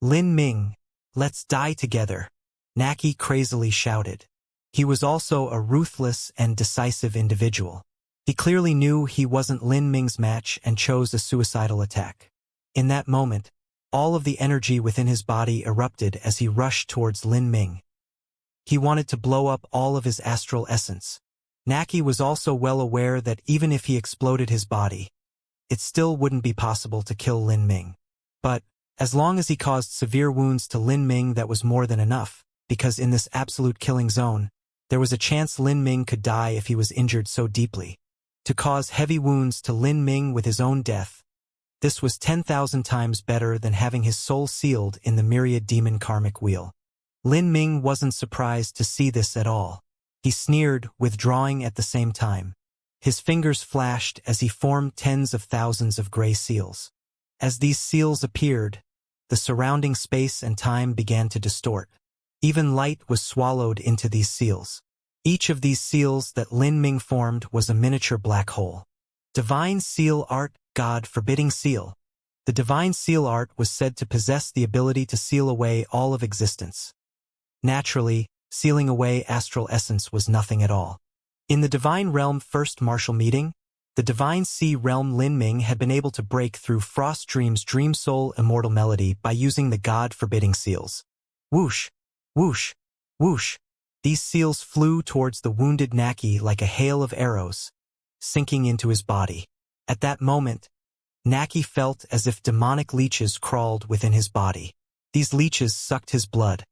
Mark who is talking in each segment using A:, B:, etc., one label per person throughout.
A: Lin Ming, let's die together, Naki crazily shouted. He was also a ruthless and decisive individual. He clearly knew he wasn't Lin Ming's match and chose a suicidal attack. In that moment, all of the energy within his body erupted as he rushed towards Lin Ming. He wanted to blow up all of his astral essence. Naki was also well aware that even if he exploded his body, it still wouldn't be possible to kill Lin Ming. But, as long as he caused severe wounds to Lin Ming, that was more than enough, because in this absolute killing zone, there was a chance Lin Ming could die if he was injured so deeply. To cause heavy wounds to Lin Ming with his own death, this was 10,000 times better than having his soul sealed in the myriad demon karmic wheel. Lin Ming wasn't surprised to see this at all. He sneered, withdrawing at the same time. His fingers flashed as he formed tens of thousands of gray seals. As these seals appeared, the surrounding space and time began to distort. Even light was swallowed into these seals. Each of these seals that Lin Ming formed was a miniature black hole. Divine Seal Art, God Forbidding Seal. The Divine Seal Art was said to possess the ability to seal away all of existence. Naturally, sealing away astral essence was nothing at all. In the Divine Realm First Martial Meeting, the Divine Sea Realm Lin Ming had been able to break through Frost Dream's Dream Soul Immortal Melody by using the God Forbidding Seals. Whoosh, whoosh, whoosh. These seals flew towards the wounded Naki like a hail of arrows, sinking into his body. At that moment, Naki felt as if demonic leeches crawled within his body. These leeches sucked his blood,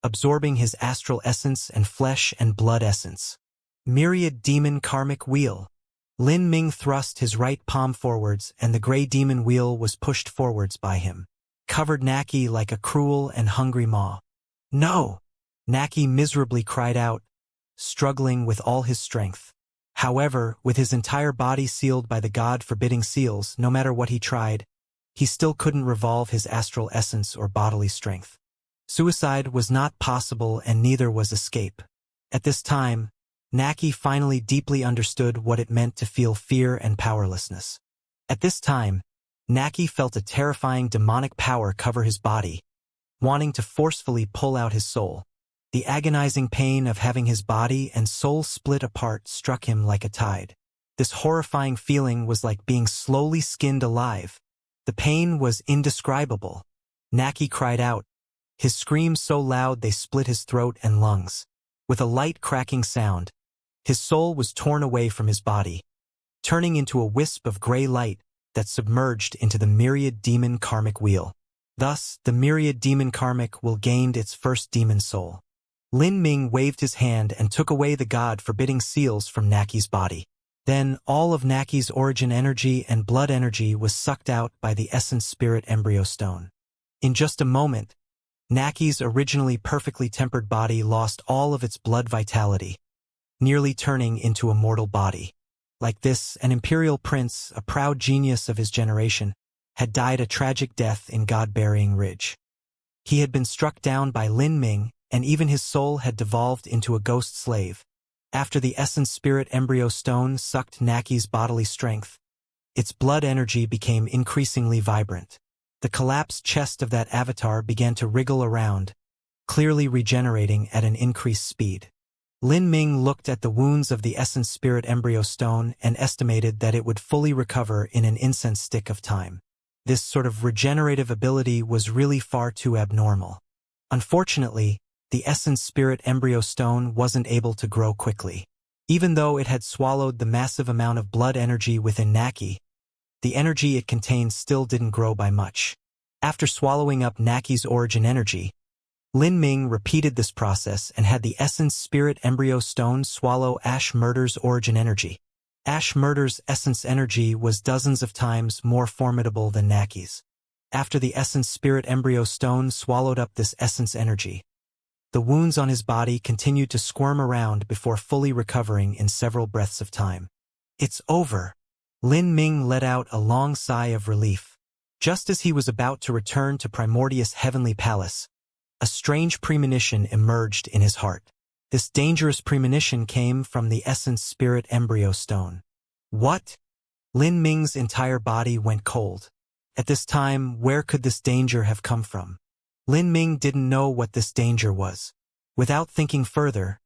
A: absorbing his astral essence and flesh and blood essence. Myriad Demon Karmic Wheel. Lin Ming thrust his right palm forwards and the gray demon wheel was pushed forwards by him, covered Naki like a cruel and hungry maw. No! Naki miserably cried out, struggling with all his strength. However, with his entire body sealed by the God-forbidding seals, no matter what he tried, he still couldn't revolve his astral essence or bodily strength. Suicide was not possible and neither was escape. At this time, Naki finally deeply understood what it meant to feel fear and powerlessness. At this time, Naki felt a terrifying demonic power cover his body, wanting to forcefully pull out his soul. The agonizing pain of having his body and soul split apart struck him like a tide. This horrifying feeling was like being slowly skinned alive. The pain was indescribable. Naki cried out, his screams so loud they split his throat and lungs. With a light cracking sound, his soul was torn away from his body, turning into a wisp of gray light that submerged into the myriad demon karmic wheel. Thus, the myriad demon karmic wheel gained its first demon soul. Lin Ming waved his hand and took away the God-forbidding seals from Naki's body. Then, all of Naki's origin energy and blood energy was sucked out by the Essence Spirit Embryo Stone. In just a moment, Naki's originally perfectly tempered body lost all of its blood vitality, nearly turning into a mortal body. Like this, an imperial prince, a proud genius of his generation, had died a tragic death in God-burying Ridge. He had been struck down by Lin Ming, and even his soul had devolved into a ghost slave. After the Essence Spirit Embryo Stone sucked Naki's bodily strength, its blood energy became increasingly vibrant. The collapsed chest of that avatar began to wriggle around, clearly regenerating at an increased speed. Lin Ming looked at the wounds of the Essence Spirit Embryo Stone and estimated that it would fully recover in an incense stick of time. This sort of regenerative ability was really far too abnormal. Unfortunately, the Essence Spirit Embryo Stone wasn't able to grow quickly. Even though it had swallowed the massive amount of blood energy within Naki, the energy it contained still didn't grow by much. After swallowing up Naki's origin energy, Lin Ming repeated this process and had the Essence Spirit Embryo Stone swallow Ash Murder's origin energy. Ash Murder's essence energy was dozens of times more formidable than Naki's. After the Essence Spirit Embryo Stone swallowed up this essence energy, the wounds on his body continued to squirm around before fully recovering in several breaths of time. It's over. Lin Ming let out a long sigh of relief. Just as he was about to return to Primordius' heavenly palace, a strange premonition emerged in his heart. This dangerous premonition came from the Essence Spirit Embryo Stone. What? Lin Ming's entire body went cold. At this time, where could this danger have come from? Lin Ming didn't know what this danger was. Without thinking further,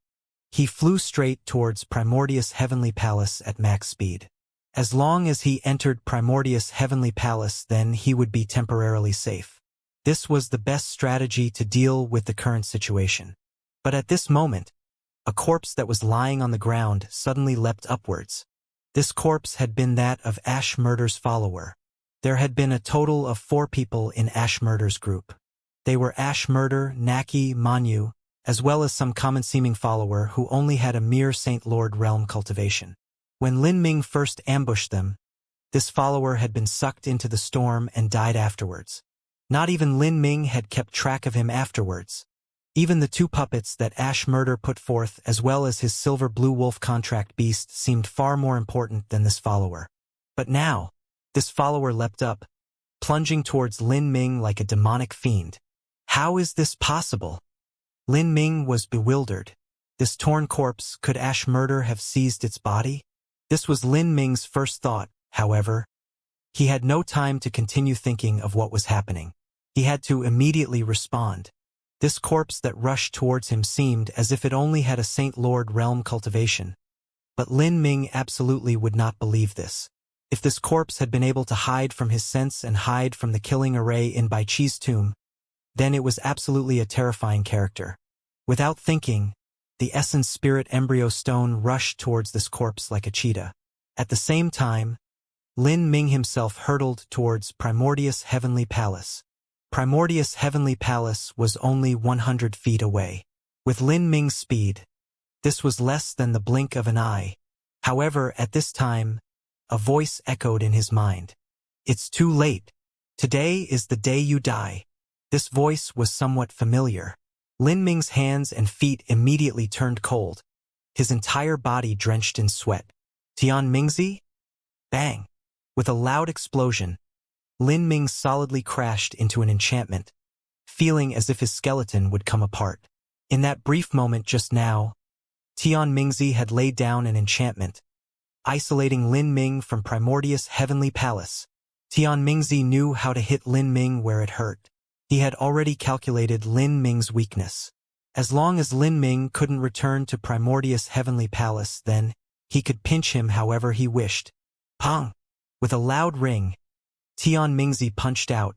A: he flew straight towards Primordius Heavenly Palace at max speed. As long as he entered Primordius Heavenly Palace, then he would be temporarily safe. This was the best strategy to deal with the current situation. But at this moment, a corpse that was lying on the ground suddenly leapt upwards. This corpse had been that of Ashmurder's follower. There had been a total of 4 people in Ashmurder's group. They were Ashmurder, Naki, Manyu, as well as some common-seeming follower who only had a mere Saint Lord realm cultivation. When Lin Ming first ambushed them, this follower had been sucked into the storm and died afterwards. Not even Lin Ming had kept track of him afterwards. Even the 2 puppets that Ashmurder put forth, as well as his silver blue wolf contract beast, seemed far more important than this follower. But now, this follower leapt up, plunging towards Lin Ming like a demonic fiend. How is this possible? Lin Ming was bewildered. This torn corpse, could Ashmurder have seized its body? This was Lin Ming's first thought, however. He had no time to continue thinking of what was happening. He had to immediately respond. This corpse that rushed towards him seemed as if it only had a Saint Lord realm cultivation. But Lin Ming absolutely would not believe this. If this corpse had been able to hide from his sense and hide from the killing array in Bai Chi's tomb, then it was absolutely a terrifying character. Without thinking, the Essence Spirit Embryo Stone rushed towards this corpse like a cheetah. At the same time, Lin Ming himself hurtled towards Primordius Heavenly Palace. Primordius Heavenly Palace was only 100 feet away. With Lin Ming's speed, this was less than the blink of an eye. However, at this time, a voice echoed in his mind. "It's too late. Today is the day you die." This voice was somewhat familiar. Lin Ming's hands and feet immediately turned cold, his entire body drenched in sweat. Tian Mingzi? Bang! With a loud explosion, Lin Ming solidly crashed into an enchantment, feeling as if his skeleton would come apart. In that brief moment just now, Tian Mingzi had laid down an enchantment, isolating Lin Ming from Primordius Heavenly Palace. Tian Mingzi knew how to hit Lin Ming where it hurt. He had already calculated Lin Ming's weakness. As long as Lin Ming couldn't return to Primordius Heavenly Palace, then he could pinch him however he wished. Pong! With a loud ring, Tian Mingzi punched out,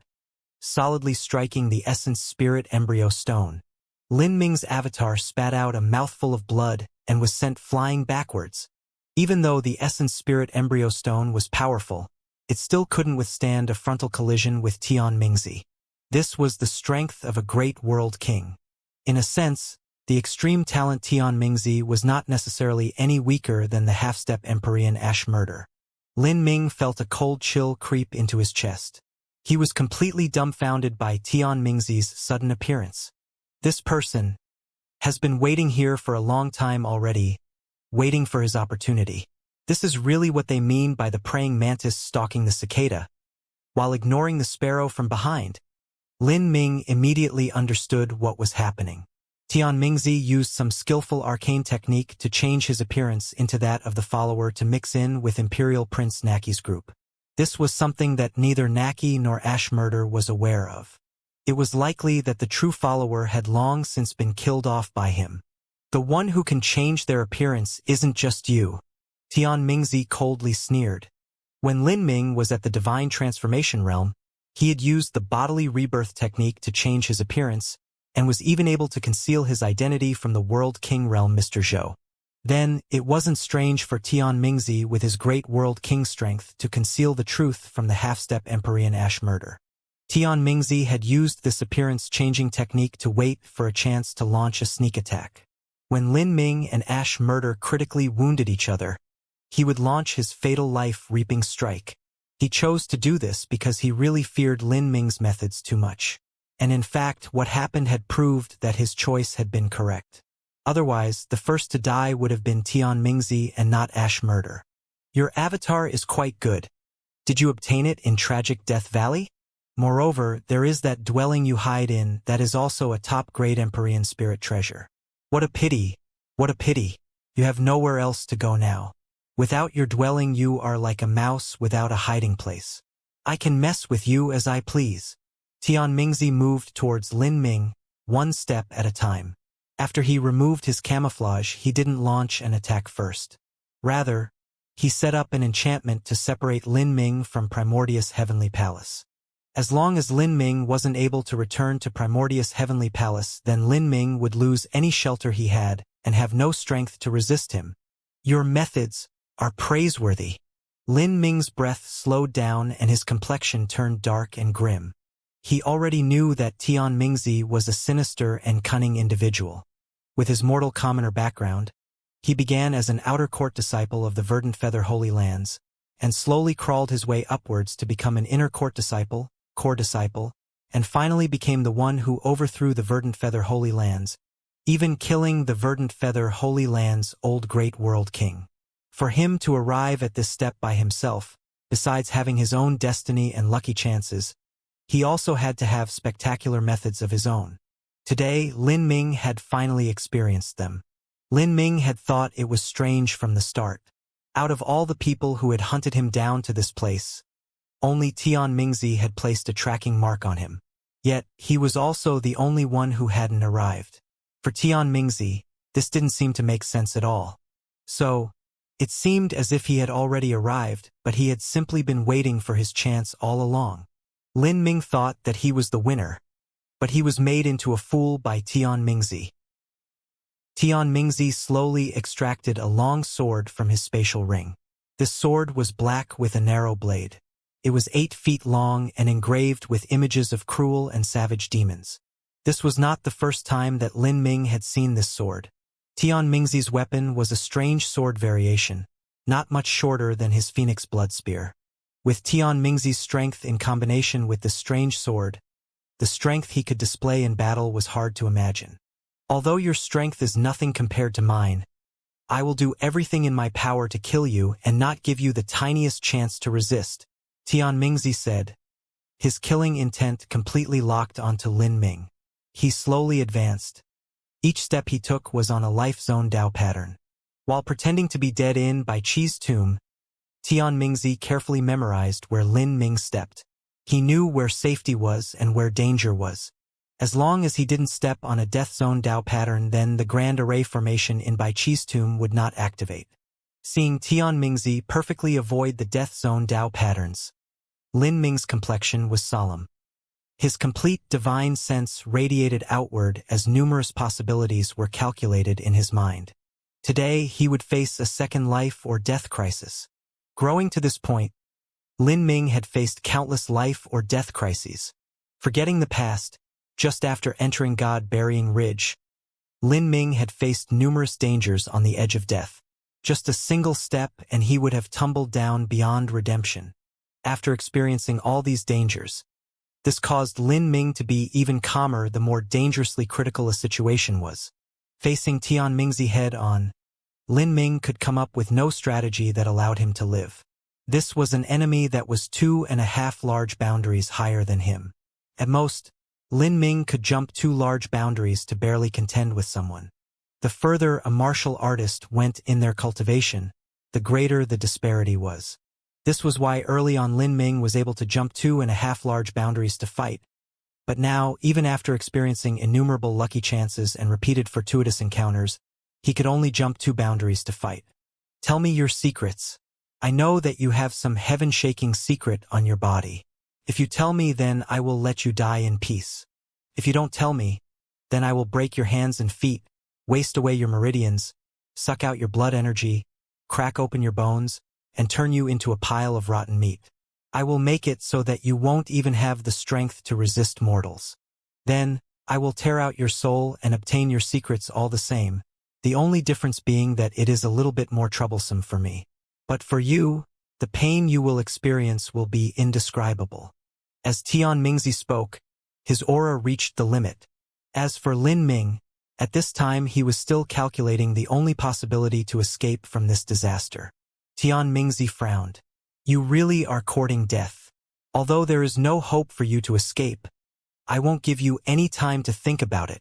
A: solidly striking the Essence Spirit Embryo Stone. Lin Ming's avatar spat out a mouthful of blood and was sent flying backwards. Even though the Essence Spirit Embryo Stone was powerful, it still couldn't withstand a frontal collision with Tian Mingzi. This was the strength of a great world king. In a sense, the extreme talent Tian Mingzi was not necessarily any weaker than the half-step Empyrean Ashmurder. Lin Ming felt a cold chill creep into his chest. He was completely dumbfounded by Tian Mingzi's sudden appearance. This person has been waiting here for a long time already, waiting for his opportunity. This is really what they mean by the praying mantis stalking the cicada, while ignoring the sparrow from behind. Lin Ming immediately understood what was happening. Tian Mingzi used some skillful arcane technique to change his appearance into that of the follower to mix in with Imperial Prince Naki's group. This was something that neither Naki nor Ashmurder was aware of. It was likely that the true follower had long since been killed off by him. The one who can change their appearance isn't just you, Tian Mingzi coldly sneered. When Lin Ming was at the Divine Transformation Realm, he had used the bodily rebirth technique to change his appearance, and was even able to conceal his identity from the World King realm Mr. Zhou. Then, it wasn't strange for Tian Mingzi with his great World King strength to conceal the truth from the half-step Empyrean Ashmurder. Tian Mingzi had used this appearance-changing technique to wait for a chance to launch a sneak attack. When Lin Ming and Ashmurder critically wounded each other, he would launch his fatal life-reaping strike. He chose to do this because he really feared Lin Ming's methods too much. And in fact, what happened had proved that his choice had been correct. Otherwise, the first to die would have been Tian Mingzi and not Ashmurder. Your avatar is quite good. Did you obtain it in Tragic Death Valley? Moreover, there is that dwelling you hide in that is also a top-grade Empyrean spirit treasure. What a pity, what a pity. You have nowhere else to go now. Without your dwelling you are like a mouse without a hiding place. I can mess with you as I please. Tianmingzi moved towards Lin Ming, one step at a time. After he removed his camouflage, he didn't launch an attack first. Rather, he set up an enchantment to separate Lin Ming from Primordius Heavenly Palace. As long as Lin Ming wasn't able to return to Primordius Heavenly Palace, then Lin Ming would lose any shelter he had and have no strength to resist him. Your methods are praiseworthy. Lin Ming's breath slowed down and his complexion turned dark and grim. He already knew that Tianmingzi was a sinister and cunning individual. With his mortal commoner background, he began as an outer court disciple of the Verdant Feather Holy Lands, and slowly crawled his way upwards to become an inner court disciple, core disciple, and finally became the one who overthrew the Verdant Feather Holy Lands, even killing the Verdant Feather Holy Lands' old great world king. For him to arrive at this step by himself, besides having his own destiny and lucky chances, he also had to have spectacular methods of his own. Today, Lin Ming had finally experienced them. Lin Ming had thought it was strange from the start. Out of all the people who had hunted him down to this place, only Tianmingzi had placed a tracking mark on him. Yet, he was also the only one who hadn't arrived. For Tianmingzi, this didn't seem to make sense at all. So, it seemed as if he had already arrived, but he had simply been waiting for his chance all along. Lin Ming thought that he was the winner, but he was made into a fool by Tianmingzi. Tianmingzi slowly extracted a long sword from his spatial ring. This sword was black with a narrow blade. It was 8 feet long and engraved with images of cruel and savage demons. This was not the first time that Lin Ming had seen this sword. Tianmingzi's weapon was a strange sword variation, not much shorter than his phoenix blood spear. With Tianmingzi's strength in combination with this strange sword, the strength he could display in battle was hard to imagine. Although your strength is nothing compared to mine, I will do everything in my power to kill you and not give you the tiniest chance to resist, Tianmingzi said, his killing intent completely locked onto Lin Ming. He slowly advanced. Each step he took was on a life zone Dao pattern. While pretending to be dead in by Qi's tomb, Tianmingzi carefully memorized where Lin Ming stepped. He knew where safety was and where danger was. As long as he didn't step on a death zone Dao pattern, then the Grand Array formation in Bai Qi's tomb would not activate. Seeing Tianmingzi perfectly avoid the death zone Dao patterns, Lin Ming's complexion was solemn. His complete divine sense radiated outward as numerous possibilities were calculated in his mind. Today, he would face a second life or death crisis. Growing to this point, Lin Ming had faced countless life or death crises. Forgetting the past, just after entering God-burying Ridge, Lin Ming had faced numerous dangers on the edge of death. Just a single step and he would have tumbled down beyond redemption. After experiencing all these dangers, this caused Lin Ming to be even calmer the more dangerously critical a situation was. Facing Tianmingzi head-on, Lin Ming could come up with no strategy that allowed him to live. This was an enemy that was 2.5 large boundaries higher than him. At most, Lin Ming could jump 2 large boundaries to barely contend with someone. The further a martial artist went in their cultivation, the greater the disparity was. This was why early on Lin Ming was able to jump 2.5 large boundaries to fight. But now, even after experiencing innumerable lucky chances and repeated fortuitous encounters, he could only jump 2 boundaries to fight. Tell me your secrets. I know that you have some heaven-shaking secret on your body. If you tell me, then I will let you die in peace. If you don't tell me, then I will break your hands and feet, waste away your meridians, suck out your blood energy, crack open your bones, and turn you into a pile of rotten meat. I will make it so that you won't even have the strength to resist mortals. Then, I will tear out your soul and obtain your secrets all the same, the only difference being that it is a little bit more troublesome for me. But for you, the pain you will experience will be indescribable. As Tianmingzi spoke, his aura reached the limit. As for Lin Ming, at this time he was still calculating the only possibility to escape from this disaster. Tianmingzi frowned. You really are courting death. Although there is no hope for you to escape, I won't give you any time to think about it.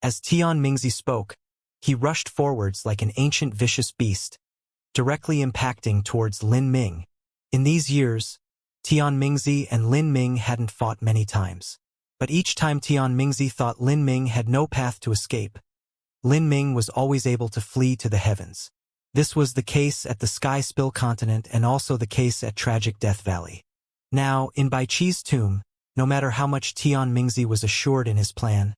A: As Tianmingzi spoke, he rushed forwards like an ancient vicious beast, directly impacting towards Lin Ming. In these years, Tianmingzi and Lin Ming hadn't fought many times. But each time Tian Mingzi thought Lin Ming had no path to escape, Lin Ming was always able to flee to the heavens. This was the case at the Sky Spill continent and also the case at Tragic Death Valley. Now, in Bai Chi's tomb, no matter how much Tian Mingzi was assured in his plan,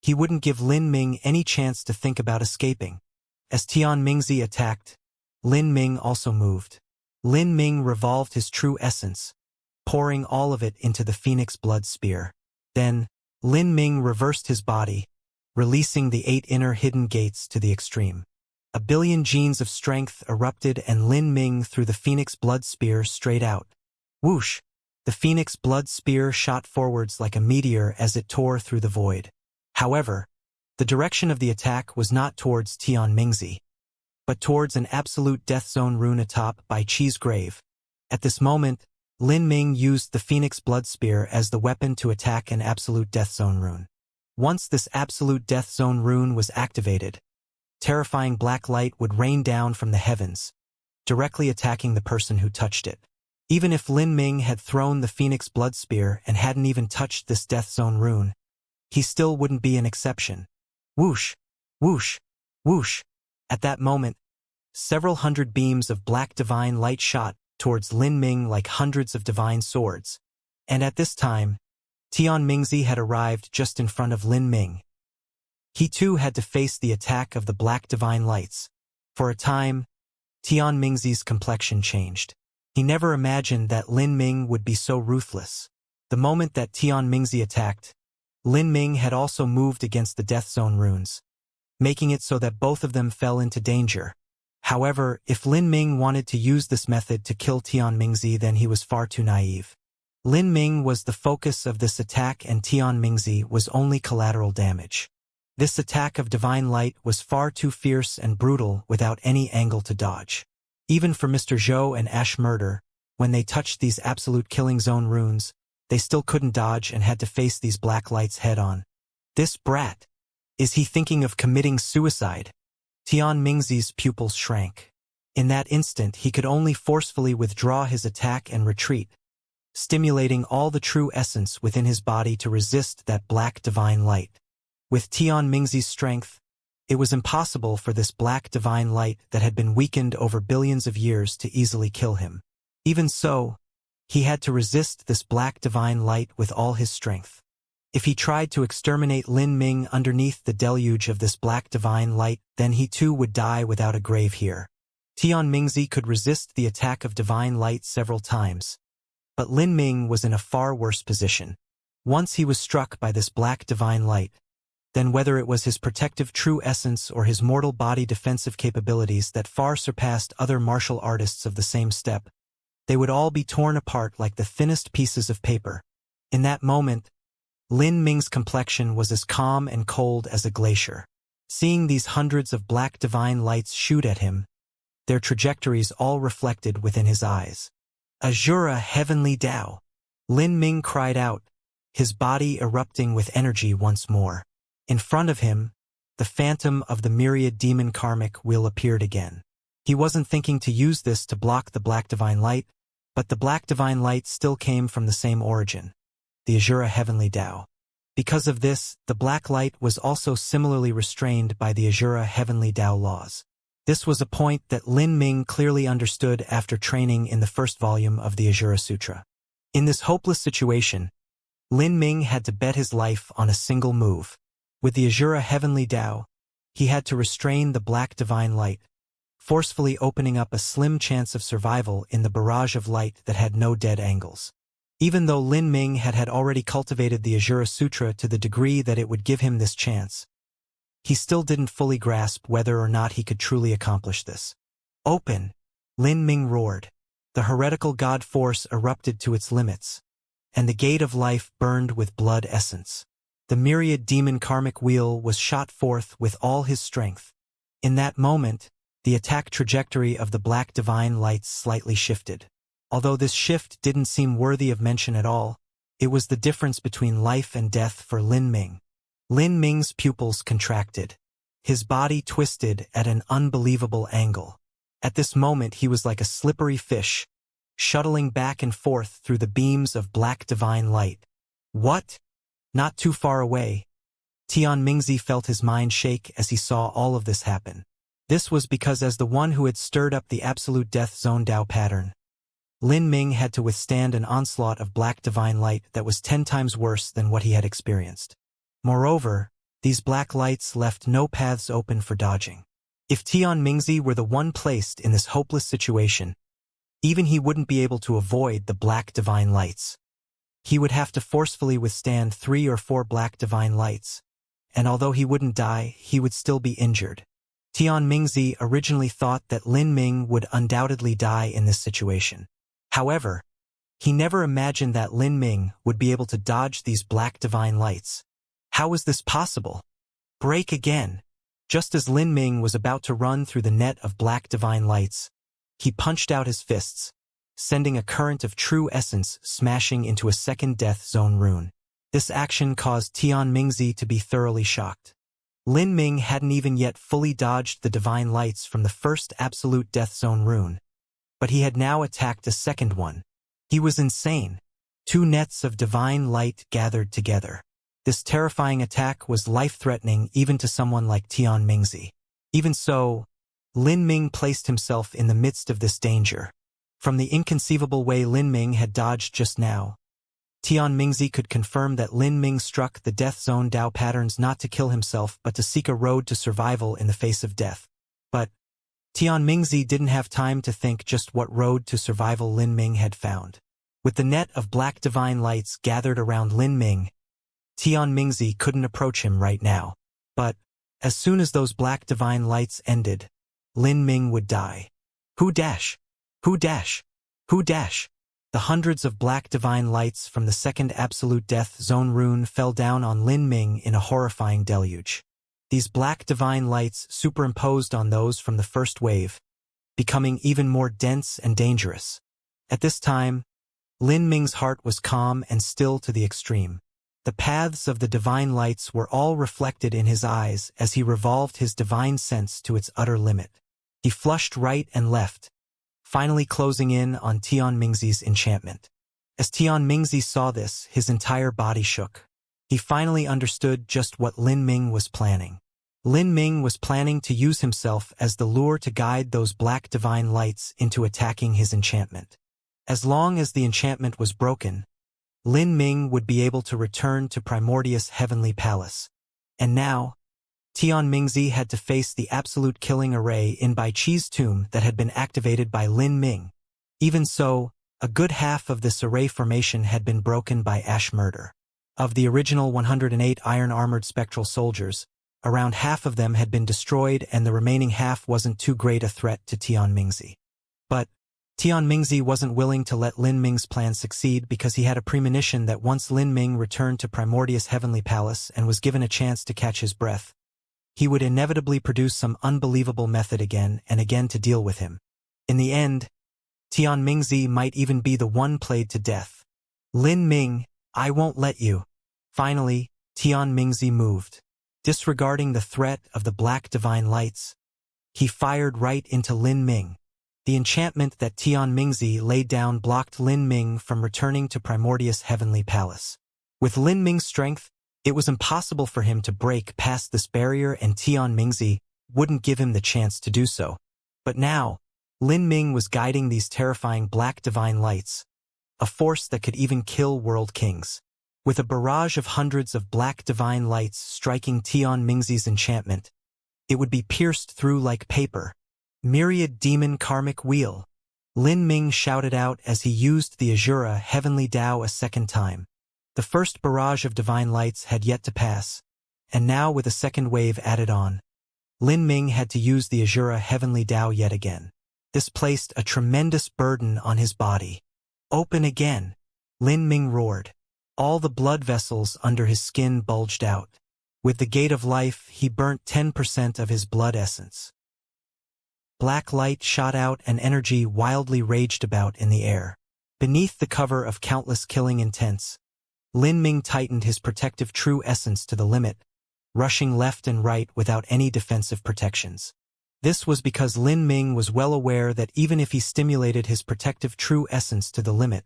A: he wouldn't give Lin Ming any chance to think about escaping. As Tian Mingzi attacked, Lin Ming also moved. Lin Ming revolved his true essence, pouring all of it into the phoenix blood spear. Then, Lin Ming reversed his body, releasing the 8 inner hidden gates to the extreme. A billion genes of strength erupted and Lin Ming threw the phoenix blood spear straight out. Whoosh! The phoenix blood spear shot forwards like a meteor as it tore through the void. However, the direction of the attack was not towards Tian Mingzi, but towards an absolute death zone rune atop Bai Chi's grave. At this moment, Lin Ming used the phoenix blood spear as the weapon to attack an absolute death zone rune. Once this absolute death zone rune was activated, terrifying black light would rain down from the heavens, directly attacking the person who touched it. Even if Lin Ming had thrown the phoenix blood spear and hadn't even touched this death zone rune, he still wouldn't be an exception. Whoosh! Whoosh! Whoosh! At that moment, several hundred beams of black divine light shot towards Lin Ming like hundreds of divine swords. And at this time, Tian Mingzi had arrived just in front of Lin Ming. He too had to face the attack of the black divine lights. For a time, Tian Mingzi's complexion changed. He never imagined that Lin Ming would be so ruthless. The moment that Tian Mingzi attacked, Lin Ming had also moved against the death zone runes, making it so that both of them fell into danger. However, if Lin Ming wanted to use this method to kill Tian Mingzi, then he was far too naive. Lin Ming was the focus of this attack and Tian Mingzi was only collateral damage. This attack of divine light was far too fierce and brutal without any angle to dodge. Even for Mr. Zhou and Ash Murder, when they touched these absolute killing zone runes, they still couldn't dodge and had to face these black lights head-on. This brat! Is he thinking of committing suicide? Tian Mingzi's pupils shrank. In that instant he could only forcefully withdraw his attack and retreat, stimulating all the true essence within his body to resist that black divine light. With Tian Mingzi's strength, it was impossible for this black divine light that had been weakened over billions of years to easily kill him. Even so, he had to resist this black divine light with all his strength. If he tried to exterminate Lin Ming underneath the deluge of this black divine light, then he too would die without a grave here. Tian Mingzi could resist the attack of divine light several times, but Lin Ming was in a far worse position. Once he was struck by this black divine light, then whether it was his protective true essence or his mortal body defensive capabilities that far surpassed other martial artists of the same step, they would all be torn apart like the thinnest pieces of paper. In that moment, Lin Ming's complexion was as calm and cold as a glacier. Seeing these hundreds of black divine lights shoot at him, their trajectories all reflected within his eyes. Azura heavenly Tao! Lin Ming cried out, his body erupting with energy once more. In front of him, the phantom of the myriad demon karmic wheel appeared again. He wasn't thinking to use this to block the black divine light, but the black divine light still came from the same origin, the Azura heavenly Tao. Because of this, the black light was also similarly restrained by the Azura heavenly Tao laws. This was a point that Lin Ming clearly understood after training in the first volume of the Azura Sutra. In this hopeless situation, Lin Ming had to bet his life on a single move. With the Azura heavenly Tao, he had to restrain the black divine light, forcefully opening up a slim chance of survival in the barrage of light that had no dead angles. Even though Lin Ming had already cultivated the Azura Sutra to the degree that it would give him this chance, he still didn't fully grasp whether or not he could truly accomplish this. Open! Lin Ming roared. The heretical god force erupted to its limits, and the gate of life burned with blood essence. The myriad demon karmic wheel was shot forth with all his strength. In that moment, the attack trajectory of the black divine lights slightly shifted. Although this shift didn't seem worthy of mention at all, it was the difference between life and death for Lin Ming. Lin Ming's pupils contracted. His body twisted at an unbelievable angle. At this moment he was like a slippery fish, shuttling back and forth through the beams of black divine light. What? Not too far away, Tianmingzi felt his mind shake as he saw all of this happen. This was because as the one who had stirred up the absolute death zone Dao pattern, Lin Ming had to withstand an onslaught of black divine light that was 10 times worse than what he had experienced. Moreover, these black lights left no paths open for dodging. If Tianmingzi were the one placed in this hopeless situation, even he wouldn't be able to avoid the black divine lights. He would have to forcefully withstand 3 or 4 black divine lights, and although he wouldn't die, he would still be injured. Tianmingzi originally thought that Lin Ming would undoubtedly die in this situation. However, he never imagined that Lin Ming would be able to dodge these black divine lights. How was this possible? Break again. Just as Lin Ming was about to run through the net of black divine lights, he punched out his fists, sending a current of true essence smashing into a second death zone rune. This action caused Tianmingzi to be thoroughly shocked. Lin Ming hadn't even yet fully dodged the divine lights from the first absolute death zone rune, but he had now attacked a second one. He was insane. 2 nets of divine light gathered together. This terrifying attack was life-threatening even to someone like Tianmingzi. Even so, Lin Ming placed himself in the midst of this danger. From the inconceivable way Lin Ming had dodged just now, Tianmingzi could confirm that Lin Ming struck the death zone Dao patterns not to kill himself but to seek a road to survival in the face of death. But Tianmingzi didn't have time to think just what road to survival Lin Ming had found. With the net of black divine lights gathered around Lin Ming, Tianmingzi couldn't approach him right now. But as soon as those black divine lights ended, Lin Ming would die. Who dash? Who dash? Who dash? The hundreds of black divine lights from the second absolute death zone rune fell down on Lin Ming in a horrifying deluge. These black divine lights superimposed on those from the first wave, becoming even more dense and dangerous. At this time, Lin Ming's heart was calm and still to the extreme. The paths of the divine lights were all reflected in his eyes as he revolved his divine sense to its utter limit. He flushed right and left, finally closing in on Tianmingzi's enchantment. As Tianmingzi saw this, his entire body shook. He finally understood just what Lin Ming was planning. Lin Ming was planning to use himself as the lure to guide those black divine lights into attacking his enchantment. As long as the enchantment was broken, Lin Ming would be able to return to Primordius' heavenly palace. And now, Tianmingzi had to face the absolute killing array in Bai Qi's tomb that had been activated by Lin Ming. Even so, a good half of this array formation had been broken by Ash murder. Of the original 108 iron-armored spectral soldiers, around half of them had been destroyed and the remaining half wasn't too great a threat to Tianmingzi. But Tianmingzi wasn't willing to let Lin Ming's plan succeed because he had a premonition that once Lin Ming returned to Primordius' heavenly palace and was given a chance to catch his breath, he would inevitably produce some unbelievable method again and again to deal with him. In the end, Tianmingzi might even be the one played to death. Lin Ming, I won't let you. Finally, Tianmingzi moved. Disregarding the threat of the black divine lights, he fired right into Lin Ming. The enchantment that Tianmingzi laid down blocked Lin Ming from returning to Primordius' heavenly palace. With Lin Ming's strength, it was impossible for him to break past this barrier and Tianmingzi wouldn't give him the chance to do so. But now, Lin Ming was guiding these terrifying black divine lights, a force that could even kill world kings. With a barrage of hundreds of black divine lights striking Tianmingzi's enchantment, it would be pierced through like paper. Myriad demon karmic wheel. Lin Ming shouted out as he used the Azura heavenly Dao a second time. The first barrage of divine lights had yet to pass, and now with a second wave added on, Lin Ming had to use the Azura heavenly Dao yet again. This placed a tremendous burden on his body. Open again, Lin Ming roared. All the blood vessels under his skin bulged out. With the gate of life, he burnt 10% of his blood essence. Black light shot out and energy wildly raged about in the air. Beneath the cover of countless killing intents, Lin Ming tightened his protective true essence to the limit, rushing left and right without any defensive protections. This was because Lin Ming was well aware that even if he stimulated his protective true essence to the limit,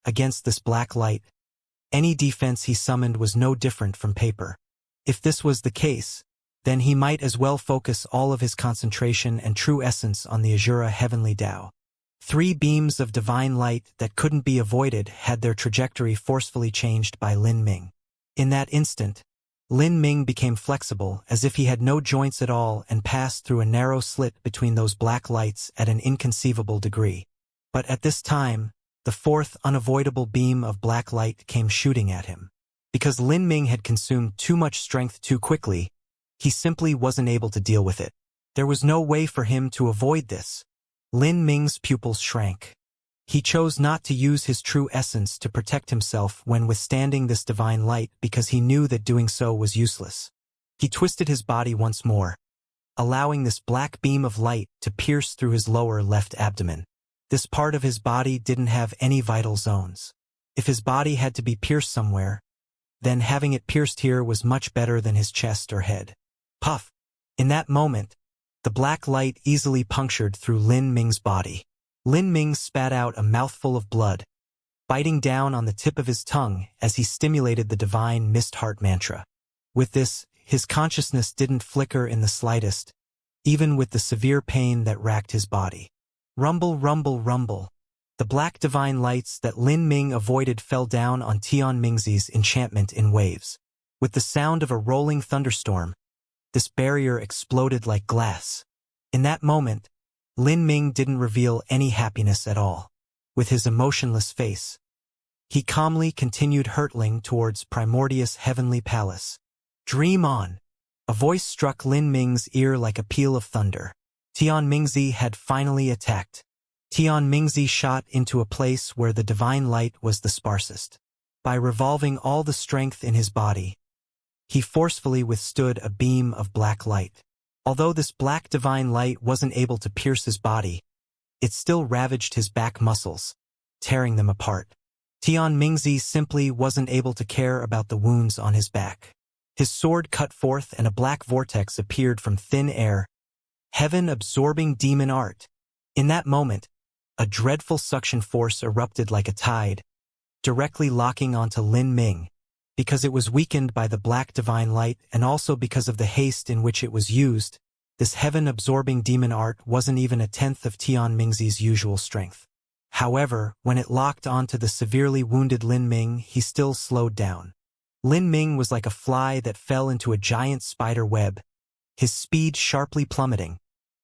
A: against this black light, Any defense he summoned was no different from paper. If this was the case, then he might as well focus all of his concentration and true essence on the Azura heavenly Tao. 3 beams of divine light that couldn't be avoided had their trajectory forcefully changed by Lin Ming. In that instant, Lin Ming became flexible as if he had no joints at all and passed through a narrow slit between those black lights at an inconceivable degree. But at this time, the 4th unavoidable beam of black light came shooting at him. Because Lin Ming had consumed too much strength too quickly, he simply wasn't able to deal with it. There was no way for him to avoid this. Lin Ming's pupils shrank. He chose not to use his true essence to protect himself when withstanding this divine light because he knew that doing so was useless. He twisted his body once more, allowing this black beam of light to pierce through his lower left abdomen. This part of his body didn't have any vital zones. If his body had to be pierced somewhere, then having it pierced here was much better than his chest or head. Puff! In that moment, the black light easily punctured through Lin Ming's body. Lin Ming spat out a mouthful of blood, biting down on the tip of his tongue as he stimulated the divine mist heart mantra. With this, his consciousness didn't flicker in the slightest, even with the severe pain that racked his body. Rumble, rumble, rumble. The black divine lights that Lin Ming avoided fell down on Tian Mingzi's enchantment in waves. With the sound of a rolling thunderstorm, this barrier exploded like glass. In that moment, Lin Ming didn't reveal any happiness at all. With his emotionless face, he calmly continued hurtling towards Primordius' heavenly palace. Dream on! A voice struck Lin Ming's ear like a peal of thunder. Tian Mingzi had finally attacked. Tian Mingzi shot into a place where the divine light was the sparsest. By revolving all the strength in his body, he forcefully withstood a beam of black light. Although this black divine light wasn't able to pierce his body, it still ravaged his back muscles, tearing them apart. Tian Mingzi simply wasn't able to care about the wounds on his back. His sword cut forth and a black vortex appeared from thin air. Heaven-absorbing demon art. In that moment, a dreadful suction force erupted like a tide, directly locking onto Lin Ming. Because it was weakened by the black divine light and also because of the haste in which it was used, this heaven-absorbing demon art wasn't even a tenth of Tian Mingzi's usual strength. However, when it locked onto the severely wounded Lin Ming, he still slowed down. Lin Ming was like a fly that fell into a giant spider web, his speed sharply plummeting.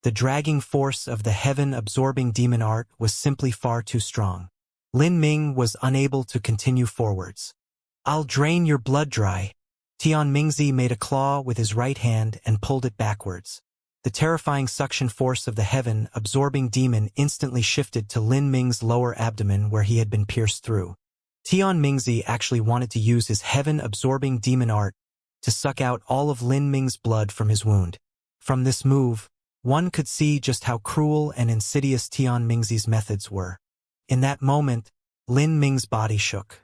A: The dragging force of the heaven-absorbing demon art was simply far too strong. Lin Ming was unable to continue forwards. I'll drain your blood dry. Tian Mingzi made a claw with his right hand and pulled it backwards. The terrifying suction force of the heaven-absorbing demon instantly shifted to Lin Ming's lower abdomen where he had been pierced through. Tian Mingzi actually wanted to use his heaven-absorbing demon art to suck out all of Lin Ming's blood from his wound. From this move, one could see just how cruel and insidious Tian Mingzi's methods were. In that moment, Lin Ming's body shook.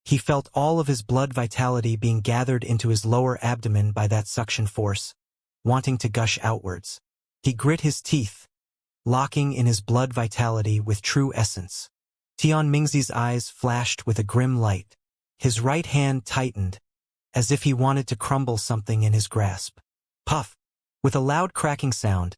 A: He felt all of his blood vitality being gathered into his lower abdomen by that suction force, wanting to gush outwards. He grit his teeth, locking in his blood vitality with true essence. Tian Mingzi's eyes flashed with a grim light. His right hand tightened, as if he wanted to crumble something in his grasp. Puff! With a loud cracking sound,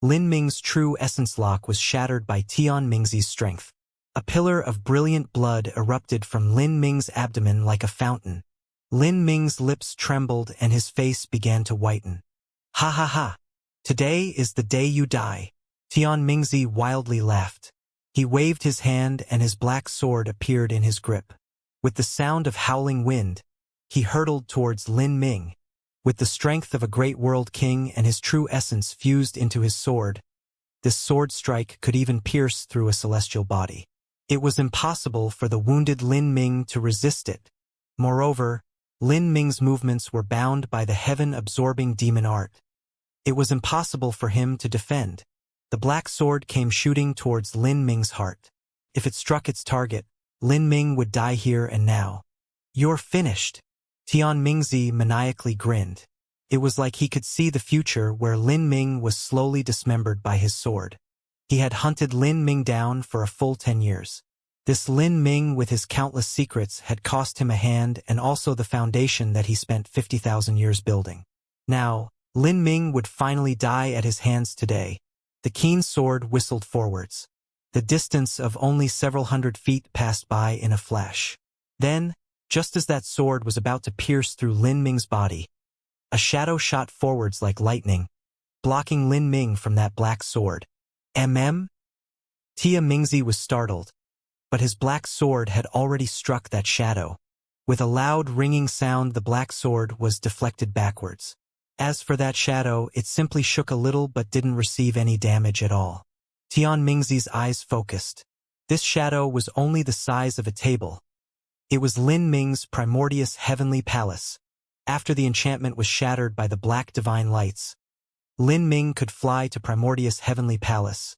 A: Lin Ming's true essence lock was shattered by Tian Mingzi's strength. A pillar of brilliant blood erupted from Lin Ming's abdomen like a fountain. Lin Ming's lips trembled and his face began to whiten. Ha ha ha! Today is the day you die. Tian Mingzi wildly laughed. He waved his hand and his black sword appeared in his grip. With the sound of howling wind, he hurtled towards Lin Ming. With the strength of a great world king and his true essence fused into his sword, this sword strike could even pierce through a celestial body. It was impossible for the wounded Lin Ming to resist it. Moreover, Lin Ming's movements were bound by the heaven-absorbing demon art. It was impossible for him to defend. The black sword came shooting towards Lin Ming's heart. If it struck its target, Lin Ming would die here and now. You're finished. Tian Mingzi maniacally grinned. It was like he could see the future where Lin Ming was slowly dismembered by his sword. He had hunted Lin Ming down for a full 10 years. This Lin Ming with his countless secrets had cost him a hand and also the foundation that he spent 50,000 years building. Now, Lin Ming would finally die at his hands today. The keen sword whistled forwards. The distance of only several hundred feet passed by in a flash. Then, just as that sword was about to pierce through Lin Ming's body, a shadow shot forwards like lightning, blocking Lin Ming from that black sword. Tia Mingzi was startled, but his black sword had already struck that shadow. With a loud ringing sound, the black sword was deflected backwards. As for that shadow, it simply shook a little but didn't receive any damage at all. Tian Mingzi's eyes focused. This shadow was only the size of a table. It was Lin Ming's primordial heavenly palace. After the enchantment was shattered by the black divine lights, Lin Ming could fly to primordial heavenly palace,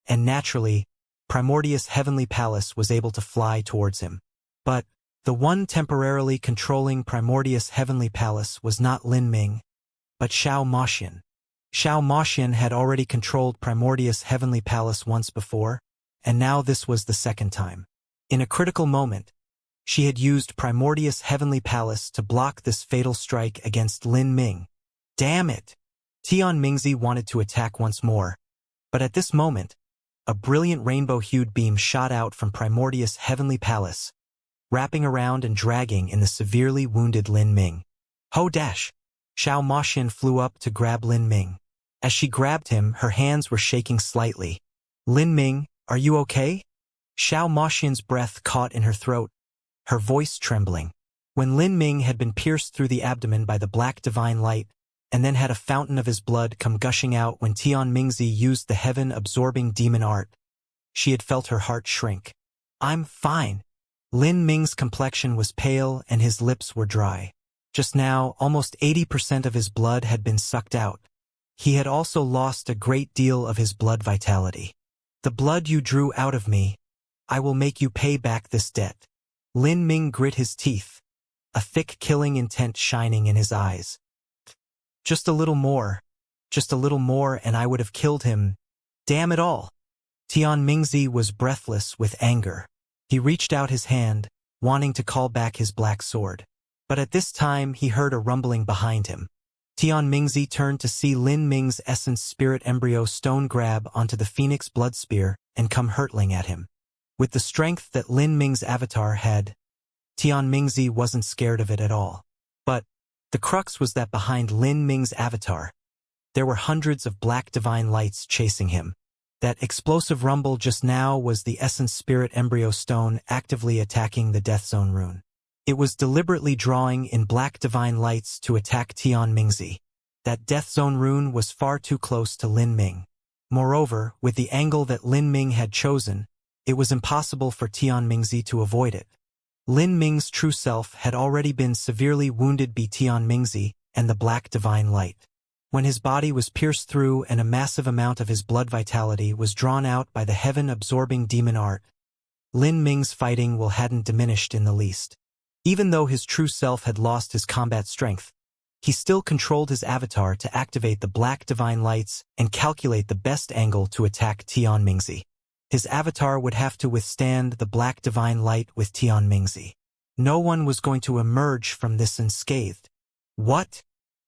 A: and naturally, primordial heavenly palace was able to fly towards him. But the one temporarily controlling primordial heavenly palace was not Lin Ming, but Xiao Moxian. Xiao Moxian had already controlled primordial heavenly palace once before, and now this was the second time. In a critical moment, she had used primordial heavenly palace to block this fatal strike against Lin Ming. Damn it! Tian Mingzi wanted to attack once more, but at this moment, a brilliant rainbow-hued beam shot out from primordial heavenly palace, wrapping around and dragging in the severely wounded Lin Ming. Ho dash! Xiao Moxian flew up to grab Lin Ming. As she grabbed him, her hands were shaking slightly. Lin Ming, are you okay? Xiao Moxian's breath caught in her throat, her voice trembling. When Lin Ming had been pierced through the abdomen by the black divine light, and then had a fountain of his blood come gushing out when Tian Mingzi used the heaven-absorbing demon art, she had felt her heart shrink. I'm fine. Lin Ming's complexion was pale and his lips were dry. Just now, almost 80% of his blood had been sucked out. He had also lost a great deal of his blood vitality. The blood you drew out of me, I will make you pay back this debt. Lin Ming grit his teeth, a thick killing intent shining in his eyes. Just a little more, and I would have killed him. Damn it all. Tian Mingzi was breathless with anger. He reached out his hand, wanting to call back his black sword. But at this time he heard a rumbling behind him. Tian Mingzi turned to see Lin Ming's essence spirit embryo stone grab onto the phoenix blood spear and come hurtling at him. With the strength that Lin Ming's avatar had, Tian Mingzi wasn't scared of it at all. But the crux was that behind Lin Ming's avatar, there were hundreds of black divine lights chasing him. That explosive rumble just now was the essence spirit embryo stone actively attacking the Death Zone rune. It was deliberately drawing in black divine lights to attack Tian Mingzi. That Death Zone rune was far too close to Lin Ming. Moreover, with the angle that Lin Ming had chosen, it was impossible for Tian Mingzi to avoid it. Lin Ming's true self had already been severely wounded by Tian Mingzi and the black divine light. When his body was pierced through and a massive amount of his blood vitality was drawn out by the heaven-absorbing demon art, Lin Ming's fighting will hadn't diminished in the least. Even though his true self had lost his combat strength, he still controlled his avatar to activate the black divine lights and calculate the best angle to attack Tian Mingzi. His avatar would have to withstand the black divine light with Tian Mingzi. No one was going to emerge from this unscathed. What?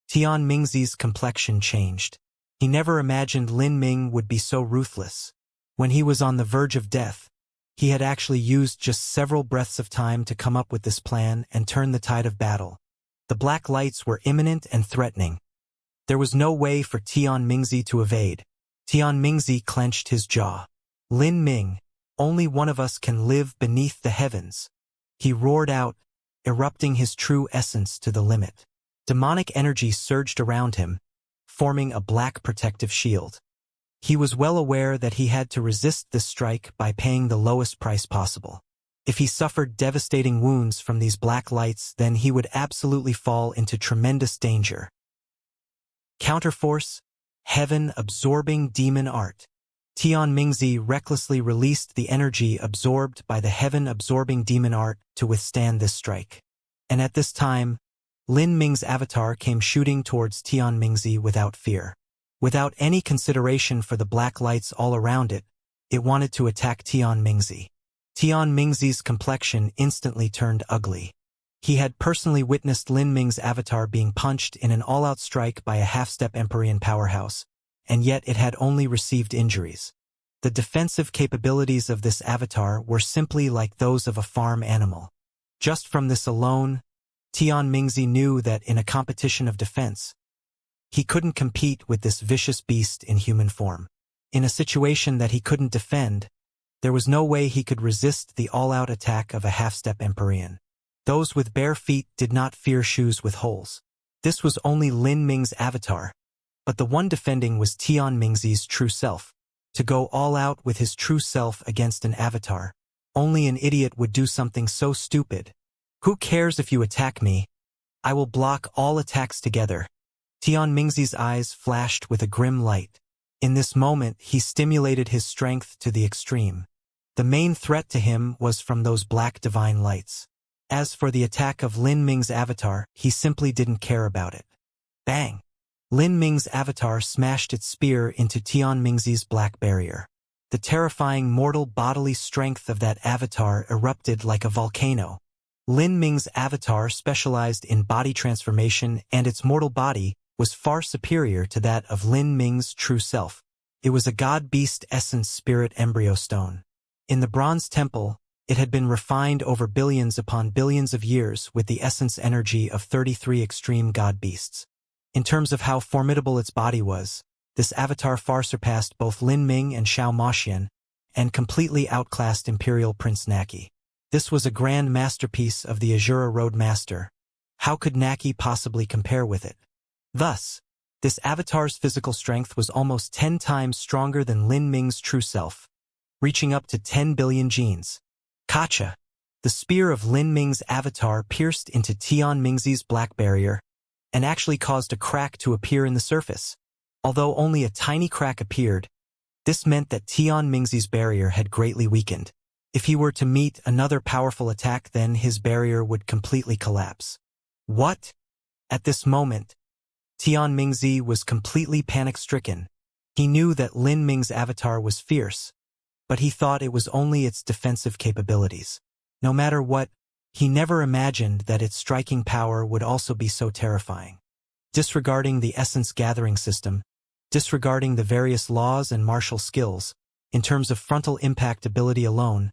A: Tian Mingzi's complexion changed. He never imagined Lin Ming would be so ruthless. When he was on the verge of death, he had actually used just several breaths of time to come up with this plan and turn the tide of battle. The black lights were imminent and threatening. There was no way for Tian Mingzi to evade. Tian Mingzi clenched his jaw. Lin Ming, only one of us can live beneath the heavens. He roared out, erupting his true essence to the limit. Demonic energy surged around him, forming a black protective shield. He was well aware that he had to resist this strike by paying the lowest price possible. If he suffered devastating wounds from these black lights, then he would absolutely fall into tremendous danger. Counterforce, heaven-absorbing demon art. Tian Mingzi recklessly released the energy absorbed by the heaven-absorbing demon art to withstand this strike. And at this time, Lin Ming's avatar came shooting towards Tian Mingzi without fear. Without any consideration for the black lights all around it, it wanted to attack Tian Mingzi. Tian Mingzi's complexion instantly turned ugly. He had personally witnessed Lin Ming's avatar being punched in an all-out strike by a half-step Empyrean powerhouse, and yet it had only received injuries. The defensive capabilities of this avatar were simply like those of a farm animal. Just from this alone, Tian Mingzi knew that in a competition of defense, he couldn't compete with this vicious beast in human form. In a situation that he couldn't defend, there was no way he could resist the all-out attack of a half-step Empyrean. Those with bare feet did not fear shoes with holes. This was only Lin Ming's avatar, but the one defending was Tian Mingzi's true self. To go all out with his true self against an avatar, only an idiot would do something so stupid. Who cares if you attack me? I will block all attacks together. Tian Mingzi's eyes flashed with a grim light. In this moment, he stimulated his strength to the extreme. The main threat to him was from those black divine lights. As for the attack of Lin Ming's avatar, he simply didn't care about it. Bang! Lin Ming's avatar smashed its spear into Tian Mingzi's black barrier. The terrifying mortal bodily strength of that avatar erupted like a volcano. Lin Ming's avatar specialized in body transformation, and its mortal body was far superior to that of Lin Ming's true self. It was a god-beast essence spirit embryo stone. In the bronze temple, it had been refined over billions upon billions of years with the essence energy of 33 extreme god-beasts. In terms of how formidable its body was, this avatar far surpassed both Lin Ming and Xiao Maxian, and completely outclassed Imperial Prince Naki. This was a grand masterpiece of the Azura Road Master. How could Naki possibly compare with it? Thus, this avatar's physical strength was almost 10 times stronger than Lin Ming's true self, reaching up to 10 billion genes. Kacha! The spear of Lin Ming's avatar pierced into Tian Mingzi's black barrier, and actually caused a crack to appear in the surface. Although only a tiny crack appeared, this meant that Tian Mingzi's barrier had greatly weakened. If he were to meet another powerful attack, then his barrier would completely collapse. What? At this moment, Tian Mingzi was completely panic-stricken. He knew that Lin Ming's avatar was fierce, but he thought it was only its defensive capabilities. No matter what, he never imagined that its striking power would also be so terrifying. Disregarding the essence gathering system, disregarding the various laws and martial skills, in terms of frontal impact ability alone,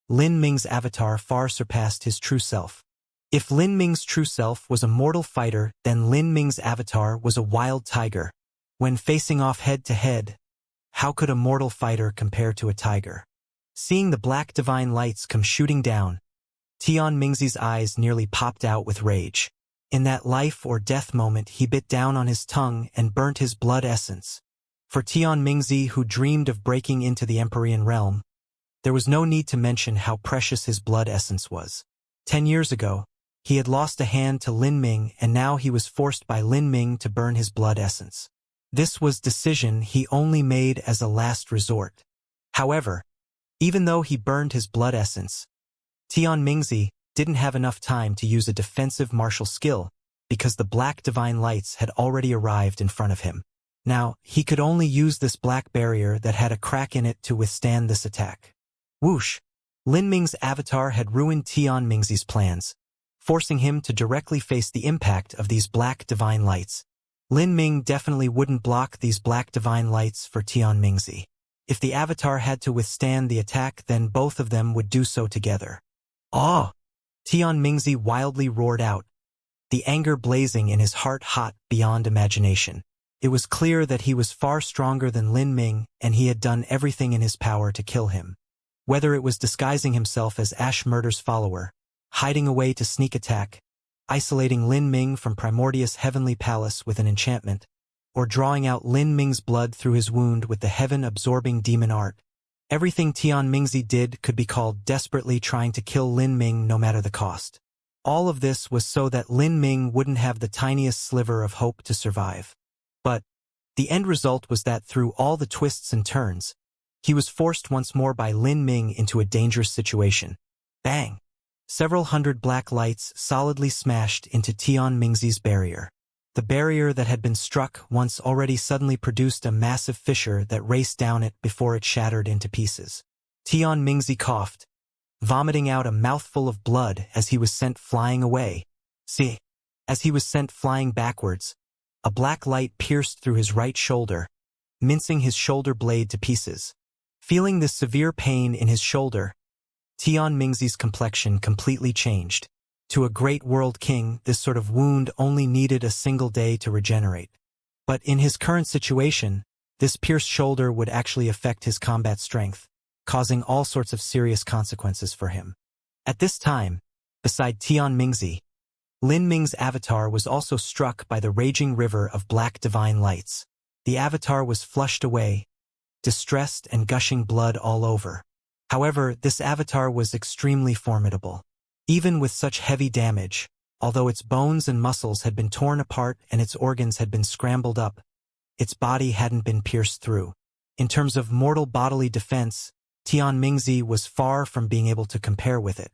A: Lin Ming's avatar far surpassed his true self. If Lin Ming's true self was a mortal fighter, then Lin Ming's avatar was a wild tiger. When facing off head-to-head, how could a mortal fighter compare to a tiger? Seeing the black divine lights come shooting down, Tian Mingzi's eyes nearly popped out with rage. In that life-or-death moment, he bit down on his tongue and burnt his blood essence. For Tian Mingzi, who dreamed of breaking into the Empyrean realm, there was no need to mention how precious his blood essence was. 10 years ago, he had lost a hand to Lin Ming, and now he was forced by Lin Ming to burn his blood essence. This was decision he only made as a last resort. However, even though he burned his blood essence, Tian Mingzi didn't have enough time to use a defensive martial skill because the black divine lights had already arrived in front of him. Now, he could only use this black barrier that had a crack in it to withstand this attack. Whoosh! Lin Ming's avatar had ruined Tian Mingzi's plans, forcing him to directly face the impact of these black divine lights. Lin Ming definitely wouldn't block these black divine lights for Tian Mingzi. If the avatar had to withstand the attack, then both of them would do so together. Ah! Tian Mingzi wildly roared out, the anger blazing in his heart hot beyond imagination. It was clear that he was far stronger than Lin Ming, and he had done everything in his power to kill him. Whether it was disguising himself as Ash Murder's follower, hiding away to sneak attack, isolating Lin Ming from Primordius' heavenly palace with an enchantment, or drawing out Lin Ming's blood through his wound with the heaven-absorbing demon art, everything Tian Mingzi did could be called desperately trying to kill Lin Ming no matter the cost. All of this was so that Lin Ming wouldn't have the tiniest sliver of hope to survive. But the end result was that through all the twists and turns, he was forced once more by Lin Ming into a dangerous situation. Bang! Several hundred black lights solidly smashed into Tian Mingzi's barrier. The barrier that had been struck once already suddenly produced a massive fissure that raced down it before it shattered into pieces. Tian Mingzi coughed, vomiting out a mouthful of blood as he was sent flying away. See, as he was sent flying backwards, a black light pierced through his right shoulder, mincing his shoulder blade to pieces. Feeling this severe pain in his shoulder, Tian Mingzi's complexion completely changed. To a great world king, this sort of wound only needed a single day to regenerate. But in his current situation, this pierced shoulder would actually affect his combat strength, causing all sorts of serious consequences for him. At this time, beside Tian Mingzi, Lin Ming's avatar was also struck by the raging river of black divine lights. The avatar was flushed away, distressed and gushing blood all over. However, this avatar was extremely formidable. Even with such heavy damage, although its bones and muscles had been torn apart and its organs had been scrambled up, its body hadn't been pierced through. In terms of mortal bodily defense, Tian Mingzi was far from being able to compare with it.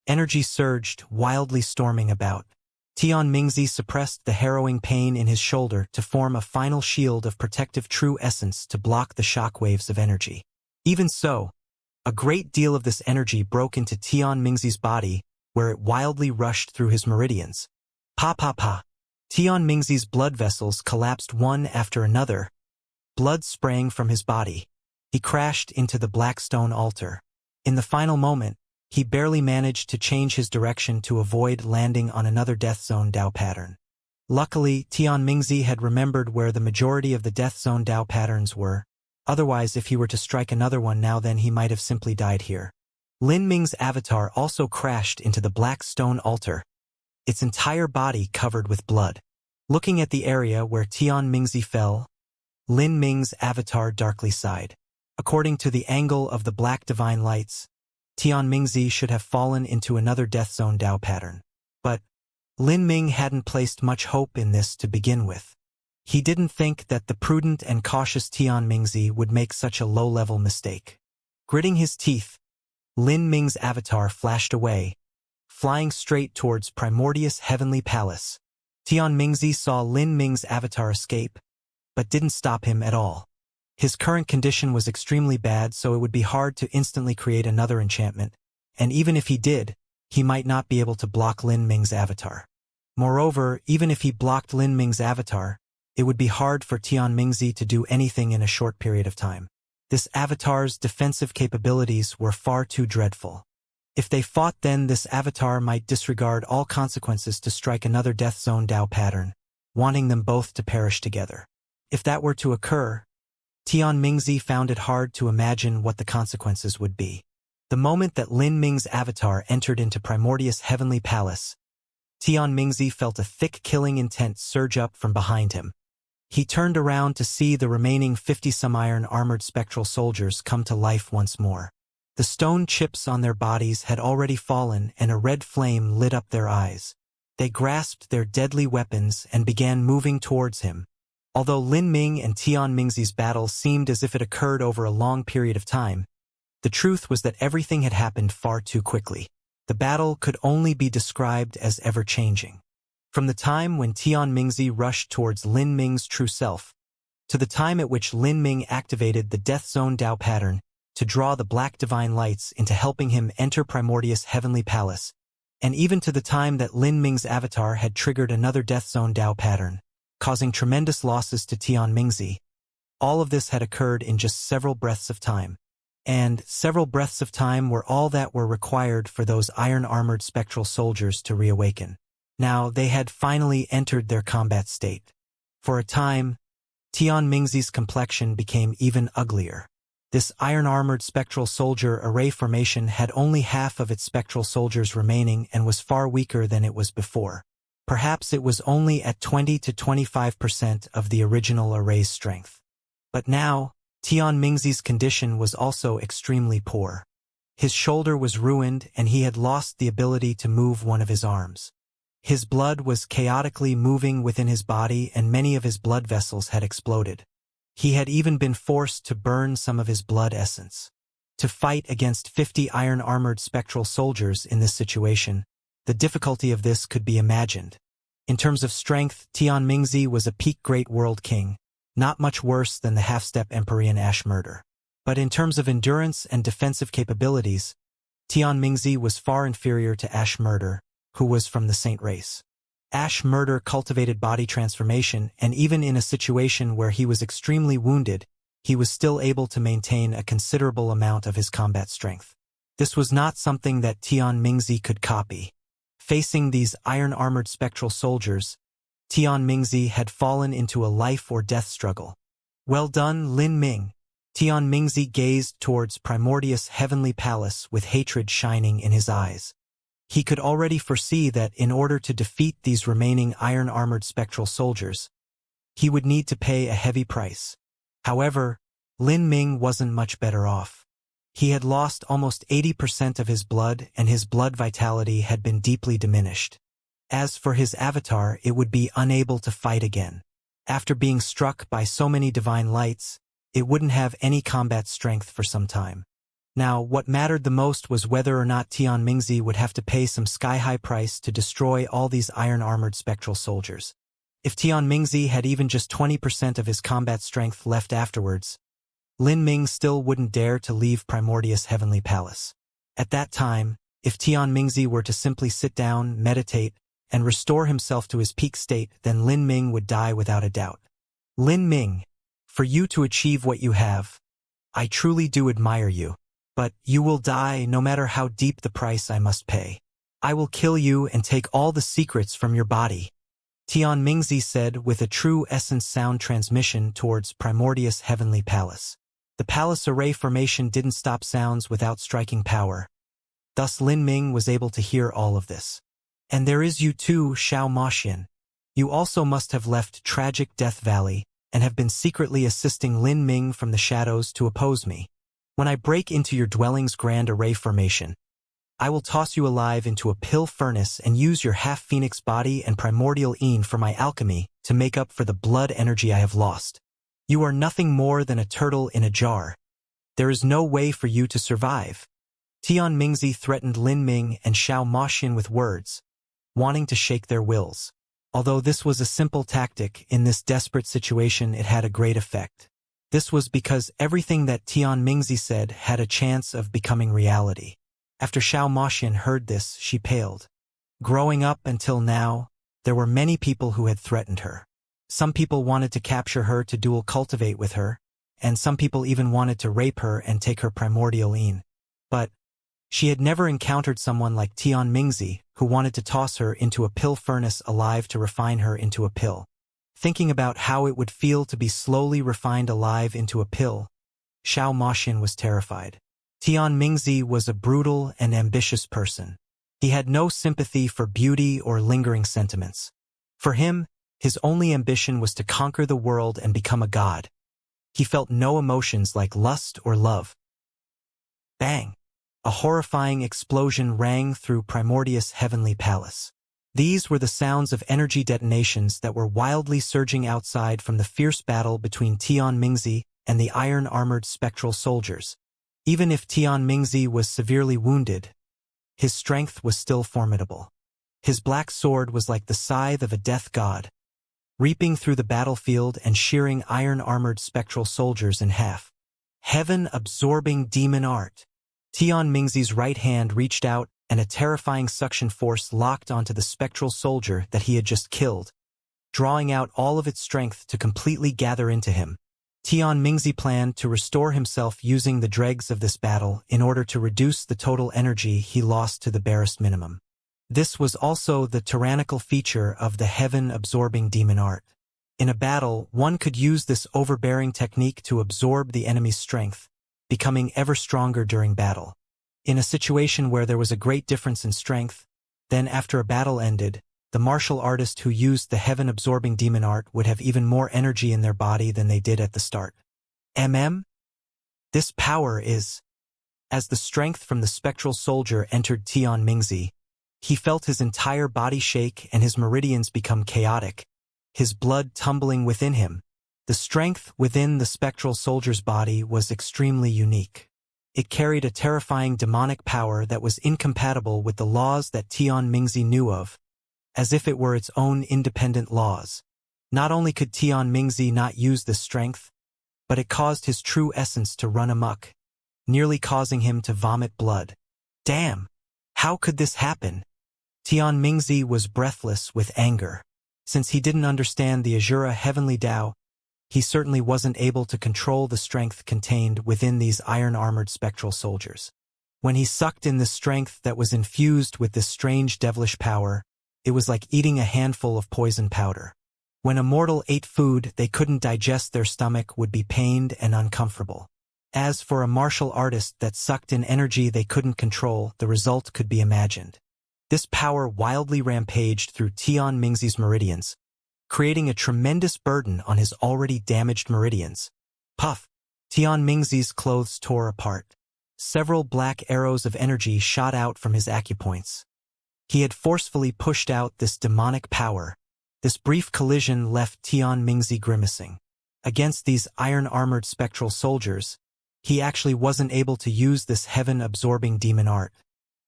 A: Energy surged, wildly storming about. Tian Mingzi suppressed the harrowing pain in his shoulder to form a final shield of protective true essence to block the shockwaves of energy. Even so, a great deal of this energy broke into Tian Mingzi's body, where it wildly rushed through his meridians. Pa pa pa. Tian Mingzi's blood vessels collapsed one after another, blood spraying from his body. He crashed into the black stone altar. In the final moment, he barely managed to change his direction to avoid landing on another death zone Dao pattern. Luckily, Tian Mingzi had remembered where the majority of the death zone Dao patterns were. Otherwise, if he were to strike another one now, then he might have simply died here. Lin Ming's avatar also crashed into the black stone altar, its entire body covered with blood. Looking at the area where Tian Mingzi fell, Lin Ming's avatar darkly sighed. According to the angle of the black divine lights, Tian Mingzi should have fallen into another death zone Dao pattern. But Lin Ming hadn't placed much hope in this to begin with. He didn't think that the prudent and cautious Tian Mingzi would make such a low-level mistake. Gritting his teeth, Lin Ming's avatar flashed away, flying straight towards Primordius Heavenly Palace. Tian Mingzi saw Lin Ming's avatar escape, but didn't stop him at all. His current condition was extremely bad, so it would be hard to instantly create another enchantment, and even if he did, he might not be able to block Lin Ming's avatar. Moreover, even if he blocked Lin Ming's avatar, it would be hard for Tian Mingzi to do anything in a short period of time. This avatar's defensive capabilities were far too dreadful. If they fought, then this avatar might disregard all consequences to strike another death zone Dao pattern, wanting them both to perish together. If that were to occur, Tian Mingzi found it hard to imagine what the consequences would be. The moment that Lin Ming's avatar entered into Primordius Heavenly Palace, Tian Mingzi felt a thick killing intent surge up from behind him. He turned around to see the remaining 50-some iron-armored spectral soldiers come to life once more. The stone chips on their bodies had already fallen, and a red flame lit up their eyes. They grasped their deadly weapons and began moving towards him. Although Lin Ming and Tian Mingzi's battle seemed as if it occurred over a long period of time, the truth was that everything had happened far too quickly. The battle could only be described as ever-changing. From the time when Tian Mingzi rushed towards Lin Ming's true self, to the time at which Lin Ming activated the Death Zone Dao pattern to draw the black divine lights into helping him enter Primordius Heavenly Palace, and even to the time that Lin Ming's avatar had triggered another Death Zone Dao pattern, causing tremendous losses to Tian Mingzi, all of this had occurred in just several breaths of time. And several breaths of time were all that were required for those iron-armored spectral soldiers to reawaken. Now they had finally entered their combat state. For a time, Tian Mingzi's complexion became even uglier. This iron-armored spectral soldier array formation had only half of its spectral soldiers remaining and was far weaker than it was before. Perhaps it was only at 20 to 25% of the original array's strength. But now, Tian Mingzi's condition was also extremely poor. His shoulder was ruined and he had lost the ability to move one of his arms. His blood was chaotically moving within his body and many of his blood vessels had exploded. He had even been forced to burn some of his blood essence. To fight against 50 iron-armored spectral soldiers in this situation, the difficulty of this could be imagined. In terms of strength, Tian Mingzi was a peak great world king, not much worse than the half-step Empyrean Ash murder. But in terms of endurance and defensive capabilities, Tian Mingzi was far inferior to Ash Murder, who was from the Saint race. Ash Murder cultivated body transformation, and even in a situation where he was extremely wounded, he was still able to maintain a considerable amount of his combat strength. This was not something that Tian Mingzi could copy. Facing these iron-armored spectral soldiers, Tian Mingzi had fallen into a life-or-death struggle. Well done, Lin Ming. Tian Mingzi gazed towards Primordius' heavenly palace with hatred shining in his eyes. He could already foresee that in order to defeat these remaining iron-armored spectral soldiers, he would need to pay a heavy price. However, Lin Ming wasn't much better off. He had lost almost 80% of his blood, and his blood vitality had been deeply diminished. As for his avatar, it would be unable to fight again. After being struck by so many divine lights, it wouldn't have any combat strength for some time. Now, what mattered the most was whether or not Tian Mingzi would have to pay some sky-high price to destroy all these iron-armored spectral soldiers. If Tian Mingzi had even just 20% of his combat strength left afterwards, Lin Ming still wouldn't dare to leave Primordius' heavenly palace. At that time, if Tian Mingzi were to simply sit down, meditate, and restore himself to his peak state, then Lin Ming would die without a doubt. Lin Ming, for you to achieve what you have, I truly do admire you. But you will die no matter how deep the price I must pay. I will kill you and take all the secrets from your body. Tian Mingzi said with a true essence sound transmission towards Primordius' heavenly palace. The palace array formation didn't stop sounds without striking power. Thus Lin Ming was able to hear all of this. And there is you too, Xiao Maxian. You also must have left tragic Death Valley and have been secretly assisting Lin Ming from the shadows to oppose me. When I break into your dwelling's grand array formation, I will toss you alive into a pill furnace and use your half-phoenix body and primordial Yin for my alchemy to make up for the blood energy I have lost. You are nothing more than a turtle in a jar. There is no way for you to survive. Tian Mingzi threatened Lin Ming and Xiao Maxian with words, wanting to shake their wills. Although this was a simple tactic, in this desperate situation it had a great effect. This was because everything that Tian Mingzi said had a chance of becoming reality. After Xiao Maxian heard this, she paled. Growing up until now, there were many people who had threatened her. Some people wanted to capture her to dual cultivate with her, and some people even wanted to rape her and take her primordial Yin. But she had never encountered someone like Tian Mingzi, who wanted to toss her into a pill furnace alive to refine her into a pill. Thinking about how it would feel to be slowly refined alive into a pill, Xiao Maxian was terrified. Tian Mingzi was a brutal and ambitious person. He had no sympathy for beauty or lingering sentiments. For him, his only ambition was to conquer the world and become a god. He felt no emotions like lust or love. Bang! A horrifying explosion rang through Primordius' heavenly palace. These were the sounds of energy detonations that were wildly surging outside from the fierce battle between Tian Mingzi and the iron-armored spectral soldiers. Even if Tian Mingzi was severely wounded, his strength was still formidable. His black sword was like the scythe of a death god, reaping through the battlefield and shearing iron-armored spectral soldiers in half. Heaven-absorbing demon art. Tian Mingzi's right hand reached out, and a terrifying suction force locked onto the spectral soldier that he had just killed, drawing out all of its strength to completely gather into him. Tian Mingzi planned to restore himself using the dregs of this battle in order to reduce the total energy he lost to the barest minimum. This was also the tyrannical feature of the heaven-absorbing demon art. In a battle, one could use this overbearing technique to absorb the enemy's strength, becoming ever stronger during battle. In a situation where there was a great difference in strength, then after a battle ended, the martial artist who used the heaven-absorbing demon art would have even more energy in their body than they did at the start. This power is... As the strength from the spectral soldier entered Tian Mingzi, he felt his entire body shake and his meridians become chaotic, his blood tumbling within him. The strength within the spectral soldier's body was extremely unique. It carried a terrifying demonic power that was incompatible with the laws that Tian Mingzi knew of, as if it were its own independent laws. Not only could Tian Mingzi not use this strength, but it caused his true essence to run amok, nearly causing him to vomit blood. Damn! How could this happen? Tian Mingzi was breathless with anger. Since he didn't understand the Azura heavenly Tao, he certainly wasn't able to control the strength contained within these iron-armored spectral soldiers. When he sucked in the strength that was infused with this strange devilish power, it was like eating a handful of poison powder. When a mortal ate food they couldn't digest, their stomach would be pained and uncomfortable. As for a martial artist that sucked in energy they couldn't control, the result could be imagined. This power wildly rampaged through Tian Mingzi's meridians, creating a tremendous burden on his already damaged meridians. Puff! Tian Mingzi's clothes tore apart. Several black arrows of energy shot out from his acupoints. He had forcefully pushed out this demonic power. This brief collision left Tian Mingzi grimacing. Against these iron-armored spectral soldiers, he actually wasn't able to use this heaven-absorbing demon art.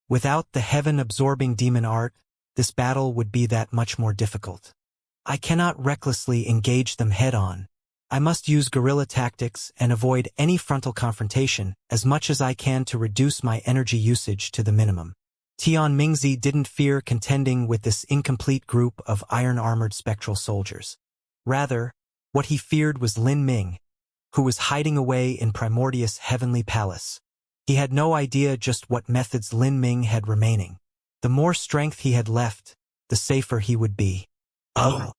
A: Without the heaven-absorbing demon art, this battle would be that much more difficult. I cannot recklessly engage them head-on. I must use guerrilla tactics and avoid any frontal confrontation as much as I can to reduce my energy usage to the minimum. Tian Mingzi didn't fear contending with this incomplete group of iron-armored spectral soldiers. Rather, what he feared was Lin Ming, who was hiding away in Primordius' heavenly palace. He had no idea just what methods Lin Ming had remaining. The more strength he had left, the safer he would be. Oh!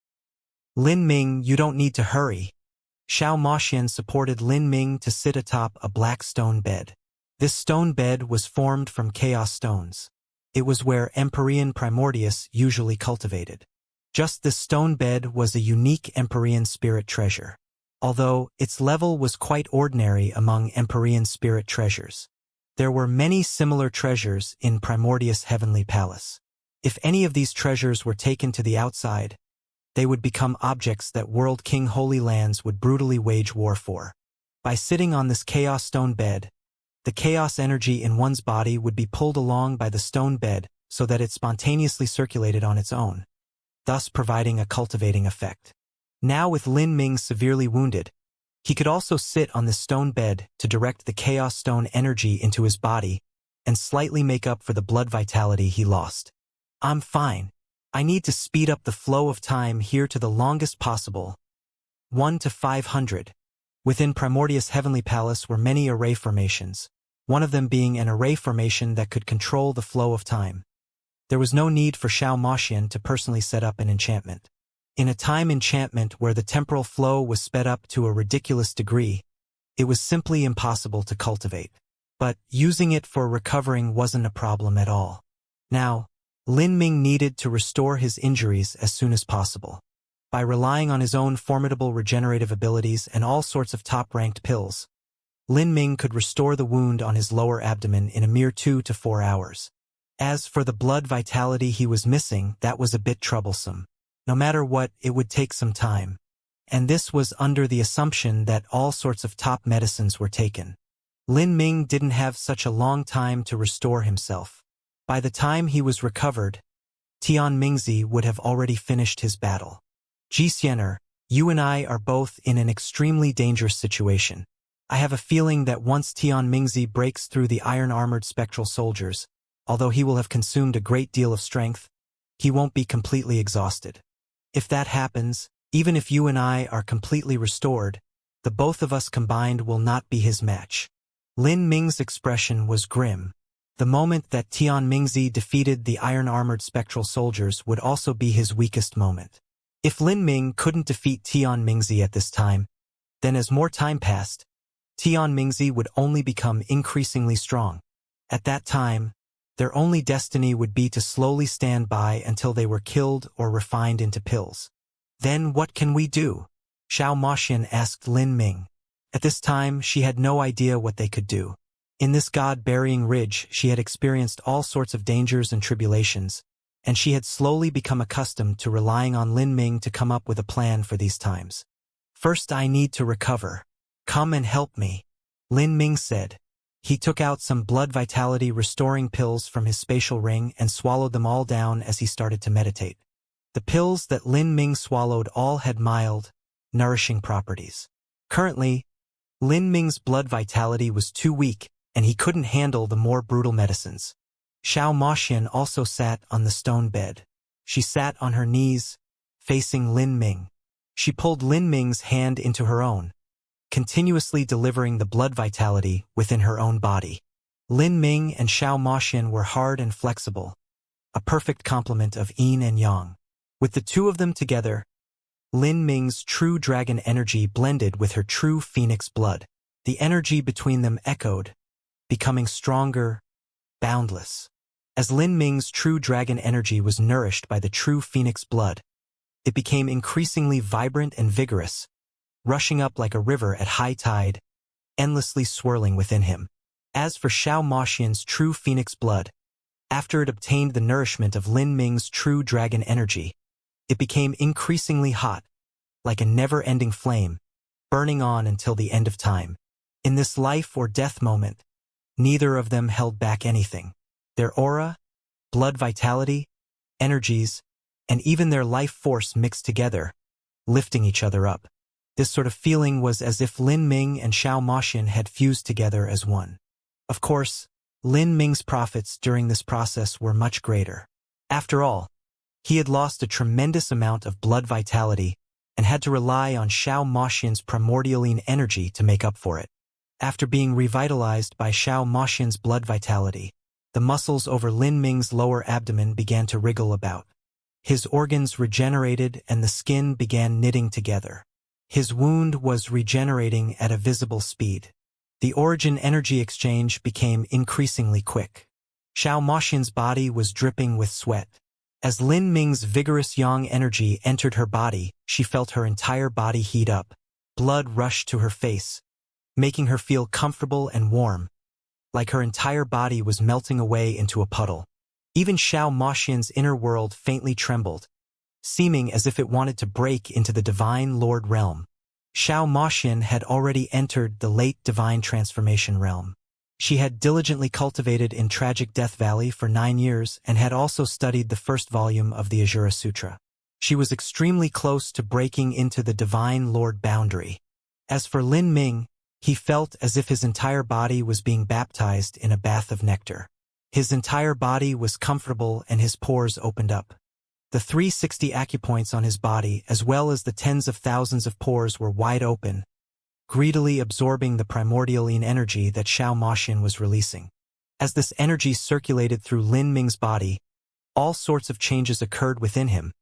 A: Lin Ming, you don't need to hurry. Xianxia supported Lin Ming to sit atop a black stone bed. This stone bed was formed from chaos stones. It was where Empyrean Primordius usually cultivated. Just this stone bed was a unique Empyrean spirit treasure, although its level was quite ordinary among Empyrean spirit treasures. There were many similar treasures in Primordius' heavenly palace. If any of these treasures were taken to the outside, they would become objects that World King Holy Lands would brutally wage war for. By sitting on this chaos stone bed, the chaos energy in one's body would be pulled along by the stone bed so that it spontaneously circulated on its own, thus providing a cultivating effect. Now with Lin Ming severely wounded, he could also sit on this stone bed to direct the chaos stone energy into his body and slightly make up for the blood vitality he lost. I'm fine. I need to speed up the flow of time here to the longest possible. 1 to 500. Within Primordius' heavenly palace were many array formations, one of them being an array formation that could control the flow of time. There was no need for Xianxia to personally set up an enchantment. In a time enchantment where the temporal flow was sped up to a ridiculous degree, it was simply impossible to cultivate. But using it for recovering wasn't a problem at all. Now, Lin Ming needed to restore his injuries as soon as possible. By relying on his own formidable regenerative abilities and all sorts of top-ranked pills, Lin Ming could restore the wound on his lower abdomen in a mere 2 to 4 hours. As for the blood vitality he was missing, that was a bit troublesome. No matter what, it would take some time. And this was under the assumption that all sorts of top medicines were taken. Lin Ming didn't have such a long time to restore himself. By the time he was recovered, Tian Mingzi would have already finished his battle. Xianxia, you and I are both in an extremely dangerous situation. I have a feeling that once Tian Mingzi breaks through the iron-armored spectral soldiers, although he will have consumed a great deal of strength, he won't be completely exhausted. If that happens, even if you and I are completely restored, the both of us combined will not be his match. Lin Ming's expression was grim. The moment that Tian Mingzi defeated the iron-armored spectral soldiers would also be his weakest moment. If Lin Ming couldn't defeat Tian Mingzi at this time, then as more time passed, Tian Mingzi would only become increasingly strong. At that time, their only destiny would be to slowly stand by until they were killed or refined into pills. Then what can we do? Xianxia asked Lin Ming. At this time, she had no idea what they could do. In this god-burying ridge, she had experienced all sorts of dangers and tribulations, and she had slowly become accustomed to relying on Lin Ming to come up with a plan for these times. First, I need to recover. Come and help me, Lin Ming said. He took out some blood vitality restoring pills from his spatial ring and swallowed them all down as he started to meditate. The pills that Lin Ming swallowed all had mild, nourishing properties. Currently, Lin Ming's blood vitality was too weak, and he couldn't handle the more brutal medicines. Xianxia also sat on the stone bed. She sat on her knees, facing Lin Ming. She pulled Lin Ming's hand into her own, continuously delivering the blood vitality within her own body. Lin Ming and Xianxia were hard and flexible, a perfect complement of yin and yang. With the two of them together, Lin Ming's true dragon energy blended with her true phoenix blood. The energy between them echoed, becoming stronger, boundless. As Lin Ming's true dragon energy was nourished by the true phoenix blood, it became increasingly vibrant and vigorous, rushing up like a river at high tide, endlessly swirling within him. As for Xianxia's true phoenix blood, after it obtained the nourishment of Lin Ming's true dragon energy, it became increasingly hot, like a never-ending flame, burning on until the end of time. In this life or death moment, neither of them held back anything. Their aura, blood vitality, energies, and even their life force mixed together, lifting each other up. This sort of feeling was as if Lin Ming and Xianxia had fused together as one. Of course, Lin Ming's profits during this process were much greater. After all, he had lost a tremendous amount of blood vitality and had to rely on Xianxia's primordialine energy to make up for it. After being revitalized by Xianxia's blood vitality, the muscles over Lin Ming's lower abdomen began to wriggle about. His organs regenerated and the skin began knitting together. His wound was regenerating at a visible speed. The origin energy exchange became increasingly quick. Xianxia's body was dripping with sweat. As Lin Ming's vigorous yang energy entered her body, she felt her entire body heat up. Blood rushed to her face, making her feel comfortable and warm, like her entire body was melting away into a puddle. Even Xianxia's inner world faintly trembled, seeming as if it wanted to break into the divine lord realm. Xianxia had already entered the late divine transformation realm. She had diligently cultivated in Tragic Death Valley for 9 years and had also studied the first volume of the Azura Sutra. She was extremely close to breaking into the divine lord boundary. As for Lin Ming, he felt as if his entire body was being baptized in a bath of nectar. His entire body was comfortable and his pores opened up. The 360 acupoints on his body, as well as the tens of thousands of pores, were wide open, greedily absorbing the primordialine energy that Xianxia was releasing. As this energy circulated through Lin Ming's body, all sorts of changes occurred within him,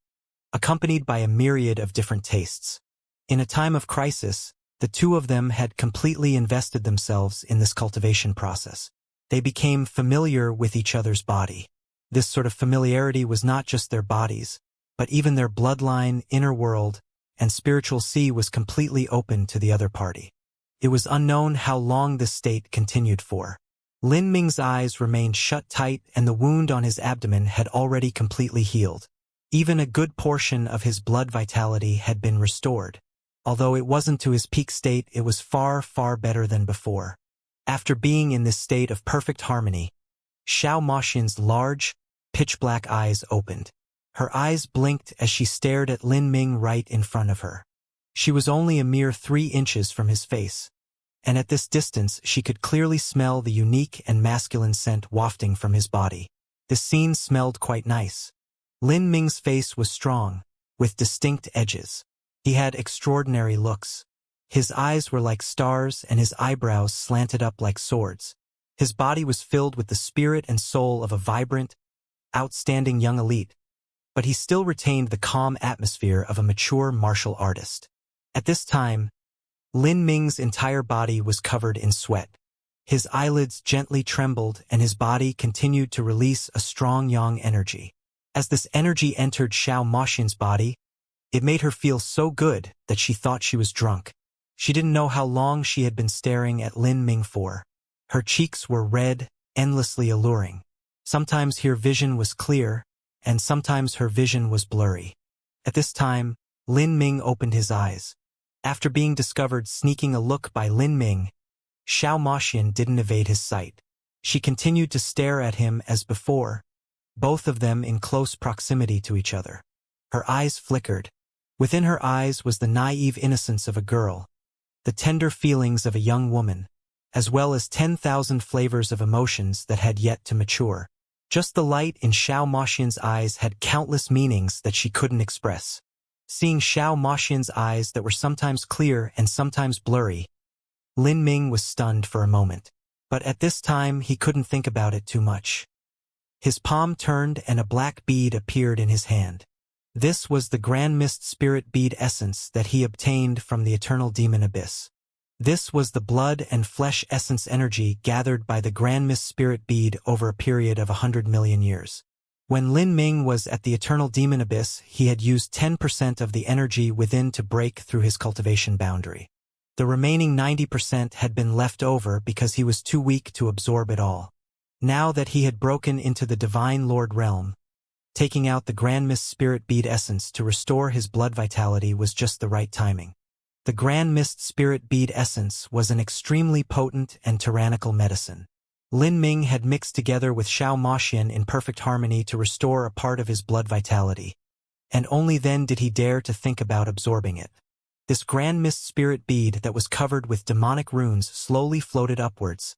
A: accompanied by a myriad of different tastes. In a time of crisis, the two of them had completely invested themselves in this cultivation process. They became familiar with each other's body. This sort of familiarity was not just their bodies, but even their bloodline, inner world, and spiritual sea was completely open to the other party. It was unknown how long this state continued for. Lin Ming's eyes remained shut tight and the wound on his abdomen had already completely healed. Even a good portion of his blood vitality had been restored. Although it wasn't to his peak state, it was far, far better than before. After being in this state of perfect harmony, Xianxia's large, pitch-black eyes opened. Her eyes blinked as she stared at Lin Ming right in front of her. She was only a mere 3 inches from his face, and at this distance she could clearly smell the unique and masculine scent wafting from his body. The scene smelled quite nice. Lin Ming's face was strong, with distinct edges. He had extraordinary looks. His eyes were like stars and his eyebrows slanted up like swords. His body was filled with the spirit and soul of a vibrant, outstanding young elite, but he still retained the calm atmosphere of a mature martial artist. At this time, Lin Ming's entire body was covered in sweat. His eyelids gently trembled and his body continued to release a strong yang energy. As this energy entered Xianxia's body, it made her feel so good that she thought she was drunk. She didn't know how long she had been staring at Lin Ming for. Her cheeks were red, endlessly alluring. Sometimes her vision was clear, and sometimes her vision was blurry. At this time, Lin Ming opened his eyes. After being discovered sneaking a look by Lin Ming, Xianxia didn't evade his sight. She continued to stare at him as before, both of them in close proximity to each other. Her eyes flickered. Within her eyes was the naive innocence of a girl, the tender feelings of a young woman, as well as 10,000 flavors of emotions that had yet to mature. Just the light in Xiao Moxian's eyes had countless meanings that she couldn't express. Seeing Xiao Moxian's eyes that were sometimes clear and sometimes blurry, Lin Ming was stunned for a moment. But at this time he couldn't think about it too much. His palm turned and a black bead appeared in his hand. This was the Grand Mist Spirit Bead essence that he obtained from the Eternal Demon Abyss. This was the blood and flesh essence energy gathered by the Grand Mist Spirit Bead over a period of 100 million years. When Lin Ming was at the Eternal Demon Abyss, he had used 10% of the energy within to break through his cultivation boundary. The remaining 90% had been left over because he was too weak to absorb it all. Now that he had broken into the Divine Lord realm, taking out the Grand Mist Spirit Bead essence to restore his blood vitality was just the right timing. The Grand Mist Spirit Bead essence was an extremely potent and tyrannical medicine. Lin Ming had mixed together with Xiao Moxian in perfect harmony to restore a part of his blood vitality, and only then did he dare to think about absorbing it. This Grand Mist Spirit Bead that was covered with demonic runes slowly floated upwards,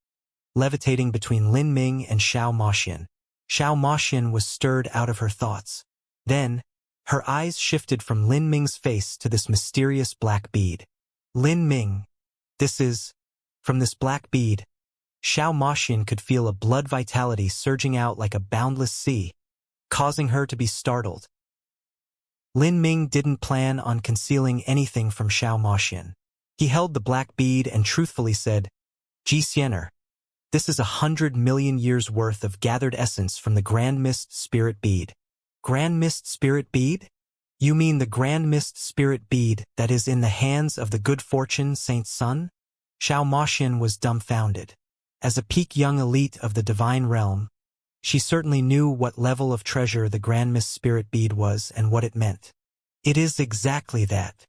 A: levitating between Lin Ming and Xiao Moxian. Xiao Moxian was stirred out of her thoughts. Then, her eyes shifted from Lin Ming's face to this mysterious black bead. Lin Ming, this is... From this black bead, Xiao Moxian could feel a blood vitality surging out like a boundless sea, causing her to be startled. Lin Ming didn't plan on concealing anything from Xiao Moxian. He held the black bead and truthfully said, Xianxia, this is 100 million years worth of gathered essence from the Grand Mist Spirit Bead. Grand Mist Spirit Bead? You mean the Grand Mist Spirit Bead that is in the hands of the good fortune Saint Sun? Xiao Moxian was dumbfounded. As a peak young elite of the divine realm, she certainly knew what level of treasure the Grand Mist Spirit Bead was and what it meant. It is exactly that.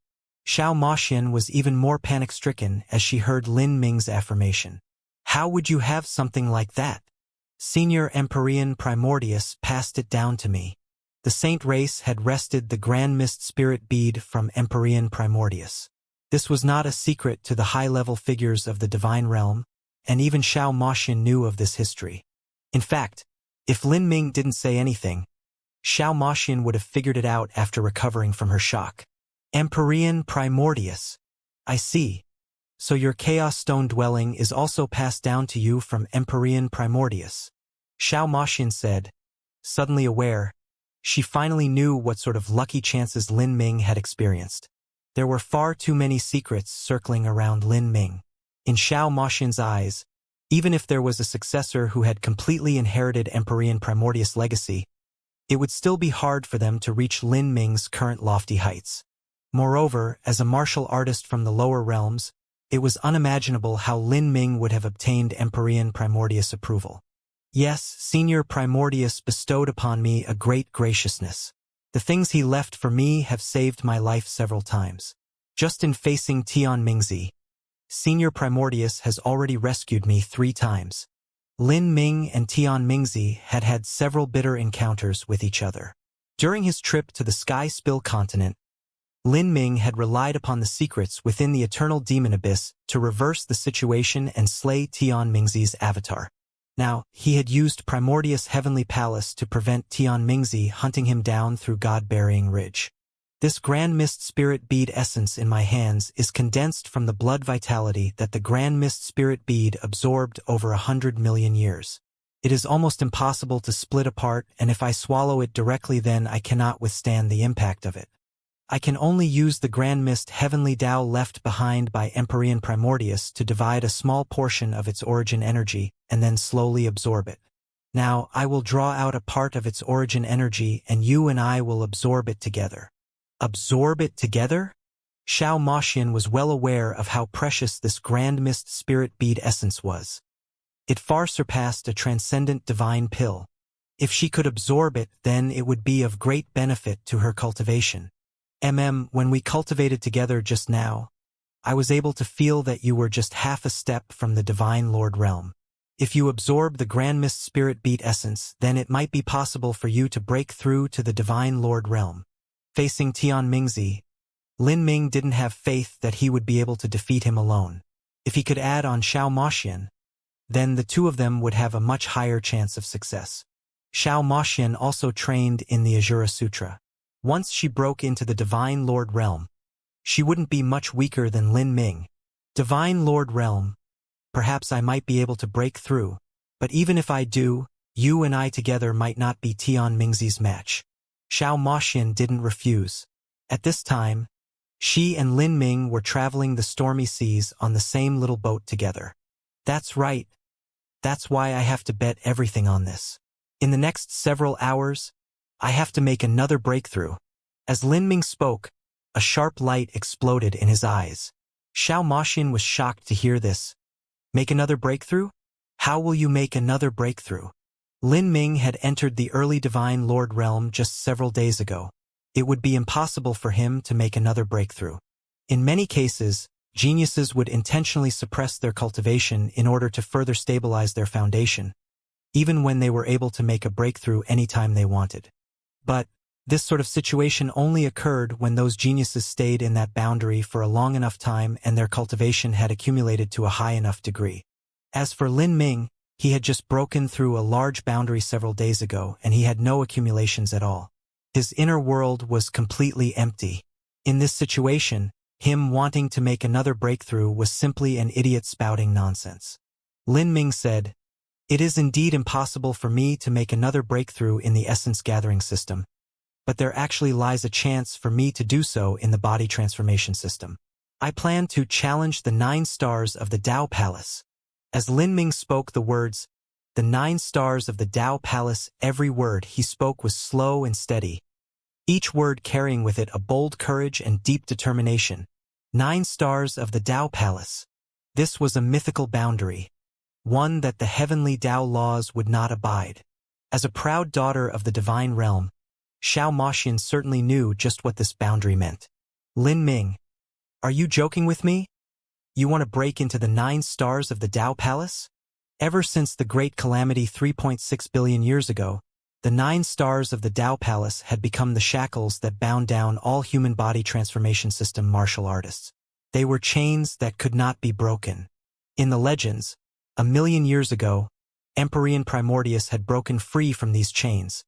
A: Xiao Moxian was even more panic-stricken as she heard Lin Ming's affirmation. How would you have something like that? Senior Empyrean Primordius passed it down to me. The saint race had wrested the Grand Mist Spirit Bead from Empyrean Primordius. This was not a secret to the high-level figures of the divine realm, and even Xiao Moxian knew of this history. In fact, if Lin Ming didn't say anything, Xiao Moxian would have figured it out after recovering from her shock. Empyrean Primordius. I see. So your Chaos Stone dwelling is also passed down to you from Empyrean Primordius. Xiao Moxian said, suddenly aware. She finally knew what sort of lucky chances Lin Ming had experienced. There were far too many secrets circling around Lin Ming. In Xiao Moxian's eyes, even if there was a successor who had completely inherited Empyrean Primordius' legacy, it would still be hard for them to reach Lin Ming's current lofty heights. Moreover, as a martial artist from the lower realms, it was unimaginable how Lin Ming would have obtained Empyrean Primordius approval. Yes, Senior Primordius bestowed upon me a great graciousness. The things he left for me have saved my life several times. Just in facing Tian Mingzi, Senior Primordius has already rescued me 3 times. Lin Ming and Tian Mingzi had had several bitter encounters with each other. During his trip to the Sky Spill continent, Lin Ming had relied upon the secrets within the Eternal Demon Abyss to reverse the situation and slay Tian Mingzi's avatar. Now, he had used Primordius' Heavenly Palace to prevent Tian Mingzi hunting him down through God-Burying Ridge. This Grand Mist Spirit Bead essence in my hands is condensed from the blood vitality that the Grand Mist Spirit Bead absorbed over 100 million years. It is almost impossible to split apart, and if I swallow it directly then I cannot withstand the impact of it. I can only use the Grand Mist Heavenly Tao left behind by Empyrean Primordius to divide a small portion of its origin energy and then slowly absorb it. Now, I will draw out a part of its origin energy and you and I will absorb it together. Absorb it together? Xiao Moxian was well aware of how precious this Grand Mist Spirit Bead essence was. It far surpassed a transcendent divine pill. If she could absorb it, then it would be of great benefit to her cultivation. When we cultivated together just now, I was able to feel that you were just half a step from the Divine Lord realm. If you absorb the Grand Mist Spirit Bead essence, then it might be possible for you to break through to the Divine Lord realm. Facing Tian Mingzi, Lin Ming didn't have faith that he would be able to defeat him alone. If he could add on Xiao Moxian, then the two of them would have a much higher chance of success. Xianxia also trained in the Azura Sutra. Once she broke into the Divine Lord realm, she wouldn't be much weaker than Lin Ming. Divine Lord realm, perhaps I might be able to break through, but even if I do, you and I together might not be Tian Mingzi's match. Xianxia didn't refuse. At this time, she and Lin Ming were traveling the stormy seas on the same little boat together. That's right. That's why I have to bet everything on this. In the next several hours, I have to make another breakthrough. As Lin Ming spoke, a sharp light exploded in his eyes. Xianxia was shocked to hear this. Make another breakthrough? How will you make another breakthrough? Lin Ming had entered the early Divine Lord realm just several days ago. It would be impossible for him to make another breakthrough. In many cases, geniuses would intentionally suppress their cultivation in order to further stabilize their foundation, even when they were able to make a breakthrough anytime they wanted. But this sort of situation only occurred when those geniuses stayed in that boundary for a long enough time and their cultivation had accumulated to a high enough degree. As for Lin Ming, he had just broken through a large boundary several days ago and he had no accumulations at all. His inner world was completely empty. In this situation, him wanting to make another breakthrough was simply an idiot spouting nonsense. Lin Ming said, "It is indeed impossible for me to make another breakthrough in the essence gathering system, but there actually lies a chance for me to do so in the body transformation system. I plan to challenge the 9 stars of the Tao Palace." As Lin Ming spoke the words, "the 9 stars of the Tao Palace," every word he spoke was slow and steady, each word carrying with it a bold courage and deep determination. 9 stars of the Tao Palace. This was a mythical boundary, one that the heavenly Tao laws would not abide. As a proud daughter of the divine realm, Xianxia certainly knew just what this boundary meant. Lin Ming, are you joking with me? You want to break into the 9 stars of the Tao Palace? Ever since the Great Calamity 3.6 billion years ago, the 9 stars of the Tao Palace had become the shackles that bound down all human body transformation system martial artists. They were chains that could not be broken. In the legends, 1,000,000 years ago, Emperor Primordius had broken free from these chains,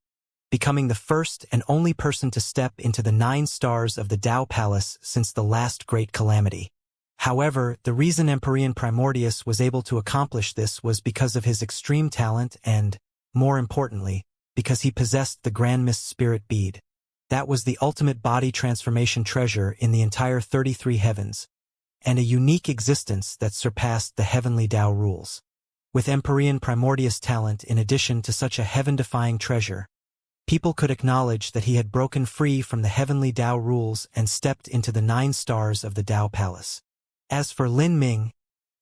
A: becoming the first and only person to step into the 9 stars of the Tao Palace since the last Great Calamity. However, the reason Emperor Primordius was able to accomplish this was because of his extreme talent and, more importantly, because he possessed the Grand Mist Spirit Bead. That was the ultimate body transformation treasure in the entire 33 heavens, and a unique existence that surpassed the heavenly Tao rules. With Emperor Primordius' talent in addition to such a heaven-defying treasure, people could acknowledge that he had broken free from the heavenly Tao rules and stepped into the 9 stars of the Tao Palace. As for Lin Ming,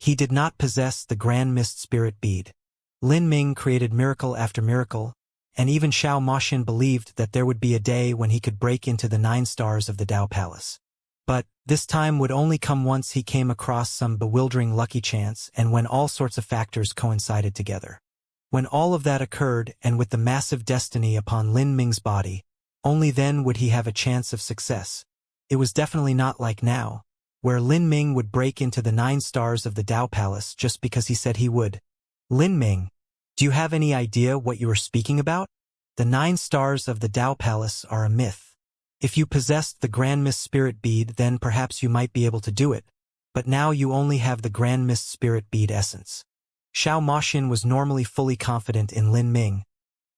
A: he did not possess the Grand Mist Spirit Bead. Lin Ming created miracle after miracle, and even Xianxia believed that there would be a day when he could break into the 9 stars of the Tao Palace. But this time would only come once he came across some bewildering lucky chance and when all sorts of factors coincided together. When all of that occurred and with the massive destiny upon Lin Ming's body, only then would he have a chance of success. It was definitely not like now, where Lin Ming would break into the 9 stars of the Tao Palace just because he said he would. Lin Ming, do you have any idea what you are speaking about? The 9 stars of the Tao Palace are a myth. If you possessed the Grand Mist Spirit Bead, then perhaps you might be able to do it, but now you only have the Grand Mist Spirit Bead essence. Xianxia was normally fully confident in Lin Ming,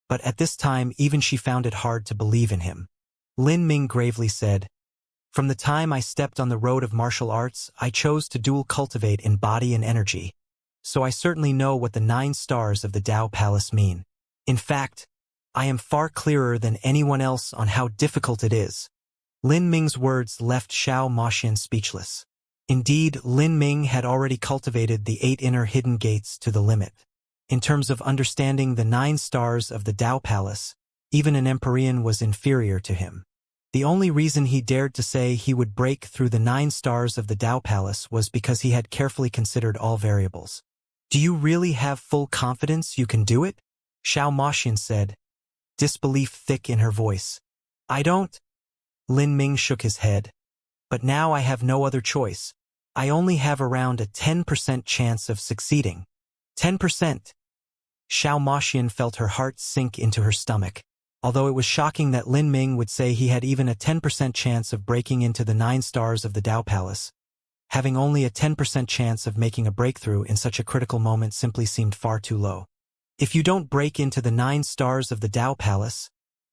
A: but at this time even she found it hard to believe in him. Lin Ming gravely said, "From the time I stepped on the road of martial arts, I chose to dual cultivate in body and energy, so I certainly know what the 9 stars of the Tao Palace mean. In fact, I am far clearer than anyone else on how difficult it is." Lin Ming's words left Xianxia speechless. Indeed, Lin Ming had already cultivated the 8 inner hidden gates to the limit. In terms of understanding the 9 stars of the Tao Palace, even an Empyrean was inferior to him. The only reason he dared to say he would break through the 9 stars of the Tao Palace was because he had carefully considered all variables. "Do you really have full confidence you can do it?" Xianxia said, disbelief thick in her voice. "I don't." Lin Ming shook his head. "But now I have no other choice. I only have around a 10% chance of succeeding." 10%. Xianxia felt her heart sink into her stomach. Although it was shocking that Lin Ming would say he had even a 10% chance of breaking into the 9 stars of the Dao Palace, having only a 10% chance of making a breakthrough in such a critical moment simply seemed far too low. If you don't break into the 9 stars of the Dao Palace,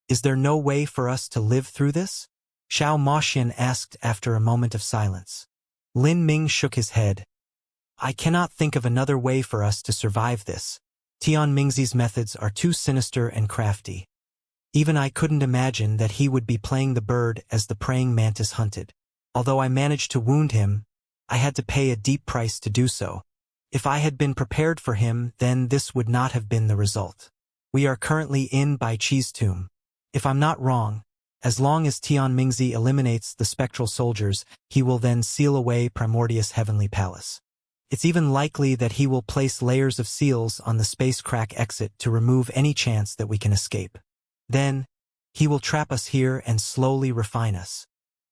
A: is there no way for us to live through this? Xianxia asked after a moment of silence. Lin Ming shook his head. I cannot think of another way for us to survive this. Tianmingzi's methods are too sinister and crafty. Even I couldn't imagine that he would be playing the bird as the praying mantis hunted. Although I managed to wound him, I had to pay a deep price to do so. If I had been prepared for him, then this would not have been the result. We are currently in Bai Chi's tomb. If I'm not wrong, as long as Tianmingzi eliminates the spectral soldiers, he will then seal away Primordius' heavenly palace. It's even likely that he will place layers of seals on the space crack exit to remove any chance that we can escape. Then, he will trap us here and slowly refine us.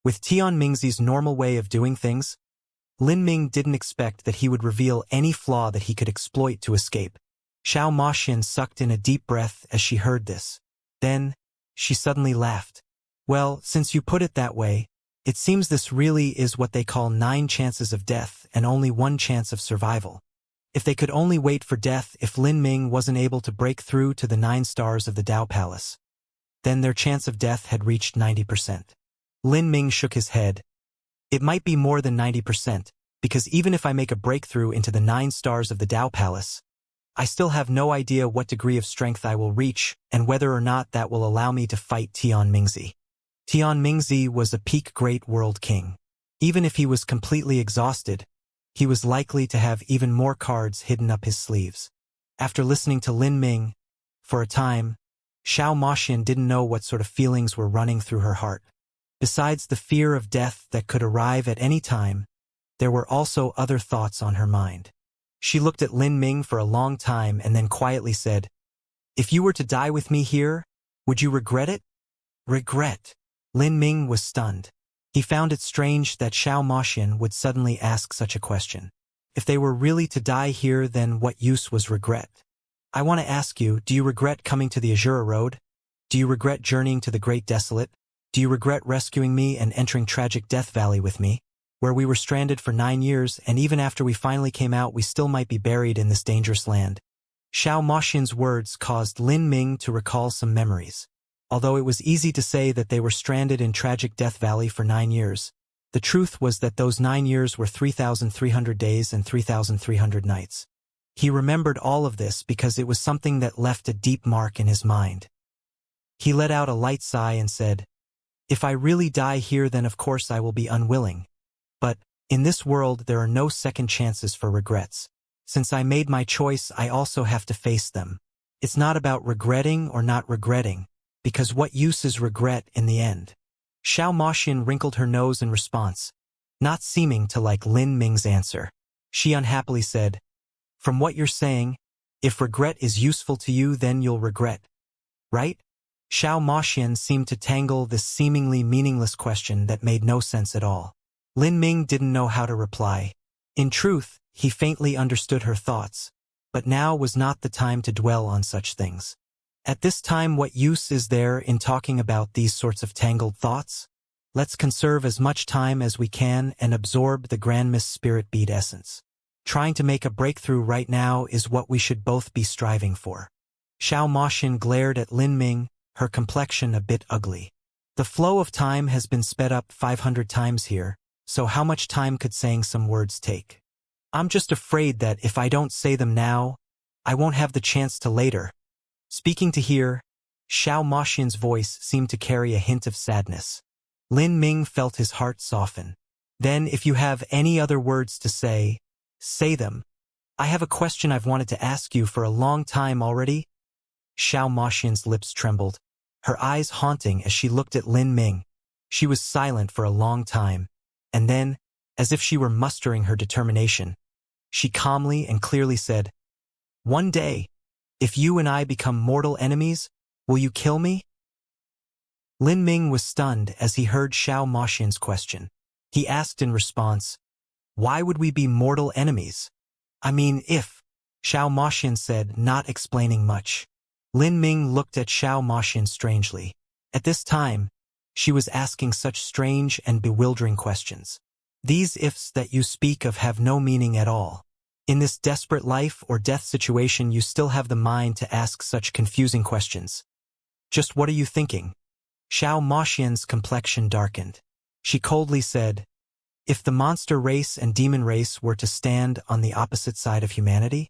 A: With Tianmingzi's normal way of doing things, Lin Ming didn't expect that he would reveal any flaw that he could exploit to escape. Xianxia sucked in a deep breath as she heard this. Then, she suddenly laughed. Well, since you put it that way, it seems this really is what they call 9 chances of death and only 1 chance of survival. If they could only wait for death if Lin Ming wasn't able to break through to the 9 stars of the Dao Palace, then their chance of death had reached 90%. Lin Ming shook his head. It might be more than 90%, because even if I make a breakthrough into the 9 stars of the Dao Palace, I still have no idea what degree of strength I will reach and whether or not that will allow me to fight Tianmingzi. Tianmingzi was a peak great world king. Even if he was completely exhausted, he was likely to have even more cards hidden up his sleeves. After listening to Lin Ming, for a time, Xianxia didn't know what sort of feelings were running through her heart. Besides the fear of death that could arrive at any time, there were also other thoughts on her mind. She looked at Lin Ming for a long time and then quietly said, "If you were to die with me here, would you regret it?" Regret? Lin Ming was stunned. He found it strange that Xianxia would suddenly ask such a question. If they were really to die here, then what use was regret? I want to ask you, do you regret coming to the Azura Road? Do you regret journeying to the Great Desolate? Do you regret rescuing me and entering tragic Death Valley with me, where we were stranded for 9 years, and even after we finally came out, we still might be buried in this dangerous land? Xianxia's words caused Lin Ming to recall some memories. Although it was easy to say that they were stranded in tragic Death Valley for 9 years, the truth was that those 9 years were 3,300 days and 3,300 nights. He remembered all of this because it was something that left a deep mark in his mind. He let out a light sigh and said, "If I really die here, then of course I will be unwilling. But, in this world there are no second chances for regrets. Since I made my choice, I also have to face them. It's not about regretting or not regretting, because what use is regret in the end?" Xianxia wrinkled her nose in response, not seeming to like Lin Ming's answer. She unhappily said, "From what you're saying, if regret is useful to you, then you'll regret, right?" Xianxia seemed to tangle this seemingly meaningless question that made no sense at all. Lin Ming didn't know how to reply. In truth, he faintly understood her thoughts, but now was not the time to dwell on such things. At this time, what use is there in talking about these sorts of tangled thoughts? Let's conserve as much time as we can and absorb the Grand Mist Spirit Bead essence. Trying to make a breakthrough right now is what we should both be striving for. Xianxia glared at Lin Ming, her complexion a bit ugly. The flow of time has been sped up 500 times here, so how much time could saying some words take? I'm just afraid that if I don't say them now, I won't have the chance to later. Speaking to here, Xianxia's voice seemed to carry a hint of sadness. Lin Ming felt his heart soften. Then, if you have any other words to say them. I have a question I've wanted to ask you for a long time already. Xianxia's lips trembled, her eyes haunting as she looked at Lin Ming. She was silent for a long time, and then, as if she were mustering her determination, she calmly and clearly said, "One day, if you and I become mortal enemies, will you kill me?" Lin Ming was stunned as he heard Xianxia's question. He asked in response, "Why would we be mortal enemies? I mean, if..." Xiao Moxian said, not explaining much. Lin Ming looked at Xiao Moxian strangely. At this time, she was asking such strange and bewildering questions. These ifs that you speak of have no meaning at all. In this desperate life or death situation, you still have the mind to ask such confusing questions. Just what are you thinking? Xiao Moxian's complexion darkened. She coldly said, if the monster race and demon race were to stand on the opposite side of humanity?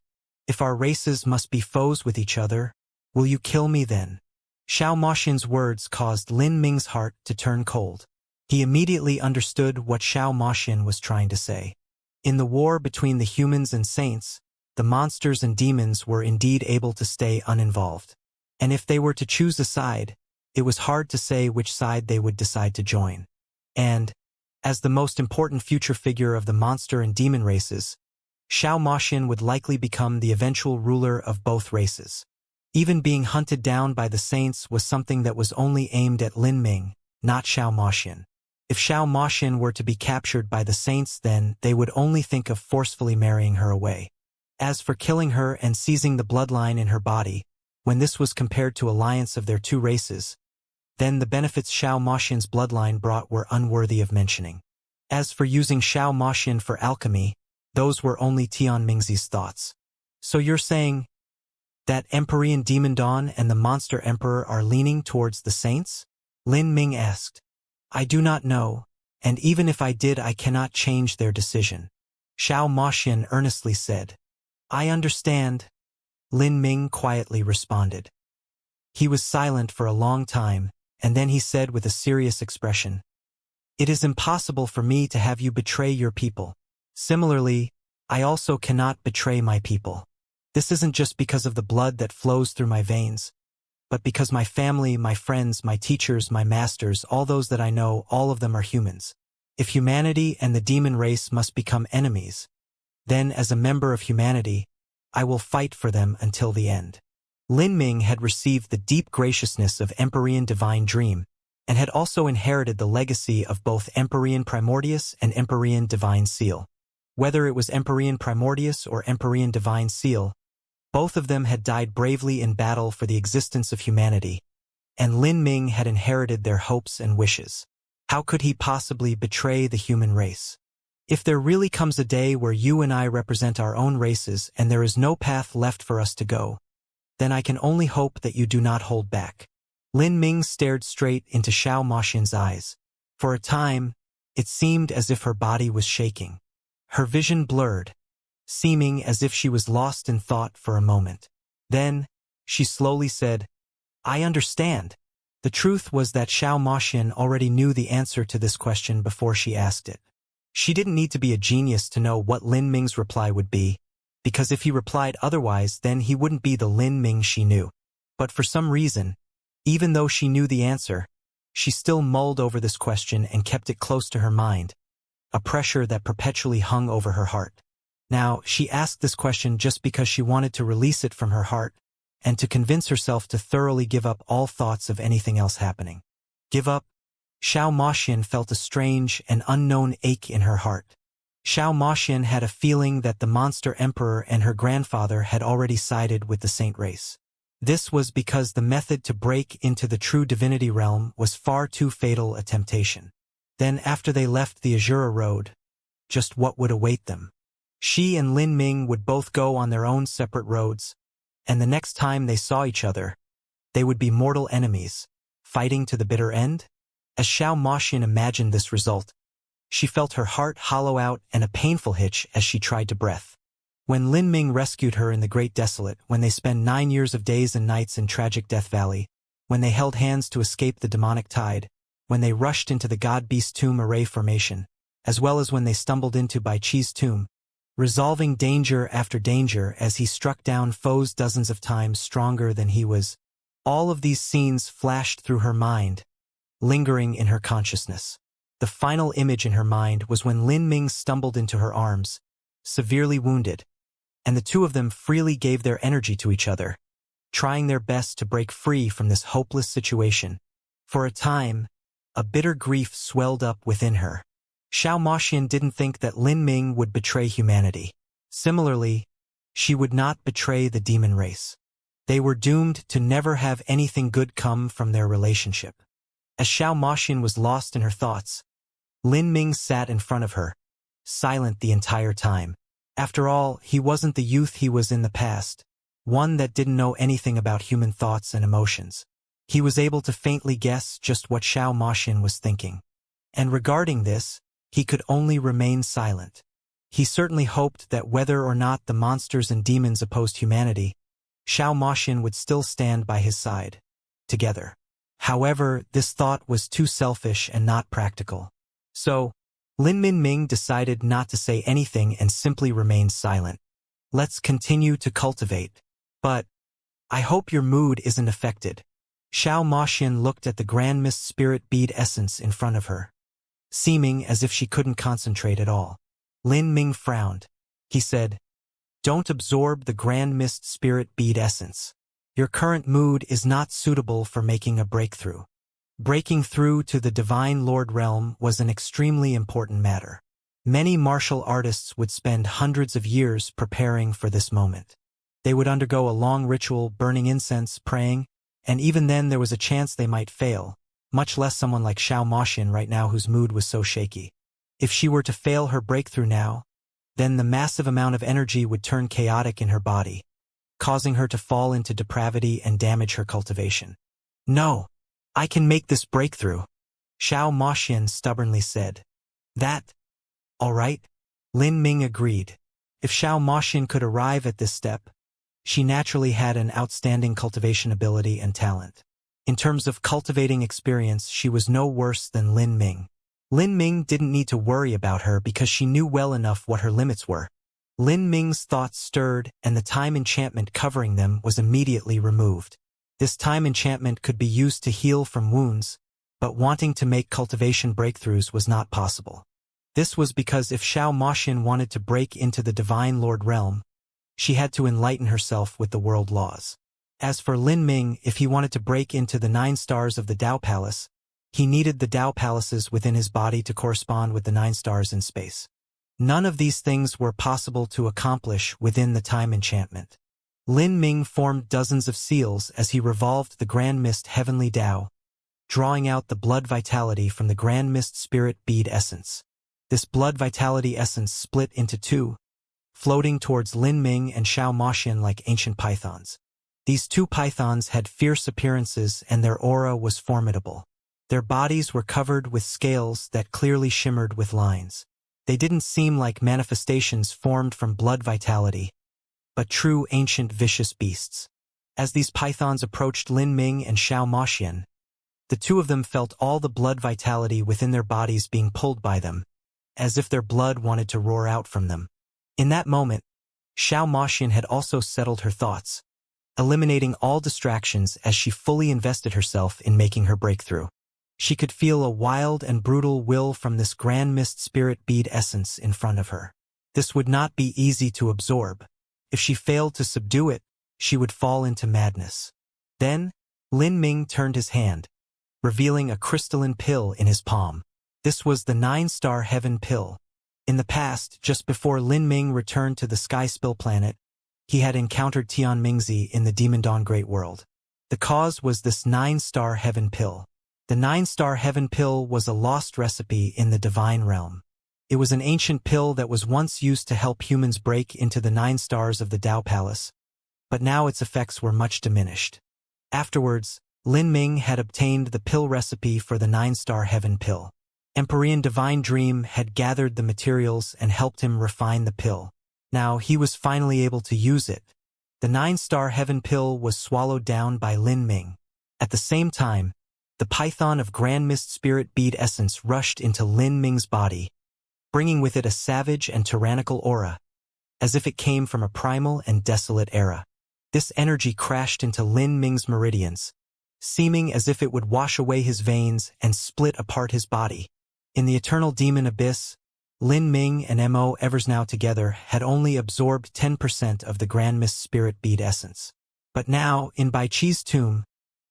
A: If our races must be foes with each other, will you kill me then? Xiao Moxian's words caused Lin Ming's heart to turn cold. He immediately understood what Xiao Moxian was trying to say. In the war between the humans and saints, the monsters and demons were indeed able to stay uninvolved. And if they were to choose a side, it was hard to say which side they would decide to join. And, as the most important future figure of the monster and demon races, Xiao Moxian would likely become the eventual ruler of both races. Even being hunted down by the saints was something that was only aimed at Lin Ming, not Xiao Moxian. If Xiao Moxian were to be captured by the saints, then they would only think of forcefully marrying her away. As for killing her and seizing the bloodline in her body, when this was compared to alliance of their two races, then the benefits Xiao Moxian's bloodline brought were unworthy of mentioning. As for using Xiao Moxian for alchemy, those were only Tian Mingzi's thoughts. So you're saying that Empyrean Demon Dawn and the Monster Emperor are leaning towards the saints? Lin Ming asked. I do not know, and even if I did, I cannot change their decision. Xiao Moxian earnestly said. I understand, Lin Ming quietly responded. He was silent for a long time, and then he said with a serious expression, it is impossible for me to have you betray your people. Similarly, I also cannot betray my people. This isn't just because of the blood that flows through my veins, but because my family, my friends, my teachers, my masters, all those that I know, all of them are humans. If humanity and the demon race must become enemies, then as a member of humanity, I will fight for them until the end. Lin Ming had received the deep graciousness of Empyrean Divine Dream, and had also inherited the legacy of both Empyrean Primordius and Empyrean Divine Seal. Whether it was Empyrean Primordius or Empyrean Divine Seal, both of them had died bravely in battle for the existence of humanity, and Lin Ming had inherited their hopes and wishes. How could he possibly betray the human race? If there really comes a day where you and I represent our own races and there is no path left for us to go, then I can only hope that you do not hold back. Lin Ming stared straight into Xiao Moxian's eyes. For a time, it seemed as if her body was shaking. Her vision blurred, seeming as if she was lost in thought for a moment. Then, she slowly said, I understand. The truth was that Xiao Moxian already knew the answer to this question before she asked it. She didn't need to be a genius to know what Lin Ming's reply would be, because if he replied otherwise, then he wouldn't be the Lin Ming she knew. But for some reason, even though she knew the answer, she still mulled over this question and kept it close to her mind, a pressure that perpetually hung over her heart. Now, she asked this question just because she wanted to release it from her heart and to convince herself to thoroughly give up all thoughts of anything else happening. Give up? Xiao Moxian felt a strange and unknown ache in her heart. Xiao Moxian had a feeling that the Monster Emperor and her grandfather had already sided with the Saint race. This was because the method to break into the true divinity realm was far too fatal a temptation. Then after they left the Azura Road, just what would await them? She and Lin Ming would both go on their own separate roads, and the next time they saw each other, they would be mortal enemies, fighting to the bitter end? As Xiao Moxian imagined this result, she felt her heart hollow out and a painful hitch as she tried to breathe. When Lin Ming rescued her in the Great Desolate, when they spent 9 years of days and nights in tragic Death Valley, when they held hands to escape the demonic tide, when they rushed into the God-Beast Tomb Array formation, as well as when they stumbled into Bai Chi's tomb, resolving danger after danger as he struck down foes dozens of times stronger than he was, all of these scenes flashed through her mind, lingering in her consciousness. The final image in her mind was when Lin Ming stumbled into her arms, severely wounded, and the two of them freely gave their energy to each other, trying their best to break free from this hopeless situation. For a time, a bitter grief swelled up within her. Xiao Moxian didn't think that Lin Ming would betray humanity. Similarly, She would not betray the demon race. They were doomed to never have anything good come from their relationship. As Xiao Moxian was lost in her thoughts, Lin Ming sat in front of her, silent the entire time. After all, he wasn't the youth he was in the past, one that didn't know anything about human thoughts and emotions. He was able to faintly guess just what Xiao Moxian was thinking. And regarding this, he could only remain silent. He certainly hoped that whether or not the monsters and demons opposed humanity, Xiao Moxian would still stand by his side, together. However, this thought was too selfish and not practical. So, Lin Minming decided not to say anything and simply remained silent. Let's continue to cultivate. But, I hope your mood isn't affected. Xiao Moxian looked at the Grand Mist Spirit Bead essence in front of her, seeming as if she couldn't concentrate at all. Lin Ming frowned. He said, "Don't absorb the Grand Mist Spirit Bead essence. Your current mood is not suitable for making a breakthrough." Breaking through to the Divine Lord realm was an extremely important matter. Many martial artists would spend hundreds of years preparing for this moment. They would undergo a long ritual, burning incense, praying, and even then there was a chance they might fail, much less someone like Xiao Moxian right now whose mood was so shaky. If she were to fail her breakthrough now, then the massive amount of energy would turn chaotic in her body, causing her to fall into depravity and damage her cultivation. "No, I can make this breakthrough," Xiao Moxian stubbornly said. "That, all right," Lin Ming agreed. If Xiao Moxian could arrive at this step, she naturally had an outstanding cultivation ability and talent. In terms of cultivating experience, she was no worse than Lin Ming. Lin Ming didn't need to worry about her because she knew well enough what her limits were. Lin Ming's thoughts stirred, and the time enchantment covering them was immediately removed. This time enchantment could be used to heal from wounds, but wanting to make cultivation breakthroughs was not possible. This was because if Xiao Moxian wanted to break into the Divine Lord realm, she had to enlighten herself with the world laws. As for Lin Ming, if he wanted to break into the 9 stars of the Dao Palace, he needed the Dao Palaces within his body to correspond with the 9 stars in space. None of these things were possible to accomplish within the time enchantment. Lin Ming formed dozens of seals as he revolved the Grand Mist Heavenly Dao, drawing out the blood vitality from the Grand Mist Spirit Bead essence. This blood vitality essence split into 2, floating towards Lin Ming and Xiao Moxian like ancient pythons. These 2 pythons had fierce appearances and their aura was formidable. Their bodies were covered with scales that clearly shimmered with lines. They didn't seem like manifestations formed from blood vitality, but true ancient vicious beasts. As these pythons approached Lin Ming and Xiao Moxian, the 2 of them felt all the blood vitality within their bodies being pulled by them, as if their blood wanted to roar out from them. In that moment, Xiao Moxian had also settled her thoughts, eliminating all distractions as she fully invested herself in making her breakthrough. She could feel a wild and brutal will from this Grand Mist Spirit Bead essence in front of her. This would not be easy to absorb. If she failed to subdue it, she would fall into madness. Then, Lin Ming turned his hand, revealing a crystalline pill in his palm. This was the 9-star Heaven Pill. In the past, just before Lin Ming returned to the Sky Spill planet, he had encountered Tian Mingzi in the Demon Dawn Great World. The cause was this 9-star Heaven Pill. The 9-star Heaven Pill was a lost recipe in the Divine Realm. It was an ancient pill that was once used to help humans break into the 9 stars of the Dao Palace, but now its effects were much diminished. Afterwards, Lin Ming had obtained the pill recipe for the 9-star Heaven Pill. Empyrean Divine Dream had gathered the materials and helped him refine the pill. Now he was finally able to use it. The 9-star Heaven Pill was swallowed down by Lin Ming. At the same time, the python of Grand Mist Spirit Bead essence rushed into Lin Ming's body, bringing with it a savage and tyrannical aura, as if it came from a primal and desolate era. This energy crashed into Lin Ming's meridians, seeming as if it would wash away his veins and split apart his body. In the eternal demon abyss, Lin Ming and Mo Evers now together had only absorbed 10% of the Grand Mist Spirit Bead essence. But now, in Bai Chi's tomb,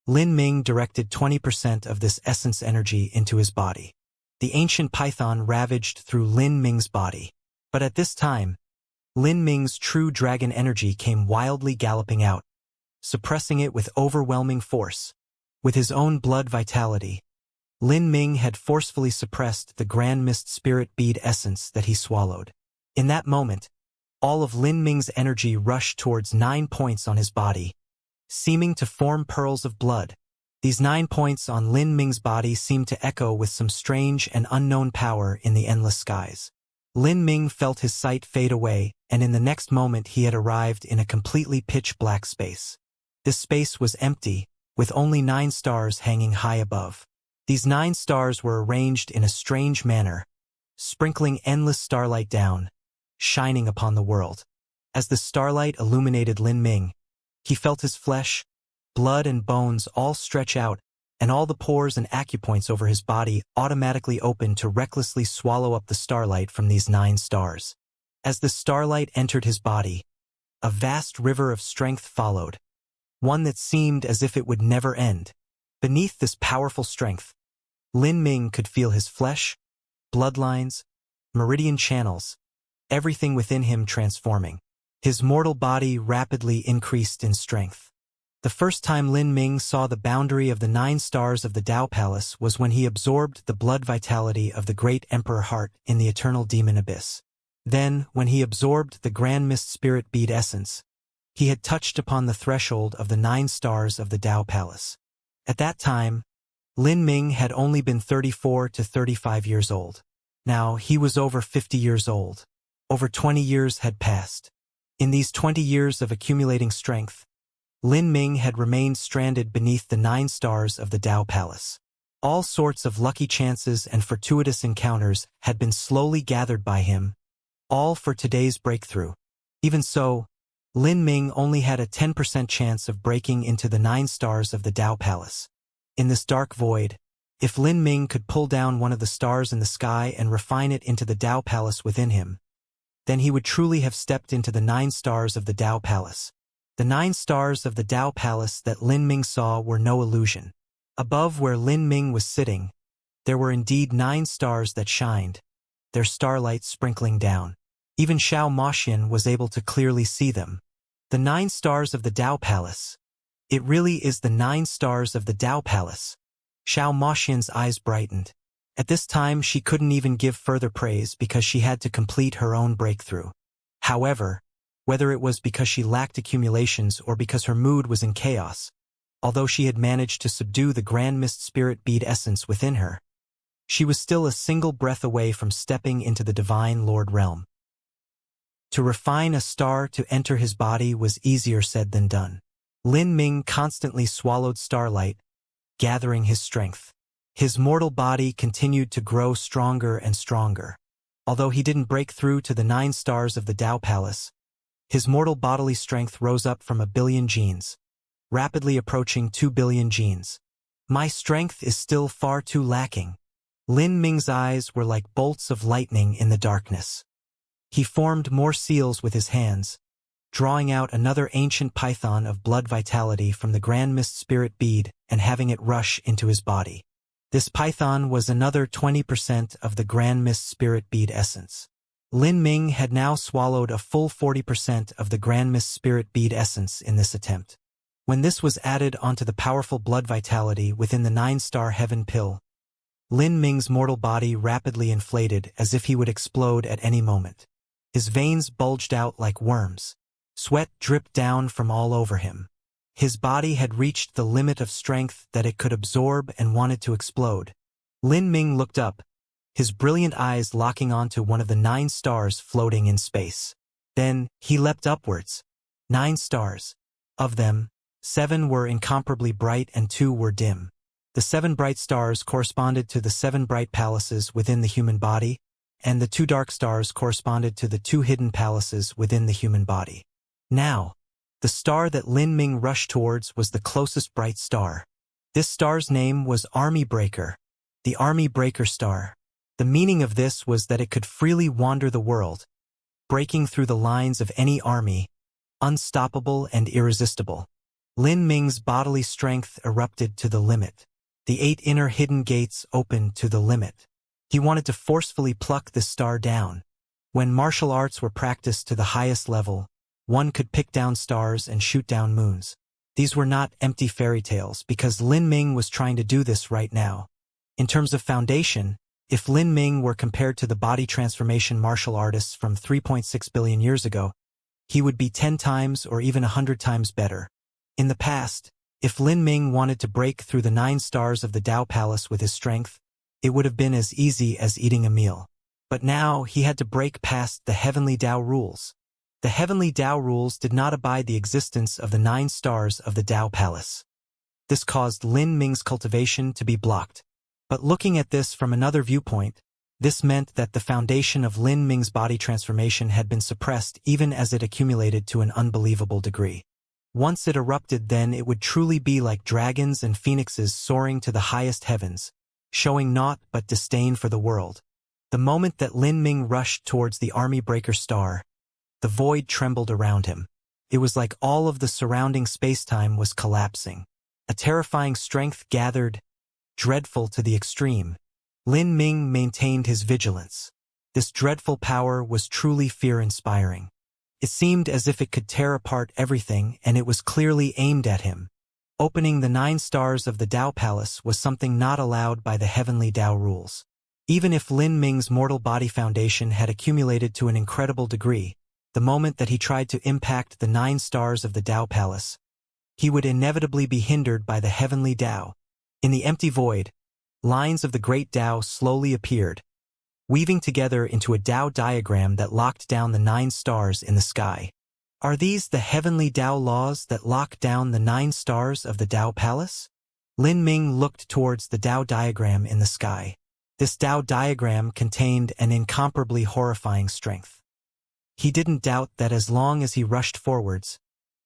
A: Lin Ming directed 20% of this essence energy into his body. The ancient python ravaged through Lin Ming's body. But at this time, Lin Ming's true dragon energy came wildly galloping out, suppressing it with overwhelming force. With his own blood vitality, Lin Ming had forcefully suppressed the grand mist spirit bead essence that he swallowed. In that moment, all of Lin Ming's energy rushed towards 9 points on his body, seeming to form pearls of blood. These 9 points on Lin Ming's body seemed to echo with some strange and unknown power in the endless skies. Lin Ming felt his sight fade away, and in the next moment he had arrived in a completely pitch-black space. This space was empty, with only 9 stars hanging high above. These 9 stars were arranged in a strange manner, sprinkling endless starlight down, shining upon the world. As the starlight illuminated Lin Ming, he felt his flesh, blood and bones all stretch out, and all the pores and acupoints over his body automatically opened to recklessly swallow up the starlight from these 9 stars. As the starlight entered his body, a vast river of strength followed, one that seemed as if it would never end. Beneath this powerful strength, Lin Ming could feel his flesh, bloodlines, meridian channels, everything within him transforming. His mortal body rapidly increased in strength. The first time Lin Ming saw the boundary of the 9 stars of the Tao Palace was when he absorbed the blood vitality of the great Emperor Heart in the eternal demon abyss. Then, when he absorbed the grand mist spirit bead essence, he had touched upon the threshold of the 9 stars of the Tao Palace. At that time, Lin Ming had only been 34 to 35 years old. Now he was over 50 years old. Over 20 years had passed. In these 20 years of accumulating strength, Lin Ming had remained stranded beneath the 9 stars of the Tao Palace. All sorts of lucky chances and fortuitous encounters had been slowly gathered by him, all for today's breakthrough. Even so, Lin Ming only had a 10% chance of breaking into the 9 stars of the Tao Palace. In this dark void, if Lin Ming could pull down one of the stars in the sky and refine it into the Tao Palace within him, then he would truly have stepped into the 9 stars of the Tao Palace. The 9 stars of the Tao Palace that Lin Ming saw were no illusion. Above where Lin Ming was sitting, there were indeed 9 stars that shined, their starlight sprinkling down. Even Xiao Moxian was able to clearly see them. The 9 stars of the Tao Palace. It really is the 9 stars of the Tao Palace. Xiao Moxian's eyes brightened. At this time she couldn't even give further praise because she had to complete her own breakthrough. However, whether it was because she lacked accumulations or because her mood was in chaos, although she had managed to subdue the grand mist spirit bead essence within her, she was still a single breath away from stepping into the divine Lord realm. To refine a star to enter his body was easier said than done. Lin Ming constantly swallowed starlight, gathering his strength. His mortal body continued to grow stronger and stronger. Although he didn't break through to the 9 stars of the Tao Palace, his mortal bodily strength rose up from 1 billion genes, rapidly approaching 2 billion genes. My strength is still far too lacking. Lin Ming's eyes were like bolts of lightning in the darkness. He formed more seals with his hands, drawing out another ancient python of blood vitality from the grand mist spirit bead and having it rush into his body. This python was another 20% of the grand mist spirit bead essence. Lin Ming had now swallowed a full 40% of the grand mist spirit bead essence in this attempt. When this was added onto the powerful blood vitality within the 9-star heaven pill, Lin Ming's mortal body rapidly inflated as if he would explode at any moment. His veins bulged out like worms. Sweat dripped down from all over him. His body had reached the limit of strength that it could absorb and wanted to explode. Lin Ming looked up, his brilliant eyes locking onto one of the 9 stars floating in space. Then, he leapt upwards. 9 stars. Of them, 7 were incomparably bright and 2 were dim. The 7 bright stars corresponded to the 7 bright palaces within the human body, and the 2 dark stars corresponded to the 2 hidden palaces within the human body. Now, the star that Lin Ming rushed towards was the closest bright star. This star's name was Army Breaker, the Army Breaker star. The meaning of this was that it could freely wander the world, breaking through the lines of any army, unstoppable and irresistible. Lin Ming's bodily strength erupted to the limit. The 8 inner hidden gates opened to the limit. He wanted to forcefully pluck this star down, When martial arts were practiced to the highest level, one could pick down stars and shoot down moons. These were not empty fairy tales because Lin Ming was trying to do this right now. In terms of foundation, if Lin Ming were compared to the body transformation martial artists from 3.6 billion years ago, he would be 10 times or even 100 times better. In the past, if Lin Ming wanted to break through the 9 stars of the Tao Palace with his strength, it would have been as easy as eating a meal. But now he had to break past the heavenly Tao rules. The heavenly Tao rules did not abide the existence of the 9 stars of the Tao Palace. This caused Lin Ming's cultivation to be blocked. But looking at this from another viewpoint, this meant that the foundation of Lin Ming's body transformation had been suppressed even as it accumulated to an unbelievable degree. Once it erupted, then it would truly be like dragons and phoenixes soaring to the highest heavens, showing naught but disdain for the world. The moment that Lin Ming rushed towards the army breaker star, the void trembled around him. It was like all of the surrounding space-time was collapsing. A terrifying strength gathered, dreadful to the extreme. Lin Ming maintained his vigilance. This dreadful power was truly fear-inspiring. It seemed as if it could tear apart everything, and it was clearly aimed at him. Opening the 9 stars of the Tao Palace was something not allowed by the heavenly Tao rules. Even if Lin Ming's mortal body foundation had accumulated to an incredible degree, the moment that he tried to impact the 9 stars of the Tao Palace, he would inevitably be hindered by the heavenly Tao. In the empty void, lines of the great Tao slowly appeared, weaving together into a Tao diagram that locked down the 9 stars in the sky. Are these the heavenly Tao laws that lock down the 9 stars of the Tao Palace? Lin Ming looked towards the Tao diagram in the sky. This Tao diagram contained an incomparably horrifying strength. He didn't doubt that as long as he rushed forwards,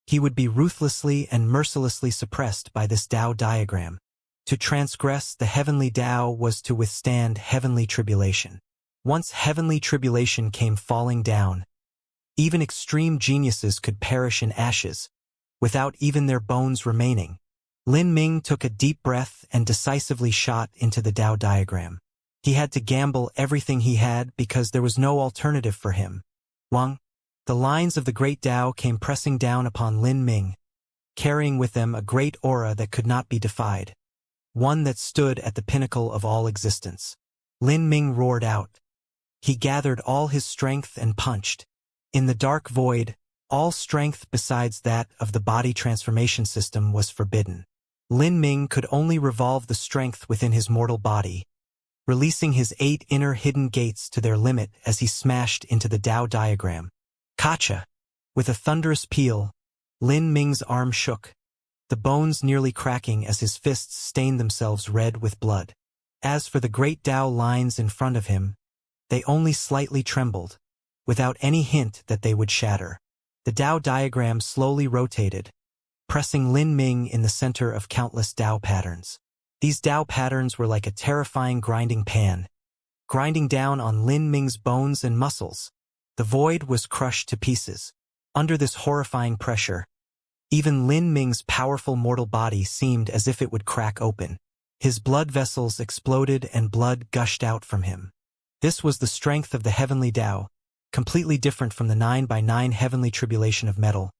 A: he would be ruthlessly and mercilessly suppressed by this Tao diagram. To transgress the heavenly Tao was to withstand heavenly tribulation. Once heavenly tribulation came falling down, even extreme geniuses could perish in ashes, without even their bones remaining. Lin Ming took a deep breath and decisively shot into the Tao diagram. He had to gamble everything he had because there was no alternative for him. Wang. The lines of the great Tao came pressing down upon Lin Ming, carrying with them a great aura that could not be defied, one that stood at the pinnacle of all existence. Lin Ming roared out. He gathered all his strength and punched. In the dark void, all strength besides that of the body transformation system was forbidden. Lin Ming could only revolve the strength within his mortal body, releasing his 8 inner hidden gates to their limit as he smashed into the Tao diagram. Kacha! With a thunderous peal, Lin Ming's arm shook, the bones nearly cracking as his fists stained themselves red with blood. As for the great Tao lines in front of him, they only slightly trembled, without any hint that they would shatter. The Tao diagram slowly rotated, pressing Lin Ming in the center of countless Tao patterns. These Tao patterns were like a terrifying grinding pan, grinding down on Lin Ming's bones and muscles. The void was crushed to pieces. Under this horrifying pressure, even Lin Ming's powerful mortal body seemed as if it would crack open. His blood vessels exploded and blood gushed out from him. This was the strength of the heavenly Tao, completely different from the 9x9 heavenly tribulation of metal,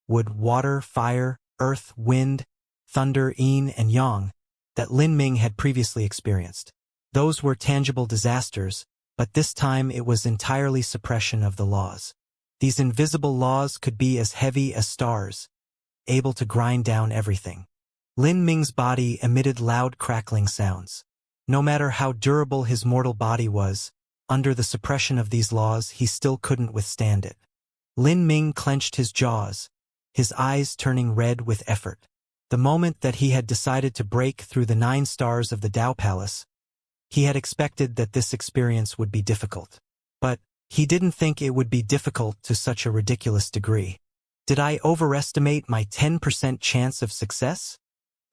A: wood, water, fire, earth, wind, thunder, yin and yang that Lin Ming had previously experienced. Those were tangible disasters, but this time it was entirely suppression of the laws. These invisible laws could be as heavy as stars, able to grind down everything. Lin Ming's body emitted loud crackling sounds. No matter how durable his mortal body was, under the suppression of these laws he still couldn't withstand it. Lin Ming clenched his jaws, his eyes turning red with effort. The moment that he had decided to break through the 9 stars of the Tao Palace, he had expected that this experience would be difficult. But he didn't think it would be difficult to such a ridiculous degree. Did I overestimate my 10% chance of success?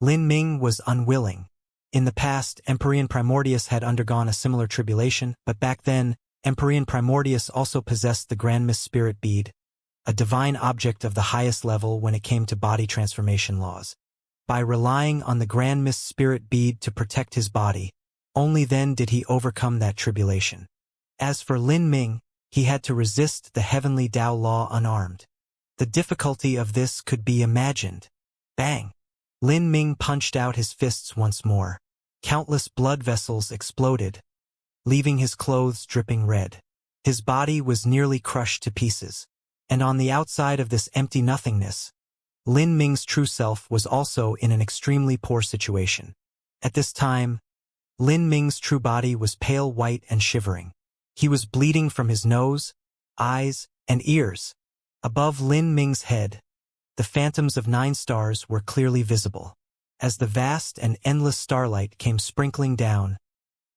A: Lin Ming was unwilling. In the past, Empyrean Primordius had undergone a similar tribulation, but back then, Empyrean Primordius also possessed the Grand Mist Spirit Bead, a divine object of the highest level when it came to body transformation laws. By relying on the Grand Mist Spirit Bead to protect his body, only then did he overcome that tribulation. As for Lin Ming, he had to resist the heavenly Tao law unarmed. The difficulty of this could be imagined. Bang! Lin Ming punched out his fists once more. Countless blood vessels exploded, leaving his clothes dripping red. His body was nearly crushed to pieces. And on the outside of this empty nothingness, Lin Ming's true self was also in an extremely poor situation. At this time, Lin Ming's true body was pale white and shivering. He was bleeding from his nose, eyes, and ears. Above Lin Ming's head, the phantoms of 9 stars were clearly visible. As the vast and endless starlight came sprinkling down,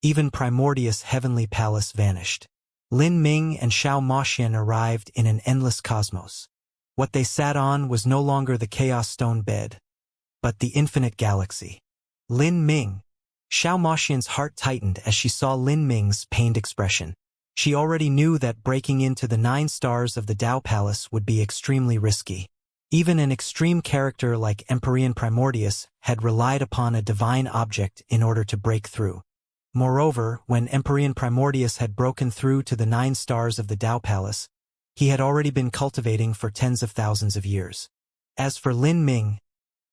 A: even primordious heavenly palace vanished. Lin Ming and Xiao Moxian arrived in an endless cosmos. What they sat on was no longer the chaos stone bed, but the infinite galaxy. Lin Ming. Xiao Moxian's heart tightened as she saw Lin Ming's pained expression. She already knew that breaking into the 9 stars of the Tao Palace would be extremely risky. Even an extreme character like Empyrean Primordius had relied upon a divine object in order to break through. Moreover, when Empyrean Primordius had broken through to the 9 stars of the Tao Palace, he had already been cultivating for tens of thousands of years. As for Lin Ming,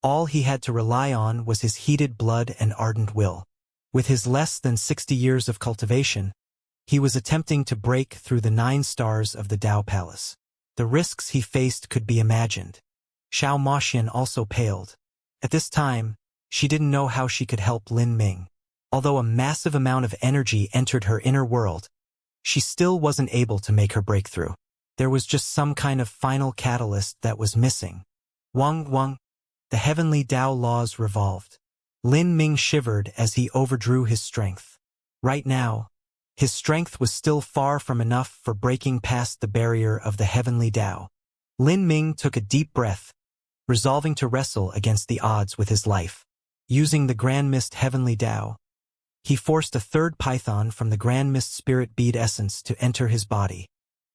A: all he had to rely on was his heated blood and ardent will. With his less than 60 years of cultivation, he was attempting to break through the 9 stars of the Tao Palace. The risks he faced could be imagined. Xiao Moxian also paled. At this time, she didn't know how she could help Lin Ming. Although a massive amount of energy entered her inner world, she still wasn't able to make her breakthrough. There was just some kind of final catalyst that was missing. Wang. The heavenly Tao laws revolved. Lin Ming shivered as he overdrew his strength. Right now, his strength was still far from enough for breaking past the barrier of the heavenly Tao. Lin Ming took a deep breath, resolving to wrestle against the odds with his life. Using the Grand Mist Heavenly Tao, he forced a third python from the Grand Mist Spirit Bead essence to enter his body.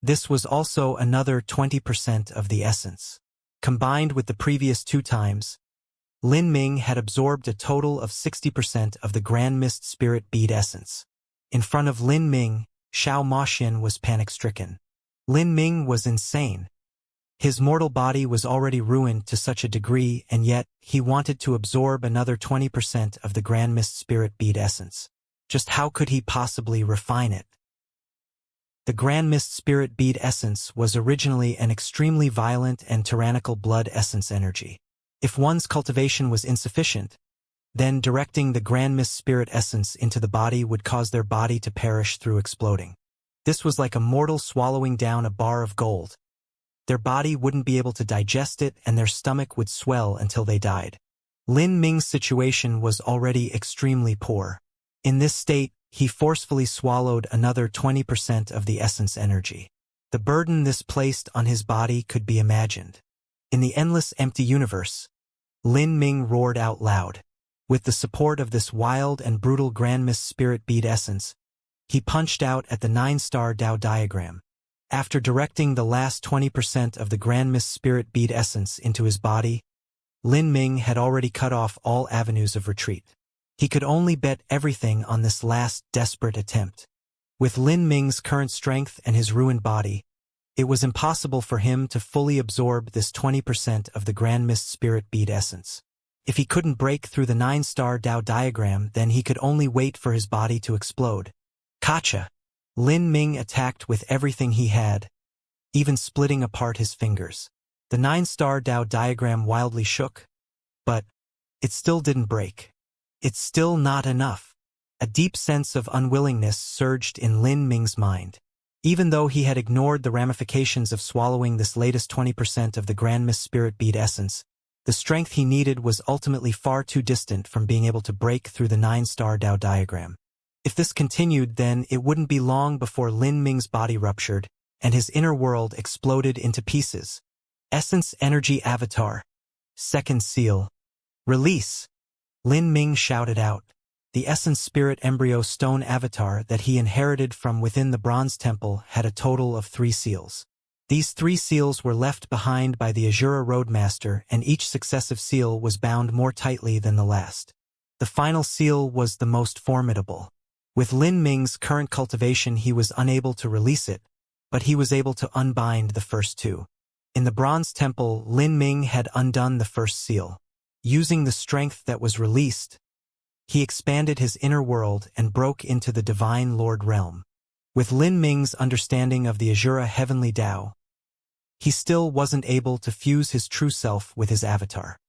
A: This was also another 20% of the essence. Combined with the previous 2 times, Lin Ming had absorbed a total of 60% of the Grand Mist Spirit Bead essence. In front of Lin Ming, Xiao Moxian was panic-stricken. Lin Ming was insane. His mortal body was already ruined to such a degree, and yet he wanted to absorb another 20% of the Grand Mist Spirit Bead essence. Just how could he possibly refine it? The Grand Mist Spirit Bead essence was originally an extremely violent and tyrannical blood essence energy. If one's cultivation was insufficient, then directing the Grand Mist Spirit essence into the body would cause their body to perish through exploding. This was like a mortal swallowing down a bar of gold. Their body wouldn't be able to digest it and their stomach would swell until they died. Lin Ming's situation was already extremely poor. In this state, he forcefully swallowed another 20% of the essence energy. The burden this placed on his body could be imagined. In the endless empty universe, Lin Ming roared out loud. With the support of this wild and brutal Grand Mist Spirit Bead essence, he punched out at the 9-star Tao diagram. After directing the last 20% of the Grand Mist Spirit Bead essence into his body, Lin Ming had already cut off all avenues of retreat. He could only bet everything on this last desperate attempt. With Lin Ming's current strength and his ruined body, it was impossible for him to fully absorb this 20% of the Grand Mist Spirit Bead essence. If he couldn't break through the 9-star Tao diagram, then he could only wait for his body to explode. Gotcha! Lin Ming attacked with everything he had, even splitting apart his fingers. The 9-star Tao diagram wildly shook, but it still didn't break. It's still not enough. A deep sense of unwillingness surged in Lin Ming's mind. Even though he had ignored the ramifications of swallowing this latest 20% of the Grand Mist Spirit Bead essence, the strength he needed was ultimately far too distant from being able to break through the 9-star Tao diagram. If this continued, then it wouldn't be long before Lin Ming's body ruptured, and his inner world exploded into pieces. Essence Energy Avatar. Second Seal. Release! Lin Ming shouted out. The Essence Spirit Embryo Stone Avatar that he inherited from within the Bronze Temple had a total of 3 seals. These 3 seals were left behind by the Azura Roadmaster, and each successive seal was bound more tightly than the last. The final seal was the most formidable. With Lin Ming's current cultivation, he was unable to release it, but he was able to unbind the first two. In the Bronze Temple, Lin Ming had undone the first seal. Using the strength that was released, he expanded his inner world and broke into the Divine Lord realm. With Lin Ming's understanding of the Azura Heavenly Tao, he still wasn't able to fuse his true self with his avatar.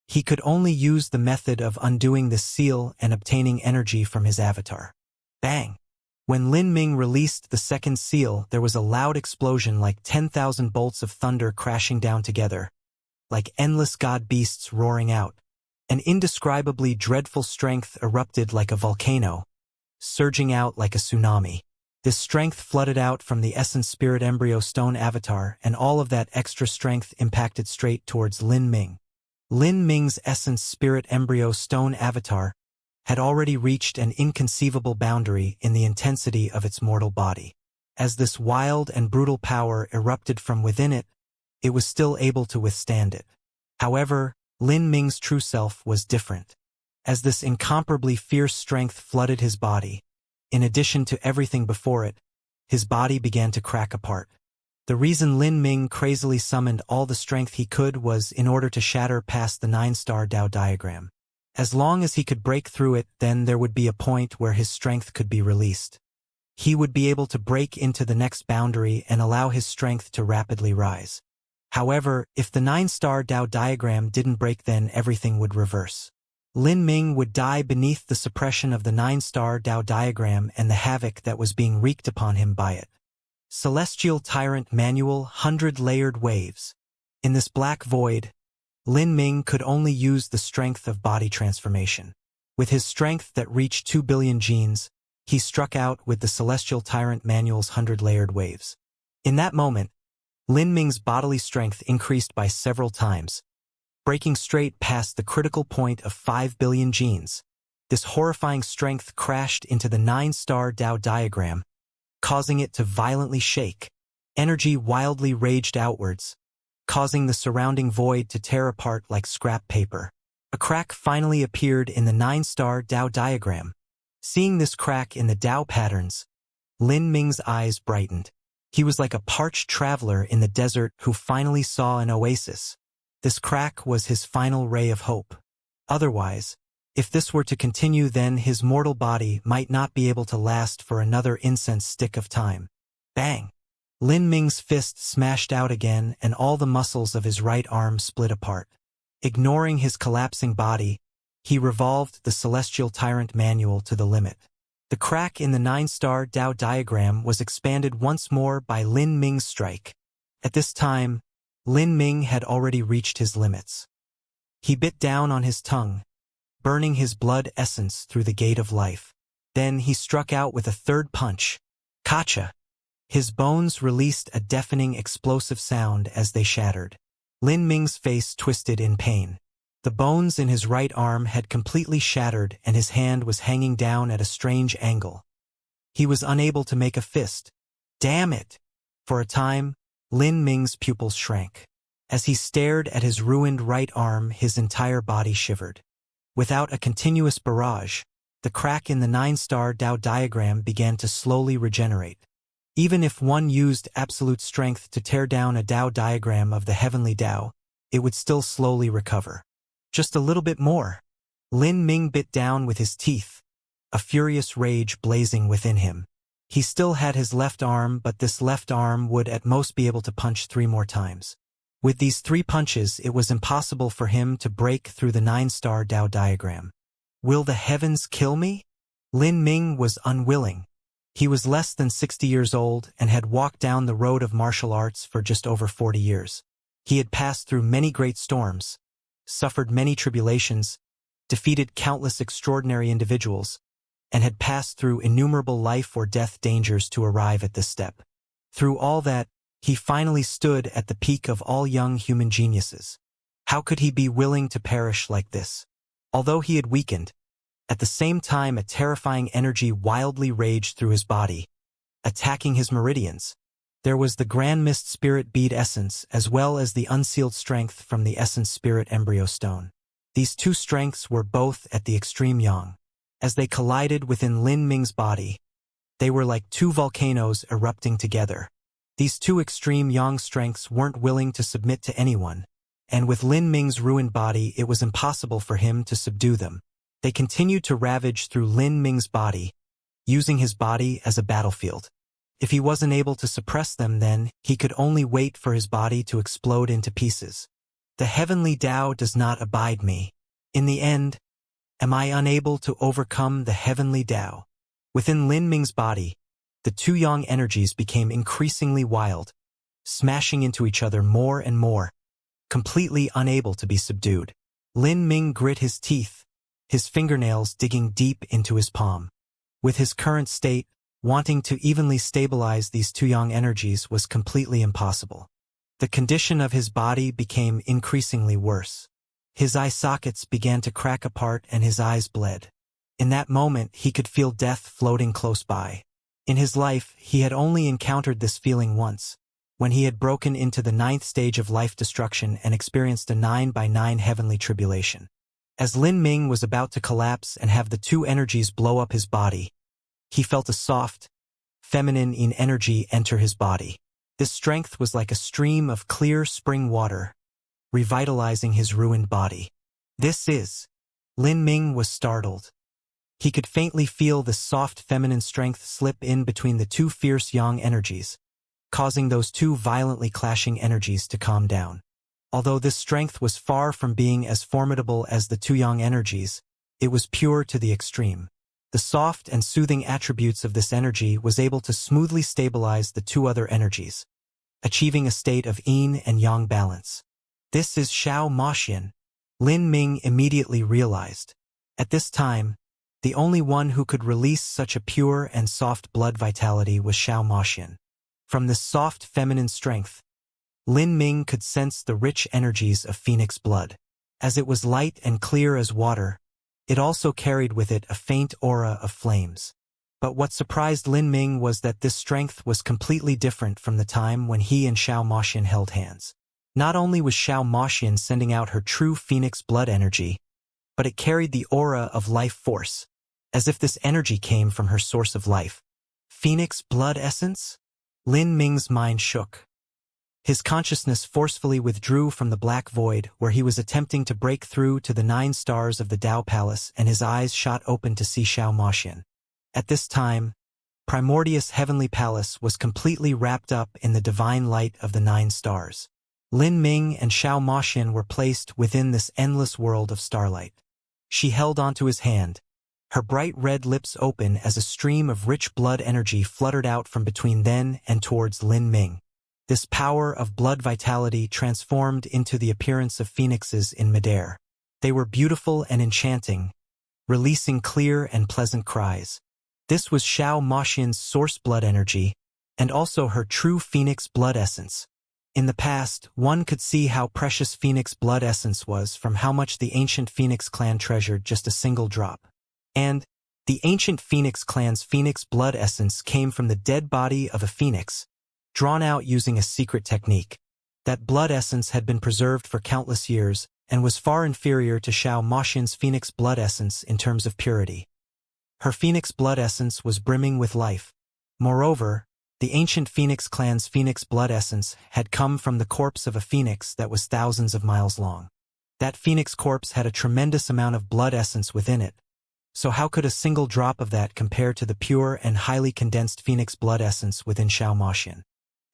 A: He could only use the method of undoing this seal and obtaining energy from his avatar. Bang! When Lin Ming released the second seal, there was a loud explosion like 10,000 bolts of thunder crashing down together, like endless god beasts roaring out. An indescribably dreadful strength erupted like a volcano, surging out like a tsunami. This strength flooded out from the Essence Spirit Embryo Stone avatar, and all of that extra strength impacted straight towards Lin Ming. Lin Ming's Essence Spirit Embryo Stone avatar had already reached an inconceivable boundary in the intensity of its mortal body. As this wild and brutal power erupted from within it, it was still able to withstand it. However, Lin Ming's true self was different. As this incomparably fierce strength flooded his body, in addition to everything before it, his body began to crack apart. The reason Lin Ming crazily summoned all the strength he could was in order to shatter past the 9-star Tao diagram. As long as he could break through it, then there would be a point where his strength could be released. He would be able to break into the next boundary and allow his strength to rapidly rise. However, if the 9-star Tao diagram didn't break, then everything would reverse. Lin Ming would die beneath the suppression of the 9-star Tao diagram and the havoc that was being wreaked upon him by it. Celestial Tyrant Manual 100-Layered Waves. In this black void, Lin Ming could only use the strength of body transformation. With his strength that reached 2 billion genes, he struck out with the Celestial Tyrant Manual's 100-Layered Waves. In that moment, Lin Ming's bodily strength increased by several times, breaking straight past the critical point of 5 billion genes. This horrifying strength crashed into the 9-star Tao diagram, causing it to violently shake. Energy wildly raged outwards, causing the surrounding void to tear apart like scrap paper. A crack finally appeared in the 9-star Tao diagram. Seeing this crack in the Tao patterns, Lin Ming's eyes brightened. He was like a parched traveler in the desert who finally saw an oasis. This crack was his final ray of hope. Otherwise, if this were to continue, then his mortal body might not be able to last for another incense stick of time. Bang! Lin Ming's fist smashed out again, and all the muscles of his right arm split apart. Ignoring his collapsing body, he revolved the Celestial Tyrant Manual to the limit. The crack in the 9-star Tao diagram was expanded once more by Lin Ming's strike. At this time, Lin Ming had already reached his limits. He bit down on his tongue, burning his blood essence through the gate of life. Then he struck out with a third punch. Kacha! His bones released a deafening explosive sound as they shattered. Lin Ming's face twisted in pain. The bones in his right arm had completely shattered and his hand was hanging down at a strange angle. He was unable to make a fist. Damn it! For a time, Lin Ming's pupils shrank. As he stared at his ruined right arm, his entire body shivered. Without a continuous barrage, the crack in the 9-star Tao diagram began to slowly regenerate. Even if one used absolute strength to tear down a Tao diagram of the heavenly Tao, it would still slowly recover. Just a little bit more. Lin Ming bit down with his teeth, a furious rage blazing within him. He still had his left arm, but this left arm would at most be able to punch 3 more times. With these 3 punches, it was impossible for him to break through the 9-star Tao diagram. Will the heavens kill me? Lin Ming was unwilling. He was less than 60 years old and had walked down the road of martial arts for just over 40 years. He had passed through many great storms, suffered many tribulations, defeated countless extraordinary individuals, and had passed through innumerable life or death dangers to arrive at this step. Through all that, he finally stood at the peak of all young human geniuses. How could he be willing to perish like this? Although he had weakened, at the same time a terrifying energy wildly raged through his body, attacking his meridians. There was the Grand Mist Spirit Bead Essence as well as the unsealed strength from the Essence Spirit Embryo Stone. These 2 strengths were both at the extreme yang. As they collided within Lin Ming's body, they were like 2 volcanoes erupting together. These two extreme yang strengths weren't willing to submit to anyone, and with Lin Ming's ruined body it was impossible for him to subdue them. They continued to ravage through Lin Ming's body, using his body as a battlefield. If he wasn't able to suppress them, then he could only wait for his body to explode into pieces. The heavenly Tao does not abide me. In the end, am I unable to overcome the heavenly Tao? Within Lin Ming's body, the two yang energies became increasingly wild, smashing into each other more and more, completely unable to be subdued. Lin Ming grit his teeth, his fingernails digging deep into his palm. With his current state, wanting to evenly stabilize these two yang energies was completely impossible. The condition of his body became increasingly worse. His eye sockets began to crack apart and his eyes bled. In that moment, he could feel death floating close by. In his life, he had only encountered this feeling once, when he had broken into the 9th stage of life destruction and experienced a 9x9 heavenly tribulation. As Lin Ming was about to collapse and have the two energies blow up his body, he felt a soft, feminine energy enter his body. This strength was like a stream of clear spring water, revitalizing his ruined body. This is. Lin Ming was startled. He could faintly feel the soft feminine strength slip in between the two fierce yang energies, causing those two violently clashing energies to calm down. Although this strength was far from being as formidable as the two yang energies, it was pure to the extreme. The soft and soothing attributes of this energy was able to smoothly stabilize the two other energies, achieving a state of yin and yang balance. This is Xiao Maxian, Lin Ming immediately realized. At this time, the only one who could release such a pure and soft blood vitality was Xiao Maxian. From this soft feminine strength, Lin Ming could sense the rich energies of phoenix blood. As it was light and clear as water, it also carried with it a faint aura of flames. But what surprised Lin Ming was that this strength was completely different from the time when he and Xiao Maxian held hands. Not only was Xiao Maxian sending out her true phoenix blood energy, but it carried the aura of life force, as if this energy came from her source of life. Phoenix blood essence? Lin Ming's mind shook. His consciousness forcefully withdrew from the black void where he was attempting to break through to the 9 stars of the Tao Palace, and his eyes shot open to see Xiao Maxian. At this time, Primordius Heavenly Palace was completely wrapped up in the divine light of the 9 stars. Lin Ming and Xiao Maxian were placed within this endless world of starlight. She held onto his hand, her bright red lips open as a stream of rich blood energy fluttered out from between them and towards Lin Ming. This power of blood vitality transformed into the appearance of phoenixes in midair. They were beautiful and enchanting, releasing clear and pleasant cries. This was Xiao Maxian's source blood energy, and also her true phoenix blood essence. In the past, one could see how precious phoenix blood essence was from how much the ancient Phoenix clan treasured just a single drop. And the ancient Phoenix clan's phoenix blood essence came from the dead body of a phoenix, drawn out using a secret technique. That blood essence had been preserved for countless years and was far inferior to Xiao Maxian's phoenix blood essence in terms of purity. Her phoenix blood essence was brimming with life. Moreover, the ancient Phoenix clan's phoenix blood essence had come from the corpse of a phoenix that was thousands of miles long. That phoenix corpse had a tremendous amount of blood essence within it. So how could a single drop of that compare to the pure and highly condensed phoenix blood essence within Xiao Maxian?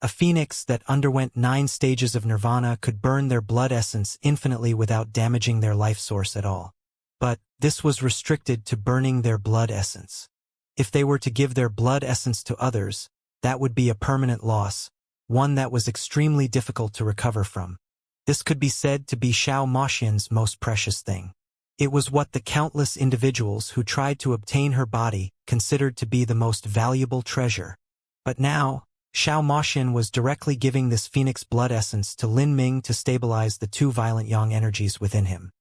A: A phoenix that underwent 9 stages of nirvana could burn their blood essence infinitely without damaging their life source at all. But this was restricted to burning their blood essence. If they were to give their blood essence to others, that would be a permanent loss, one that was extremely difficult to recover from. This could be said to be Xiao Maxian's most precious thing. It was what the countless individuals who tried to obtain her body considered to be the most valuable treasure. But now, Xiao Maxian was directly giving this phoenix blood essence to Lin Ming to stabilize the two violent yang energies within him.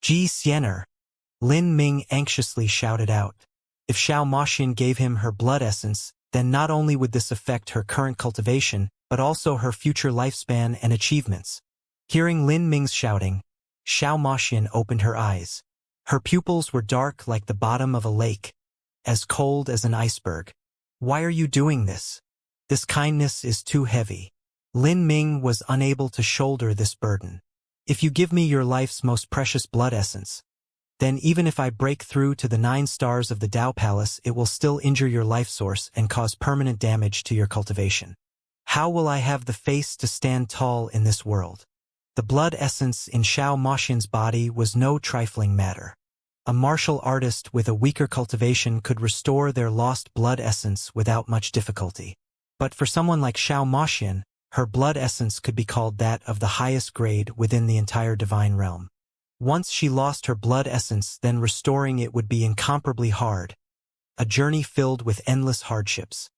A: Ji Xianer! Lin Ming anxiously shouted out. If Xiao Maxian gave him her blood essence, then not only would this affect her current cultivation, but also her future lifespan and achievements. Hearing Lin Ming's shouting, Xiao Maxian opened her eyes. Her pupils were dark like the bottom of a lake, as cold as an iceberg. Why are you doing this? This kindness is too heavy. Lin Ming was unable to shoulder this burden. If you give me your life's most precious blood essence, then even if I break through to the 9 stars of the Tao Palace, it will still injure your life source and cause permanent damage to your cultivation. How will I have the face to stand tall in this world? The blood essence in Xiao Moxian's body was no trifling matter. A martial artist with a weaker cultivation could restore their lost blood essence without much difficulty. But for someone like Xiao Moxian, her blood essence could be called that of the highest grade within the entire divine realm. Once she lost her blood essence, then restoring it would be incomparably hard, a journey filled with endless hardships.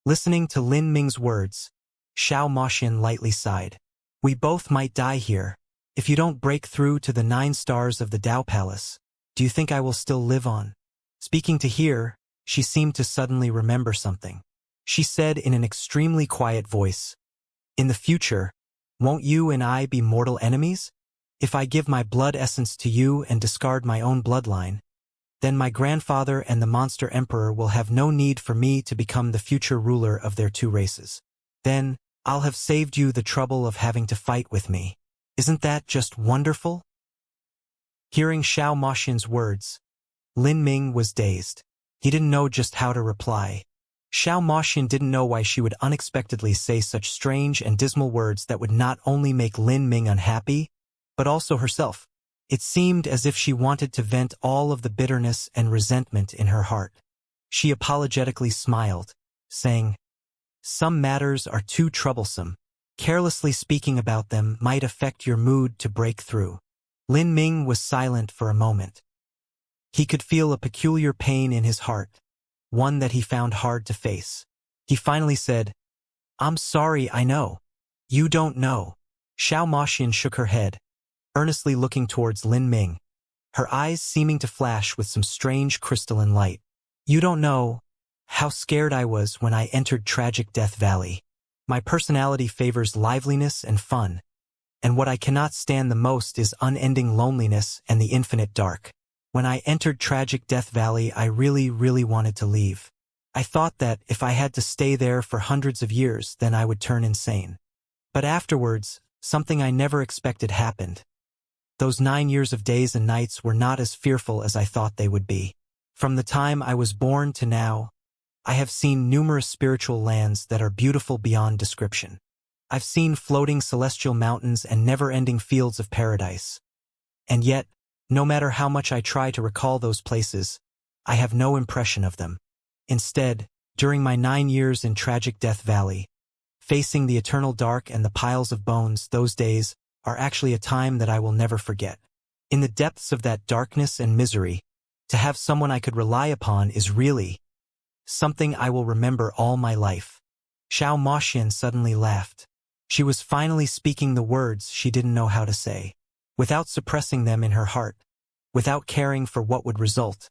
A: Listening to Lin Ming's words, Xiao Moxian lightly sighed. We both might die here. If you don't break through to the 9 stars of the Tao Palace, do you think I will still live on? Speaking to hear, she seemed to suddenly remember something. She said in an extremely quiet voice, "In the future, won't you and I be mortal enemies? If I give my blood essence to you and discard my own bloodline, then my grandfather and the monster emperor will have no need for me to become the future ruler of their 2 races. Then, I'll have saved you the trouble of having to fight with me. Isn't that just wonderful?" Hearing Xiao Moxian's words, Lin Ming was dazed. He didn't know just how to reply. Xiao Moxian didn't know why she would unexpectedly say such strange and dismal words that would not only make Lin Ming unhappy, but also herself. It seemed as if she wanted to vent all of the bitterness and resentment in her heart. She apologetically smiled, saying, "Some matters are too troublesome. Carelessly speaking about them might affect your mood to break through." Lin Ming was silent for a moment. He could feel a peculiar pain in his heart, one that he found hard to face. He finally said, "I'm sorry, I know. You don't know." Xiao Moxian shook her head, earnestly looking towards Lin Ming, her eyes seeming to flash with some strange crystalline light. "You don't know how scared I was when I entered Tragic Death Valley. My personality favors liveliness and fun, and what I cannot stand the most is unending loneliness and the infinite dark. When I entered Tragic Death Valley, I really wanted to leave. I thought that if I had to stay there for hundreds of years, then I would turn insane. But afterwards, something I never expected happened. Those 9 years of days and nights were not as fearful as I thought they would be. From the time I was born to now, I have seen numerous spiritual lands that are beautiful beyond description. I've seen floating celestial mountains and never-ending fields of paradise. And yet, no matter how much I try to recall those places, I have no impression of them. Instead, during my 9 years in Tragic Death Valley, facing the eternal dark and the piles of bones, those days are actually a time that I will never forget. In the depths of that darkness and misery, to have someone I could rely upon is really something I will remember all my life." Xiao Moxian suddenly laughed. She was finally speaking the words she didn't know how to say. Without suppressing them in her heart, without caring for what would result,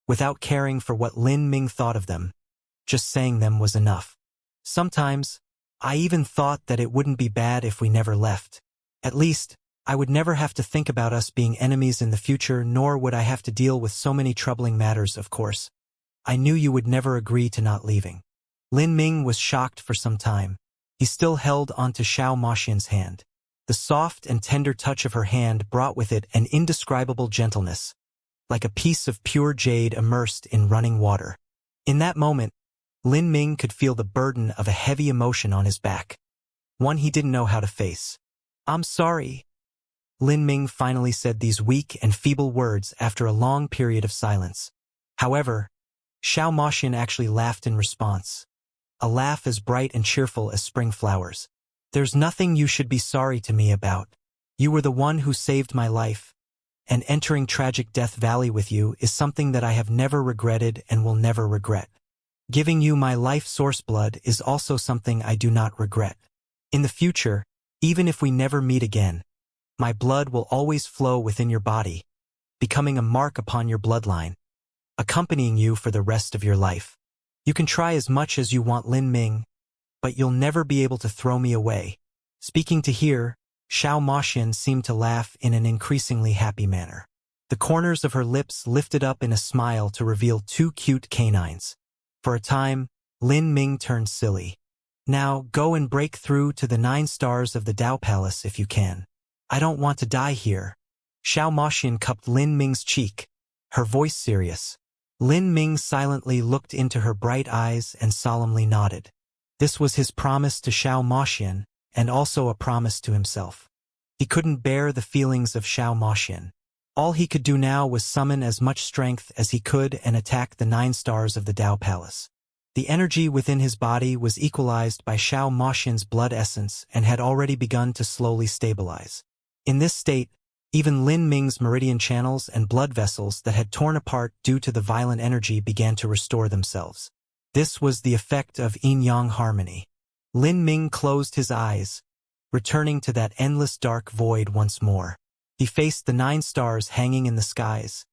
A: without caring for what Lin Ming thought of them, just saying them was enough. "Sometimes, I even thought that it wouldn't be bad if we never left. At least, I would never have to think about us being enemies in the future, nor would I have to deal with so many troubling matters, of course. I knew you would never agree to not leaving." Lin Ming was shocked for some time. He still held onto Xiao Moxian's hand. The soft and tender touch of her hand brought with it an indescribable gentleness, like a piece of pure jade immersed in running water. In that moment, Lin Ming could feel the burden of a heavy emotion on his back, one he didn't know how to face. "I'm sorry." Lin Ming finally said these weak and feeble words after a long period of silence. However, Xiao Moxian actually laughed in response, a laugh as bright and cheerful as spring flowers. "There's nothing you should be sorry to me about. You were the one who saved my life, and entering Tragic Death Valley with you is something that I have never regretted and will never regret. Giving you my life source blood is also something I do not regret. In the future, even if we never meet again, my blood will always flow within your body, becoming a mark upon your bloodline, accompanying you for the rest of your life. You can try as much as you want, Lin Ming, but you'll never be able to throw me away." Speaking to hear, Xiao Moxian seemed to laugh in an increasingly happy manner. The corners of her lips lifted up in a smile to reveal 2 cute canines. For a time, Lin Ming turned silly. Now, go and break through to the 9 stars of the Dao Palace if you can. I don't want to die here. Xiao Moxian cupped Lin Ming's cheek, her voice serious. Lin Ming silently looked into her bright eyes and solemnly nodded. This was his promise to Xiao Moxian, and also a promise to himself. He couldn't bear the feelings of Xiao Moxian. All he could do now was summon as much strength as he could and attack the 9 stars of the Dao Palace. The energy within his body was equalized by Xiao Moxian's blood essence and had already begun to slowly stabilize. In this state, even Lin Ming's meridian channels and blood vessels that had torn apart due to the violent energy began to restore themselves. This was the effect of yin-yang harmony. Lin Ming closed his eyes, returning to that endless dark void once more. He faced the 9 stars hanging in the skies,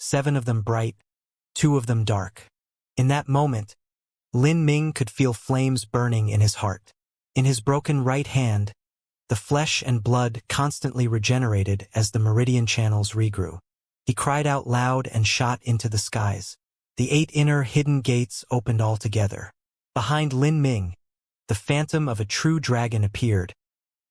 A: 7 of them bright, 2 of them dark. In that moment, Lin Ming could feel flames burning in his heart. In his broken right hand, the flesh and blood constantly regenerated as the meridian channels regrew. He cried out loud and shot into the skies. The 8 inner hidden gates opened altogether. Behind Lin Ming, the phantom of a true dragon appeared,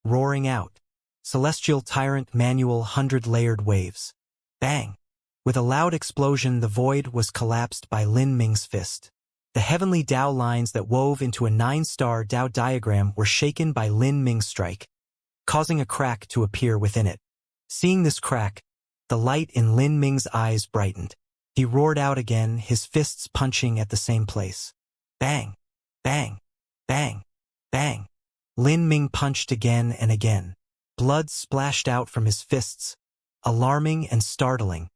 A: roaring out. Celestial Tyrant Manual 100-layered waves. Bang! With a loud explosion, the void was collapsed by Lin Ming's fist. The heavenly Dao lines that wove into a 9-star Dao diagram were shaken by Lin Ming's strike, causing a crack to appear within it. Seeing this crack, the light in Lin Ming's eyes brightened. He roared out again, his fists punching at the same place. Bang! Bang! Bang! Bang! Lin Ming punched again and again. Blood splashed out from his fists, alarming and startling.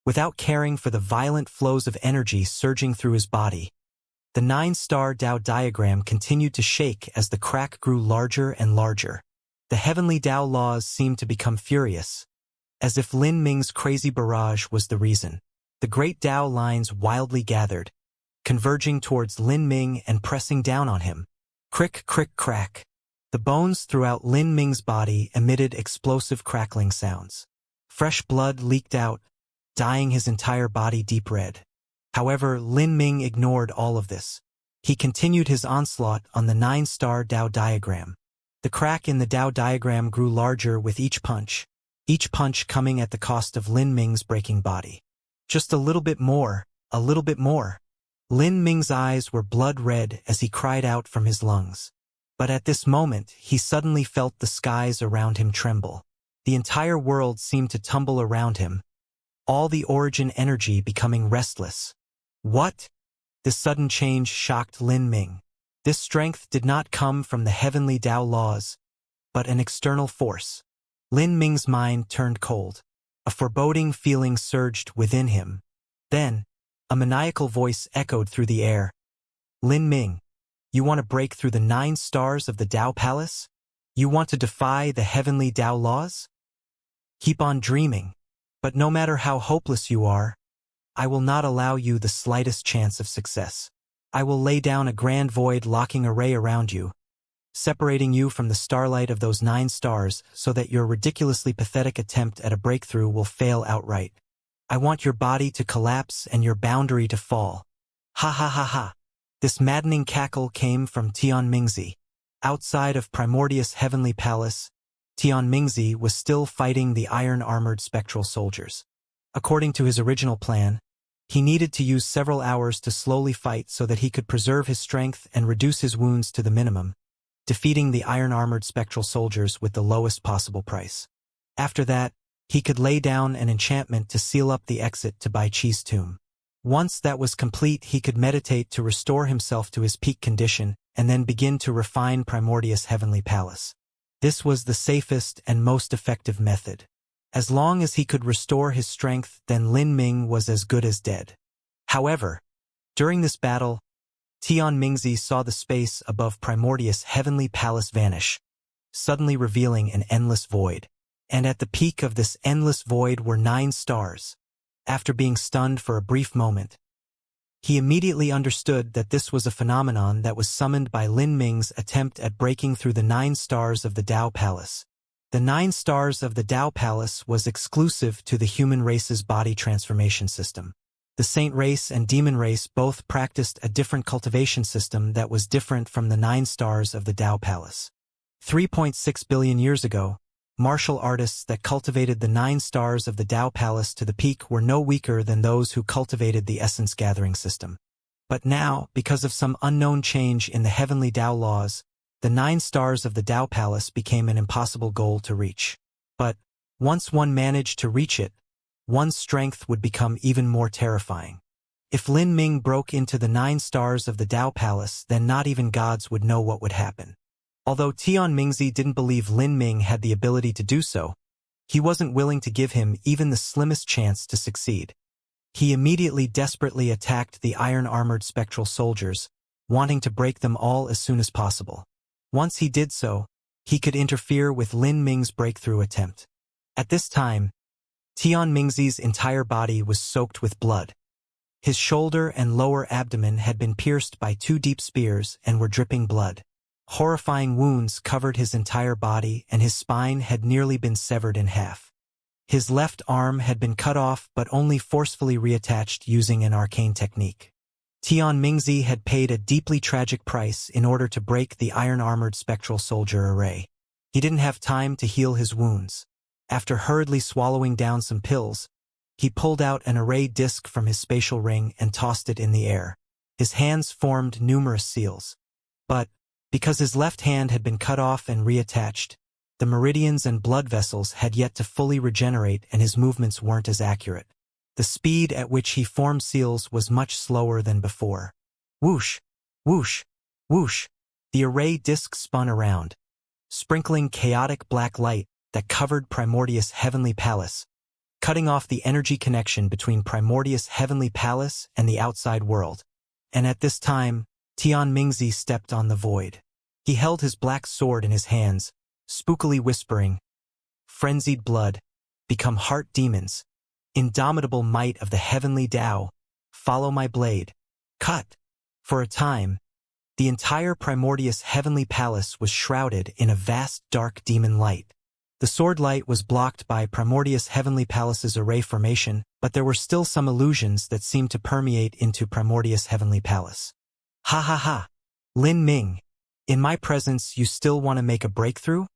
A: Without caring for the violent flows of energy surging through his body, the 9-star Dao diagram continued to shake as the crack grew larger and larger. The heavenly Dao laws seemed to become furious, as if Lin Ming's crazy barrage was the reason. The great Dao lines wildly gathered, converging towards Lin Ming and pressing down on him. Crick, crick, crack. The bones throughout Lin Ming's body emitted explosive crackling sounds. Fresh blood leaked out, dyeing his entire body deep red. However, Lin Ming ignored all of this. He continued his onslaught on the 9-star Dao diagram. The crack in the Dao diagram grew larger with each punch coming at the cost of Lin Ming's breaking body. Just a little bit more, a little bit more. Lin Ming's eyes were blood red as he cried out from his lungs. But at this moment, he suddenly felt the skies around him tremble. The entire world seemed to tumble around him, all the origin energy becoming restless. What? This sudden change shocked Lin Ming. This strength did not come from the heavenly Dao laws, but an external force. Lin Ming's mind turned cold. A foreboding feeling surged within him. Then, a maniacal voice echoed through the air. Lin Ming, you want to break through the 9 stars of the Dao Palace? You want to defy the heavenly Dao laws? Keep on dreaming. But no matter how hopeless you are, I will not allow you the slightest chance of success. I will lay down a grand void locking array around you, separating you from the starlight of those 9 stars so that your ridiculously pathetic attempt at a breakthrough will fail outright. I want your body to collapse and your boundary to fall. Ha ha ha ha. This maddening cackle came from Tian Mingzi. Outside of Primordius' heavenly palace, Tian Mingzi was still fighting the iron-armored spectral soldiers. According to his original plan, he needed to use several hours to slowly fight so that he could preserve his strength and reduce his wounds to the minimum, defeating the iron-armored spectral soldiers with the lowest possible price. After that, he could lay down an enchantment to seal up the exit to Bai Chi's tomb. Once that was complete, he could meditate to restore himself to his peak condition and then begin to refine Primordius' heavenly palace. This was the safest and most effective method. As long as he could restore his strength, then Lin Ming was as good as dead. However, during this battle, Tian Mingzi saw the space above Primordius' heavenly palace vanish, suddenly revealing an endless void. And at the peak of this endless void were 9 stars. After being stunned for a brief moment, he immediately understood that this was a phenomenon that was summoned by Lin Ming's attempt at breaking through the 9 stars of the Dao Palace. The 9 stars of the Dao Palace was exclusive to the human race's body transformation system. The saint race and demon race both practiced a different cultivation system that was different from the 9 stars of the Tao Palace. 3.6 billion years ago, martial artists that cultivated the 9 stars of the Tao Palace to the peak were no weaker than those who cultivated the essence gathering system. But now, because of some unknown change in the heavenly Tao laws, the 9 stars of the Tao Palace became an impossible goal to reach. But, once one managed to reach it, one's strength would become even more terrifying. If Lin Ming broke into the 9 stars of the Tao Palace, then not even gods would know what would happen. Although Tian Mingzi didn't believe Lin Ming had the ability to do so, he wasn't willing to give him even the slimmest chance to succeed. He immediately desperately attacked the iron-armored spectral soldiers, wanting to break them all as soon as possible. Once he did so, he could interfere with Lin Ming's breakthrough attempt. At this time, Tian Mingzi's entire body was soaked with blood. His shoulder and lower abdomen had been pierced by 2 deep spears and were dripping blood. Horrifying wounds covered his entire body, and his spine had nearly been severed in half. His left arm had been cut off but only forcefully reattached using an arcane technique. Tian Mingzi had paid a deeply tragic price in order to break the iron-armored spectral soldier array. He didn't have time to heal his wounds. After hurriedly swallowing down some pills, he pulled out an array disc from his spatial ring and tossed it in the air. His hands formed numerous seals. But, because his left hand had been cut off and reattached, the meridians and blood vessels had yet to fully regenerate and his movements weren't as accurate. The speed at which he formed seals was much slower than before. Whoosh! Whoosh! Whoosh! The array disc spun around, sprinkling chaotic black light that covered Primordius' heavenly palace, cutting off the energy connection between Primordius' heavenly palace and the outside world. And at this time, Tian Mingzi stepped on the void. He held his black sword in his hands, spookily whispering, "Frenzied blood, become heart demons. Indomitable might of the heavenly Tao, follow my blade. Cut!" For a time, the entire Primordius' heavenly palace was shrouded in a vast dark demon light. The sword light was blocked by Primordius' heavenly palace's array formation, but there were still some illusions that seemed to permeate into Primordius' heavenly palace. Ha ha ha! Lin Ming, in my presence you still want to make a breakthrough?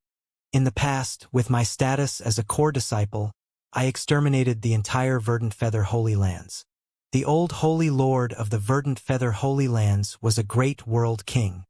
A: In the past, with my status as a core disciple, I exterminated the entire Verdant Feather Holy Lands. The old Holy Lord of the Verdant Feather Holy Lands was a great world king.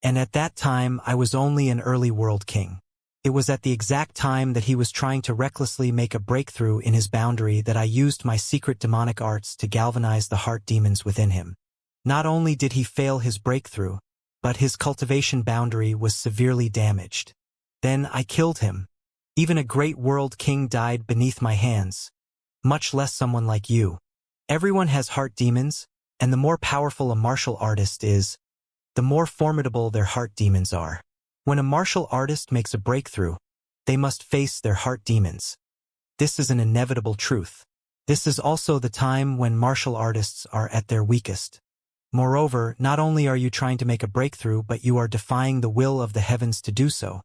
A: And at that time I was only an early world king. It was at the exact time that he was trying to recklessly make a breakthrough in his boundary that I used my secret demonic arts to galvanize the heart demons within him. Not only did he fail his breakthrough, but his cultivation boundary was severely damaged. Then I killed him. Even a great world king died beneath my hands, much less someone like you. Everyone has heart demons, and the more powerful a martial artist is, the more formidable their heart demons are. When a martial artist makes a breakthrough, they must face their heart demons. This is an inevitable truth. This is also the time when martial artists are at their weakest. Moreover, not only are you trying to make a breakthrough, but you are defying the will of the heavens to do so.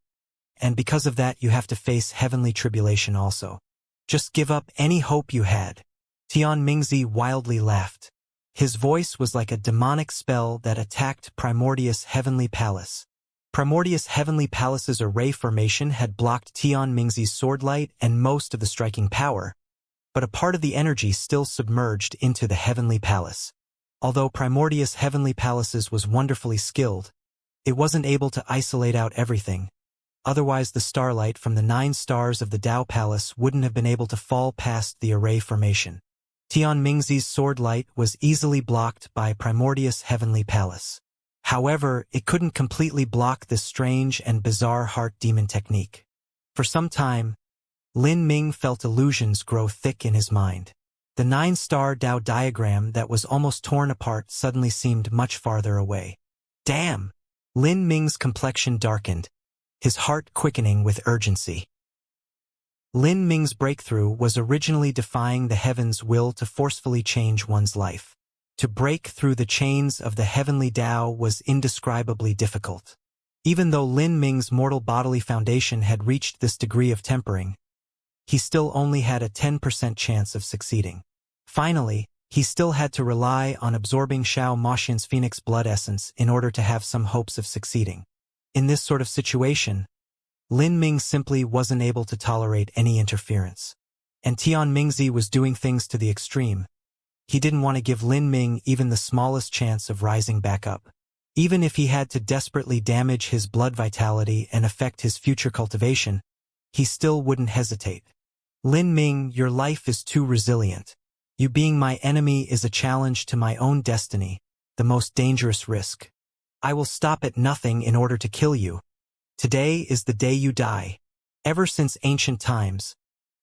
A: And because of that, you have to face heavenly tribulation also. Just give up any hope you had. Tian Mingzi wildly laughed. His voice was like a demonic spell that attacked Primordius' heavenly palace. Primordius' heavenly palace's array formation had blocked Tian Mingzi's sword light and most of the striking power, but a part of the energy still submerged into the heavenly palace. Although Primordius' heavenly palaces was wonderfully skilled, it wasn't able to isolate out everything. Otherwise the starlight from the 9 stars of the Tao Palace wouldn't have been able to fall past the array formation. Tian Mingzi's sword light was easily blocked by Primordius' heavenly palace. However, it couldn't completely block this strange and bizarre heart demon technique. For some time, Lin Ming felt illusions grow thick in his mind. The 9-star Tao diagram that was almost torn apart suddenly seemed much farther away. Damn! Lin Ming's complexion darkened, his heart quickening with urgency. Lin Ming's breakthrough was originally defying the heavens' will to forcefully change one's life. To break through the chains of the heavenly Tao was indescribably difficult. Even though Lin Ming's mortal bodily foundation had reached this degree of tempering, he still only had a 10% chance of succeeding. Finally, he still had to rely on absorbing Xiao Moxian's phoenix blood essence in order to have some hopes of succeeding. In this sort of situation, Lin Ming simply wasn't able to tolerate any interference. And Tian Mingzi was doing things to the extreme. He didn't want to give Lin Ming even the smallest chance of rising back up. Even if he had to desperately damage his blood vitality and affect his future cultivation, he still wouldn't hesitate. Lin Ming, your life is too resilient. You being my enemy is a challenge to my own destiny, the most dangerous risk. I will stop at nothing in order to kill you. Today is the day you die. Ever since ancient times,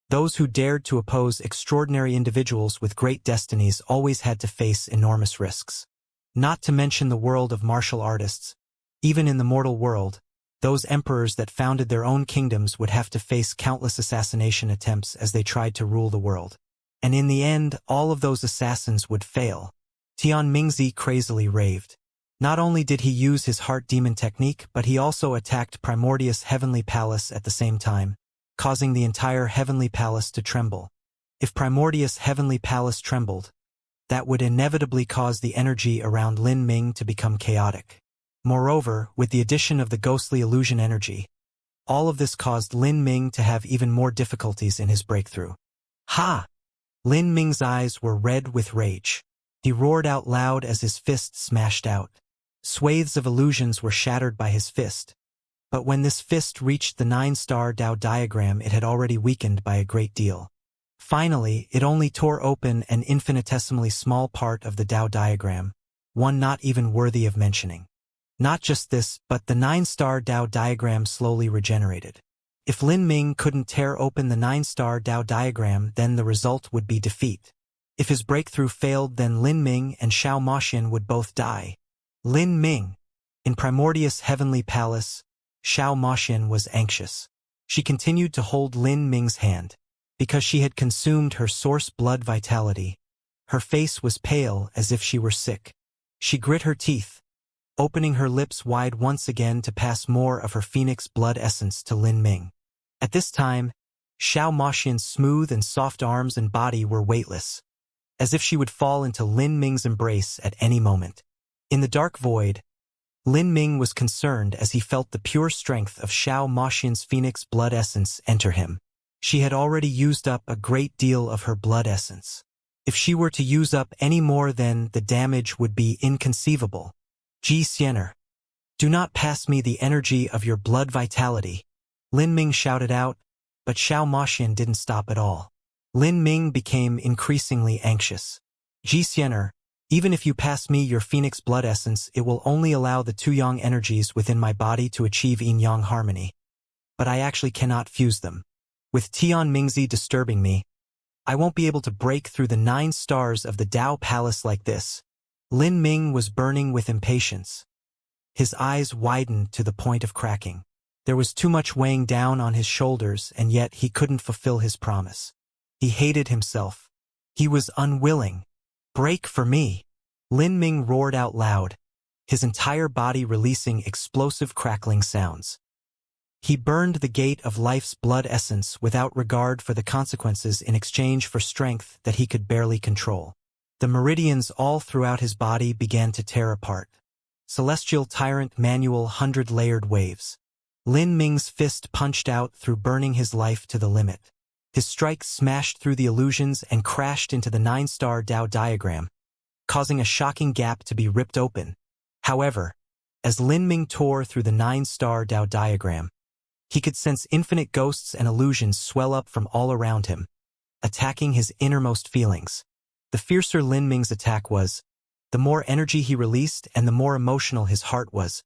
A: those who dared to oppose extraordinary individuals with great destinies always had to face enormous risks. Not to mention the world of martial artists. Even in the mortal world, those emperors that founded their own kingdoms would have to face countless assassination attempts as they tried to rule the world. And in the end, all of those assassins would fail. Tian Mingzi crazily raved. Not only did he use his heart demon technique, but he also attacked Primordius' heavenly palace at the same time, causing the entire heavenly palace to tremble. If Primordius' heavenly palace trembled, that would inevitably cause the energy around Lin Ming to become chaotic. Moreover, with the addition of the ghostly illusion energy, all of this caused Lin Ming to have even more difficulties in his breakthrough. Ha! Lin Ming's eyes were red with rage. He roared out loud as his fist smashed out. Swathes of illusions were shattered by his fist. But when this fist reached the 9-star Dao diagram, it had already weakened by a great deal. Finally, it only tore open an infinitesimally small part of the Dao diagram, one not even worthy of mentioning. Not just this, but the 9-star Dao diagram slowly regenerated. If Lin Ming couldn't tear open the 9-star Dao diagram, then the result would be defeat. If his breakthrough failed, then Lin Ming and Xiao Moxian would both die. Lin Ming. In Primordius' heavenly palace, Xiao Moxian was anxious. She continued to hold Lin Ming's hand. Because she had consumed her source blood vitality, her face was pale as if she were sick. She grit her teeth, opening her lips wide once again to pass more of her phoenix blood essence to Lin Ming. At this time, Xiao Moxian's smooth and soft arms and body were weightless, as if she would fall into Lin Ming's embrace at any moment. In the dark void, Lin Ming was concerned as he felt the pure strength of Xiao Moxian's phoenix blood essence enter him. She had already used up a great deal of her blood essence. If she were to use up any more, then the damage would be inconceivable. Xianxia, do not pass me the energy of your blood vitality, Lin Ming shouted out, but Xiao Moxian didn't stop at all. Lin Ming became increasingly anxious. Xianxia, even if you pass me your phoenix blood essence, it will only allow the two yang energies within my body to achieve yin-yang harmony. But I actually cannot fuse them. With Tian Mingzi disturbing me, I won't be able to break through the 9 stars of the Dao Palace like this. Lin Ming was burning with impatience. His eyes widened to the point of cracking. There was too much weighing down on his shoulders, and yet he couldn't fulfill his promise. He hated himself. He was unwilling. Break for me! Lin Ming roared out loud, his entire body releasing explosive crackling sounds. He burned the gate of life's blood essence without regard for the consequences in exchange for strength that he could barely control. The meridians all throughout his body began to tear apart. Celestial Tyrant Manual 100-layered waves. Lin Ming's fist punched out through, burning his life to the limit. His strike smashed through the illusions and crashed into the 9-star Dao diagram, causing a shocking gap to be ripped open. However, as Lin Ming tore through the 9-star Dao diagram, he could sense infinite ghosts and illusions swell up from all around him, attacking his innermost feelings. The fiercer Lin Ming's attack was, the more energy he released and the more emotional his heart was,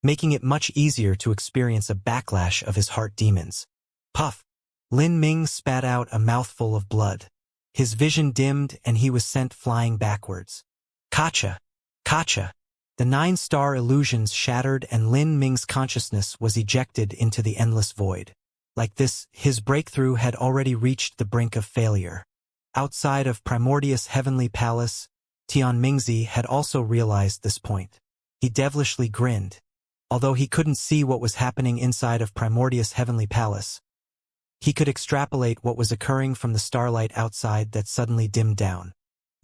A: making it much easier to experience a backlash of his heart demons. Puff! Lin Ming spat out a mouthful of blood. His vision dimmed and he was sent flying backwards. Kacha! Kacha! The 9-star illusions shattered and Lin Ming's consciousness was ejected into the endless void. Like this, his breakthrough had already reached the brink of failure. Outside of Primordius' heavenly palace, Tian Mingzi had also realized this point. He devilishly grinned. Although he couldn't see what was happening inside of Primordius' heavenly palace, he could extrapolate what was occurring from the starlight outside that suddenly dimmed down.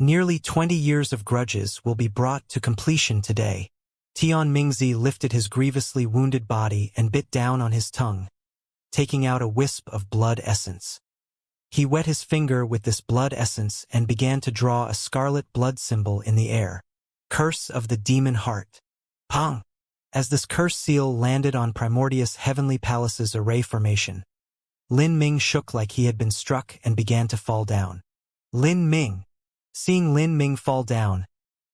A: Nearly 20 years of grudges will be brought to completion today. Tian Mingzi lifted his grievously wounded body and bit down on his tongue, taking out a wisp of blood essence. He wet his finger with this blood essence and began to draw a scarlet blood symbol in the air. Curse of the Demon Heart. Pong! As this curse seal landed on Primordius Heavenly Palace's array formation, Lin Ming shook like he had been struck and began to fall down. Lin Ming! Seeing Lin Ming fall down,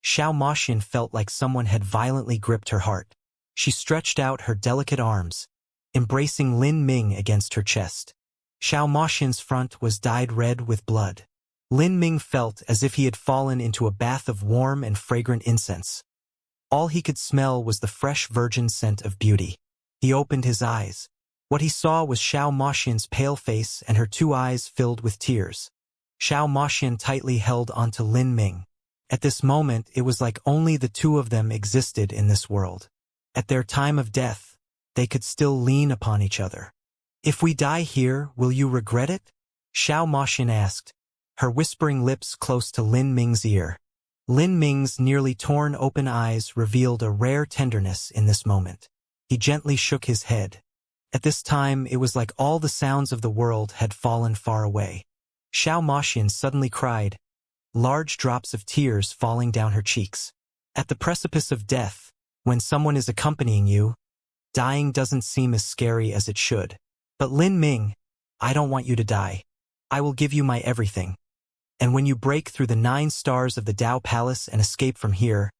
A: Xiao Moxian felt like someone had violently gripped her heart. She stretched out her delicate arms, embracing Lin Ming against her chest. Xiao Moxian's front was dyed red with blood. Lin Ming felt as if he had fallen into a bath of warm and fragrant incense. All he could smell was the fresh virgin scent of beauty. He opened his eyes. What he saw was Xiao Moxian's pale face and her two eyes filled with tears. Xiao Moxian tightly held onto Lin Ming. At this moment, it was like only the two of them existed in this world. At their time of death, they could still lean upon each other. If we die here, will you regret it? Xiao Moxian asked, her whispering lips close to Lin Ming's ear. Lin Ming's nearly torn open eyes revealed a rare tenderness in this moment. He gently shook his head. At this time, it was like all the sounds of the world had fallen far away. Xiao Moxian suddenly cried, large drops of tears falling down her cheeks. At the precipice of death, when someone is accompanying you, dying doesn't seem as scary as it should. But Lin Ming, I don't want you to die. I will give you my everything. And when you break through the 9 stars of the Dao Palace and escape from here,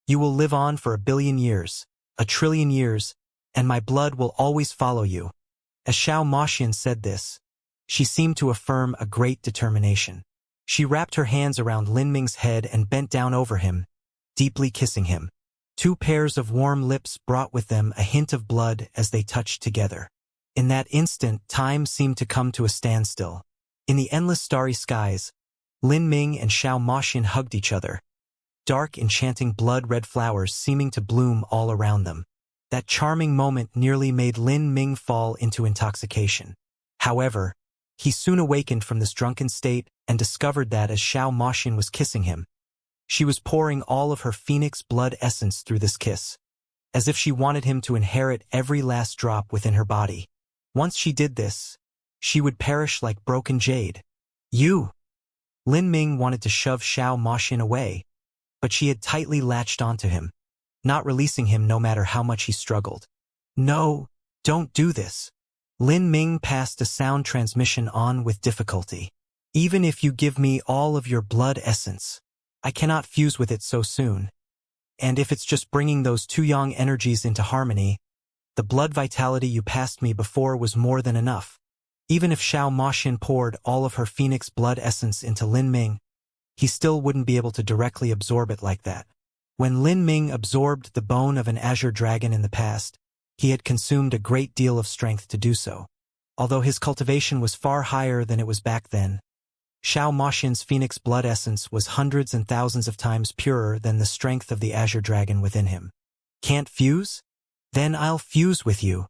A: you will live on for 1 billion years, 1 trillion years, and my blood will always follow you. As Xiao Moxian said this, she seemed to affirm a great determination. She wrapped her hands around Lin Ming's head and bent down over him, deeply kissing him. 2 pairs of warm lips brought with them a hint of blood as they touched together. In that instant, time seemed to come to a standstill. In the endless starry skies, Lin Ming and Xiao Moxian hugged each other, dark enchanting blood-red flowers seeming to bloom all around them. That charming moment nearly made Lin Ming fall into intoxication. However, he soon awakened from this drunken state and discovered that as Xiao Moxian was kissing him, she was pouring all of her phoenix blood essence through this kiss, as if she wanted him to inherit every last drop within her body. Once she did this, she would perish like broken jade. You! Lin Ming wanted to shove Xiao Moxian away, but she had tightly latched onto him, not releasing him no matter how much he struggled. No, don't do this. Lin Ming passed a sound transmission on with difficulty. Even if you give me all of your blood essence, I cannot fuse with it so soon. And if it's just bringing those 2 yang energies into harmony, the blood vitality you passed me before was more than enough. Even if Xiao Moxian poured all of her phoenix blood essence into Lin Ming, he still wouldn't be able to directly absorb it like that. When Lin Ming absorbed the bone of an azure dragon in the past, he had consumed a great deal of strength to do so. Although his cultivation was far higher than it was back then, Xiao Moxian's phoenix blood essence was hundreds and thousands of times purer than the strength of the azure dragon within him. Can't fuse? Then I'll fuse with you.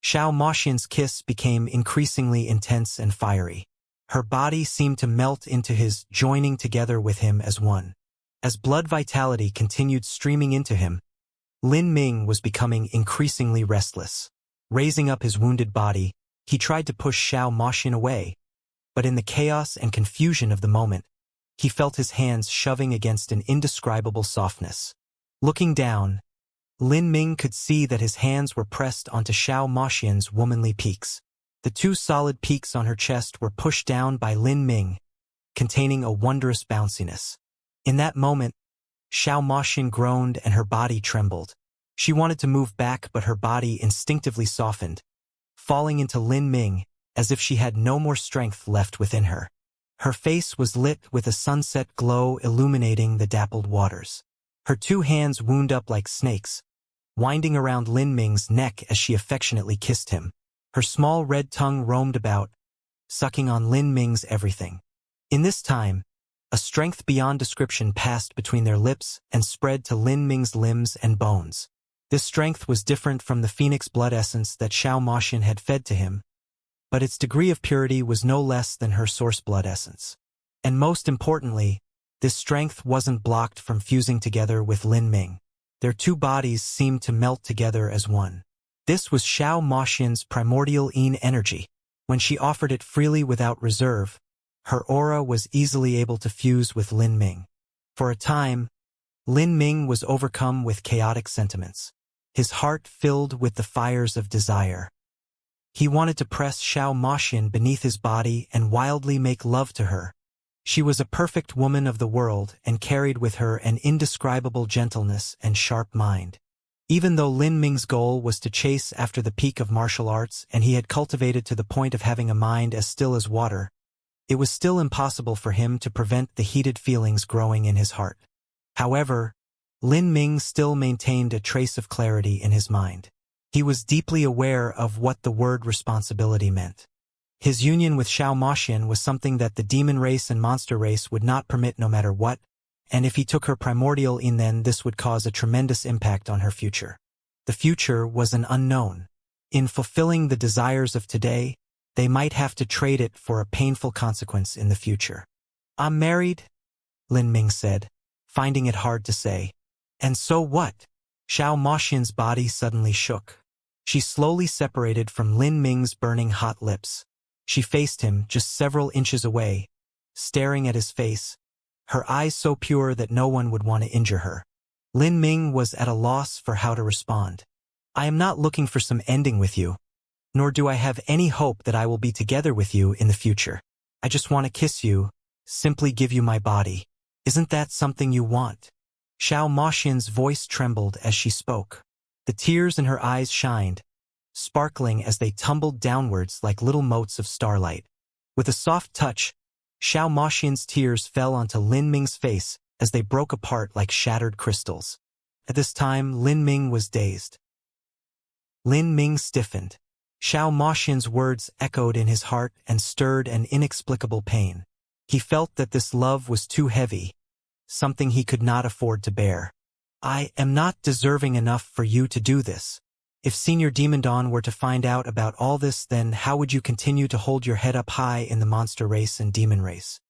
A: Xiao Moxian's kiss became increasingly intense and fiery. Her body seemed to melt into his, joining together with him as one. As blood vitality continued streaming into him, Lin Ming was becoming increasingly restless. Raising up his wounded body, he tried to push Xiao Moxian away, but in the chaos and confusion of the moment, he felt his hands shoving against an indescribable softness. Looking down, Lin Ming could see that his hands were pressed onto Xiao Moxian's womanly peaks. The 2 solid peaks on her chest were pushed down by Lin Ming, containing a wondrous bounciness. In that moment, Xiao Moxian groaned and her body trembled. She wanted to move back, but her body instinctively softened, falling into Lin Ming as if she had no more strength left within her. Her face was lit with a sunset glow illuminating the dappled waters. Her 2 hands wound up like snakes, winding around Lin Ming's neck as she affectionately kissed him. Her small red tongue roamed about, sucking on Lin Ming's everything. In this time, a strength beyond description passed between their lips and spread to Lin Ming's limbs and bones. This strength was different from the phoenix blood essence that Xiao Moxian had fed to him, but its degree of purity was no less than her source blood essence. And most importantly, This strength wasn't blocked from fusing together with Lin Ming. Their two bodies seemed to melt together as one. This was Xiao Moxian's primordial yin energy. When she offered it freely without reserve, her aura was easily able to fuse with Lin Ming. For a time, Lin Ming was overcome with chaotic sentiments. His heart filled with the fires of desire. He wanted to press Xiao Moxian beneath his body and wildly make love to her. She was a perfect woman of the world and carried with her an indescribable gentleness and sharp mind. Even though Lin Ming's goal was to chase after the peak of martial arts and he had cultivated to the point of having a mind as still as water, it was still impossible for him to prevent the heated feelings growing in his heart. However, Lin Ming still maintained a trace of clarity in his mind. He was deeply aware of what the word responsibility meant. His union with Xiao Moxian was something that the demon race and monster race would not permit no matter what, and if he took her primordial yin, then this would cause a tremendous impact on her future. The future was an unknown. In fulfilling the desires of today, they might have to trade it for a painful consequence in the future. "I'm married," Lin Ming said, finding it hard to say. "And so what?" Xiao Moxian's body suddenly shook. She slowly separated from Lin Ming's burning hot lips. She faced him just several inches away, staring at his face, her eyes so pure that no one would want to injure her. Lin Ming was at a loss for how to respond. "I am not looking for some ending with you, nor do I have any hope that I will be together with you in the future. I just want to kiss you, simply give you my body. Isn't that something you want?" Xiao Moxian's voice trembled as she spoke. The tears in her eyes shined, sparkling as they tumbled downwards like little motes of starlight. With a soft touch, Xiao Moxian's tears fell onto Lin Ming's face as they broke apart like shattered crystals. At this time, Lin Ming was dazed. Lin Ming stiffened. Xiao Moxian's words echoed in his heart and stirred an inexplicable pain. He felt that this love was too heavy, something he could not afford to bear. "I am not deserving enough for you to do this. If Senior Demon Dawn were to find out about all this, then how would you continue to hold your head up high in the monster race and demon race?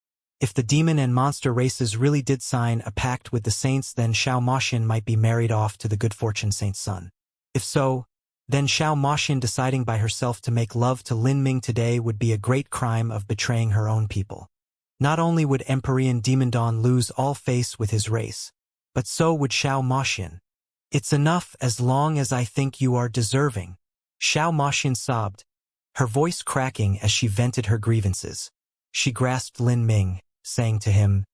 A: If the demon and monster races really did sign a pact with the saints, then Xiao Moxian might be married off to the good fortune saint's son. If so, then Xiao Moxian deciding by herself to make love to Lin Ming today would be a great crime of betraying her own people. Not only would Empyrean Demon Dawn lose all face with his race, but so would Xiao Moxian. It's enough as long as I think you are deserving." Xiao Moxian sobbed, her voice cracking as she vented her grievances. She grasped Lin Ming, saying to him,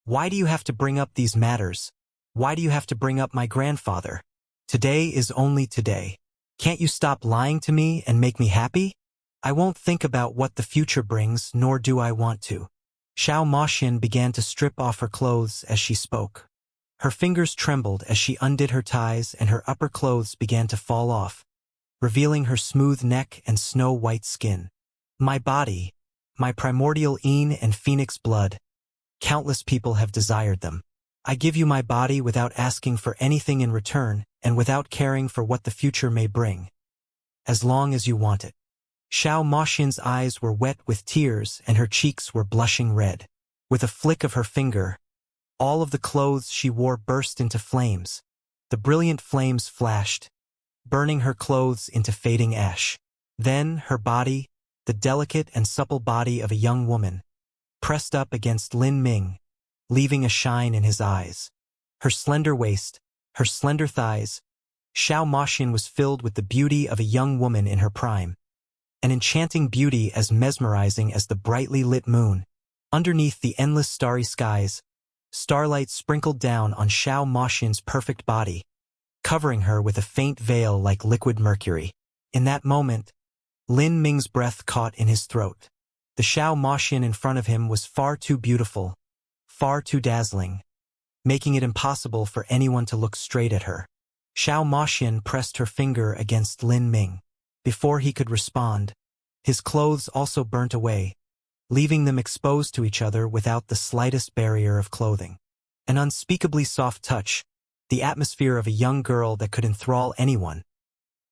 A: "Why do you have to bring up these matters? Why do you have to bring up my grandfather? Today is only today. Can't you stop lying to me and make me happy? I won't think about what the future brings, nor do I want to." Xiao Moxian began to strip off her clothes as she spoke. Her fingers trembled as she undid her ties and her upper clothes began to fall off, revealing her smooth neck and snow-white skin. "My body, my primordial yin and phoenix blood, countless people have desired them. I give you my body without asking for anything in return and without caring for what the future may bring, as long as you want it." Xiao Moxian's eyes were wet with tears and her cheeks were blushing red. With a flick of her finger, all of the clothes she wore burst into flames. The brilliant flames flashed, burning her clothes into fading ash. Then her body, the delicate and supple body of a young woman, pressed up against Lin Ming, leaving a shine in his eyes. Her slender waist, her slender thighs, Xiao Moxian was filled with the beauty of a young woman in her prime. An enchanting beauty as mesmerizing as the brightly lit moon. Underneath the endless starry skies, starlight sprinkled down on Xiao Moxian's perfect body, covering her with a faint veil like liquid mercury. In that moment, Lin Ming's breath caught in his throat. The Xiao Moxian in front of him was far too beautiful, far too dazzling, making it impossible for anyone to look straight at her. Xiao Moxian pressed her finger against Lin Ming. Before he could respond, his clothes also burnt away, leaving them exposed to each other without the slightest barrier of clothing. An unspeakably soft touch, the atmosphere of a young girl that could enthrall anyone.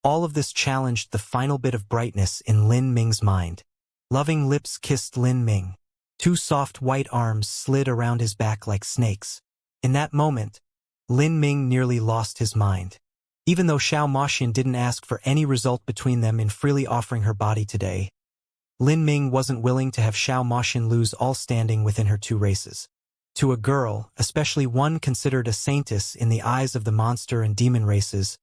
A: All of this challenged the final bit of brightness in Lin Ming's mind. Loving lips kissed Lin Ming. Two soft white arms slid around his back like snakes. In that moment, Lin Ming nearly lost his mind. Even though Xiao Moxian didn't ask for any result between them in freely offering her body today, Lin Ming wasn't willing to have Xiao Moxian lose all standing within her two races. To a girl, especially one considered a saintess in the eyes of the monster and demon races,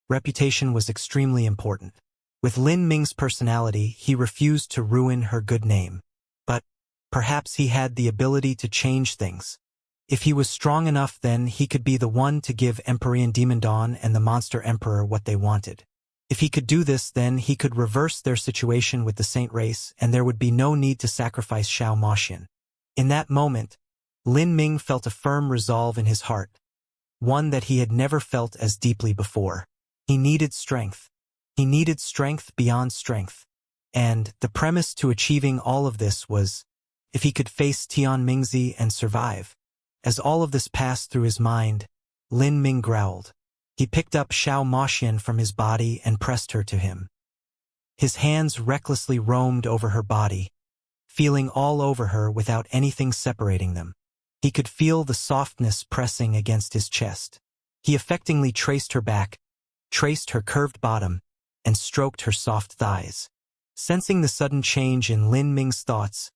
A: reputation was extremely important. With Lin Ming's personality, he refused to ruin her good name. But perhaps he had the ability to change things. If he was strong enough, then he could be the one to give Empyrean Demon Dawn and the Monster Emperor what they wanted. If he could do this, then he could reverse their situation with the Saint race, and there would be no need to sacrifice Xiao Moxian. In that moment, Lin Ming felt a firm resolve in his heart, one that he had never felt as deeply before. He needed strength. He needed strength beyond strength. And the premise to achieving all of this was if he could face Tian Mingzi and survive. As all of this passed through his mind, Lin Ming growled. He picked up Xiao Moxian from his body and pressed her to him. His hands recklessly roamed over her body, feeling all over her without anything separating them. He could feel the softness pressing against his chest. He affectingly traced her back, traced her curved bottom, and stroked her soft thighs. Sensing the sudden change in Lin Ming's thoughts,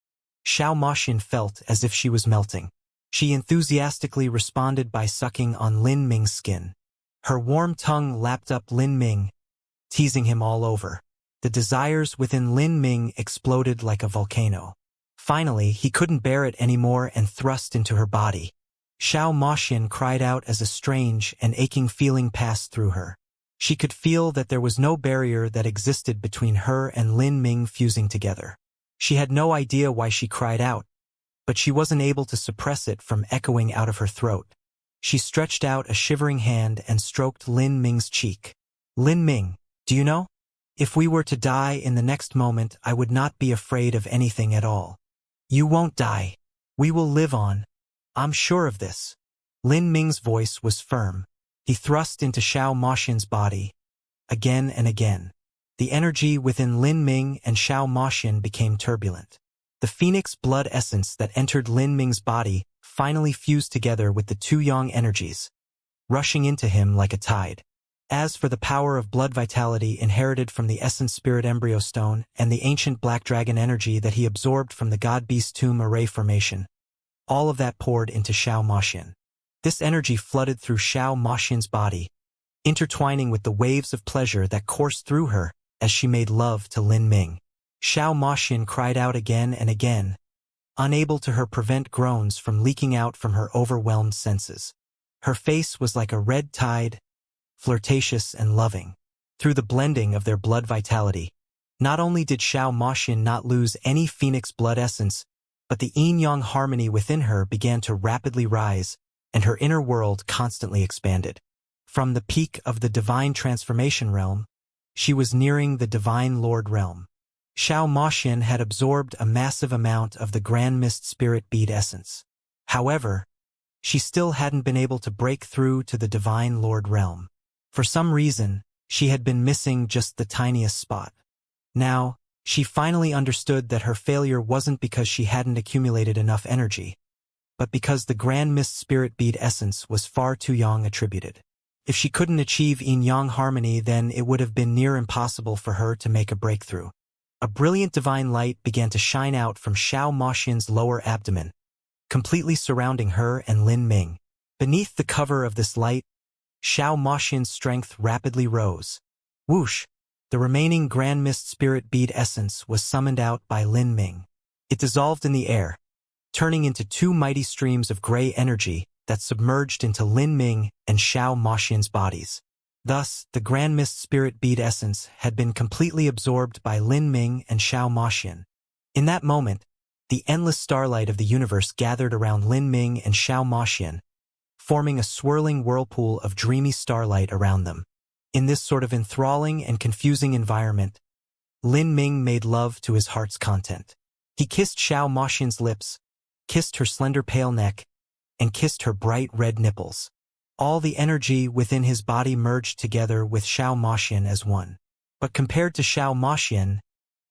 A: Xiao Moxian felt as if she was melting. She enthusiastically responded by sucking on Lin Ming's skin. Her warm tongue lapped up Lin Ming, teasing him all over. The desires within Lin Ming exploded like a volcano. Finally, he couldn't bear it anymore and thrust into her body. Xiao Moxian cried out as a strange and aching feeling passed through her. She could feel that there was no barrier that existed between her and Lin Ming fusing together. She had no idea why she cried out, but she wasn't able to suppress it from echoing out of her throat. She stretched out a shivering hand and stroked Lin Ming's cheek. Lin Ming, do you know? If we were to die in the next moment, I would not be afraid of anything at all. You won't die. We will live on. I'm sure of this. Lin Ming's voice was firm. He thrust into Xiao Moxian's body, again and again. The energy within Lin Ming and Xiao Moxian became turbulent. The phoenix blood essence that entered Lin Ming's body finally fused together with the two yang energies, rushing into him like a tide. As for the power of blood vitality inherited from the Essence Spirit Embryo Stone and the ancient Black Dragon energy that he absorbed from the God-Beast Tomb Array formation, all of that poured into Xiao Moxian. This energy flooded through Xiao Moxian's body, intertwining with the waves of pleasure that coursed through her as she made love to Lin Ming. Xiao Moxian cried out again and again, unable to prevent groans from leaking out from her overwhelmed senses. Her face was like a red tide, flirtatious and loving. Through the blending of their blood vitality, not only did Xiao Moxian not lose any phoenix blood essence, but the yin-yang harmony within her began to rapidly rise, and her inner world constantly expanded. From the peak of the divine transformation realm, she was nearing the divine lord realm. Xiao Moxian had absorbed a massive amount of the Grand Mist Spirit Bead essence. However, she still hadn't been able to break through to the divine lord realm. For some reason, she had been missing just the tiniest spot. Now, she finally understood that her failure wasn't because she hadn't accumulated enough energy, but because the Grand Mist Spirit Bead essence was far too yang attributed. If she couldn't achieve yin-yang harmony, then it would have been near impossible for her to make a breakthrough. A brilliant divine light began to shine out from Xiao Moxian's lower abdomen, completely surrounding her and Lin Ming. Beneath the cover of this light, Xiao Moxian's strength rapidly rose. Whoosh! The remaining Grand Mist Spirit Bead essence was summoned out by Lin Ming. It dissolved in the air, turning into two mighty streams of gray energy that submerged into Lin Ming and Xiao Moxian's bodies. Thus, the Grand Mist Spirit Bead essence had been completely absorbed by Lin Ming and Xiao Moxian. In that moment, the endless starlight of the universe gathered around Lin Ming and Xiao Moxian, forming a swirling whirlpool of dreamy starlight around them. In this sort of enthralling and confusing environment, Lin Ming made love to his heart's content. He kissed Xiao Moxian's lips, kissed her slender pale neck, and kissed her bright red nipples. All the energy within his body merged together with Xiao Moxian as one. But compared to Xiao Moxian,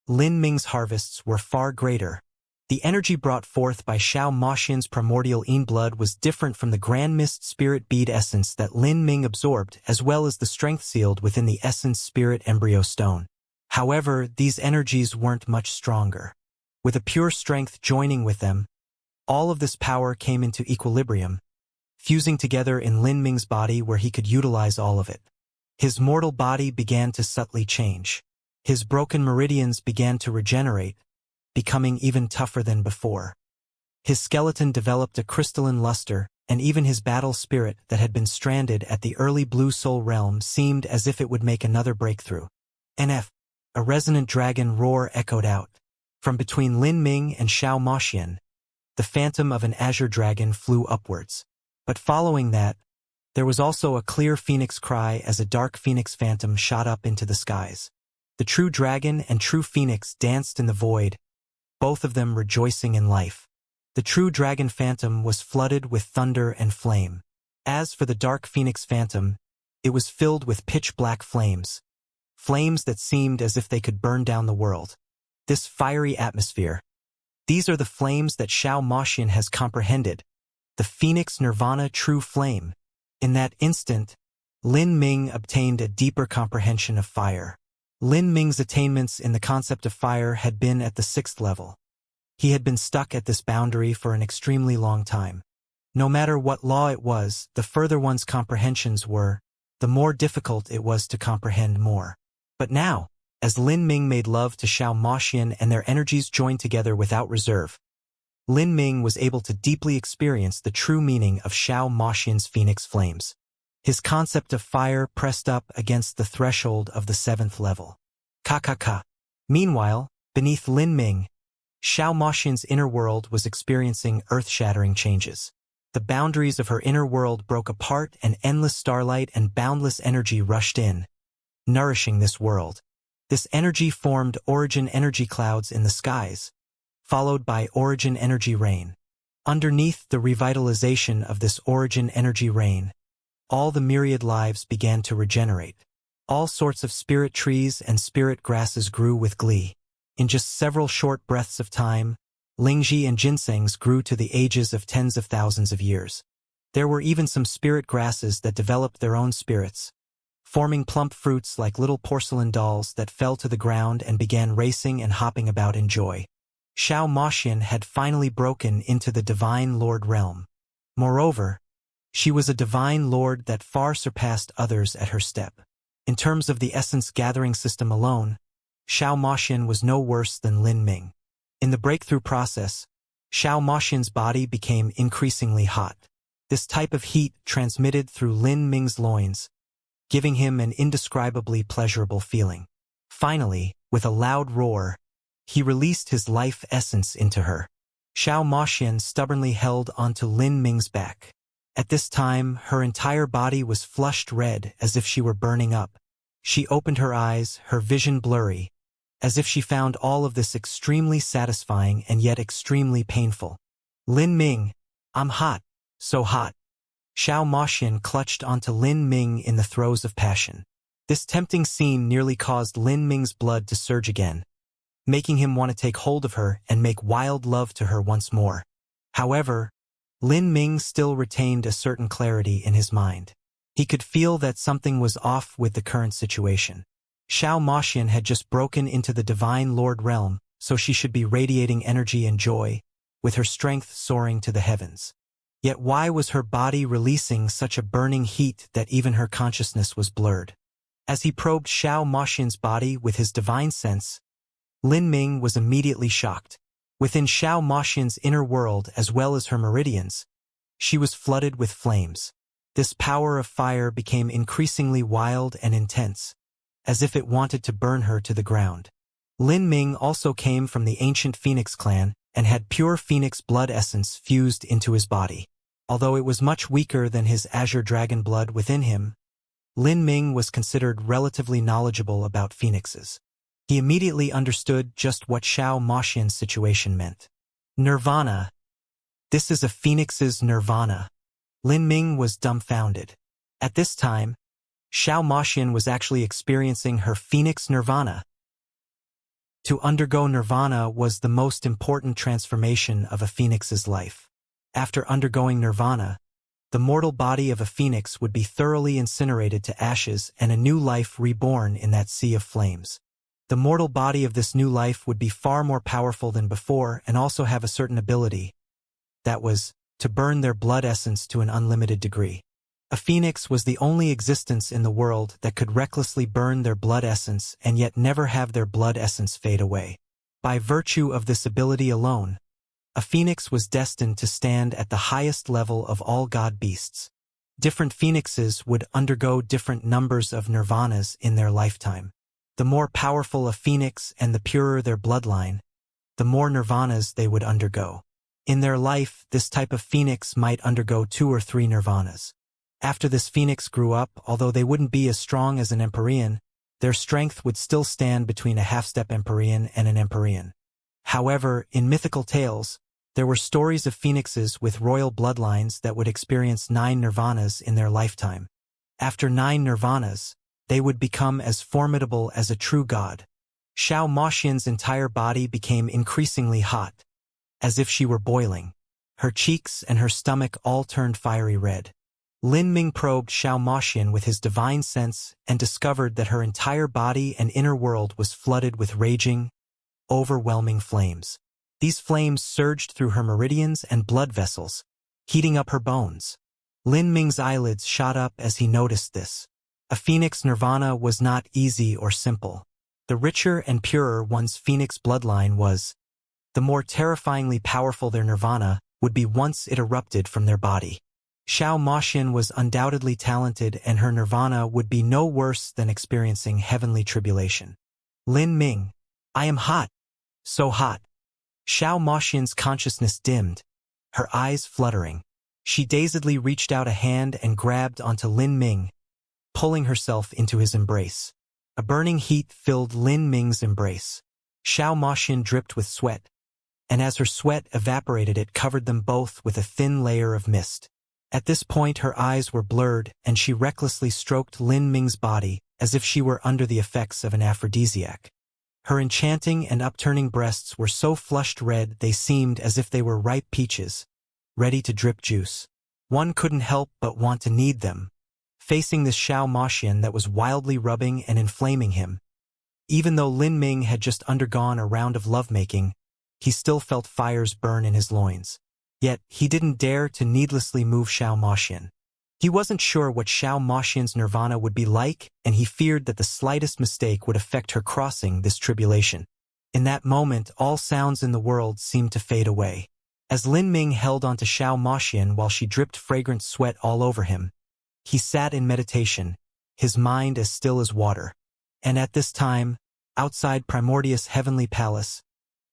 A: Lin Ming's harvests were far greater. The energy brought forth by Xiao Moxian's primordial yin blood was different from the Grand Mist Spirit Bead essence that Lin Ming absorbed, as well as the strength sealed within the Essence Spirit Embryo Stone. However, these energies weren't much stronger. With a pure strength joining with them, all of this power came into equilibrium, fusing together in Lin Ming's body where he could utilize all of it. His mortal body began to subtly change. His broken meridians began to regenerate, becoming even tougher than before. His skeleton developed a crystalline luster, and even his battle spirit that had been stranded at the early Blue Soul realm seemed as if it would make another breakthrough. NF. A resonant dragon roar echoed out. From between Lin Ming and Xiao Moxian, the phantom of an azure dragon flew upwards. But following that, there was also a clear phoenix cry as a dark phoenix phantom shot up into the skies. The true dragon and true phoenix danced in the void, both of them rejoicing in life. The true dragon phantom was flooded with thunder and flame. As for the dark phoenix phantom, it was filled with pitch-black flames. Flames that seemed as if they could burn down the world. This fiery atmosphere. These are the flames that Xiao Moxian has comprehended. The Phoenix Nirvana true flame. In that instant, Lin Ming obtained a deeper comprehension of fire. Lin Ming's attainments in the concept of fire had been at the 6th level. He had been stuck at this boundary for an extremely long time. No matter what law it was, the further one's comprehensions were, the more difficult it was to comprehend more. But now, as Lin Ming made love to Xiao Moxian and their energies joined together without reserve, Lin Ming was able to deeply experience the true meaning of Xiao Moxian's phoenix flames. His concept of fire pressed up against the threshold of the 7th level. Ka. Meanwhile, beneath Lin Ming, Xiao Moxian's inner world was experiencing earth-shattering changes. The boundaries of her inner world broke apart and endless starlight and boundless energy rushed in, nourishing this world. This energy formed origin energy clouds in the skies, followed by origin energy rain. Underneath the revitalization of this origin energy rain, all the myriad lives began to regenerate. All sorts of spirit trees and spirit grasses grew with glee. In just several short breaths of time, Lingji and ginsengs grew to the ages of tens of thousands of years. There were even some spirit grasses that developed their own spirits, forming plump fruits like little porcelain dolls that fell to the ground and began racing and hopping about in joy. Xiao Moxian had finally broken into the Divine Lord realm. Moreover, she was a Divine Lord that far surpassed others at her step. In terms of the essence gathering system alone, Xiao Moxian was no worse than Lin Ming. In the breakthrough process, Xiao Moxian's body became increasingly hot. This type of heat transmitted through Lin Ming's loins, giving him an indescribably pleasurable feeling. Finally, with a loud roar, he released his life essence into her. Xiao Moxian stubbornly held onto Lin Ming's back. At this time, her entire body was flushed red as if she were burning up. She opened her eyes, her vision blurry, as if she found all of this extremely satisfying and yet extremely painful. Lin Ming, I'm hot, so hot. Xiao Moxian clutched onto Lin Ming in the throes of passion. This tempting scene nearly caused Lin Ming's blood to surge again, making him want to take hold of her and make wild love to her once more. However, Lin Ming still retained a certain clarity in his mind. He could feel that something was off with the current situation. Xiao Moxian had just broken into the Divine Lord realm, so she should be radiating energy and joy, with her strength soaring to the heavens. Yet why was her body releasing such a burning heat that even her consciousness was blurred? As he probed Xiao Moxian's body with his divine sense, Lin Ming was immediately shocked. Within Xiao Moxian's inner world as well as her meridians, she was flooded with flames. This power of fire became increasingly wild and intense, as if it wanted to burn her to the ground. Lin Ming also came from the ancient Phoenix clan and had pure Phoenix blood essence fused into his body. Although it was much weaker than his azure dragon blood within him, Lin Ming was considered relatively knowledgeable about phoenixes. He immediately understood just what Xiao Moxian's situation meant. Nirvana. This is a phoenix's nirvana. Lin Ming was dumbfounded. At this time, Xiao Moxian was actually experiencing her phoenix nirvana. To undergo nirvana was the most important transformation of a phoenix's life. After undergoing nirvana, the mortal body of a phoenix would be thoroughly incinerated to ashes and a new life reborn in that sea of flames. The mortal body of this new life would be far more powerful than before and also have a certain ability. That was, to burn their blood essence to an unlimited degree. A phoenix was the only existence in the world that could recklessly burn their blood essence and yet never have their blood essence fade away. By virtue of this ability alone, a phoenix was destined to stand at the highest level of all god beasts. Different phoenixes would undergo different numbers of nirvanas in their lifetime. The more powerful a phoenix and the purer their bloodline, the more nirvanas they would undergo. In their life, this type of phoenix might undergo 2 or 3 nirvanas. After this phoenix grew up, although they wouldn't be as strong as an Empyrean, their strength would still stand between a half-step Empyrean and an Empyrean. However, in mythical tales, there were stories of phoenixes with royal bloodlines that would experience 9 nirvanas in their lifetime. After 9 nirvanas, they would become as formidable as a true god. Xianxia's entire body became increasingly hot, as if she were boiling. Her cheeks and her stomach all turned fiery red. Lin Ming probed Xianxia with his divine sense and discovered that her entire body and inner world was flooded with raging, overwhelming flames. These flames surged through her meridians and blood vessels, heating up her bones. Lin Ming's eyelids shot up as he noticed this. A phoenix nirvana was not easy or simple. The richer and purer one's phoenix bloodline was, the more terrifyingly powerful their nirvana would be once it erupted from their body. Xianxia was undoubtedly talented and her nirvana would be no worse than experiencing heavenly tribulation. Lin Ming, I am hot. So hot. Xianxia's consciousness dimmed, her eyes fluttering. She dazedly reached out a hand and grabbed onto Lin Ming, pulling herself into his embrace. A burning heat filled Lin Ming's embrace. Xianxia dripped with sweat, and as her sweat evaporated it covered them both with a thin layer of mist. At this point her eyes were blurred and she recklessly stroked Lin Ming's body as if she were under the effects of an aphrodisiac. Her enchanting and upturning breasts were so flushed red they seemed as if they were ripe peaches, ready to drip juice. One couldn't help but want to knead them, facing this Xianxia that was wildly rubbing and inflaming him. Even though Lin Ming had just undergone a round of lovemaking, he still felt fires burn in his loins. Yet, he didn't dare to needlessly move Xianxia. He wasn't sure what Xianxia's nirvana would be like, and he feared that the slightest mistake would affect her crossing this tribulation. In that moment, all sounds in the world seemed to fade away. As Lin Ming held onto Xianxia while she dripped fragrant sweat all over him, he sat in meditation, his mind as still as water. And at this time, outside Primordius' heavenly palace,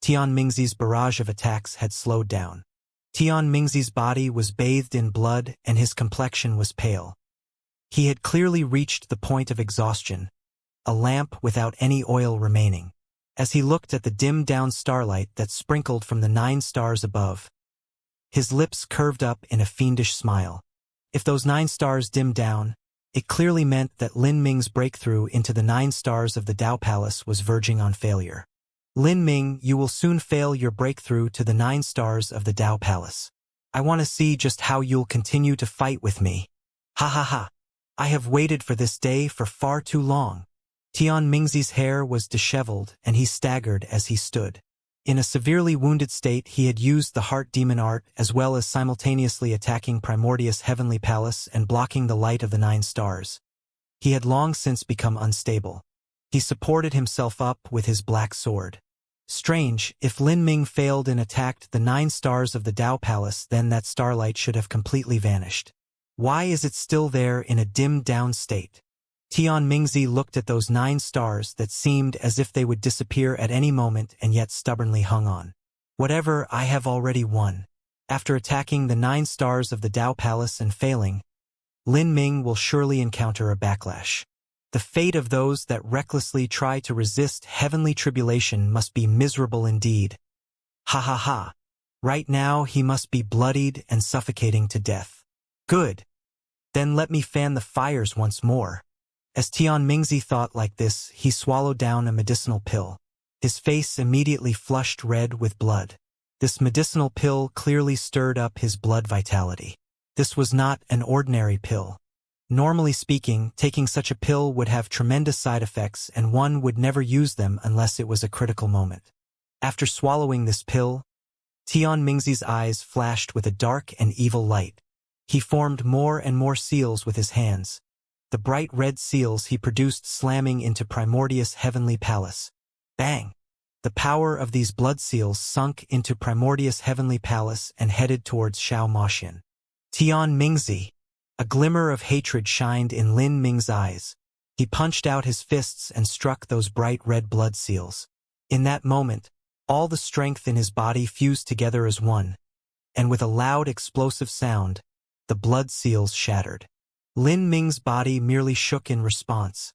A: Tianmingzi's barrage of attacks had slowed down. Tianmingzi's body was bathed in blood and his complexion was pale. He had clearly reached the point of exhaustion, a lamp without any oil remaining. As he looked at the dimmed-down starlight that sprinkled from the 9 stars above, his lips curved up in a fiendish smile. If those 9 stars dimmed down, it clearly meant that Lin Ming's breakthrough into the 9 stars of the Dao Palace was verging on failure. Lin Ming, you will soon fail your breakthrough to the 9 stars of the Dao Palace. I want to see just how you'll continue to fight with me. Ha ha ha. I have waited for this day for far too long. Tianmingzi's hair was disheveled and he staggered as he stood. In a severely wounded state, he had used the heart demon art as well as simultaneously attacking Primordius' heavenly palace and blocking the light of the 9 stars. He had long since become unstable. He supported himself up with his black sword. Strange, if Lin Ming failed and attacked the 9 stars of the Dao Palace, then that starlight should have completely vanished. Why is it still there in a dimmed-down state? Tianmingzi looked at those 9 stars that seemed as if they would disappear at any moment and yet stubbornly hung on. Whatever, I have already won. After attacking the 9 stars of the Dao Palace and failing, Lin Ming will surely encounter a backlash. The fate of those that recklessly try to resist heavenly tribulation must be miserable indeed. Ha ha ha. Right now he must be bloodied and suffocating to death. Good. Then let me fan the fires once more. As Tianmingzi thought like this, he swallowed down a medicinal pill. His face immediately flushed red with blood. This medicinal pill clearly stirred up his blood vitality. This was not an ordinary pill. Normally speaking, taking such a pill would have tremendous side effects and one would never use them unless it was a critical moment. After swallowing this pill, Tian Mingzi's eyes flashed with a dark and evil light. He formed more and more seals with his hands. The bright red seals he produced slamming into Primordius' heavenly palace. Bang! The power of these blood seals sunk into Primordius' heavenly palace and headed towards Xiao Moxian. Tian Mingzi! A glimmer of hatred shined in Lin Ming's eyes. He punched out his fists and struck those bright red blood seals. In that moment, all the strength in his body fused together as one, and with a loud explosive sound, the blood seals shattered. Lin Ming's body merely shook in response,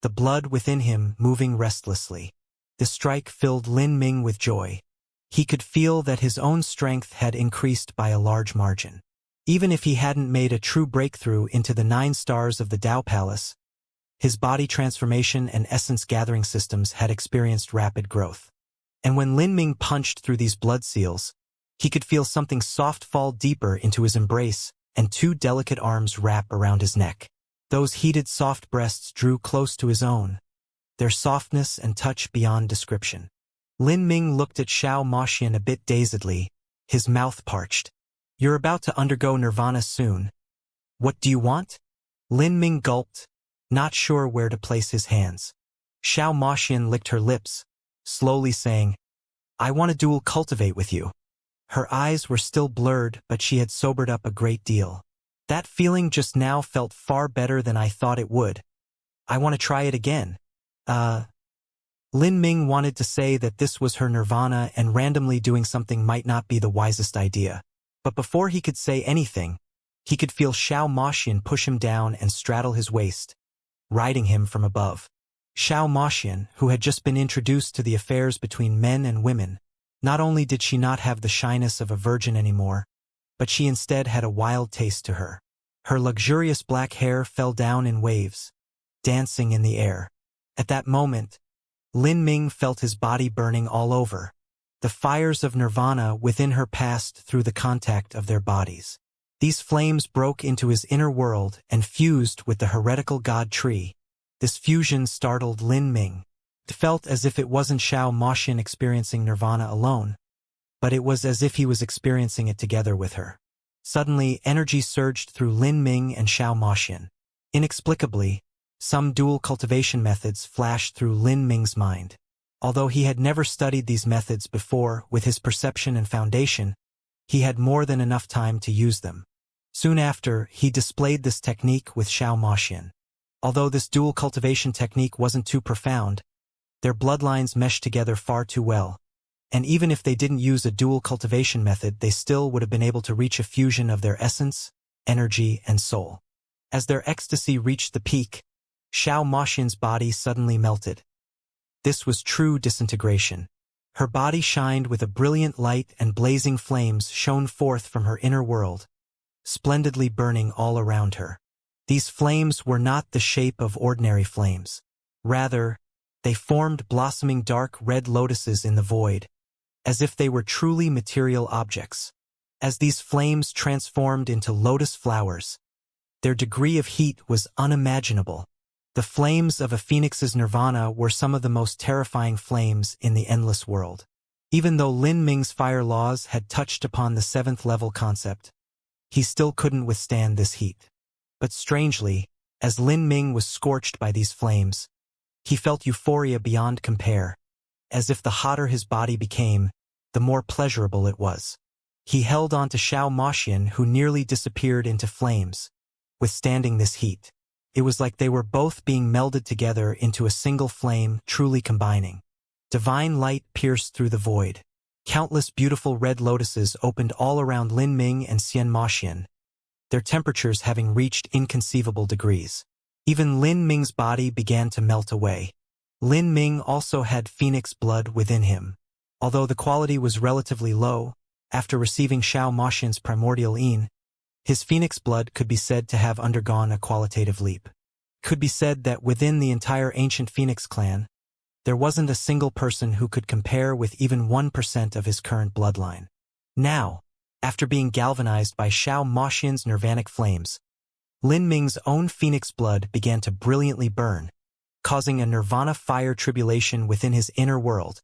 A: the blood within him moving restlessly. The strike filled Lin Ming with joy. He could feel that his own strength had increased by a large margin. Even if he hadn't made a true breakthrough into the 9 stars of the Dao Palace, his body transformation and essence gathering systems had experienced rapid growth. And when Lin Ming punched through these blood seals, he could feel something soft fall deeper into his embrace and 2 delicate arms wrap around his neck. Those heated soft breasts drew close to his own, their softness and touch beyond description. Lin Ming looked at Xiao Moxian a bit dazedly, his mouth parched. "You're about to undergo nirvana soon. What do you want?" Lin Ming gulped, not sure where to place his hands. Xiao Moxian licked her lips, slowly saying, "I want to dual cultivate with you." Her eyes were still blurred, but she had sobered up a great deal. "That feeling just now felt far better than I thought it would. I want to try it again." Lin Ming wanted to say that this was her nirvana and randomly doing something might not be the wisest idea. But before he could say anything, he could feel Xiao Moxian push him down and straddle his waist, riding him from above. Xiao Moxian, who had just been introduced to the affairs between men and women, not only did she not have the shyness of a virgin anymore, but she instead had a wild taste to her. Her luxurious black hair fell down in waves, dancing in the air. At that moment, Lin Ming felt his body burning all over. The fires of nirvana within her passed through the contact of their bodies. These flames broke into his inner world and fused with the heretical god tree. This fusion startled Lin Ming. It felt as if it wasn't Xiao Moxian experiencing nirvana alone, but it was as if he was experiencing it together with her. Suddenly, energy surged through Lin Ming and Xiao Moxian. Inexplicably, some dual cultivation methods flashed through Lin Ming's mind. Although he had never studied these methods before with his perception and foundation, he had more than enough time to use them. Soon after, he displayed this technique with Xiao Moxian. Although this dual cultivation technique wasn't too profound, their bloodlines meshed together far too well, and even if they didn't use a dual cultivation method, they still would have been able to reach a fusion of their essence, energy, and soul. As their ecstasy reached the peak, Xiao Moxian's body suddenly melted. This was true disintegration. Her body shined with a brilliant light and blazing flames shone forth from her inner world, splendidly burning all around her. These flames were not the shape of ordinary flames. Rather, they formed blossoming dark red lotuses in the void, as if they were truly material objects. As these flames transformed into lotus flowers, their degree of heat was unimaginable. The flames of a phoenix's nirvana were some of the most terrifying flames in the endless world. Even though Lin Ming's fire laws had touched upon the 7th level concept, he still couldn't withstand this heat. But strangely, as Lin Ming was scorched by these flames, he felt euphoria beyond compare, as if the hotter his body became, the more pleasurable it was. He held on to Xiao Moxian, who nearly disappeared into flames, withstanding this heat. It was like they were both being melded together into a single flame, truly combining. Divine light pierced through the void. Countless beautiful red lotuses opened all around Lin Ming and Xian Moxian, their temperatures having reached inconceivable degrees. Even Lin Ming's body began to melt away. Lin Ming also had phoenix blood within him. Although the quality was relatively low, after receiving Xiao Moxian's primordial yin, his phoenix blood could be said to have undergone a qualitative leap. Could be said that within the entire ancient Phoenix clan, There wasn't a single person who could compare with even 1% of his current bloodline. Now, after being galvanized by Xiao Moxian's nirvanic flames, Lin Ming's own phoenix blood began to brilliantly burn, causing a nirvana fire tribulation within his inner world.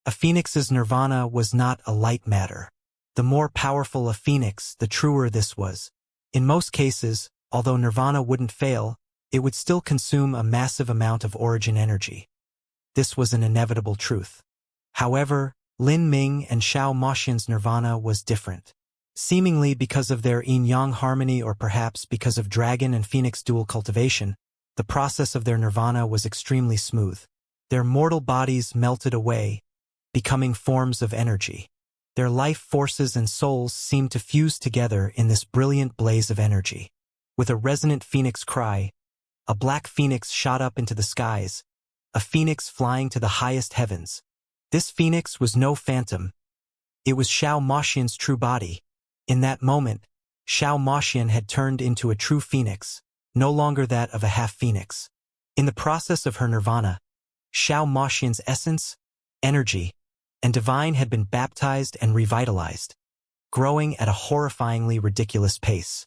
A: A phoenix's nirvana was not a light matter. The more powerful a phoenix, the truer this was. In most cases, although nirvana wouldn't fail, it would still consume a massive amount of origin energy. This was an inevitable truth. However, Lin Ming and Xiao Moxian's nirvana was different. Seemingly because of their yin-yang harmony or perhaps because of dragon and phoenix dual cultivation, the process of their nirvana was extremely smooth. Their mortal bodies melted away, becoming forms of energy. Their life forces and souls seemed to fuse together in this brilliant blaze of energy. With a resonant phoenix cry, a black phoenix shot up into the skies, a phoenix flying to the highest heavens. This phoenix was no phantom. It was Xiao Moxian's true body. In that moment, Xiao Moxian had turned into a true phoenix, no longer that of a half-phoenix. In the process of her nirvana, Xiao Moxian's essence, energy, and divine had been baptized and revitalized, growing at a horrifyingly ridiculous pace.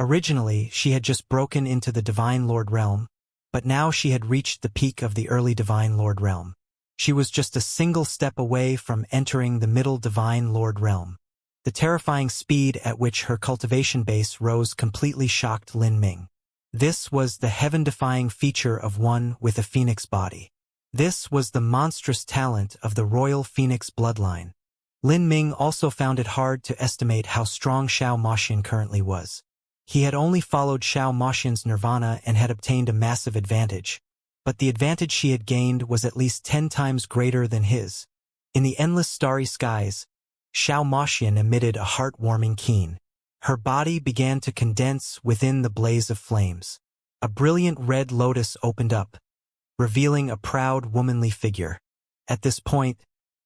A: Originally, she had just broken into the Divine Lord realm, but now she had reached the peak of the early Divine Lord realm. She was just a single step away from entering the middle Divine Lord realm. The terrifying speed at which her cultivation base rose completely shocked Lin Ming. This was the heaven-defying feature of one with a phoenix body. This was the monstrous talent of the royal phoenix bloodline. Lin Ming also found it hard to estimate how strong Xiao Moxian currently was. He had only followed Xiao Moxian's nirvana and had obtained a massive advantage, but the advantage she had gained was at least 10 times greater than his. In the endless starry skies, Xiao Moxian emitted a heart-warming keen. Her body began to condense within the blaze of flames. A brilliant red lotus opened up, revealing a proud womanly figure. At this point,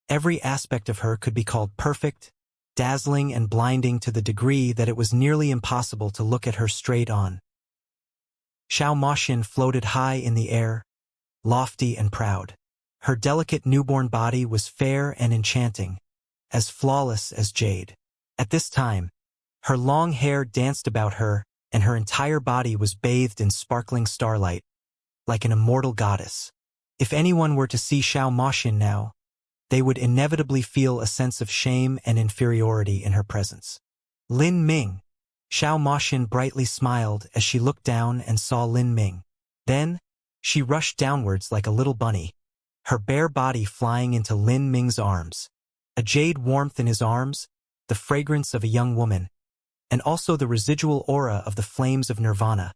A: every aspect of her could be called perfect, dazzling and blinding to the degree that it was nearly impossible to look at her straight on. Xiao Moxian floated high in the air, lofty and proud. Her delicate newborn body was fair and enchanting, as flawless as jade. At this time, her long hair danced about her, and her entire body was bathed in sparkling starlight, like an immortal goddess. If anyone were to see Xiao Moxian now, they would inevitably feel a sense of shame and inferiority in her presence. Lin Ming. Xiao Moxian brightly smiled as she looked down and saw Lin Ming. Then, she rushed downwards like a little bunny, her bare body flying into Lin Ming's arms. A jade warmth in his arms, the fragrance of a young woman, and also the residual aura of the flames of nirvana.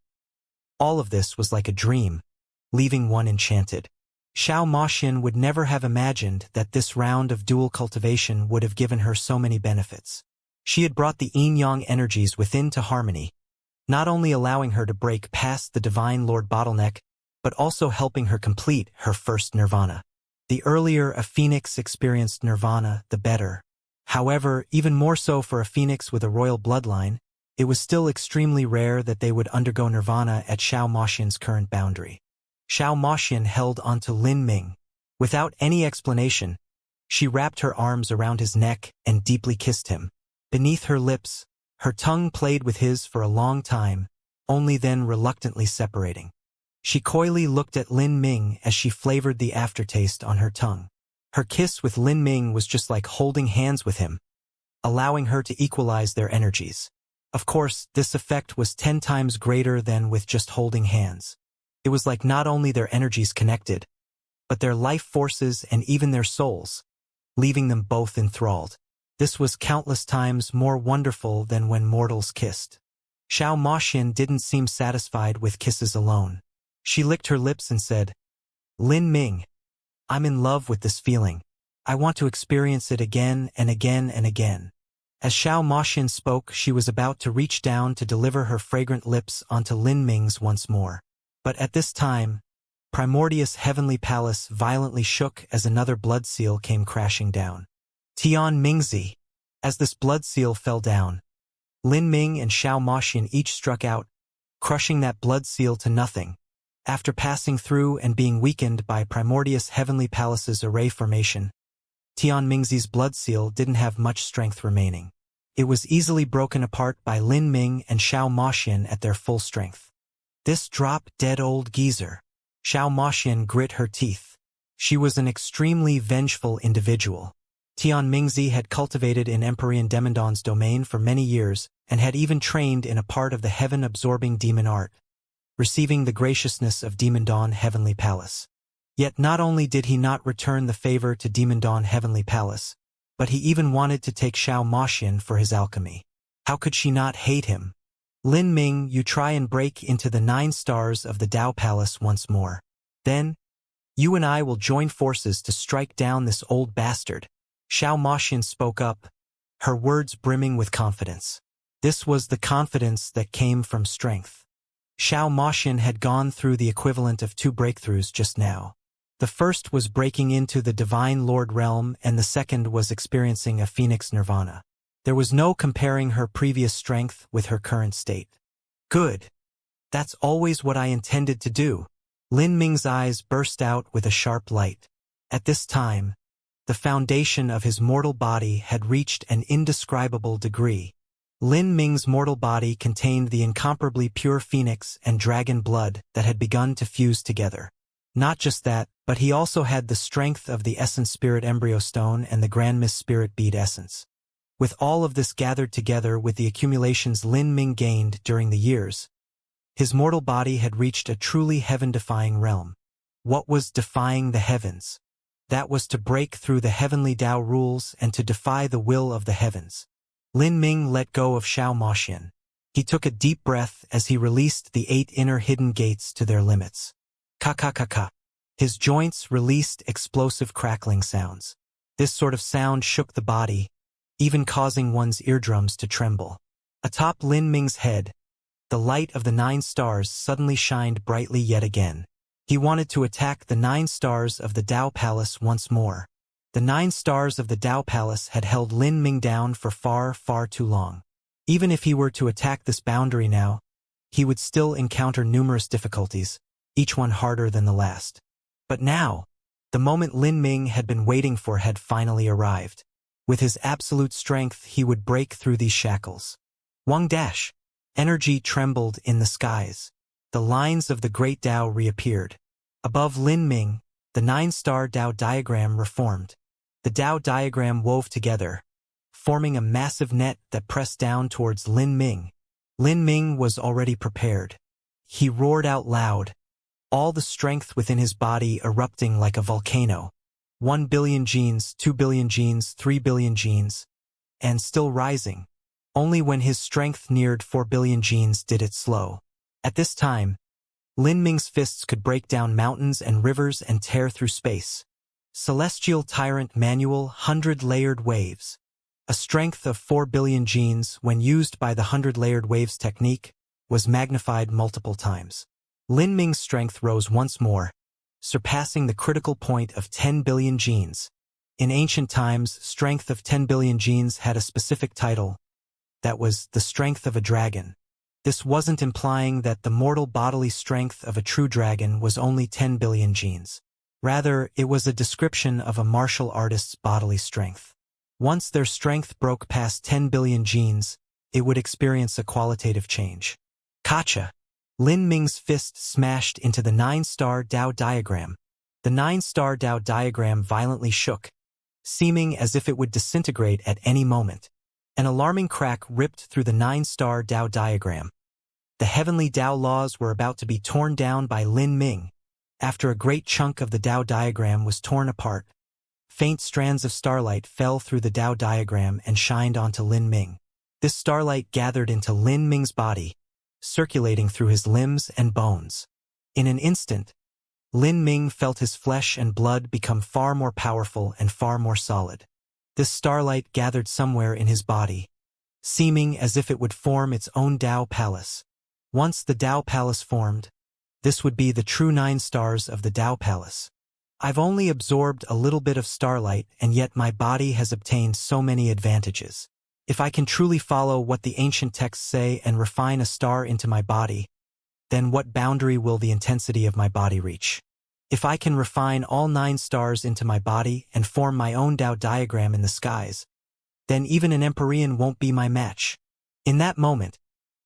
A: All of this was like a dream, leaving one enchanted. Xiao Moxian would never have imagined that this round of dual cultivation would have given her so many benefits. She had brought the yin-yang energies within to harmony, not only allowing her to break past the Divine Lord bottleneck, but also helping her complete her first nirvana. The earlier a phoenix experienced nirvana, the better. However, even more so for a phoenix with a royal bloodline, it was still extremely rare that they would undergo nirvana at Xiao Moxian's current boundary. Xiao Moxian held onto Lin Ming. Without any explanation, she wrapped her arms around his neck and deeply kissed him. Beneath her lips, her tongue played with his for a long time, only then reluctantly separating. She coyly looked at Lin Ming as she flavored the aftertaste on her tongue. Her kiss with Lin Ming was just like holding hands with him, allowing her to equalize their energies. Of course, this effect was 10 times greater than with just holding hands. It was like not only their energies connected, but their life forces and even their souls, leaving them both enthralled. This was countless times more wonderful than when mortals kissed. Xiao Moxian didn't seem satisfied with kisses alone. She licked her lips and said, "Lin Ming, I'm in love with this feeling. I want to experience it again and again and again." As Xiao Moxian spoke, she was about to reach down to deliver her fragrant lips onto Lin Ming's once more. But at this time, Primordius' heavenly palace violently shook as another blood seal came crashing down. Tian Mingzi. As this blood seal fell down, Lin Ming and Xiao Moxian each struck out, crushing that blood seal to nothing. After passing through and being weakened by Primordius Heavenly Palace's array formation, Tian Mingzi's blood seal didn't have much strength remaining. It was easily broken apart by Lin Ming and Xiao Moxian at their full strength. This drop-dead old geezer. Xiao Moxian grit her teeth. She was an extremely vengeful individual. Tian Mingzi had cultivated in Empyrean Demondon's domain for many years and had even trained in a part of the heaven-absorbing demon art, receiving the graciousness of Demon Dawn Heavenly Palace. Yet not only did he not return the favor to Demon Dawn Heavenly Palace, but he even wanted to take Xiao Moxian for his alchemy. How could she not hate him? Lin Ming, you try and break into the 9 stars of the Dao Palace once more. Then, you and I will join forces to strike down this old bastard. Xiao Moxian spoke up, her words brimming with confidence. This was the confidence that came from strength. Xiao Moxian had gone through the equivalent of 2 breakthroughs just now. The first was breaking into the Divine Lord realm, and the second was experiencing a Phoenix Nirvana. There was no comparing her previous strength with her current state. Good. That's always what I intended to do. Lin Ming's eyes burst out with a sharp light. At this time, the foundation of his mortal body had reached an indescribable degree. Lin Ming's mortal body contained the incomparably pure phoenix and dragon blood that had begun to fuse together. Not just that, but he also had the strength of the Essence Spirit Embryo Stone and the Grand Mist Spirit Bead Essence. With all of this gathered together with the accumulations Lin Ming gained during the years, his mortal body had reached a truly heaven-defying realm. What was defying the heavens? That was to break through the heavenly Tao rules and to defy the will of the heavens. Lin Ming let go of Xiao Moxian. He took a deep breath as he released the 8 inner hidden gates to their limits. Ka-ka-ka-ka. His joints released explosive crackling sounds. This sort of sound shook the body, even causing one's eardrums to tremble. Atop Lin Ming's head, the light of the 9 stars suddenly shined brightly yet again. He wanted to attack the 9 stars of the Dao Palace once more. The 9 stars of the Dao Palace had held Lin Ming down for far, far too long. Even if he were to attack this boundary now, he would still encounter numerous difficulties, each one harder than the last. But now, the moment Lin Ming had been waiting for had finally arrived. With his absolute strength, he would break through these shackles. Wang dash! Energy trembled in the skies. The lines of the Great Tao reappeared. Above Lin Ming, the 9-star Tao diagram reformed. The Tao diagram wove together, forming a massive net that pressed down towards Lin Ming. Lin Ming was already prepared. He roared out loud, all the strength within his body erupting like a volcano. 1 billion genes, 2 billion genes, 3 billion genes, and still rising. Only when his strength neared 4 billion genes did it slow. At this time, Lin Ming's fists could break down mountains and rivers and tear through space. Celestial Tyrant Manual 100-layered waves. A strength of 4 billion genes, when used by the 100-layered waves technique, was magnified multiple times. Lin Ming's strength rose once more, surpassing the critical point of 10 billion genes. In ancient times, strength of 10 billion genes had a specific title. That was the strength of a dragon. This wasn't implying that the mortal bodily strength of a true dragon was only 10 billion genes. Rather, it was a description of a martial artist's bodily strength. Once their strength broke past 10 billion genes, it would experience a qualitative change. Gotcha! Lin Ming's fist smashed into the 9-star Tao diagram. The 9-star Tao diagram violently shook, seeming as if it would disintegrate at any moment. An alarming crack ripped through the 9-star Tao diagram. The heavenly Tao laws were about to be torn down by Lin Ming. After a great chunk of the Tao diagram was torn apart, faint strands of starlight fell through the Tao diagram and shined onto Lin Ming. This starlight gathered into Lin Ming's body, circulating through his limbs and bones. In an instant, Lin Ming felt his flesh and blood become far more powerful and far more solid. This starlight gathered somewhere in his body, seeming as if it would form its own Tao Palace. Once the Tao Palace formed, this would be the true 9 stars of the Tao Palace. I've only absorbed a little bit of starlight, and yet my body has obtained so many advantages. If I can truly follow what the ancient texts say and refine a star into my body, then what boundary will the intensity of my body reach? If I can refine all 9 stars into my body and form my own Tao diagram in the skies, then even an Empyrean won't be my match. In that moment,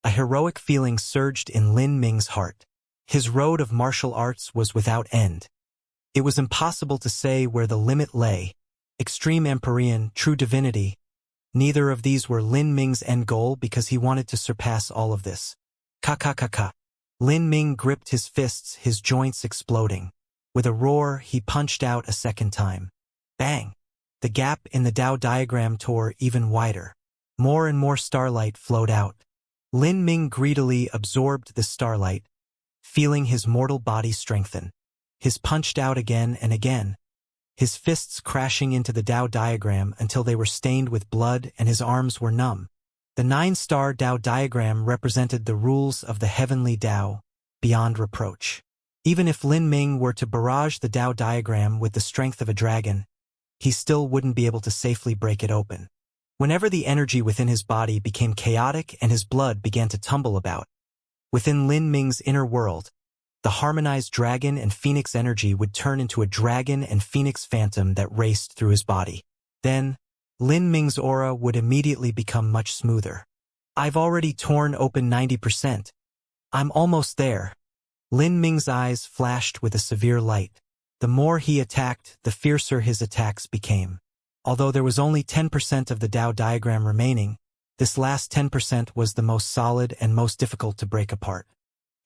A: a heroic feeling surged in Lin Ming's heart. His road of martial arts was without end. It was impossible to say where the limit lay. Extreme Empyrean, true divinity. Neither of these were Lin Ming's end goal because he wanted to surpass all of this. Ka. Lin Ming gripped his fists, his joints exploding. With a roar, he punched out a second time. Bang! The gap in the Tao diagram tore even wider. More and more starlight flowed out. Lin Ming greedily absorbed the starlight, feeling his mortal body strengthen. His punched out again and again, his fists crashing into the Tao diagram until they were stained with blood and his arms were numb. The 9-star Tao diagram represented the rules of the heavenly Tao, beyond reproach. Even if Lin Ming were to barrage the Tao diagram with the strength of a dragon, he still wouldn't be able to safely break it open. Whenever the energy within his body became chaotic and his blood began to tumble about, within Lin Ming's inner world, the harmonized dragon and phoenix energy would turn into a dragon and phoenix phantom that raced through his body. Then, Lin Ming's aura would immediately become much smoother. I've already torn open 90%. I'm almost there. Lin Ming's eyes flashed with a severe light. The more he attacked, the fiercer his attacks became. Although there was only 10% of the Tao diagram remaining, this last 10% was the most solid and most difficult to break apart.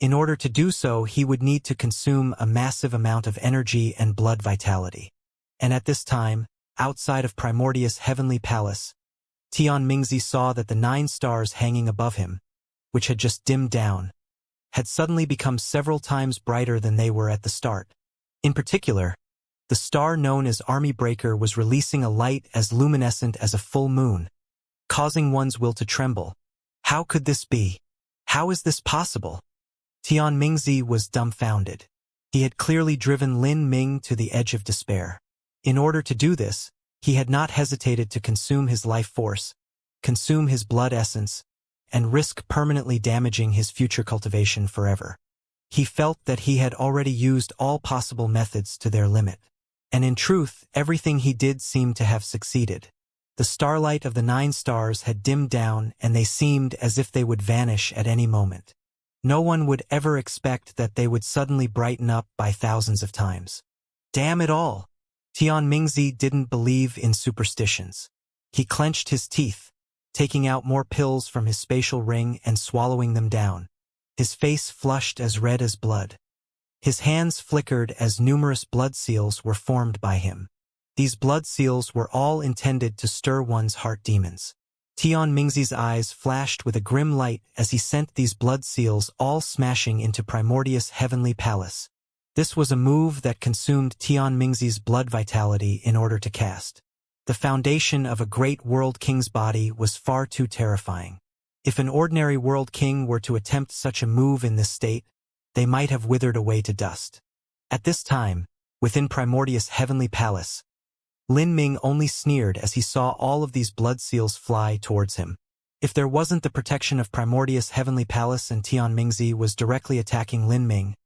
A: In order to do so, he would need to consume a massive amount of energy and blood vitality. And at this time, outside of Primordius' heavenly palace, Tian Mingzi saw that the 9 stars hanging above him, which had just dimmed down, had suddenly become several times brighter than they were at the start. In particular, the star known as Army Breaker was releasing a light as luminescent as a full moon, causing one's will to tremble. How could this be? How is this possible? Tian Mingzi was dumbfounded. He had clearly driven Lin Ming to the edge of despair. In order to do this, he had not hesitated to consume his life force, consume his blood essence, and risk permanently damaging his future cultivation forever. He felt that he had already used all possible methods to their limit. And in truth, everything he did seemed to have succeeded. The starlight of the 9 stars had dimmed down and they seemed as if they would vanish at any moment. No one would ever expect that they would suddenly brighten up by thousands of times. Damn it all! Tian Mingzi didn't believe in superstitions. He clenched his teeth, taking out more pills from his spatial ring and swallowing them down. His face flushed as red as blood. His hands flickered as numerous blood seals were formed by him. These blood seals were all intended to stir one's heart demons. Tian Mingzi's eyes flashed with a grim light as he sent these blood seals all smashing into Primordius' heavenly palace. This was a move that consumed Tian Mingzi's blood vitality in order to cast. The foundation of a great world king's body was far too terrifying. If an ordinary world king were to attempt such a move in this state, they might have withered away to dust. At this time, within Primordius' heavenly palace, Lin Ming only sneered as he saw all of these blood seals fly towards him. If there wasn't the protection of Primordius' heavenly palace and Tian Mingzi was directly attacking Lin Ming,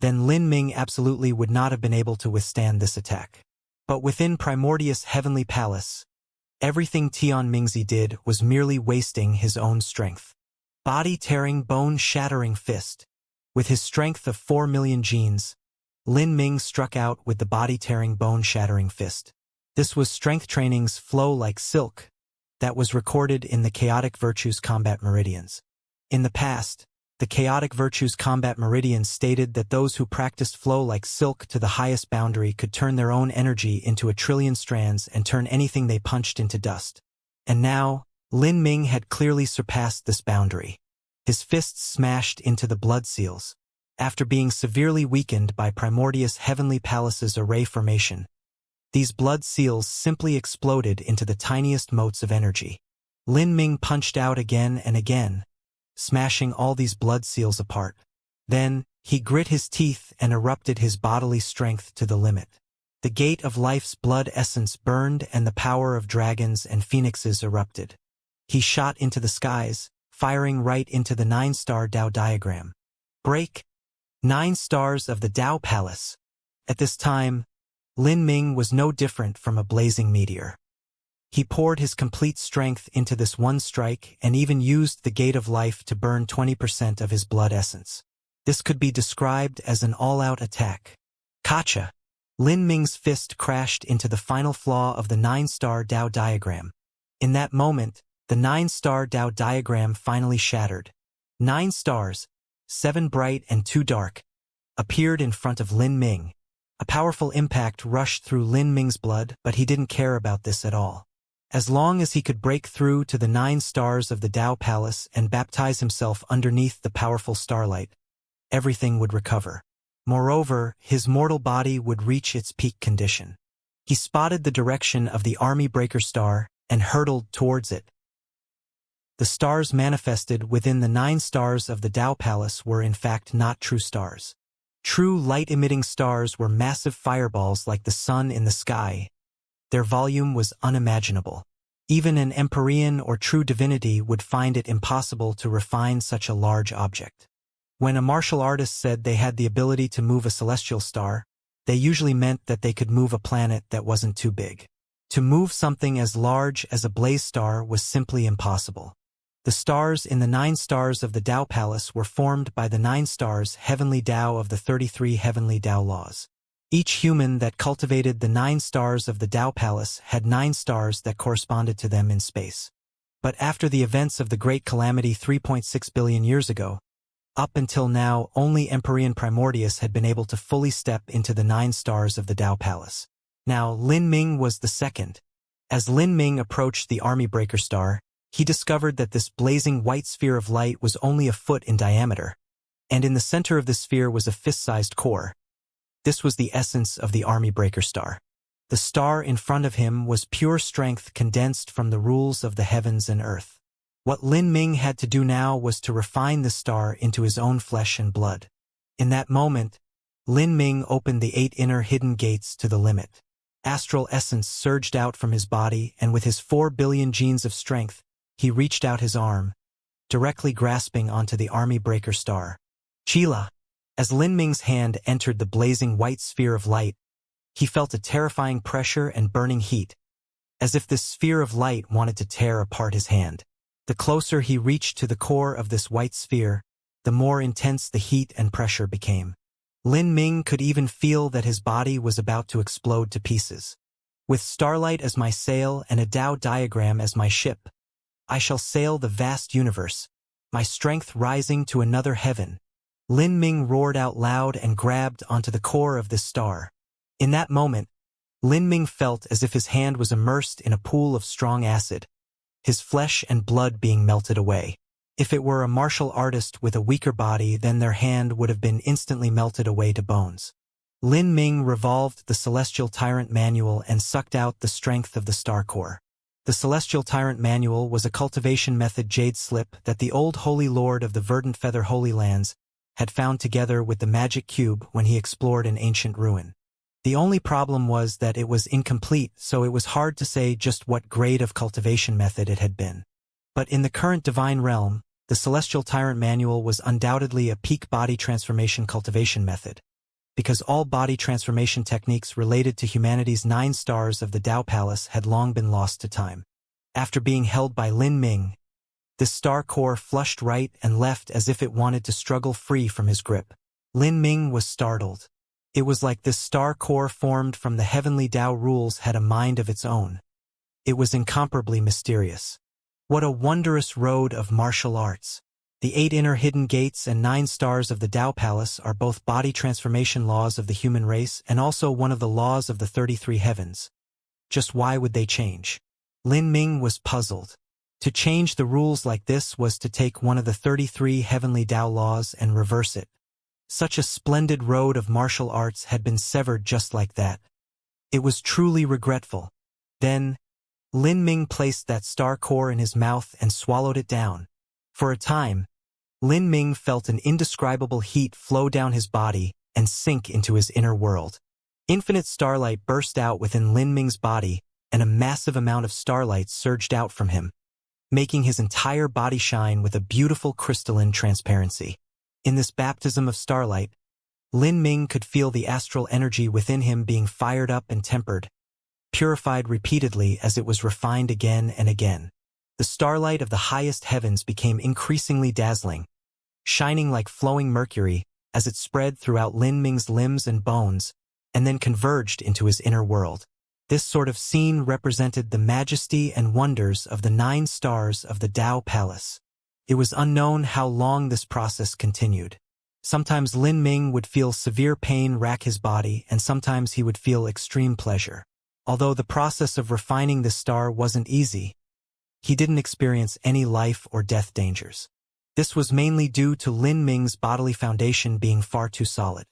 A: then Lin Ming absolutely would not have been able to withstand this attack. But within Primordius' heavenly palace, everything Tian Mingzi did was merely wasting his own strength. Body-tearing, bone-shattering fist. With his strength of 4 million genes, Lin Ming struck out with the body-tearing, bone-shattering fist. This was strength training's flow like silk that was recorded in the Chaotic Virtues Combat Meridians. In the past, the Chaotic Virtues Combat Meridians stated that those who practiced flow like silk to the highest boundary could turn their own energy into 1 trillion strands and turn anything they punched into dust. And now, Lin Ming had clearly surpassed this boundary. His fists smashed into the blood seals. After being severely weakened by Primordius' heavenly palace's array formation, these blood seals simply exploded into the tiniest motes of energy. Lin Ming punched out again and again, smashing all these blood seals apart. Then, he grit his teeth and erupted his bodily strength to the limit. The gate of life's blood essence burned and the power of dragons and phoenixes erupted. He shot into the skies, firing right into the 9-star Tao diagram. Break. 9 stars of the Tao Palace. At this time, Lin Ming was no different from a blazing meteor. He poured his complete strength into this one strike and even used the Gate of Life to burn 20% of his blood essence. This could be described as an all-out attack. Kacha. Lin Ming's fist crashed into the final flaw of the 9-star Tao diagram. In that moment, the 9-star Tao diagram finally shattered. 9 stars, 7 bright and 2 dark, appeared in front of Lin Ming. A powerful impact rushed through Lin Ming's blood, but he didn't care about this at all. As long as he could break through to the 9 stars of the Tao Palace and baptize himself underneath the powerful starlight, everything would recover. Moreover, his mortal body would reach its peak condition. He spotted the direction of the army breaker star and hurtled towards it. The stars manifested within the 9 stars of the Tao Palace were in fact not true stars. True light-emitting stars were massive fireballs like the sun in the sky. Their volume was unimaginable. Even an Empyrean or true divinity would find it impossible to refine such a large object. When a martial artist said they had the ability to move a celestial star, they usually meant that they could move a planet that wasn't too big. To move something as large as a blaze star was simply impossible. The stars in the 9 stars of the Tao Palace were formed by the 9 stars heavenly Tao of the 33 heavenly Tao laws. Each human that cultivated the 9 stars of the Tao Palace had 9 stars that corresponded to them in space. But after the events of the Great Calamity 3.6 billion years ago, up until now only Empyrean Primordius had been able to fully step into the 9 stars of the Tao Palace. Now Lin Ming was the second. As Lin Ming approached the army breaker star, he discovered that this blazing white sphere of light was only a foot in diameter, and in the center of the sphere was a fist-sized core. This was the essence of the army breaker star. The star in front of him was pure strength condensed from the rules of the heavens and earth. What Lin Ming had to do now was to refine the star into his own flesh and blood. In that moment, Lin Ming opened the 8 inner hidden gates to the limit. Astral essence surged out from his body, and with his 4 billion genes of strength, he reached out his arm, directly grasping onto the army breaker star. Chila. As Lin Ming's hand entered the blazing white sphere of light, he felt a terrifying pressure and burning heat, as if this sphere of light wanted to tear apart his hand. The closer he reached to the core of this white sphere, the more intense the heat and pressure became. Lin Ming could even feel that his body was about to explode to pieces. With starlight as my sail and a Tao diagram as my ship, I shall sail the vast universe, my strength rising to another heaven. Lin Ming roared out loud and grabbed onto the core of this star. In that moment, Lin Ming felt as if his hand was immersed in a pool of strong acid, his flesh and blood being melted away. If it were a martial artist with a weaker body, then their hand would have been instantly melted away to bones. Lin Ming revolved the Celestial Tyrant Manual and sucked out the strength of the star core. The Celestial Tyrant Manual was a cultivation method jade slip that the old Holy Lord of the Verdant Feather Holy Lands had found together with the magic cube when he explored an ancient ruin. The only problem was that it was incomplete, so it was hard to say just what grade of cultivation method it had been. But in the current divine realm, the Celestial Tyrant Manual was undoubtedly a peak body transformation cultivation method, because all body transformation techniques related to humanity's 9 stars of the Tao Palace had long been lost to time. After being held by Lin Ming, this star core flushed right and left as if it wanted to struggle free from his grip. Lin Ming was startled. It was like this star core formed from the heavenly Tao rules had a mind of its own. It was incomparably mysterious. What a wondrous road of martial arts! The 8 inner hidden gates and 9 stars of the Tao Palace are both body transformation laws of the human race and also one of the laws of the 33 heavens. Just why would they change? Lin Ming was puzzled. To change the rules like this was to take one of the 33 heavenly Tao laws and reverse it. Such a splendid road of martial arts had been severed just like that. It was truly regretful. Then, Lin Ming placed that star core in his mouth and swallowed it down. For a time, Lin Ming felt an indescribable heat flow down his body and sink into his inner world. Infinite starlight burst out within Lin Ming's body, and a massive amount of starlight surged out from him, making his entire body shine with a beautiful crystalline transparency. In this baptism of starlight, Lin Ming could feel the astral energy within him being fired up and tempered, purified repeatedly as it was refined again and again. The starlight of the highest heavens became increasingly dazzling, shining like flowing mercury as it spread throughout Lin Ming's limbs and bones, and then converged into his inner world. This sort of scene represented the majesty and wonders of the 9 stars of the Tao Palace. It was unknown how long this process continued. Sometimes Lin Ming would feel severe pain rack his body, and sometimes he would feel extreme pleasure. Although the process of refining this star wasn't easy, he didn't experience any life or death dangers. This was mainly due to Lin Ming's bodily foundation being far too solid.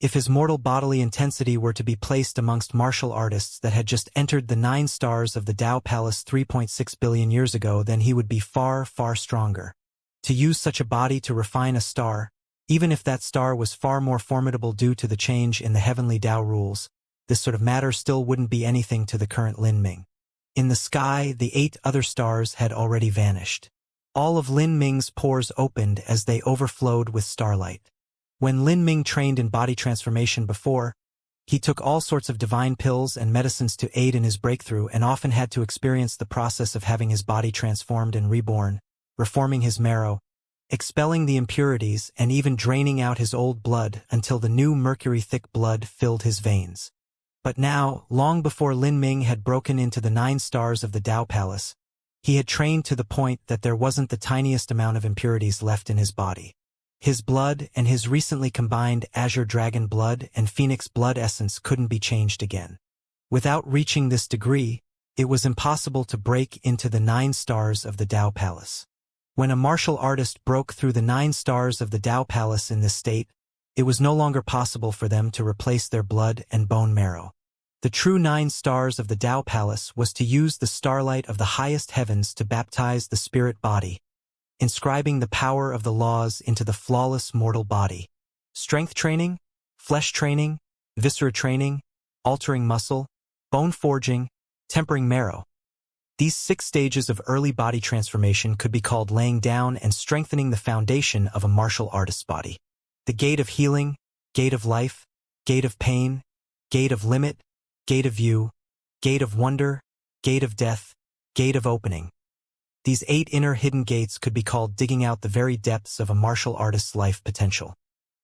A: If his mortal bodily intensity were to be placed amongst martial artists that had just entered the 9 stars of the Tao Palace 3.6 billion years ago, then he would be far, far stronger. To use such a body to refine a star, even if that star was far more formidable due to the change in the heavenly Tao rules, this sort of matter still wouldn't be anything to the current Lin Ming. In the sky, the 8 other stars had already vanished. All of Lin Ming's pores opened as they overflowed with starlight. When Lin Ming trained in body transformation before, he took all sorts of divine pills and medicines to aid in his breakthrough and often had to experience the process of having his body transformed and reborn, reforming his marrow, expelling the impurities, and even draining out his old blood until the new mercury-thick blood filled his veins. But now, long before Lin Ming had broken into the 9 stars of the Tao Palace, he had trained to the point that there wasn't the tiniest amount of impurities left in his body. His blood and his recently combined Azure Dragon blood and Phoenix blood essence couldn't be changed again. Without reaching this degree, it was impossible to break into the 9 stars of the Tao Palace. When a martial artist broke through the 9 stars of the Tao Palace in this state, it was no longer possible for them to replace their blood and bone marrow. The true 9 stars of the Tao Palace was to use the starlight of the highest heavens to baptize the spirit body, inscribing the power of the laws into the flawless mortal body. Strength training, flesh training, viscera training, altering muscle, bone forging, tempering marrow. These 6 stages of early body transformation could be called laying down and strengthening the foundation of a martial artist's body. The gate of healing, gate of life, gate of pain, gate of limit, gate of view, gate of wonder, gate of death, gate of opening. These 8 inner hidden gates could be called digging out the very depths of a martial artist's life potential.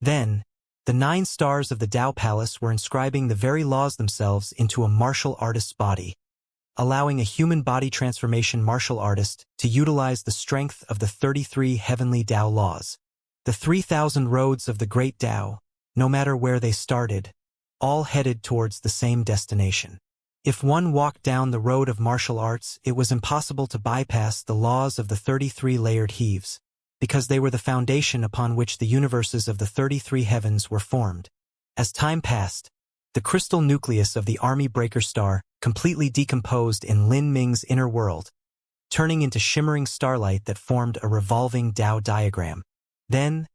A: Then, the 9 stars of the Tao Palace were inscribing the very laws themselves into a martial artist's body, allowing a human body transformation martial artist to utilize the strength of the 33 heavenly Tao laws. The 3,000 roads of the great Tao, no matter where they started, all headed towards the same destination. If one walked down the road of martial arts, it was impossible to bypass the laws of the 33 layered heaves, because they were the foundation upon which the universes of the 33 heavens were formed. As time passed, the crystal nucleus of the Army Breaker star completely decomposed in Lin Ming's inner world, turning into shimmering starlight that formed a revolving Tao diagram. Then,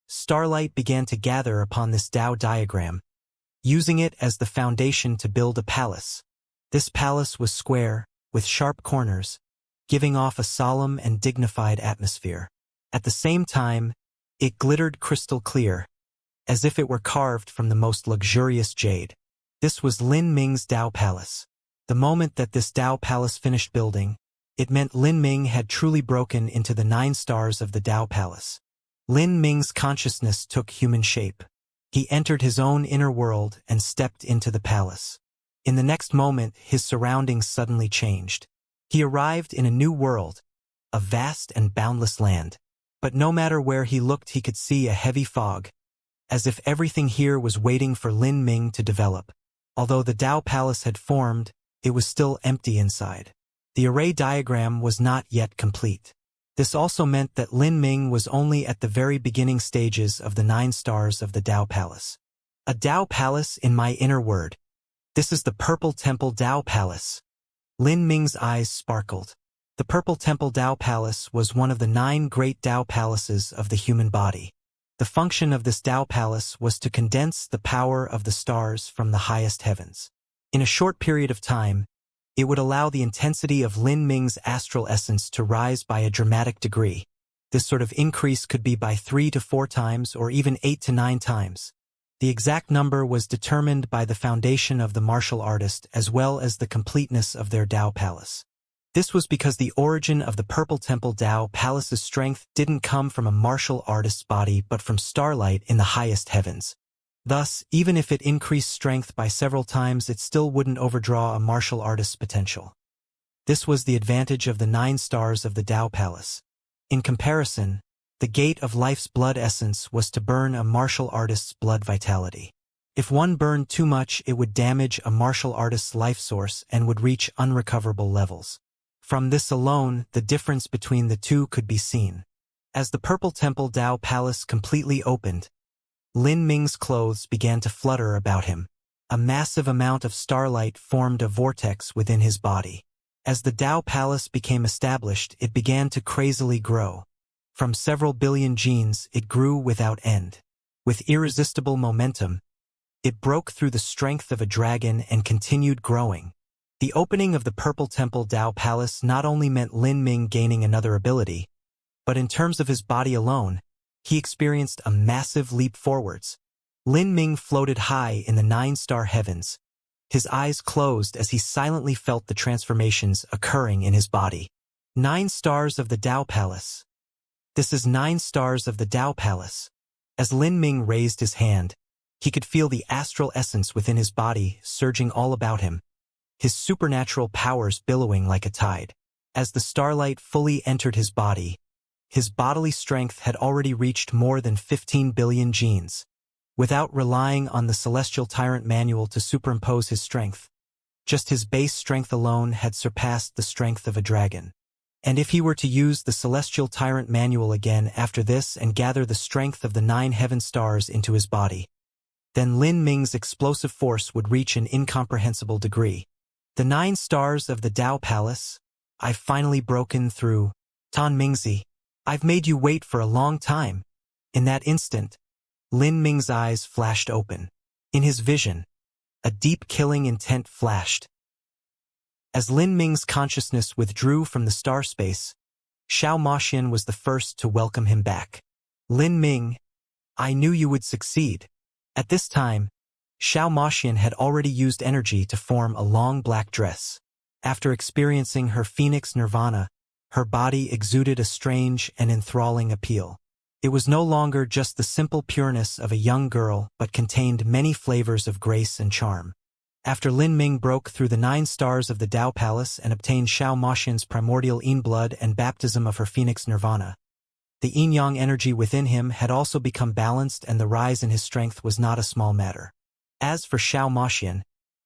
A: starlight began to gather upon this Tao diagram, using it as the foundation to build a palace. This palace was square, with sharp corners, giving off a solemn and dignified atmosphere. At the same time, it glittered crystal clear, as if it were carved from the most luxurious jade. This was Lin Ming's Tao Palace. The moment that this Tao Palace finished building, it meant Lin Ming had truly broken into the 9 stars of the Tao Palace. Lin Ming's consciousness took human shape. He entered his own inner world and stepped into the palace. In the next moment, his surroundings suddenly changed. He arrived in a new world, a vast and boundless land. But no matter where he looked, he could see a heavy fog, as if everything here was waiting for Lin Ming to develop. Although the Tao Palace had formed, it was still empty inside. The array diagram was not yet complete. This also meant that Lin Ming was only at the very beginning stages of the 9 stars of the Tao Palace. A Tao Palace in my inner word. This is the Purple Temple Tao Palace. Lin Ming's eyes sparkled. The Purple Temple Tao Palace was one of the 9 great Tao Palaces of the human body. The function of this Tao Palace was to condense the power of the stars from the highest heavens. In a short period of time, it would allow the intensity of Lin Ming's astral essence to rise by a dramatic degree. This sort of increase could be by 3 to 4 times or even 8 to 9 times. The exact number was determined by the foundation of the martial artist as well as the completeness of their Tao Palace. This was because the origin of the Purple Temple Tao Palace's strength didn't come from a martial artist's body but from starlight in the highest heavens. Thus, even if it increased strength by several times, it still wouldn't overdraw a martial artist's potential. This was the advantage of the 9 stars of the Tao Palace. In comparison, the gate of life's blood essence was to burn a martial artist's blood vitality. If one burned too much, it would damage a martial artist's life source and would reach unrecoverable levels. From this alone, the difference between the two could be seen. As the Purple Temple Tao Palace completely opened, Lin Ming's clothes began to flutter about him. A massive amount of starlight formed a vortex within his body. As the Tao Palace became established, it began to crazily grow. From several billion genes, it grew without end. With irresistible momentum, it broke through the strength of a dragon and continued growing. The opening of the Purple Temple Tao Palace not only meant Lin Ming gaining another ability, but in terms of his body alone, he experienced a massive leap forwards. Lin Ming floated high in the 9-star heavens. His eyes closed as he silently felt the transformations occurring in his body. 9 stars of the Tao Palace. This is 9 stars of the Tao Palace. As Lin Ming raised his hand, he could feel the astral essence within his body surging all about him, his supernatural powers billowing like a tide. As the starlight fully entered his body, his bodily strength had already reached more than 15 billion genes. Without relying on the Celestial Tyrant Manual to superimpose his strength, just his base strength alone had surpassed the strength of a dragon. And if he were to use the Celestial Tyrant Manual again after this and gather the strength of the 9 heaven stars into his body, then Lin Ming's explosive force would reach an incomprehensible degree. The 9 stars of the Tao Palace. I've finally broken through. Tan Mingzi, I've made you wait for a long time. In that instant, Lin Ming's eyes flashed open. In his vision, a deep killing intent flashed. As Lin Ming's consciousness withdrew from the star space, Xiao Moxian was the first to welcome him back. Lin Ming, I knew you would succeed. At this time, Xiao Moxian had already used energy to form a long black dress. After experiencing her phoenix nirvana, her body exuded a strange and enthralling appeal. It was no longer just the simple pureness of a young girl but contained many flavors of grace and charm. After Lin Ming broke through the 9 stars of the Tao Palace and obtained Xiao Moxian's primordial yin blood and baptism of her phoenix nirvana, the yin-yang energy within him had also become balanced and the rise in his strength was not a small matter. As for Xiao Moxian,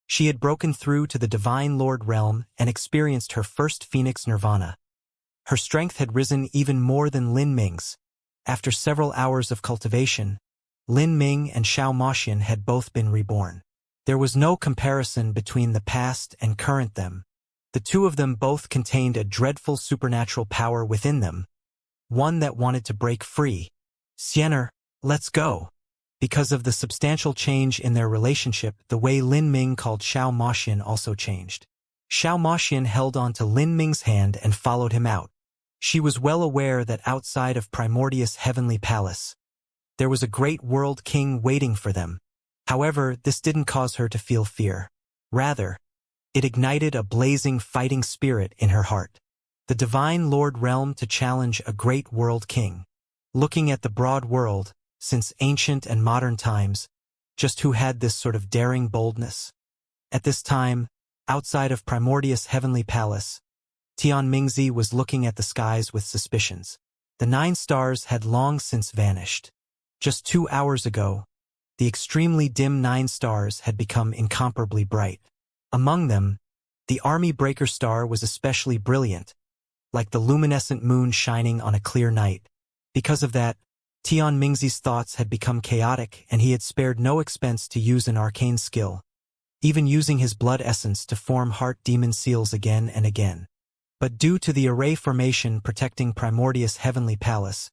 A: she had broken through to the Divine Lord realm and experienced her first phoenix nirvana. Her strength had risen even more than Lin Ming's. After several hours of cultivation, Lin Ming and Xiao Moxian had both been reborn. There was no comparison between the past and current them. The two of them both contained a dreadful supernatural power within them, one that wanted to break free. Xianxia, let's go. Because of the substantial change in their relationship, the way Lin Ming called Xiao Moxian also changed. Xiao Moxian held on to Lin Ming's hand and followed him out. She was well aware that outside of Primordius' heavenly palace, there was a great world king waiting for them. However, this didn't cause her to feel fear. Rather, it ignited a blazing fighting spirit in her heart. The Divine Lord realm to challenge a great world king. Looking at the broad world, since ancient and modern times, just who had this sort of daring boldness? At this time, outside of Primordius' heavenly palace, Tian Mingzi was looking at the skies with suspicions. The 9 stars had long since vanished. Just 2 hours ago, the extremely dim 9 stars had become incomparably bright. Among them, the Army Breaker star was especially brilliant, like the luminescent moon shining on a clear night. Because of that, Tian Mingzi's thoughts had become chaotic and he had spared no expense to use an arcane skill, even using his blood essence to form heart demon seals again and again. But due to the array formation protecting Primordius' heavenly palace,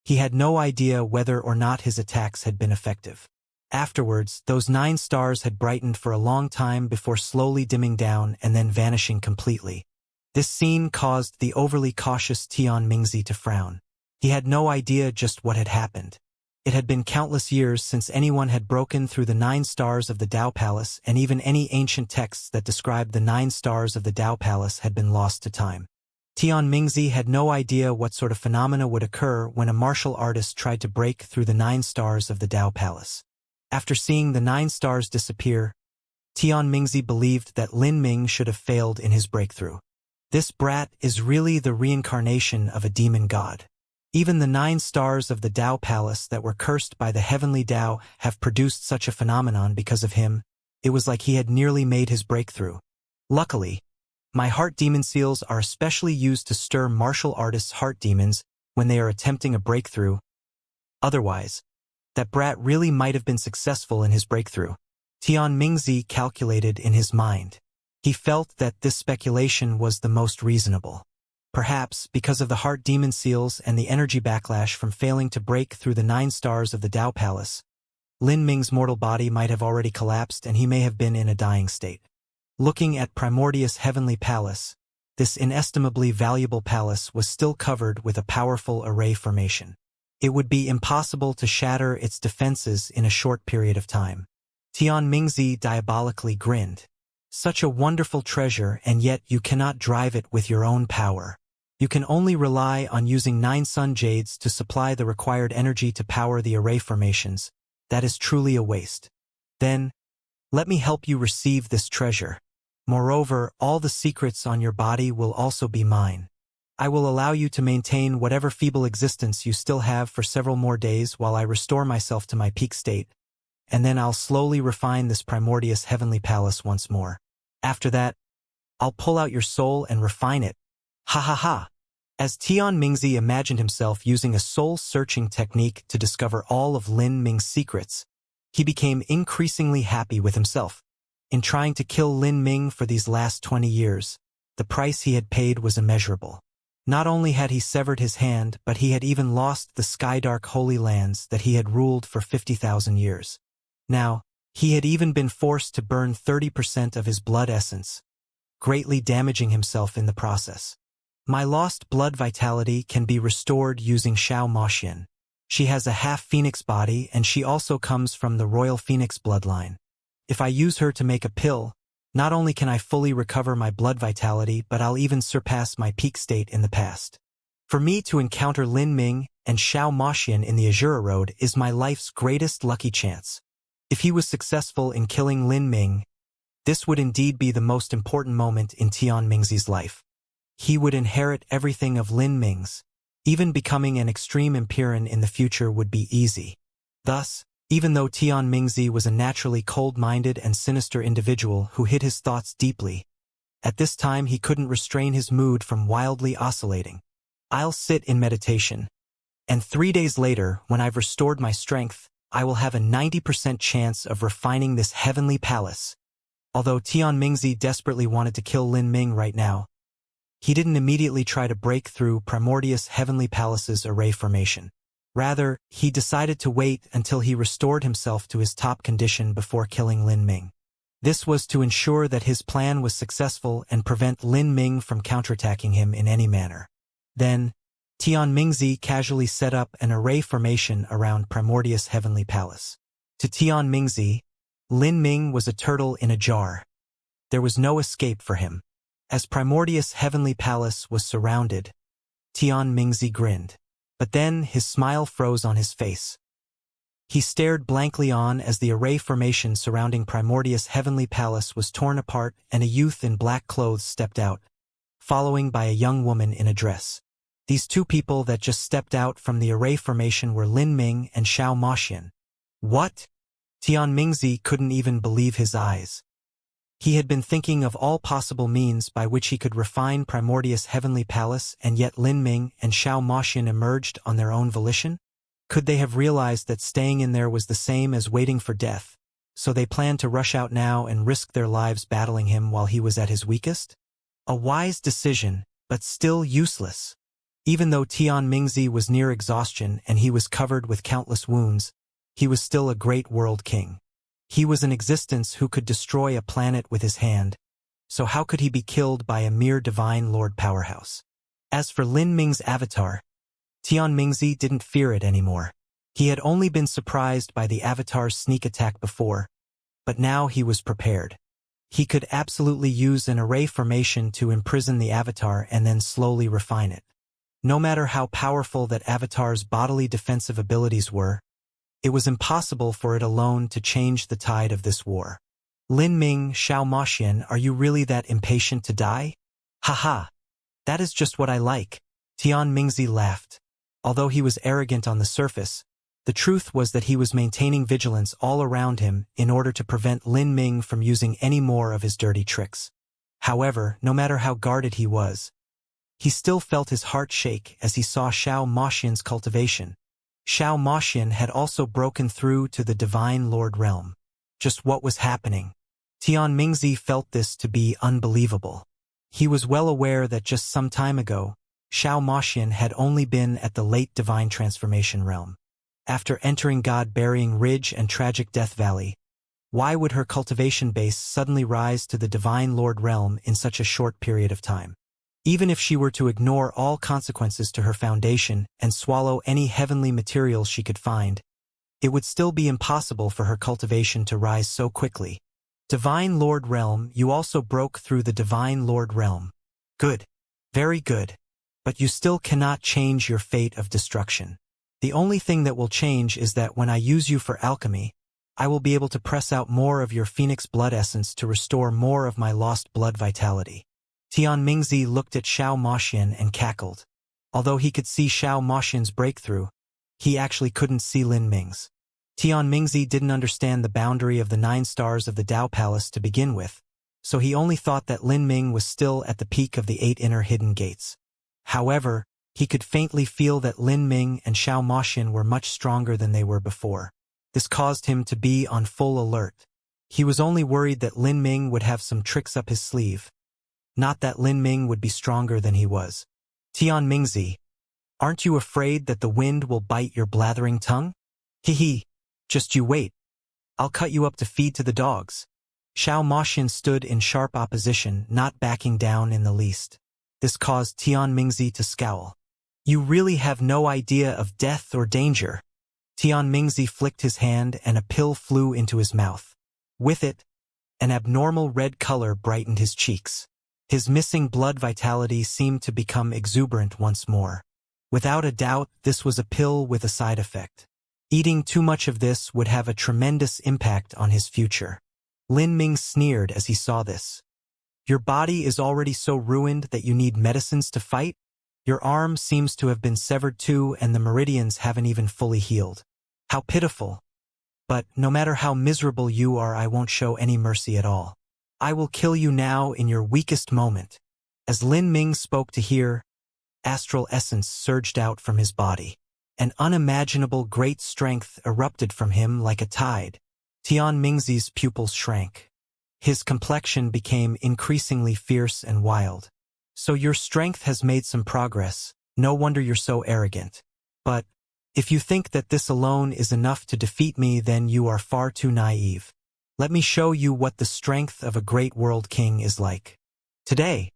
A: he had no idea whether or not his attacks had been effective. Afterwards, those 9 stars had brightened for a long time before slowly dimming down and then vanishing completely. This scene caused the overly cautious Tian Mingzi to frown. He had no idea just what had happened. It had been countless years since anyone had broken through the 9 stars of the Tao Palace, and even any ancient texts that described the 9 stars of the Tao Palace had been lost to time. Tian Mingzi had no idea what sort of phenomena would occur when a martial artist tried to break through the 9 stars of the Tao Palace. After seeing the 9 stars disappear, Tian Mingzi believed that Lin Ming should have failed in his breakthrough. This brat is really the reincarnation of a demon god. Even the 9 stars of the Tao Palace that were cursed by the heavenly Tao have produced such a phenomenon because of him. It was like he had nearly made his breakthrough. Luckily, my heart demon seals are especially used to stir martial artists' heart demons when they are attempting a breakthrough. Otherwise, that brat really might have been successful in his breakthrough. Tian Mingzi calculated in his mind. He felt that this speculation was the most reasonable. Perhaps, because of the heart demon seals and the energy backlash from failing to break through the 9 stars of the Tao Palace, Lin Ming's mortal body might have already collapsed and he may have been in a dying state. Looking at Primordius Heavenly Palace, this inestimably valuable palace was still covered with a powerful array formation. It would be impossible to shatter its defenses in a short period of time. Tian Mingzi diabolically grinned. Such a wonderful treasure, and yet you cannot drive it with your own power. You can only rely on using 9 sun jades to supply the required energy to power the array formations. That is truly a waste. Then, let me help you receive this treasure. Moreover, all the secrets on your body will also be mine. I will allow you to maintain whatever feeble existence you still have for several more days while I restore myself to my peak state, and then I'll slowly refine this Primordius Heavenly Palace once more. After that, I'll pull out your soul and refine it. Ha ha ha! As Tian Mingzi imagined himself using a soul-searching technique to discover all of Lin Ming's secrets, he became increasingly happy with himself. In trying to kill Lin Ming for these last 20 years, the price he had paid was immeasurable. Not only had he severed his hand, but he had even lost the Skydark Holy Lands that he had ruled for 50,000 years. Now, he had even been forced to burn 30% of his blood essence, greatly damaging himself in the process. My lost blood vitality can be restored using Xiao Moxian. She has a half-phoenix body and she also comes from the royal phoenix bloodline. If I use her to make a pill, not only can I fully recover my blood vitality, but I'll even surpass my peak state in the past. For me to encounter Lin Ming and Xiao Moxian in the Azura Road is my life's greatest lucky chance. If he was successful in killing Lin Ming, this would indeed be the most important moment in Tian Mingzi's life. He would inherit everything of Lin Ming's. Even becoming an extreme Empirean in the future would be easy. Thus, even though Tian Mingzi was a naturally cold-minded and sinister individual who hid his thoughts deeply, at this time he couldn't restrain his mood from wildly oscillating. I'll sit in meditation, and 3 days later, when I've restored my strength, I will have a 90% chance of refining this heavenly palace. Although Tian Mingzi desperately wanted to kill Lin Ming right now, he didn't immediately try to break through Primordius Heavenly Palace's array formation. Rather, he decided to wait until he restored himself to his top condition before killing Lin Ming. This was to ensure that his plan was successful and prevent Lin Ming from counterattacking him in any manner. Then, Tian Mingzi casually set up an array formation around Primordius Heavenly Palace. To Tian Mingzi, Lin Ming was a turtle in a jar. There was no escape for him. As Primordius Heavenly Palace was surrounded, Tian Mingzi grinned. But then his smile froze on his face. He stared blankly on as the array formation surrounding Primordius Heavenly Palace was torn apart and a youth in black clothes stepped out, following by a young woman in a dress. These 2 people that just stepped out from the array formation were Lin Ming and Xiao Moxian. What? Tian Mingzi couldn't even believe his eyes. He had been thinking of all possible means by which he could refine Primordius Heavenly Palace, and yet Lin Ming and Xiao Moxian emerged on their own volition? Could they have realized that staying in there was the same as waiting for death, so they planned to rush out now and risk their lives battling him while he was at his weakest? A wise decision, but still useless. Even though Tian Mingzi was near exhaustion and he was covered with countless wounds, he was still a great world king. He was an existence who could destroy a planet with his hand, so how could he be killed by a mere divine lord powerhouse? As for Lin Ming's avatar, Tianmingzi didn't fear it anymore. He had only been surprised by the Avatar's sneak attack before, but now he was prepared. He could absolutely use an array formation to imprison the Avatar and then slowly refine it. No matter how powerful that Avatar's bodily defensive abilities were, it was impossible for it alone to change the tide of this war. Lin Ming, Xiao Maxian, are you really that impatient to die? Haha. That is just what I like. Tian Mingzi laughed. Although he was arrogant on the surface, the truth was that he was maintaining vigilance all around him in order to prevent Lin Ming from using any more of his dirty tricks. However, no matter how guarded he was, he still felt his heart shake as he saw Xiao Maxian's cultivation. Xiao Maxian had also broken through to the Divine Lord realm. Just what was happening? Tian Mingzi felt this to be unbelievable. He was well aware that just some time ago, Xiao Maxian had only been at the late Divine Transformation realm. After entering God-burying Ridge and Tragic Death Valley, why would her cultivation base suddenly rise to the Divine Lord realm in such a short period of time? Even if she were to ignore all consequences to her foundation and swallow any heavenly materials she could find, it would still be impossible for her cultivation to rise so quickly. Divine Lord Realm, you also broke through the Divine Lord Realm. Good. Very good. But you still cannot change your fate of destruction. The only thing that will change is that when I use you for alchemy, I will be able to press out more of your phoenix blood essence to restore more of my lost blood vitality. Tian Mingzi looked at Xiao Maxian and cackled. Although he could see Xiao Maxian's breakthrough, he actually couldn't see Lin Ming's. Tian Mingzi didn't understand the boundary of the 9 stars of the Dao Palace to begin with, so he only thought that Lin Ming was still at the peak of the 8 inner hidden gates. However, he could faintly feel that Lin Ming and Xiao Maxian were much stronger than they were before. This caused him to be on full alert. He was only worried that Lin Ming would have some tricks up his sleeve, not that Lin Ming would be stronger than he was. Tian Mingzi, aren't you afraid that the wind will bite your blathering tongue? Hee. Just you wait. I'll cut you up to feed to the dogs. Xiao Maxian stood in sharp opposition, not backing down in the least. This caused Tian Mingzi to scowl. You really have no idea of death or danger. Tian Mingzi flicked his hand and a pill flew into his mouth. With it, an abnormal red color brightened his cheeks. His missing blood vitality seemed to become exuberant once more. Without a doubt, this was a pill with a side effect. Eating too much of this would have a tremendous impact on his future. Lin Ming sneered as he saw this. Your body is already so ruined that you need medicines to fight? Your arm seems to have been severed too, and the meridians haven't even fully healed. How pitiful. But no matter how miserable you are, I won't show any mercy at all. I will kill you now in your weakest moment. As Lin Ming spoke to hear, astral essence surged out from his body. An unimaginable great strength erupted from him like a tide. Tian Mingzi's pupils shrank. His complexion became increasingly fierce and wild. So your strength has made some progress. No wonder you're so arrogant. But if you think that this alone is enough to defeat me, then you are far too naive. Let me show you what the strength of a great world king is like. Today,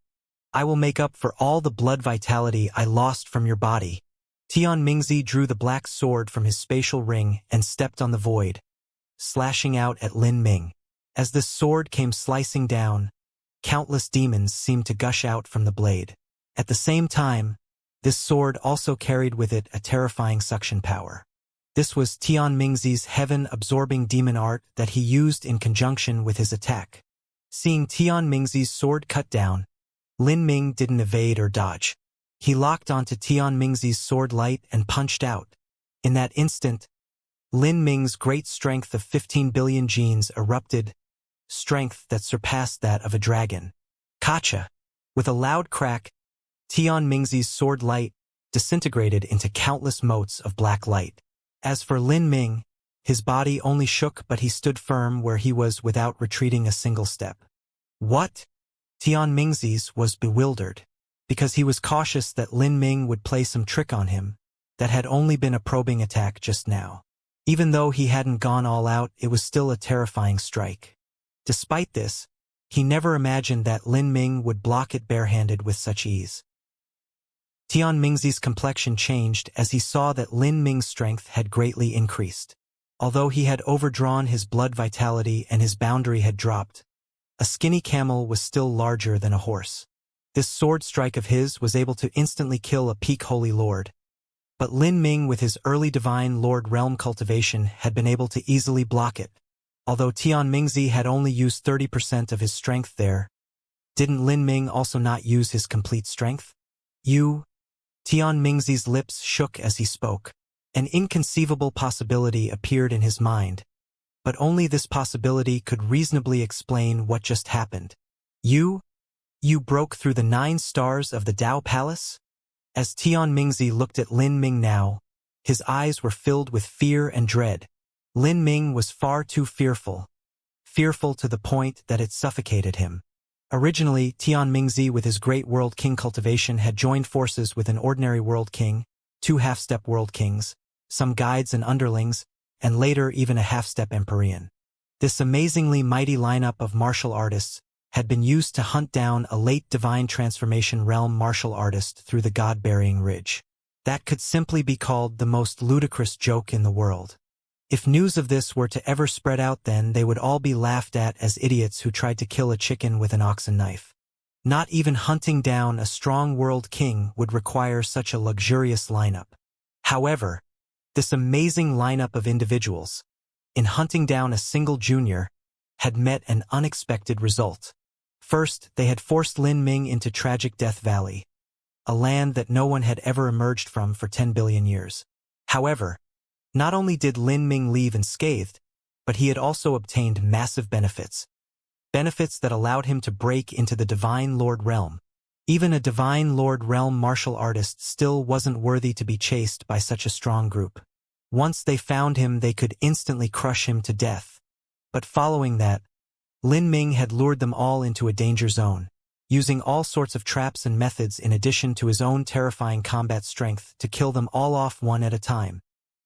A: I will make up for all the blood vitality I lost from your body. Tian Mingzi drew the black sword from his spatial ring and stepped on the void, slashing out at Lin Ming. As this sword came slicing down, countless demons seemed to gush out from the blade. At the same time, this sword also carried with it a terrifying suction power. This was Tian Mingzi's heaven-absorbing demon art that he used in conjunction with his attack. Seeing Tian Mingzi's sword cut down, Lin Ming didn't evade or dodge. He locked onto Tian Mingzi's sword light and punched out. In that instant, Lin Ming's great strength of 15 billion genes erupted, strength that surpassed that of a dragon. Kacha! With a loud crack, Tian Mingzi's sword light disintegrated into countless motes of black light. As for Lin Ming, his body only shook, but he stood firm where he was without retreating a single step. What? Tian Mingzi's was bewildered, because he was cautious that Lin Ming would play some trick on him that had only been a probing attack just now. Even though he hadn't gone all out, it was still a terrifying strike. Despite this, he never imagined that Lin Ming would block it barehanded with such ease. Tian Mingzi's complexion changed as he saw that Lin Ming's strength had greatly increased. Although he had overdrawn his blood vitality and his boundary had dropped, a skinny camel was still larger than a horse. This sword strike of his was able to instantly kill a peak holy lord. But Lin Ming with his early divine lord realm cultivation had been able to easily block it. Although Tian Mingzi had only used 30% of his strength there, didn't Lin Ming also not use his complete strength? Tian Mingzi's lips shook as he spoke. An inconceivable possibility appeared in his mind, but only this possibility could reasonably explain what just happened. You broke through the 9 stars of the Dao Palace? As Tian Mingzi looked at Lin Ming now, his eyes were filled with fear and dread. Lin Ming was far too fearful to the point that it suffocated him. Originally, Tian Mingzi with his great world king cultivation had joined forces with an ordinary world king, 2 half-step world kings, some guides and underlings, and later even a half-step Empyrean. This amazingly mighty lineup of martial artists had been used to hunt down a late divine transformation realm martial artist through the god-burying ridge. That could simply be called the most ludicrous joke in the world. If news of this were to ever spread out, then they would all be laughed at as idiots who tried to kill a chicken with an oxen knife. Not even hunting down a strong world king would require such a luxurious lineup. However, this amazing lineup of individuals, in hunting down a single junior, had met an unexpected result. First, they had forced Lin Ming into Tragic Death Valley, a land that no one had ever emerged from for 10 billion years. However, not only did Lin Ming leave unscathed, but he had also obtained massive benefits. Benefits that allowed him to break into the Divine Lord Realm. Even a Divine Lord Realm martial artist still wasn't worthy to be chased by such a strong group. Once they found him, they could instantly crush him to death. But following that, Lin Ming had lured them all into a danger zone, using all sorts of traps and methods in addition to his own terrifying combat strength to kill them all off one at a time.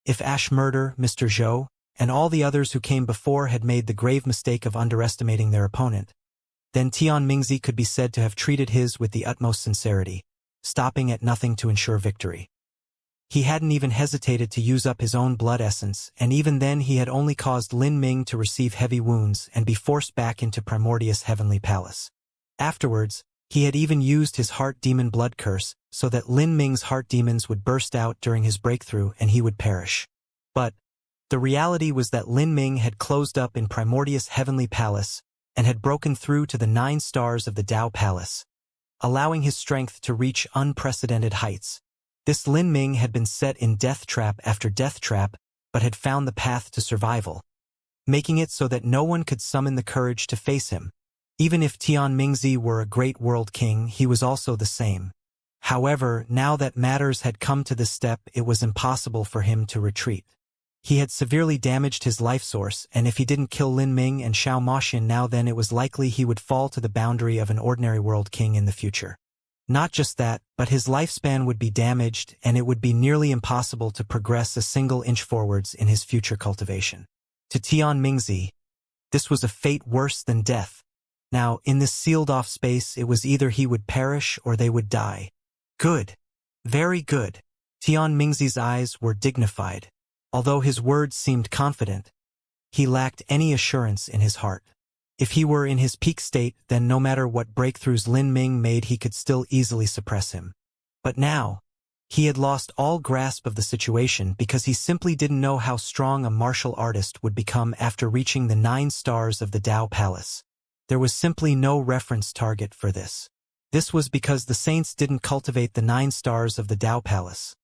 A: If Ash Murder, Mr. Zhou, and all the others who came before had made the grave mistake of underestimating their opponent, then Tian Mingzi could be said to have treated his with the utmost sincerity, stopping at nothing to ensure victory. He hadn't even hesitated to use up his own blood essence, and even then he had only caused Lin Ming to receive heavy wounds and be forced back into Primordius Heavenly Palace. Afterwards, he had even used his heart demon blood curse so that Lin Ming's heart demons would burst out during his breakthrough and he would perish. But the reality was that Lin Ming had closed up in Primordius Heavenly Palace and had broken through to the 9 stars of the Dao Palace, allowing his strength to reach unprecedented heights. This Lin Ming had been set in death trap after death trap, but had found the path to survival, making it so that no one could summon the courage to face him. Even if Tian Mingzi were a great world king, he was also the same. However, now that matters had come to this step, it was impossible for him to retreat. He had severely damaged his life source, and if he didn't kill Lin Ming and Xiao Moxian now, then it was likely he would fall to the boundary of an ordinary world king in the future. Not just that, but his lifespan would be damaged, and it would be nearly impossible to progress a single inch forwards in his future cultivation. To Tian Mingzi, this was a fate worse than death. Now, in this sealed-off space, it was either he would perish or they would die. Good. Very good. Tian Mingzi's eyes were dignified. Although his words seemed confident, he lacked any assurance in his heart. If he were in his peak state, then no matter what breakthroughs Lin Ming made, he could still easily suppress him. But now, he had lost all grasp of the situation because he simply didn't know how strong a martial artist would become after reaching the 9 stars of the Dao Palace. There was simply no reference target for this. This was because the saints didn't cultivate the 9 stars of the Dao Palace.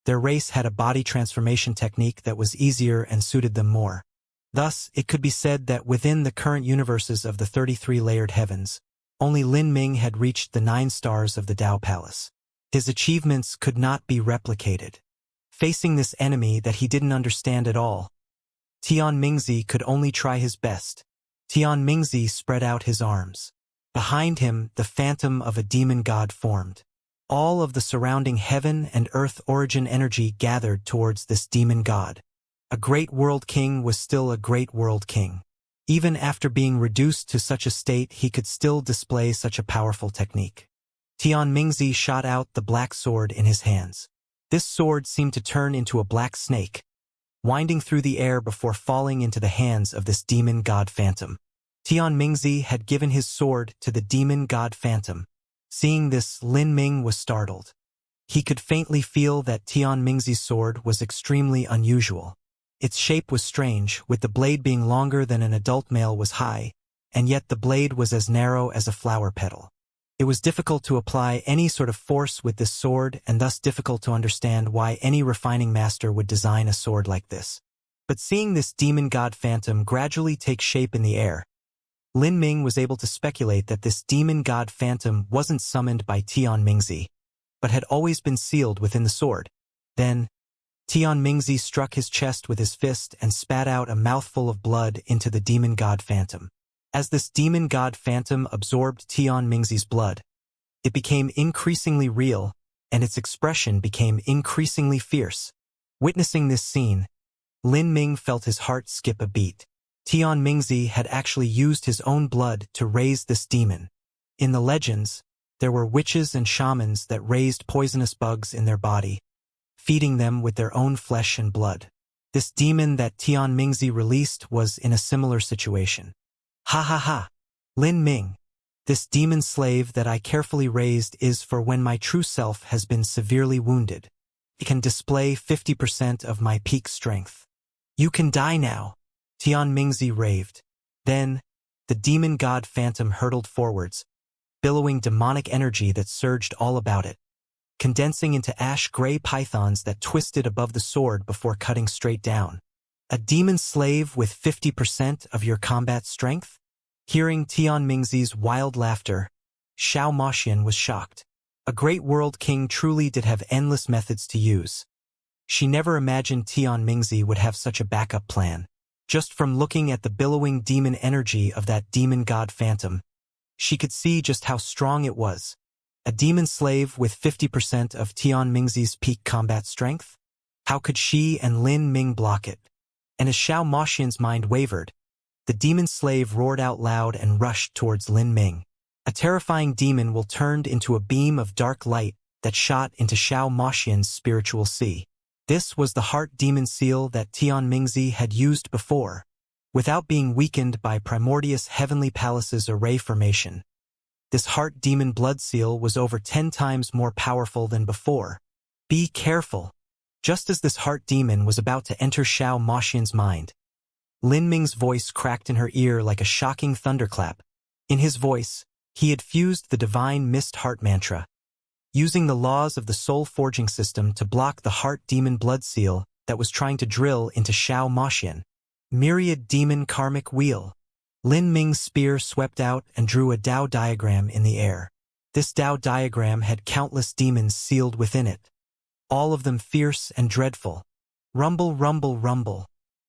A: Their race had a body transformation technique that was easier and suited them more. Thus, it could be said that within the current universes of the 33 layered heavens, only Lin Ming had reached the 9 stars of the Dao Palace. His achievements could not be replicated. Facing this enemy that he didn't understand at all, Tian Mingzi could only try his best. Tian Mingzi spread out his arms. Behind him, the phantom of a demon god formed. All of the surrounding heaven and earth origin energy gathered towards this demon god. A great world king was still a great world king. Even after being reduced to such a state, he could still display such a powerful technique. Tian Mingzi shot out the black sword in his hands. This sword seemed to turn into a black snake, winding through the air before falling into the hands of this demon god phantom. Tian Mingzi had given his sword to the demon god phantom. Seeing this, Lin Ming was startled. He could faintly feel that Tian Mingzi's sword was extremely unusual. Its shape was strange, with the blade being longer than an adult male was high, and yet the blade was as narrow as a flower petal. It was difficult to apply any sort of force with this sword, and thus difficult to understand why any refining master would design a sword like this. But seeing this demon god phantom gradually take shape in the air, Lin Ming was able to speculate that this demon god phantom wasn't summoned by Tian Mingzi, but had always been sealed within the sword. Then, Tian Mingzi struck his chest with his fist and spat out a mouthful of blood into the demon god phantom. As this demon god phantom absorbed Tian Mingzi's blood, it became increasingly real, and its expression became increasingly fierce. Witnessing this scene, Lin Ming felt his heart skip a beat. Tian Mingzi had actually used his own blood to raise this demon. In the legends, there were witches and shamans that raised poisonous bugs in their body, feeding them with their own flesh and blood. This demon that Tian Mingzi released was in a similar situation. Ha ha ha! Lin Ming, this demon slave that I carefully raised is for when my true self has been severely wounded. It can display 50% of my peak strength. You can die now, Tian Mingzi raved. Then, the demon god phantom hurtled forwards, billowing demonic energy that surged all about it, condensing into ash-gray pythons that twisted above the sword before cutting straight down. A demon slave with 50% of your combat strength? Hearing Tian Mingzi's wild laughter, Xiao Moxian was shocked. A great world king truly did have endless methods to use. She never imagined Tian Mingzi would have such a backup plan. Just from looking at the billowing demon energy of that demon god phantom, she could see just how strong it was. A demon slave with 50% of Tian Mingzi's peak combat strength? How could she and Lin Ming block it? And as Xiao Moxian's mind wavered, the demon slave roared out loud and rushed towards Lin Ming. A terrifying demon will turned into a beam of dark light that shot into Xiao Moxian's spiritual sea. This was the heart demon seal that Tian Mingzi had used before, without being weakened by Primordius Heavenly Palace's array formation. This heart demon blood seal was over 10 times more powerful than before. Be careful! Just as this heart demon was about to enter Xiao Moxian's mind, Lin Ming's voice cracked in her ear like a shocking thunderclap. In his voice, he had fused the divine mist heart mantra, using the laws of the soul forging system to block the heart demon blood seal that was trying to drill into Xiao Moxian. Myriad demon karmic wheel. Lin Ming's spear swept out and drew a Tao diagram in the air. This Tao diagram had countless demons sealed within it, all of them fierce and dreadful. Rumble, rumble, rumble.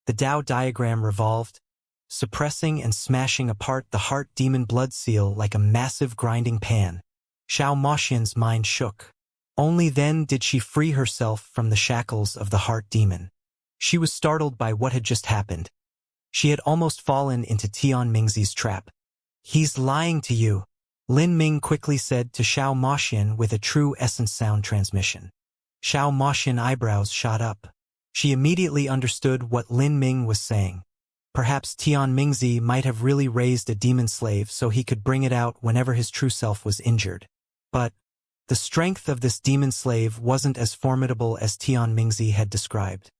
A: The Tao diagram revolved, suppressing and smashing apart the heart demon blood seal like a massive grinding pan. Xiao Moxian's mind shook. Only then did she free herself from the shackles of the heart demon. She was startled by what had just happened. She had almost fallen into Tian Mingzi's trap. He's lying to you, Lin Ming quickly said to Xiao Moxian with a true essence sound transmission. Xiao Moxian eyebrows shot up. She immediately understood what Lin Ming was saying. Perhaps Tian Mingzi might have really raised a demon slave so he could bring it out whenever his true self was injured. But the strength of this demon slave wasn't as formidable as Tian Mingzi had described.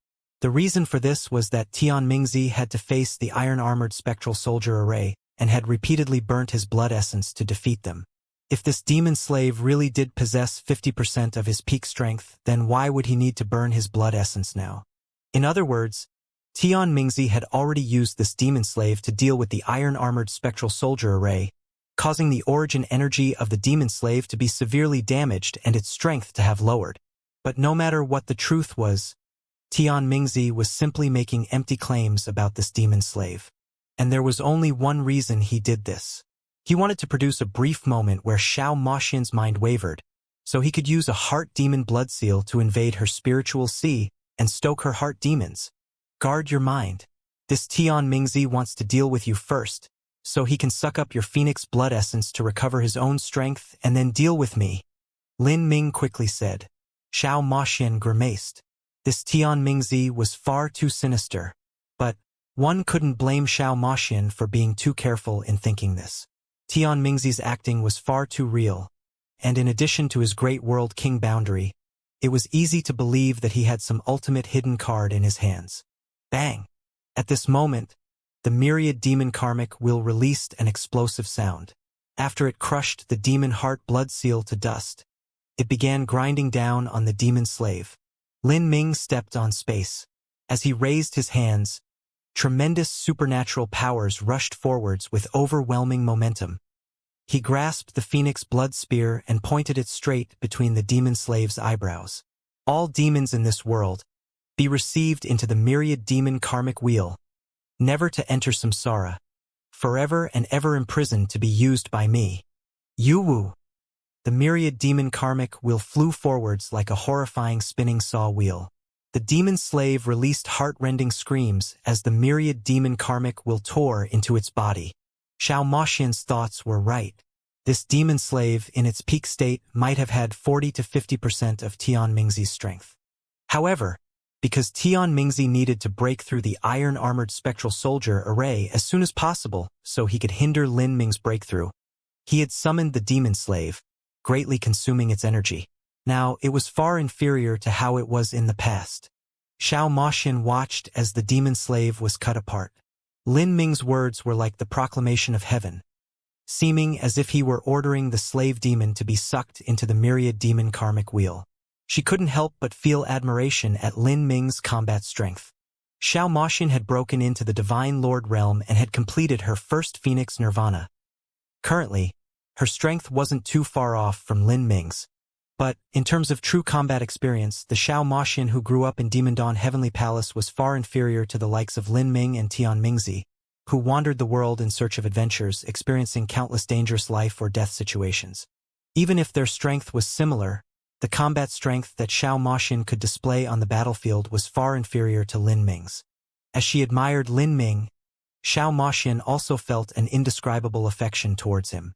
A: The reason for this was that Tian Mingzi had to face the iron-armored spectral soldier array and had repeatedly burnt his blood essence to defeat them. If this demon slave really did possess 50% of his peak strength, then why would he need to burn his blood essence now? In other words, Tian Mingzi had already used this demon slave to deal with the iron-armored spectral soldier array, causing the origin energy of the demon slave to be severely damaged and its strength to have lowered. But no matter what the truth was, Tian Mingzi was simply making empty claims about this demon slave. And there was only one reason he did this. He wanted to produce a brief moment where Xiao Moxian's mind wavered, so he could use a heart demon blood seal to invade her spiritual sea and stoke her heart demons. Guard your mind. This Tian Mingzi wants to deal with you first, so he can suck up your phoenix blood essence to recover his own strength and then deal with me," Lin Ming quickly said. Xiao Maxian grimaced. This Tian Mingzi was far too sinister. But one couldn't blame Xiao Maxian for being too careful in thinking this. Tian Mingzi's acting was far too real, and in addition to his great world king boundary, it was easy to believe that he had some ultimate hidden card in his hands. Bang! At this moment, the myriad demon karmic will released an explosive sound. After it crushed the demon heart blood seal to dust, it began grinding down on the demon slave. Lin Ming stepped on space. As he raised his hands, tremendous supernatural powers rushed forwards with overwhelming momentum. He grasped the phoenix blood spear and pointed it straight between the demon slave's eyebrows. All demons in this world, be received into the myriad demon karmic wheel, never to enter samsara, forever and ever imprisoned to be used by me. Yuwu! The myriad demon karmic wheel flew forwards like a horrifying spinning saw wheel. The demon slave released heart-rending screams as the myriad demon karmic wheel tore into its body. Xiao Maxian's thoughts were right. This demon slave in its peak state might have had 40 to 50% of Tian Mingzi's strength. However, because Tian Mingzi needed to break through the iron-armored spectral soldier array as soon as possible so he could hinder Lin Ming's breakthrough, he had summoned the demon slave, greatly consuming its energy. Now, it was far inferior to how it was in the past. Xiao Maxian watched as the demon slave was cut apart. Lin Ming's words were like the proclamation of heaven, seeming as if he were ordering the slave demon to be sucked into the myriad demon karmic wheel. She couldn't help but feel admiration at Lin Ming's combat strength. Xiao Maxian had broken into the Divine Lord realm and had completed her first Phoenix Nirvana. Currently, her strength wasn't too far off from Lin Ming's. But, in terms of true combat experience, the Xiao Maxian who grew up in Demon Dawn Heavenly Palace was far inferior to the likes of Lin Ming and Tian Mingzi, who wandered the world in search of adventures, experiencing countless dangerous life or death situations. Even if their strength was similar, the combat strength that Xiao Maxian could display on the battlefield was far inferior to Lin Ming's. As she admired Lin Ming, Xiao Maxian also felt an indescribable affection towards him.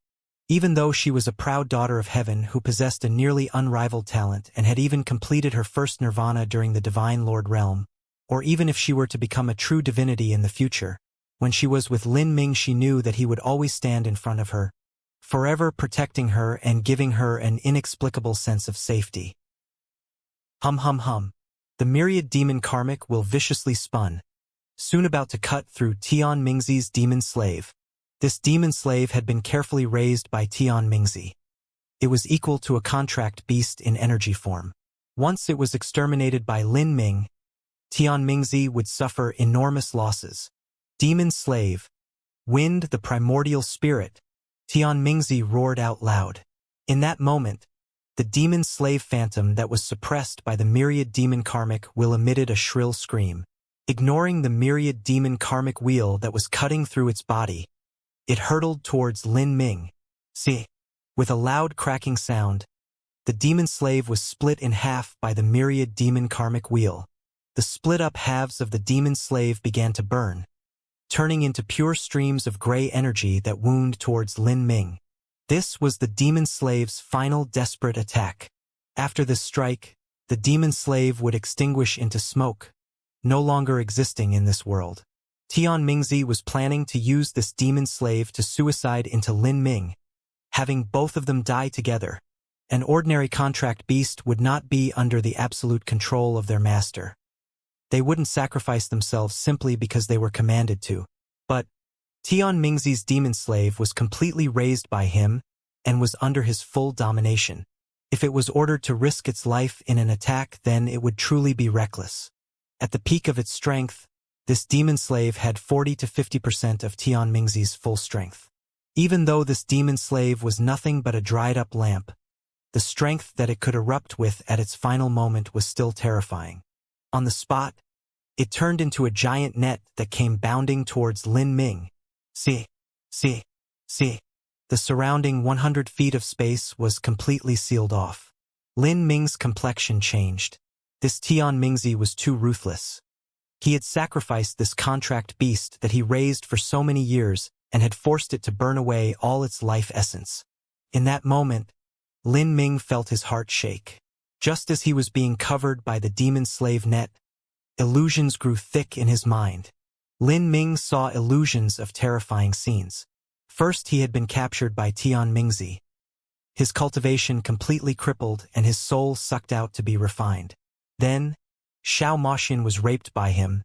A: Even though she was a proud daughter of heaven who possessed a nearly unrivaled talent and had even completed her first nirvana during the Divine Lord realm, or even if she were to become a true divinity in the future, when she was with Lin Ming she knew that he would always stand in front of her, forever protecting her and giving her an inexplicable sense of safety. Hum hum hum. The myriad demon karmic will viciously spun, soon about to cut through Tian Mingzi's demon slave. This demon slave had been carefully raised by Tian Mingzi. It was equal to a contract beast in energy form. Once it was exterminated by Lin Ming, Tian Mingzi would suffer enormous losses. Demon slave, wind the primordial spirit, Tian Mingzi roared out loud. In that moment, the demon slave phantom that was suppressed by the myriad demon karmic will emitted a shrill scream. Ignoring the myriad demon karmic wheel that was cutting through its body, it hurtled towards Lin Ming. See, with a loud cracking sound, the demon slave was split in half by the myriad demon karmic wheel. The split-up halves of the demon slave began to burn, turning into pure streams of gray energy that wound towards Lin Ming. This was the demon slave's final desperate attack. After this strike, the demon slave would extinguish into smoke, no longer existing in this world. Tian Mingzi was planning to use this demon slave to suicide into Lin Ming, having both of them die together. An ordinary contract beast would not be under the absolute control of their master. They wouldn't sacrifice themselves simply because they were commanded to. But Tian Mingzi's demon slave was completely raised by him and was under his full domination. If it was ordered to risk its life in an attack, then it would truly be reckless. At the peak of its strength, this demon slave had 40 to 50% of Tian Mingzi's full strength. Even though this demon slave was nothing but a dried-up lamp, the strength that it could erupt with at its final moment was still terrifying. On the spot, it turned into a giant net that came bounding towards Lin Ming. See. The surrounding 100 feet of space was completely sealed off. Lin Ming's complexion changed. This Tian Mingzi was too ruthless. He had sacrificed this contract beast that he raised for so many years and had forced it to burn away all its life essence. In that moment, Lin Ming felt his heart shake. Just as he was being covered by the demon slave net, illusions grew thick in his mind. Lin Ming saw illusions of terrifying scenes. First, he had been captured by Tian Mingzi, his cultivation completely crippled and his soul sucked out to be refined. Then, Xiao Moxian was raped by him,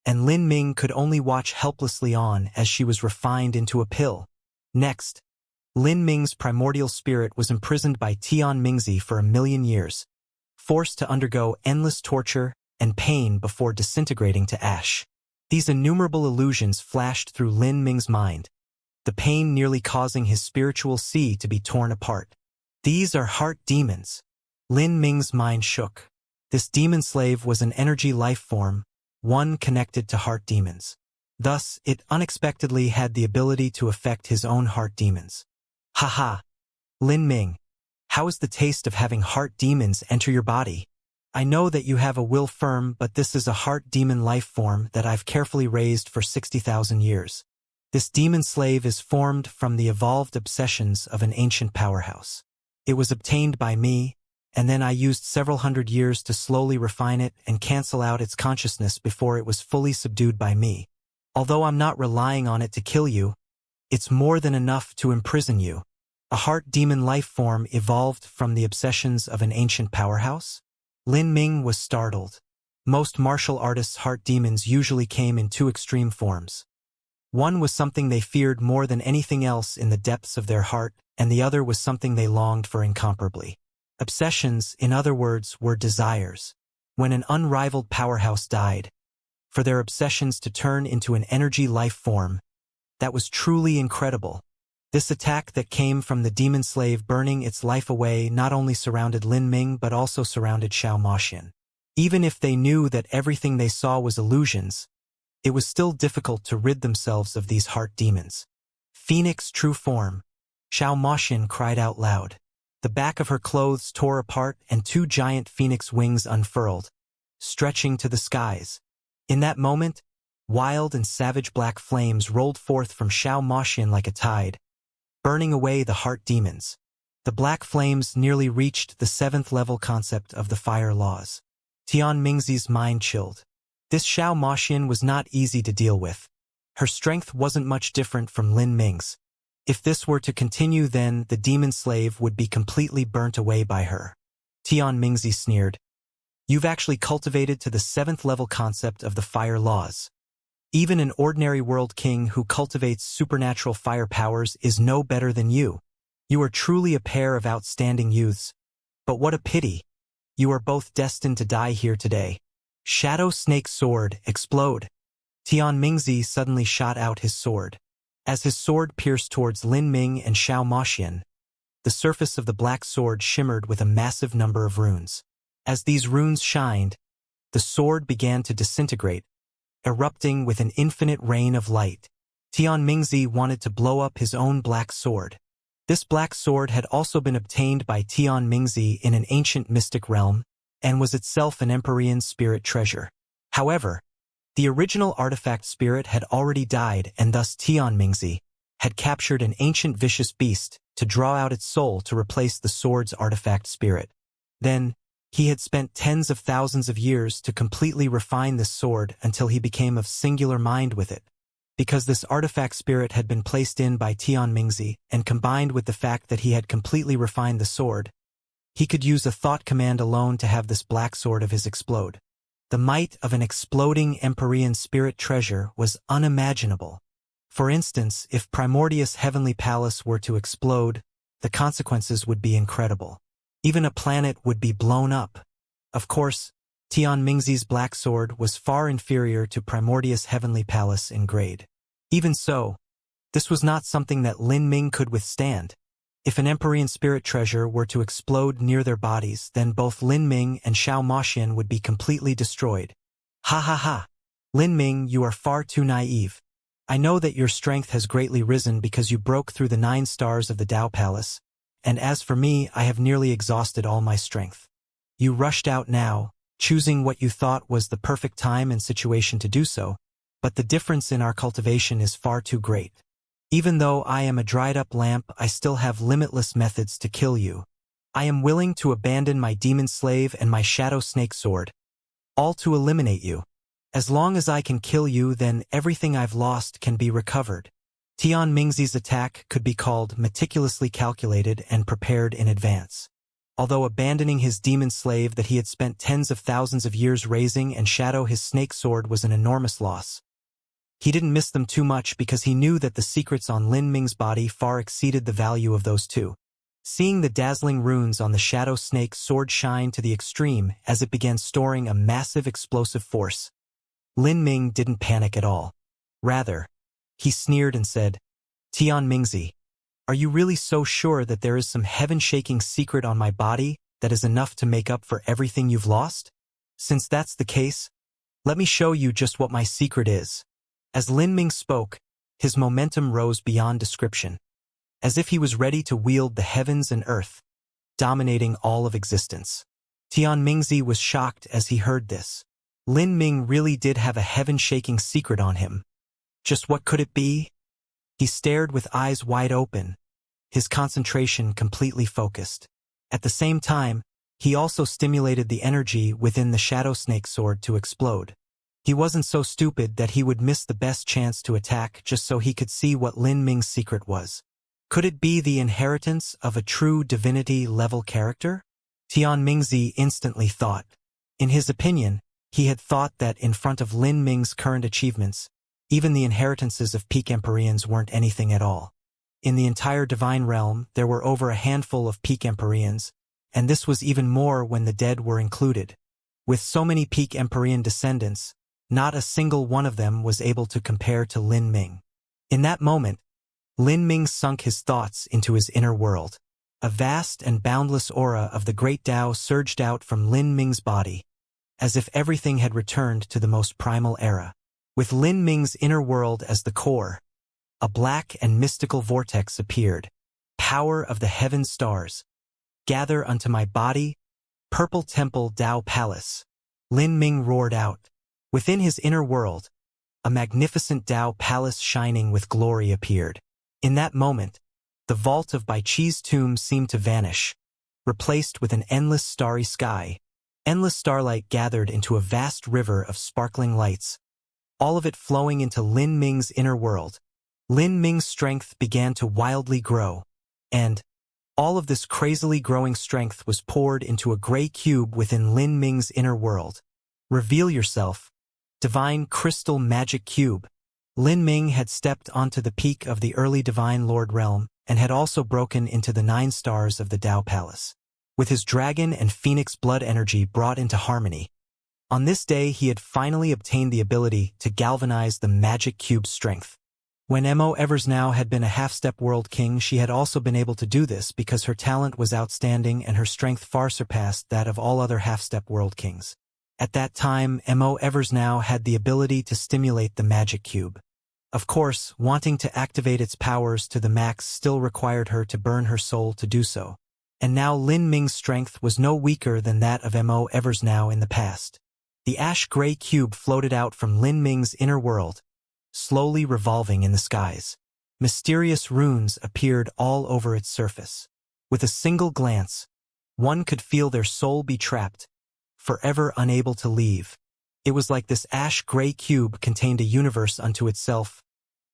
A: and Lin Ming could only watch helplessly on as she was refined into a pill. Next, Lin Ming's primordial spirit was imprisoned by Tian Mingzi for 1,000,000 years, forced to undergo endless torture and pain before disintegrating to ash. These innumerable illusions flashed through Lin Ming's mind, the pain nearly causing his spiritual sea to be torn apart. These are heart demons. Lin Ming's mind shook. This demon slave was an energy life form, one connected to heart demons. Thus, it unexpectedly had the ability to affect his own heart demons. Haha! Lin Ming, how is the taste of having heart demons enter your body? I know that you have a will firm, but this is a heart demon life form that I've carefully raised for 60,000 years. This demon slave is formed from the evolved obsessions of an ancient powerhouse. It was obtained by me, and then I used several hundred years to slowly refine it and cancel out its consciousness before it was fully subdued by me. Although I'm not relying on it to kill you, it's more than enough to imprison you. A heart demon life form evolved from the obsessions of an ancient powerhouse? Lin Ming was startled. Most martial artists' heart demons usually came in two extreme forms. One was something they feared more than anything else in the depths of their heart, and the other was something they longed for incomparably. Obsessions, in other words, were desires. When an unrivaled powerhouse died, for their obsessions to turn into an energy life form, that was truly incredible. This attack that came from the demon slave burning its life away not only surrounded Lin Ming but also surrounded Xiao Moxian. Even if they knew that everything they saw was illusions, it was still difficult to rid themselves of these heart demons. Phoenix true form. Xiao Moxian cried out loud. The back of her clothes tore apart and two giant phoenix wings unfurled, stretching to the skies. In that moment, wild and savage black flames rolled forth from Xiao Moxian like a tide, burning away the heart demons. The black flames nearly reached the 7th level concept of the fire laws. Tian Mingzi's mind chilled. This Xiao Moxian was not easy to deal with. Her strength wasn't much different from Lin Ming's. If this were to continue, then the demon slave would be completely burnt away by her. Tian Mingzi sneered. You've actually cultivated to the 7th level concept of the fire laws. Even an ordinary world king who cultivates supernatural fire powers is no better than you. You are truly a pair of outstanding youths. But what a pity. You are both destined to die here today. Shadow Snake Sword, explode. Tian Mingzi suddenly shot out his sword. As his sword pierced towards Lin Ming and Xiao Moxian, the surface of the black sword shimmered with a massive number of runes. As these runes shined, the sword began to disintegrate, erupting with an infinite rain of light. Tian Mingzi wanted to blow up his own black sword. This black sword had also been obtained by Tian Mingzi in an ancient mystic realm, and was itself an Empyrean spirit treasure. However, the original artifact spirit had already died, and thus Tian Mingzi had captured an ancient vicious beast to draw out its soul to replace the sword's artifact spirit. Then, he had spent tens of thousands of years to completely refine this sword until he became of singular mind with it. Because this artifact spirit had been placed in by Tian Mingzi, and combined with the fact that he had completely refined the sword, he could use a thought command alone to have this black sword of his explode. The might of an exploding Empyrean spirit treasure was unimaginable. For instance, if Primordius Heavenly Palace were to explode, the consequences would be incredible. Even a planet would be blown up. Of course, Tian Mingzi's black sword was far inferior to Primordius Heavenly Palace in grade. Even so, this was not something that Lin Ming could withstand. If an Empyrean spirit treasure were to explode near their bodies, then both Lin Ming and Xiao Moxian would be completely destroyed. Ha ha ha! Lin Ming, you are far too naive. I know that your strength has greatly risen because you broke through the 9 stars of the Tao Palace, and as for me, I have nearly exhausted all my strength. You rushed out now, choosing what you thought was the perfect time and situation to do so, but the difference in our cultivation is far too great. Even though I am a dried-up lamp, I still have limitless methods to kill you. I am willing to abandon my demon slave and my shadow snake sword, all to eliminate you. As long as I can kill you, then everything I've lost can be recovered. Tian Mingzi's attack could be called meticulously calculated and prepared in advance. Although abandoning his demon slave that he had spent tens of thousands of years raising and shadow his snake sword was an enormous loss, he didn't miss them too much because he knew that the secrets on Lin Ming's body far exceeded the value of those two. Seeing the dazzling runes on the shadow snake's sword shine to the extreme as it began storing a massive explosive force, Lin Ming didn't panic at all. Rather, he sneered and said, Tian Mingzi, are you really so sure that there is some heaven-shaking secret on my body that is enough to make up for everything you've lost? Since that's the case, let me show you just what my secret is. As Lin Ming spoke, his momentum rose beyond description, as if he was ready to wield the heavens and earth, dominating all of existence. Tian Mingzi was shocked as he heard this. Lin Ming really did have a heaven-shaking secret on him. Just what could it be? He stared with eyes wide open, his concentration completely focused. At the same time, he also stimulated the energy within the shadow snake sword to explode. He wasn't so stupid that he would miss the best chance to attack just so he could see what Lin Ming's secret was. Could it be the inheritance of a true divinity-level character? Tian Mingzi instantly thought. In his opinion, he had thought that in front of Lin Ming's current achievements, even the inheritances of peak Empyreans weren't anything at all. In the entire divine realm, there were over a handful of peak Empyreans, and this was even more when the dead were included. With so many peak Empyrean descendants, not a single one of them was able to compare to Lin Ming. In that moment, Lin Ming sunk his thoughts into his inner world. A vast and boundless aura of the great Tao surged out from Lin Ming's body, as if everything had returned to the most primal era. With Lin Ming's inner world as the core, a black and mystical vortex appeared. Power of the heaven stars, gather unto my body, purple temple Tao palace. Lin Ming roared out. Within his inner world, a magnificent Tao palace shining with glory appeared. In that moment, the vault of Bai Chi's tomb seemed to vanish, replaced with an endless starry sky. Endless starlight gathered into a vast river of sparkling lights, all of it flowing into Lin Ming's inner world. Lin Ming's strength began to wildly grow, and all of this crazily growing strength was poured into a gray cube within Lin Ming's inner world. Reveal yourself, divine crystal magic cube. Lin Ming had stepped onto the peak of the early divine lord realm and had also broken into the 9 stars of the Tao Palace. With his dragon and phoenix blood energy brought into harmony, on this day he had finally obtained the ability to galvanize the magic cube's strength. When Mo Eversnow had been a half-step world king, she had also been able to do this because her talent was outstanding and her strength far surpassed that of all other half-step world kings. At that time, Mo Eversnow had the ability to stimulate the magic cube. Of course, wanting to activate its powers to the max still required her to burn her soul to do so. And now Lin Ming's strength was no weaker than that of Mo Eversnow in the past. The ash-gray cube floated out from Lin Ming's inner world, slowly revolving in the skies. Mysterious runes appeared all over its surface. With a single glance, one could feel their soul be trapped, forever unable to leave. It was like this ash-gray cube contained a universe unto itself,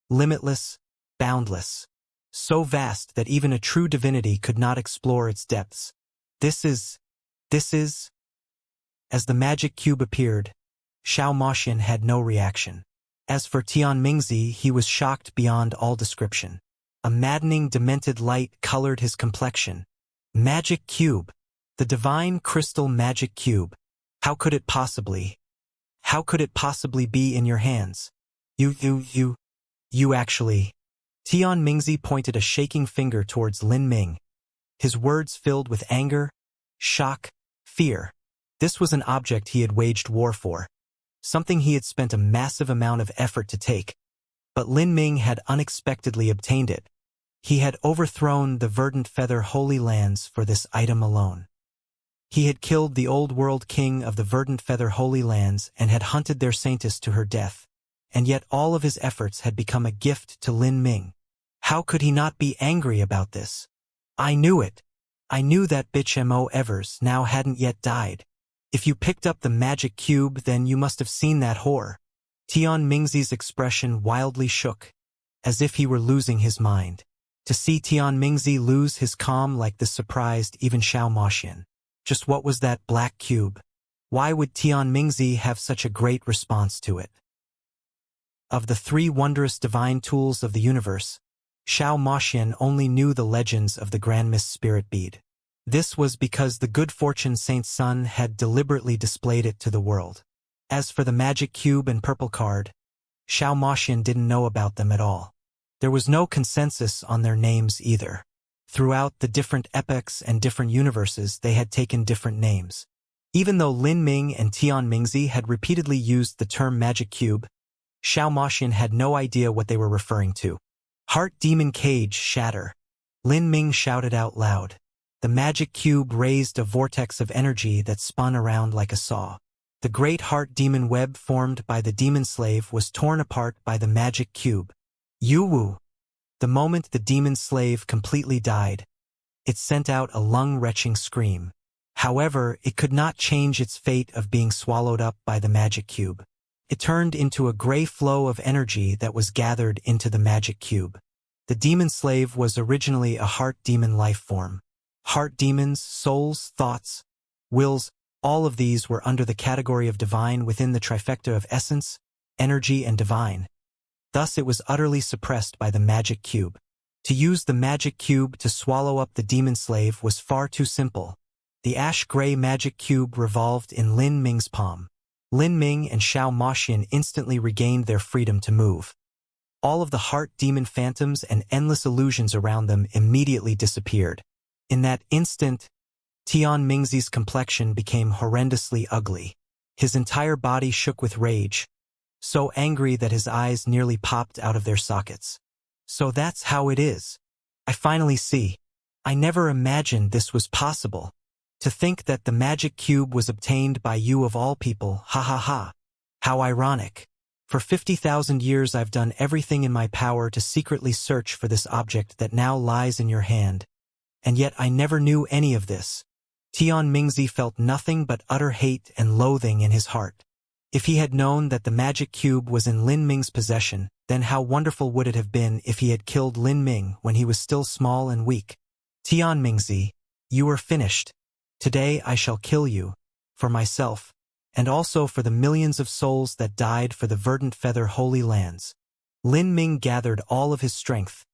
A: limitless, boundless, so vast that even a true divinity could not explore its depths. This is... As the magic cube appeared, Xiao Moxian had no reaction. As for Tian Mingzi, he was shocked beyond all description. A maddening, demented light colored his complexion. Magic cube. The divine crystal magic cube. How could it possibly be in your hands? You actually... Tian Mingzi pointed a shaking finger towards Lin Ming. His words filled with anger, shock, fear. This was an object he had waged war for, something he had spent a massive amount of effort to take, but Lin Ming had unexpectedly obtained it. He had overthrown the Verdant Feather Holy Lands for this item alone. He had killed the old world king of the Verdant Feather Holy Lands and had hunted their saintess to her death, and yet all of his efforts had become a gift to Lin Ming. How could he not be angry about this? I knew it. I knew that bitch Mo Evers now hadn't yet died. If you picked up the magic cube, then you must have seen that whore. Tian Mingzi's expression wildly shook, as if he were losing his mind. To see Tian Mingzi lose his calm like this surprised even Xiao Moxian. Just what was that black cube? Why would Tian Mingzi have such a great response to it? Of the three wondrous divine tools of the universe, Xiao Moxian only knew the legends of the Grand Mist Spirit Bead. This was because the good fortune Saint Sun had deliberately displayed it to the world. As for the magic cube and purple card, Xiao Moxian didn't know about them at all. There was no consensus on their names either. Throughout the different epochs and different universes, they had taken different names. Even though Lin Ming and Tian Mingzi had repeatedly used the term magic cube, Xiao Moxian had no idea what they were referring to. Heart Demon Cage Shatter. Lin Ming shouted out loud. The magic cube raised a vortex of energy that spun around like a saw. The great heart demon web formed by the demon slave was torn apart by the magic cube. Yu-Wu. The moment the demon slave completely died, it sent out a lung-wrenching scream. However, it could not change its fate of being swallowed up by the magic cube. It turned into a gray flow of energy that was gathered into the magic cube. The demon slave was originally a heart demon life form. Heart demons, souls, thoughts, wills, all of these were under the category of divine within the trifecta of essence, energy, and divine. Thus it was utterly suppressed by the magic cube. To use the magic cube to swallow up the demon slave was far too simple. The ash-gray magic cube revolved in Lin Ming's palm. Lin Ming and Xiao Moxian instantly regained their freedom to move. All of the heart demon phantoms and endless illusions around them immediately disappeared. In that instant, Tian Mingzi's complexion became horrendously ugly. His entire body shook with rage, so angry that his eyes nearly popped out of their sockets. So that's how it is. I finally see. I never imagined this was possible. To think that the magic cube was obtained by you of all people, ha ha ha. How ironic. For 50,000 years I've done everything in my power to secretly search for this object that now lies in your hand. And yet I never knew any of this. Tian Mingzi felt nothing but utter hate and loathing in his heart. If he had known that the magic cube was in Lin Ming's possession, then how wonderful would it have been if he had killed Lin Ming when he was still small and weak. Tian Mingzi, you are finished. Today I shall kill you, for myself, and also for the millions of souls that died for the verdant feather holy lands. Lin Ming gathered all of his strength,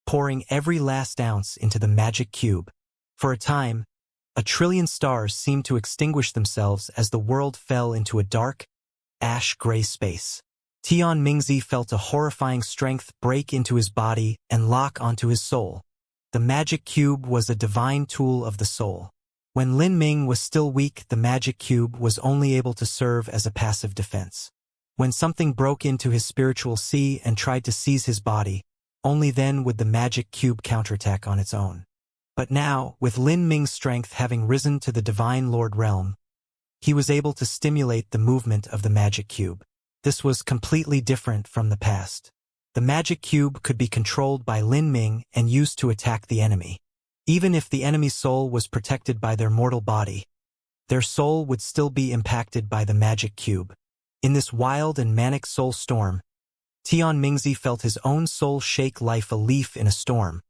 A: pouring every last ounce into the magic cube. For a time, 1,000,000,000,000 stars seemed to extinguish themselves as the world fell into a dark, ash-gray space. Tian Mingzi felt a horrifying strength break into his body and lock onto his soul. The magic cube was a divine tool of the soul. When Lin Ming was still weak, the magic cube was only able to serve as a passive defense. When something broke into his spiritual sea and tried to seize his body, only then would the magic cube counterattack on its own. But now, with Lin Ming's strength having risen to the Divine Lord realm, he was able to stimulate the movement of the magic cube. This was completely different from the past. The magic cube could be controlled by Lin Ming and used to attack the enemy. Even if the enemy's soul was protected by their mortal body, their soul would still be impacted by the magic cube. In this wild and manic soul storm, Tian Mingzi felt his own soul shake like a leaf in a storm,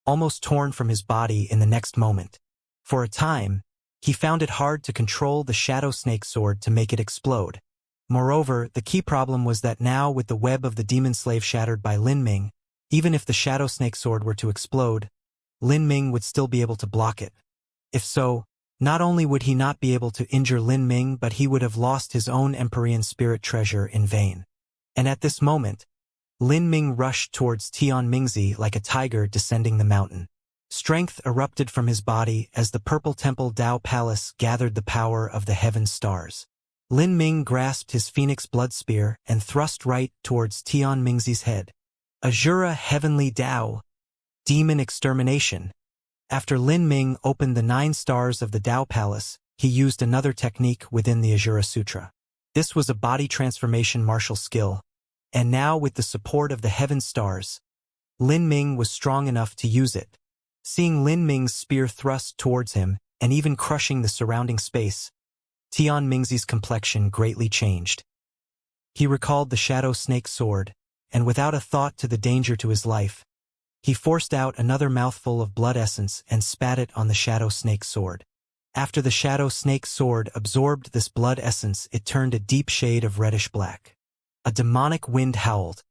A: almost torn from his body in the next moment. For a time, he found it hard to control the shadow snake sword to make it explode. Moreover, the key problem was that now with the web of the demon slave shattered by Lin Ming, even if the shadow snake sword were to explode, Lin Ming would still be able to block it. If so, not only would he not be able to injure Lin Ming, but he would have lost his own Empyrean spirit treasure in vain. And at this moment, Lin Ming rushed towards Tian Mingzi like a tiger descending the mountain. Strength erupted from his body as the purple temple Dao Palace gathered the power of the heaven stars. Lin Ming grasped his phoenix blood spear and thrust right towards Tian Mingzi's head. Azura Heavenly Dao, Demon Extermination. After Lin Ming opened the 9 stars of the Dao Palace, he used another technique within the Azura Sutra. This was a body transformation martial skill, and now with the support of the heaven stars, Lin Ming was strong enough to use it. Seeing Lin Ming's spear thrust towards him, and even crushing the surrounding space, Tian Mingzi's complexion greatly changed. He recalled the shadow snake sword, and without a thought to the danger to his life, he forced out another mouthful of blood essence and spat it on the shadow snake sword. After the shadow snake sword absorbed this blood essence, it turned a deep shade of reddish-black. A demonic wind howled.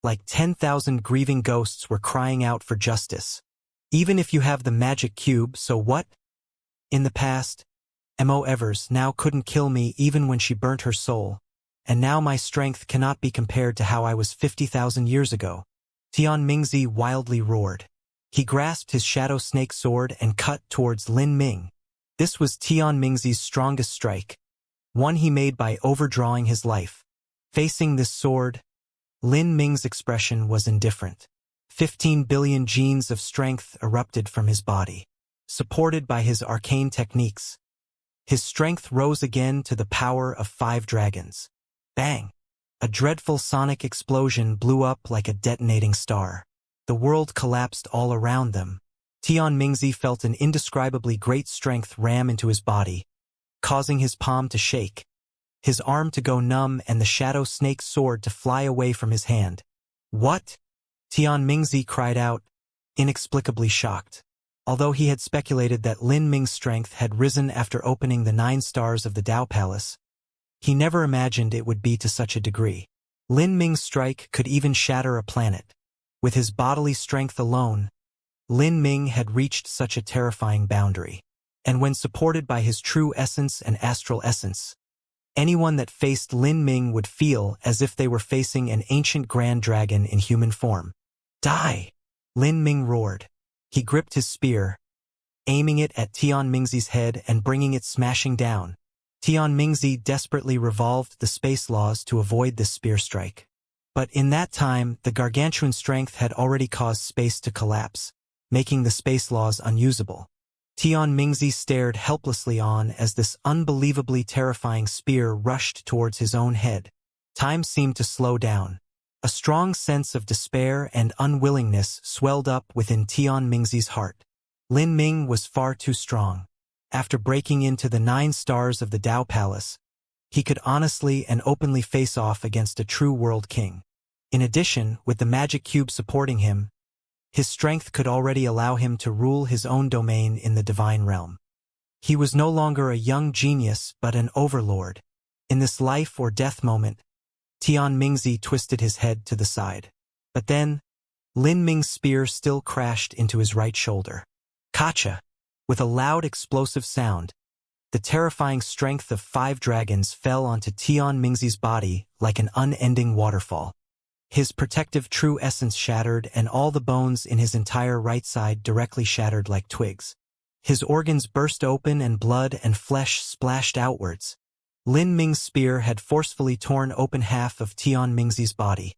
A: Like 10,000 grieving ghosts were crying out for justice. Even if you have the magic cube, so what? In the past, Mo Evers now couldn't kill me even when she burnt her soul, and now my strength cannot be compared to how I was 50,000 years ago. Tian Mingzi wildly roared. He grasped his shadow snake sword and cut towards Lin Ming. This was Tian Mingzi's strongest strike, one he made by overdrawing his life. Facing this sword, Lin Ming's expression was indifferent. 15 billion genes of strength erupted from his body. Supported by his arcane techniques, his strength rose again to the power of 5 dragons. Bang! A dreadful sonic explosion blew up like a detonating star. The world collapsed all around them. Tian Mingzi felt an indescribably great strength ram into his body, causing his palm to shake, his arm to go numb, and the shadow snake sword to fly away from his hand. What? Tian Mingzi cried out, inexplicably shocked. Although he had speculated that Lin Ming's strength had risen after opening the 9 stars of the Dao Palace, he never imagined it would be to such a degree. Lin Ming's strike could even shatter a planet. With his bodily strength alone, Lin Ming had reached such a terrifying boundary. And when supported by his true essence and astral essence, anyone that faced Lin Ming would feel as if they were facing an ancient grand dragon in human form. Die! Lin Ming roared. He gripped his spear, aiming it at Tian Mingzi's head and bringing it smashing down. Tian Mingzi desperately revolved the space laws to avoid this spear strike. But in that time, the gargantuan strength had already caused space to collapse, making the space laws unusable. Tian Mingzi stared helplessly on as this unbelievably terrifying spear rushed towards his own head. Time seemed to slow down. A strong sense of despair and unwillingness swelled up within Tian Mingzi's heart. Lin Ming was far too strong. After breaking into the 9 stars of the Dao Palace, he could honestly and openly face off against a true world king. In addition, with the magic cube supporting him, his strength could already allow him to rule his own domain in the divine realm. He was no longer a young genius but an overlord. In this life or death moment, Tian Mingzi twisted his head to the side. But then, Lin Ming's spear still crashed into his right shoulder. Kacha! With a loud explosive sound, the terrifying strength of 5 dragons fell onto Tian Mingzi's body like an unending waterfall. His protective true essence shattered, and all the bones in his entire right side directly shattered like twigs. His organs burst open and blood and flesh splashed outwards. Lin Ming's spear had forcefully torn open half of Tian Mingzi's body,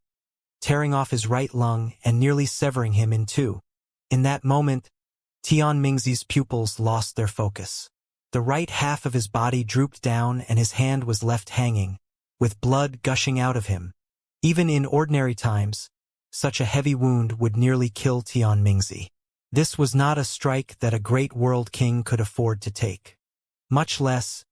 A: tearing off his right lung and nearly severing him in 2. In that moment, Tian Mingzi's pupils lost their focus. The right half of his body drooped down and his hand was left hanging, with blood gushing out of him. Even in ordinary times, such a heavy wound would nearly kill Tian Mingzi. This was not a strike that a great world king could afford to take. Much less,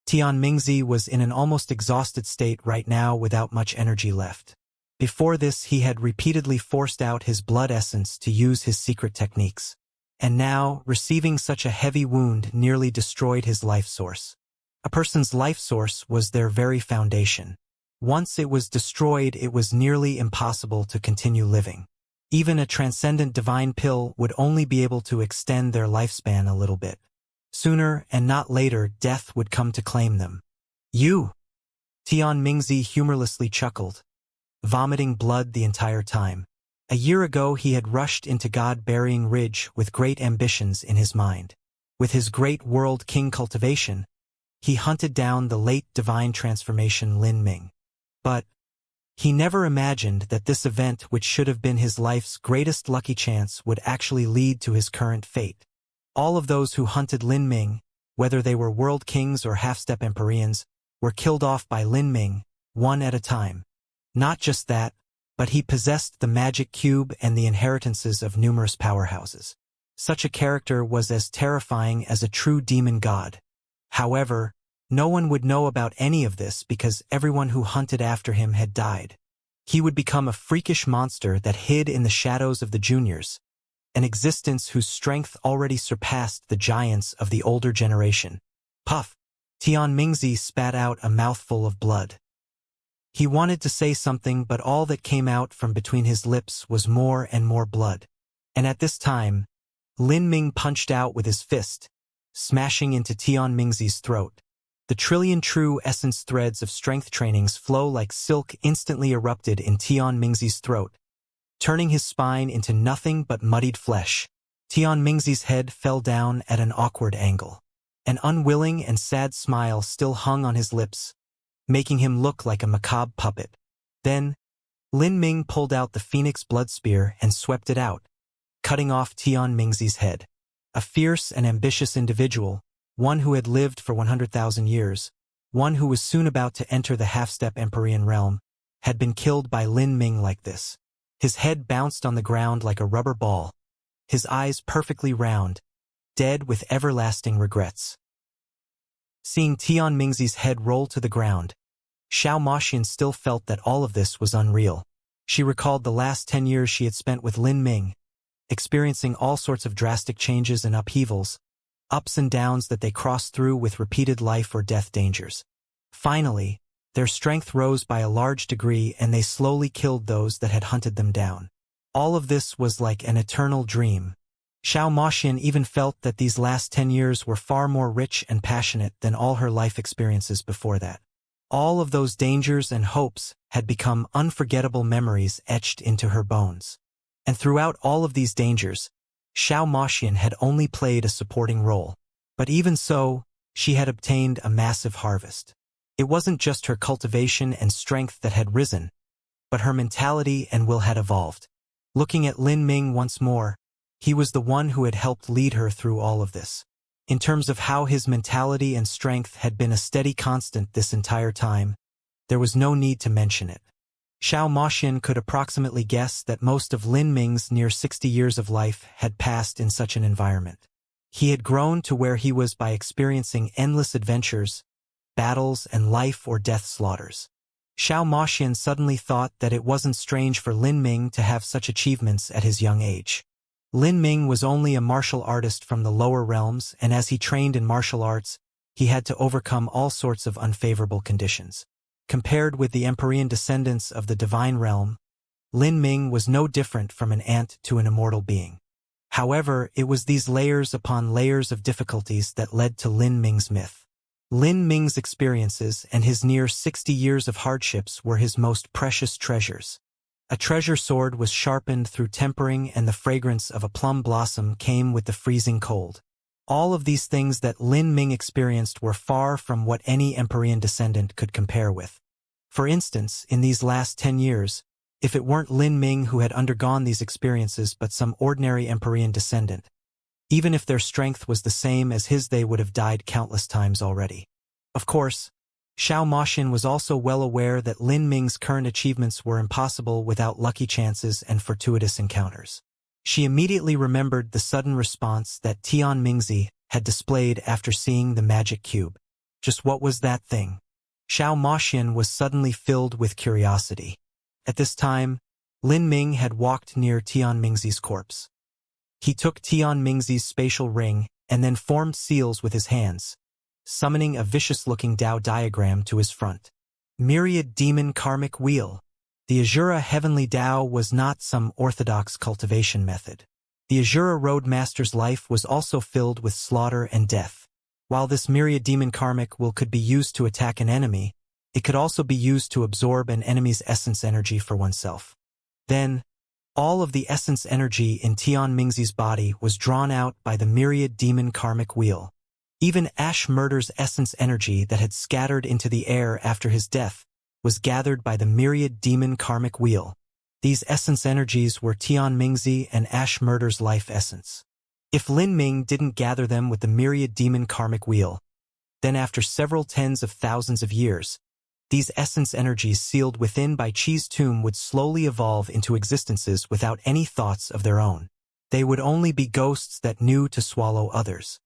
A: Tian Mingzi was in an almost exhausted state right now without much energy left. Before this, he had repeatedly forced out his blood essence to use his secret techniques. And now, receiving such a heavy wound nearly destroyed his life source. A person's life source was their very foundation. Once it was destroyed, it was nearly impossible to continue living. Even a transcendent divine pill would only be able to extend their lifespan a little bit. Sooner and not later, death would come to claim them. You! Tian Mingzi humorlessly chuckled, vomiting blood the entire time. A year ago he had rushed into God-burying Ridge with great ambitions in his mind. With his great world king Cultivation, he hunted down the late divine transformation Lin Ming. But he never imagined that this event, which should have been his life's greatest lucky chance, would actually lead to his current fate. All of those who hunted Lin Ming, whether they were world kings or half-step Empyreans, were killed off by Lin Ming, one at a time. Not just that, but he possessed the magic cube and the inheritances of numerous powerhouses. Such a character was as terrifying as a true demon god. However, no one would know about any of this because everyone who hunted after him had died. He would become a freakish monster that hid in the shadows of the juniors, an existence whose strength already surpassed the giants of the older generation. Puff! Tianmingzi spat out a mouthful of blood. He wanted to say something, but all that came out from between his lips was more and more blood. And at this time, Lin Ming punched out with his fist, smashing into Tianmingzi's throat. The trillion true essence threads of strength trainings flow like silk instantly erupted in Tianmingzi's throat, turning his spine into nothing but muddied flesh. Tianmingzi's head fell down at an awkward angle. An unwilling and sad smile still hung on his lips, making him look like a macabre puppet. Then, Lin Ming pulled out the phoenix blood spear and swept it out, cutting off Tianmingzi's head. A fierce and ambitious individual, one who had lived for 100,000 years, one who was soon about to enter the half-step Empyrean realm, had been killed by Lin Ming like this. His head bounced on the ground like a rubber ball, his eyes perfectly round, dead with everlasting regrets. Seeing Tianmingzi's head roll to the ground, Xiao Moxian still felt that all of this was unreal. She recalled the last 10 years she had spent with Lin Ming, experiencing all sorts of drastic changes and upheavals, ups and downs that they crossed through with repeated life or death dangers. Finally, their strength rose by a large degree and they slowly killed those that had hunted them down. All of this was like an eternal dream. Xiao Moxian even felt that these last 10 years were far more rich and passionate than all her life experiences before that. All of those dangers and hopes had become unforgettable memories etched into her bones. And throughout all of these dangers, Xiao Moxian had only played a supporting role. But even so, she had obtained a massive harvest. It wasn't just her cultivation and strength that had risen, but her mentality and will had evolved. Looking at Lin Ming once more, he was the one who had helped lead her through all of this. In terms of how his mentality and strength had been a steady constant this entire time, there was no need to mention it. Xiao Moxian could approximately guess that most of Lin Ming's near 60 years of life had passed in such an environment. He had grown to where he was by experiencing endless adventures, battles, and life or death slaughters. Xiao Moxian suddenly thought that it wasn't strange for Lin Ming to have such achievements at his young age. Lin Ming was only a martial artist from the lower realms, and as he trained in martial arts, he had to overcome all sorts of unfavorable conditions. Compared with the Empyrean descendants of the divine realm, Lin Ming was no different from an ant to an immortal being. However, it was these layers upon layers of difficulties that led to Lin Ming's myth. Lin Ming's experiences and his near 60 years of hardships were his most precious treasures. A treasure sword was sharpened through tempering, and the fragrance of a plum blossom came with the freezing cold. All of these things that Lin Ming experienced were far from what any Empyrean descendant could compare with. For instance, in these last 10 years, if it weren't Lin Ming who had undergone these experiences but some ordinary Empyrean descendant, even if their strength was the same as his, they would have died countless times already. Of course, Xiao Moxian was also well aware that Lin Ming's current achievements were impossible without lucky chances and fortuitous encounters. She immediately remembered the sudden response that Tianmingzi had displayed after seeing the magic cube. Just what was that thing? Xiao Moxian was suddenly filled with curiosity. At this time, Lin Ming had walked near Tianmingzi's corpse. He took Tianmingzi's spatial ring and then formed seals with his hands, summoning a vicious-looking Dao diagram to his front. Myriad Demon Karmic Wheel. The Azura Heavenly Dao was not some orthodox cultivation method. The Azura Roadmaster's life was also filled with slaughter and death. While this Myriad Demon Karmic Wheel could be used to attack an enemy, it could also be used to absorb an enemy's essence energy for oneself. Then, all of the essence energy in Tianmingzi's body was drawn out by the Myriad Demon Karmic Wheel. Even Ash Murder's essence energy that had scattered into the air after his death was gathered by the Myriad Demon Karmic Wheel. These essence energies were Tianmingzi and Ash Murder's life essence. If Lin Ming didn't gather them with the Myriad Demon Karmic Wheel, then after several tens of thousands of years, These essence energies sealed within by Qi's tomb would slowly evolve into existences without any thoughts of their own. They would only be ghosts that knew to swallow others.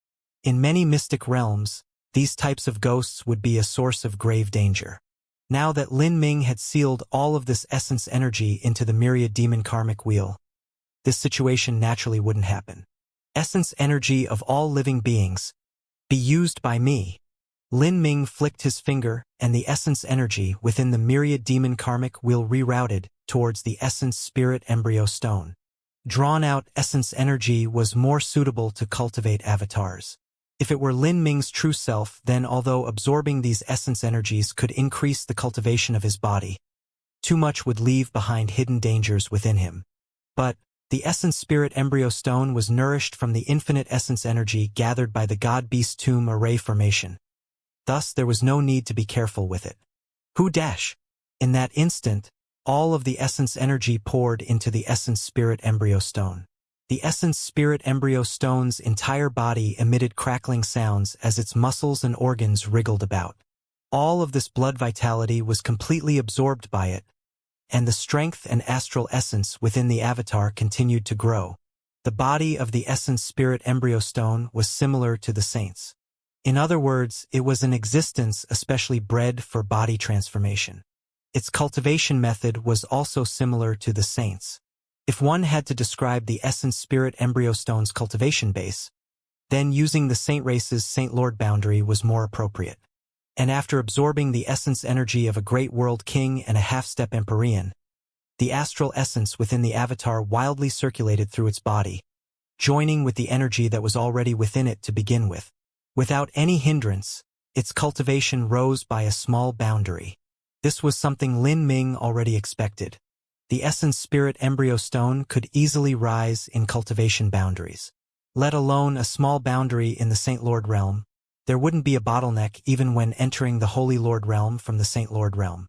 A: In many mystic realms, these types of ghosts would be a source of grave danger. Now that Lin Ming had sealed all of this essence energy into the myriad demon karmic wheel, this situation naturally wouldn't happen. Essence energy of all living beings, be used by me. Lin Ming flicked his finger, and the essence energy within the myriad demon karmic wheel rerouted towards the essence spirit embryo stone. Drawn-out essence energy was more suitable to cultivate avatars. If it were Lin Ming's true self, then although absorbing these essence energies could increase the cultivation of his body, too much would leave behind hidden dangers within him. But the essence spirit embryo stone was nourished from the infinite essence energy gathered by the God-Beast tomb array formation. Thus there was no need to be careful with it. In that instant, all of the essence energy poured into the essence spirit embryo stone. The essence spirit embryo stone's entire body emitted crackling sounds as its muscles and organs wriggled about. All of this blood vitality was completely absorbed by it, and the strength and astral essence within the avatar continued to grow. The body of the essence spirit embryo stone was similar to the saint's. In other words, it was an existence especially bred for body transformation. Its cultivation method was also similar to the saint's. If one had to describe the essence spirit embryo stone's cultivation base, then using the saint race's Saint Lord boundary was more appropriate. And after absorbing the essence energy of a great world king and a half-step empyrean, the astral essence within the avatar wildly circulated through its body, joining with the energy that was already within it to begin with. Without any hindrance, its cultivation rose by a small boundary. This was something Lin Ming already expected. The essence spirit embryo stone could easily rise in cultivation boundaries. Let alone a small boundary in the Saint Lord realm, there wouldn't be a bottleneck even when entering the Holy Lord realm from the Saint Lord realm.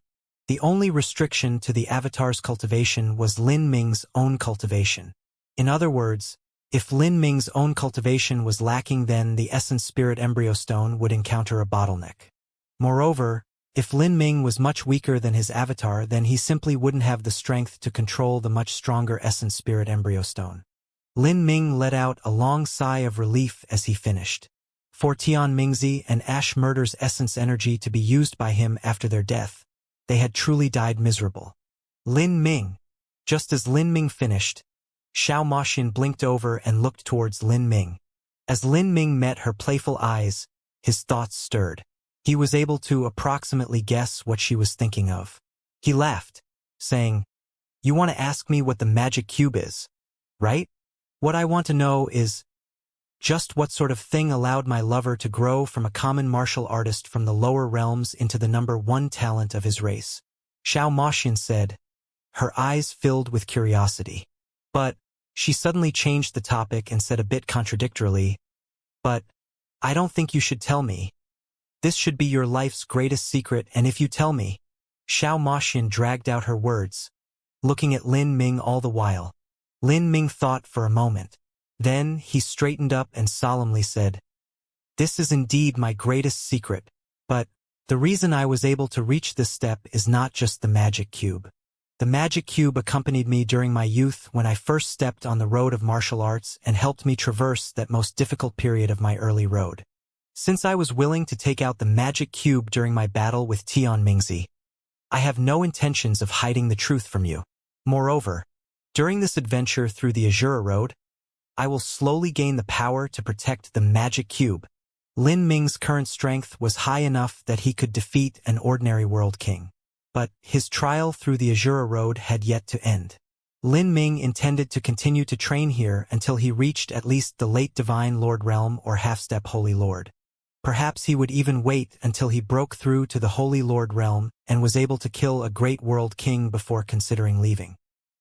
A: The only restriction to the avatar's cultivation was Lin Ming's own cultivation. In other words, if Lin Ming's own cultivation was lacking, then the essence spirit embryo stone would encounter a bottleneck. Moreover, if Lin Ming was much weaker than his avatar, then he simply wouldn't have the strength to control the much stronger essence spirit embryo stone. Lin Ming let out a long sigh of relief as he finished. For Tian Mingzi and Ash Murder's essence energy to be used by him after their death, they had truly died miserable. Lin Ming. Just as Lin Ming finished, Xiao Moxian blinked over and looked towards Lin Ming. As Lin Ming met her playful eyes, his thoughts stirred. He was able to approximately guess what she was thinking of. He laughed, saying, "You want to ask me what the magic cube is, right? What I want to know is just what sort of thing allowed my lover to grow from a common martial artist from the lower realms into the #1 talent of his race." Xiao Moxian said, her eyes filled with curiosity. But she suddenly changed the topic and said a bit contradictorily, "But I don't think you should tell me. This should be your life's greatest secret, and if you tell me..." Xiao Moxian dragged out her words, looking at Lin Ming all the while. Lin Ming thought for a moment. Then he straightened up and solemnly said, "This is indeed my greatest secret, but the reason I was able to reach this step is not just the magic cube. The magic cube accompanied me during my youth when I first stepped on the road of martial arts and helped me traverse that most difficult period of my early road. Since I was willing to take out the magic cube during my battle with Tian Mingzi, I have no intentions of hiding the truth from you. Moreover, during this adventure through the Azura Road, I will slowly gain the power to protect the magic cube." Lin Ming's current strength was high enough that he could defeat an ordinary world king. But his trial through the Azura Road had yet to end. Lin Ming intended to continue to train here until he reached at least the late Divine Lord realm or half-step Holy Lord. Perhaps he would even wait until he broke through to the Holy Lord realm and was able to kill a great world king before considering leaving.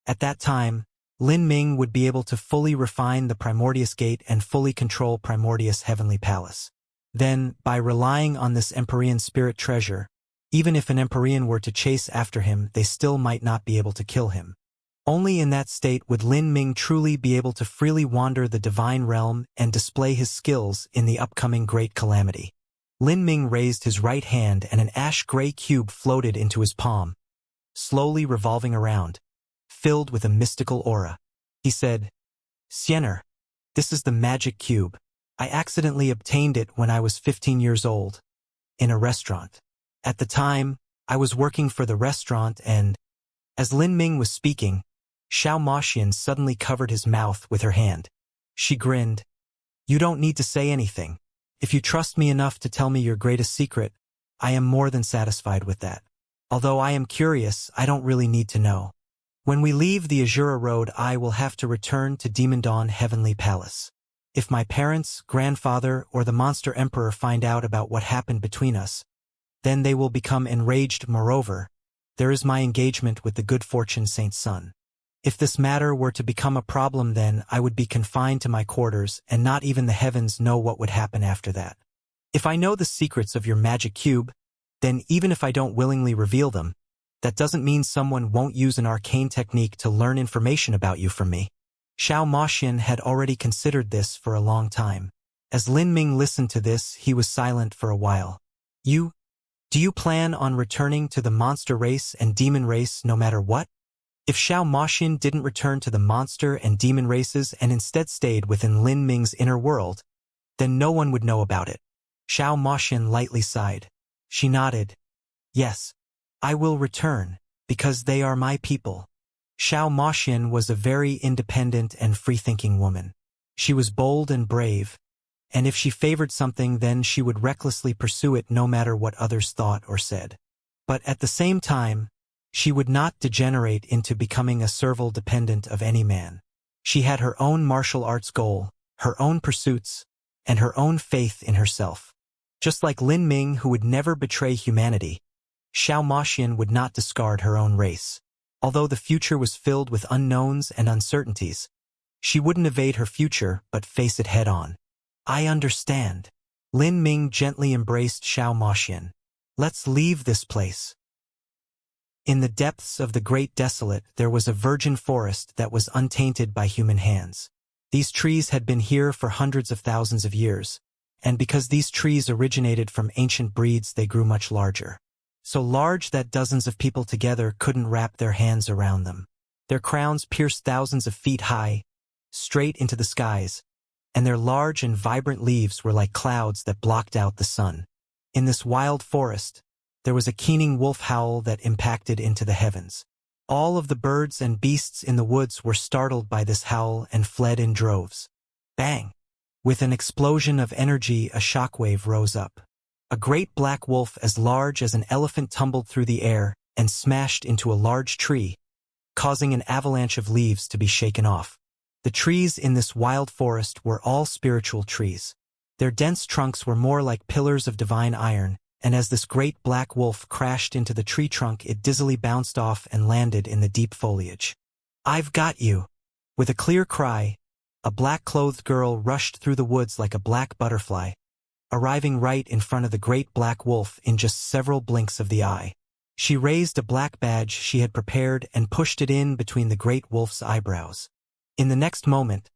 A: At that time, Lin Ming would be able to fully refine the Primordius Gate and fully control Primordius Heavenly Palace. Then, by relying on this Empyrean spirit treasure, even if an Empyrean were to chase after him, they still might not be able to kill him. Only in that state would Lin Ming truly be able to freely wander the divine realm and display his skills in the upcoming great calamity. Lin Ming raised his right hand and an ash-gray cube floated into his palm, slowly revolving around, filled with a mystical aura. He said, "Xianxia, this is the magic cube. I accidentally obtained it when I was 15 years old, in a restaurant. At the time, I was working for the restaurant and..." As Lin Ming was speaking, Xiao Moxian suddenly covered his mouth with her hand. She grinned. "You don't need to say anything. If you trust me enough to tell me your greatest secret, I am more than satisfied with that. Although I am curious, I don't really need to know. When we leave the Azura Road, I will have to return to Demon Dawn Heavenly Palace. If my parents, grandfather, or the Monster Emperor find out about what happened between us, then they will become enraged. Moreover, there is my engagement with the good fortune Saint's son. If this matter were to become a problem, then I would be confined to my quarters and not even the heavens know what would happen after that. If I know the secrets of your magic cube, then even if I don't willingly reveal them, that doesn't mean someone won't use an arcane technique to learn information about you from me." Xiao Moxian had already considered this for a long time. As Lin Ming listened to this, he was silent for a while. Do you plan on returning to the monster race and demon race no matter what?" If Xiao Moxian didn't return to the monster and demon races and instead stayed within Lin Ming's inner world, then no one would know about it. Xiao Moxian lightly sighed. She nodded. "Yes, I will return, because they are my people." Xiao Moxian was a very independent and free-thinking woman. She was bold and brave, and if she favored something, then she would recklessly pursue it no matter what others thought or said. But at the same time, she would not degenerate into becoming a servile dependent of any man. She had her own martial arts goal, her own pursuits, and her own faith in herself. Just like Lin Ming, who would never betray humanity, Xiao Moxian would not discard her own race. Although the future was filled with unknowns and uncertainties, she wouldn't evade her future but face it head-on. "I understand." Lin Ming gently embraced Xiao Moxian. "Let's leave this place." In the depths of the Great Desolate, there was a virgin forest that was untainted by human hands. These trees had been here for hundreds of thousands of years, and because these trees originated from ancient breeds, they grew much larger. So large that dozens of people together couldn't wrap their hands around them. Their crowns pierced thousands of feet high, straight into the skies, and their large and vibrant leaves were like clouds that blocked out the sun. In this wild forest, there was a keening wolf howl that impacted into the heavens. All of the birds and beasts in the woods were startled by this howl and fled in droves. Bang! With an explosion of energy, a shockwave rose up. A great black wolf as large as an elephant tumbled through the air and smashed into a large tree, causing an avalanche of leaves to be shaken off. The trees in this wild forest were all spiritual trees. Their dense trunks were more like pillars of divine iron, and as this great black wolf crashed into the tree trunk, it dizzily bounced off and landed in the deep foliage. "I've got you!" With a clear cry, a black-clothed girl rushed through the woods like a black butterfly, arriving right in front of the great black wolf in just several blinks of the eye. She raised a black badge she had prepared and pushed it in between the great wolf's eyebrows. In the next moment,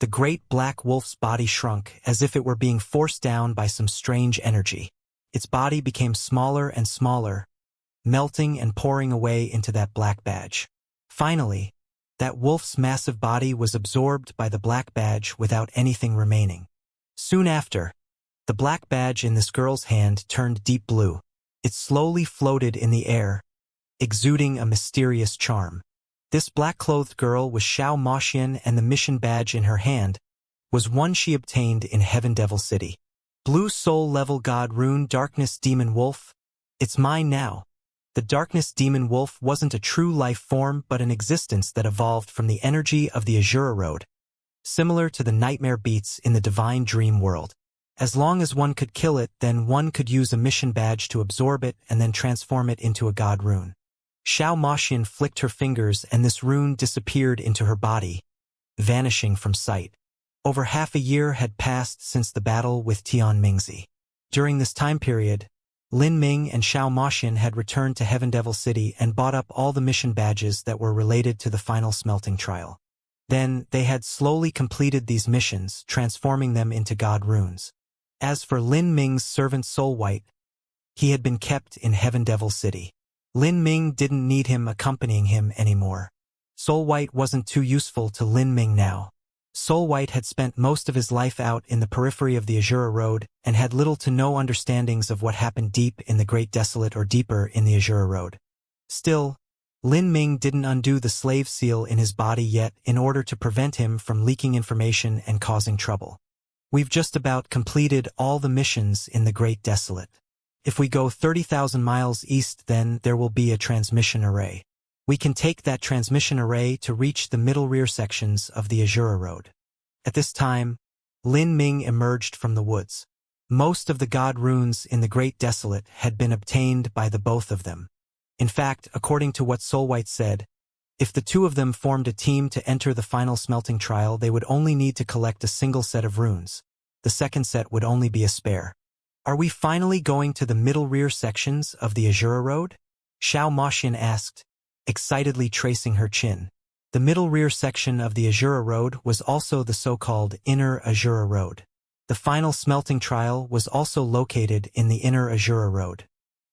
A: the great black wolf's body shrunk as if it were being forced down by some strange energy. Its body became smaller and smaller, melting and pouring away into that black badge. Finally, that wolf's massive body was absorbed by the black badge without anything remaining. Soon after, the black badge in this girl's hand turned deep blue. It slowly floated in the air, exuding a mysterious charm. This black-clothed girl was Xiao Moxian, and the mission badge in her hand was one she obtained in Heaven Devil City. Blue Soul Level God Rune Darkness Demon Wolf. It's mine now. The Darkness Demon Wolf wasn't a true life form but an existence that evolved from the energy of the Azura Road, similar to the nightmare beats in the divine dream world. As long as one could kill it, then one could use a mission badge to absorb it and then transform it into a god rune. Xiao Moxian flicked her fingers and this rune disappeared into her body, vanishing from sight. Over half a year had passed since the battle with Tian Mingzi. During this time period, Lin Ming and Xiao Moxian had returned to Heaven Devil City and bought up all the mission badges that were related to the final smelting trial. Then, they had slowly completed these missions, transforming them into god runes. As for Lin Ming's servant Soul White, he had been kept in Heaven Devil City. Lin Ming didn't need him accompanying him anymore. Soul White wasn't too useful to Lin Ming now. Soul White had spent most of his life out in the periphery of the Azura Road and had little to no understandings of what happened deep in the Great Desolate or deeper in the Azura Road. Still, Lin Ming didn't undo the slave seal in his body yet in order to prevent him from leaking information and causing trouble. We've just about completed all the missions in the Great Desolate. If we go 30,000 miles east, then there will be a transmission array. We can take that transmission array to reach the middle rear sections of the Azura Road. At this time, Lin Ming emerged from the woods. Most of the god runes in the Great Desolate had been obtained by the both of them. In fact, according to what Soul White said, if the two of them formed a team to enter the final smelting trial, they would only need to collect a single set of runes. The second set would only be a spare. Are we finally going to the middle rear sections of the Azura Road? Xiao Moxian asked, excitedly tracing her chin. The middle rear section of the Azura Road was also the so-called Inner Azura Road. The final smelting trial was also located in the Inner Azura Road.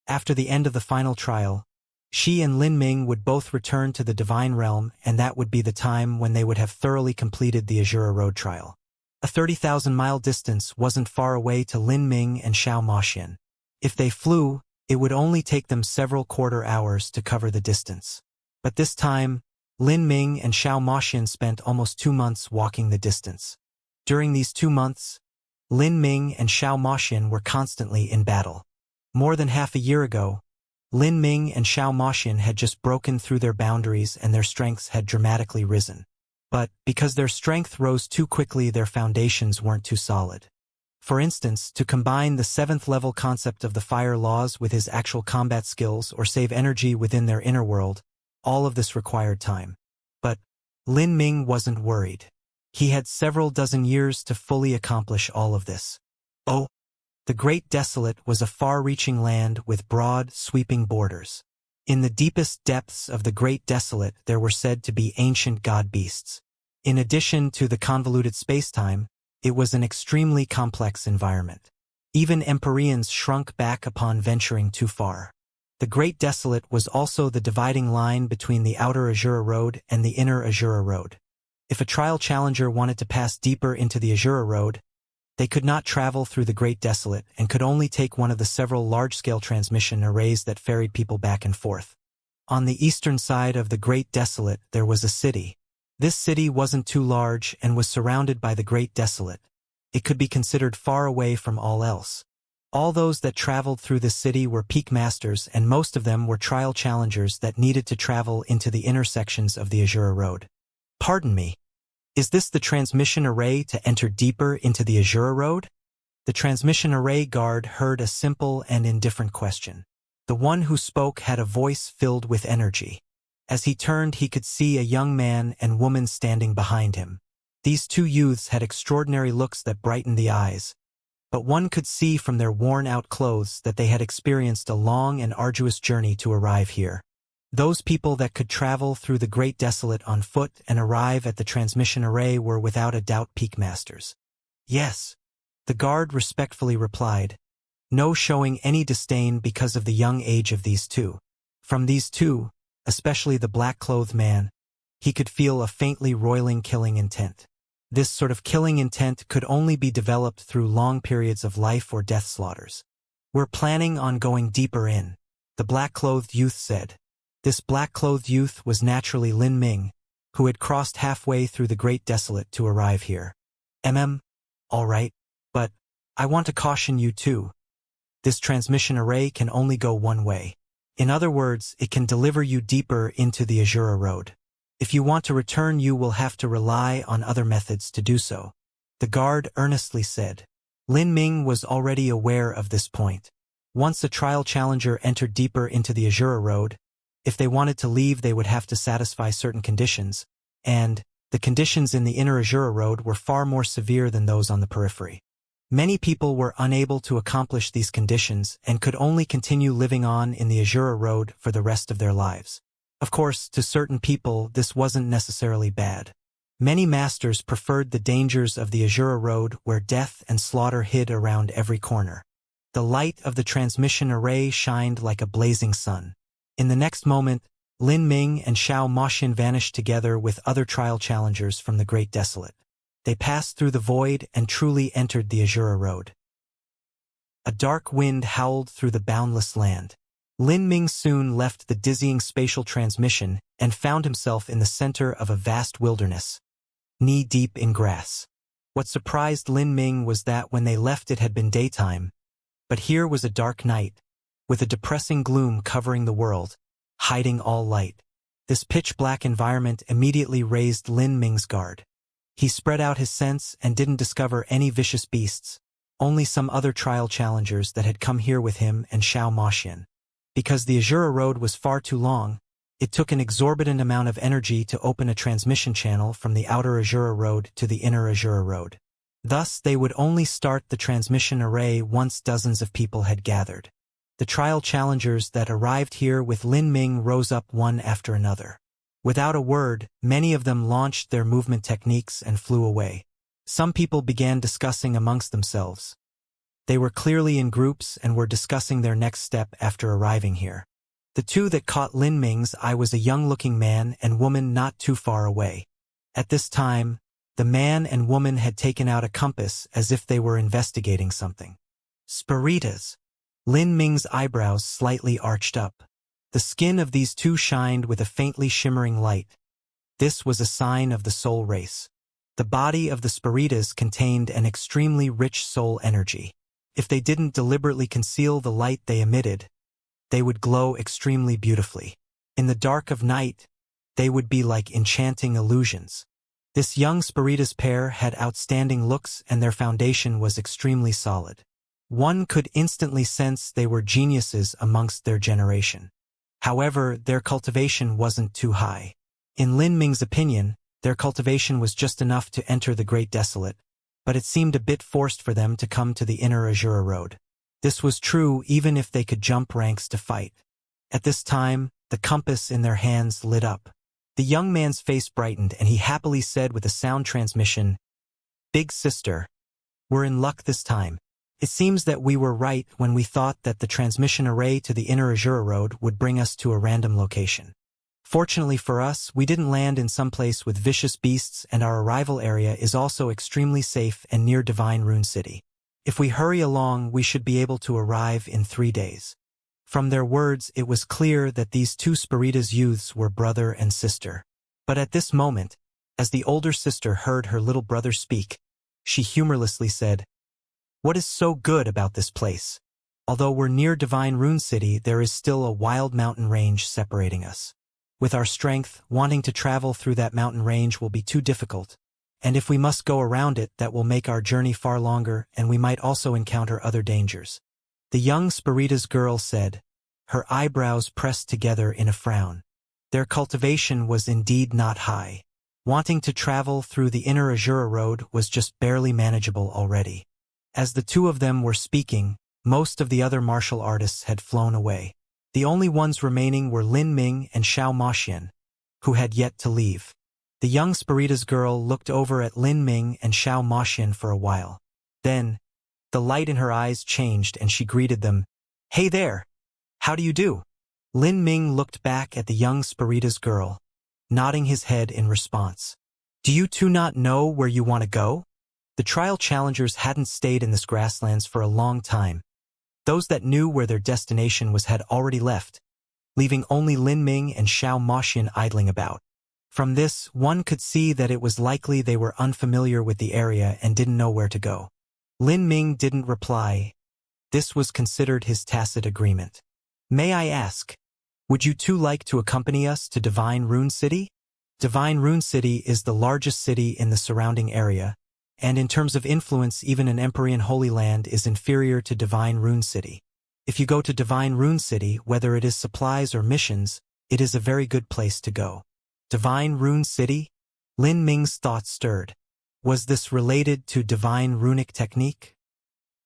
A: After the end of the final trial, she and Lin Ming would both return to the Divine Realm, and that would be the time when they would have thoroughly completed the Azura Road trial. A 30,000-mile distance wasn't far away to Lin Ming and Xiao Moxian. If they flew, it would only take them several quarter hours to cover the distance. But this time, Lin Ming and Xiao Moxian spent almost 2 months walking the distance. During these 2 months, Lin Ming and Xiao Moxian were constantly in battle. More than half a year ago, Lin Ming and Xiao Moxian had just broken through their boundaries and their strengths had dramatically risen. But, because their strength rose too quickly, their foundations weren't too solid. For instance, to combine the 7th level concept of the fire laws with his actual combat skills or save energy within their inner world, all of this required time. But Lin Ming wasn't worried. He had several dozen years to fully accomplish all of this. Oh, the Great Desolate was a far-reaching land with broad, sweeping borders. In the deepest depths of the Great Desolate there were said to be ancient god beasts. In addition to the convoluted space-time, it was an extremely complex environment. Even Empyreans shrunk back upon venturing too far. The Great Desolate was also the dividing line between the Outer Azura Road and the Inner Azura Road. If a trial challenger wanted to pass deeper into the Azura Road, they could not travel through the Great Desolate and could only take one of the several large-scale transmission arrays that ferried people back and forth. On the eastern side of the Great Desolate there was a city. This city wasn't too large and was surrounded by the Great Desolate. It could be considered far away from all else. All those that traveled through this city were peak masters, and most of them were trial challengers that needed to travel into the inner sections of the Azura Road. Pardon me. Is this the transmission array to enter deeper into the Azura Road? The transmission array guard heard a simple and indifferent question. The one who spoke had a voice filled with energy. As he turned, he could see a young man and woman standing behind him. These two youths had extraordinary looks that brightened the eyes, but one could see from their worn-out clothes that they had experienced a long and arduous journey to arrive here. Those people that could travel through the Great Desolate on foot and arrive at the transmission array were without a doubt peak masters. Yes, the guard respectfully replied, no showing any disdain because of the young age of these two. From these two, especially the black-clothed man, he could feel a faintly roiling killing intent. This sort of killing intent could only be developed through long periods of life or death slaughters. We're planning on going deeper in, the black-clothed youth said. This black-clothed youth was naturally Lin Ming, who had crossed halfway through the Great Desolate to arrive here. All right, but I want to caution you too. This transmission array can only go one way. In other words, it can deliver you deeper into the Azura Road. If you want to return, you will have to rely on other methods to do so. The guard earnestly said. Lin Ming was already aware of this point. Once a trial challenger entered deeper into the Azura Road, if they wanted to leave they would have to satisfy certain conditions, and the conditions in the Inner Azura Road were far more severe than those on the periphery. Many people were unable to accomplish these conditions and could only continue living on in the Azura Road for the rest of their lives. Of course, to certain people this wasn't necessarily bad. Many masters preferred the dangers of the Azura Road where death and slaughter hid around every corner. The light of the transmission array shined like a blazing sun. In the next moment, Lin Ming and Xiao Moxian vanished together with other trial challengers from the Great Desolate. They passed through the void and truly entered the Azura Road. A dark wind howled through the boundless land. Lin Ming soon left the dizzying spatial transmission and found himself in the center of a vast wilderness, knee-deep in grass. What surprised Lin Ming was that when they left it had been daytime, but here was a dark night, with a depressing gloom covering the world, hiding all light. This pitch-black environment immediately raised Lin Ming's guard. He spread out his sense and didn't discover any vicious beasts, only some other trial challengers that had come here with him and Xiao Moxian. Because the Azura Road was far too long, it took an exorbitant amount of energy to open a transmission channel from the outer Azura Road to the inner Azura Road. Thus, they would only start the transmission array once dozens of people had gathered. The trial challengers that arrived here with Lin Ming rose up one after another. Without a word, many of them launched their movement techniques and flew away. Some people began discussing amongst themselves. They were clearly in groups and were discussing their next step after arriving here. The two that caught Lin Ming's eye was a young-looking man and woman not too far away. At this time, the man and woman had taken out a compass as if they were investigating something. Spiritas. Lin Ming's eyebrows slightly arched up. The skin of these two shined with a faintly shimmering light. This was a sign of the soul race. The body of the Spiritas contained an extremely rich soul energy. If they didn't deliberately conceal the light they emitted, they would glow extremely beautifully. In the dark of night, they would be like enchanting illusions. This young Spiritas pair had outstanding looks and their foundation was extremely solid. One could instantly sense they were geniuses amongst their generation. However, their cultivation wasn't too high. In Lin Ming's opinion, their cultivation was just enough to enter the Great Desolate, but it seemed a bit forced for them to come to the inner Azura Road. This was true even if they could jump ranks to fight. At this time, the compass in their hands lit up. The young man's face brightened and he happily said with a sound transmission, "Big sister, we're in luck this time. It seems that we were right when we thought that the transmission array to the inner Azura Road would bring us to a random location. Fortunately for us, we didn't land in some place with vicious beasts and our arrival area is also extremely safe and near Divine Rune City. If we hurry along, we should be able to arrive in 3 days." From their words, it was clear that these two Spiritas youths were brother and sister. But at this moment, as the older sister heard her little brother speak, she humorlessly said, "What is so good about this place? Although we're near Divine Rune City, there is still a wild mountain range separating us. With our strength, wanting to travel through that mountain range will be too difficult. And if we must go around it, that will make our journey far longer, and we might also encounter other dangers." The young Spiritas girl said, her eyebrows pressed together in a frown. Their cultivation was indeed not high. Wanting to travel through the inner Azura Road was just barely manageable already. As the two of them were speaking, most of the other martial artists had flown away. The only ones remaining were Lin Ming and Xiao Moxian, who had yet to leave. The young Spiritas girl looked over at Lin Ming and Xiao Moxian for a while. Then, the light in her eyes changed and she greeted them, "Hey there! How do you do?" Lin Ming looked back at the young Spiritas girl, nodding his head in response. "Do you two not know where you want to go?" The trial challengers hadn't stayed in this grasslands for a long time. Those that knew where their destination was had already left, leaving only Lin Ming and Xiao Moxian idling about. From this, one could see that it was likely they were unfamiliar with the area and didn't know where to go. Lin Ming didn't reply. This was considered his tacit agreement. "May I ask, would you two like to accompany us to Divine Rune City?" Divine Rune City is the largest city in the surrounding area, and in terms of influence even an Empyrean Holy Land is inferior to Divine Rune City. If you go to Divine Rune City, whether it is supplies or missions, it is a very good place to go. Divine Rune City? Lin Ming's thoughts stirred. Was this related to divine runic technique?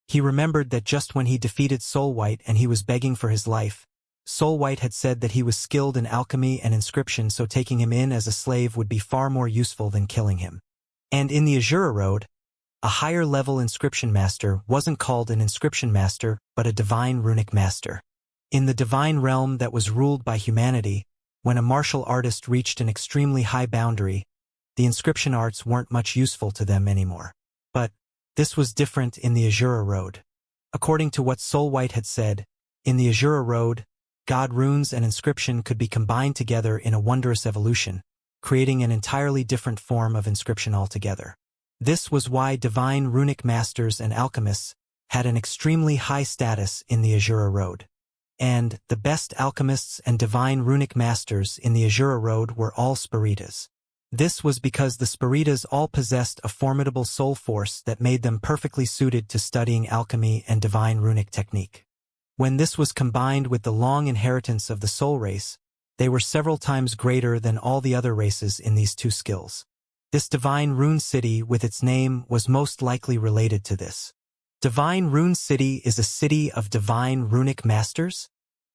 A: He remembered that just when he defeated Soul White and he was begging for his life, Soul White had said that he was skilled in alchemy and inscription, so taking him in as a slave would be far more useful than killing him. And in the Azura Road, a higher-level inscription master wasn't called an inscription master, but a divine runic master. In the divine realm that was ruled by humanity, when a martial artist reached an extremely high boundary, the inscription arts weren't much useful to them anymore. But this was different in the Azura Road. According to what Soul White had said, in the Azura Road, God runes and inscription could be combined together in a wondrous evolution, creating an entirely different form of inscription altogether. This was why divine runic masters and alchemists had an extremely high status in the Azura Road. And the best alchemists and divine runic masters in the Azura Road were all Spiritas. This was because the Spiritas all possessed a formidable soul force that made them perfectly suited to studying alchemy and divine runic technique. When this was combined with the long inheritance of the soul race, they were several times greater than all the other races in these two skills. This divine rune city with its name was most likely related to this. Divine Rune City is a city of divine runic masters?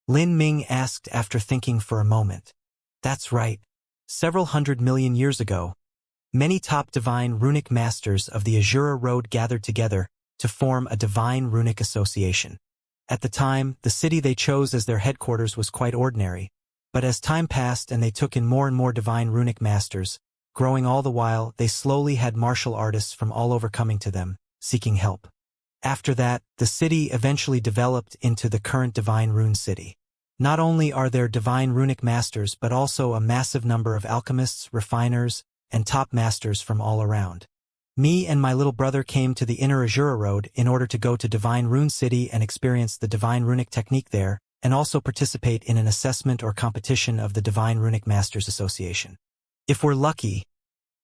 A: Lin Ming asked after thinking for a moment. That's right. Several 100 million years ago, many top divine runic masters of the Azura Road gathered together to form a divine runic association. At the time, the city they chose as their headquarters was quite ordinary, but as time passed and they took in more and more divine runic masters, growing all the while, they slowly had martial artists from all over coming to them, seeking help. After that, the city eventually developed into the current Divine Rune City. Not only are there divine runic masters but also a massive number of alchemists, refiners, and top masters from all around. Me and my little brother came to the inner Azura Road in order to go to Divine Rune City and experience the divine runic technique there, and also participate in an assessment or competition of the Divine Runic Masters Association. If we're lucky,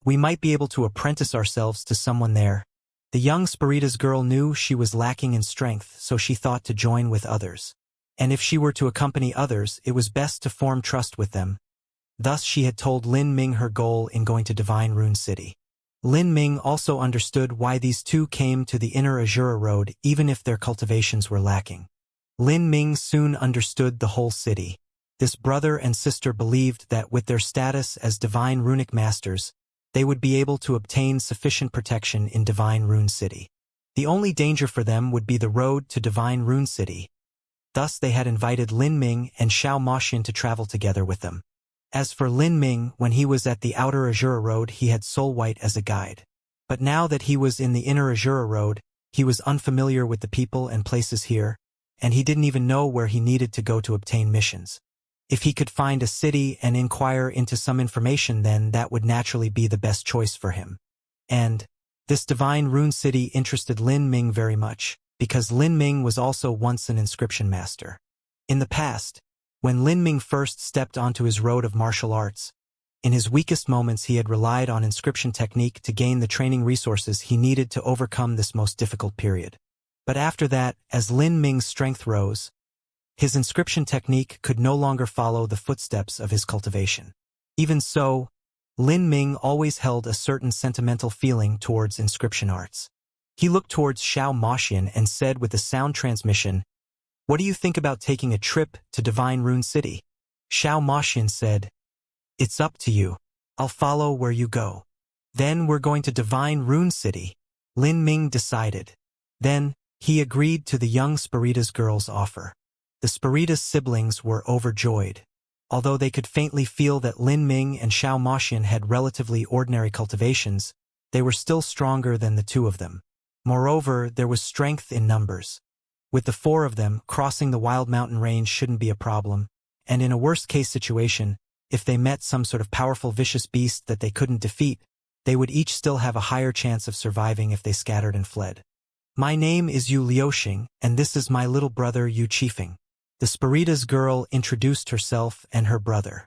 A: we might be able to apprentice ourselves to someone there. The young Spiritas girl knew she was lacking in strength, so she thought to join with others. And if she were to accompany others, it was best to form trust with them. Thus she had told Lin Ming her goal in going to Divine Rune City. Lin Ming also understood why these two came to the inner Azura Road even if their cultivations were lacking. Lin Ming soon understood the whole city. This brother and sister believed that with their status as divine runic masters, they would be able to obtain sufficient protection in Divine Rune City. The only danger for them would be the road to Divine Rune City. Thus they had invited Lin Ming and Xianxia to travel together with them. As for Lin Ming, when he was at the outer Azura Road he had Soul White as a guide. But now that he was in the inner Azura Road, he was unfamiliar with the people and places here, and he didn't even know where he needed to go to obtain missions. If he could find a city and inquire into some information, then that would naturally be the best choice for him. And this Divine Rune City interested Lin Ming very much, because Lin Ming was also once an inscription master. In the past, when Lin Ming first stepped onto his road of martial arts, in his weakest moments he had relied on inscription technique to gain the training resources he needed to overcome this most difficult period. But after that, as Lin Ming's strength rose, his inscription technique could no longer follow the footsteps of his cultivation. Even so, Lin Ming always held a certain sentimental feeling towards inscription arts. He looked towards Xianxia and said with a sound transmission, "What do you think about taking a trip to Divine Rune City?" Xianxia said, "It's up to you. I'll follow where you go." "Then we're going to Divine Rune City," Lin Ming decided. Then, he agreed to the young Spiritas girl's offer. The Spiritas siblings were overjoyed. Although they could faintly feel that Lin Ming and Xianxia had relatively ordinary cultivations, they were still stronger than the two of them. Moreover, there was strength in numbers. With the four of them, crossing the wild mountain range shouldn't be a problem, and in a worst-case situation, if they met some sort of powerful vicious beast that they couldn't defeat, they would each still have a higher chance of surviving if they scattered and fled. "My name is Yu Liuxing, and this is my little brother Yu Qifeng." The Spiritas girl introduced herself and her brother.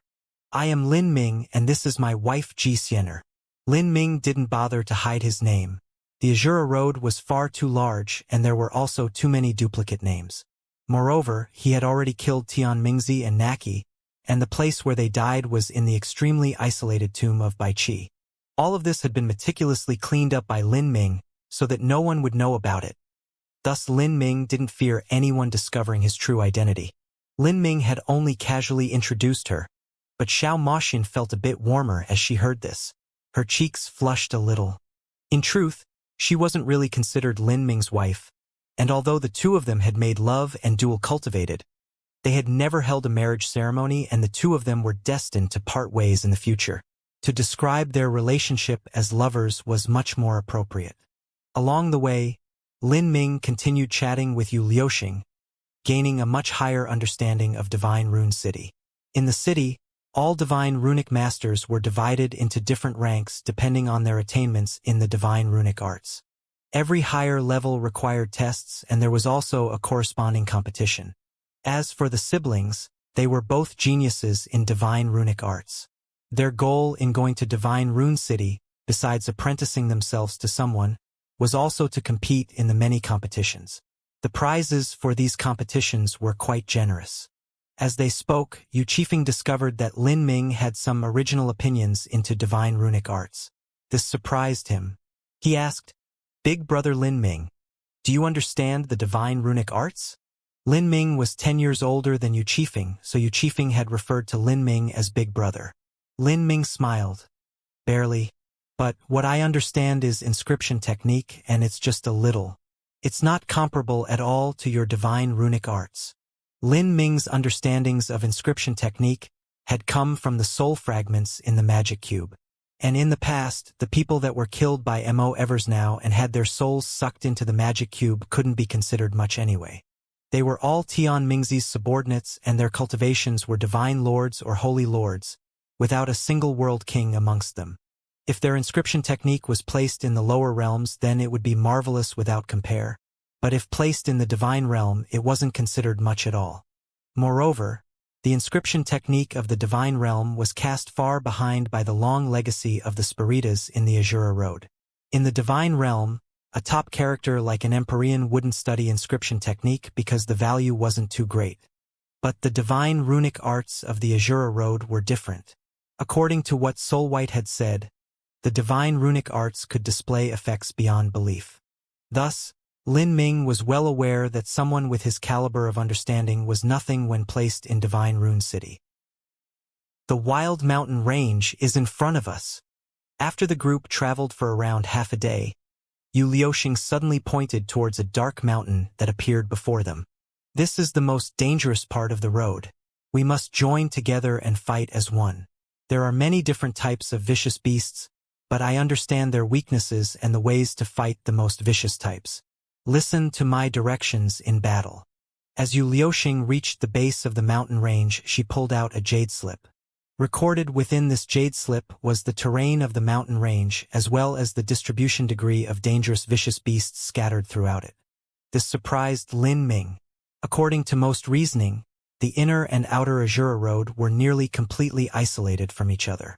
A: "I am Lin Ming, and this is my wife Xianxia." Lin Ming didn't bother to hide his name. The Azura Road was far too large, and there were also too many duplicate names. Moreover, he had already killed Tian Mingzi and Naki, and the place where they died was in the extremely isolated tomb of Bai Qi. All of this had been meticulously cleaned up by Lin Ming, so that no one would know about it. Thus Lin Ming didn't fear anyone discovering his true identity. Lin Ming had only casually introduced her, but Xiao Moxian felt a bit warmer as she heard this. Her cheeks flushed a little. In truth, she wasn't really considered Lin Ming's wife, and although the two of them had made love and dual cultivated, they had never held a marriage ceremony, and the two of them were destined to part ways in the future. To describe their relationship as lovers was much more appropriate. Along the way, Lin Ming continued chatting with Yu Liuxing, gaining a much higher understanding of Divine Rune City. In the city, all divine runic masters were divided into different ranks depending on their attainments in the divine runic arts. Every higher level required tests, and there was also a corresponding competition. As for the siblings, they were both geniuses in divine runic arts. Their goal in going to Divine Rune City, besides apprenticing themselves to someone, was also to compete in the many competitions. The prizes for these competitions were quite generous. As they spoke, Yu Qifeng discovered that Lin Ming had some original opinions into divine runic arts. This surprised him. He asked, "Big brother Lin Ming, do you understand the divine runic arts?" Lin Ming was 10 years older than Yu Qifeng, so Yu Qifeng had referred to Lin Ming as Big Brother. Lin Ming smiled. "Barely. But what I understand is inscription technique, and it's just a little. It's not comparable at all to your divine runic arts." Lin Ming's understandings of inscription technique had come from the soul fragments in the magic cube. And in the past, the people that were killed by Mo Evers now and had their souls sucked into the magic cube couldn't be considered much anyway. They were all Tian Mingzi's subordinates, and their cultivations were divine lords or holy lords, without a single world king amongst them. If their inscription technique was placed in the lower realms, then it would be marvelous without compare. But if placed in the divine realm, it wasn't considered much at all. Moreover, the inscription technique of the divine realm was cast far behind by the long legacy of the Spiritas in the Azura Road. In the divine realm, a top character like an Empyrean wouldn't study inscription technique because the value wasn't too great. But the divine runic arts of the Azura Road were different. According to what Soul White had said, the divine runic arts could display effects beyond belief. Thus, Lin Ming was well aware that someone with his caliber of understanding was nothing when placed in Divine Rune City. The wild mountain range is in front of us. After the group traveled for around half a day, Yu Liuxing suddenly pointed towards a dark mountain that appeared before them. "This is the most dangerous part of the road. We must join together and fight as one. There are many different types of vicious beasts, but I understand their weaknesses and the ways to fight the most vicious types. Listen to my directions in battle." As Yu Liuxing reached the base of the mountain range, she pulled out a jade slip. Recorded within this jade slip was the terrain of the mountain range, as well as the distribution degree of dangerous vicious beasts scattered throughout it. This surprised Lin Ming. According to most reasoning, the inner and outer Azura Road were nearly completely isolated from each other.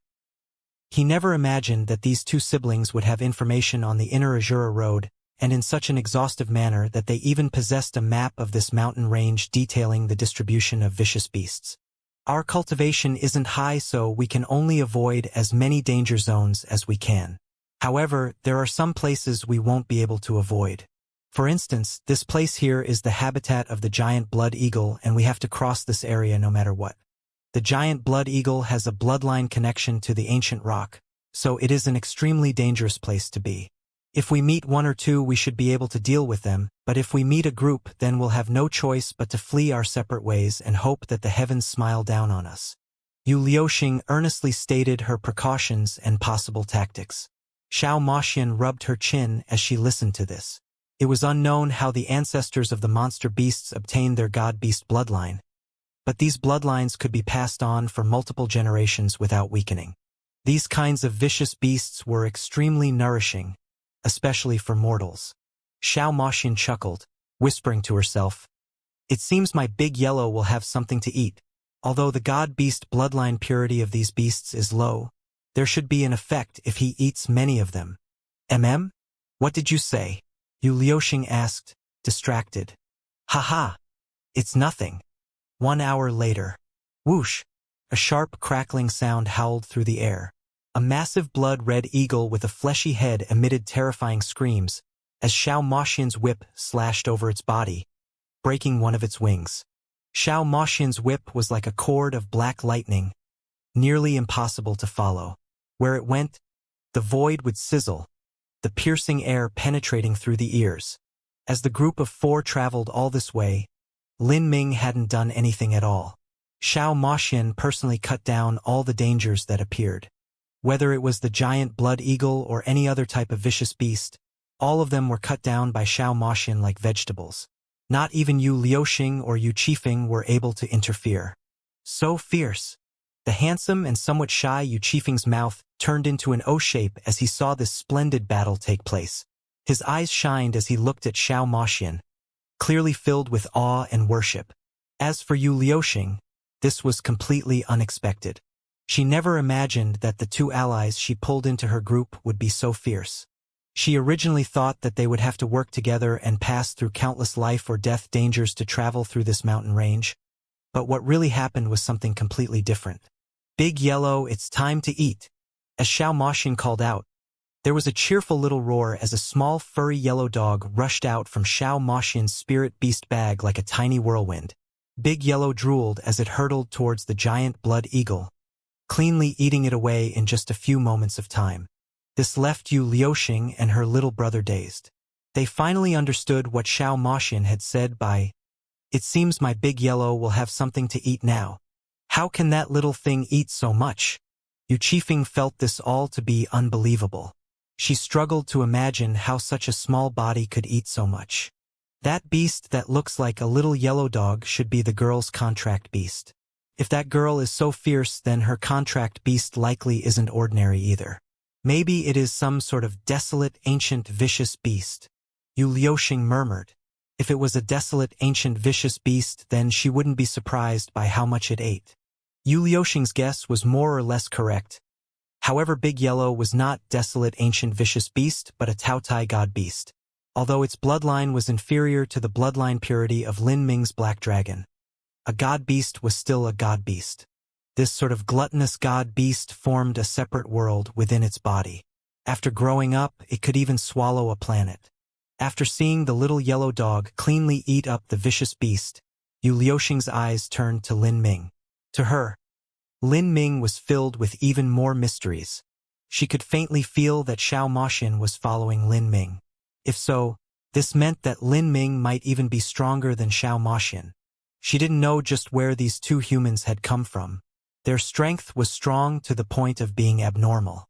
A: He never imagined that these two siblings would have information on the inner Azura Road, and in such an exhaustive manner that they even possessed a map of this mountain range detailing the distribution of vicious beasts. "Our cultivation isn't high, so we can only avoid as many danger zones as we can. However, there are some places we won't be able to avoid. For instance, this place here is the habitat of the giant blood eagle, and we have to cross this area no matter what. The giant blood eagle has a bloodline connection to the ancient rock, so it is an extremely dangerous place to be. If we meet one or two, we should be able to deal with them, but if we meet a group, then we'll have no choice but to flee our separate ways and hope that the heavens smile down on us." Yu Liuxing earnestly stated her precautions and possible tactics. Xiao Moxian rubbed her chin as she listened to this. It was unknown how the ancestors of the monster beasts obtained their god-beast bloodline, but these bloodlines could be passed on for multiple generations without weakening. These kinds of vicious beasts were extremely nourishing, especially for mortals. Xiao Moxian chuckled, whispering to herself, "It seems my big yellow will have something to eat. Although the god-beast bloodline purity of these beasts is low, there should be an effect if he eats many of them." What did you say?" Yu Liuxing asked, distracted. "Haha! It's nothing." 1 hour later. Whoosh! A sharp crackling sound howled through the air. A massive blood-red eagle with a fleshy head emitted terrifying screams as Xiao Moxian's whip slashed over its body, breaking one of its wings. Xiao Moxian's whip was like a cord of black lightning, nearly impossible to follow. Where it went, the void would sizzle, the piercing air penetrating through the ears. As the group of 4 traveled all this way, Lin Ming hadn't done anything at all. Xiao Moxian personally cut down all the dangers that appeared. Whether it was the giant blood eagle or any other type of vicious beast, all of them were cut down by Xiao Moxian like vegetables. Not even Yu Liuxing or Yu Qifeng were able to interfere. So fierce. The handsome and somewhat shy Yu Qifeng's mouth turned into an O shape as he saw this splendid battle take place. His eyes shined as he looked at Xiao Moxian, clearly filled with awe and worship. As for Yu Liuxing, this was completely unexpected. She never imagined that the 2 allies she pulled into her group would be so fierce. She originally thought that they would have to work together and pass through countless life or death dangers to travel through this mountain range. But what really happened was something completely different. Big Yellow, it's time to eat. As Xiao Moxian called out, there was a cheerful little roar as a small furry yellow dog rushed out from Xiao Moxian's spirit beast bag like a tiny whirlwind. Big Yellow drooled as it hurtled towards the giant blood eagle, cleanly eating it away in just a few moments of time. This left Yu Liuxing and her little brother dazed. They finally understood what Xiao Moxian had said by, "It seems my Big Yellow will have something to eat now. How can that little thing eat so much?" Yu Qifeng felt this all to be unbelievable. She struggled to imagine how such a small body could eat so much. That beast that looks like a little yellow dog should be the girl's contract beast. If that girl is so fierce, then her contract beast likely isn't ordinary either. Maybe it is some sort of desolate, ancient, vicious beast. Yu Liuxing murmured. If it was a desolate, ancient, vicious beast, then she wouldn't be surprised by how much it ate. Yu Liuxing's guess was more or less correct. However, Big Yellow was not desolate, ancient, vicious beast, but a Taotai god beast. Although its bloodline was inferior to the bloodline purity of Lin Ming's black dragon, a god beast was still a god beast. This sort of gluttonous god beast formed a separate world within its body. After growing up, it could even swallow a planet. After seeing the little yellow dog cleanly eat up the vicious beast, Yu Liuxing's eyes turned to Lin Ming. To her, Lin Ming was filled with even more mysteries. She could faintly feel that Xiao Moxian was following Lin Ming. If so, this meant that Lin Ming might even be stronger than Xiao Moxian. She didn't know just where these 2 humans had come from. Their strength was strong to the point of being abnormal.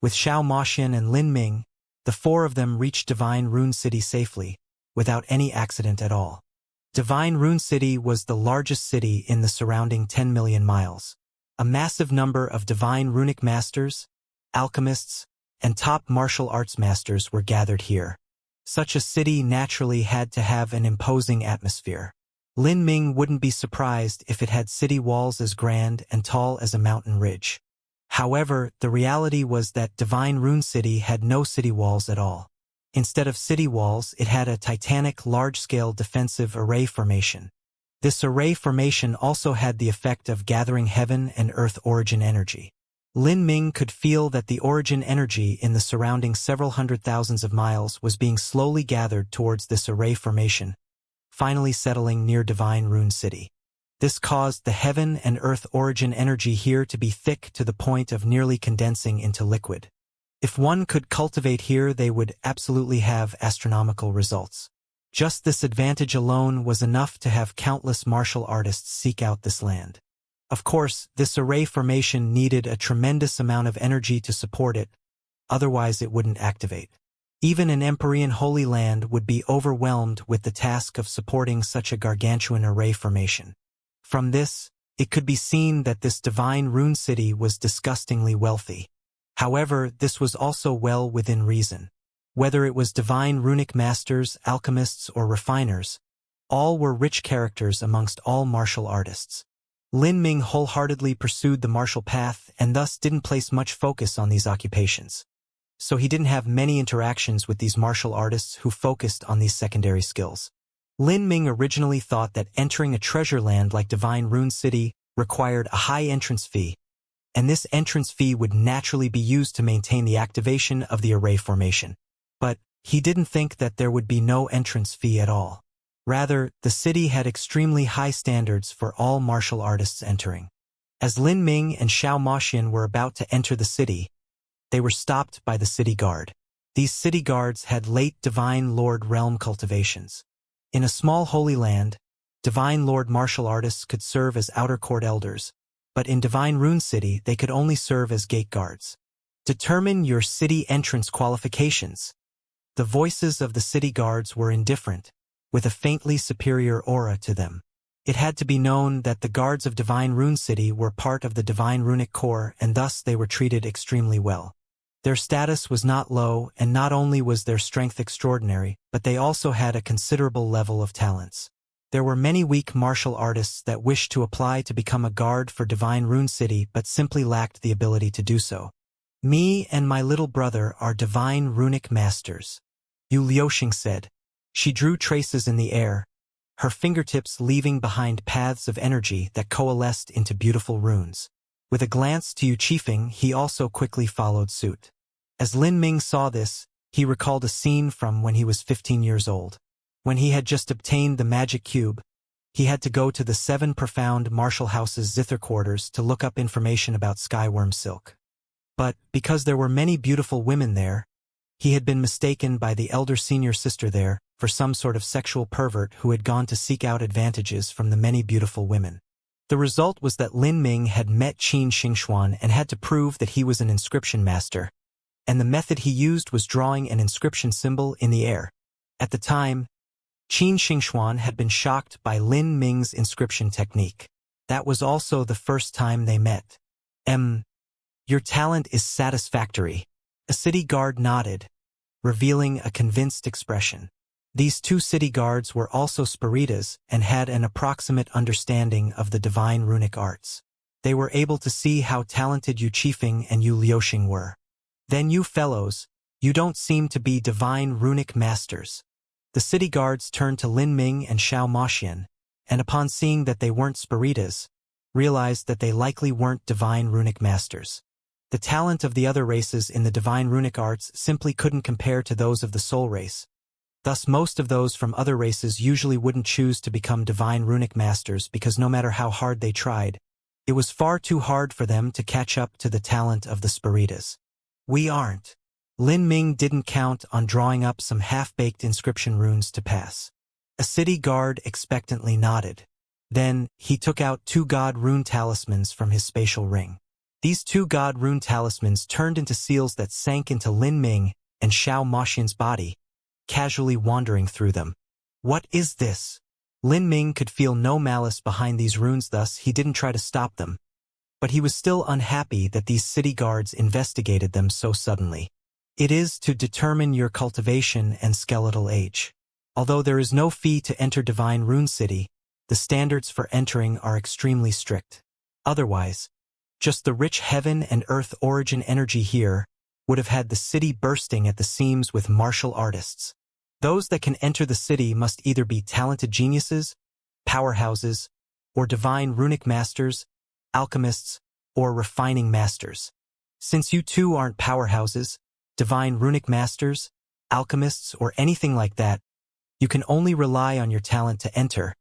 A: With Xiao Moxian and Lin Ming, the 4 of them reached Divine Rune City safely, without any accident at all. Divine Rune City was the largest city in the surrounding 10 million miles. A massive number of divine runic masters, alchemists, and top martial arts masters were gathered here. Such a city naturally had to have an imposing atmosphere. Lin Ming wouldn't be surprised if it had city walls as grand and tall as a mountain ridge. However, the reality was that Divine Rune City had no city walls at all. Instead of city walls, it had a titanic large-scale defensive array formation. This array formation also had the effect of gathering heaven and earth origin energy. Lin Ming could feel that the origin energy in the surrounding several hundred thousands of miles was being slowly gathered towards this array formation, finally settling near Divine Rune City. This caused the heaven and earth origin energy here to be thick to the point of nearly condensing into liquid. If one could cultivate here, they would absolutely have astronomical results. Just this advantage alone was enough to have countless martial artists seek out this land. Of course, this array formation needed a tremendous amount of energy to support it, otherwise it wouldn't activate. Even an Empyrean Holy Land would be overwhelmed with the task of supporting such a gargantuan array formation. From this, it could be seen that this Divine Rune City was disgustingly wealthy. However, this was also well within reason. Whether it was divine runic masters, alchemists, or refiners, all were rich characters amongst all martial artists. Lin Ming wholeheartedly pursued the martial path and thus didn't place much focus on these occupations. So he didn't have many interactions with these martial artists who focused on these secondary skills. Lin Ming originally thought that entering a treasure land like Divine Rune City required a high entrance fee, and this entrance fee would naturally be used to maintain the activation of the array formation. But he didn't think that there would be no entrance fee at all. Rather, the city had extremely high standards for all martial artists entering. As Lin Ming and Xiao Maxian were about to enter the city, they were stopped by the city guard. These city guards had late Divine Lord realm cultivations. In a small holy land, Divine Lord martial artists could serve as outer court elders, but in Divine Rune City they could only serve as gate guards. Determine your city entrance qualifications. The voices of the city guards were indifferent, with a faintly superior aura to them. It had to be known that the guards of Divine Rune City were part of the Divine Runic Corps, and thus they were treated extremely well. Their status was not low, and not only was their strength extraordinary, but they also had a considerable level of talents. There were many weak martial artists that wished to apply to become a guard for Divine Rune City but simply lacked the ability to do so. Me and my little brother are Divine Runic Masters, Yu Liuxing said. She drew traces in the air, her fingertips leaving behind paths of energy that coalesced into beautiful runes. With a glance to Yu Qifeng, he also quickly followed suit. As Lin Ming saw this, he recalled a scene from when he was 15 years old. When he had just obtained the magic cube, he had to go to the 7 profound martial houses' zither quarters to look up information about skyworm silk. But, because there were many beautiful women there, he had been mistaken by the elder senior sister there for some sort of sexual pervert who had gone to seek out advantages from the many beautiful women. The result was that Lin Ming had met Qin Xingxuan and had to prove that he was an inscription master, and the method he used was drawing an inscription symbol in the air. At the time, Qin Xingxuan had been shocked by Lin Ming's inscription technique. That was also the first time they met. Your talent is satisfactory. A city guard nodded, revealing a convinced expression. These 2 city guards were also Spiritas and had an approximate understanding of the divine runic arts. They were able to see how talented Yu Qifeng and Yu Liuxing were. Then you fellows, you don't seem to be divine runic masters. The city guards turned to Lin Ming and Xiao Maxian, and upon seeing that they weren't Spiritas, realized that they likely weren't divine runic masters. The talent of the other races in the divine runic arts simply couldn't compare to those of the soul race. Thus most of those from other races usually wouldn't choose to become divine runic masters because no matter how hard they tried, it was far too hard for them to catch up to the talent of the Spiritas. We aren't. Lin Ming didn't count on drawing up some half-baked inscription runes to pass. A city guard expectantly nodded. Then, he took out 2 god rune talismans from his spatial ring. These 2 god rune talismans turned into seals that sank into Lin Ming and Xiao Maxian's body, casually wandering through them. What is this? Lin Ming could feel no malice behind these runes, thus he didn't try to stop them. But he was still unhappy that these city guards investigated them so suddenly. It is to determine your cultivation and skeletal age. Although there is no fee to enter Divine Rune City, the standards for entering are extremely strict. Otherwise, just the rich heaven and earth origin energy here would have had the city bursting at the seams with martial artists. Those that can enter the city must either be talented geniuses, powerhouses, or divine runic masters, alchemists, or refining masters. Since you 2 aren't powerhouses, divine runic masters, alchemists, or anything like that, you can only rely on your talent to enter,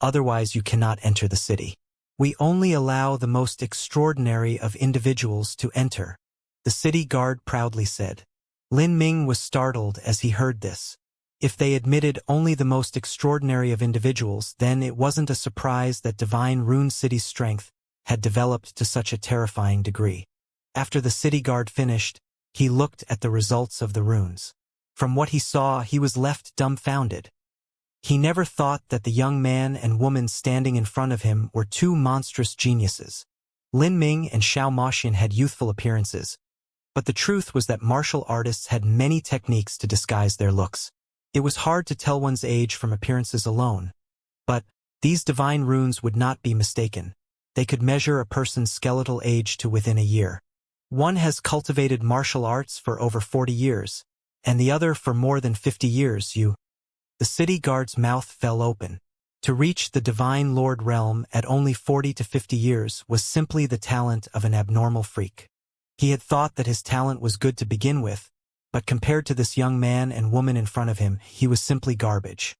A: otherwise you cannot enter the city. We only allow the most extraordinary of individuals to enter, the city guard proudly said. Lin Ming was startled as he heard this. If they admitted only the most extraordinary of individuals, then it wasn't a surprise that Divine Rune City's strength had developed to such a terrifying degree. After the city guard finished, he looked at the results of the runes. From what he saw, he was left dumbfounded. He never thought that the young man and woman standing in front of him were 2 monstrous geniuses. Lin Ming and Xiao Maxian had youthful appearances, but the truth was that martial artists had many techniques to disguise their looks. It was hard to tell one's age from appearances alone. But these divine runes would not be mistaken. They could measure a person's skeletal age to within a year. One has cultivated martial arts for over 40 years, and the other for more than 50 years. The city guard's mouth fell open. To reach the Divine Lord realm at only 40 to 50 years was simply the talent of an abnormal freak. He had thought that his talent was good to begin with, but compared to this young man and woman in front of him, he was simply garbage.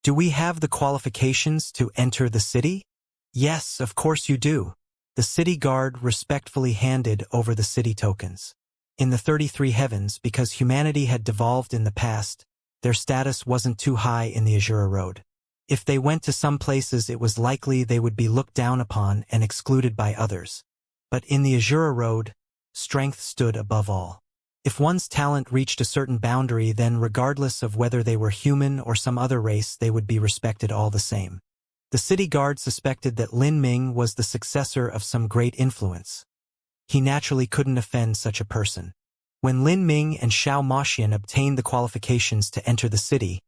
A: Do we have the qualifications to enter the city? Yes, of course you do. The city guard respectfully handed over the city tokens. In the 33 heavens, because humanity had devolved in the past, their status wasn't too high in the Azura Road. If they went to some places, it was likely they would be looked down upon and excluded by others. But in the Azura Road, strength stood above all. If one's talent reached a certain boundary, then regardless of whether they were human or some other race, they would be respected all the same. The city guard suspected that Lin Ming was the successor of some great influence. He naturally couldn't offend such a person. When Lin Ming and Xiao Maxian obtained the qualifications to enter the city,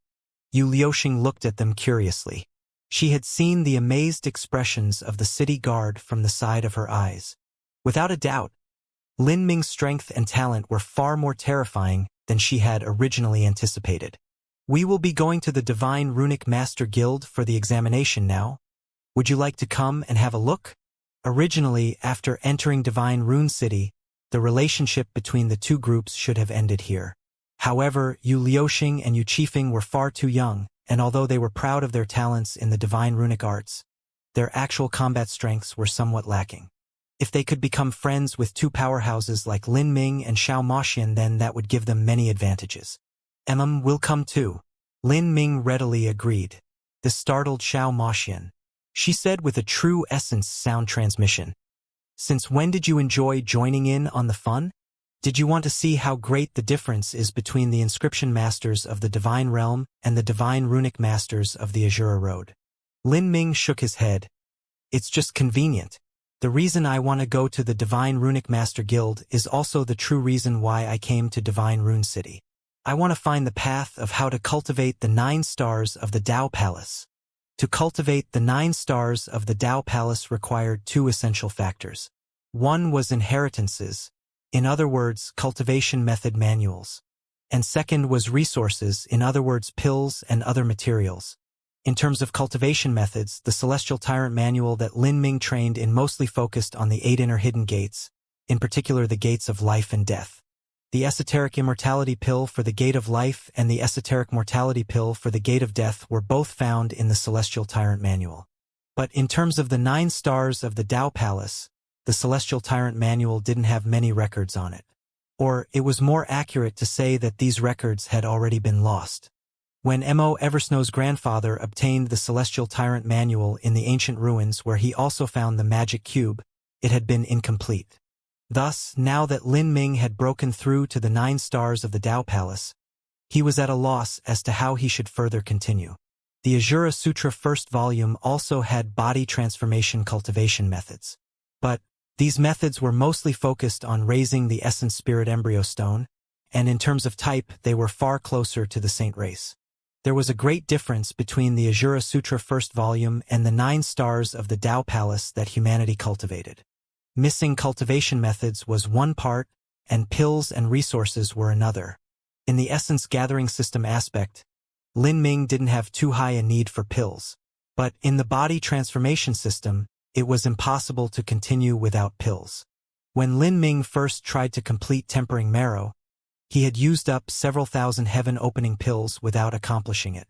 A: Yu Liuxing looked at them curiously. She had seen the amazed expressions of the city guard from the side of her eyes. Without a doubt, Lin Ming's strength and talent were far more terrifying than she had originally anticipated. We will be going to the Divine Runic Master Guild for the examination now. Would you like to come and have a look? Originally, after entering Divine Rune City, the relationship between the two groups should have ended here. However, Yu Liuxing and Yu Qifeng were far too young, and although they were proud of their talents in the divine runic arts, their actual combat strengths were somewhat lacking. If they could become friends with two powerhouses like Lin Ming and Xiao Maxian, then that would give them many advantages. Will come too. Lin Ming readily agreed. This startled Xiao Maxian. She said with a true essence sound transmission. Since when did you enjoy joining in on the fun? Did you want to see how great the difference is between the inscription masters of the Divine Realm and the Divine Runic Masters of the Azura Road? Lin Ming shook his head. It's just convenient. The reason I want to go to the Divine Runic Master Guild is also the true reason why I came to Divine Rune City. I want to find the path of how to cultivate the 9 stars of the Dao Palace. To cultivate the 9 stars of the Dao Palace required 2 essential factors. One was inheritances, in other words, cultivation method manuals. And second was resources, in other words, pills and other materials. In terms of cultivation methods, the Celestial Tyrant Manual that Lin Ming trained in mostly focused on the 8 inner hidden gates, in particular the gates of life and death. The Esoteric Immortality Pill for the Gate of Life and the Esoteric Mortality Pill for the Gate of Death were both found in the Celestial Tyrant Manual. But in terms of the 9 stars of the Dao Palace, the Celestial Tyrant Manual didn't have many records on it. Or it was more accurate to say that these records had already been lost. When Mo Eversnow's grandfather obtained the Celestial Tyrant Manual in the ancient ruins where he also found the magic cube, it had been incomplete. Thus, now that Lin Ming had broken through to the 9 stars of the Dao Palace, he was at a loss as to how he should further continue. The Azura Sutra first volume also had body transformation cultivation methods. But these methods were mostly focused on raising the Essence Spirit Embryo Stone, and in terms of type, they were far closer to the Saint race. There was a great difference between the Azura Sutra first volume and the 9 stars of the Dao Palace that humanity cultivated. Missing cultivation methods was one part, and pills and resources were another. In the essence gathering system aspect, Lin Ming didn't have too high a need for pills. But in the body transformation system, it was impossible to continue without pills. When Lin Ming first tried to complete tempering marrow, he had used up several thousand heaven-opening pills without accomplishing it.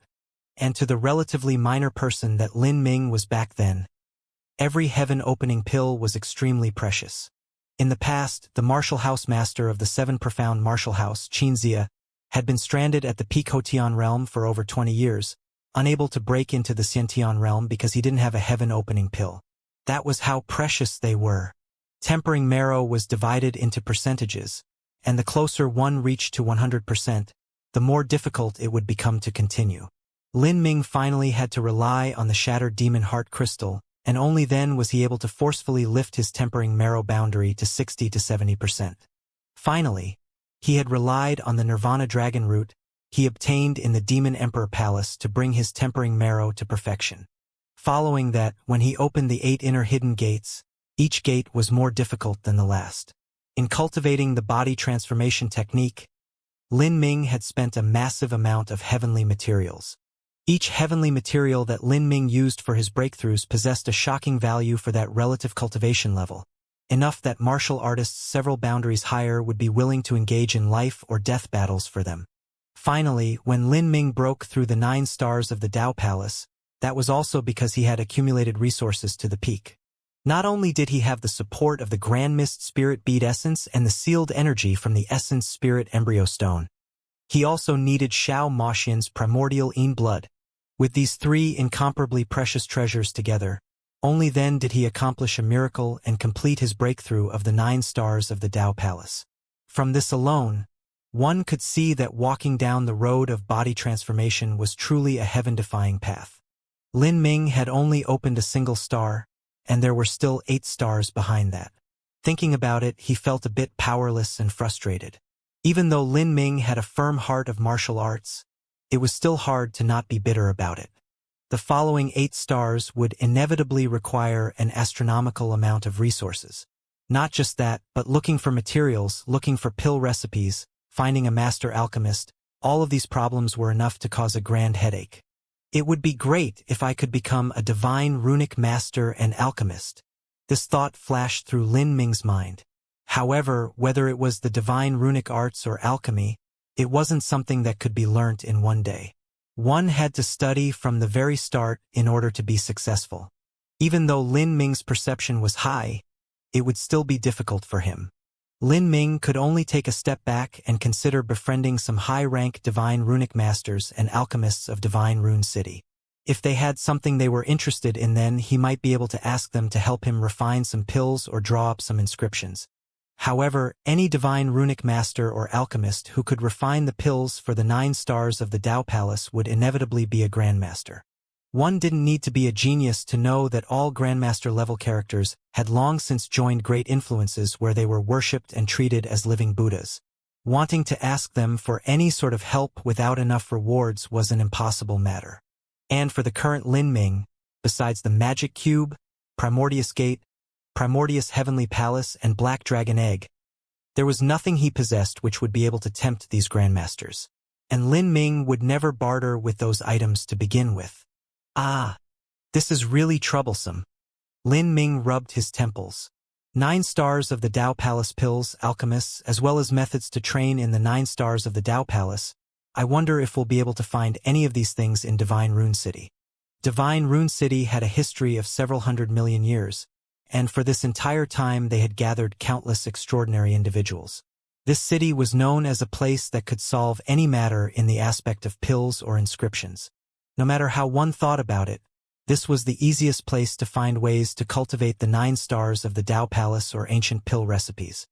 A: And to the relatively minor person that Lin Ming was back then, every heaven-opening pill was extremely precious. In the past, the Martial House Master of the 7 Profound Martial House, Xianxia, had been stranded at the Picotian realm for over 20 years, unable to break into the Xiantian realm because he didn't have a heaven-opening pill. That was how precious they were. Tempering marrow was divided into percentages, and the closer one reached to 100%, the more difficult it would become to continue. Lin Ming finally had to rely on the shattered demon heart crystal, and only then was he able to forcefully lift his tempering marrow boundary to 60 to 70%. Finally, he had relied on the Nirvana Dragon Root he obtained in the Demon Emperor Palace to bring his tempering marrow to perfection. Following that, when he opened the 8 inner hidden gates, each gate was more difficult than the last. In cultivating the body transformation technique, Lin Ming had spent a massive amount of heavenly materials. Each heavenly material that Lin Ming used for his breakthroughs possessed a shocking value for that relative cultivation level, enough that martial artists several boundaries higher would be willing to engage in life or death battles for them. Finally, when Lin Ming broke through the 9 stars of the Dao Palace, that was also because he had accumulated resources to the peak. Not only did he have the support of the Grand Mist Spirit Bead Essence and the sealed energy from the Essence Spirit Embryo Stone, he also needed Xiao Moxian's primordial Yin blood. With these 3 incomparably precious treasures together, only then did he accomplish a miracle and complete his breakthrough of the 9 stars of the Dao Palace. From this alone, one could see that walking down the road of body transformation was truly a heaven-defying path. Lin Ming had only opened a single star, and there were still 8 stars behind that. Thinking about it, he felt a bit powerless and frustrated. Even though Lin Ming had a firm heart of martial arts, it was still hard to not be bitter about it. The following 8 stars would inevitably require an astronomical amount of resources. Not just that, but looking for materials, looking for pill recipes, finding a master alchemist, all of these problems were enough to cause a grand headache. It would be great if I could become a divine runic master and alchemist. This thought flashed through Lin Ming's mind. However, whether it was the divine runic arts or alchemy, it wasn't something that could be learnt in one day. One had to study from the very start in order to be successful. Even though Lin Ming's perception was high, it would still be difficult for him. Lin Ming could only take a step back and consider befriending some high-rank divine runic masters and alchemists of Divine Rune City. If they had something they were interested in, then he might be able to ask them to help him refine some pills or draw up some inscriptions. However, any divine runic master or alchemist who could refine the pills for the 9 stars of the Dao Palace would inevitably be a grandmaster. One didn't need to be a genius to know that all grandmaster-level characters had long since joined great influences where they were worshipped and treated as living Buddhas. Wanting to ask them for any sort of help without enough rewards was an impossible matter. And for the current Lin Ming, besides the Magic Cube, Primordius Gate, Primordius Heavenly Palace, and Black Dragon Egg, there was nothing he possessed which would be able to tempt these grandmasters. And Lin Ming would never barter with those items to begin with. Ah, this is really troublesome. Lin Ming rubbed his temples. 9 stars of the Dao Palace pills, alchemists, as well as methods to train in the 9 stars of the Dao Palace. I wonder if we'll be able to find any of these things in Divine Rune City. Divine Rune City had a history of several 100 million years, and for this entire time they had gathered countless extraordinary individuals. This city was known as a place that could solve any matter in the aspect of pills or inscriptions. No matter how one thought about it, this was the easiest place to find ways to cultivate the 9 stars of the Dao Palace or ancient pill recipes.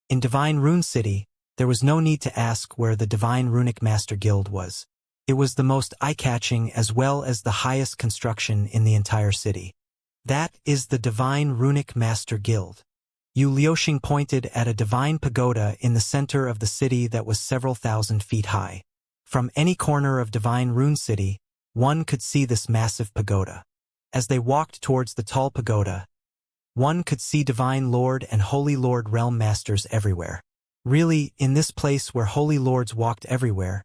A: In Divine Rune City, there was no need to ask where the Divine Runic Master Guild was. It was the most eye-catching as well as the highest construction in the entire city. That is the Divine Runic Master Guild. Yu Liuxing pointed at a divine pagoda in the center of the city that was several thousand feet high. From any corner of Divine Rune City, one could see this massive pagoda. As they walked towards the tall pagoda, one could see Divine Lord and Holy Lord Realm Masters everywhere. Really, in this place where Holy Lords walked everywhere,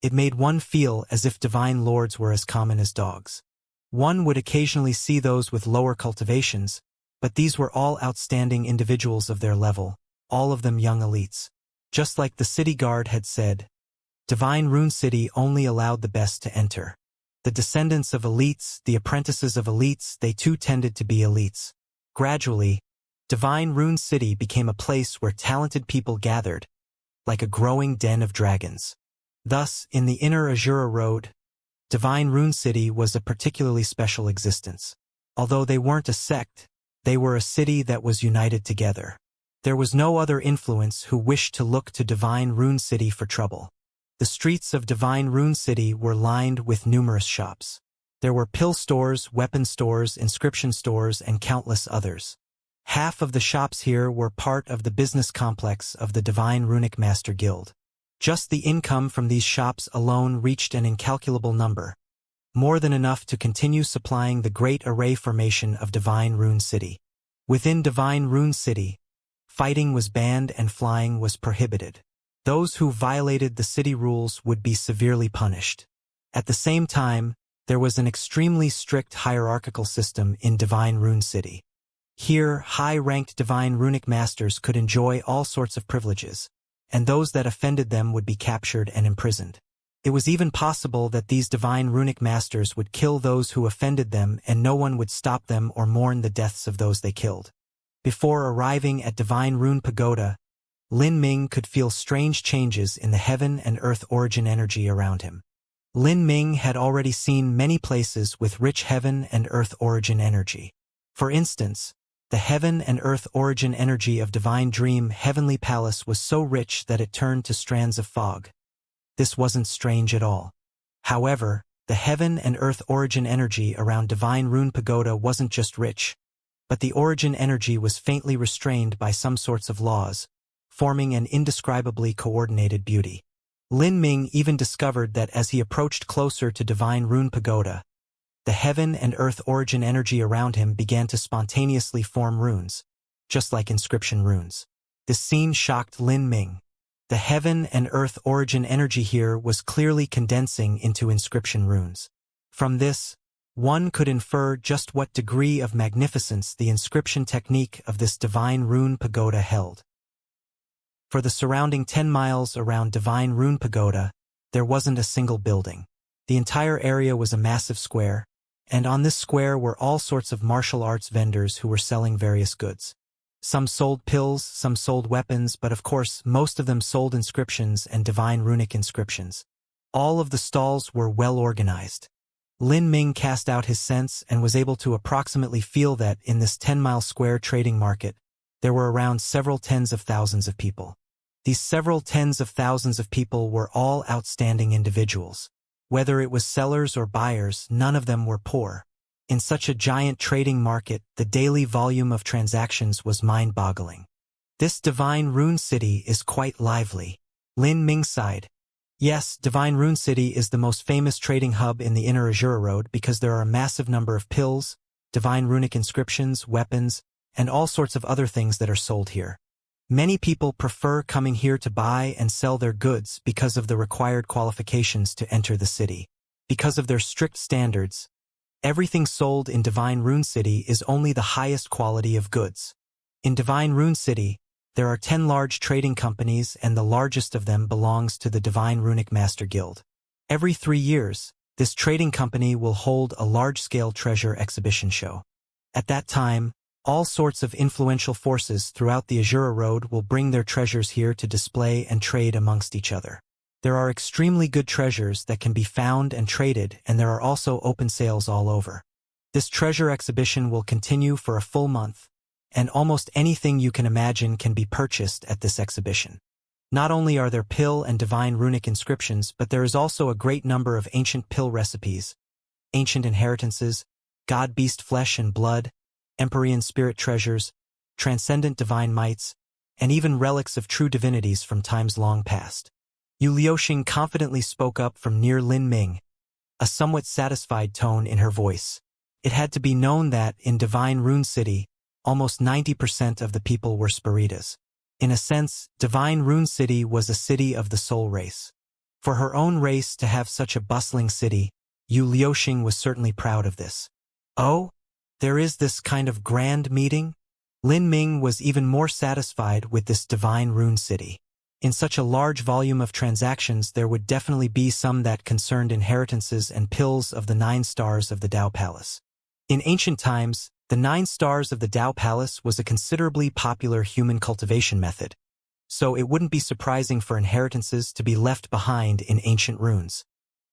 A: it made one feel as if Divine Lords were as common as dogs. One would occasionally see those with lower cultivations, but these were all outstanding individuals of their level, all of them young elites. Just like the city guard had said, Divine Rune City only allowed the best to enter. The descendants of elites, the apprentices of elites, they too tended to be elites. Gradually, Divine Rune City became a place where talented people gathered, like a growing den of dragons. Thus, in the inner Azura Road, Divine Rune City was a particularly special existence. Although they weren't a sect, they were a city that was united together. There was no other influence who wished to look to Divine Rune City for trouble. The streets of Divine Rune City were lined with numerous shops. There were pill stores, weapon stores, inscription stores, and countless others. Half of the shops here were part of the business complex of the Divine Runic Master Guild. Just the income from these shops alone reached an incalculable number, more than enough to continue supplying the great array formation of Divine Rune City. Within Divine Rune City, fighting was banned and flying was prohibited. Those who violated the city rules would be severely punished. At the same time, there was an extremely strict hierarchical system in Divine Rune City. Here, high-ranked Divine Runic Masters could enjoy all sorts of privileges. and those that offended them would be captured and imprisoned. It was even possible that these divine runic masters would kill those who offended them and no one would stop them or mourn the deaths of those they killed. Before arriving at Divine Rune Pagoda, Lin Ming could feel strange changes in the heaven and earth origin energy around him. Lin Ming had already seen many places with rich heaven and earth origin energy. For instance, the heaven and earth origin energy of Divine Dream Heavenly Palace was so rich that it turned to strands of fog. This wasn't strange at all. However, the heaven and earth origin energy around Divine Rune Pagoda wasn't just rich, but the origin energy was faintly restrained by some sorts of laws, forming an indescribably coordinated beauty. Lin Ming even discovered that as he approached closer to Divine Rune Pagoda, the heaven and earth origin energy around him began to spontaneously form runes, just like inscription runes. This scene shocked Lin Ming. The heaven and earth origin energy here was clearly condensing into inscription runes. From this, one could infer just what degree of magnificence the inscription technique of this Divine Rune Pagoda held. For the surrounding 10 miles around Divine Rune Pagoda, there wasn't a single building. The entire area was a massive square, and on this square were all sorts of martial arts vendors who were selling various goods. Some sold pills, some sold weapons, but of course, most of them sold inscriptions and divine runic inscriptions. All of the stalls were well organized. Lin Ming cast out his sense and was able to approximately feel that in this 10-mile square trading market, there were around several tens of thousands of people. These several tens of thousands of people were all outstanding individuals. Whether it was sellers or buyers, none of them were poor. In such a giant trading market, the daily volume of transactions was mind-boggling. This Divine Rune City is quite lively. Lin Ming sighed. Yes, Divine Rune City is the most famous trading hub in the Inner Azura Road because there are a massive number of pills, divine runic inscriptions, weapons, and all sorts of other things that are sold here. Many people prefer coming here to buy and sell their goods because of the required qualifications to enter the city. Because of their strict standards, everything sold in Divine Rune City is only the highest quality of goods. In Divine Rune City, there are 10 large trading companies and the largest of them belongs to the Divine Runic Master Guild. Every 3 years, this trading company will hold a large-scale treasure exhibition show. At that time, all sorts of influential forces throughout the Azura Road will bring their treasures here to display and trade amongst each other. There are extremely good treasures that can be found and traded, and there are also open sales all over. This treasure exhibition will continue for a full month, and almost anything you can imagine can be purchased at this exhibition. Not only are there pill and divine runic inscriptions, but there is also a great number of ancient pill recipes, ancient inheritances, god-beast flesh and blood, Empyrean spirit treasures, transcendent divine mites, and even relics of true divinities from times long past. Yu Liuxing confidently spoke up from near Lin Ming, a somewhat satisfied tone in her voice. It had to be known that, in Divine Rune City, almost 90% of the people were Spiritas. In a sense, Divine Rune City was a city of the soul race. For her own race to have such a bustling city, Yu Liuxing was certainly proud of this. Oh? There is this kind of grand meeting? Lin Ming was even more satisfied with this Divine Rune City. In such a large volume of transactions, there would definitely be some that concerned inheritances and pills of the 9 stars of the Dao Palace. In ancient times, the 9 stars of the Dao Palace was a considerably popular human cultivation method, so it wouldn't be surprising for inheritances to be left behind in ancient runes.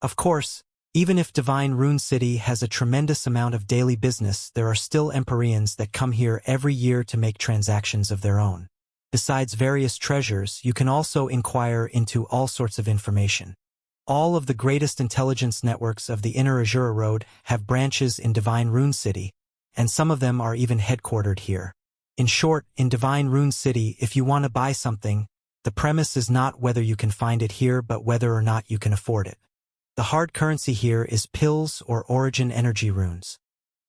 A: Of course, even if Divine Rune City has a tremendous amount of daily business, there are still Empyreans that come here every year to make transactions of their own. Besides various treasures, you can also inquire into all sorts of information. All of the greatest intelligence networks of the Inner Azura Road have branches in Divine Rune City, and some of them are even headquartered here. In short, in Divine Rune City, if you want to buy something, the premise is not whether you can find it here but whether or not you can afford it. The hard currency here is pills or origin energy runes.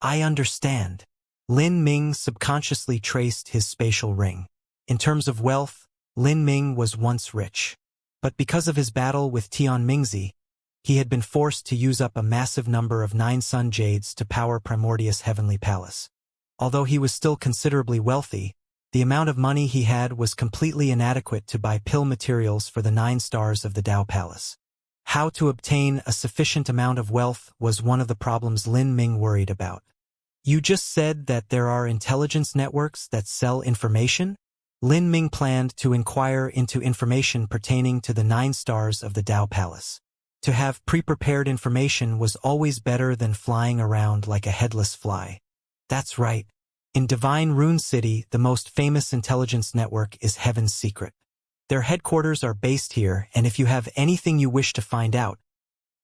A: I understand. Lin Ming subconsciously traced his spatial ring. In terms of wealth, Lin Ming was once rich. But because of his battle with Tian Mingzi, he had been forced to use up a massive number of 9 sun jades to power Primordius Heavenly Palace. Although he was still considerably wealthy, The amount of money he had was completely inadequate to buy pill materials for the 9 stars of the Dao Palace. How to obtain a sufficient amount of wealth was one of the problems Lin Ming worried about. You just said that there are intelligence networks that sell information? Lin Ming planned to inquire into information pertaining to the 9 stars of the Dao Palace. To have pre-prepared information was always better than flying around like a headless fly. That's right. In Divine Rune City, the most famous intelligence network is Heaven's Secret. Their headquarters are based here, and if you have anything you wish to find out,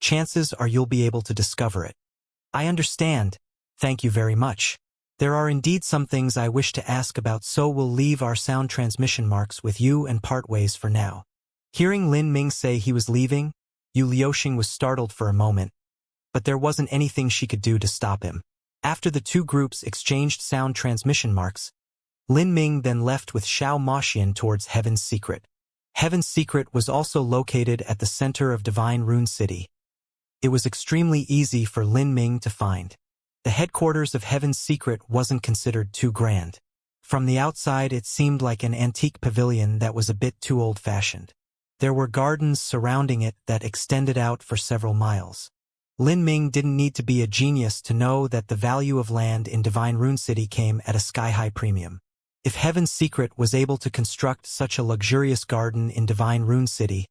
A: chances are you'll be able to discover it. I understand. Thank you very much. There are indeed some things I wish to ask about, so we'll leave our sound transmission marks with you and part ways for now. Hearing Lin Ming say he was leaving, Yu Liuxing was startled for a moment, but there wasn't anything she could do to stop him. After the two groups exchanged sound transmission marks, Lin Ming then left with Xiao Maxian towards Heaven's Secret. Heaven's Secret was also located at the center of Divine Rune City. It was extremely easy for Lin Ming to find. The headquarters of Heaven's Secret wasn't considered too grand. From the outside it seemed like an antique pavilion that was a bit too old-fashioned. There were gardens surrounding it that extended out for several miles. Lin Ming didn't need to be a genius to know that the value of land in Divine Rune City came at a sky-high premium. If Heaven's Secret was able to construct such a luxurious garden in Divine Rune City,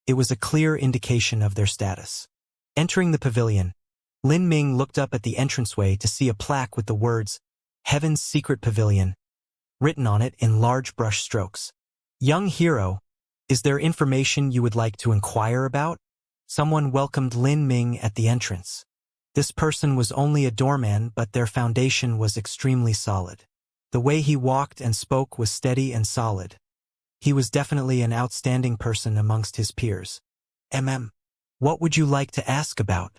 A: it was a clear indication of their status. Entering the pavilion, Lin Ming looked up at the entranceway to see a plaque with the words, Heaven's Secret Pavilion, written on it in large brush strokes. Young hero, is there information you would like to inquire about? Someone welcomed Lin Ming at the entrance. This person was only a doorman, but their foundation was extremely solid. The way he walked and spoke was steady and solid. He was definitely an outstanding person amongst his peers. What would you like to ask about?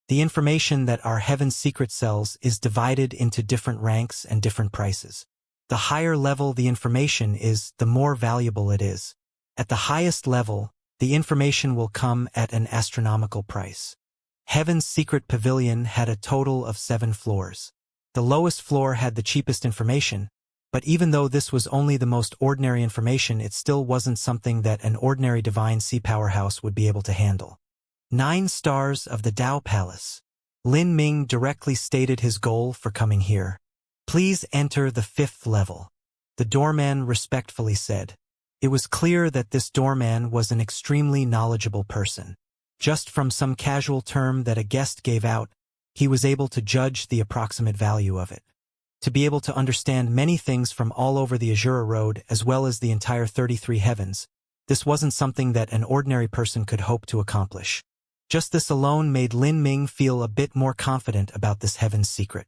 A: The information that our Heaven's Secret sells is divided into different ranks and different prices. The higher level the information is, the more valuable it is. At the highest level, the information will come at an astronomical price. Heaven's Secret Pavilion had a total of 7 floors. The lowest floor had the cheapest information, but even though this was only the most ordinary information, it still wasn't something that an ordinary Divine Sea powerhouse would be able to handle. 9 stars of the Dao Palace. Lin Ming directly stated his goal for coming here. Please enter the 5th level. The doorman respectfully said. It was clear that this doorman was an extremely knowledgeable person. Just from some casual term that a guest gave out, he was able to judge the approximate value of it. To be able to understand many things from all over the Azura Road as well as the entire 33 heavens, this wasn't something that an ordinary person could hope to accomplish. Just this alone made Lin Ming feel a bit more confident about this Heaven's Secret.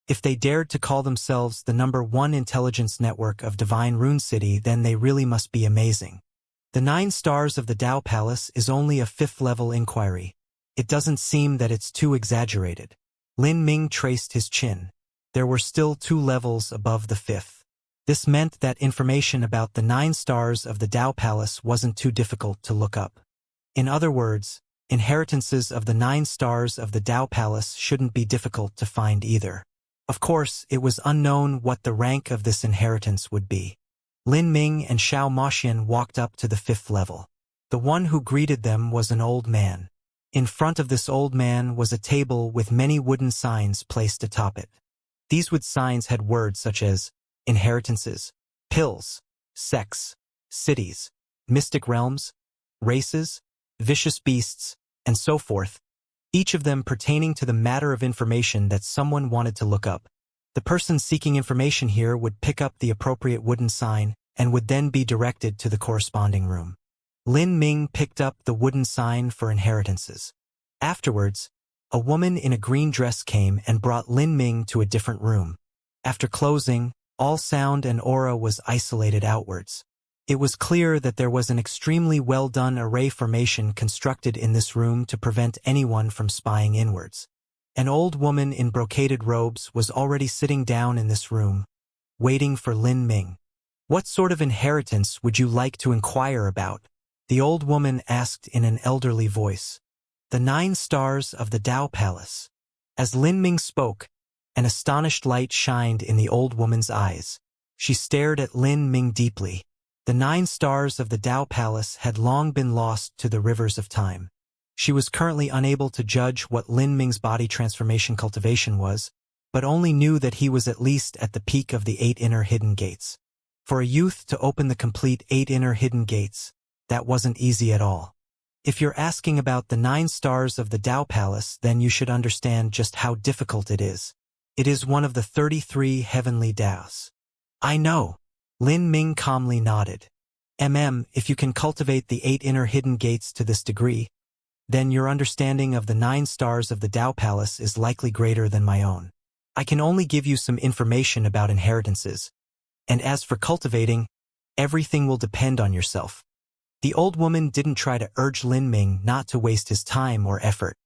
A: If they dared to call themselves the #1 intelligence network of Divine Rune City, then they really must be amazing. The 9 stars of the Dao Palace is only a 5th level inquiry. It doesn't seem that it's too exaggerated. Lin Ming traced his chin. There were still 2 levels above the 5th. This meant that information about the 9 stars of the Dao Palace wasn't too difficult to look up. In other words, inheritances of the 9 stars of the Dao Palace shouldn't be difficult to find either. Of course, it was unknown what the rank of this inheritance would be. Lin Ming and Xiao Maxian walked up to the 5th level. The one who greeted them was an old man. In front of this old man was a table with many wooden signs placed atop it. These wood signs had words such as inheritances, pills, sex, cities, mystic realms, races, vicious beasts, and so forth, each of them pertaining to the matter of information that someone wanted to look up. The person seeking information here would pick up the appropriate wooden sign and would then be directed to the corresponding room. Lin Ming picked up the wooden sign for inheritances. Afterwards, a woman in a green dress came and brought Lin Ming to a different room. After closing, all sound and aura was isolated outwards. It was clear that there was an extremely well-done array formation constructed in this room to prevent anyone from spying inwards. An old woman in brocaded robes was already sitting down in this room, waiting for Lin Ming. What sort of inheritance would you like to inquire about? The old woman asked in an elderly voice. The 9 stars of the Dao Palace. As Lin Ming spoke, an astonished light shined in the old woman's eyes. She stared at Lin Ming deeply. The 9 stars of the Tao Palace had long been lost to the rivers of time. She was currently unable to judge what Lin Ming's body transformation cultivation was, but only knew that he was at least at the peak of the 8 inner hidden gates. For a youth to open the complete 8 inner hidden gates, that wasn't easy at all. If you're asking about the 9 stars of the Tao Palace, then you should understand just how difficult it is. It is one of the 33 heavenly Taos. I know. Lin Ming calmly nodded. If you can cultivate the 8 inner hidden gates to this degree, then your understanding of the 9 stars of the Tao Palace is likely greater than my own. I can only give you some information about inheritances, and as for cultivating, everything will depend on yourself. The old woman didn't try to urge Lin Ming not to waste his time or effort.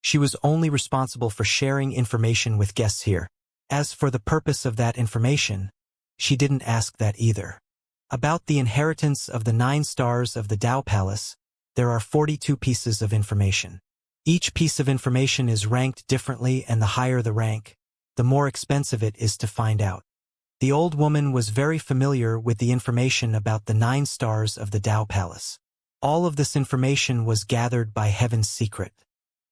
A: She was only responsible for sharing information with guests here. As for the purpose of that information, she didn't ask that either. About the inheritance of the 9 stars of the Tao Palace, there are 42 pieces of information. Each piece of information is ranked differently, and the higher the rank, the more expensive it is to find out. The old woman was very familiar with the information about the 9 stars of the Tao Palace. All of this information was gathered by Heaven's Secret.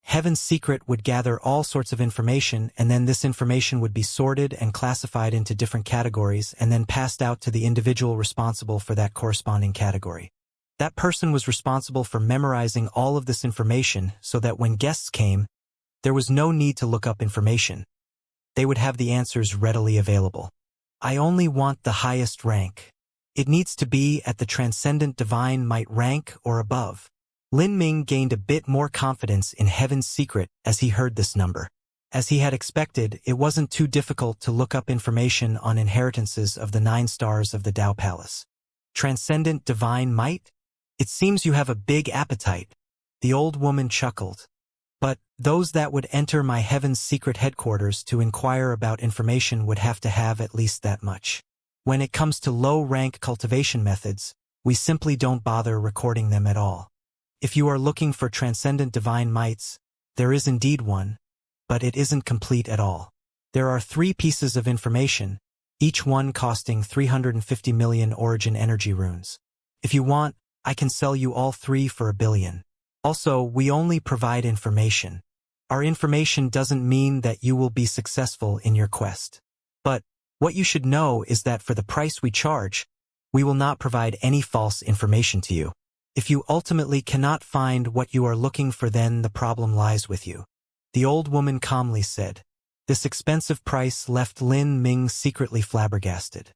A: Heaven's Secret would gather all sorts of information, and then this information would be sorted and classified into different categories and then passed out to the individual responsible for that corresponding category. That person was responsible for memorizing all of this information so that when guests came, there was no need to look up information. They would have the answers readily available. I only want the highest rank. It needs to be at the Transcendent Divine Might rank or above. Lin Ming gained a bit more confidence in Heaven's Secret as he heard this number. As he had expected, it wasn't too difficult to look up information on inheritances of the 9 stars of the Tao Palace. Transcendent Divine Might? It seems you have a big appetite. The old woman chuckled. But those that would enter my Heaven's Secret headquarters to inquire about information would have to have at least that much. When it comes to low-rank cultivation methods, we simply don't bother recording them at all. If you are looking for transcendent divine mights, there is indeed one, but it isn't complete at all. There are 3 pieces of information, each one costing 350 million origin energy runes. If you want, I can sell you all 3 for 1 billion. Also, we only provide information. Our information doesn't mean that you will be successful in your quest. But what you should know is that for the price we charge, we will not provide any false information to you. If you ultimately cannot find what you are looking for, then the problem lies with you. The old woman calmly said. This expensive price left Lin Ming secretly flabbergasted.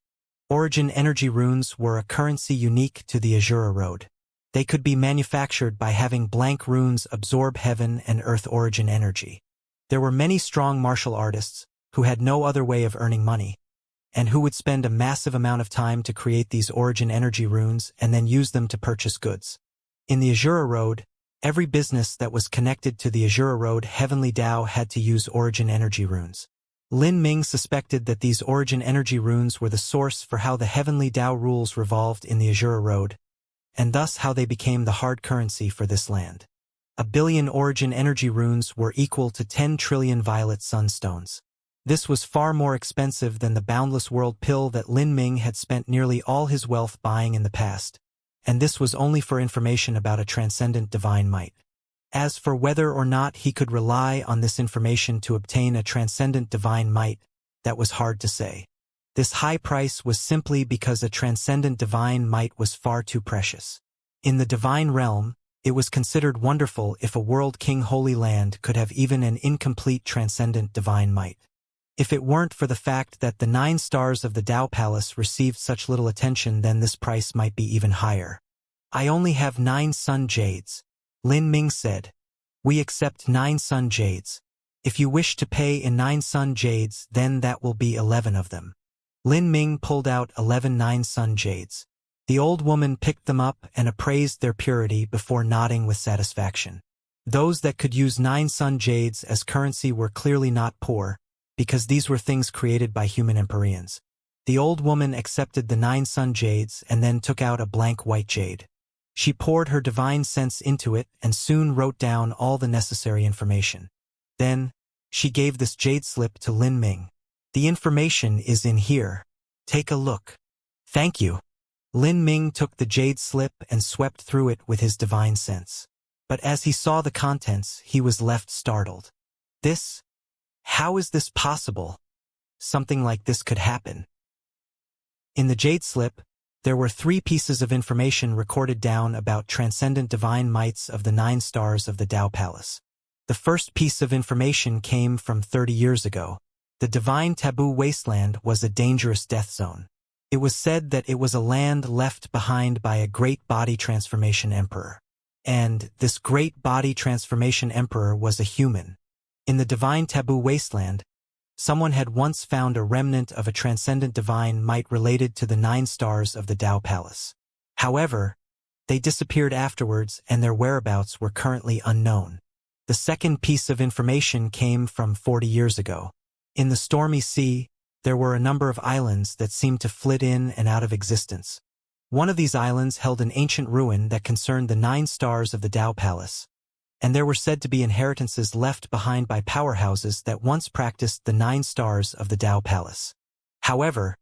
A: Origin energy runes were a currency unique to the Azura Road. They could be manufactured by having blank runes absorb heaven and earth origin energy. There were many strong martial artists who had no other way of earning money, and who would spend a massive amount of time to create these origin energy runes and then use them to purchase goods. In the Azura Road, every business that was connected to the Azura Road Heavenly Tao had to use origin energy runes. Lin Ming suspected that these origin energy runes were the source for how the Heavenly Tao rules revolved in the Azura Road, and thus how they became the hard currency for this land. 1 billion origin energy runes were equal to 10 trillion violet sunstones. This was far more expensive than the boundless world pill that Lin Ming had spent nearly all his wealth buying in the past, and this was only for information about a transcendent divine might. As for whether or not he could rely on this information to obtain a transcendent divine might, that was hard to say. This high price was simply because a transcendent divine might was far too precious. In the divine realm, it was considered wonderful if a world king holy land could have even an incomplete transcendent divine might. If it weren't for the fact that the 9 stars of the Tao Palace received such little attention, then this price might be even higher. I only have 9 sun jades, Lin Ming said. We accept 9 sun jades. If you wish to pay in 9 sun jades, then that will be 11 of them. Lin Ming pulled out 11 9 sun jades. The old woman picked them up and appraised their purity before nodding with satisfaction. Those that could use 9 sun jades as currency were clearly not poor, because these were things created by human Empyreans. The old woman accepted the 9 sun jades and then took out a blank white jade. She poured her divine sense into it and soon wrote down all the necessary information. Then, she gave this jade slip to Lin Ming. The information is in here. Take a look. Thank you. Lin Ming took the jade slip and swept through it with his divine sense. But as he saw the contents, he was left startled. This? How is this possible? Something like this could happen. In the jade slip, there were 3 pieces of information recorded down about transcendent divine mites of the 9 stars of the Tao Palace. The first piece of information came from 30 years ago. The divine taboo wasteland was a dangerous death zone. It was said that it was a land left behind by a great body transformation emperor. And this great body transformation emperor was a human. In the divine taboo wasteland, someone had once found a remnant of a transcendent divine might related to the 9 stars of the Tao Palace. However, they disappeared afterwards and their whereabouts were currently unknown. The second piece of information came from 40 years ago. In the stormy sea, there were a number of islands that seemed to flit in and out of existence. One of these islands held an ancient ruin that concerned the 9 stars of the Tao Palace, and there were said to be inheritances left behind by powerhouses that once practiced the 9 stars of the Tao Palace. However,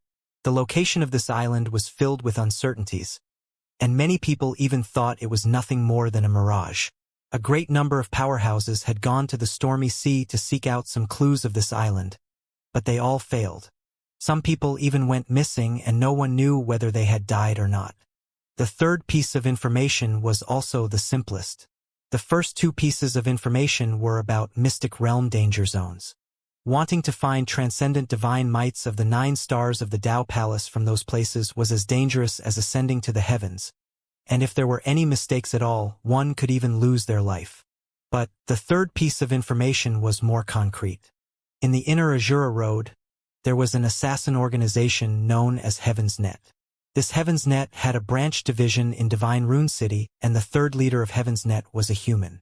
A: the location of this island was filled with uncertainties, and many people even thought it was nothing more than a mirage. A great number of powerhouses had gone to the stormy sea to seek out some clues of this island, but they all failed. Some people even went missing and no one knew whether they had died or not. The third piece of information was also the simplest. The first 2 pieces of information were about mystic realm danger zones. Wanting to find transcendent divine mites of the 9 stars of the Tao Palace from those places was as dangerous as ascending to the heavens, and if there were any mistakes at all, one could even lose their life. But the third piece of information was more concrete. In the inner Azura Road, there was an assassin organization known as Heaven's Net. This Heaven's Net had a branch division in Divine Rune City, and the third leader of Heaven's Net was a human.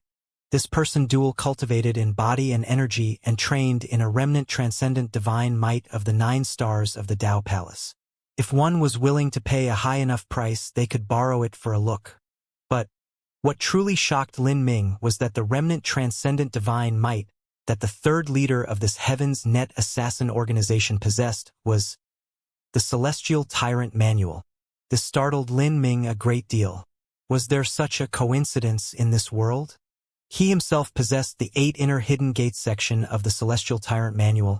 A: This person dual cultivated in body and energy and trained in a remnant transcendent divine might of the 9 stars of the Tao Palace. If one was willing to pay a high enough price, they could borrow it for a look. But what truly shocked Lin Ming was that the remnant transcendent divine might that the third leader of this Heaven's Net assassin organization possessed was the Celestial Tyrant Manual. This startled Lin Ming a great deal. Was there such a coincidence in this world? He himself possessed the 8 inner hidden gates section of the Celestial Tyrant Manual,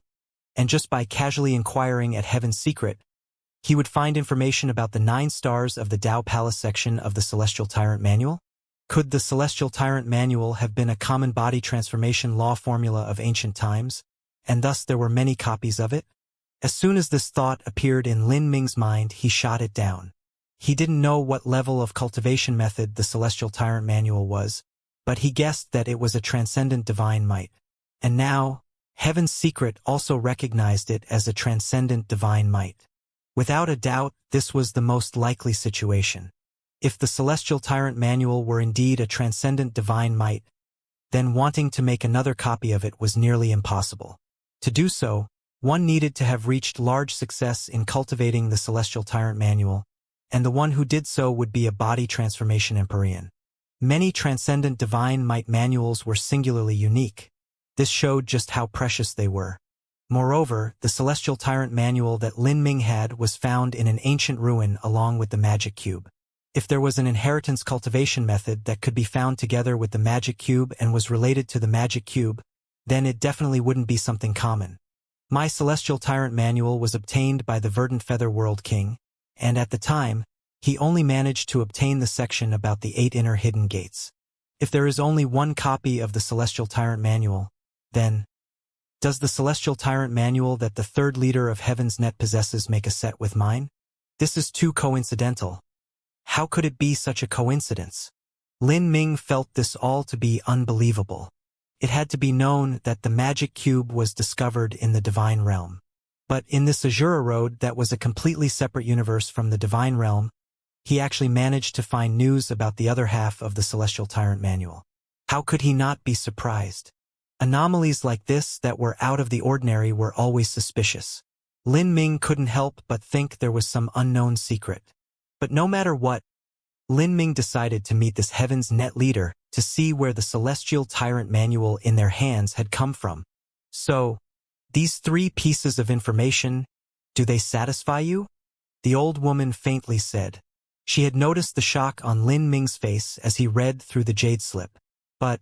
A: and just by casually inquiring at Heaven's Secret, he would find information about the 9 stars of the Tao Palace section of the Celestial Tyrant Manual. Could the Celestial Tyrant Manual have been a common body transformation law formula of ancient times, and thus there were many copies of it? As soon as this thought appeared in Lin Ming's mind, he shot it down. He didn't know what level of cultivation method the Celestial Tyrant Manual was, but he guessed that it was a transcendent divine might. And now, Heaven's Secret also recognized it as a transcendent divine might. Without a doubt, this was the most likely situation. If the Celestial Tyrant Manual were indeed a transcendent divine might, then wanting to make another copy of it was nearly impossible. To do so, one needed to have reached large success in cultivating the Celestial Tyrant Manual, and the one who did so would be a body transformation Empyrean. Many transcendent divine might manuals were singularly unique. This showed just how precious they were. Moreover, the Celestial Tyrant Manual that Lin Ming had was found in an ancient ruin along with the magic cube. If there was an inheritance cultivation method that could be found together with the magic cube and was related to the magic cube, then it definitely wouldn't be something common. My Celestial Tyrant Manual was obtained by the Verdant Feather World King, and at the time, he only managed to obtain the section about the 8 inner hidden gates. If there is only one copy of the Celestial Tyrant Manual, then does the Celestial Tyrant Manual that the third leader of Heaven's Net possesses make a set with mine? This is too coincidental. How could it be such a coincidence? Lin Ming felt this all to be unbelievable. It had to be known that the magic cube was discovered in the divine realm. But in this Azura Road that was a completely separate universe from the divine realm, he actually managed to find news about the other half of the Celestial Tyrant Manual. How could he not be surprised? Anomalies like this that were out of the ordinary were always suspicious. Lin Ming couldn't help but think there was some unknown secret. But no matter what, Lin Ming decided to meet this Heaven's Net leader to see where the Celestial Tyrant Manual in their hands had come from. So, these 3 pieces of information, Do they satisfy you? The old woman faintly said. She had noticed the shock on Lin Ming's face as he read through the jade slip. But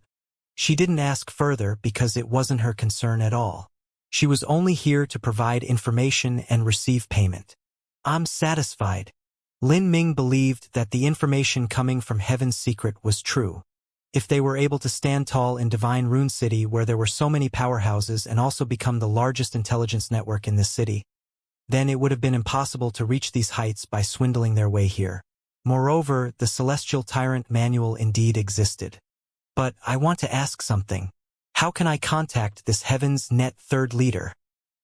A: she didn't ask further because it wasn't her concern at all. She was only here to provide information and receive payment. I'm satisfied. Lin Ming believed that the information coming from Heaven's Secret was true. If they were able to stand tall in Divine Rune City where there were so many powerhouses and also become the largest intelligence network in this city, then it would have been impossible to reach these heights by swindling their way here. Moreover, the Celestial Tyrant Manual indeed existed. But I want to ask something. How can I contact this Heaven's Net third leader?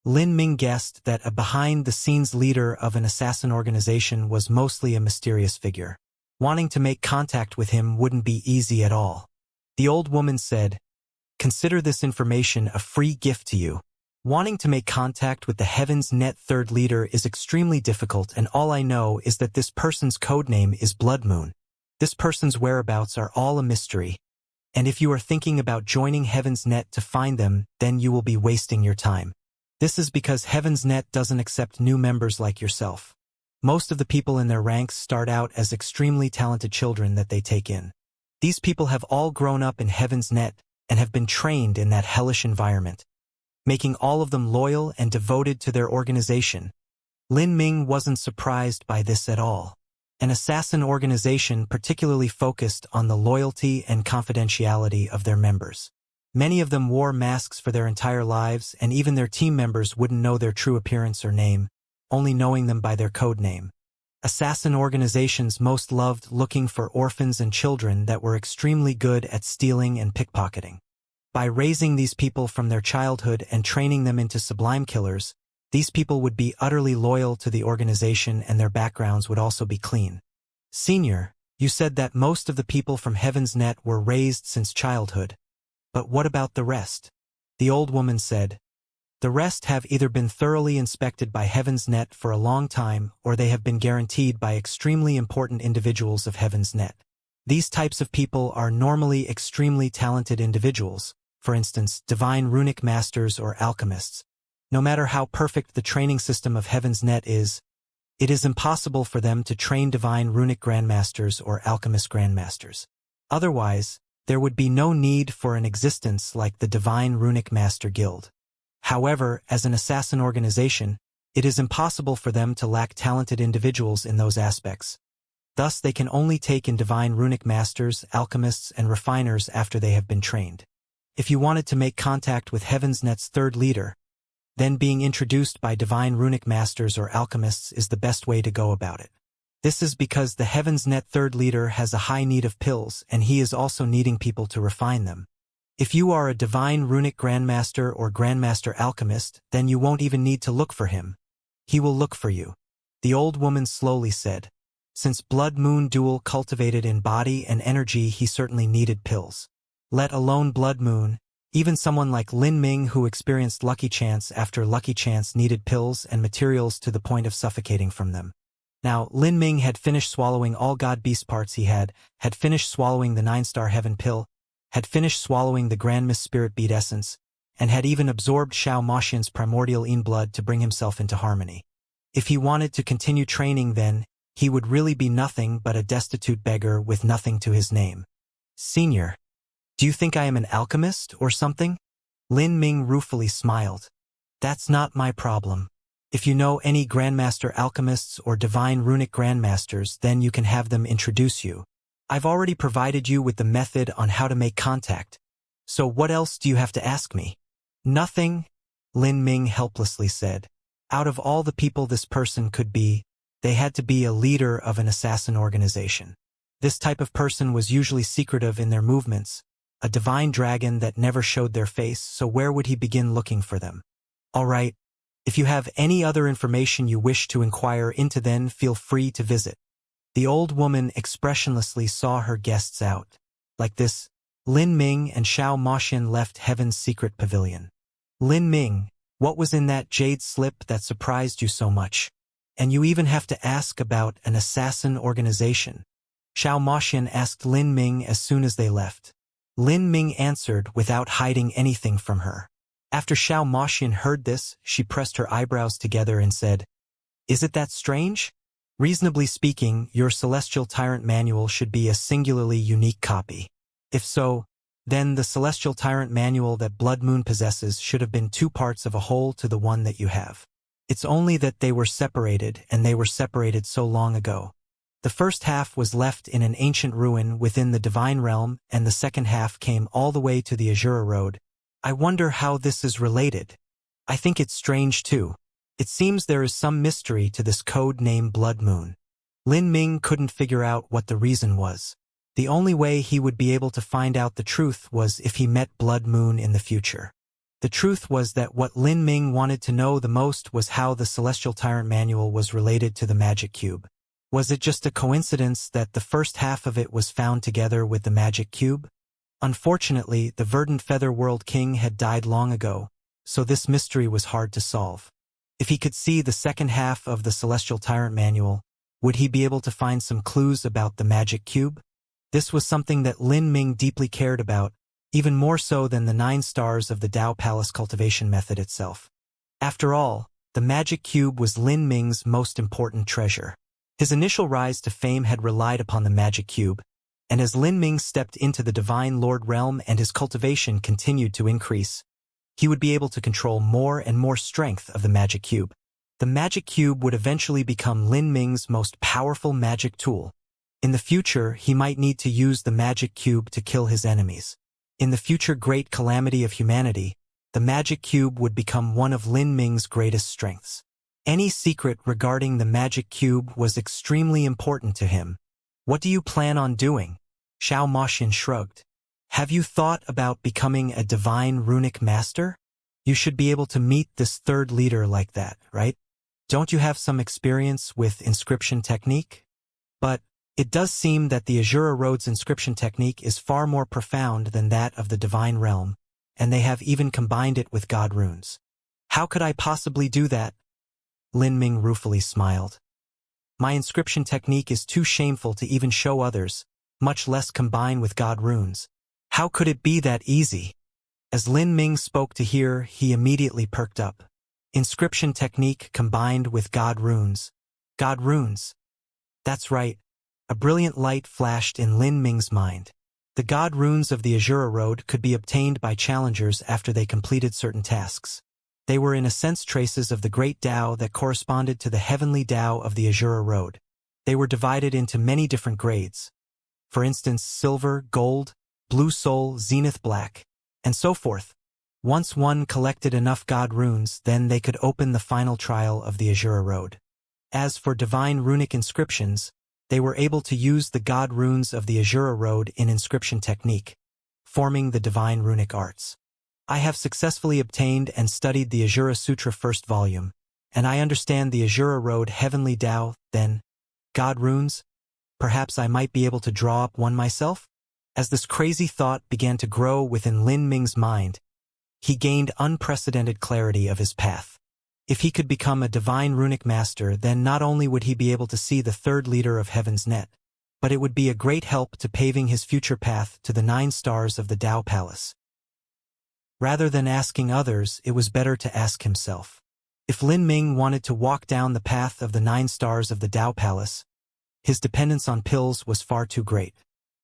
A: Lin Ming guessed that a behind-the-scenes leader of an assassin organization was mostly a mysterious figure. Wanting to make contact with him wouldn't be easy at all. The old woman said, "Consider this information a free gift to you. Wanting to make contact with the Heaven's Net third leader is extremely difficult, and all I know is that this person's codename is Blood Moon. This person's whereabouts are all a mystery. And if you are thinking about joining Heaven's Net to find them, then you will be wasting your time. This is because Heaven's Net doesn't accept new members like yourself. Most of the people in their ranks start out as extremely talented children that they take in. These people have all grown up in Heaven's Net and have been trained in that hellish environment, making all of them loyal and devoted to their organization." Lin Ming wasn't surprised by this at all. An assassin organization particularly focused on the loyalty and confidentiality of their members. Many of them wore masks for their entire lives, and even their team members wouldn't know their true appearance or name, only knowing them by their code name. Assassin organizations most loved looking for orphans and children that were extremely good at stealing and pickpocketing. By raising these people from their childhood and training them into sublime killers, these people would be utterly loyal to the organization and their backgrounds would also be clean. "Senior, you said that most of the people from Heaven's Net were raised since childhood. But what about the rest?" The old woman said, "The rest have either been thoroughly inspected by Heaven's Net for a long time or they have been guaranteed by extremely important individuals of Heaven's Net. These types of people are normally extremely talented individuals, for instance, divine runic masters or alchemists. No matter how perfect the training system of Heaven's Net is, it is impossible for them to train divine runic grandmasters or alchemist grandmasters. Otherwise, there would be no need for an existence like the Divine Runic Master Guild. However, as an assassin organization, it is impossible for them to lack talented individuals in those aspects. Thus, they can only take in divine runic masters, alchemists, and refiners after they have been trained. If you wanted to make contact with Heaven's Net's third leader, then being introduced by divine runic masters or alchemists is the best way to go about it. This is because the Heaven's Net third leader has a high need of pills, and he is also needing people to refine them. If you are a divine runic grandmaster or grandmaster alchemist, then you won't even need to look for him. He will look for you." The old woman slowly said. Since Blood Moon Duel cultivated in body and energy, he certainly needed pills. Let alone Blood Moon, even someone like Lin Ming who experienced Lucky Chance after Lucky Chance needed pills and materials to the point of suffocating from them. Now, Lin Ming had finished swallowing all God Beast parts he had finished swallowing the 9-star Heaven Pill, had finished swallowing the Grand Mist Spirit Bead Essence, and had even absorbed Xiao Moxian's primordial Yin blood to bring himself into harmony. If he wanted to continue training then, he would really be nothing but a destitute beggar with nothing to his name. "Senior, do you think I am an alchemist or something?" Lin Ming ruefully smiled. "That's not my problem. If you know any Grandmaster alchemists or divine runic grandmasters, then you can have them introduce you. I've already provided you with the method on how to make contact. So what else do you have to ask me?" "Nothing," Lin Ming helplessly said. Out of all the people this person could be, they had to be a leader of an assassin organization. This type of person was usually secretive in their movements, a divine dragon that never showed their face, so where would he begin looking for them? "All right. If you have any other information you wish to inquire into, then feel free to visit." The old woman expressionlessly saw her guests out. Like this, Lin Ming and Xiao Moxian left Heaven's Secret Pavilion. "Lin Ming, what was in that jade slip that surprised you so much? And you even have to ask about an assassin organization?" Xiao Moxian asked Lin Ming as soon as they left. Lin Ming answered without hiding anything from her. After Xiao Moxian heard this, she pressed her eyebrows together and said, Is it that strange? Reasonably speaking, your Celestial Tyrant Manual should be a singularly unique copy. If so, then the Celestial Tyrant Manual that Blood Moon possesses should have been two parts of a whole to the one that you have. It's only that they were separated, and they were separated so long ago. The first half was left in an ancient ruin within the Divine Realm, and the second half came all the way to the Azura Road. I wonder how this is related. I think it's strange too. It seems there is some mystery to this code named Blood Moon. Lin Ming couldn't figure out what the reason was. The only way he would be able to find out the truth was if he met Blood Moon in the future. The truth was that what Lin Ming wanted to know the most was how the Celestial Tyrant Manual was related to the Magic Cube. Was it just a coincidence that the first half of it was found together with the Magic Cube? Unfortunately, the Verdant Feather World King had died long ago, so this mystery was hard to solve. If he could see the second half of the Celestial Tyrant Manual, would he be able to find some clues about the Magic Cube? This was something that Lin Ming deeply cared about, even more so than the 9 stars of the Dao Palace cultivation method itself. After all, the Magic Cube was Lin Ming's most important treasure. His initial rise to fame had relied upon the Magic Cube, and as Lin Ming stepped into the Divine Lord realm and his cultivation continued to increase, he would be able to control more and more strength of the Magic Cube. The Magic Cube would eventually become Lin Ming's most powerful magic tool. In the future, he might need to use the Magic Cube to kill his enemies. In the future great calamity of humanity, the Magic Cube would become one of Lin Ming's greatest strengths. Any secret regarding the Magic Cube was extremely important to him. What do you plan on doing? Xiao Moxin shrugged. Have you thought about becoming a divine runic master? You should be able to meet this third leader like that, right? Don't you have some experience with inscription technique? But it does seem that the Azura Road's inscription technique is far more profound than that of the Divine Realm, and they have even combined it with God runes. How could I possibly do that? Lin Ming ruefully smiled. My inscription technique is too shameful to even show others, much less combine with God runes. How could it be that easy? As Lin Ming spoke to hear, he immediately perked up. Inscription technique combined with God runes. God runes. That's right. A brilliant light flashed in Lin Ming's mind. The God runes of the Azura Road could be obtained by challengers after they completed certain tasks. They were in a sense traces of the great Tao that corresponded to the heavenly Tao of the Azura Road. They were divided into many different grades. For instance, silver, gold, blue soul, zenith black, and so forth. Once one collected enough God runes, then they could open the final trial of the Azura Road. As for divine runic inscriptions, they were able to use the God runes of the Azura Road in inscription technique, forming the divine runic arts. I have successfully obtained and studied the Azura Sutra first volume, and I understand the Azura Road heavenly Tao, then, God runes? Perhaps I might be able to draw up one myself? As this crazy thought began to grow within Lin Ming's mind, he gained unprecedented clarity of his path. If he could become a divine runic master, then not only would he be able to see the third leader of Heaven's Net, but it would be a great help to paving his future path to the 9 stars of the Tao Palace. Rather than asking others, it was better to ask himself. If Lin Ming wanted to walk down the path of the 9 stars of the Tao Palace, his dependence on pills was far too great.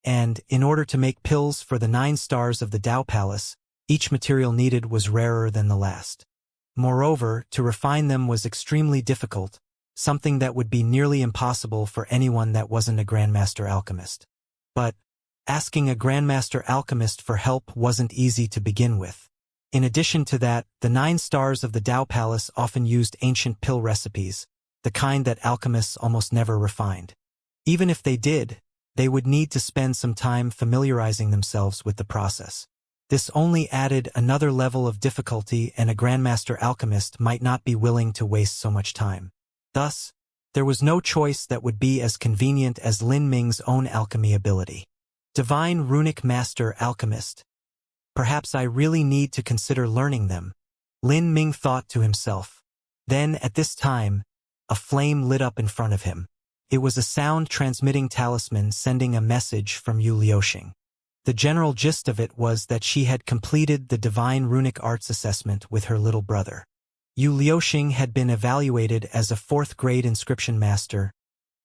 A: And, in order to make pills for the 9 stars of the Tao Palace, each material needed was rarer than the last. Moreover, to refine them was extremely difficult, something that would be nearly impossible for anyone that wasn't a Grandmaster Alchemist. But, asking a Grandmaster Alchemist for help wasn't easy to begin with. In addition to that, the 9 stars of the Tao Palace often used ancient pill recipes, the kind that alchemists almost never refined. Even if they did, they would need to spend some time familiarizing themselves with the process. This only added another level of difficulty, and a Grandmaster Alchemist might not be willing to waste so much time. Thus, there was no choice that would be as convenient as Lin Ming's own alchemy ability. Divine Runic Master Alchemist. Perhaps I really need to consider learning them, Lin Ming thought to himself. Then, at this time, a flame lit up in front of him. It was a sound-transmitting talisman sending a message from Yu Liuxing. The general gist of it was that she had completed the Divine Runic Arts assessment with her little brother. Yu Liuxing had been evaluated as a 4th-grade inscription master,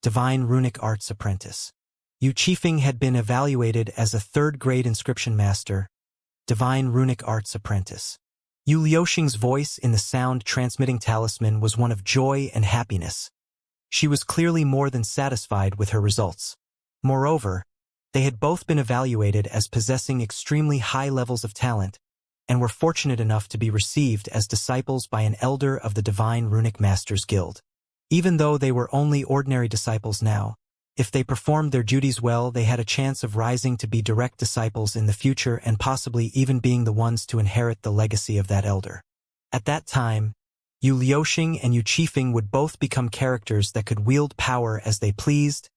A: divine runic arts apprentice. Yu Qifeng had been evaluated as a 3rd-grade inscription master, divine runic arts apprentice. Yu Liuxing's voice in the sound-transmitting talisman was one of joy and happiness. She was clearly more than satisfied with her results. Moreover, they had both been evaluated as possessing extremely high levels of talent and were fortunate enough to be received as disciples by an elder of the Divine Runic Masters Guild. Even though they were only ordinary disciples now, if they performed their duties well, they had a chance of rising to be direct disciples in the future and possibly even being the ones to inherit the legacy of that elder. At that time, Yu Liuxing and Yu Qifeng would both become characters that could wield power as they pleased,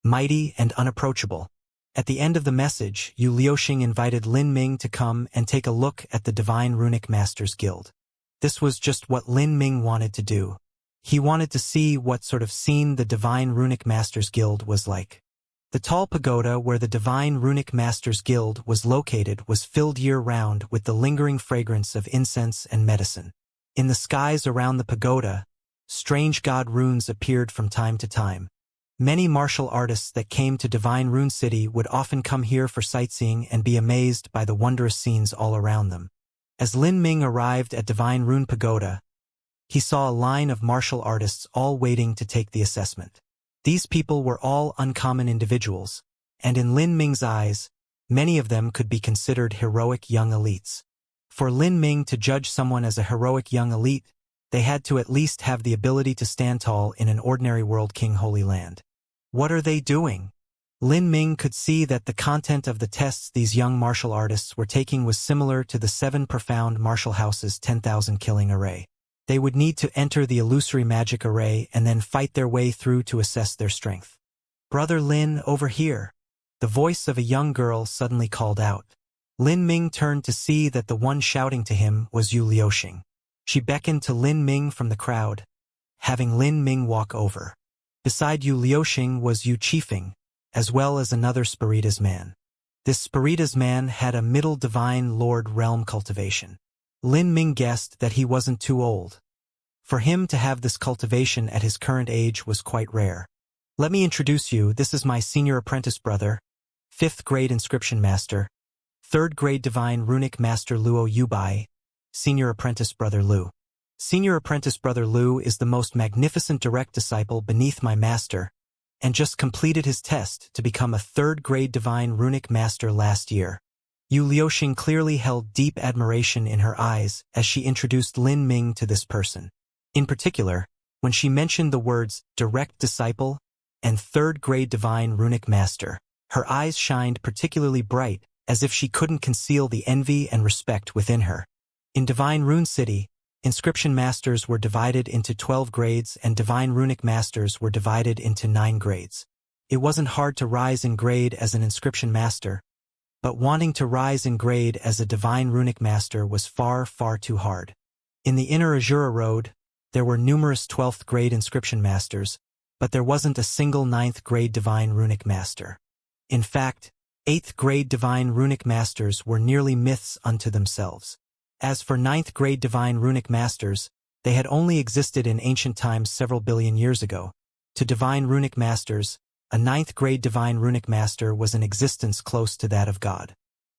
A: mighty and unapproachable. At the end of the message, Yu Liuxing invited Lin Ming to come and take a look at the Divine Runic Masters Guild. This was just what Lin Ming wanted to do. He wanted to see what sort of scene the Divine Runic Masters Guild was like. The tall pagoda where the Divine Runic Masters Guild was located was filled year-round with the lingering fragrance of incense and medicine. In the skies around the pagoda, strange god runes appeared from time to time. Many martial artists that came to Divine Rune City would often come here for sightseeing and be amazed by the wondrous scenes all around them. As Lin Ming arrived at Divine Rune Pagoda, he saw a line of martial artists all waiting to take the assessment. These people were all uncommon individuals, and in Lin Ming's eyes, many of them could be considered heroic young elites. For Lin Ming to judge someone as a heroic young elite, they had to at least have the ability to stand tall in an ordinary World King Holy Land. What are they doing? Lin Ming could see that the content of the tests these young martial artists were taking was similar to the 7 profound martial houses 10,000 killing array. They would need to enter the illusory magic array and then fight their way through to assess their strength. "Brother Lin, over here," the voice of a young girl suddenly called out. Lin Ming turned to see that the one shouting to him was Yu Liuxing. She beckoned to Lin Ming from the crowd, having Lin Ming walk over. Beside Yu Liuxing was Yu Qifeng, as well as another Spiritas man. This Spiritas man had a middle divine lord realm cultivation. Lin Ming guessed that he wasn't too old. For him to have this cultivation at his current age was quite rare. "Let me introduce you, this is my senior apprentice brother, 5th grade inscription master, 3rd grade divine runic master Luo Yubai, senior apprentice brother Lu. Senior apprentice brother Lu is the most magnificent direct disciple beneath my master, and just completed his test to become a 3rd grade divine runic master last year." Yu Liuxing clearly held deep admiration in her eyes as she introduced Lin Ming to this person. In particular, when she mentioned the words direct disciple and 3rd grade divine runic master, her eyes shined particularly bright, as if she couldn't conceal the envy and respect within her. In Divine Rune City, inscription masters were divided into 12 grades and divine runic masters were divided into 9 grades. It wasn't hard to rise in grade as an inscription master, but wanting to rise in grade as a divine runic master was far, far too hard. In the inner Azura Road, there were numerous 12th grade inscription masters, but there wasn't a single 9th grade divine runic master. In fact, 8th grade divine runic masters were nearly myths unto themselves. As for 9th grade divine runic masters, they had only existed in ancient times several billion years ago. To divine runic masters, a 9th grade divine runic master was an existence close to that of God.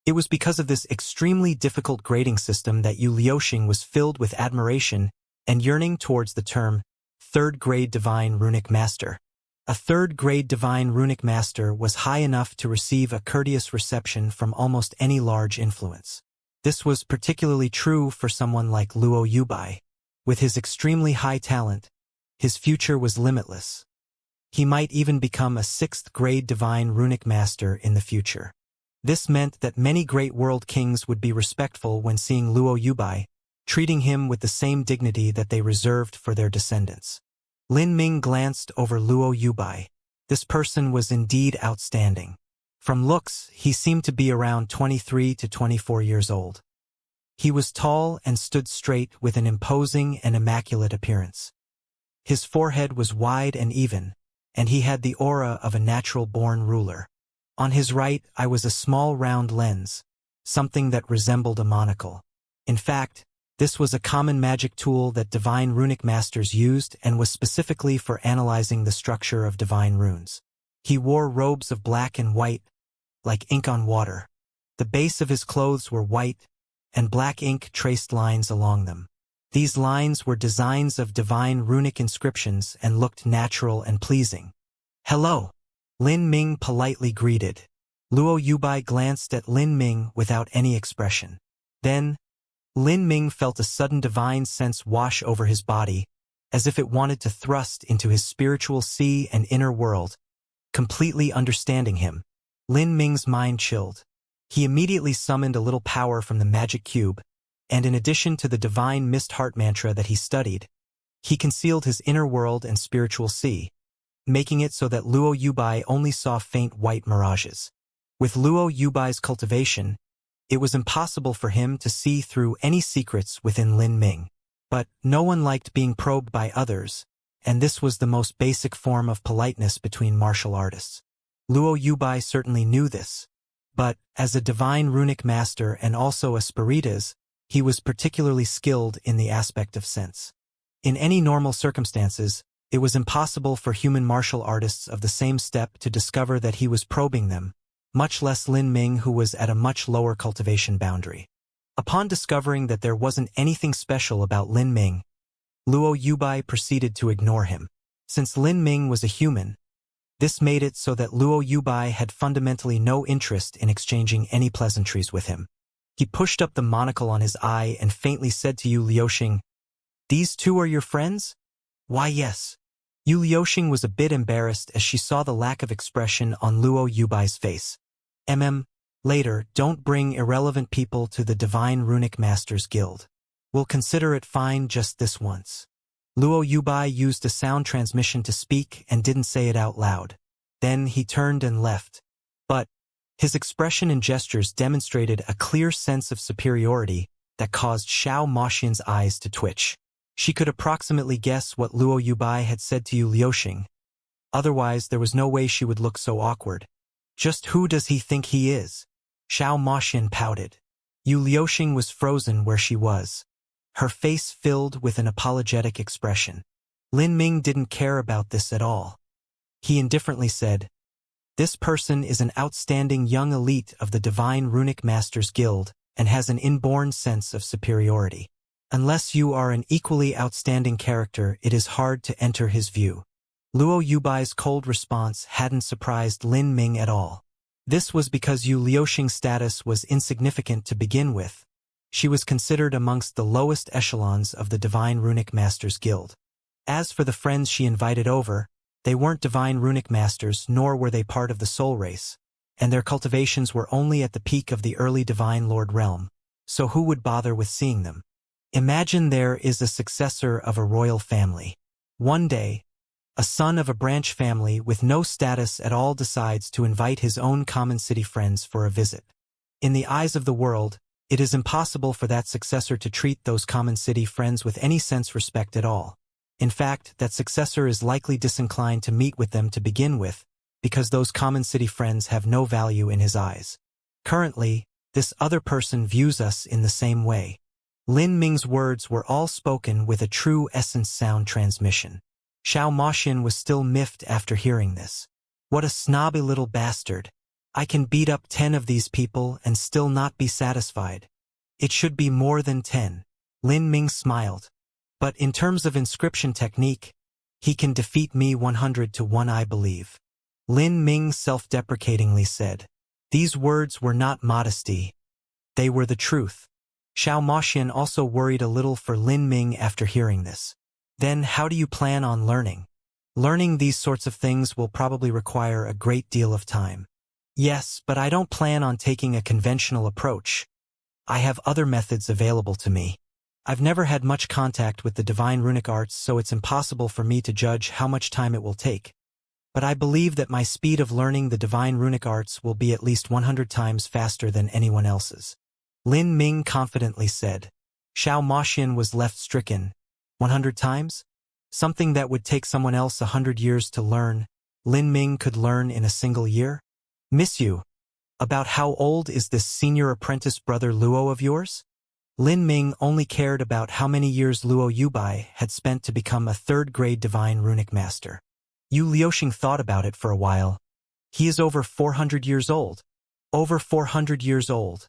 A: It was because of this extremely difficult grading system that Yu Liuxing was filled with admiration and yearning towards the term 3rd grade divine runic master. A 3rd grade divine runic master was high enough to receive a courteous reception from almost any large influence. This was particularly true for someone like Luo Yubai. With his extremely high talent, his future was limitless. He might even become a 6th grade divine runic master in the future. This meant that many great world kings would be respectful when seeing Luo Yubai, treating him with the same dignity that they reserved for their descendants. Lin Ming glanced over Luo Yubai. This person was indeed outstanding. From looks, he seemed to be around 23 to 24 years old. He was tall and stood straight with an imposing and immaculate appearance. His forehead was wide and even, and he had the aura of a natural-born ruler. On his right was a small round lens, something that resembled a monocle. In fact, This was a common magic tool that divine runic masters used and was specifically for analyzing the structure of divine runes. He wore robes of black and white, like ink on water. The base of his clothes were white, and black ink traced lines along them. These lines were designs of divine runic inscriptions and looked natural and pleasing. "Hello," Lin Ming politely greeted. Luo Yubai glanced at Lin Ming without any expression. Then, Lin Ming felt a sudden divine sense wash over his body, as if it wanted to thrust into his spiritual sea and inner world. Completely understanding him, Lin Ming's mind chilled. He immediately summoned a little power from the magic cube, and in addition to the divine mist heart mantra that he studied, he concealed his inner world and spiritual sea, making it so that Luo Yubai only saw faint white mirages. With Luo Yubai's cultivation, it was impossible for him to see through any secrets within Lin Ming. But no one liked being probed by others, and this was the most basic form of politeness between martial artists. Luo Yubai certainly knew this, but as a divine runic master and also a spiritas, he was particularly skilled in the aspect of sense. In any normal circumstances, it was impossible for human martial artists of the same step to discover that he was probing them, much less Lin Ming, who was at a much lower cultivation boundary. Upon discovering that there wasn't anything special about Lin Ming, Luo Yubai proceeded to ignore him. Since Lin Ming was a human, this made it so that Luo Yubai had fundamentally no interest in exchanging any pleasantries with him. He pushed up the monocle on his eye and faintly said to Yu Liuxing, "These two are your friends?" "Why, yes." Yu Liuxing was a bit embarrassed as she saw the lack of expression on Luo Yubai's face. Later, don't bring irrelevant people to the Divine Runic Masters Guild. We'll consider it fine just this once. Luo Yubai used a sound transmission to speak and didn't say it out loud. Then he turned and left. But his expression and gestures demonstrated a clear sense of superiority that caused Xiao Moxian's eyes to twitch. She could approximately guess what Luo Yubai had said to Yu Liuxing. Otherwise, there was no way she would look so awkward. Just who does he think he is? Xiao Moxian pouted. Yu Liuxing was frozen where she was, her face filled with an apologetic expression. Lin Ming didn't care about this at all. He indifferently said, "This person is an outstanding young elite of the Divine Runic Masters Guild and has an inborn sense of superiority. Unless you are an equally outstanding character, it is hard to enter his view." Luo Yubai's cold response hadn't surprised Lin Ming at all. This was because Yu Liuxing's status was insignificant to begin with. She was considered amongst the lowest echelons of the Divine Runic Masters Guild. As for the friends she invited over, they weren't Divine Runic Masters, nor were they part of the Soul Race, and their cultivations were only at the peak of the early Divine Lord realm, so who would bother with seeing them? Imagine there is a successor of a royal family. One day, a son of a branch family with no status at all decides to invite his own common city friends for a visit. In the eyes of the world, it is impossible for that successor to treat those common city friends with any sense respect at all. In fact, that successor is likely disinclined to meet with them to begin with, because those common city friends have no value in his eyes. Currently, this other person views us in the same way. Lin Ming's words were all spoken with a true essence sound transmission. Xiao Moxian was still miffed after hearing this. What a snobby little bastard. I can beat up 10 of these people and still not be satisfied. It should be more than 10. Lin Ming smiled. But in terms of inscription technique, he can defeat me 100 to 1, I believe. Lin Ming self-deprecatingly said. These words were not modesty. They were the truth. Xiao Moxian also worried a little for Lin Ming after hearing this. Then how do you plan on learning? Learning these sorts of things will probably require a great deal of time. Yes, but I don't plan on taking a conventional approach. I have other methods available to me. I've never had much contact with the divine runic arts, so it's impossible for me to judge how much time it will take. But I believe that my speed of learning the divine runic arts will be at least 100 times faster than anyone else's. Lin Ming confidently said. Xiao Moxian was left stricken. 100 times? Something that would take someone else 100 years to learn, Lin Ming could learn in a single year? Miss you. About how old is this senior apprentice brother Luo of yours? Lin Ming only cared about how many years Luo Yubai had spent to become a third-grade divine runic master. Yu Liuxing thought about it for a while. He is over 400 years old. Over 400 years old.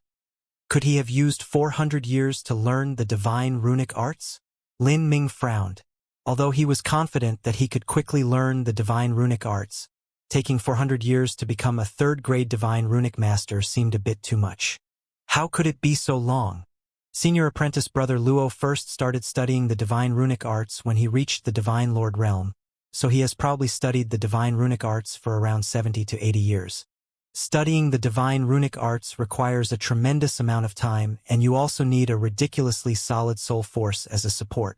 A: Could he have used 400 years to learn the divine runic arts? Lin Ming frowned. Although he was confident that he could quickly learn the divine runic arts, taking 400 years to become a third-grade divine runic master seemed a bit too much. How could it be so long? Senior apprentice brother Luo first started studying the divine runic arts when he reached the Divine Lord realm, so he has probably studied the divine runic arts for around 70 to 80 years. Studying the divine runic arts requires a tremendous amount of time, and you also need a ridiculously solid soul force as a support.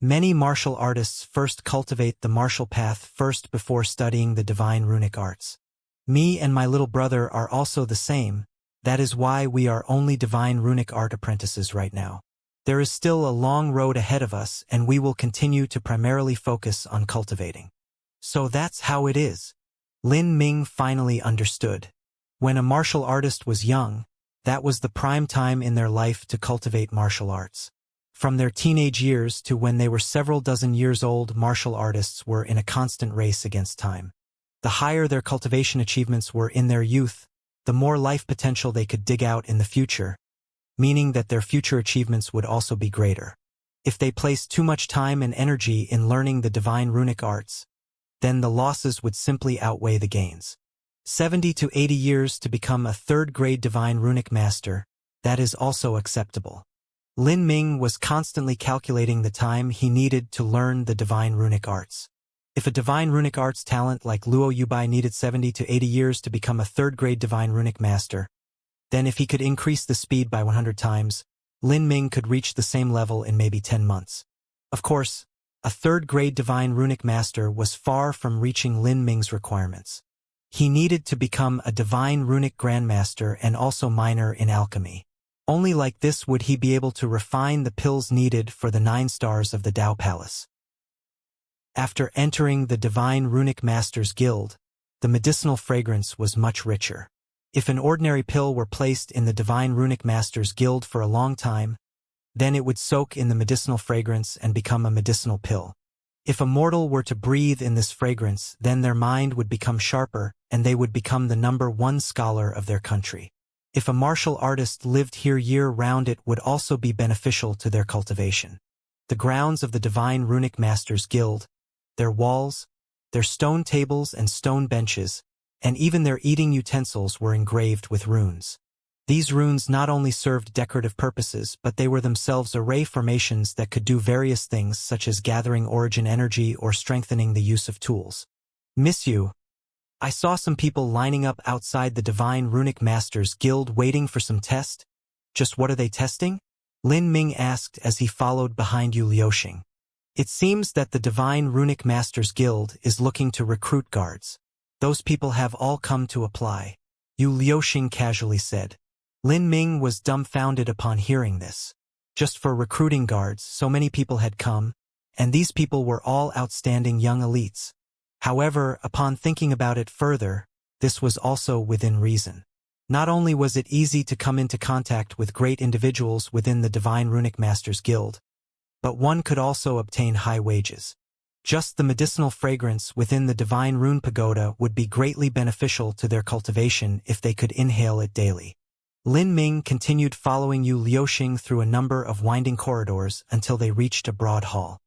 A: Many martial artists first cultivate the martial path first before studying the divine runic arts. Me and my little brother are also the same. That is why we are only divine runic art apprentices right now. There is still a long road ahead of us, and we will continue to primarily focus on cultivating. So that's how it is. Lin Ming finally understood. When a martial artist was young, that was the prime time in their life to cultivate martial arts. From their teenage years to when they were several dozen years old, martial artists were in a constant race against time. The higher their cultivation achievements were in their youth, the more life potential they could dig out in the future, meaning that their future achievements would also be greater. If they placed too much time and energy in learning the divine runic arts, then the losses would simply outweigh the gains. 70 to 80 years to become a third-grade divine runic master, that is also acceptable. Lin Ming was constantly calculating the time he needed to learn the divine runic arts. If a divine runic arts talent like Luo Yubai needed 70 to 80 years to become a third-grade divine runic master, then if he could increase the speed by 100 times, Lin Ming could reach the same level in maybe 10 months. Of course, a third-grade divine runic master was far from reaching Lin Ming's requirements. He needed to become a divine runic grandmaster and also minor in alchemy. Only like this would he be able to refine the pills needed for the 9 stars of the Dao Palace. After entering the Divine Runic Masters Guild, the medicinal fragrance was much richer. If an ordinary pill were placed in the Divine Runic Masters Guild for a long time, then it would soak in the medicinal fragrance and become a medicinal pill. If a mortal were to breathe in this fragrance, then their mind would become sharper, and they would become the #1 scholar of their country. If a martial artist lived here year-round, it would also be beneficial to their cultivation. The grounds of the Divine Runic Masters Guild, their walls, their stone tables and stone benches, and even their eating utensils were engraved with runes. These runes not only served decorative purposes, but they were themselves array formations that could do various things such as gathering origin energy or strengthening the use of tools. Miss you. I saw some people lining up outside the Divine Runic Masters Guild waiting for some test. Just what are they testing? Lin Ming asked as he followed behind Yu Liuxing. It seems that the Divine Runic Masters Guild is looking to recruit guards. Those people have all come to apply, Yu Liuxing casually said. Lin Ming was dumbfounded upon hearing this. Just for recruiting guards, so many people had come, and these people were all outstanding young elites. However, upon thinking about it further, this was also within reason. Not only was it easy to come into contact with great individuals within the Divine Runic Masters Guild, but one could also obtain high wages. Just the medicinal fragrance within the Divine Rune Pagoda would be greatly beneficial to their cultivation if they could inhale it daily. Lin Ming continued following Yu Liuxing through a number of winding corridors until they reached a broad hall.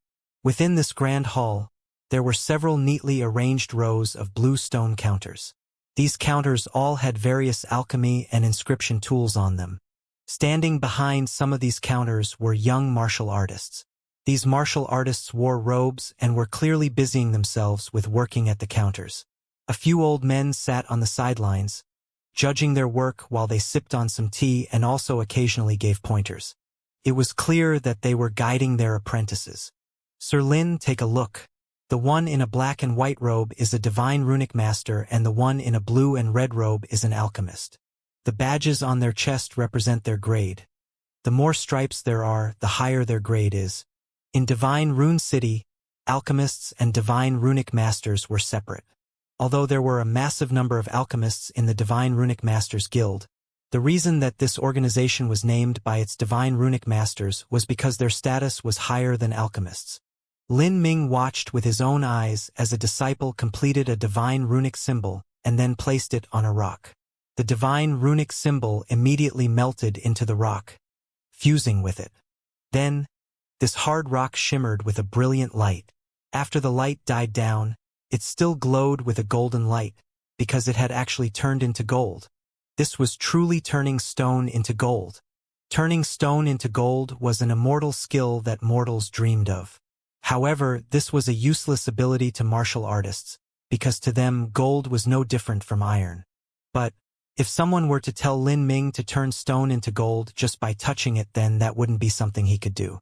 A: Within this grand hall, there were several neatly arranged rows of blue stone counters. These counters all had various alchemy and inscription tools on them. Standing behind some of these counters were young martial artists. These martial artists wore robes and were clearly busying themselves with working at the counters. A few old men sat on the sidelines, judging their work while they sipped on some tea and also occasionally gave pointers. It was clear that they were guiding their apprentices. Sir Lin, take a look. The one in a black and white robe is a divine runic master, and the one in a blue and red robe is an alchemist. The badges on their chest represent their grade. The more stripes there are, the higher their grade is. In Divine Rune City, alchemists and divine runic masters were separate. Although there were a massive number of alchemists in the Divine Runic Masters Guild, The reason that this organization was named by its divine runic masters was because their status was higher than alchemists. Lin Ming watched with his own eyes as a disciple completed a divine runic symbol and then placed it on a rock. The divine runic symbol immediately melted into the rock, fusing with it. Then, this hard rock shimmered with a brilliant light. After the light died down, it still glowed with a golden light, because it had actually turned into gold. This was truly turning stone into gold. Turning stone into gold was an immortal skill that mortals dreamed of. However, this was a useless ability to martial artists, because to them gold was no different from iron. But, if someone were to tell Lin Ming to turn stone into gold just by touching it, then that wouldn't be something he could do.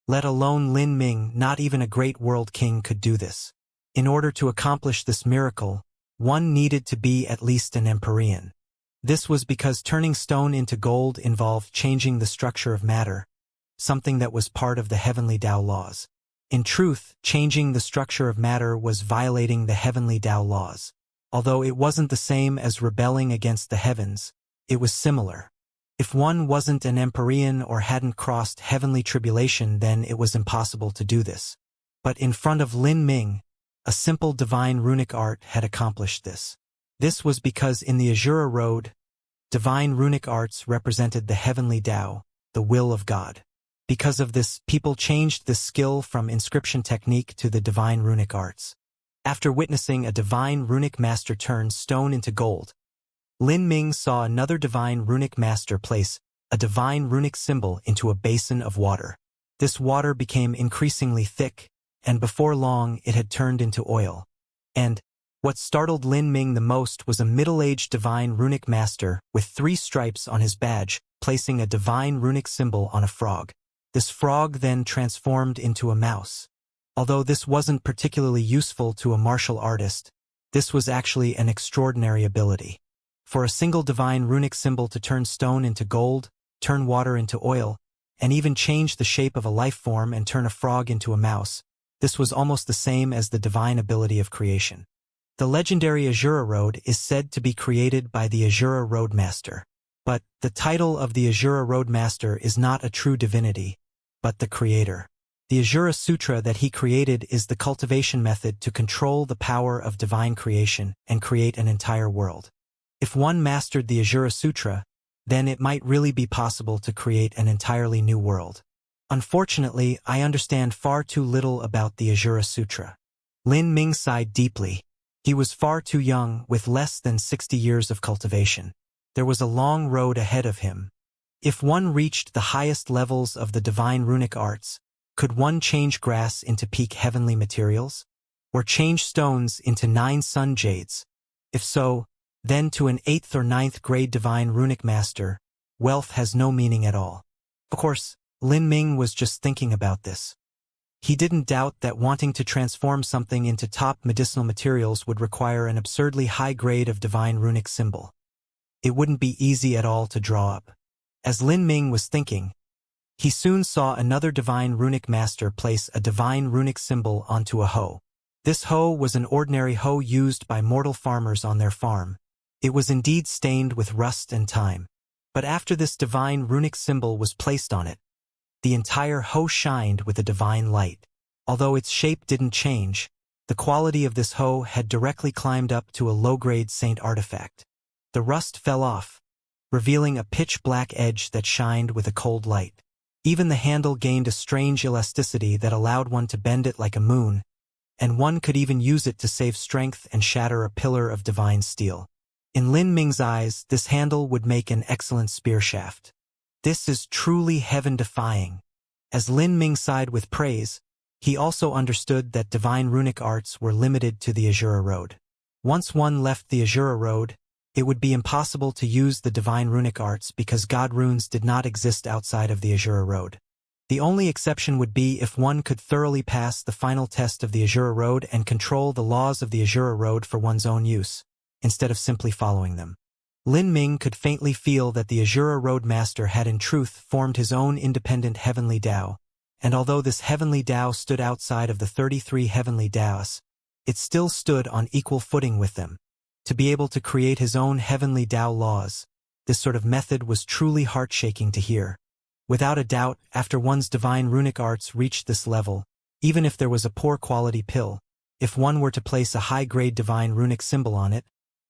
A: Let alone Lin Ming, not even a great world king could do this. In order to accomplish this miracle, one needed to be at least an Empyrean. This was because turning stone into gold involved changing the structure of matter, something that was part of the heavenly Tao laws. In truth, changing the structure of matter was violating the heavenly Tao laws. Although it wasn't the same as rebelling against the heavens, it was similar. If one wasn't an Empyrean or hadn't crossed heavenly tribulation, then it was impossible to do this. But in front of Lin Ming, a simple divine runic art had accomplished this. This was because in the Azura Road, divine runic arts represented the heavenly Tao, the will of God. Because of this, people changed this skill from inscription technique to the divine runic arts. After witnessing a divine runic master turn stone into gold, Lin Ming saw another divine runic master place a divine runic symbol into a basin of water. This water became increasingly thick, and before long it had turned into oil. And what startled Lin Ming the most was a middle-aged divine runic master with 3 stripes on his badge, placing a divine runic symbol on a frog. This frog then transformed into a mouse. Although this wasn't particularly useful to a martial artist, this was actually an extraordinary ability. For a single divine runic symbol to turn stone into gold, turn water into oil, and even change the shape of a life form and turn a frog into a mouse, this was almost the same as the divine ability of creation. The legendary Azura Road is said to be created by the Azura Roadmaster. But the title of the Azura Roadmaster is not a true divinity, but the creator. The Azura Sutra that he created is the cultivation method to control the power of divine creation and create an entire world. If one mastered the Azura Sutra, then it might really be possible to create an entirely new world. Unfortunately, I understand far too little about the Azura Sutra. Lin Ming sighed deeply. He was far too young, with less than 60 years of cultivation. There was a long road ahead of him. If one reached the highest levels of the divine runic arts, could one change grass into peak heavenly materials? Or change stones into 9 sun jades? If so, then to an 8th or 9th grade divine runic master, wealth has no meaning at all. Of course, Lin Ming was just thinking about this. He didn't doubt that wanting to transform something into top medicinal materials would require an absurdly high grade of divine runic symbol. It wouldn't be easy at all to draw up. As Lin Ming was thinking, he soon saw another divine runic master place a divine runic symbol onto a hoe. This hoe was an ordinary hoe used by mortal farmers on their farm. It was indeed stained with rust and time. But after this divine runic symbol was placed on it, the entire hoe shined with a divine light. Although its shape didn't change, the quality of this hoe had directly climbed up to a low-grade saint artifact. The rust fell off, revealing a pitch-black edge that shined with a cold light. Even the handle gained a strange elasticity that allowed one to bend it like a moon, and one could even use it to save strength and shatter a pillar of divine steel. In Lin Ming's eyes, this handle would make an excellent spear shaft. This is truly heaven-defying. As Lin Ming sighed with praise, he also understood that divine runic arts were limited to the Azura Road. Once one left the Azura Road, it would be impossible to use the divine runic arts because God runes did not exist outside of the Azura Road. The only exception would be if one could thoroughly pass the final test of the Azura Road and control the laws of the Azura Road for one's own use, instead of simply following them. Lin Ming could faintly feel that the Azura Road Master had in truth formed his own independent heavenly Tao, and although this heavenly Tao stood outside of the 33 heavenly Taos, it still stood on equal footing with them. To be able to create his own heavenly Tao laws, This sort of method was truly heart-shaking to hear. Without a doubt, after one's divine runic arts reached this level, even if there was a poor-quality pill, if one were to place a high-grade divine runic symbol on it,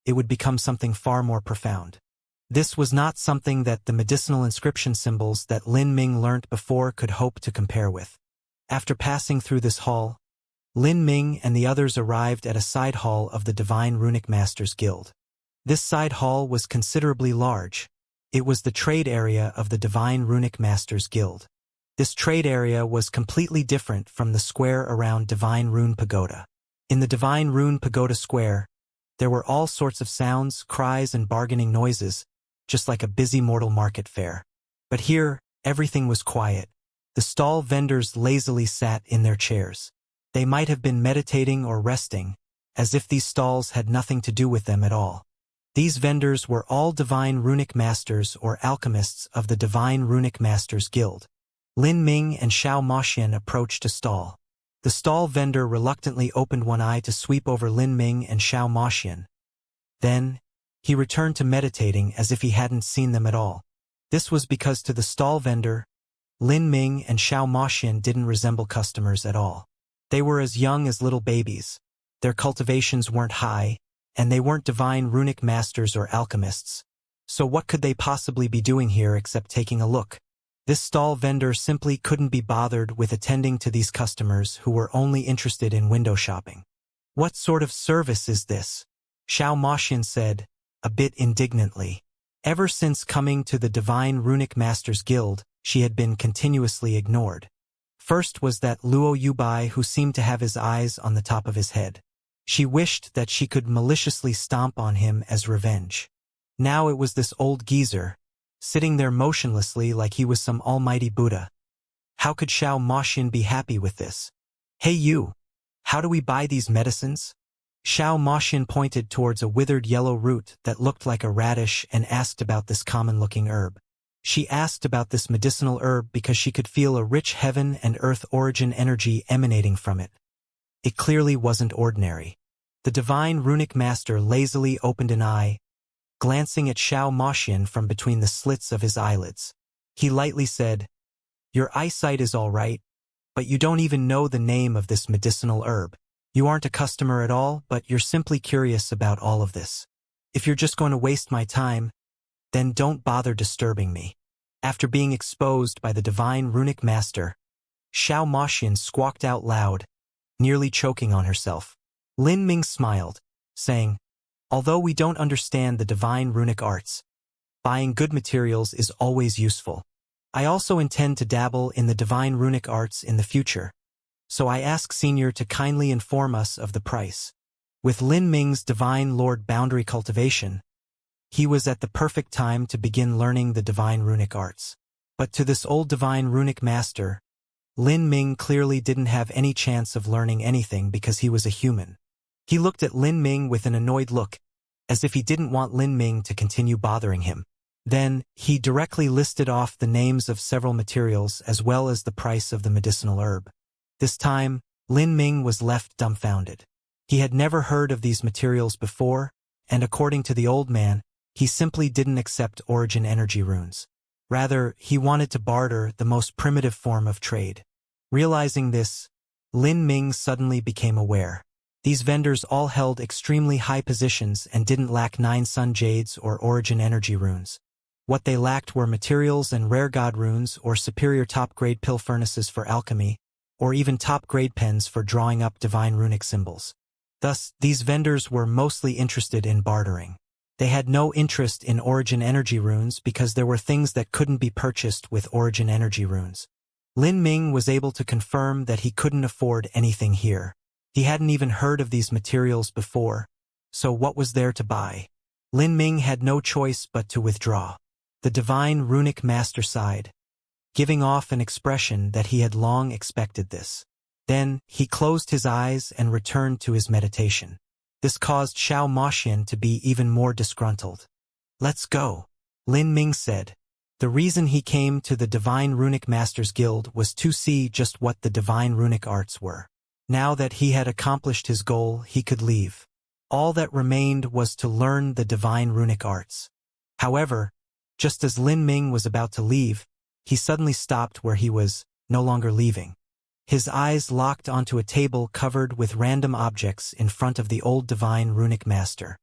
A: it would become something far more profound. This was not something that the medicinal inscription symbols that Lin Ming learnt before could hope to compare with. After passing through this hall, Lin Ming and the others arrived at a side hall of the Divine Runic Masters Guild. This side hall was considerably large. It was the trade area of the Divine Runic Masters Guild. This trade area was completely different from the square around Divine Rune Pagoda. In the Divine Rune Pagoda Square, there were all sorts of sounds, cries, and bargaining noises, just like a busy mortal market fair. But here, everything was quiet. The stall vendors lazily sat in their chairs. They might have been meditating or resting, as if these stalls had nothing to do with them at all. These vendors were all Divine Runic Masters or alchemists of the Divine Runic Masters Guild. Lin Ming and Xiao Moxian approached a stall. The stall vendor reluctantly opened one eye to sweep over Lin Ming and Xiao Moxian. Then, he returned to meditating as if he hadn't seen them at all. This was because to the stall vendor, Lin Ming and Xiao Moxian didn't resemble customers at all. They were as young as little babies. Their cultivations weren't high, and they weren't divine runic masters or alchemists. So what could they possibly be doing here except taking a look? This stall vendor simply couldn't be bothered with attending to these customers who were only interested in window shopping. What sort of service is this? Xiao Moxian said, a bit indignantly. Ever since coming to the Divine Runic Masters Guild, she had been continuously ignored. First was that Luo Yubai who seemed to have his eyes on the top of his head. She wished that she could maliciously stomp on him as revenge. Now it was this old geezer, sitting there motionlessly like he was some almighty Buddha. How could Xiao Moxian be happy with this? Hey you! How do we buy these medicines? Xiao Moxian pointed towards a withered yellow root that looked like a radish and asked about this common-looking herb. She asked about this medicinal herb because she could feel a rich heaven and earth origin energy emanating from it. It clearly wasn't ordinary. The Divine Runic Master lazily opened an eye, glancing at Xiao Moxian from between the slits of his eyelids. He lightly said, "Your eyesight is all right, but you don't even know the name of this medicinal herb. You aren't a customer at all, but you're simply curious about all of this. If you're just going to waste my time, then don't bother disturbing me." After being exposed by the Divine Runic Master, Xiao Moxian squawked out loud, nearly choking on herself. Lin Ming smiled, saying, "Although we don't understand the Divine Runic Arts, buying good materials is always useful. I also intend to dabble in the Divine Runic Arts in the future, so I ask Senior to kindly inform us of the price." With Lin Ming's Divine Lord Boundary Cultivation, he was at the perfect time to begin learning the Divine Runic Arts. But to this old Divine Runic Master, Lin Ming clearly didn't have any chance of learning anything because he was a human. He looked at Lin Ming with an annoyed look, as if he didn't want Lin Ming to continue bothering him. Then, he directly listed off the names of several materials as well as the price of the medicinal herb. This time, Lin Ming was left dumbfounded. He had never heard of these materials before, and according to the old man, he simply didn't accept origin energy runes. Rather, he wanted to barter the most primitive form of trade. Realizing this, Lin Ming suddenly became aware. These vendors all held extremely high positions and didn't lack 9 sun jades or origin energy runes. What they lacked were materials and rare god runes or superior top-grade pill furnaces for alchemy, or even top-grade pens for drawing up divine runic symbols. Thus, these vendors were mostly interested in bartering. They had no interest in origin energy runes because there were things that couldn't be purchased with origin energy runes. Lin Ming was able to confirm that he couldn't afford anything here. He hadn't even heard of these materials before, so what was there to buy? Lin Ming had no choice but to withdraw. The Divine Runic Master sighed, giving off an expression that he had long expected this. Then, he closed his eyes and returned to his meditation. This caused Xiao Moxian to be even more disgruntled. "Let's go," Lin Ming said. The reason he came to the Divine Runic Masters Guild was to see just what the Divine Runic Arts were. Now that he had accomplished his goal, he could leave. All that remained was to learn the Divine Runic Arts. However, Just as Lin Ming was about to leave, he suddenly stopped where he was, no longer leaving. His eyes locked onto a table covered with random objects in front of the old divine runic master.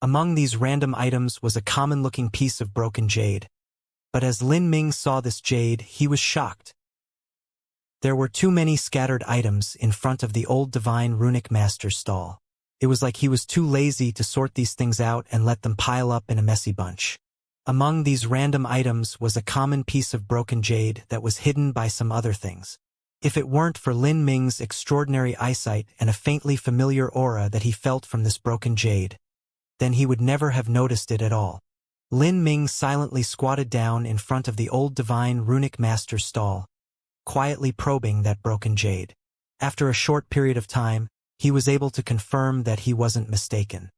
A: Among these random items was a common-looking piece of broken jade. But as Lin Ming saw this jade, he was shocked. There were too many scattered items in front of the old divine runic master's stall. It was like he was too lazy to sort these things out and let them pile up in a messy bunch. Among these random items was a common piece of broken jade that was hidden by some other things. If it weren't for Lin Ming's extraordinary eyesight and a faintly familiar aura that he felt from this broken jade, then he would never have noticed it at all. Lin Ming silently squatted down in front of the old divine runic master's stall, quietly probing that broken jade. After a short period of time, he was able to confirm that he wasn't mistaken.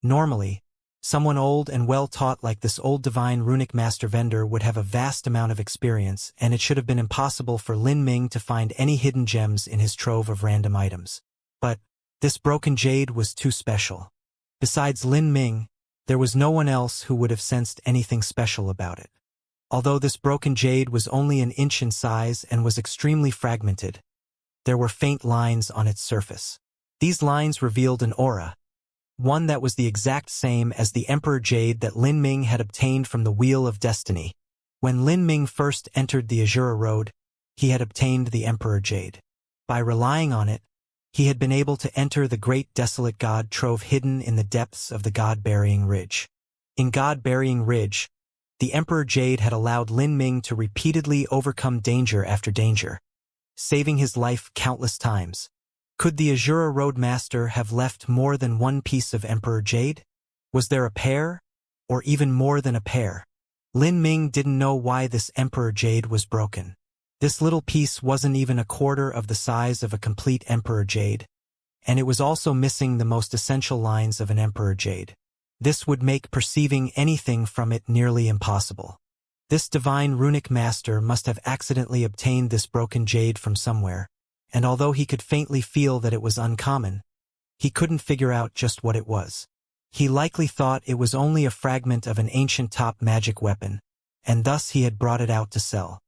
A: Normally, someone old and well-taught like this old divine runic master vendor would have a vast amount of experience, and it should have been impossible for Lin Ming to find any hidden gems in his trove of random items. But this broken jade was too special. Besides Lin Ming, there was no one else who would have sensed anything special about it. Although this broken jade was only an inch in size and was extremely fragmented, there were faint lines on its surface. These lines revealed an aura, one that was the exact same as the Emperor Jade that Lin Ming had obtained from the Wheel of Destiny. When Lin Ming first entered the Azura Road, he had obtained the Emperor Jade. By relying on it, he had been able to enter the great desolate god trove hidden in the depths of the God-Burying Ridge. In God-Burying Ridge, the Emperor Jade had allowed Lin Ming to repeatedly overcome danger after danger, saving his life countless times. Could the Azura Road Master have left more than one piece of Emperor Jade? Was there a pair? Or even more than a pair? Lin Ming didn't know why this Emperor Jade was broken. This little piece wasn't even a quarter of the size of a complete Emperor Jade, and it was also missing the most essential lines of an Emperor Jade. This would make perceiving anything from it nearly impossible. This divine runic master must have accidentally obtained this broken jade from somewhere, and although he could faintly feel that it was uncommon, he couldn't figure out just what it was. He likely thought it was only a fragment of an ancient top magic weapon, and thus he had brought it out to sell.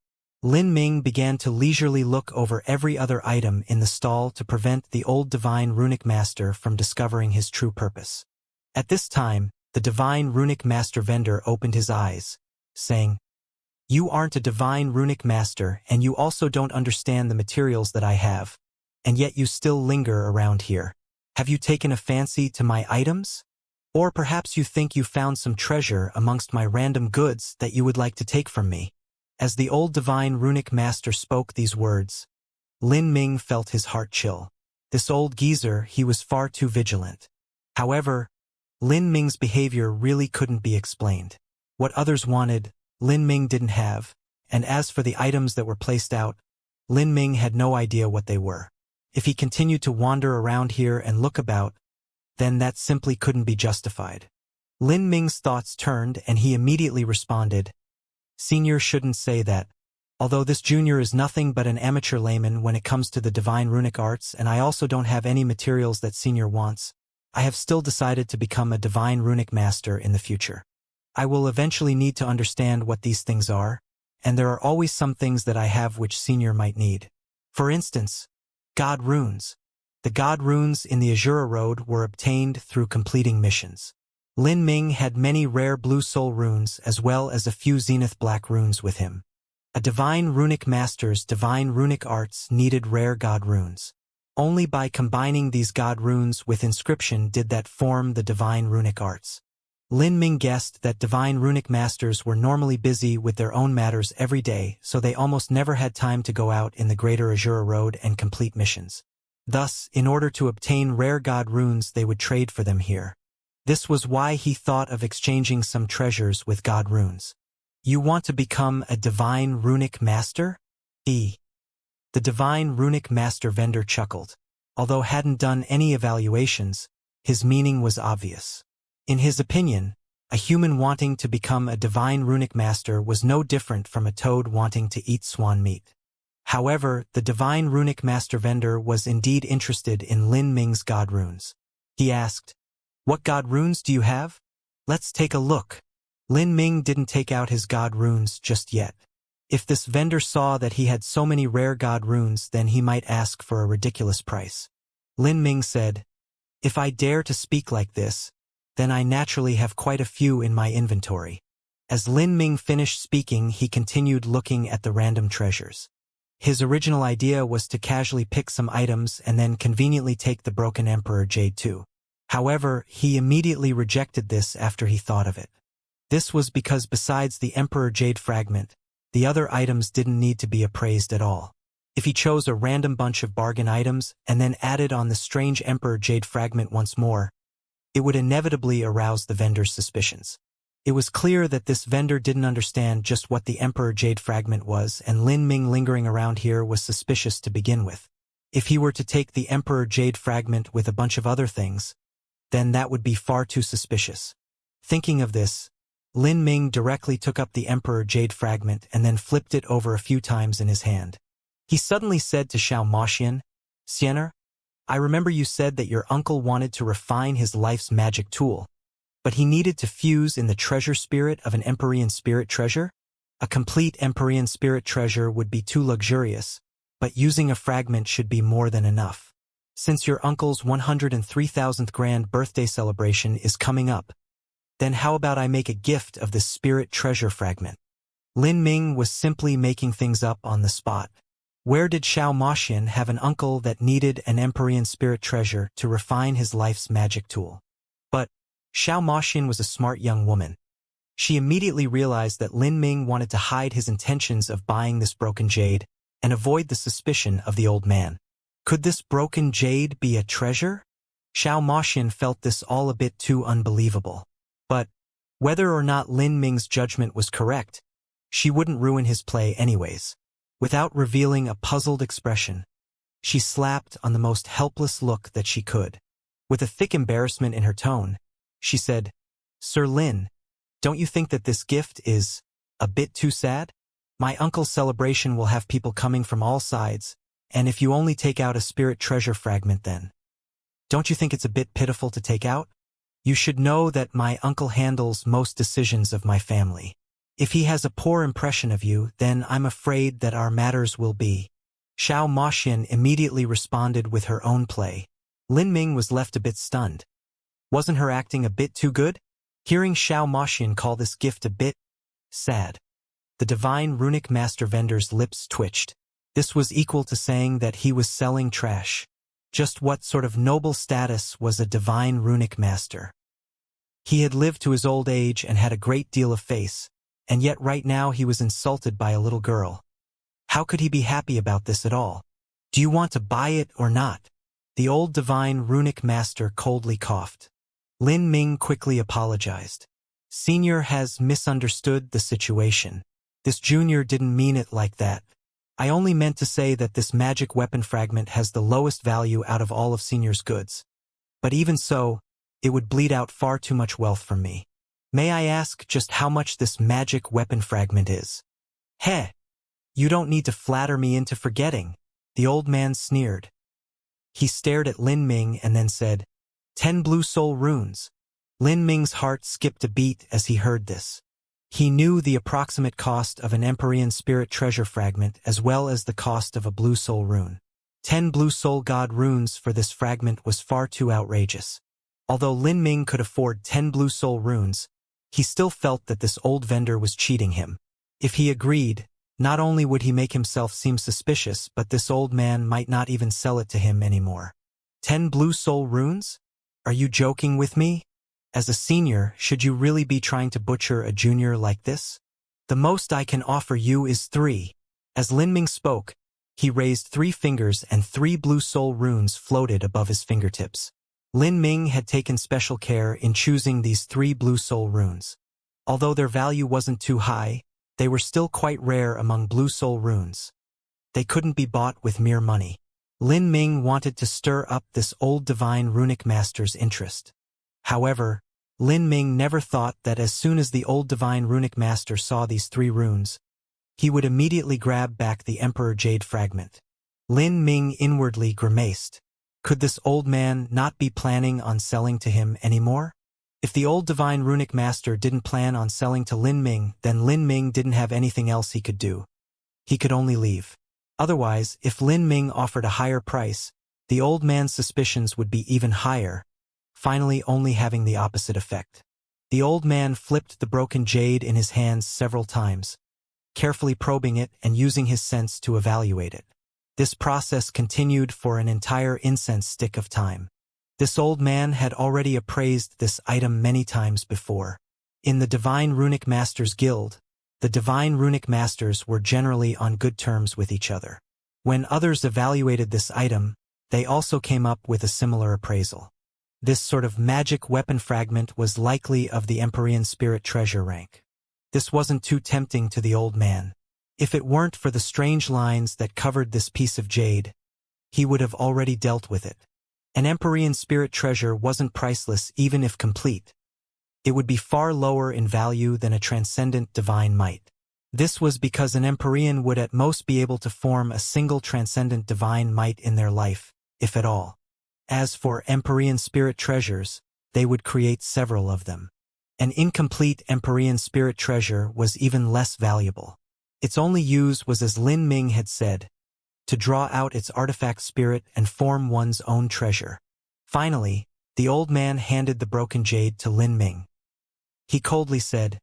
A: Lin Ming began to leisurely look over every other item in the stall to prevent the old divine runic master from discovering his true purpose. At this time, the divine runic master vendor opened his eyes, saying, "You aren't a divine runic master, and you also don't understand the materials that I have, and yet you still linger around here. Have you taken a fancy to my items? Or perhaps you think you found some treasure amongst my random goods that you would like to take from me?" As the old divine runic master spoke these words, Lin Ming felt his heart chill. This old geezer, he was far too vigilant. However, Lin Ming's behavior really couldn't be explained. What others wanted, Lin Ming didn't have, and as for the items that were placed out, Lin Ming had no idea what they were. If he continued to wander around here and look about, then that simply couldn't be justified. Lin Ming's thoughts turned and he immediately responded, "Senior shouldn't say that. Although this junior is nothing but an amateur layman when it comes to the divine runic arts, and I also don't have any materials that senior wants, I have still decided to become a divine runic master in the future. I will eventually need to understand what these things are, and there are always some things that I have which senior might need. For instance, God runes. The God runes in the Azura Road were obtained through completing missions. Lin Ming had many rare blue soul runes as well as a few zenith black runes with him. A divine runic master's divine runic arts needed rare God runes. Only by combining these God runes with inscription did that form the divine runic arts. Lin Ming guessed that divine runic masters were normally busy with their own matters every day, so they almost never had time to go out in the greater Azura Road and complete missions. Thus, in order to obtain rare God runes, they would trade for them here. This was why he thought of exchanging some treasures with God runes. "You want to become a divine runic master?" The divine runic master vendor chuckled. Although hadn't done any evaluations, his meaning was obvious. In his opinion, a human wanting to become a divine runic master was no different from a toad wanting to eat swan meat. However, the divine runic master vendor was indeed interested in Lin Ming's God runes. He asked, "What God runes do you have? Let's take a look." Lin Ming didn't take out his god runes just yet. If this vendor saw that he had so many rare god runes, then he might ask for a ridiculous price. Lin Ming said, "If I dare to speak like this, then I naturally have quite a few in my inventory." As Lin Ming finished speaking, he continued looking at the random treasures. His original idea was to casually pick some items and then conveniently take the broken Emperor Jade too. However, he immediately rejected this after he thought of it. This was because besides the Emperor Jade fragment, the other items didn't need to be appraised at all. If he chose a random bunch of bargain items and then added on the strange Emperor Jade fragment once more, it would inevitably arouse the vendor's suspicions. It was clear that this vendor didn't understand just what the Emperor Jade fragment was, and Lin Ming lingering around here was suspicious to begin with. If he were to take the Emperor Jade fragment with a bunch of other things, then that would be far too suspicious. Thinking of this, Lin Ming directly took up the Emperor Jade fragment and then flipped it over a few times in his hand. He suddenly said to Xianxia, "Xianxia, I remember you said that your uncle wanted to refine his life's magic tool, but he needed to fuse in the treasure spirit of an Empyrean spirit treasure? A complete Empyrean spirit treasure would be too luxurious, but using a fragment should be more than enough. Since your uncle's 103,000th grand birthday celebration is coming up, then how about I make a gift of this spirit treasure fragment?" Lin Ming was simply making things up on the spot. Where did Xianxia have an uncle that needed an Empyrean spirit treasure to refine his life's magic tool? But Xianxia was a smart young woman. She immediately realized that Lin Ming wanted to hide his intentions of buying this broken jade and avoid the suspicion of the old man. Could this broken jade be a treasure? Xianxia felt this all a bit too unbelievable. But whether or not Lin Ming's judgment was correct, she wouldn't ruin his play anyways. Without revealing a puzzled expression, she slapped on the most helpless look that she could. With a thick embarrassment in her tone, she said, "Sir Lin, don't you think that this gift is a bit too sad? My uncle's celebration will have people coming from all sides, and if you only take out a spirit treasure fragment then, don't you think it's a bit pitiful to take out? You should know that my uncle handles most decisions of my family. If he has a poor impression of you, then I'm afraid that our matters will be." Xianxia immediately responded with her own play. Lin Ming was left a bit stunned. Wasn't her acting a bit too good? Hearing Xianxia call this gift a bit sad, the divine runic master vendor's lips twitched. This was equal to saying that he was selling trash. Just what sort of noble status was a divine runic master? He had lived to his old age and had a great deal of face, and yet right now he was insulted by a little girl. How could he be happy about this at all? "Do you want to buy it or not?" The old divine runic master coldly coughed. Lin Ming quickly apologized. "Senior has misunderstood the situation. This junior didn't mean it like that. I only meant to say that this magic weapon fragment has the lowest value out of all of Senior's goods. But even so, it would bleed out far too much wealth from me. May I ask just how much this magic weapon fragment is?" "Heh! You don't need to flatter me into forgetting," the old man sneered. He stared at Lin Ming and then said, 10 blue soul runes." Lin Ming's heart skipped a beat as he heard this. He knew the approximate cost of an Empyrean spirit treasure fragment as well as the cost of a blue soul rune. 10 blue soul god runes for this fragment was far too outrageous. Although Lin Ming could afford 10 blue soul runes, he still felt that this old vendor was cheating him. If he agreed, not only would he make himself seem suspicious, but this old man might not even sell it to him anymore. 10 blue soul runes? Are you joking with me? As a senior, should you really be trying to butcher a junior like this? The most I can offer you is 3. As Lin Ming spoke, he raised 3 fingers and 3 blue soul runes floated above his fingertips. Lin Ming had taken special care in choosing these 3 blue soul runes. Although their value wasn't too high, they were still quite rare among blue soul runes. They couldn't be bought with mere money. Lin Ming wanted to stir up this old divine runic master's interest. However, Lin Ming never thought that as soon as the old divine runic master saw these 3 runes, he would immediately grab back the Emperor Jade fragment. Lin Ming inwardly grimaced. Could this old man not be planning on selling to him anymore? If the old divine runic master didn't plan on selling to Lin Ming, then Lin Ming didn't have anything else he could do. He could only leave. Otherwise, if Lin Ming offered a higher price, the old man's suspicions would be even higher, finally only having the opposite effect. The old man flipped the broken jade in his hands several times, carefully probing it and using his sense to evaluate it. This process continued for an entire incense stick of time. This old man had already appraised this item many times before. In the Divine Runic Masters Guild, the Divine Runic Masters were generally on good terms with each other. When others evaluated this item, they also came up with a similar appraisal. This sort of magic weapon fragment was likely of the Empyrean Spirit treasure rank. This wasn't too tempting to the old man. If it weren't for the strange lines that covered this piece of jade, he would have already dealt with it. An Empyrean Spirit treasure wasn't priceless even if complete. It would be far lower in value than a transcendent divine might. This was because an Empyrean would at most be able to form a single transcendent divine might in their life, if at all. As for Empyrean Spirit treasures, they would create several of them. An incomplete Empyrean Spirit treasure was even less valuable. Its only use was, as Lin Ming had said, to draw out its artifact spirit and form one's own treasure. Finally, the old man handed the broken jade to Lin Ming. He coldly said,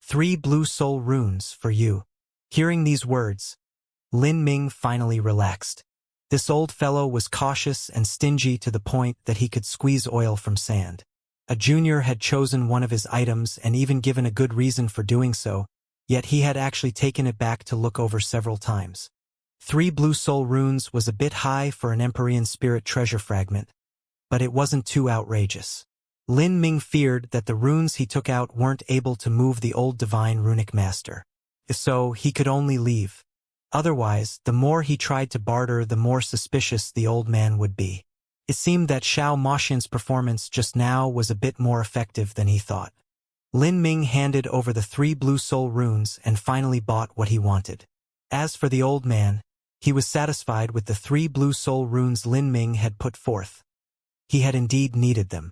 A: "3 blue soul runes for you." Hearing these words, Lin Ming finally relaxed. This old fellow was cautious and stingy to the point that he could squeeze oil from sand. A junior had chosen one of his items and even given a good reason for doing so, yet he had actually taken it back to look over several times. 3 blue soul runes was a bit high for an Empyrean Spirit treasure fragment, but it wasn't too outrageous. Lin Ming feared that the runes he took out weren't able to move the old divine runic master. So he could only leave. Otherwise, the more he tried to barter, the more suspicious the old man would be. It seemed that Xiao Moxian's performance just now was a bit more effective than he thought. Lin Ming handed over the 3 blue soul runes and finally bought what he wanted. As for the old man, he was satisfied with the 3 blue soul runes Lin Ming had put forth. He had indeed needed them.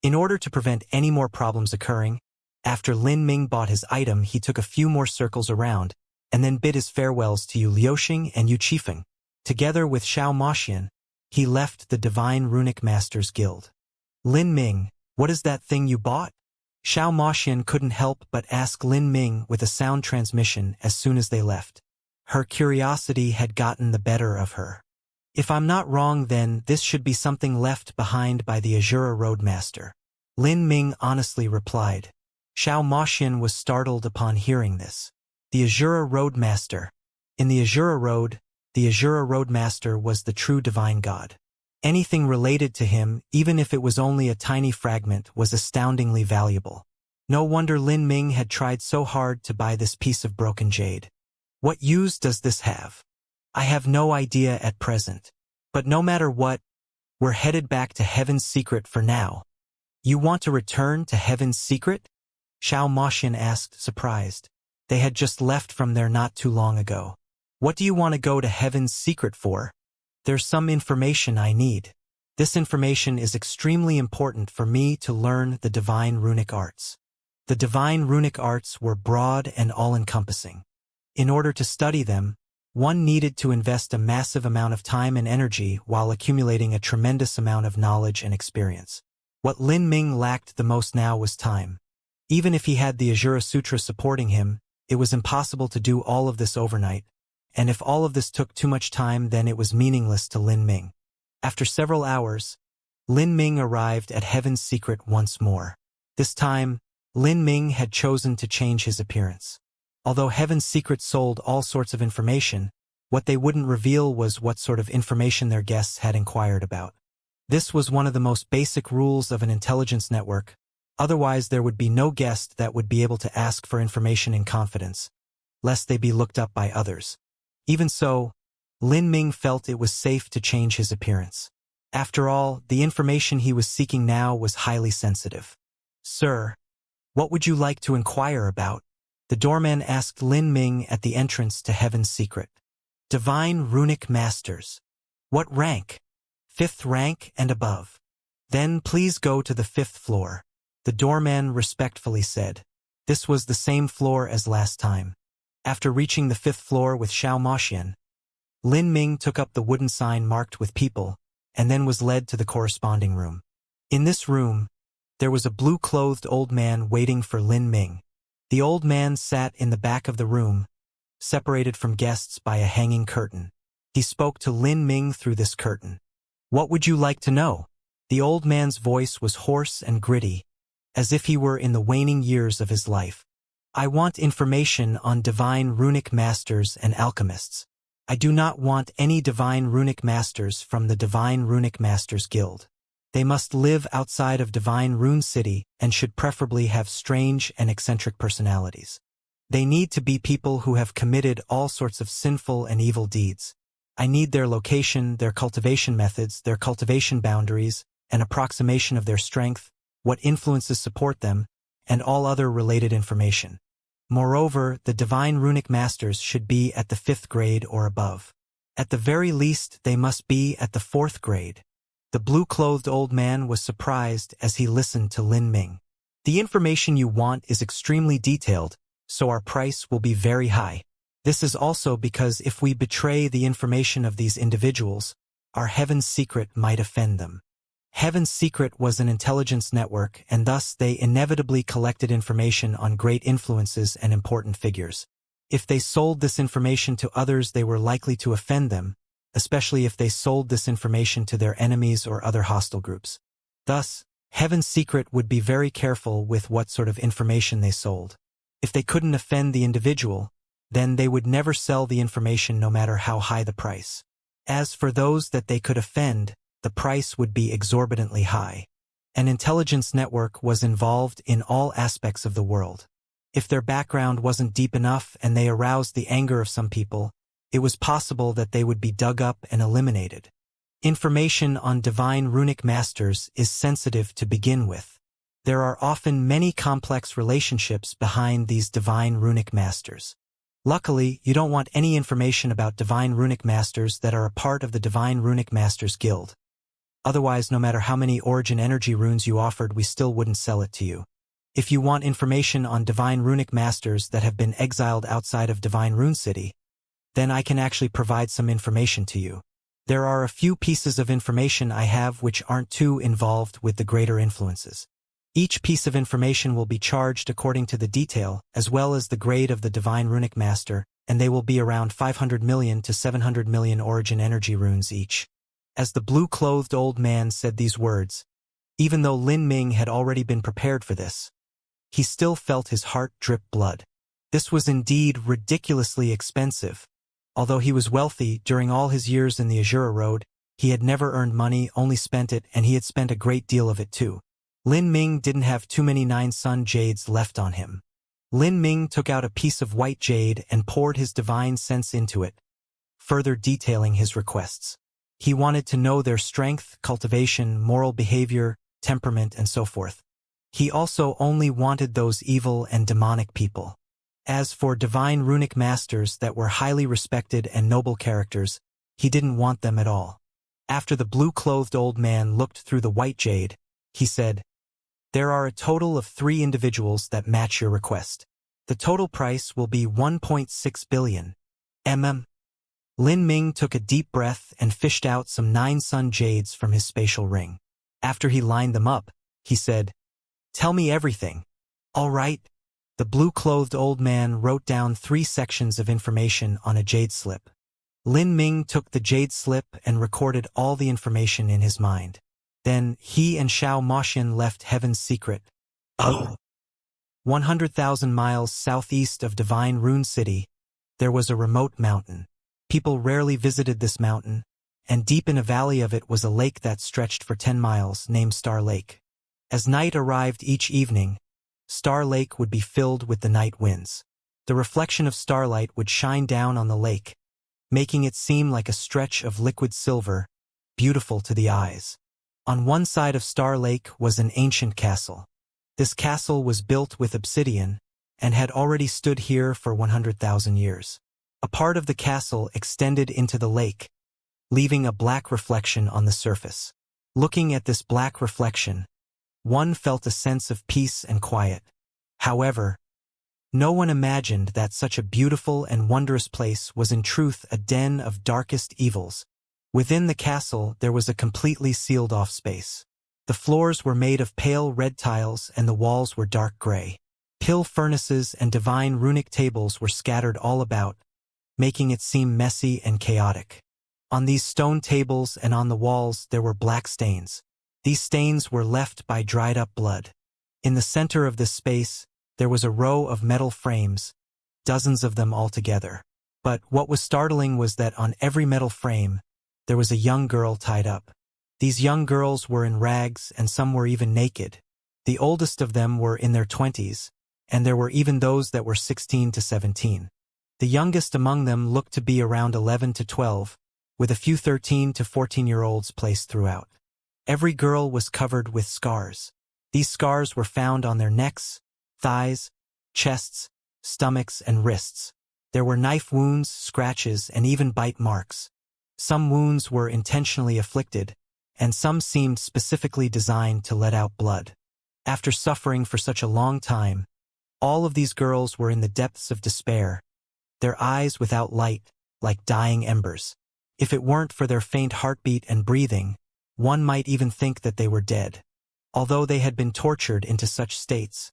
A: In order to prevent any more problems occurring, after Lin Ming bought his item, he took a few more circles around, and then bid his farewells to Yu Liuxing and Yu Qifeng. Together with Xiao Moxian, he left the Divine Runic Masters Guild. "Lin Ming, what is that thing you bought?" Xiao Moxian couldn't help but ask Lin Ming with a sound transmission as soon as they left. Her curiosity had gotten the better of her. "If I'm not wrong, then this should be something left behind by the Azura Roadmaster," Lin Ming honestly replied. Xiao Moxian was startled upon hearing this. The Azura Roadmaster. In the Azura Road, the Azura Roadmaster was the true divine god. Anything related to him, even if it was only a tiny fragment, was astoundingly valuable. No wonder Lin Ming had tried so hard to buy this piece of broken jade. "What use does this have?" "I have no idea at present. But no matter what, we're headed back to Heaven's Secret for now." "You want to return to Heaven's Secret?" Xiao Moxian asked, surprised. They had just left from there not too long ago. "What do you want to go to Heaven's Secret for?" "There's some information I need. This information is extremely important for me to learn the divine runic arts." The divine runic arts were broad and all-encompassing. In order to study them, one needed to invest a massive amount of time and energy while accumulating a tremendous amount of knowledge and experience. What Lin Ming lacked the most now was time. Even if he had the Azura Sutra supporting him, it was impossible to do all of this overnight, and if all of this took too much time, then it was meaningless to Lin Ming. After several hours, Lin Ming arrived at Heaven's Secret once more. This time, Lin Ming had chosen to change his appearance. Although Heaven's Secret sold all sorts of information, what they wouldn't reveal was what sort of information their guests had inquired about. This was one of the most basic rules of an intelligence network. Otherwise, there would be no guest that would be able to ask for information in confidence, lest they be looked up by others. Even so, Lin Ming felt it was safe to change his appearance. After all, the information he was seeking now was highly sensitive. "Sir, what would you like to inquire about?" the doorman asked Lin Ming at the entrance to Heaven's Secret. "Divine Runic Masters." "What rank?" "5th rank and above." "Then please go to the 5th floor." The doorman respectfully said. This was the same floor as last time. After reaching the 5th floor with Xianxia, Lin Ming took up the wooden sign marked with people, and then was led to the corresponding room. In this room, there was a blue-clothed old man waiting for Lin Ming. The old man sat in the back of the room, separated from guests by a hanging curtain. He spoke to Lin Ming through this curtain. What would you like to know? The old man's voice was hoarse and gritty, as if he were in the waning years of his life. I want information on divine runic masters and alchemists. I do not want any divine runic masters from the Divine Runic Masters Guild. They must live outside of Divine Rune City and should preferably have strange and eccentric personalities. They need to be people who have committed all sorts of sinful and evil deeds. I need their location, their cultivation methods, their cultivation boundaries, an approximation of their strength, what influences support them, and all other related information. Moreover, the Divine Runic Masters should be at the 5th grade or above. At the very least, they must be at the 4th grade. The blue-clothed old man was surprised as he listened to Lin Ming. The information you want is extremely detailed, so our price will be very high. This is also because if we betray the information of these individuals, our Heaven's Secret might offend them. Heaven's Secret was an intelligence network, and thus they inevitably collected information on great influences and important figures. If they sold this information to others, they were likely to offend them, especially if they sold this information to their enemies or other hostile groups. Thus, Heaven's Secret would be very careful with what sort of information they sold. If they couldn't offend the individual, then they would never sell the information no matter how high the price. As for those that they could offend, the price would be exorbitantly high. An intelligence network was involved in all aspects of the world. If their background wasn't deep enough and they aroused the anger of some people, it was possible that they would be dug up and eliminated. Information on divine runic masters is sensitive to begin with. There are often many complex relationships behind these divine runic masters. Luckily, you don't want any information about divine runic masters that are a part of the Divine Runic Masters Guild. Otherwise, no matter how many origin energy runes you offered, we still wouldn't sell it to you. If you want information on divine runic masters that have been exiled outside of Divine Rune City, then I can actually provide some information to you. There are a few pieces of information I have which aren't too involved with the greater influences. Each piece of information will be charged according to the detail, as well as the grade of the Divine Runic Master, and they will be around 500 million to 700 million origin energy runes each. As the blue-clothed old man said these words, even though Lin Ming had already been prepared for this, he still felt his heart drip blood. This was indeed ridiculously expensive. Although he was wealthy during all his years in the Azura Road, he had never earned money, only spent it, and he had spent a great deal of it too. Lin Ming didn't have too many 9 Sun Jades left on him. Lin Ming took out a piece of white jade and poured his divine sense into it, further detailing his requests. He wanted to know their strength, cultivation, moral behavior, temperament, and so forth. He also only wanted those evil and demonic people. As for divine runic masters that were highly respected and noble characters, he didn't want them at all. After the blue-clothed old man looked through the white jade, he said, "There are a total of 3 individuals that match your request. The total price will be 1.6 billion. Lin Ming took a deep breath and fished out some 9 sun jades from his spatial ring. After he lined them up, he said, "Tell me everything." "All right." The blue-clothed old man wrote down 3 sections of information on a jade slip. Lin Ming took the jade slip and recorded all the information in his mind. Then he and Xianxia left Heaven's Secret. 100,000 miles southeast of Divine Rune City, there was a remote mountain. People rarely visited this mountain, and deep in a valley of it was a lake that stretched for 10 miles, named Star Lake. As night arrived each evening, Star Lake would be filled with the night winds. The reflection of starlight would shine down on the lake, making it seem like a stretch of liquid silver, beautiful to the eyes. On one side of Star Lake was an ancient castle. This castle was built with obsidian, and had already stood here for 100,000 years. A part of the castle extended into the lake, leaving a black reflection on the surface. Looking at this black reflection, one felt a sense of peace and quiet. However, no one imagined that such a beautiful and wondrous place was in truth a den of darkest evils. Within the castle there was a completely sealed-off space. The floors were made of pale red tiles and the walls were dark gray. Pill furnaces and divine runic tables were scattered all about, making it seem messy and chaotic. On these stone tables and on the walls there were black stains. These stains were left by dried-up blood. In the center of this space, there was a row of metal frames, dozens of them altogether. But what was startling was that on every metal frame, there was a young girl tied up. These young girls were in rags and some were even naked. The oldest of them were in their 20s, and there were even those that were 16 to 17. The youngest among them looked to be around 11 to 12, with a few 13 to 14-year-olds placed throughout. Every girl was covered with scars. These scars were found on their necks, thighs, chests, stomachs, and wrists. There were knife wounds, scratches, and even bite marks. Some wounds were intentionally afflicted, and some seemed specifically designed to let out blood. After suffering for such a long time, all of these girls were in the depths of despair, their eyes without light, like dying embers. If it weren't for their faint heartbeat and breathing, one might even think that they were dead. Although they had been tortured into such states,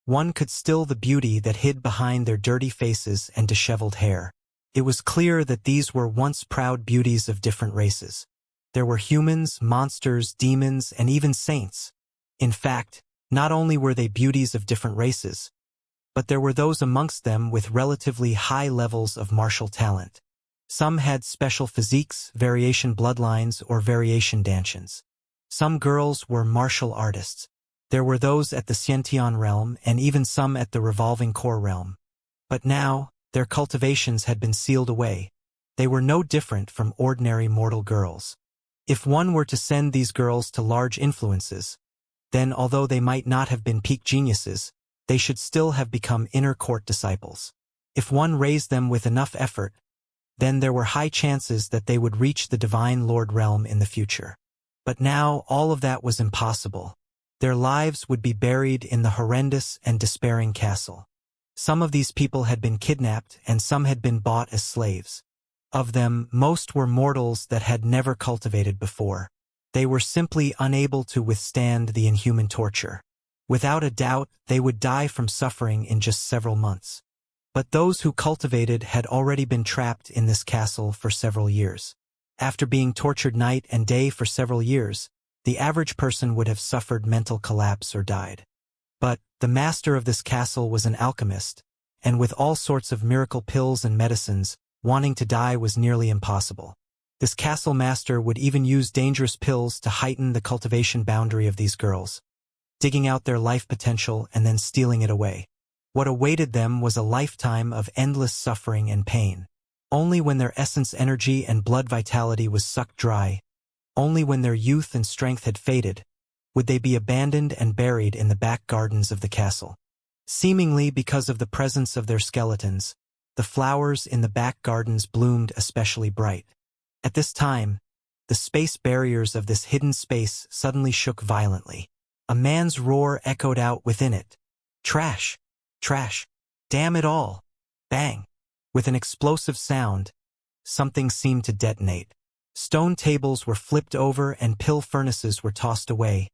A: one could still the beauty that hid behind their dirty faces and disheveled hair. It was clear that these were once proud beauties of different races. There were humans, monsters, demons, and even saints. In fact, not only were they beauties of different races, but there were those amongst them with relatively high levels of martial talent. Some had special physiques, variation bloodlines, or variation dantians. Some girls were martial artists. There were those at the Xianxia realm and even some at the revolving core realm. But now, their cultivations had been sealed away. They were no different from ordinary mortal girls. If one were to send these girls to large influences, then although they might not have been peak geniuses, they should still have become inner court disciples. If one raised them with enough effort, then there were high chances that they would reach the Divine Lord realm in the future. But now all of that was impossible. Their lives would be buried in the horrendous and despairing castle. Some of these people had been kidnapped and some had been bought as slaves. Of them, most were mortals that had never cultivated before. They were simply unable to withstand the inhuman torture. Without a doubt, they would die from suffering in just several months. But those who cultivated had already been trapped in this castle for several years. After being tortured night and day for several years, the average person would have suffered mental collapse or died. But the master of this castle was an alchemist, and with all sorts of miracle pills and medicines, wanting to die was nearly impossible. This castle master would even use dangerous pills to heighten the cultivation boundary of these girls, digging out their life potential and then stealing it away. What awaited them was a lifetime of endless suffering and pain. Only when their essence energy and blood vitality was sucked dry, only when their youth and strength had faded, would they be abandoned and buried in the back gardens of the castle. Seemingly because of the presence of their skeletons, the flowers in the back gardens bloomed especially bright. At this time, the space barriers of this hidden space suddenly shook violently. A man's roar echoed out within it. Trash! Trash! Damn it all! Bang! With an explosive sound, something seemed to detonate. Stone tables were flipped over and pill furnaces were tossed away,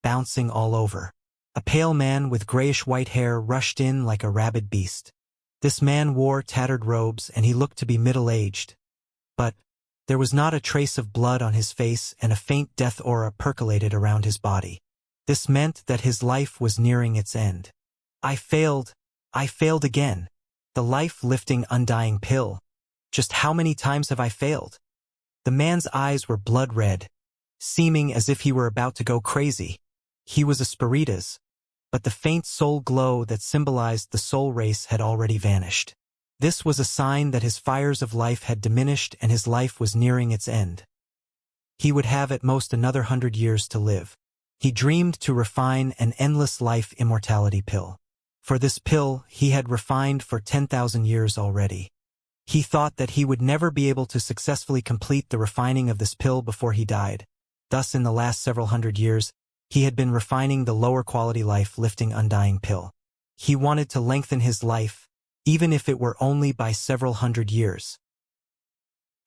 A: bouncing all over. A pale man with grayish-white hair rushed in like a rabid beast. This man wore tattered robes and he looked to be middle-aged. But there was not a trace of blood on his face and a faint death aura percolated around his body. This meant that his life was nearing its end. I failed again. The life-lifting undying pill. Just how many times have I failed? The man's eyes were blood-red, seeming as if he were about to go crazy. He was a spiritus, but the faint soul glow that symbolized the soul race had already vanished. This was a sign that his fires of life had diminished and his life was nearing its end. He would have at most another 100 years to live. He dreamed to refine an endless life immortality pill. For this pill, he had refined for 10,000 years already. He thought that he would never be able to successfully complete the refining of this pill before he died. Thus, in the last several hundred years, He had been refining the lower quality life-lifting undying pill. He wanted to lengthen his life, even if it were only by several hundred years.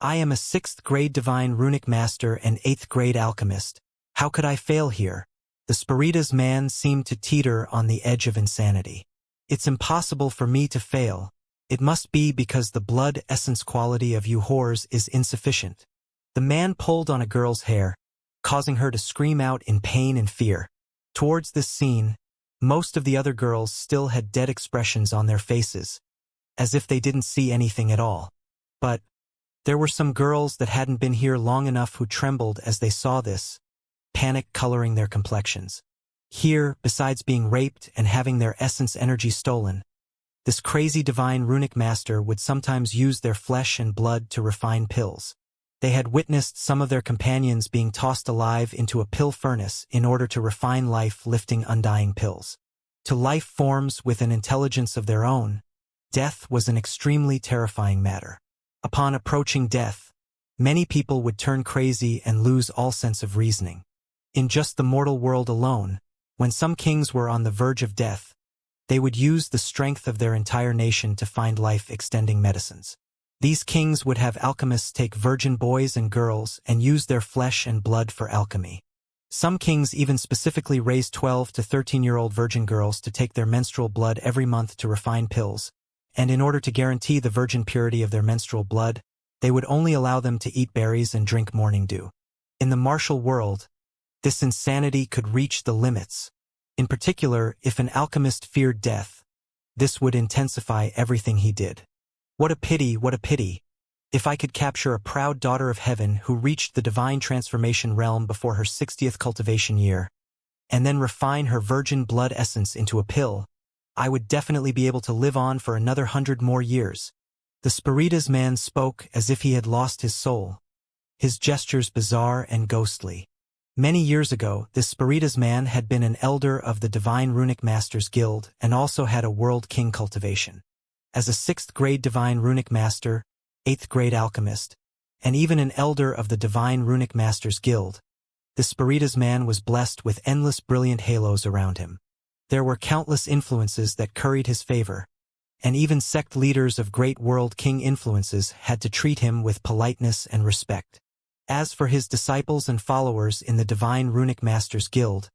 A: I am a 6th grade divine runic master and 8th grade alchemist. How could I fail here? The Spiritas man seemed to teeter on the edge of insanity. It's impossible for me to fail. It must be because the blood essence quality of you whores is insufficient. The man pulled on a girl's hair, causing her to scream out in pain and fear. Towards this scene, most of the other girls still had dead expressions on their faces, as if they didn't see anything at all. But there were some girls that hadn't been here long enough who trembled as they saw this, panic coloring their complexions. Here, besides being raped and having their essence energy stolen, this crazy divine runic master would sometimes use their flesh and blood to refine pills. They had witnessed some of their companions being tossed alive into a pill furnace in order to refine life-lifting undying pills. To life forms with an intelligence of their own, death was an extremely terrifying matter. Upon approaching death, many people would turn crazy and lose all sense of reasoning. In just the mortal world alone, when some kings were on the verge of death, they would use the strength of their entire nation to find life-extending medicines. These kings would have alchemists take virgin boys and girls and use their flesh and blood for alchemy. Some kings even specifically raised 12 to 13-year-old virgin girls to take their menstrual blood every month to refine pills, and in order to guarantee the virgin purity of their menstrual blood, they would only allow them to eat berries and drink morning dew. In the martial world, this insanity could reach the limits. In particular, if an alchemist feared death, this would intensify everything he did. What a pity, what a pity. If I could capture a proud daughter of heaven who reached the divine transformation realm before her 60th cultivation year, and then refine her virgin blood essence into a pill, I would definitely be able to live on for another 100 more years. The Spiritas man spoke as if he had lost his soul, his gestures bizarre and ghostly. Many years ago, this Spiritas man had been an elder of the Divine Runic Masters Guild and also had a World King cultivation. As a 6th grade Divine Runic Master, 8th grade alchemist, and even an elder of the Divine Runic Masters Guild, the Spiritas man was blessed with endless brilliant halos around him. There were countless influences that curried his favor, and even sect leaders of great World King influences had to treat him with politeness and respect. As for his disciples and followers in the Divine Runic Masters Guild,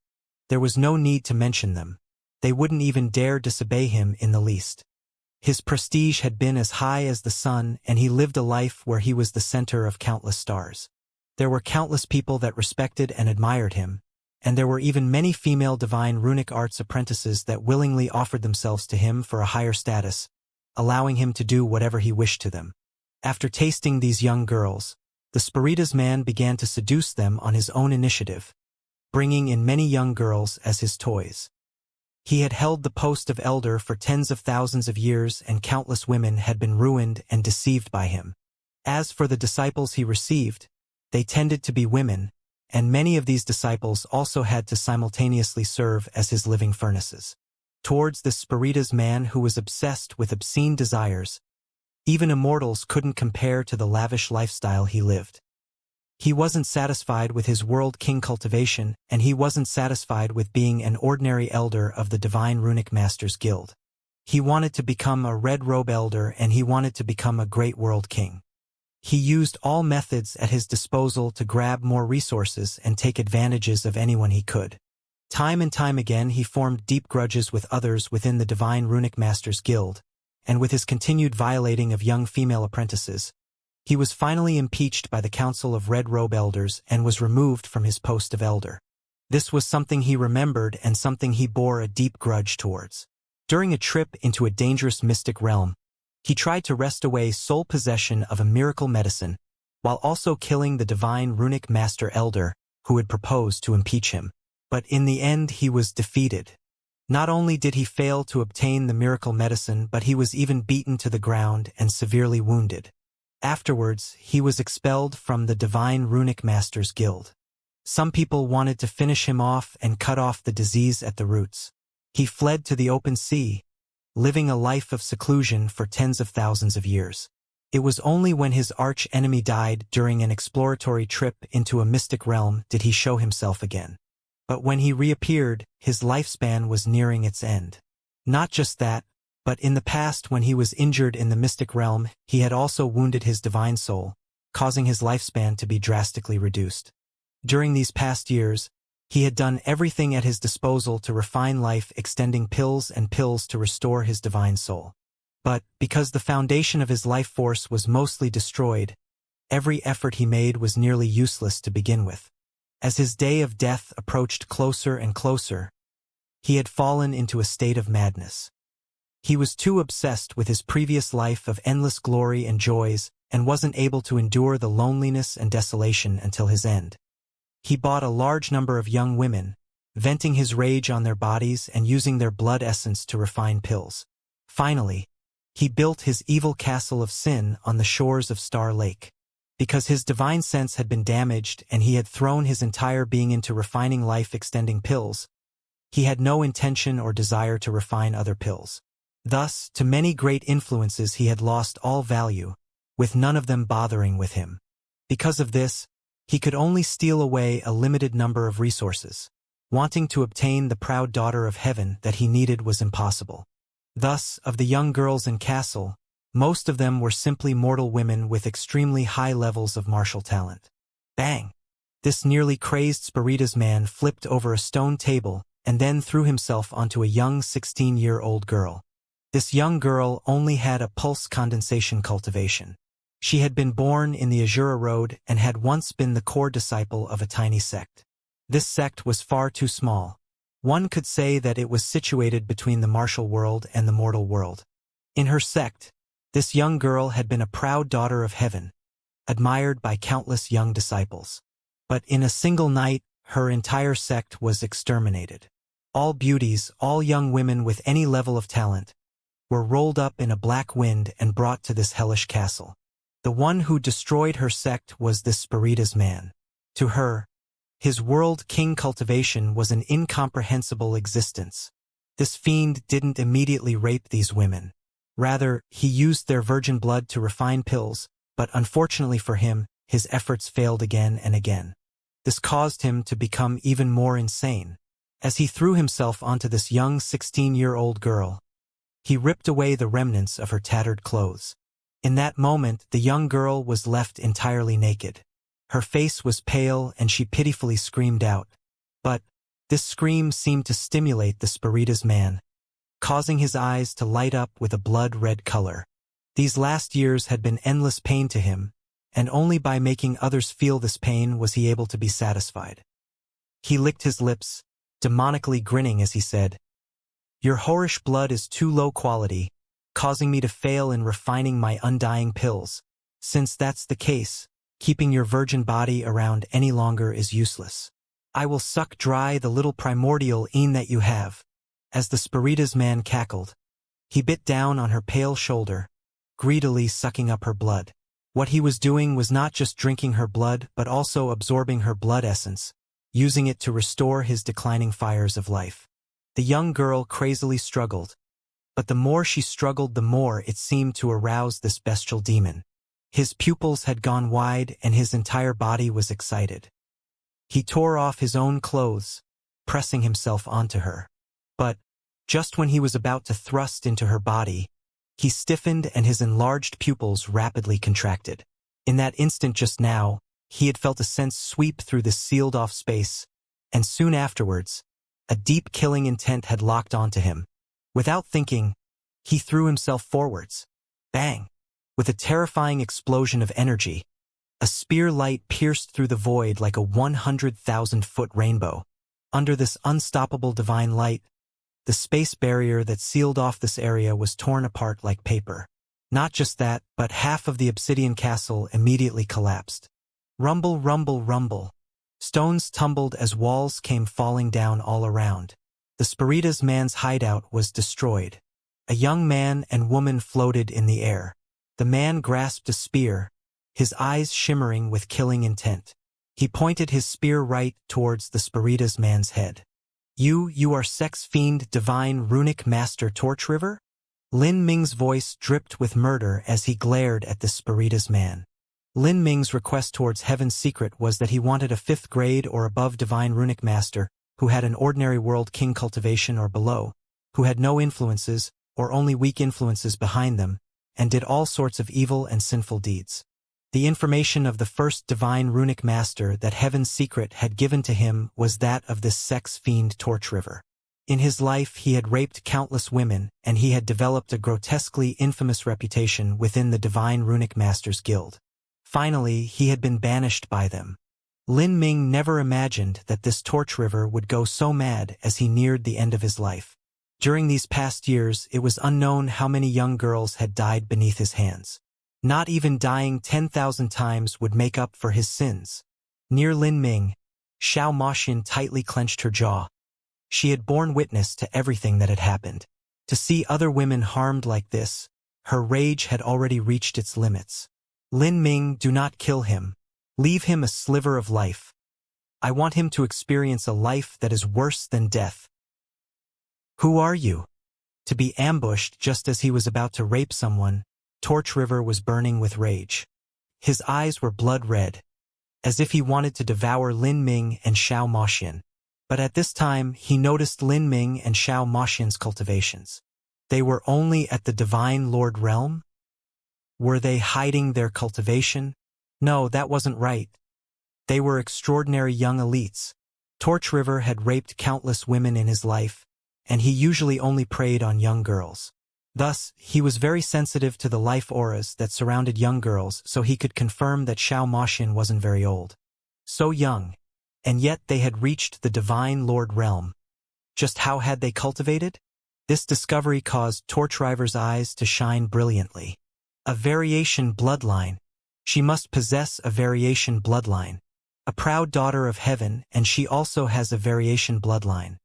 A: there was no need to mention them. They wouldn't even dare disobey him in the least. His prestige had been as high as the sun, and he lived a life where he was the center of countless stars. There were countless people that respected and admired him, and there were even many female divine runic arts apprentices that willingly offered themselves to him for a higher status, allowing him to do whatever he wished to them. After tasting these young girls, the Spiritas man began to seduce them on his own initiative, bringing in many young girls as his toys. He had held the post of elder for tens of thousands of years, and countless women had been ruined and deceived by him. As for the disciples he received, they tended to be women, and many of these disciples also had to simultaneously serve as his living furnaces. Towards this Spiritas man who was obsessed with obscene desires, even immortals couldn't compare to the lavish lifestyle he lived. He wasn't satisfied with his World King cultivation, and he wasn't satisfied with being an ordinary elder of the Divine Runic Masters Guild. He wanted to become a Red Robe Elder, and he wanted to become a great World King. He used all methods at his disposal to grab more resources and take advantages of anyone he could. Time and time again he formed deep grudges with others within the Divine Runic Masters Guild, and with his continued violating of young female apprentices, he was finally impeached by the Council of Red Robe Elders and was removed from his post of elder. This was something he remembered and something he bore a deep grudge towards. During a trip into a dangerous mystic realm, he tried to wrest away sole possession of a miracle medicine, while also killing the Divine Runic Master Elder who had proposed to impeach him. But in the end he was defeated. Not only did he fail to obtain the miracle medicine, but he was even beaten to the ground and severely wounded. Afterwards, he was expelled from the Divine Runic Masters Guild. Some people wanted to finish him off and cut off the disease at the roots. He fled to the open sea, living a life of seclusion for tens of thousands of years. It was only when his arch-enemy died during an exploratory trip into a mystic realm did he show himself again. But when he reappeared, his lifespan was nearing its end. Not just that, but in the past when he was injured in the mystic realm, he had also wounded his divine soul, causing his lifespan to be drastically reduced. During these past years, he had done everything at his disposal to refine life, extending pills and pills to restore his divine soul. But, because the foundation of his life force was mostly destroyed, every effort he made was nearly useless to begin with. As his day of death approached closer and closer, he had fallen into a state of madness. He was too obsessed with his previous life of endless glory and joys and wasn't able to endure the loneliness and desolation until his end. He bought a large number of young women, venting his rage on their bodies and using their blood essence to refine pills. Finally, he built his evil castle of sin on the shores of Star Lake. Because his divine sense had been damaged and he had thrown his entire being into refining life-extending pills, he had no intention or desire to refine other pills. Thus, to many great influences he had lost all value, with none of them bothering with him. Because of this, he could only steal away a limited number of resources. Wanting to obtain the proud daughter of heaven that he needed was impossible. Thus, of the young girls in Castle, most of them were simply mortal women with extremely high levels of martial talent. Bang! This nearly crazed Spiritas man flipped over a stone table and then threw himself onto a young 16-year-old girl. This young girl only had a pulse condensation cultivation. She had been born in the Azura Road and had once been the core disciple of a tiny sect. This sect was far too small. One could say that it was situated between the martial world and the mortal world. In her sect, this young girl had been a proud daughter of heaven, admired by countless young disciples. But in a single night, her entire sect was exterminated. All beauties, all young women with any level of talent, were rolled up in a black wind and brought to this hellish castle. The one who destroyed her sect was this Spiritas man. To her, his world king Cultivation was an incomprehensible existence. This fiend didn't immediately rape these women. Rather, he used their virgin blood to refine pills, but unfortunately for him, his efforts failed again and again. This caused him to become even more insane. As he threw himself onto this young 16-year-old girl, he ripped away the remnants of her tattered clothes. In that moment, the young girl was left entirely naked. Her face was pale and she pitifully screamed out. But this scream seemed to stimulate the Spiritas man, causing his eyes to light up with a blood-red color. These last years had been endless pain to him, and only by making others feel this pain was he able to be satisfied. He licked his lips, demonically grinning as he said, "Your whorish blood is too low quality, causing me to fail in refining my undying pills. Since that's the case, keeping your virgin body around any longer is useless. I will suck dry the little primordial een that you have." As the Spiritas man cackled, he bit down on her pale shoulder, greedily sucking up her blood. What he was doing was not just drinking her blood but also absorbing her blood essence, using it to restore his declining fires of life. The young girl crazily struggled, but the more she struggled the more it seemed to arouse this bestial demon. His pupils had gone wide and his entire body was excited. He tore off his own clothes, pressing himself onto her. But, just when he was about to thrust into her body, he stiffened and his enlarged pupils rapidly contracted. In that instant just now, he had felt a sense sweep through this sealed-off space, and soon afterwards, a deep killing intent had locked onto him. Without thinking, he threw himself forwards. Bang! With a terrifying explosion of energy, a spear light pierced through the void like a 100,000-foot rainbow. Under this unstoppable divine light, the space barrier that sealed off this area was torn apart like paper. Not just that, but half of the obsidian castle immediately collapsed. Rumble, rumble, rumble. Stones tumbled as walls came falling down all around. The Spiritas man's hideout was destroyed. A young man and woman floated in the air. The man grasped a spear, his eyes shimmering with killing intent. He pointed his spear right towards the Spiritas man's head. You are sex fiend divine runic master Torch River?" Lin Ming's voice dripped with murder as he glared at the Spiritas man. Lin Ming's request towards Heaven's secret was that he wanted a 5th grade or above divine runic master who had an ordinary world king cultivation or below, who had no influences or only weak influences behind them, and did all sorts of evil and sinful deeds. The information of the first divine runic master that Heaven's secret had given to him was that of this sex fiend Torch River. In his life he had raped countless women, and he had developed a grotesquely infamous reputation within the divine runic master's guild. Finally, he had been banished by them. Lin Ming never imagined that this Torch River would go so mad as he neared the end of his life. During these past years, it was unknown how many young girls had died beneath his hands. Not even dying 10,000 times would make up for his sins. Near Lin Ming, Xiao Moxian tightly clenched her jaw. She had borne witness to everything that had happened. To see other women harmed like this, her rage had already reached its limits. Lin Ming, do not kill him. Leave him a sliver of life. I want him to experience a life that is worse than death. Who are you? To be ambushed just as he was about to rape someone, Torch River was burning with rage. His eyes were blood red, as if he wanted to devour Lin Ming and Xiao Moxian. But at this time, he noticed Lin Ming and Xiao Moxian's cultivations. They were only at the Divine Lord realm? Were they hiding their cultivation? No, that wasn't right. They were extraordinary young elites. Torch River had raped countless women in his life, and he usually only preyed on young girls. Thus, he was very sensitive to the life auras that surrounded young girls, so he could confirm that Xiao Moxian wasn't very old. So young, and yet they had reached the Divine Lord realm. Just how had they cultivated? This discovery caused Torch River's eyes to shine brilliantly. A variation bloodline. She must possess a variation bloodline. A proud daughter of heaven, and she also has a variation bloodline.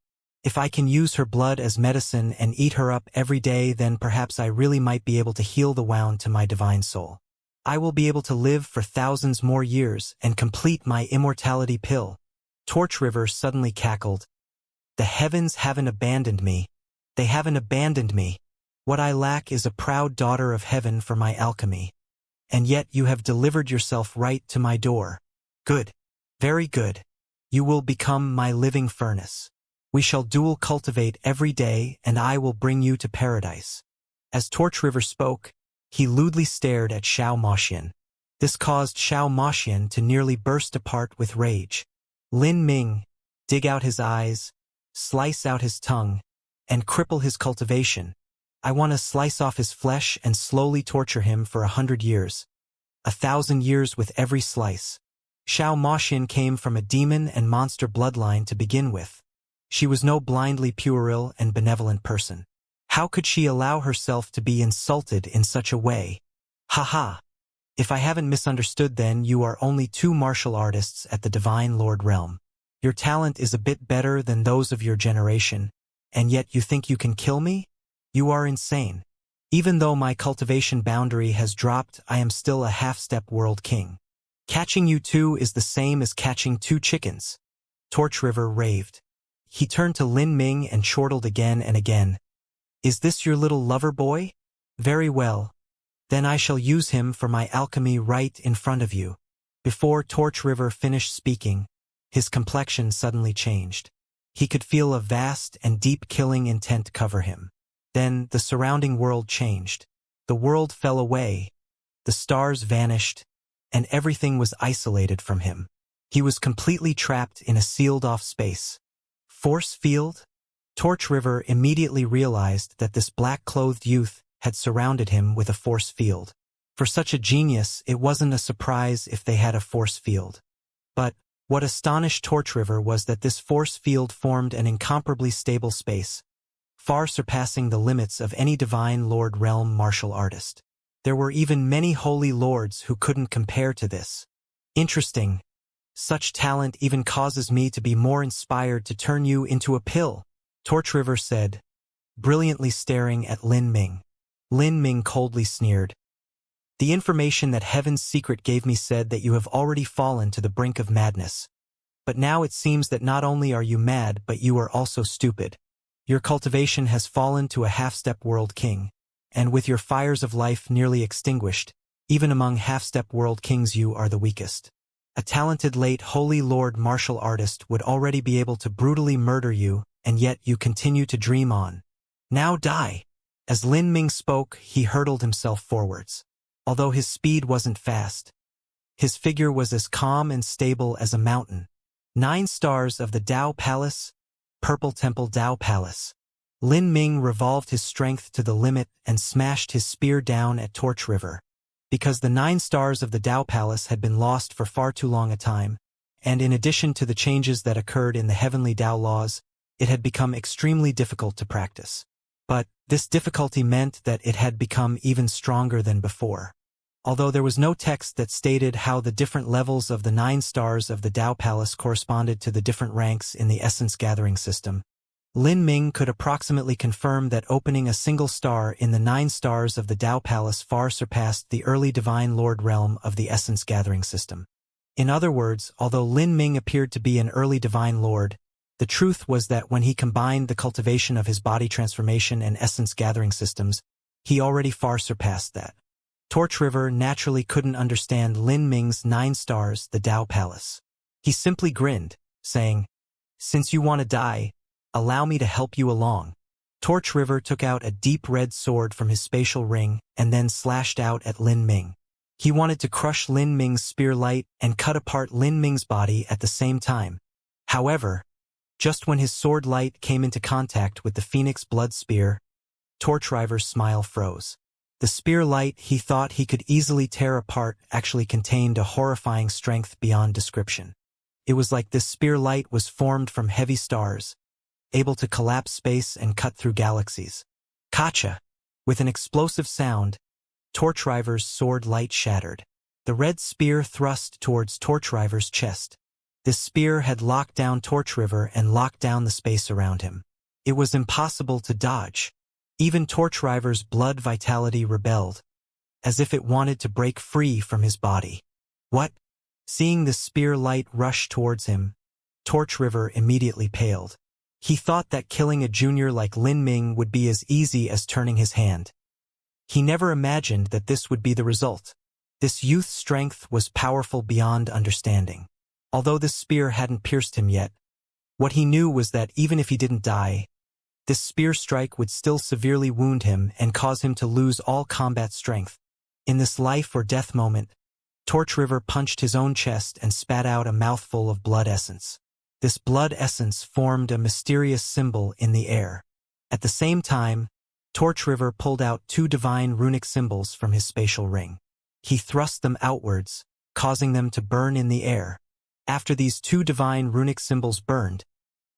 A: If I can use her blood as medicine and eat her up every day, then perhaps I really might be able to heal the wound to my divine soul. I will be able to live for thousands more years and complete my immortality pill. Torch River suddenly cackled. The heavens haven't abandoned me. They haven't abandoned me. What I lack is a proud daughter of heaven for my alchemy. And yet you have delivered yourself right to my door. Good. Very good. You will become my living furnace. We shall dual cultivate every day, and I will bring you to paradise. As Torch River spoke, he lewdly stared at Xiao Moxian. This caused Xiao Moxian to nearly burst apart with rage. Lin Ming, dig out his eyes, slice out his tongue, and cripple his cultivation. I want to slice off his flesh and slowly torture him for 100 years. 1,000 years with every slice. Xiao Moxian came from a demon and monster bloodline to begin with. She was no blindly puerile and benevolent person. How could she allow herself to be insulted in such a way? Ha! If I haven't misunderstood, then you are only two martial artists at the Divine Lord realm. Your talent is a bit better than those of your generation, and yet you think you can kill me? You are insane. Even though my cultivation boundary has dropped, I am still a half-step world king. Catching you two is the same as catching two chickens. Torch River raved. He turned to Lin Ming and chortled again and again. Is this your little lover boy? Very well. Then I shall use him for my alchemy right in front of you. Before Torch River finished speaking, his complexion suddenly changed. He could feel a vast and deep killing intent cover him. Then the surrounding world changed. The world fell away. The stars vanished, and everything was isolated from him. He was completely trapped in a sealed-off space. Force field? Torch River immediately realized that this black-clothed youth had surrounded him with a force field. For such a genius, it wasn't a surprise if they had a force field. But what astonished Torch River was that this force field formed an incomparably stable space, far surpassing the limits of any Divine Lord realm martial artist. There were even many holy lords who couldn't compare to this. Interesting. Such talent even causes me to be more inspired to turn you into a pill, Torch River said, brilliantly staring at Lin Ming. Lin Ming coldly sneered. The information that Heaven's secret gave me said that you have already fallen to the brink of madness. But now it seems that not only are you mad, but you are also stupid. Your cultivation has fallen to a half-step world king, and with your fires of life nearly extinguished, even among half-step world kings you are the weakest. A talented late Holy Lord martial artist would already be able to brutally murder you, and yet you continue to dream on. Now die. As Lin Ming spoke, he hurtled himself forwards. Although his speed wasn't fast, his figure was as calm and stable as a mountain. 9 stars of the Dao Palace, Purple Temple Dao Palace. Lin Ming revolved his strength to the limit and smashed his spear down at Torch River. Because the 9 stars of the Dao Palace had been lost for far too long a time, and in addition to the changes that occurred in the heavenly Dao laws, it had become extremely difficult to practice. But this difficulty meant that it had become even stronger than before. Although there was no text that stated how the different levels of the 9 stars of the Dao Palace corresponded to the different ranks in the essence gathering system, Lin Ming could approximately confirm that opening a single star in the 9 stars of the Dao Palace far surpassed the early Divine Lord realm of the essence gathering system. In other words, although Lin Ming appeared to be an early Divine Lord, the truth was that when he combined the cultivation of his body transformation and essence gathering systems, he already far surpassed that. Torch River naturally couldn't understand Lin Ming's 9 stars, the Dao Palace. He simply grinned, saying, "Since you want to die, allow me to help you along." Torch River took out a deep red sword from his spatial ring and then slashed out at Lin Ming. He wanted to crush Lin Ming's spear light and cut apart Lin Ming's body at the same time. However, just when his sword light came into contact with the Phoenix blood spear, Torch River's smile froze. The spear light he thought he could easily tear apart actually contained a horrifying strength beyond description. It was like this spear light was formed from heavy stars, able to collapse space and cut through galaxies. Kacha! With an explosive sound, Torch River's sword light shattered. The red spear thrust towards Torch River's chest. This spear had locked down Torch River and locked down the space around him. It was impossible to dodge. Even Torch River's blood vitality rebelled, as if it wanted to break free from his body. What? Seeing the spear light rush towards him, Torch River immediately paled. He thought that killing a junior like Lin Ming would be as easy as turning his hand. He never imagined that this would be the result. This youth's strength was powerful beyond understanding. Although this spear hadn't pierced him yet, what he knew was that even if he didn't die, this spear strike would still severely wound him and cause him to lose all combat strength. In this life or death moment, Torch River punched his own chest and spat out a mouthful of blood essence. This blood essence formed a mysterious symbol in the air. At the same time, Torch River pulled out 2 divine runic symbols from his spatial ring. He thrust them outwards, causing them to burn in the air. After these 2 divine runic symbols burned,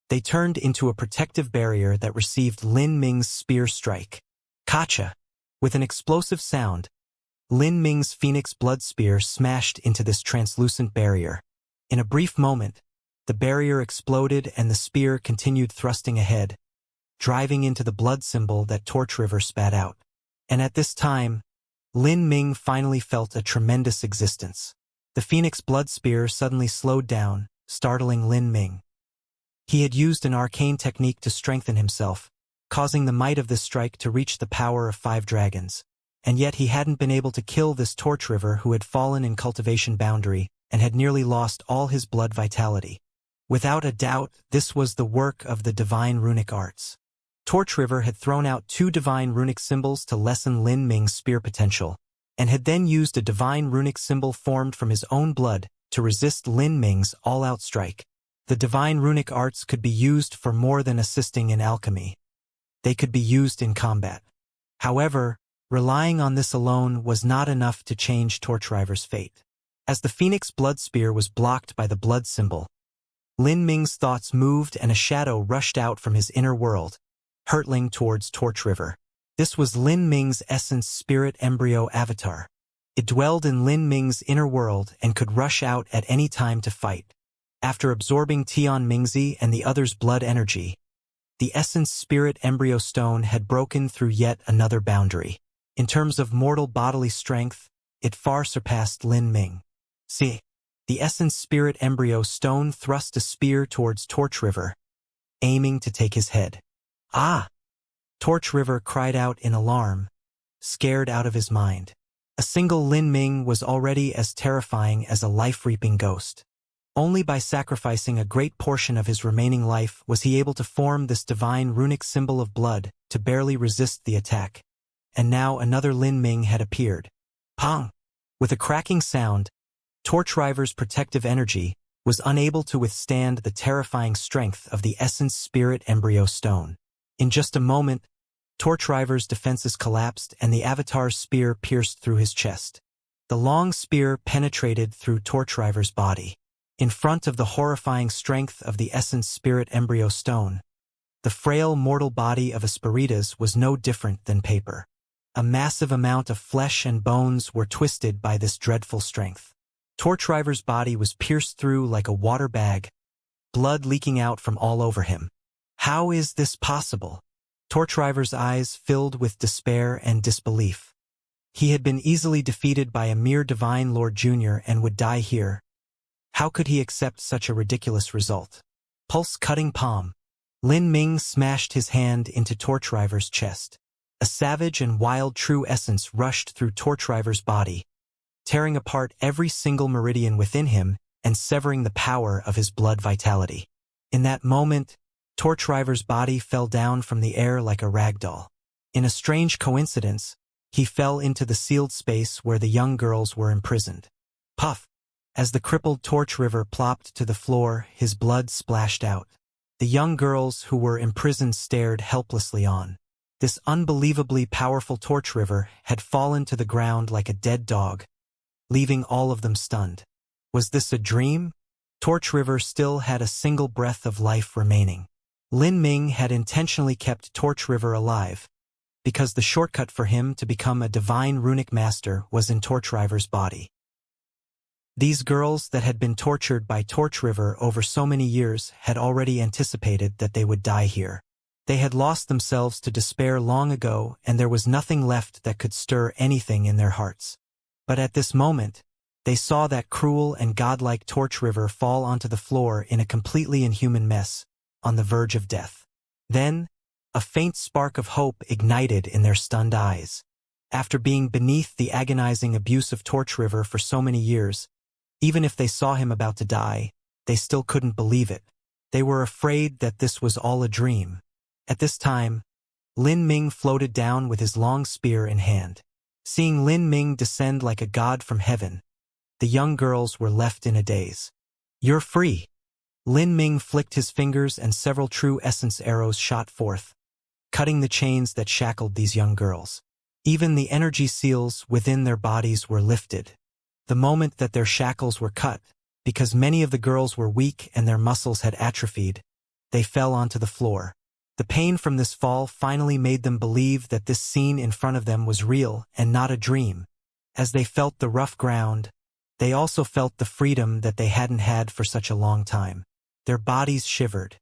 A: they turned into a protective barrier that received Lin Ming's spear strike. Kacha! With an explosive sound, Lin Ming's Phoenix blood spear smashed into this translucent barrier. In a brief moment, the barrier exploded and the spear continued thrusting ahead, driving into the blood symbol that Torch River spat out. And at this time, Lin Ming finally felt a tremendous existence. The Phoenix blood spear suddenly slowed down, startling Lin Ming. He had used an arcane technique to strengthen himself, causing the might of this strike to reach the power of 5 dragons. And yet he hadn't been able to kill this Torch River who had fallen in cultivation boundary and had nearly lost all his blood vitality. Without a doubt, this was the work of the divine runic arts. Torch River had thrown out 2 divine runic symbols to lessen Lin Ming's spear potential, and had then used a divine runic symbol formed from his own blood to resist Lin Ming's all-out strike. The divine runic arts could be used for more than assisting in alchemy. They could be used in combat. However, relying on this alone was not enough to change Torch River's fate. As the Phoenix blood spear was blocked by the blood symbol, Lin Ming's thoughts moved and a shadow rushed out from his inner world, hurtling towards Torch River. This was Lin Ming's essence spirit embryo avatar. It dwelled in Lin Ming's inner world and could rush out at any time to fight. After absorbing Tian Mingzi and the other's blood energy, the essence spirit embryo stone had broken through yet another boundary. In terms of mortal bodily strength, it far surpassed Lin Ming. See, the essence spirit embryo stone thrust a spear towards Torch River, aiming to take his head. Ah! Torch River cried out in alarm, scared out of his mind. A single Lin Ming was already as terrifying as a life-reaping ghost. Only by sacrificing a great portion of his remaining life was he able to form this divine runic symbol of blood to barely resist the attack. And now another Lin Ming had appeared. Pong! With a cracking sound, Torchriver's protective energy was unable to withstand the terrifying strength of the Essence Spirit Embryo Stone. In just a moment, Torchriver's defenses collapsed and the Avatar's spear pierced through his chest. The long spear penetrated through Torchriver's body. In front of the horrifying strength of the Essence Spirit Embryo Stone, the frail mortal body of Espiritas was no different than paper. A massive amount of flesh and bones were twisted by this dreadful strength. Torchriver's body was pierced through like a water bag, blood leaking out from all over him. How is this possible? Torchriver's eyes filled with despair and disbelief. He had been easily defeated by a mere Divine Lord Jr. and would die here. How could he accept such a ridiculous result? Pulse-cutting palm. Lin Ming smashed his hand into Torchriver's chest. A savage and wild true essence rushed through Torchriver's body, tearing apart every single meridian within him and severing the power of his blood vitality. In that moment, Torchriver's body fell down from the air like a rag doll. In a strange coincidence, he fell into the sealed space where the young girls were imprisoned. Puff! As the crippled Torchriver plopped to the floor, his blood splashed out. The young girls who were imprisoned stared helplessly on. This unbelievably powerful Torchriver had fallen to the ground like a dead dog, leaving all of them stunned. Was this a dream? Torchriver still had a single breath of life remaining. Lin Ming had intentionally kept Torchriver alive, because the shortcut for him to become a divine runic master was in Torchriver's body. These girls that had been tortured by Torchriver over so many years had already anticipated that they would die here. They had lost themselves to despair long ago, and there was nothing left that could stir anything in their hearts. But at this moment, they saw that cruel and godlike Torchriver fall onto the floor in a completely inhuman mess, on the verge of death. Then, a faint spark of hope ignited in their stunned eyes. After being beneath the agonizing abuse of Torchriver for so many years, even if they saw him about to die, they still couldn't believe it. They were afraid that this was all a dream. At this time, Lin Ming floated down with his long spear in hand. Seeing Lin Ming descend like a god from heaven, the young girls were left in a daze. "You're free." Lin Ming flicked his fingers and several true essence arrows shot forth, cutting the chains that shackled these young girls. Even the energy seals within their bodies were lifted. The moment that their shackles were cut, because many of the girls were weak and their muscles had atrophied, they fell onto the floor. The pain from this fall finally made them believe that this scene in front of them was real and not a dream. As they felt the rough ground, they also felt the freedom that they hadn't had for such a long time. Their bodies shivered.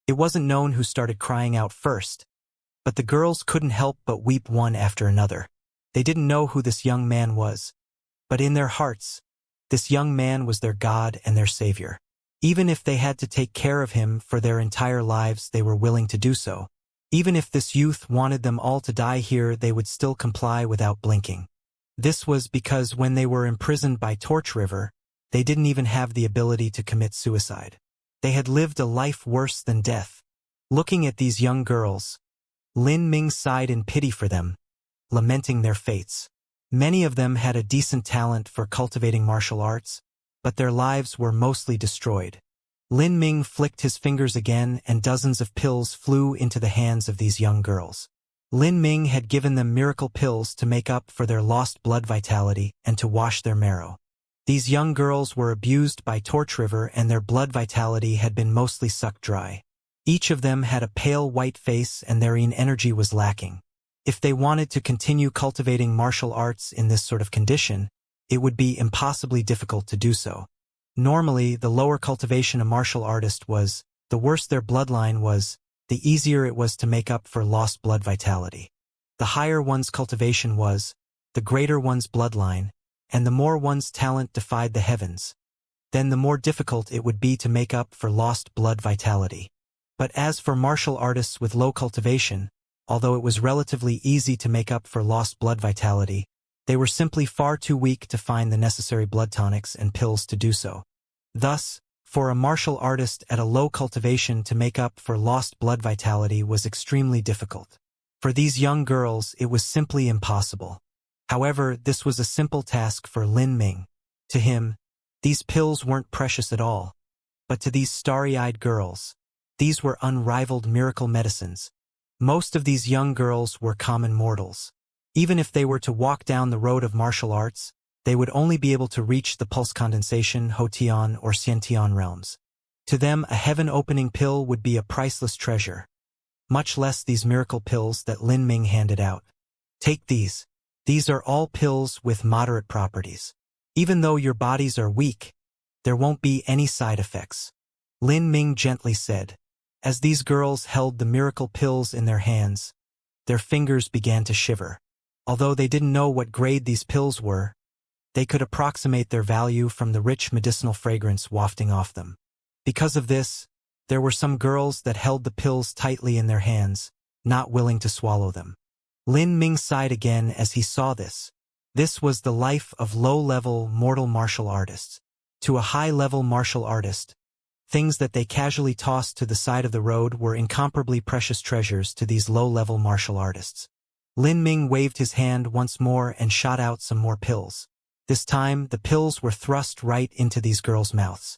A: It wasn't known who started crying out first, but the girls couldn't help but weep one after another. They didn't know who this young man was, but in their hearts, this young man was their God and their savior. Even if they had to take care of him for their entire lives, they were willing to do so. Even if this youth wanted them all to die here, they would still comply without blinking. This was because when they were imprisoned by Torchriver, they didn't even have the ability to commit suicide. They had lived a life worse than death. Looking at these young girls, Lin Ming sighed in pity for them, lamenting their fates. Many of them had a decent talent for cultivating martial arts, but their lives were mostly destroyed. Lin Ming flicked his fingers again and dozens of pills flew into the hands of these young girls. Lin Ming had given them miracle pills to make up for their lost blood vitality and to wash their marrow. These young girls were abused by Torchriver and their blood vitality had been mostly sucked dry. Each of them had a pale white face and their energy was lacking. If they wanted to continue cultivating martial arts in this sort of condition, it would be impossibly difficult to do so. Normally, the lower cultivation a martial artist was, the worse their bloodline was, the easier it was to make up for lost blood vitality. The higher one's cultivation was, the greater one's bloodline, and the more one's talent defied the heavens, then the more difficult it would be to make up for lost blood vitality. But as for martial artists with low cultivation, although it was relatively easy to make up for lost blood vitality, They were simply far too weak to find the necessary blood tonics and pills to do so. Thus, for a martial artist at a low cultivation to make up for lost blood vitality was extremely difficult. For these young girls, it was simply impossible. However, this was a simple task for Lin Ming. To him, these pills weren't precious at all. But to these starry-eyed girls, these were unrivaled miracle medicines. Most of these young girls were common mortals. Even if they were to walk down the road of martial arts, they would only be able to reach the pulse condensation, Hotian, or Xiantian realms. To them, a heaven-opening pill would be a priceless treasure. Much less these miracle pills that Lin Ming handed out. Take these. These are all pills with moderate properties. Even though your bodies are weak, there won't be any side effects. Lin Ming gently said. As these girls held the miracle pills in their hands, their fingers began to shiver. Although they didn't know what grade these pills were, they could approximate their value from the rich medicinal fragrance wafting off them. Because of this, there were some girls that held the pills tightly in their hands, not willing to swallow them. Lin Ming sighed again as he saw this. This was the life of low-level mortal martial artists. To a high-level martial artist, things that they casually tossed to the side of the road were incomparably precious treasures to these low-level martial artists. Lin Ming waved his hand once more and shot out some more pills. This time, the pills were thrust right into these girls' mouths.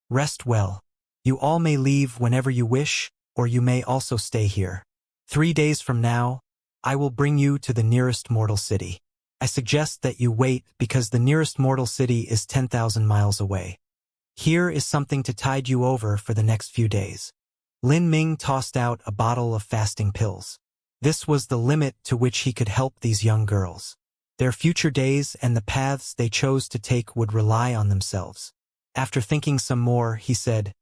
A: Rest well. You all may leave whenever you wish, or you may also stay here. 3 days from now, I will bring you to the nearest mortal city. I suggest that you wait because the nearest mortal city is 10,000 miles away. Here is something to tide you over for the next few days. Lin Ming tossed out a bottle of fasting pills. This was the limit to which he could help these young girls. Their future days and the paths they chose to take would rely on themselves. After thinking some more, he said,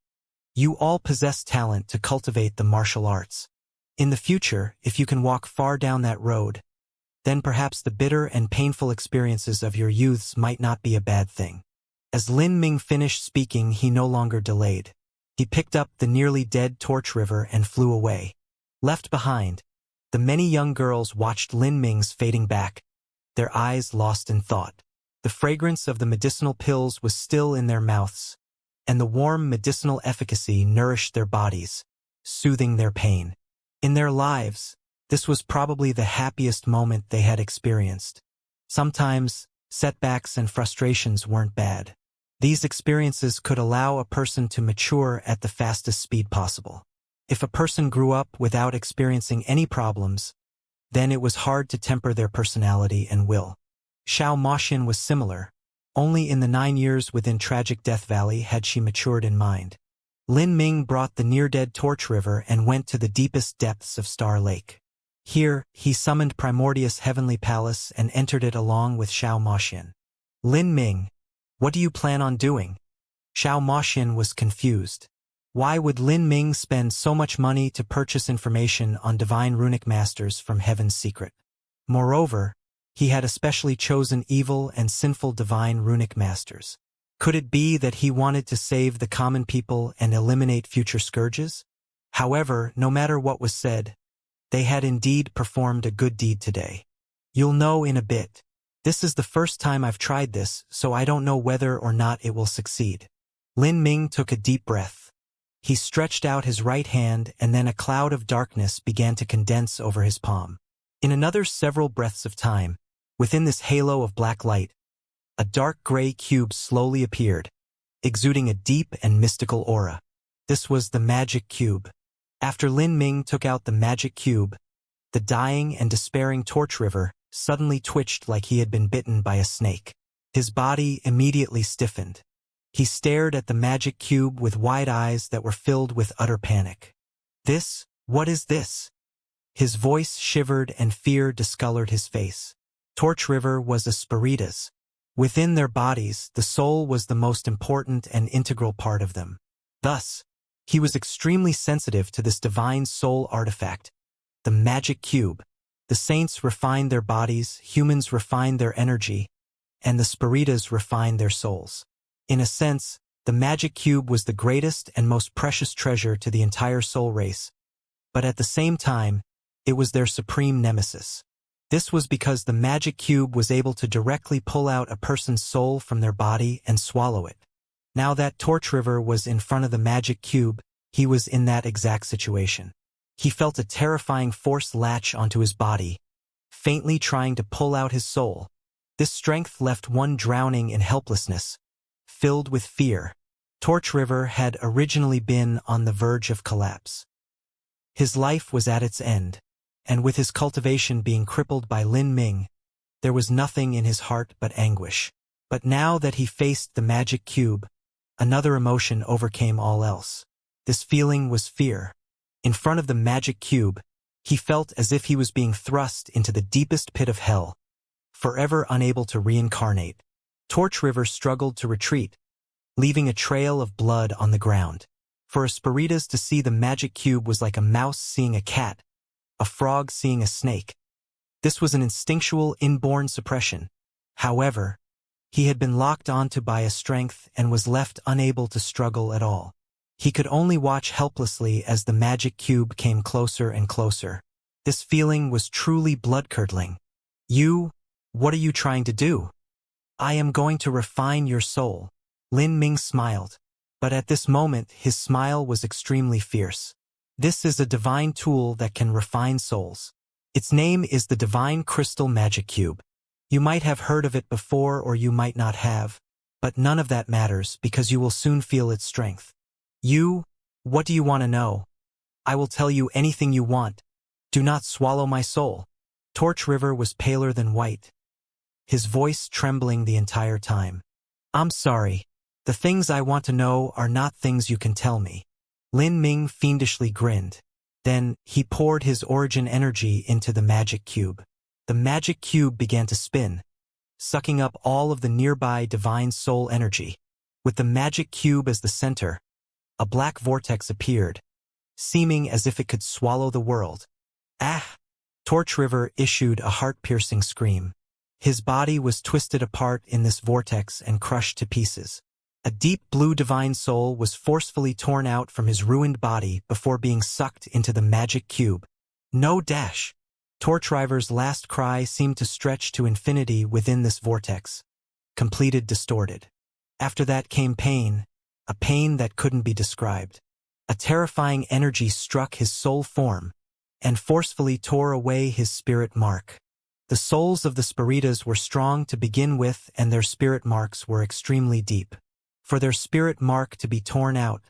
A: You all possess talent to cultivate the martial arts. In the future, if you can walk far down that road, then perhaps the bitter and painful experiences of your youths might not be a bad thing. As Lin Ming finished speaking, he no longer delayed. He picked up the nearly dead torch river and flew away. Left behind, the many young girls watched Lin Ming's fading back, their eyes lost in thought. The fragrance of the medicinal pills was still in their mouths, and the warm medicinal efficacy nourished their bodies, soothing their pain. In their lives, this was probably the happiest moment they had experienced. Sometimes, setbacks and frustrations weren't bad. These experiences could allow a person to mature at the fastest speed possible. If a person grew up without experiencing any problems, then it was hard to temper their personality and will. Xiao Moxian was similar. Only in the 9 years within Tragic Death Valley had she matured in mind. Lin Ming brought the near-dead Torch River and went to the deepest depths of Star Lake. Here, he summoned Primordius Heavenly Palace and entered it along with Xiao Moxian. Lin Ming, what do you plan on doing? Xiao Moxian was confused. Why would Lin Ming spend so much money to purchase information on divine runic masters from Heaven's secret? Moreover, he had especially chosen evil and sinful divine runic masters. Could it be that he wanted to save the common people and eliminate future scourges? However, no matter what was said, they had indeed performed a good deed today. You'll know in a bit. This is the first time I've tried this, so I don't know whether or not it will succeed. Lin Ming took a deep breath. He stretched out his right hand and then a cloud of darkness began to condense over his palm. In another several breaths of time, within this halo of black light, a dark gray cube slowly appeared, exuding a deep and mystical aura. This was the magic cube. After Lin Ming took out the magic cube, the dying and despairing Torch River suddenly twitched like he had been bitten by a snake. His body immediately stiffened. He stared at the magic cube with wide eyes that were filled with utter panic. What is this? His voice shivered and fear discolored his face. Torch River was a spiritus. Within their bodies, the soul was the most important and integral part of them. Thus, he was extremely sensitive to this divine soul artifact, the magic cube. The saints refined their bodies, humans refined their energy, and the spiritas refined their souls. In a sense, the magic cube was the greatest and most precious treasure to the entire soul race, but at the same time, it was their supreme nemesis. This was because the magic cube was able to directly pull out a person's soul from their body and swallow it. Now that Torch River was in front of the magic cube, he was in that exact situation. He felt a terrifying force latch onto his body, faintly trying to pull out his soul. This strength left one drowning in helplessness, filled with fear. Torch River had originally been on the verge of collapse. His life was at its end, and with his cultivation being crippled by Lin Ming, there was nothing in his heart but anguish. But now that he faced the magic cube, another emotion overcame all else. This feeling was fear. In front of the magic cube, he felt as if he was being thrust into the deepest pit of hell, forever unable to reincarnate. Torch River struggled to retreat, leaving a trail of blood on the ground. For Espiritas to see the magic cube was like a mouse seeing a cat, a frog seeing a snake. This was an instinctual, inborn suppression. However, he had been locked onto by a strength and was left unable to struggle at all. He could only watch helplessly as the magic cube came closer and closer. This feeling was truly blood-curdling. What are you trying to do? I am going to refine your soul. Lin Ming smiled, but at this moment his smile was extremely fierce. This is a divine tool that can refine souls. Its name is the Divine Crystal Magic Cube. You might have heard of it before or you might not have, but none of that matters because you will soon feel its strength. What do you want to know? I will tell you anything you want. Do not swallow my soul. Torch River was paler than white, his voice trembling the entire time. I'm sorry. The things I want to know are not things you can tell me. Lin Ming fiendishly grinned. Then, he poured his origin energy into the magic cube. The magic cube began to spin, sucking up all of the nearby divine soul energy. With the magic cube as the center, a black vortex appeared, seeming as if it could swallow the world. Ah! Torch River issued a heart-piercing scream. His body was twisted apart in this vortex and crushed to pieces. A deep blue divine soul was forcefully torn out from his ruined body before being sucked into the magic cube. No dash! Torch River's last cry seemed to stretch to infinity within this vortex, completed distorted. After that came pain, a pain that couldn't be described. A terrifying energy struck his soul form and forcefully tore away his spirit mark. The souls of the Spiritas were strong to begin with and their spirit marks were extremely deep. For their spirit mark to be torn out,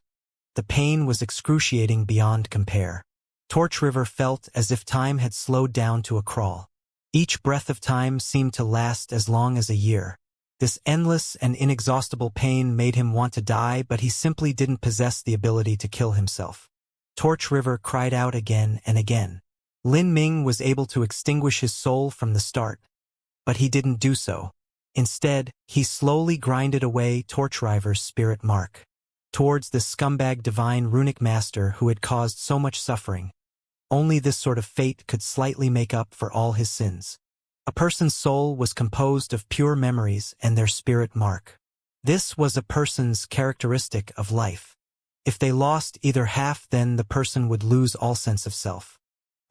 A: the pain was excruciating beyond compare. Torch River felt as if time had slowed down to a crawl. Each breath of time seemed to last as long as a year. This endless and inexhaustible pain made him want to die, but he simply didn't possess the ability to kill himself. Torch River cried out again and again. Lin Ming was able to extinguish his soul from the start, but he didn't do so. Instead, he slowly grinded away Torch River's spirit mark towards the scumbag divine runic master who had caused so much suffering. Only this sort of fate could slightly make up for all his sins. A person's soul was composed of pure memories and their spirit mark. This was a person's characteristic of life. If they lost either half, then the person would lose all sense of self.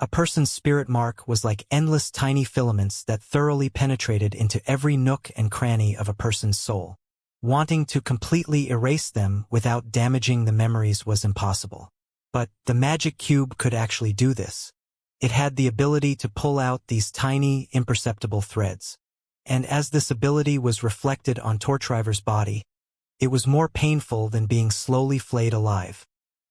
A: A person's spirit mark was like endless tiny filaments that thoroughly penetrated into every nook and cranny of a person's soul. Wanting to completely erase them without damaging the memories was impossible. But the magic cube could actually do this. It had the ability to pull out these tiny, imperceptible threads. And as this ability was reflected on Torch River's body, it was more painful than being slowly flayed alive.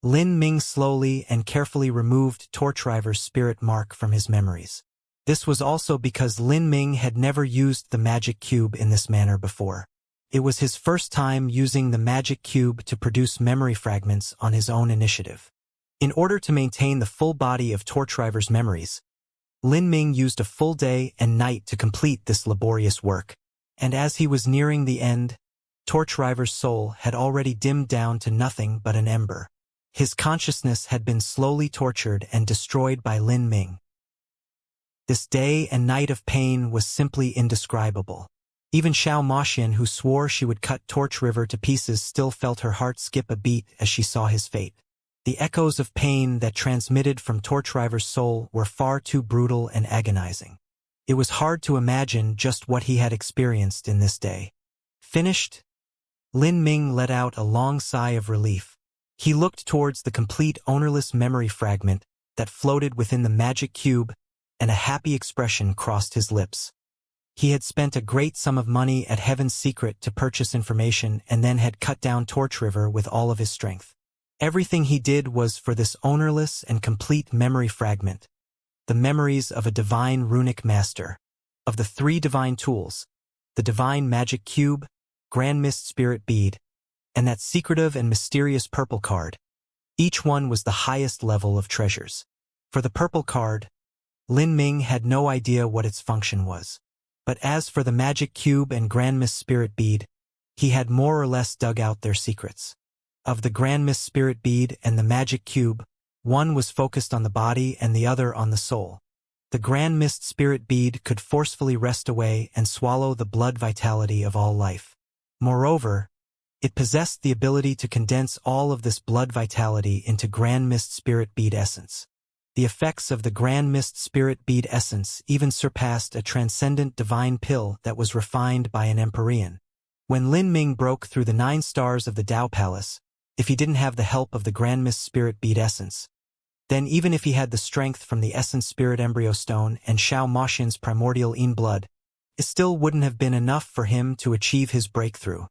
A: Lin Ming slowly and carefully removed Torch River's spirit mark from his memories. This was also because Lin Ming had never used the magic cube in this manner before. It was his first time using the magic cube to produce memory fragments on his own initiative. In order to maintain the full body of Torch River's memories, Lin Ming used a full day and night to complete this laborious work. And as he was nearing the end, Torch River's soul had already dimmed down to nothing but an ember. His consciousness had been slowly tortured and destroyed by Lin Ming. This day and night of pain was simply indescribable. Even Xianxia, who swore she would cut Torch River to pieces, still felt her heart skip a beat as she saw his fate. The echoes of pain that transmitted from Torch River's soul were far too brutal and agonizing. It was hard to imagine just what he had experienced in this day. Finished? Lin Ming let out a long sigh of relief. He looked towards the complete ownerless memory fragment that floated within the magic cube, and a happy expression crossed his lips. He had spent a great sum of money at Heaven's Secret to purchase information and then had cut down Torch River with all of his strength. Everything he did was for this ownerless and complete memory fragment, the memories of a divine runic master, of the 3 divine tools, the divine magic cube, Grand Mist Spirit Bead, and that secretive and mysterious purple card. Each one was the highest level of treasures. For the purple card, Lin Ming had no idea what its function was. But as for the magic cube and Grand Mist Spirit Bead, he had more or less dug out their secrets. Of the Grand Mist Spirit Bead and the magic cube, one was focused on the body and the other on the soul. The Grand Mist Spirit Bead could forcefully wrest away and swallow the blood vitality of all life. Moreover, it possessed the ability to condense all of this blood vitality into Grand Mist Spirit Bead essence. The effects of the Grand Mist Spirit Bead essence even surpassed a transcendent divine pill that was refined by an Empyrean. When Lin Ming broke through the 9 stars of the Tao Palace, if he didn't have the help of the Grand Mist Spirit Bead essence, then even if he had the strength from the Essence Spirit Embryo Stone and Xiao Moxin's primordial Yin blood, it still wouldn't have been enough for him to achieve his breakthrough.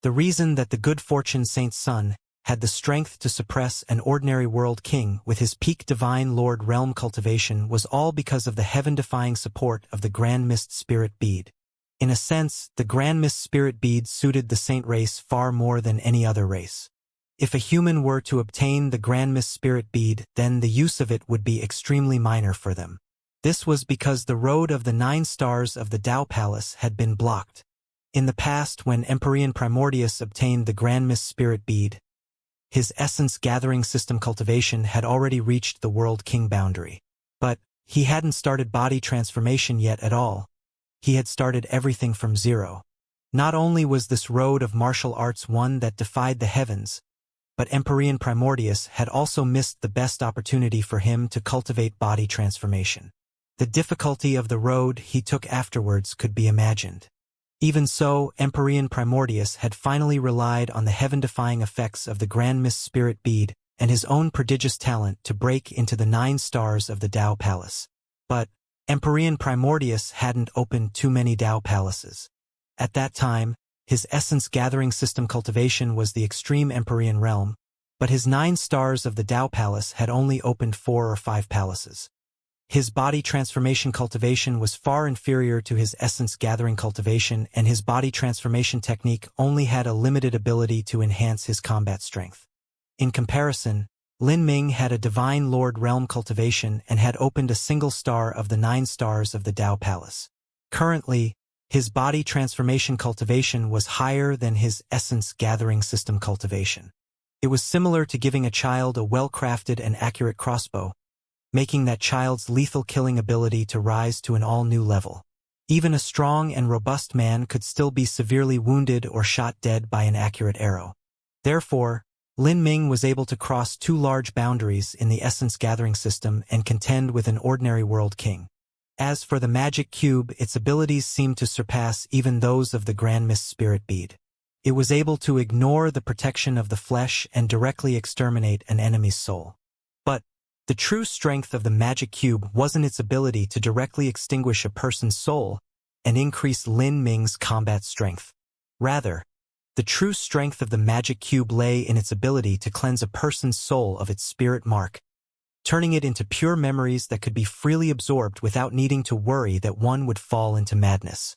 A: The reason that the good fortune Saint's son had the strength to suppress an ordinary world king with his peak divine lord realm cultivation was all because of the heaven-defying support of the Grand Mist Spirit Bead. In a sense, the Grand Mist Spirit Bead suited the saint race far more than any other race. If a human were to obtain the Grand Mist Spirit Bead, then the use of it would be extremely minor for them. This was because the road of the 9 stars of the Tao Palace had been blocked. In the past, when Empyrean Primordius obtained the Grand Mist Spirit Bead, his essence gathering system cultivation had already reached the World King boundary. But he hadn't started body transformation yet at all. He had started everything from zero. Not only was this road of martial arts one that defied the heavens, but Empyrean Primordius had also missed the best opportunity for him to cultivate body transformation. The difficulty of the road he took afterwards could be imagined. Even so, Empyrean Primordius had finally relied on the heaven-defying effects of the Grand Mist Spirit Bead and his own prodigious talent to break into the 9 stars of the Tao Palace. But Empyrean Primordius hadn't opened too many Tao Palaces. At that time, his essence-gathering system cultivation was the extreme Empyrean realm, but his 9 stars of the Tao Palace had only opened 4 or 5 palaces. His body transformation cultivation was far inferior to his essence-gathering cultivation, and his body transformation technique only had a limited ability to enhance his combat strength. In comparison, Lin Ming had a Divine Lord Realm cultivation and had opened a single star of the 9 stars of the Tao Palace. Currently, his body transformation cultivation was higher than his essence-gathering system cultivation. It was similar to giving a child a well-crafted and accurate crossbow, making that child's lethal killing ability to rise to an all-new level. Even a strong and robust man could still be severely wounded or shot dead by an accurate arrow. Therefore, Lin Ming was able to cross 2 large boundaries in the essence-gathering system and contend with an ordinary world king. As for the magic cube, its abilities seemed to surpass even those of the Grand Mist Spirit Bead. It was able to ignore the protection of the flesh and directly exterminate an enemy's soul. But the true strength of the magic cube wasn't its ability to directly extinguish a person's soul and increase Lin Ming's combat strength. Rather, the true strength of the magic cube lay in its ability to cleanse a person's soul of its spirit mark, turning it into pure memories that could be freely absorbed without needing to worry that one would fall into madness.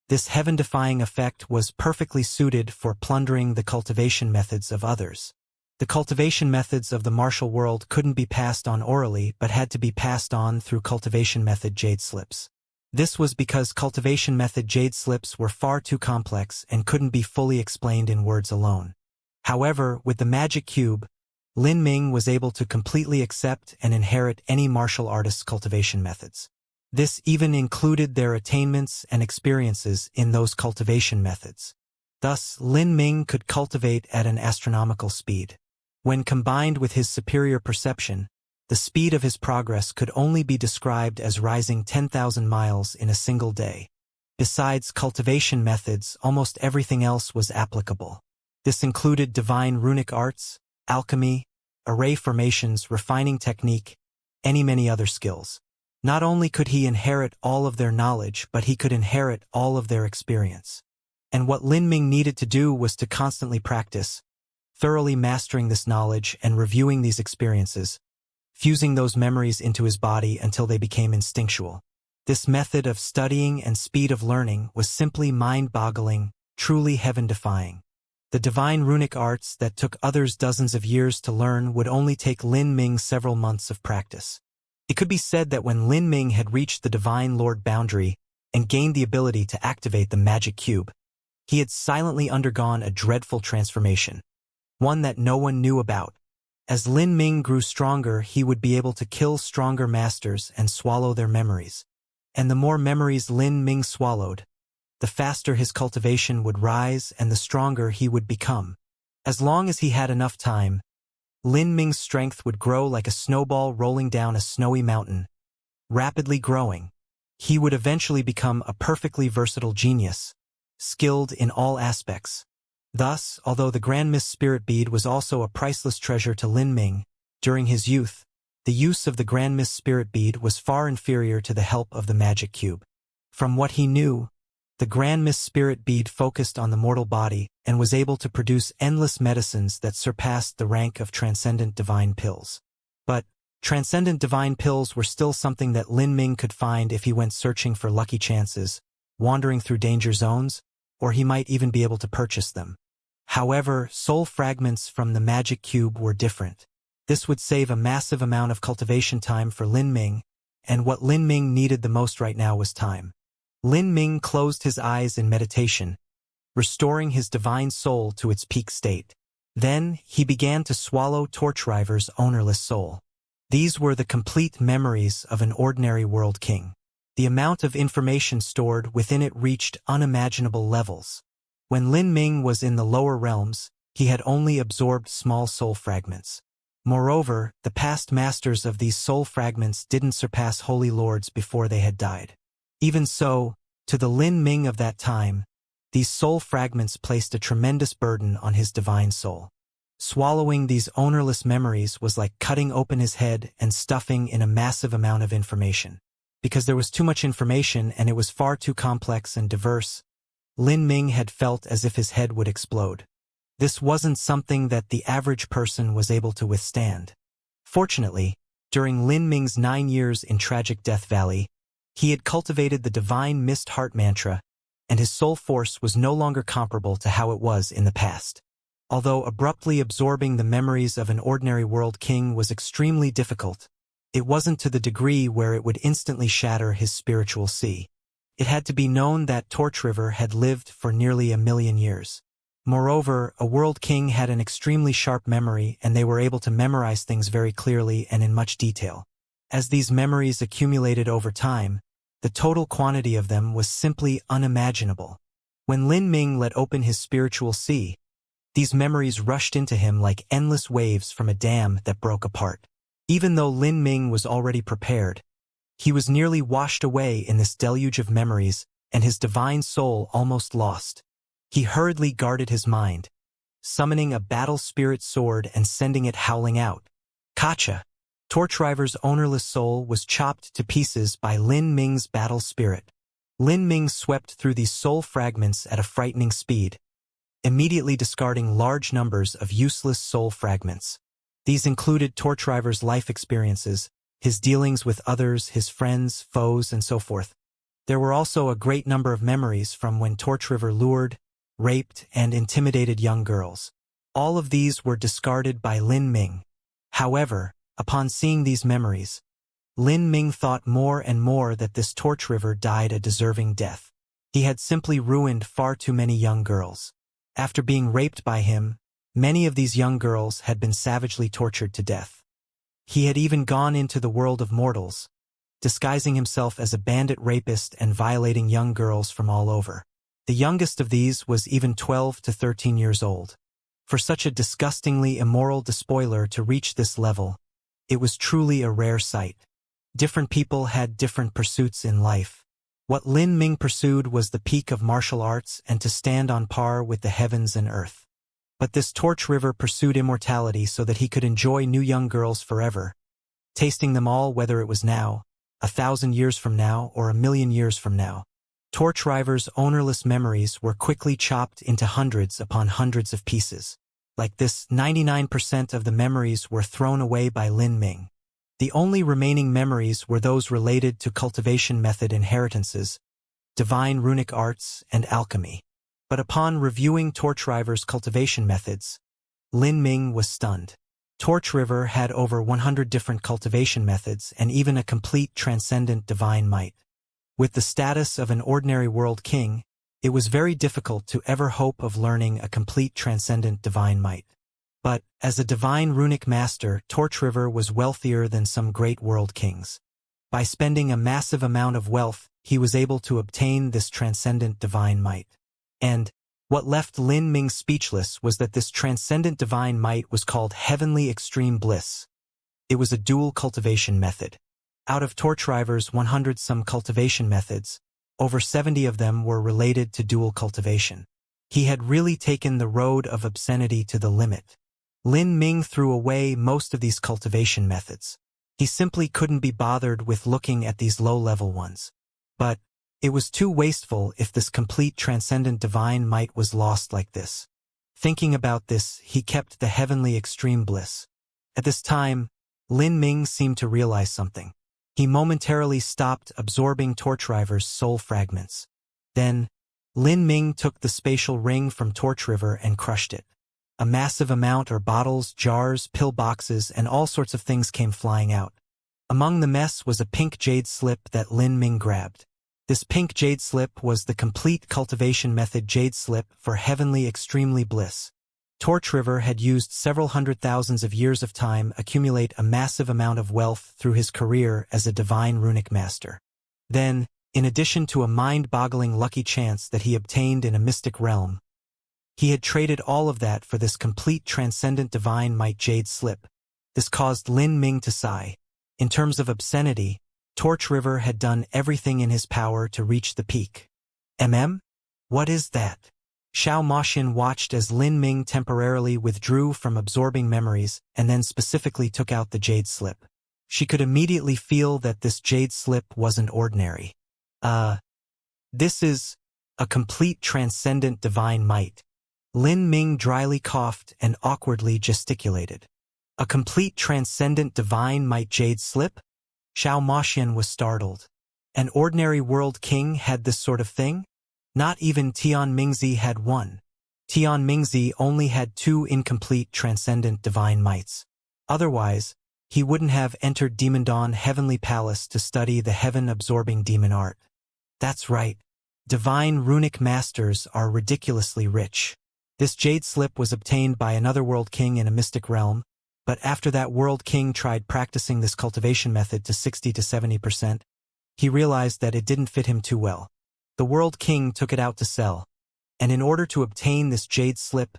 A: This heaven-defying effect was perfectly suited for plundering the cultivation methods of others. The cultivation methods of the martial world couldn't be passed on orally but had to be passed on through cultivation method jade slips. This was because cultivation method jade slips were far too complex and couldn't be fully explained in words alone. However, with the magic cube, Lin Ming was able to completely accept and inherit any martial artist's cultivation methods. This even included their attainments and experiences in those cultivation methods. Thus, Lin Ming could cultivate at an astronomical speed. When combined with his superior perception, The speed of his progress could only be described as rising 10,000 miles in a single day. Besides cultivation methods, almost everything else was applicable. This included divine runic arts, alchemy, array formations, refining technique, and many other skills. Not only could he inherit all of their knowledge, but he could inherit all of their experience. And what Lin Ming needed to do was to constantly practice, thoroughly mastering this knowledge and reviewing these experiences, fusing those memories into his body until they became instinctual. This method of studying and speed of learning was simply mind-boggling, truly heaven-defying. The divine runic arts that took others dozens of years to learn would only take Lin Ming several months of practice. It could be said that when Lin Ming had reached the Divine Lord boundary and gained the ability to activate the magic cube, he had silently undergone a dreadful transformation, one that no one knew about. As Lin Ming grew stronger, he would be able to kill stronger masters and swallow their memories. And the more memories Lin Ming swallowed, the faster his cultivation would rise and the stronger he would become. As long as he had enough time, Lin Ming's strength would grow like a snowball rolling down a snowy mountain, rapidly growing. He would eventually become a perfectly versatile genius, skilled in all aspects. Thus, although the Grand Mist Spirit Bead was also a priceless treasure to Lin Ming, during his youth, the use of the Grand Mist Spirit Bead was far inferior to the help of the magic cube. From what he knew, the Grand Mist Spirit Bead focused on the mortal body and was able to produce endless medicines that surpassed the rank of transcendent divine pills. But transcendent divine pills were still something that Lin Ming could find if he went searching for lucky chances, wandering through danger zones, or he might even be able to purchase them. However, soul fragments from the magic cube were different. This would save a massive amount of cultivation time for Lin Ming, and what Lin Ming needed the most right now was time. Lin Ming closed his eyes in meditation, restoring his divine soul to its peak state. Then, he began to swallow Torchriver's ownerless soul. These were the complete memories of an ordinary world king. The amount of information stored within it reached unimaginable levels. When Lin Ming was in the lower realms, he had only absorbed small soul fragments. Moreover, the past masters of these soul fragments didn't surpass holy lords before they had died. Even so, to the Lin Ming of that time, these soul fragments placed a tremendous burden on his divine soul. Swallowing these ownerless memories was like cutting open his head and stuffing in a massive amount of information. Because there was too much information and it was far too complex and diverse, Lin Ming had felt as if his head would explode. This wasn't something that the average person was able to withstand. Fortunately, during Lin Ming's 9 years in Tragic Death Valley, he had cultivated the Divine Mist Heart Mantra, and his soul force was no longer comparable to how it was in the past. Although abruptly absorbing the memories of an ordinary world king was extremely difficult, it wasn't to the degree where it would instantly shatter his spiritual sea. It had to be known that Torchriver had lived for nearly 1,000,000 years. Moreover, a world king had an extremely sharp memory and they were able to memorize things very clearly and in much detail. As these memories accumulated over time, the total quantity of them was simply unimaginable. When Lin Ming let open his spiritual sea, these memories rushed into him like endless waves from a dam that broke apart. Even though Lin Ming was already prepared, he was nearly washed away in this deluge of memories and his divine soul almost lost. He hurriedly guarded his mind, summoning a battle spirit sword and sending it howling out. Kacha! Torchriver's ownerless soul was chopped to pieces by Lin Ming's battle spirit. Lin Ming swept through these soul fragments at a frightening speed, immediately discarding large numbers of useless soul fragments. These included Torchriver's life experiences, his dealings with others, his friends, foes, and so forth. There were also a great number of memories from when Torchriver lured, raped, and intimidated young girls. All of these were discarded by Lin Ming. However, upon seeing these memories, Lin Ming thought more and more that this Torchriver died a deserving death. He had simply ruined far too many young girls. After being raped by him, many of these young girls had been savagely tortured to death. He had even gone into the world of mortals, disguising himself as a bandit rapist and violating young girls from all over. The youngest of these was even 12 to 13 years old. For such a disgustingly immoral despoiler to reach this level, It was truly a rare sight. Different people had different pursuits in life. What Lin Ming pursued was the peak of martial arts and to stand on par with the heavens and earth. But this torch river pursued immortality so that he could enjoy new young girls forever, tasting them all whether it was now, 1,000 years from now, or 1,000,000 years from now. Torch River's ownerless memories were quickly chopped into hundreds upon hundreds of pieces. Like this, 99% of the memories were thrown away by Lin Ming. The only remaining memories were those related to cultivation method inheritances, divine runic arts, and alchemy. But upon reviewing Torch River's cultivation methods, Lin Ming was stunned. Torch River had over 100 different cultivation methods and even a complete transcendent divine might. With the status of an ordinary world king, it was very difficult to ever hope of learning a complete transcendent divine might. But, as a divine runic master, Torch River was wealthier than some great world kings. By spending a massive amount of wealth, he was able to obtain this transcendent divine might. And, what left Lin Ming speechless was that this transcendent divine might was called Heavenly Extreme Bliss. It was a dual cultivation method. Out of Torch River's 100-some cultivation methods, over 70 of them were related to dual cultivation. He had really taken the road of obscenity to the limit. Lin Ming threw away most of these cultivation methods. He simply couldn't be bothered with looking at these low-level ones. But it was too wasteful if this complete transcendent divine might was lost like this. Thinking about this, he kept the heavenly extreme bliss. At this time, Lin Ming seemed to realize something. He momentarily stopped absorbing Torch River's soul fragments. Then, Lin Ming took the spatial ring from Torch River and crushed it. A massive amount of bottles, jars, pill boxes, and all sorts of things came flying out. Among the mess was a pink jade slip that Lin Ming grabbed. This pink jade slip was the complete cultivation method jade slip for heavenly extremely bliss. Torch River had used several hundred thousands of years of time accumulate a massive amount of wealth through his career as a divine runic master. Then, in addition to a mind-boggling lucky chance that he obtained in a mystic realm, he had traded all of that for this complete transcendent divine might jade slip. This caused Lin Ming to sigh. In terms of obscenity, Torch River had done everything in his power to reach the peak. What is that? Xianxia watched as Lin Ming temporarily withdrew from absorbing memories and then specifically took out the jade slip. She could immediately feel that this jade slip wasn't ordinary. This is a complete transcendent divine might. Lin Ming dryly coughed and awkwardly gesticulated. A complete transcendent divine might jade slip? Xianxia was startled. An ordinary world king had this sort of thing? Not even Tian Mingzi had one. Tian Mingzi only had 2 incomplete transcendent divine mights. Otherwise, he wouldn't have entered Demon Dawn Heavenly Palace to study the heaven-absorbing demon art. That's right. Divine runic masters are ridiculously rich. This jade slip was obtained by another world king in a mystic realm, but after that world king tried practicing this cultivation method to 60 to 70%, he realized that it didn't fit him too well. The world king took it out to sell, and in order to obtain this jade slip,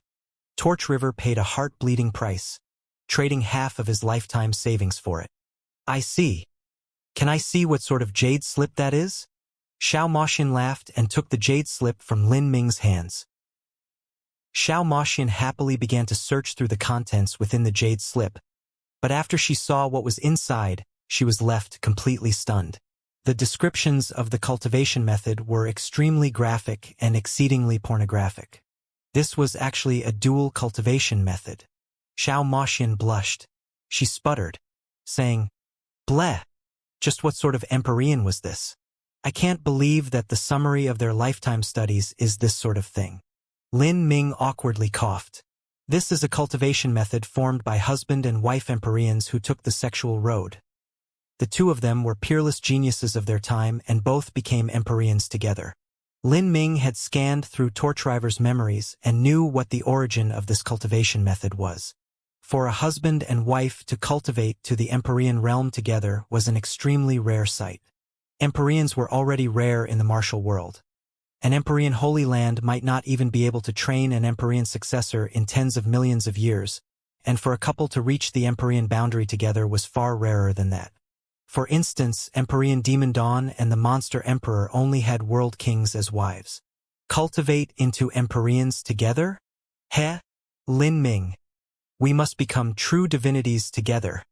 A: Torch River paid a heart-bleeding price, trading half of his lifetime savings for it. I see. Can I see what sort of jade slip that is? Xianxia laughed and took the jade slip from Lin Ming's hands. Xianxia happily began to search through the contents within the jade slip, but after she saw what was inside, she was left completely stunned. The descriptions of the cultivation method were extremely graphic and exceedingly pornographic. This was actually a dual cultivation method. Xianxia blushed. She sputtered, saying, "Bleh! Just what sort of Empyrean was this? I can't believe that the summary of their lifetime studies is this sort of thing." Lin Ming awkwardly coughed. This is a cultivation method formed by husband and wife Empyreans who took the sexual road. The two of them were peerless geniuses of their time and both became Empyreans together. Lin Ming had scanned through Torch River's memories and knew what the origin of this cultivation method was. For a husband and wife to cultivate to the Empyrean realm together was an extremely rare sight. Empyreans were already rare in the martial world. An Empyrean Holy Land might not even be able to train an Empyrean successor in tens of millions of years, and for a couple to reach the Empyrean boundary together was far rarer than that. For instance, Empyrean Demon Dawn and the Monster Emperor only had world kings as wives. Cultivate into Empyreans together? Heh? Lin Ming. We must become true divinities together,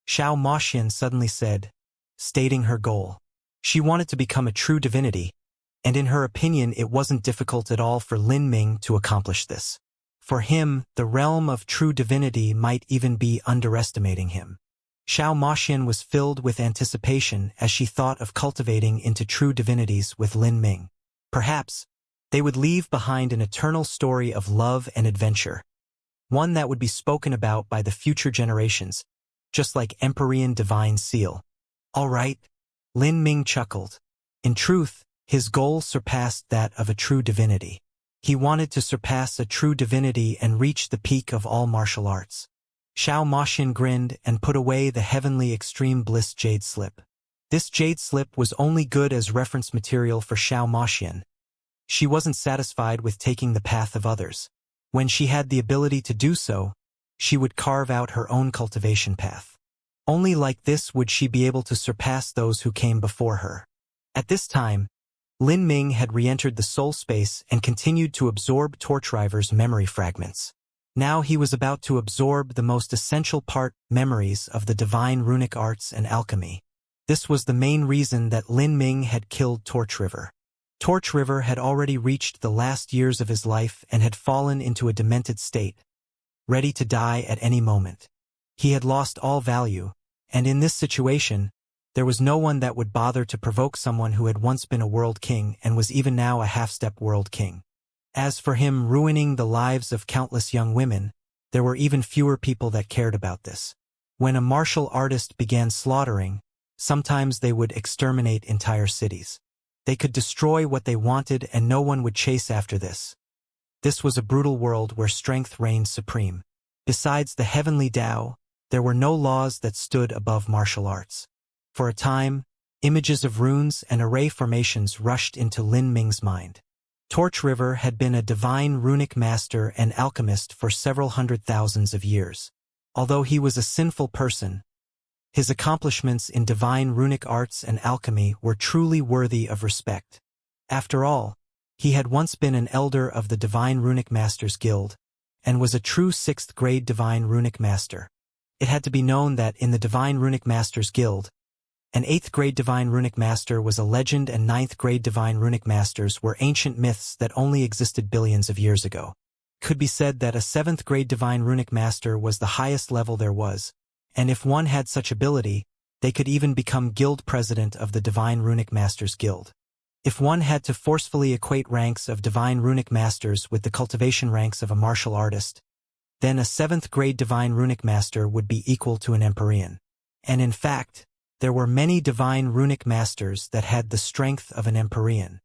A: Xiao Moxian suddenly said, stating her goal. She wanted to become a true divinity, and in her opinion it wasn't difficult at all for Lin Ming to accomplish this. For him, the realm of true divinity might even be underestimating him. Xiao Moxian was filled with anticipation as she thought of cultivating into true divinities with Lin Ming. Perhaps, they would leave behind an eternal story of love and adventure, one that would be spoken about by the future generations, just like Empyrean Divine Seal. All right, Lin Ming chuckled. In truth, his goal surpassed that of a true divinity. He wanted to surpass a true divinity and reach the peak of all martial arts. Xiao Moxian grinned and put away the heavenly extreme bliss jade slip. This jade slip was only good as reference material for Xiao Moxian. She wasn't satisfied with taking the path of others. When she had the ability to do so, she would carve out her own cultivation path. Only like this would she be able to surpass those who came before her. At this time, Lin Ming had re-entered the soul space and continued to absorb Torchriver's memory fragments. Now he was about to absorb the most essential part, memories of the divine runic arts and alchemy. This was the main reason that Lin Ming had killed Torchriver. Torchriver had already reached the last years of his life and had fallen into a demented state, ready to die at any moment. He had lost all value, and in this situation, there was no one that would bother to provoke someone who had once been a world king and was even now a half-step world king. As for him ruining the lives of countless young women, there were even fewer people that cared about this. When a martial artist began slaughtering, sometimes they would exterminate entire cities. They could destroy what they wanted and no one would chase after this. This was a brutal world where strength reigned supreme. Besides the heavenly Tao, there were no laws that stood above martial arts. For a time, images of runes and array formations rushed into Lin Ming's mind. Torchriver had been a divine runic master and alchemist for several hundred thousands of years. Although he was a sinful person, his accomplishments in divine runic arts and alchemy were truly worthy of respect. After all, he had once been an elder of the Divine Runic Masters Guild, and was a true 6th grade Divine Runic Master. It had to be known that in the Divine Runic Masters Guild, an 8th grade Divine Runic Master was a legend and 9th grade Divine Runic Masters were ancient myths that only existed billions of years ago. Could be said that a 7th grade Divine Runic Master was the highest level there was, and if one had such ability, they could even become guild president of the Divine Runic Masters Guild. If one had to forcefully equate ranks of Divine Runic Masters with the cultivation ranks of a martial artist, then a 7th grade Divine Runic Master would be equal to an Empyrean. And in fact, there were many Divine Runic Masters that had the strength of an Empyrean.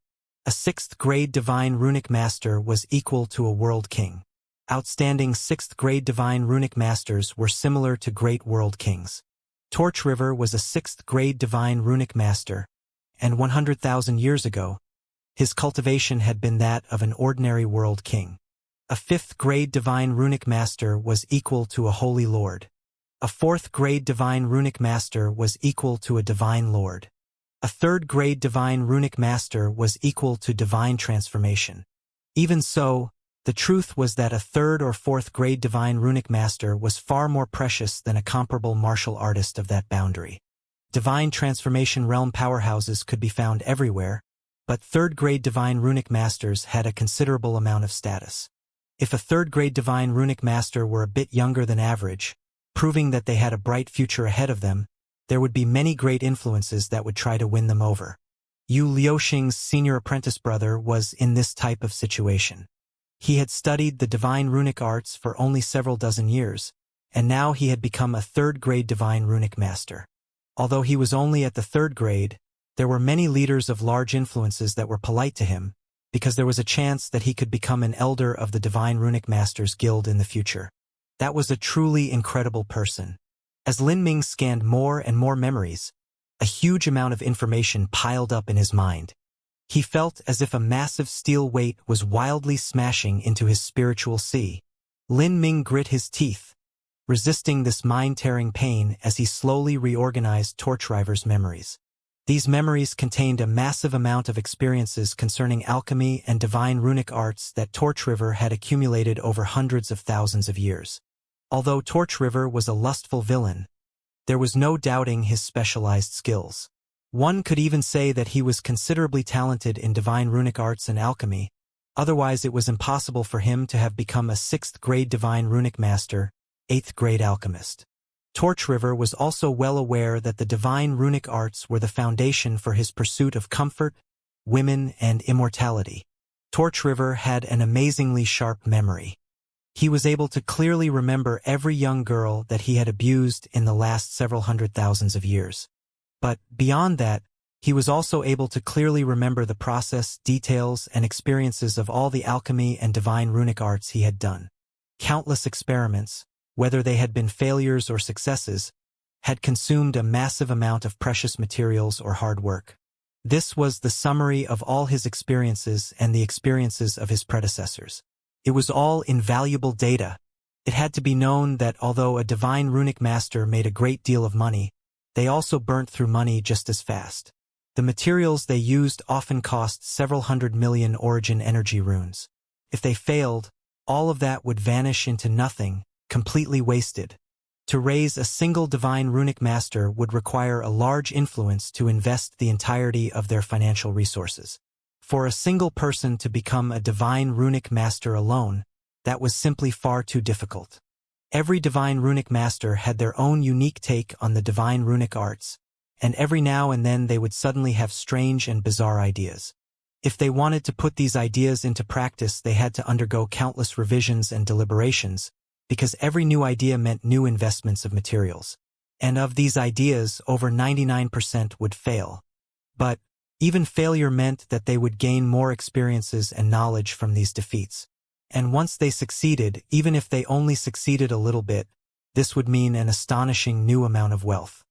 A: A 6th grade Divine Runic Master was equal to a World King. Outstanding 6th grade Divine Runic Masters were similar to great World Kings. Torchriver was a 6th grade Divine Runic Master, and 100,000 years ago, his cultivation had been that of an ordinary World King. A 5th grade Divine Runic Master was equal to a Holy Lord. A 4th grade Divine Runic Master was equal to a Divine Lord. A 3rd grade Divine Runic Master was equal to Divine Transformation. Even so, the truth was that a 3rd or 4th grade Divine Runic Master was far more precious than a comparable martial artist of that boundary. Divine Transformation realm powerhouses could be found everywhere, but 3rd grade Divine Runic Masters had a considerable amount of status. If a 3rd grade Divine Runic Master were a bit younger than average, proving that they had a bright future ahead of them, there would be many great influences that would try to win them over. Yu Liuxing's senior apprentice brother was in this type of situation. He had studied the Divine Runic Arts for only several dozen years, and now he had become a 3rd grade Divine Runic Master. Although he was only at the 3rd grade, there were many leaders of large influences that were polite to him, because there was a chance that he could become an elder of the Divine Runic Masters Guild in the future. That was a truly incredible person. As Lin Ming scanned more and more memories, a huge amount of information piled up in his mind. He felt as if a massive steel weight was wildly smashing into his spiritual sea. Lin Ming grit his teeth. resisting this mind-tearing pain as he slowly reorganized Torchriver's memories. These memories contained a massive amount of experiences concerning alchemy and divine runic arts that Torchriver had accumulated over hundreds of thousands of years. Although Torchriver was a lustful villain, there was no doubting his specialized skills. One could even say that he was considerably talented in divine runic arts and alchemy, otherwise it was impossible for him to have become a 6th-grade divine runic master, 8th-grade alchemist. Torchriver was also well aware that the divine runic arts were the foundation for his pursuit of comfort, women, and immortality. Torchriver had an amazingly sharp memory. He was able to clearly remember every young girl that he had abused in the last several hundred thousands of years. But beyond that, he was also able to clearly remember the process, details, and experiences of all the alchemy and divine runic arts he had done. Countless experiments, whether they had been failures or successes, had consumed a massive amount of precious materials or hard work. This was the summary of all his experiences and the experiences of his predecessors. It was all invaluable data. It had to be known that although a divine runic master made a great deal of money, they also burnt through money just as fast. The materials they used often cost several 100 million origin energy runes. If they failed, all of that would vanish into nothing, completely wasted. To raise a single divine runic master would require a large influence to invest the entirety of their financial resources. For a single person to become a divine runic master alone, that was simply far too difficult. Every divine runic master had their own unique take on the divine runic arts, and every now and then they would suddenly have strange and bizarre ideas. If they wanted to put these ideas into practice, they had to undergo countless revisions and deliberations, because every new idea meant new investments of materials. And of these ideas, over 99% would fail. But even failure meant that they would gain more experiences and knowledge from these defeats. And once they succeeded, even if they only succeeded a little bit, this would mean an astonishing new amount of wealth.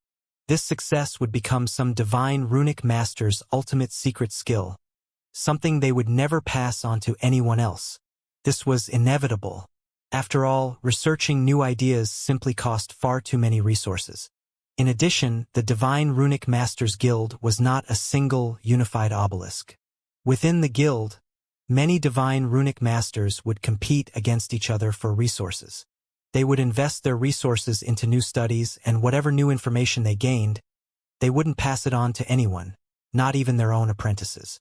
A: This success would become some divine runic master's ultimate secret skill, something they would never pass on to anyone else. This was inevitable. After all, researching new ideas simply cost far too many resources. In addition, the Divine Runic Masters Guild was not a single, unified obelisk. Within the guild, many divine runic masters would compete against each other for resources. They would invest their resources into new studies, and whatever new information they gained, they wouldn't pass it on to anyone, not even their own apprentices.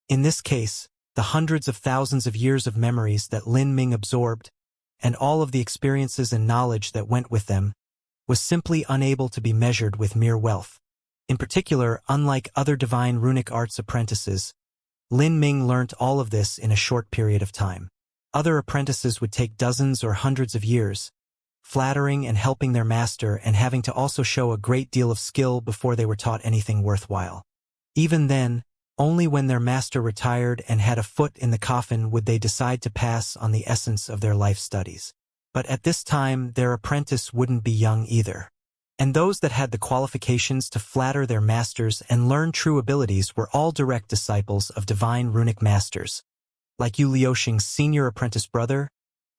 A: In this case, the hundreds of thousands of years of memories that Lin Ming absorbed, and all of the experiences and knowledge that went with them, was simply unable to be measured with mere wealth. In particular, unlike other divine runic arts apprentices, Lin Ming learnt all of this in a short period of time. Other apprentices would take dozens or hundreds of years, flattering and helping their master and having to also show a great deal of skill before they were taught anything worthwhile. Even then, only when their master retired and had a foot in the coffin would they decide to pass on the essence of their life studies. But at this time, their apprentice wouldn't be young either. And those that had the qualifications to flatter their masters and learn true abilities were all direct disciples of divine runic masters, like Yu Liuxing's senior apprentice brother,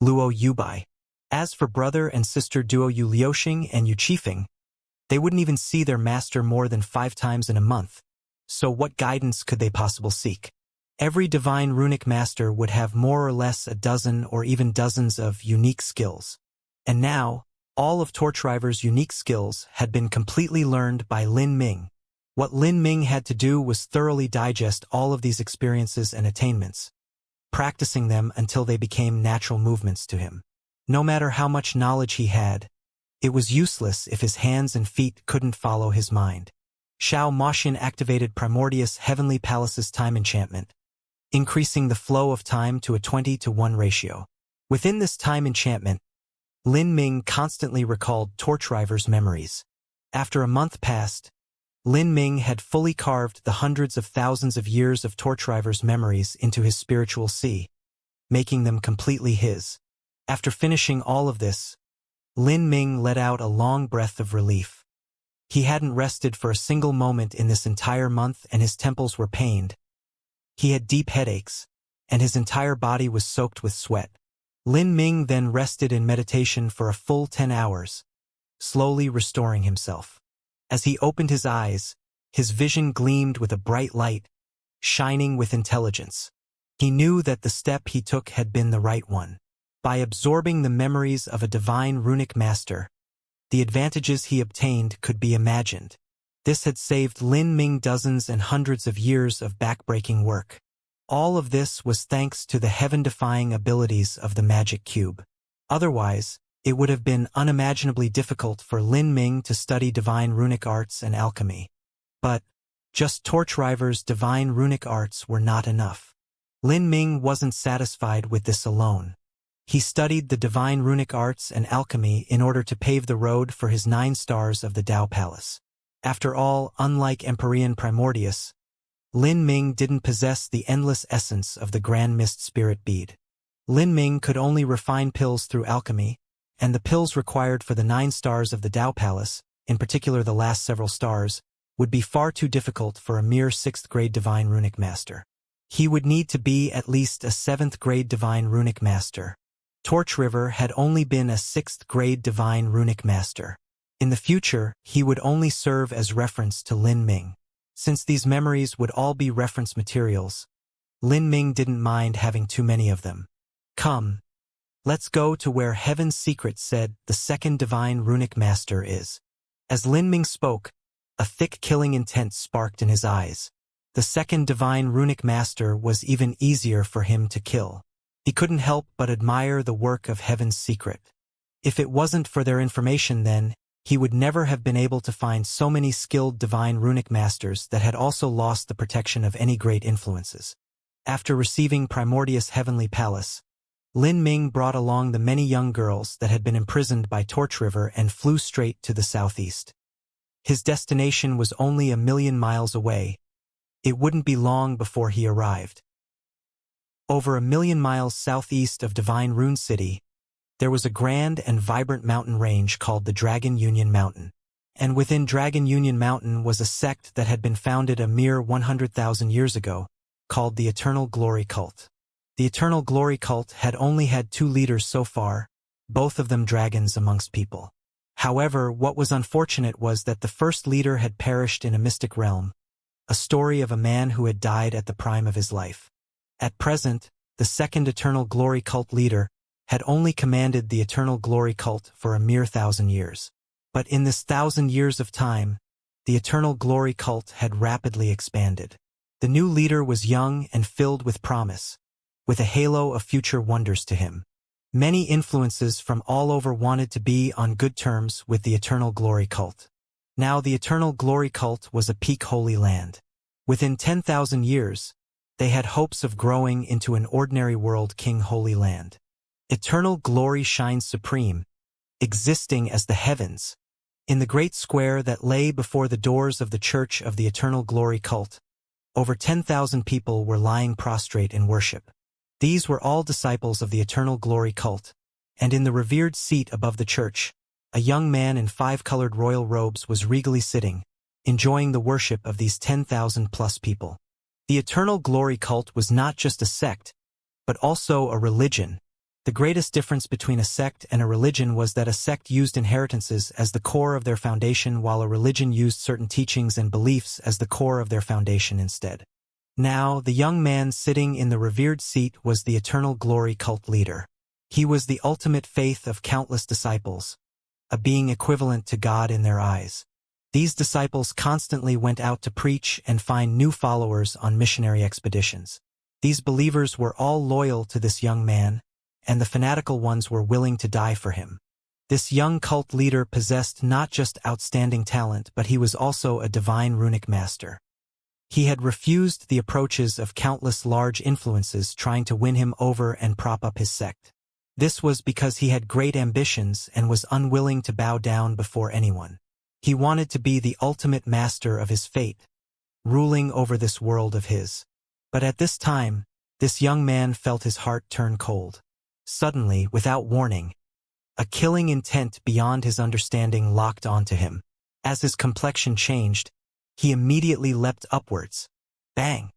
A: Luo Yubai. As for brother and sister duo Yu Liuxing and Yu Qifeng, they wouldn't even see their master more than 5 times in a month. So what guidance could they possibly seek? Every divine runic master would have more or less a dozen or even dozens of unique skills. And now, all of Torchriver's unique skills had been completely learned by Lin Ming. What Lin Ming had to do was thoroughly digest all of these experiences and attainments, practicing them until they became natural movements to him. No matter how much knowledge he had, it was useless if his hands and feet couldn't follow his mind. Xiao Moshin activated Primordius Heavenly Palace's time enchantment, increasing the flow of time to a 20-to-1 ratio. Within this time enchantment, Lin Ming constantly recalled Torchriver's memories. After a month passed, Lin Ming had fully carved the hundreds of thousands of years of Torchriver's memories into his spiritual sea, making them completely his. After finishing all of this, Lin Ming let out a long breath of relief. He hadn't rested for a single moment in this entire month, and his temples were pained. He had deep headaches, and his entire body was soaked with sweat. Lin Ming then rested in meditation for a full 10 hours, slowly restoring himself. As he opened his eyes, his vision gleamed with a bright light, shining with intelligence. He knew that the step he took had been the right one. By absorbing the memories of a divine runic master, the advantages he obtained could be imagined. This had saved Lin Ming dozens and hundreds of years of backbreaking work. All of this was thanks to the heaven-defying abilities of the magic cube. Otherwise, it would have been unimaginably difficult for Lin Ming to study divine runic arts and alchemy. But just Torchriver's divine runic arts were not enough. Lin Ming wasn't satisfied with this alone. He studied the divine runic arts and alchemy in order to pave the road for his 9 stars of the Tao Palace. After all, unlike Empyrean Primordius, Lin Ming didn't possess the endless essence of the Grand Mist Spirit Bead. Lin Ming could only refine pills through alchemy, and the pills required for the 9 stars of the Tao Palace, in particular the last several stars, would be far too difficult for a mere 6th-grade divine runic master. He would need to be at least a 7th-grade divine runic master. Torchriver had only been a 6th-grade divine runic master. In the future, he would only serve as reference to Lin Ming. Since these memories would all be reference materials, Lin Ming didn't mind having too many of them. Come, let's go to where Heaven's Secret said the 2nd divine runic master is. As Lin Ming spoke, a thick killing intent sparked in his eyes. The 2nd divine runic master was even easier for him to kill. He couldn't help but admire the work of Heaven's Secret. If it wasn't for their information then, he would never have been able to find so many skilled divine runic masters that had also lost the protection of any great influences. After receiving Primordius' heavenly palace, Lin Ming brought along the many young girls that had been imprisoned by Torchriver and flew straight to the southeast. His destination was only 1,000,000 miles away. It wouldn't be long before he arrived. Over 1,000,000 miles southeast of Divine Rune City, there was a grand and vibrant mountain range called the Dragon Union Mountain. And within Dragon Union Mountain was a sect that had been founded a mere 100,000 years ago, called the Eternal Glory Cult. The Eternal Glory Cult had only had 2 leaders so far, both of them dragons amongst people. However, what was unfortunate was that the first leader had perished in a mystic realm, a story of a man who had died at the prime of his life. At present, the 2nd Eternal Glory Cult leader had only commanded the Eternal Glory Cult for a mere 1,000 years. But in this 1,000 years of time, the Eternal Glory Cult had rapidly expanded. The new leader was young and filled with promise, with a halo of future wonders to him. Many influences from all over wanted to be on good terms with the Eternal Glory Cult. Now the Eternal Glory Cult was a peak holy land. Within 10,000 years, they had hopes of growing into an ordinary world king holy land. Eternal glory shines supreme, existing as the heavens. In the great square that lay before the doors of the Church of the Eternal Glory Cult, over 10,000 people were lying prostrate in worship. These were all disciples of the Eternal Glory Cult, and in the revered seat above the church, a young man in 5-colored royal robes was regally sitting, enjoying the worship of these 10,000-plus people. The Eternal Glory Cult was not just a sect, but also a religion. The greatest difference between a sect and a religion was that a sect used inheritances as the core of their foundation while a religion used certain teachings and beliefs as the core of their foundation instead. Now, the young man sitting in the revered seat was the Eternal Glory Cult leader. He was the ultimate faith of countless disciples, a being equivalent to God in their eyes. These disciples constantly went out to preach and find new followers on missionary expeditions. These believers were all loyal to this young man, and the fanatical ones were willing to die for him. This young cult leader possessed not just outstanding talent, but he was also a divine runic master. He had refused the approaches of countless large influences trying to win him over and prop up his sect. This was because he had great ambitions and was unwilling to bow down before anyone. He wanted to be the ultimate master of his fate, ruling over this world of his. But at this time, this young man felt his heart turn cold. Suddenly, without warning, a killing intent beyond his understanding locked onto him. As his complexion changed, he immediately leapt upwards. Bang!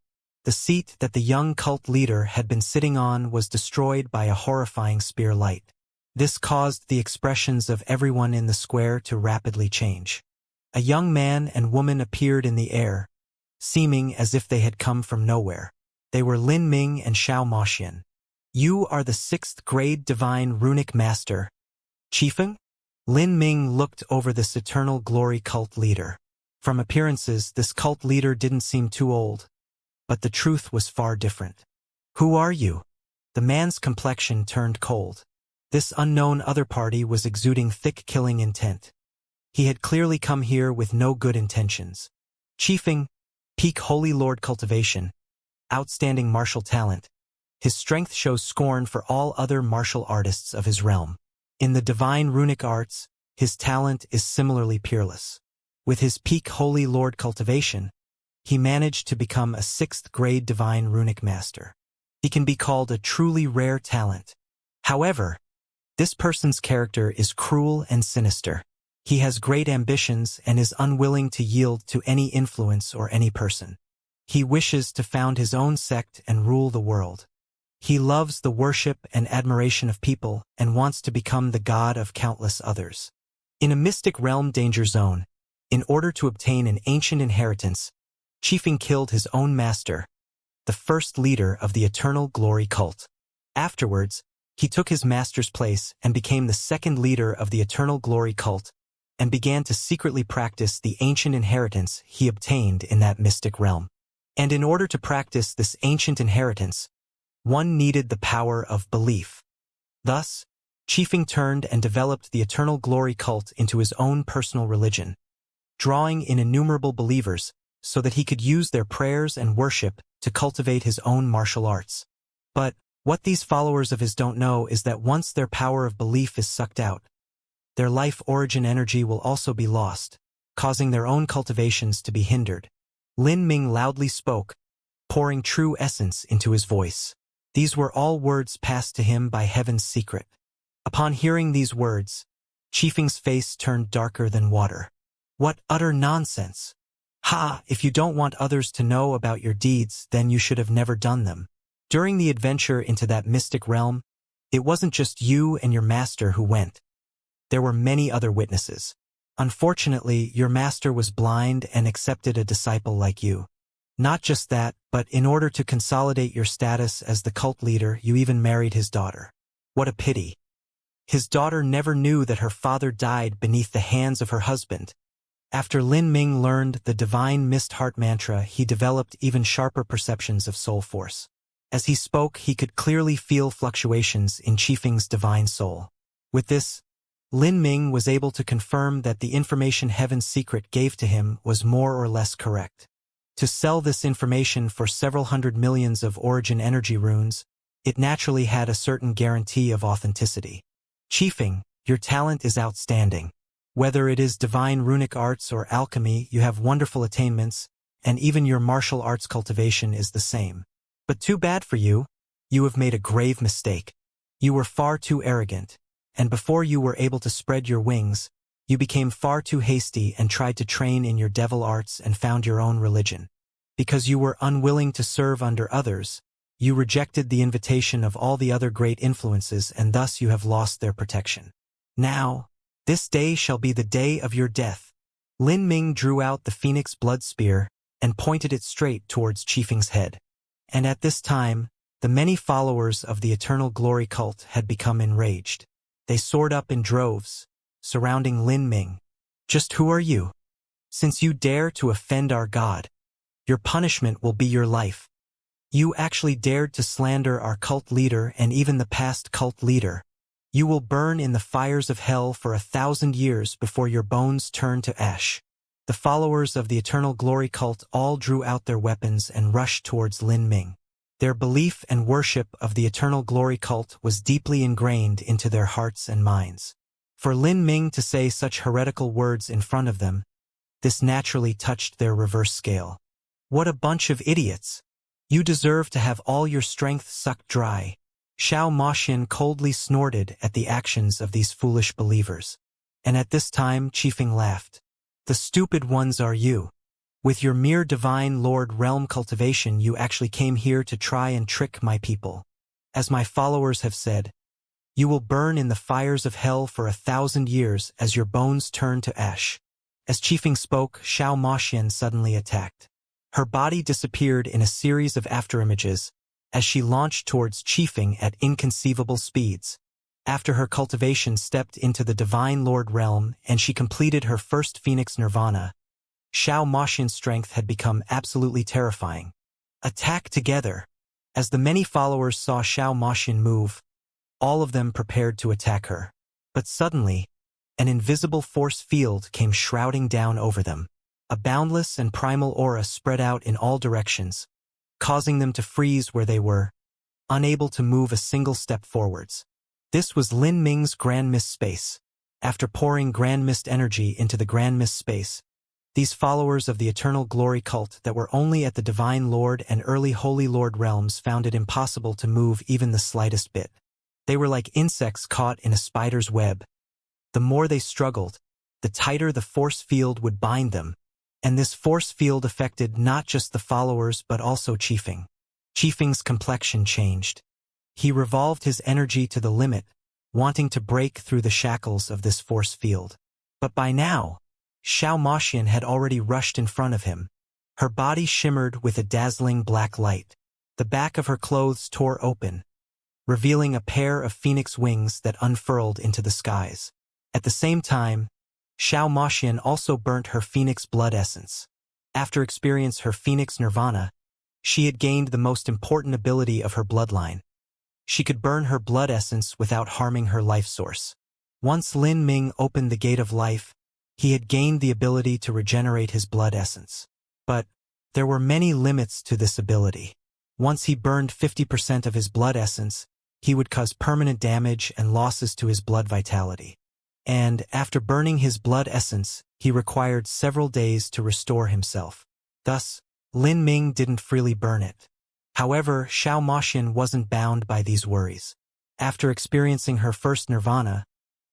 A: The seat that the young cult leader had been sitting on was destroyed by a horrifying spear light. This caused the expressions of everyone in the square to rapidly change. A young man and woman appeared in the air, seeming as if they had come from nowhere. They were Lin Ming and Xiao Moxian. You are the 6th grade divine runic master, Qifeng? Lin Ming looked over this eternal glory cult leader. From appearances, this cult leader didn't seem too old, but the truth was far different. Who are you? The man's complexion turned cold. This unknown other party was exuding thick killing intent. He had clearly come here with no good intentions. Qifeng, peak Holy Lord Cultivation, outstanding martial talent. His strength shows scorn for all other martial artists of his realm. In the divine runic arts, his talent is similarly peerless. With his peak Holy Lord Cultivation, he managed to become a 6th grade divine runic master. He can be called a truly rare talent. However, this person's character is cruel and sinister. He has great ambitions and is unwilling to yield to any influence or any person. He wishes to found his own sect and rule the world. He loves the worship and admiration of people and wants to become the god of countless others. In a mystic realm danger zone, in order to obtain an ancient inheritance, Qifeng killed his own master, the first leader of the Eternal Glory cult. Afterwards, he took his master's place and became the 2nd leader of the Eternal Glory cult and began to secretly practice the ancient inheritance he obtained in that mystic realm. And in order to practice this ancient inheritance, one needed the power of belief. Thus, Qifeng turned and developed the Eternal Glory cult into his own personal religion, drawing in innumerable believers so that he could use their prayers and worship to cultivate his own martial arts. But what these followers of his don't know is that once their power of belief is sucked out, their life origin energy will also be lost, causing their own cultivations to be hindered. Lin Ming loudly spoke, pouring true essence into his voice. These were all words passed to him by heaven's secret. Upon hearing these words, Qifeng's face turned darker than water. What utter nonsense! Ha! If you don't want others to know about your deeds, then you should have never done them. During the adventure into that mystic realm, it wasn't just you and your master who went. There were many other witnesses. Unfortunately, your master was blind and accepted a disciple like you. Not just that, but in order to consolidate your status as the cult leader, you even married his daughter. What a pity. His daughter never knew that her father died beneath the hands of her husband. After Lin Ming learned the divine mist heart mantra, he developed even sharper perceptions of soul force. As he spoke, he could clearly feel fluctuations in Qifeng's divine soul. With this, Lin Ming was able to confirm that the information Heaven's Secret gave to him was more or less correct. To sell this information for several hundred millions of origin energy runes, it naturally had a certain guarantee of authenticity. Qifeng, your talent is outstanding. Whether it is divine runic arts or alchemy, you have wonderful attainments, and even your martial arts cultivation is the same. But too bad for you, you have made a grave mistake. You were far too arrogant, and before you were able to spread your wings, you became far too hasty and tried to train in your devil arts and found your own religion. Because you were unwilling to serve under others, you rejected the invitation of all the other great influences, and thus you have lost their protection. Now, this day shall be the day of your death. Lin Ming drew out the phoenix blood spear and pointed it straight towards Qifeng's head. And at this time, the many followers of the Eternal Glory cult had become enraged. They soared up in droves, surrounding Lin Ming. Just who are you? Since you dare to offend our God, your punishment will be your life. You actually dared to slander our cult leader and even the past cult leader. You will burn in the fires of hell for 1,000 years before your bones turn to ash. The followers of the Eternal Glory cult all drew out their weapons and rushed towards Lin Ming. Their belief and worship of the Eternal Glory cult was deeply ingrained into their hearts and minds. For Lin Ming to say such heretical words in front of them, this naturally touched their reverse scale. What a bunch of idiots! You deserve to have all your strength sucked dry. Xiao Moxian coldly snorted at the actions of these foolish believers. And at this time Qifeng laughed. The stupid ones are you. With your mere divine lord realm cultivation, you actually came here to try and trick my people. As my followers have said, you will burn in the fires of hell for 1,000 years as your bones turn to ash. As Qifeng spoke, Xiao Moxian suddenly attacked. Her body disappeared in a series of afterimages as she launched towards Qifeng at inconceivable speeds. After her cultivation stepped into the Divine Lord realm and she completed her first Phoenix Nirvana, Xiao Moxian's strength had become absolutely terrifying. Attack together! As the many followers saw Xiao Moxian move, all of them prepared to attack her. But suddenly, an invisible force field came shrouding down over them. A boundless and primal aura spread out in all directions, causing them to freeze where they were, unable to move a single step forwards. This was Lin Ming's Grand Mist space. After pouring Grand Mist energy into the Grand Mist space, these followers of the Eternal Glory cult that were only at the Divine Lord and early Holy Lord realms found it impossible to move even the slightest bit. They were like insects caught in a spider's web. The more they struggled, the tighter the force field would bind them, and this force field affected not just the followers but also Qifeng. Qifeng's complexion changed. He revolved his energy to the limit, wanting to break through the shackles of this force field. But by now, Xiao Moxian had already rushed in front of him. Her body shimmered with a dazzling black light. The back of her clothes tore open, revealing a pair of phoenix wings that unfurled into the skies. At the same time, Xiao Moxian also burnt her phoenix blood essence. After experiencing her phoenix nirvana, she had gained the most important ability of her bloodline. She could burn her blood essence without harming her life source. Once Lin Ming opened the gate of life, he had gained the ability to regenerate his blood essence. But there were many limits to this ability. Once he burned 50% of his blood essence, he would cause permanent damage and losses to his blood vitality. And after burning his blood essence, he required several days to restore himself. Thus, Lin Ming didn't freely burn it. However, Xiao Moxian wasn't bound by these worries. After experiencing her first nirvana,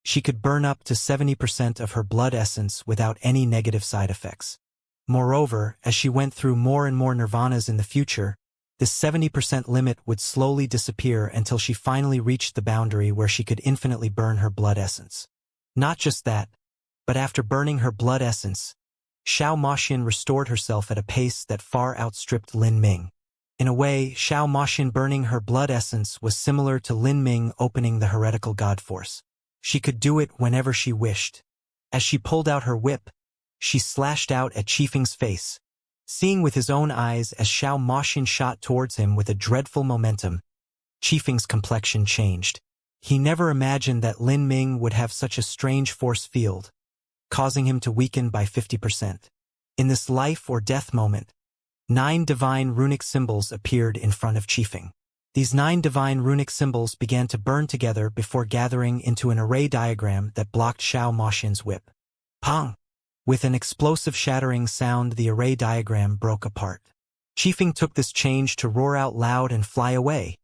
A: she could burn up to 70% of her blood essence without any negative side effects. Moreover, as she went through more and more nirvanas in the future, this 70% limit would slowly disappear until she finally reached the boundary where she could infinitely burn her blood essence. Not just that, but after burning her blood essence, Xiao Moxian restored herself at a pace that far outstripped Lin Ming. In a way, Xiao Moxian burning her blood essence was similar to Lin Ming opening the heretical god force. She could do it whenever she wished. As she pulled out her whip, she slashed out at Qifeng's face. Seeing with his own eyes as Xiao Moxian shot towards him with a dreadful momentum, Qifeng's complexion changed. He never imagined that Lin Ming would have such a strange force field, causing him to weaken by 50%. In this life or death moment, 9 divine runic symbols appeared in front of Qifeng. These 9 divine runic symbols began to burn together before gathering into an array diagram that blocked Xiao Moxian's whip. Pong! With an explosive shattering sound, the array diagram broke apart. Qifeng took this change to roar out loud and fly away.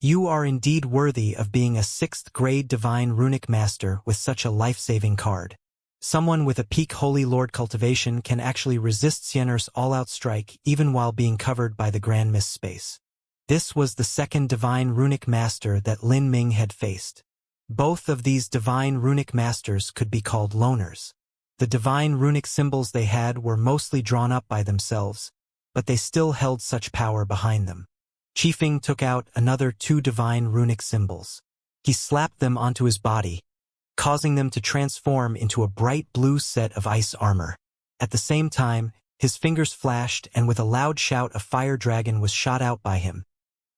A: You are indeed worthy of being a 6th grade divine runic master with such a life-saving card. Someone with a peak Holy Lord cultivation can actually resist Xianxia's all-out strike even while being covered by the Grand Mist space. This was the 2nd divine runic master that Lin Ming had faced. Both of these divine runic masters could be called loners. The divine runic symbols they had were mostly drawn up by themselves, but they still held such power behind them. Qifeng took out another 2 divine runic symbols. He slapped them onto his body, causing them to transform into a bright blue set of ice armor. At the same time, his fingers flashed and with a loud shout a fire dragon was shot out by him,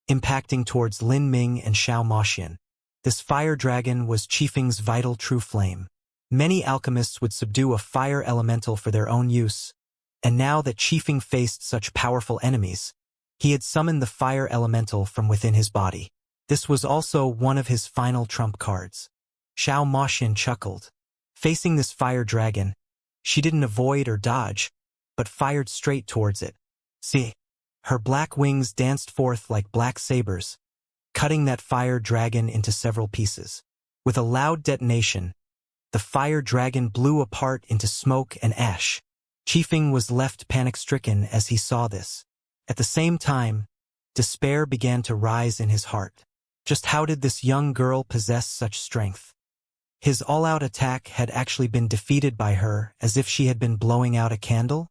A: impacting towards Lin Ming and Xiao Moxian. This fire dragon was Qifeng's vital true flame. Many alchemists would subdue a fire elemental for their own use, and now that Qifeng faced such powerful enemies, he had summoned the fire elemental from within his body. This was also one of his final trump cards. Xiao Moxian chuckled. Facing this fire dragon, she didn't avoid or dodge, but fired straight towards it. See, her black wings danced forth like black sabers, cutting that fire dragon into several pieces. With a loud detonation, the fire dragon blew apart into smoke and ash. Qifeng was left panic-stricken as he saw this. At the same time, despair began to rise in his heart. Just how did this young girl possess such strength? His all-out attack had actually been defeated by her, as if she had been blowing out a candle.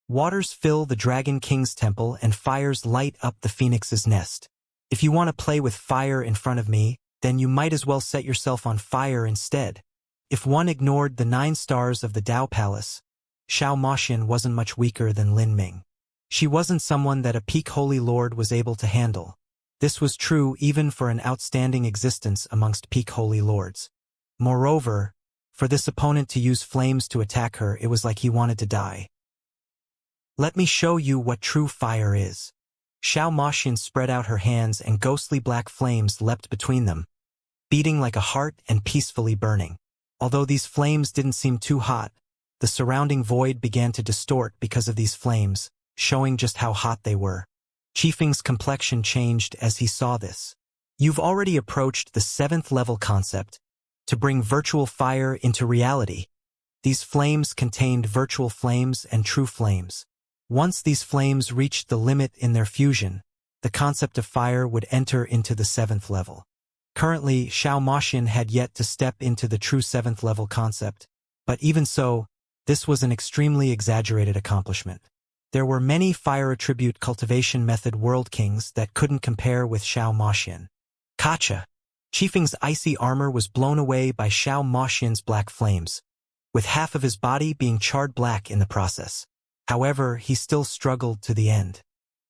A: Waters fill the Dragon King's temple and fires light up the phoenix's nest. If you want to play with fire in front of me, then you might as well set yourself on fire instead. If one ignored the 9 stars of the Dao Palace, Xiao Moxian wasn't much weaker than Lin Ming. She wasn't someone that a peak holy lord was able to handle. This was true even for an outstanding existence amongst peak holy lords. Moreover, for this opponent to use flames to attack her, it was like he wanted to die. Let me show you what true fire is. Xiao Moxian spread out her hands and ghostly black flames leapt between them, beating like a heart and peacefully burning. Although these flames didn't seem too hot, the surrounding void began to distort because of these flames, showing just how hot they were. Qifeng's complexion changed as he saw this. You've already approached the 7th level concept, to bring virtual fire into reality. These flames contained virtual flames and true flames. Once these flames reached the limit in their fusion, the concept of fire would enter into the 7th level. Currently, Xiao Moxian had yet to step into the true 7th level concept, but even so, this was an extremely exaggerated accomplishment. There were many fire attribute cultivation method world kings that couldn't compare with Xiao Moxian. Kacha! Qifeng's icy armor was blown away by Xiao Moxian's black flames, with half of his body being charred black in the process. However, he still struggled to the end.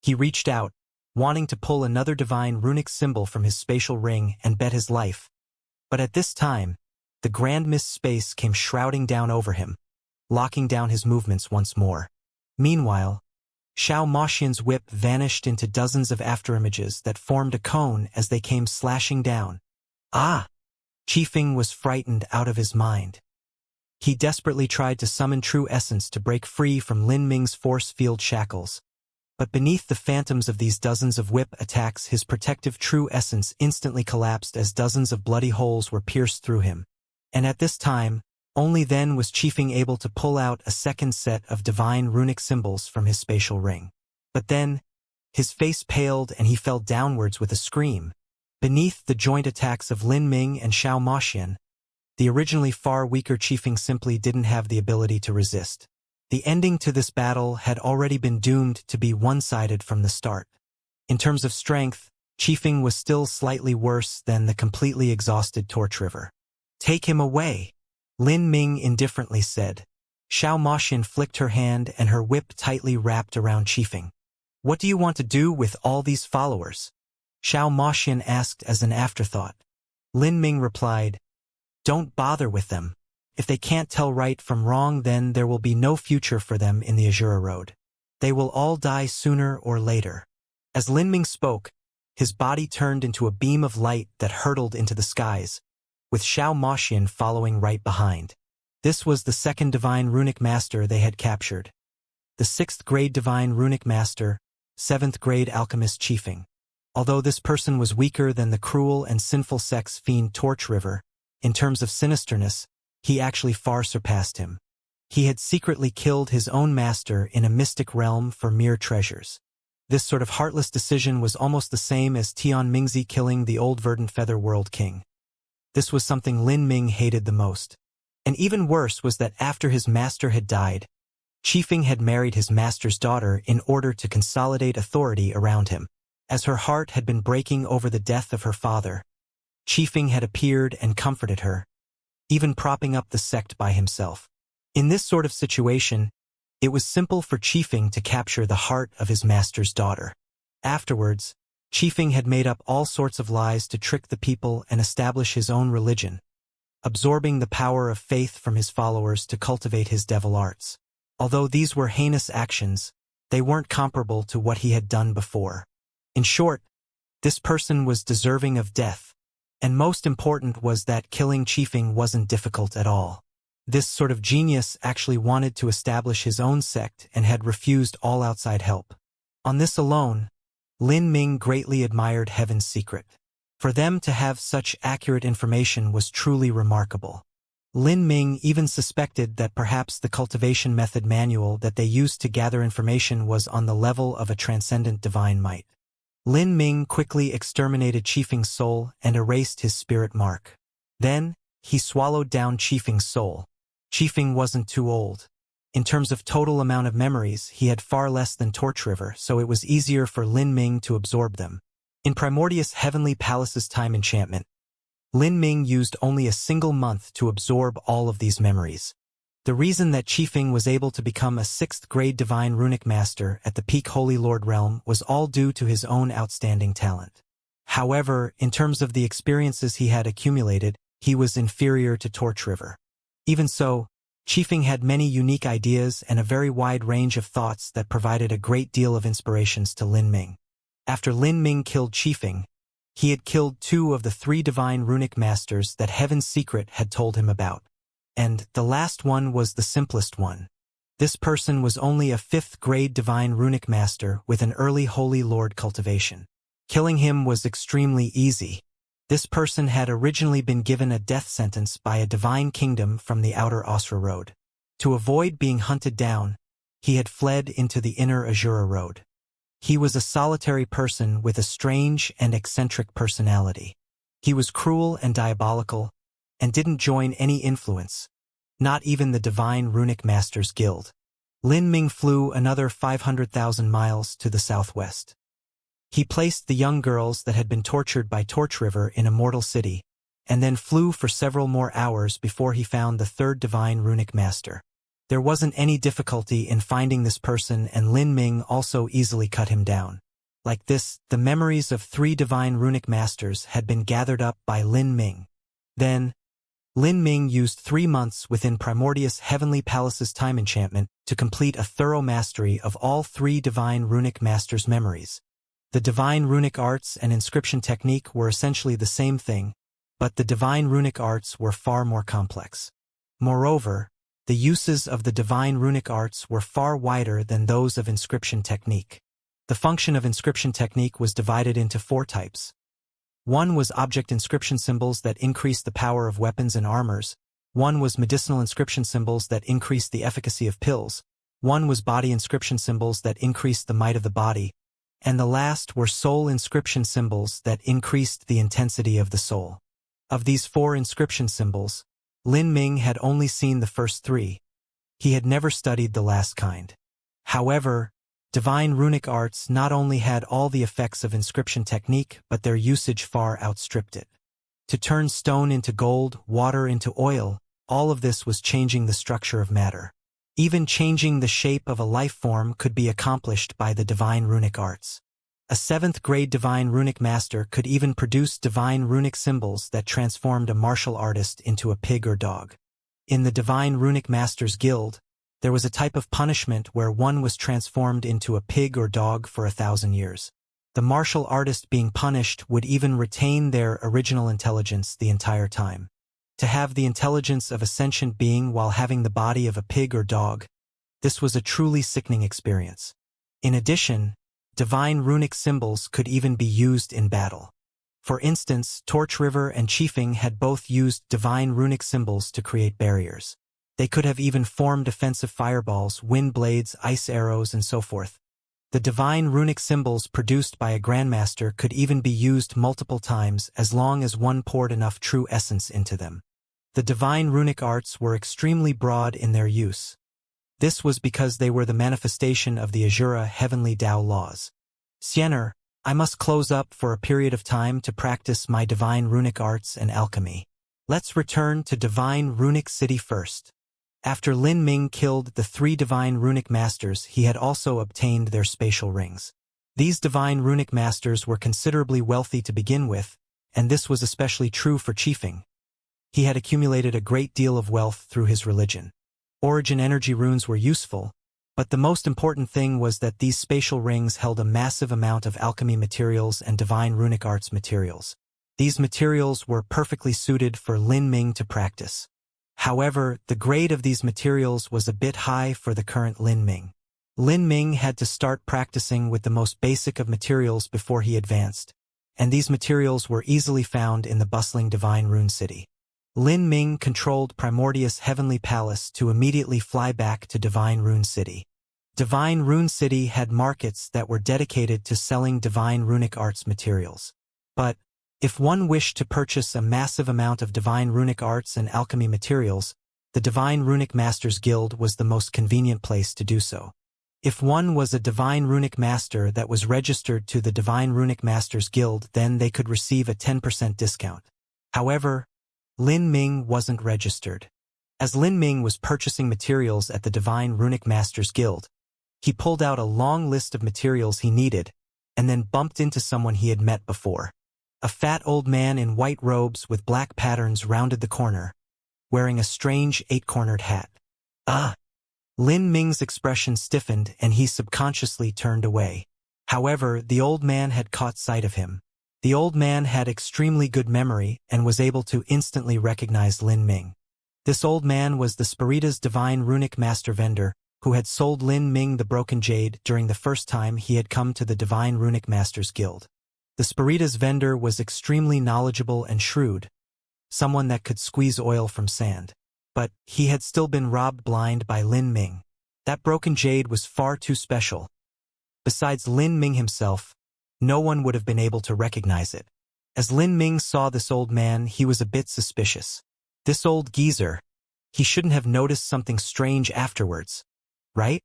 A: He reached out, wanting to pull another divine runic symbol from his spatial ring and bet his life. But at this time, the grand mist space came shrouding down over him, locking down his movements once more. Meanwhile, Xiao Moxian's whip vanished into dozens of afterimages that formed a cone as they came slashing down. Ah! Qifeng was frightened out of his mind. He desperately tried to summon true essence to break free from Lin Ming's force field shackles. But beneath the phantoms of these dozens of whip attacks, his protective true essence instantly collapsed as dozens of bloody holes were pierced through him. And at this time, only then was Qifeng able to pull out a second set of divine runic symbols from his spatial ring. But then, his face paled and he fell downwards with a scream. Beneath the joint attacks of Lin Ming and Xiao Moxian, the originally far weaker Qifeng simply didn't have the ability to resist. The ending to this battle had already been doomed to be one-sided from the start. In terms of strength, Qifeng was still slightly worse than the completely exhausted Torch River. Take him away, Lin Ming indifferently said. Xiao Moxian flicked her hand and her whip tightly wrapped around Qifeng. What do you want to do with all these followers? Xiao Moxian asked as an afterthought. Lin Ming replied, Don't bother with them. If they can't tell right from wrong, then there will be no future for them in the Azura Road. They will all die sooner or later. As Lin Ming spoke, his body turned into a beam of light that hurtled into the skies, with Xiao Moxian following right behind. This was the 2nd Divine Runic Master they had captured. The 6th grade Divine Runic Master, 7th grade Alchemist Qifeng. Although this person was weaker than the cruel and sinful sex fiend Torch River, in terms of sinisterness, he actually far surpassed him. He had secretly killed his own master in a mystic realm for mere treasures. This sort of heartless decision was almost the same as Tian Mingzi killing the old Verdant Feather World King. This was something Lin Ming hated the most. And even worse was that after his master had died, Qifeng had married his master's daughter in order to consolidate authority around him. As her heart had been breaking over the death of her father, Qifeng had appeared and comforted her, even propping up the sect by himself. In this sort of situation, it was simple for Qifeng to capture the heart of his master's daughter. Afterwards, Qifeng had made up all sorts of lies to trick the people and establish his own religion, absorbing the power of faith from his followers to cultivate his devil arts. Although these were heinous actions, they weren't comparable to what he had done before. In short, this person was deserving of death, and most important was that killing Qifeng wasn't difficult at all. This sort of genius actually wanted to establish his own sect and had refused all outside help. On this alone, Lin Ming greatly admired Heaven's Secret. For them to have such accurate information was truly remarkable. Lin Ming even suspected that perhaps the cultivation method manual that they used to gather information was on the level of a transcendent divine might. Lin Ming quickly exterminated Qifeng's soul and erased his spirit mark. Then, he swallowed down Qifeng's soul. Qifeng wasn't too old. In terms of total amount of memories, he had far less than Torch River, so it was easier for Lin Ming to absorb them. In Primordius Heavenly Palace's time enchantment, Lin Ming used only a single month to absorb all of these memories. The reason that Qifeng was able to become a 6th grade divine runic master at the peak Holy Lord realm was all due to his own outstanding talent. However, in terms of the experiences he had accumulated, he was inferior to Torch River. Even so, Qifeng had many unique ideas and a very wide range of thoughts that provided a great deal of inspirations to Lin Ming. After Lin Ming killed Qifeng, he had killed 2 of the 3 divine runic masters that Heaven's Secret had told him about. And the last one was the simplest one. This person was only a 5th grade divine runic master with an early Holy Lord cultivation. Killing him was extremely easy. This person had originally been given a death sentence by a divine kingdom from the outer Asra Road. To avoid being hunted down, he had fled into the inner Azura Road. He was a solitary person with a strange and eccentric personality. He was cruel and diabolical, and didn't join any influence, not even the Divine Runic Masters Guild. Lin Ming flew another 500,000 miles to the southwest. He placed the young girls that had been tortured by Torch River in a mortal city, and then flew for several more hours before he found the 3rd Divine Runic Master. There wasn't any difficulty in finding this person, and Lin Ming also easily cut him down. Like this, the memories of 3 Divine Runic Masters had been gathered up by Lin Ming. Then, Lin Ming used 3 months within Primordius Heavenly Palace's time enchantment to complete a thorough mastery of all 3 Divine Runic Masters' memories. The Divine Runic Arts and Inscription Technique were essentially the same thing, but the Divine Runic Arts were far more complex. Moreover, the uses of the Divine Runic Arts were far wider than those of Inscription Technique. The function of Inscription Technique was divided into 4 types. 1 was object inscription symbols that increased the power of weapons and armors. 1 was medicinal inscription symbols that increased the efficacy of pills. 1 was body inscription symbols that increased the might of the body. And the last were soul inscription symbols that increased the intensity of the soul. Of these 4 inscription symbols, Lin Ming had only seen the first 3. He had never studied the last kind. However, Divine Runic Arts not only had all the effects of Inscription Technique, but their usage far outstripped it. To turn stone into gold, water into oil, all of this was changing the structure of matter. Even changing the shape of a life form could be accomplished by the Divine Runic Arts. A 7th grade Divine Runic Master could even produce Divine Runic symbols that transformed a martial artist into a pig or dog. In the Divine Runic Masters Guild, there was a type of punishment where one was transformed into a pig or dog for 1,000 years. The martial artist being punished would even retain their original intelligence the entire time. To have the intelligence of a sentient being while having the body of a pig or dog, this was a truly sickening experience. In addition, Divine Runic symbols could even be used in battle. For instance, Torch River and Qifeng had both used Divine Runic symbols to create barriers. They could have even formed offensive fireballs, wind blades, ice arrows, and so forth. The Divine Runic symbols produced by a Grandmaster could even be used multiple times as long as one poured enough true essence into them. The Divine Runic Arts were extremely broad in their use. This was because they were the manifestation of the Azura Heavenly Tao laws. Xianxia, I must close up for a period of time to practice my Divine Runic Arts and alchemy. Let's return to Divine Runic City first. After Lin Ming killed the 3 Divine Runic Masters, he had also obtained their spatial rings. These Divine Runic Masters were considerably wealthy to begin with, and this was especially true for Qifeng. He had accumulated a great deal of wealth through his religion. Origin energy runes were useful, but the most important thing was that these spatial rings held a massive amount of alchemy materials and Divine Runic Arts materials. These materials were perfectly suited for Lin Ming to practice. However, the grade of these materials was a bit high for the current Lin Ming. Lin Ming had to start practicing with the most basic of materials before he advanced, and these materials were easily found in the bustling Divine Rune City. Lin Ming controlled Primordius' heavenly palace to immediately fly back to Divine Rune City. Divine Rune City had markets that were dedicated to selling divine runic arts materials. But if one wished to purchase a massive amount of divine runic arts and alchemy materials, the Divine Runic Masters Guild was the most convenient place to do so. If one was a Divine Runic Master that was registered to the Divine Runic Masters Guild, then they could receive a 10% discount. However, Lin Ming wasn't registered. As Lin Ming was purchasing materials at the Divine Runic Masters Guild, he pulled out a long list of materials he needed, and then bumped into someone he had met before. A fat old man in white robes with black patterns rounded the corner, wearing a strange 8-cornered hat. Lin Ming's expression stiffened and he subconsciously turned away. However, the old man had caught sight of him. The old man had extremely good memory and was able to instantly recognize Lin Ming. This old man was the Spirita's Divine Runic Master vendor who had sold Lin Ming the broken jade during the first time he had come to the Divine Runic Masters Guild. The Spirita's vendor was extremely knowledgeable and shrewd, someone that could squeeze oil from sand. But he had still been robbed blind by Lin Ming. That broken jade was far too special. Besides Lin Ming himself, no one would have been able to recognize it. As Lin Ming saw this old man, he was a bit suspicious. This old geezer, he shouldn't have noticed something strange afterwards, right?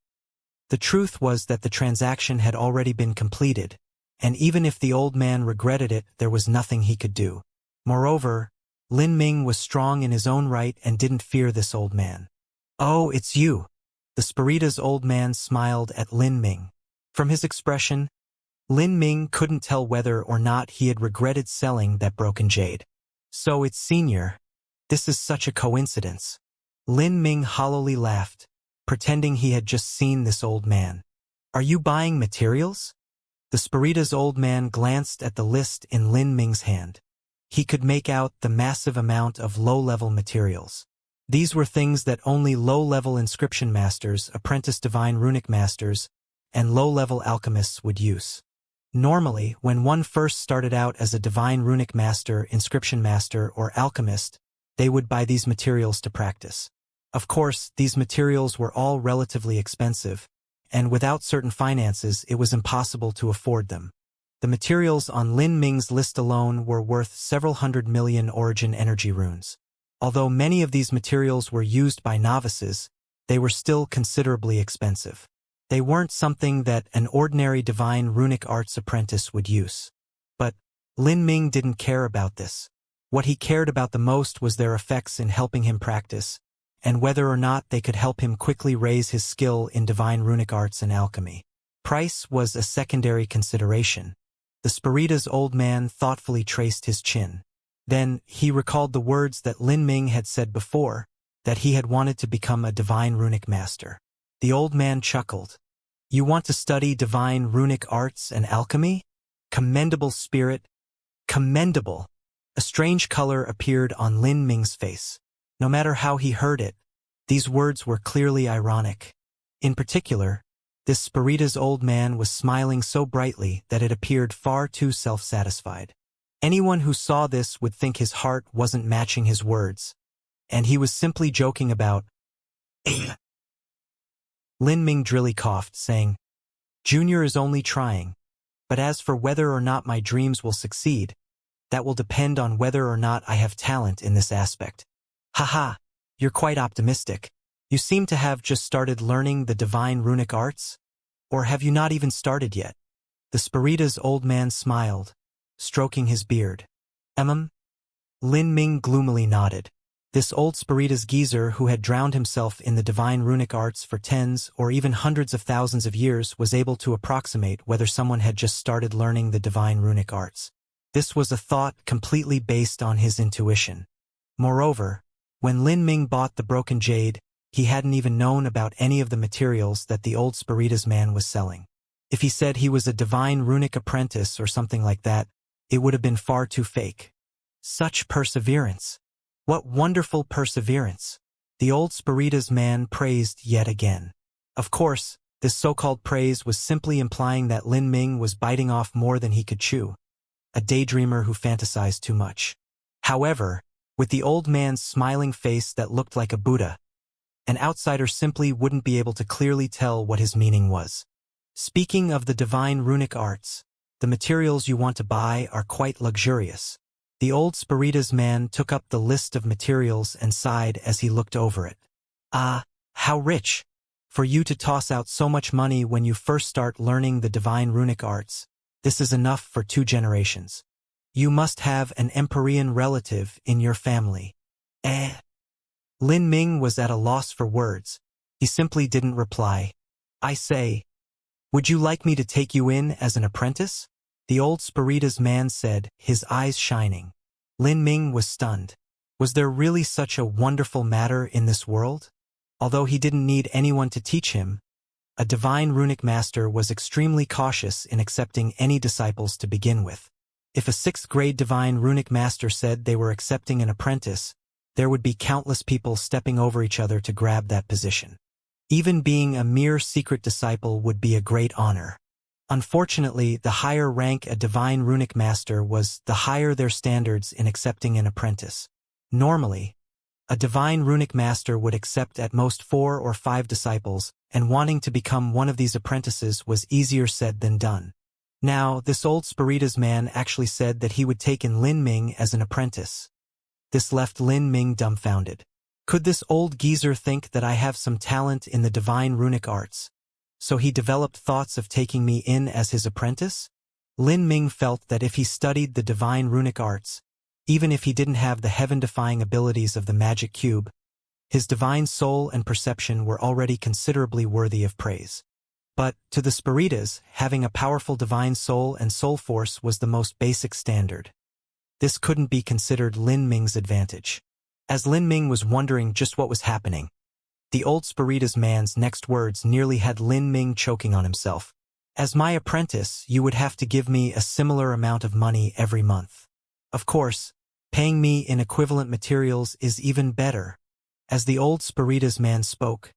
A: The truth was that the transaction had already been completed, and even if the old man regretted it, there was nothing he could do. Moreover, Lin Ming was strong in his own right and didn't fear this old man. "Oh, it's you." The Spirita's old man smiled at Lin Ming. From his expression, Lin Ming couldn't tell whether or not he had regretted selling that broken jade. "So it's Senior. This is such a coincidence." Lin Ming hollowly laughed, pretending he had just seen this old man. "Are you buying materials?" The Spirita's old man glanced at the list in Lin Ming's hand. He could make out the massive amount of low-level materials. These were things that only low-level inscription masters, apprentice divine runic masters, and low-level alchemists would use. Normally, when one first started out as a divine runic master, inscription master, or alchemist, they would buy these materials to practice. Of course, these materials were all relatively expensive, and without certain finances, it was impossible to afford them. The materials on Lin Ming's list alone were worth several 100 million origin energy runes. Although many of these materials were used by novices, they were still considerably expensive. They weren't something that an ordinary divine runic arts apprentice would use. But Lin Ming didn't care about this. What he cared about the most was their effects in helping him practice, and whether or not they could help him quickly raise his skill in divine runic arts and alchemy. Price was a secondary consideration. The Spirita's old man thoughtfully traced his chin. Then he recalled the words that Lin Ming had said before, that he had wanted to become a divine runic master. The old man chuckled. "You want to study divine runic arts and alchemy? Commendable spirit. Commendable." A strange color appeared on Lin Ming's face. No matter how he heard it, these words were clearly ironic. In particular, this Spirita's old man was smiling so brightly that it appeared far too self-satisfied. Anyone who saw this would think his heart wasn't matching his words, and he was simply joking about. Lin Ming drily coughed, saying, "Junior is only trying, but as for whether or not my dreams will succeed, that will depend on whether or not I have talent in this aspect." "Haha, you're quite optimistic. You seem to have just started learning the divine runic arts? Or have you not even started yet?" The Spirita's old man smiled, stroking his beard. Lin Ming gloomily nodded. This old Spirita's geezer who had drowned himself in the divine runic arts for tens or even hundreds of thousands of years was able to approximate whether someone had just started learning the divine runic arts. This was a thought completely based on his intuition. Moreover, when Lin Ming bought the broken jade, he hadn't even known about any of the materials that the old Spirita's man was selling. If he said he was a divine runic apprentice or something like that, it would have been far too fake. Such perseverance! What wonderful perseverance! The old Spirita's man praised yet again. Of course, this so-called praise was simply implying that Lin Ming was biting off more than he could chew. A daydreamer who fantasized too much. However, with the old man's smiling face that looked like a Buddha. An outsider simply wouldn't be able to clearly tell what his meaning was. Speaking of the divine runic arts, the materials you want to buy are quite luxurious. The old Spiritas man took up the list of materials and sighed as he looked over it. Ah, how rich! For you to toss out so much money when you first start learning the divine runic arts, this is enough for 2 generations. You must have an Empyrean relative in your family. Lin Ming was at a loss for words. He simply didn't reply. I say, would you like me to take you in as an apprentice? The old Spiritas man said, his eyes shining. Lin Ming was stunned. Was there really such a wonderful matter in this world? Although he didn't need anyone to teach him, a divine runic master was extremely cautious in accepting any disciples to begin with. If a 6th grade divine runic master said they were accepting an apprentice, there would be countless people stepping over each other to grab that position. Even being a mere secret disciple would be a great honor. Unfortunately, the higher rank a divine runic master was, the higher their standards in accepting an apprentice. Normally, a divine runic master would accept at most 4 or 5 disciples, and wanting to become one of these apprentices was easier said than done. Now, this old Spiritas man actually said that he would take in Lin Ming as an apprentice. This left Lin Ming dumbfounded. Could this old geezer think that I have some talent in the divine runic arts? So he developed thoughts of taking me in as his apprentice? Lin Ming felt that if he studied the divine runic arts, even if he didn't have the heaven-defying abilities of the magic cube, his divine soul and perception were already considerably worthy of praise. But, to the Spiritas, having a powerful divine soul and soul force was the most basic standard. This couldn't be considered Lin Ming's advantage. As Lin Ming was wondering just what was happening, the old Spiritas man's next words nearly had Lin Ming choking on himself. As my apprentice, you would have to give me a similar amount of money every month. Of course, paying me in equivalent materials is even better. As the old Spiritas man spoke,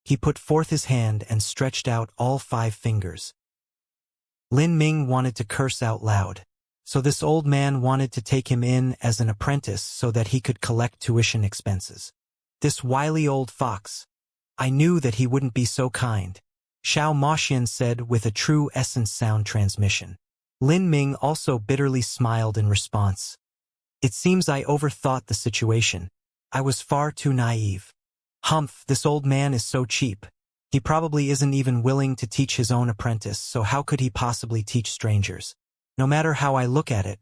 A: he put forth his hand and stretched out all 5 fingers. Lin Ming wanted to curse out loud. So this old man wanted to take him in as an apprentice so that he could collect tuition expenses. This wily old fox. I knew that he wouldn't be so kind, Xianxia said with a true essence sound transmission. Lin Ming also bitterly smiled in response. It seems I overthought the situation. I was far too naive. Humph, this old man is so cheap. He probably isn't even willing to teach his own apprentice, so how could he possibly teach strangers? No matter how I look at it,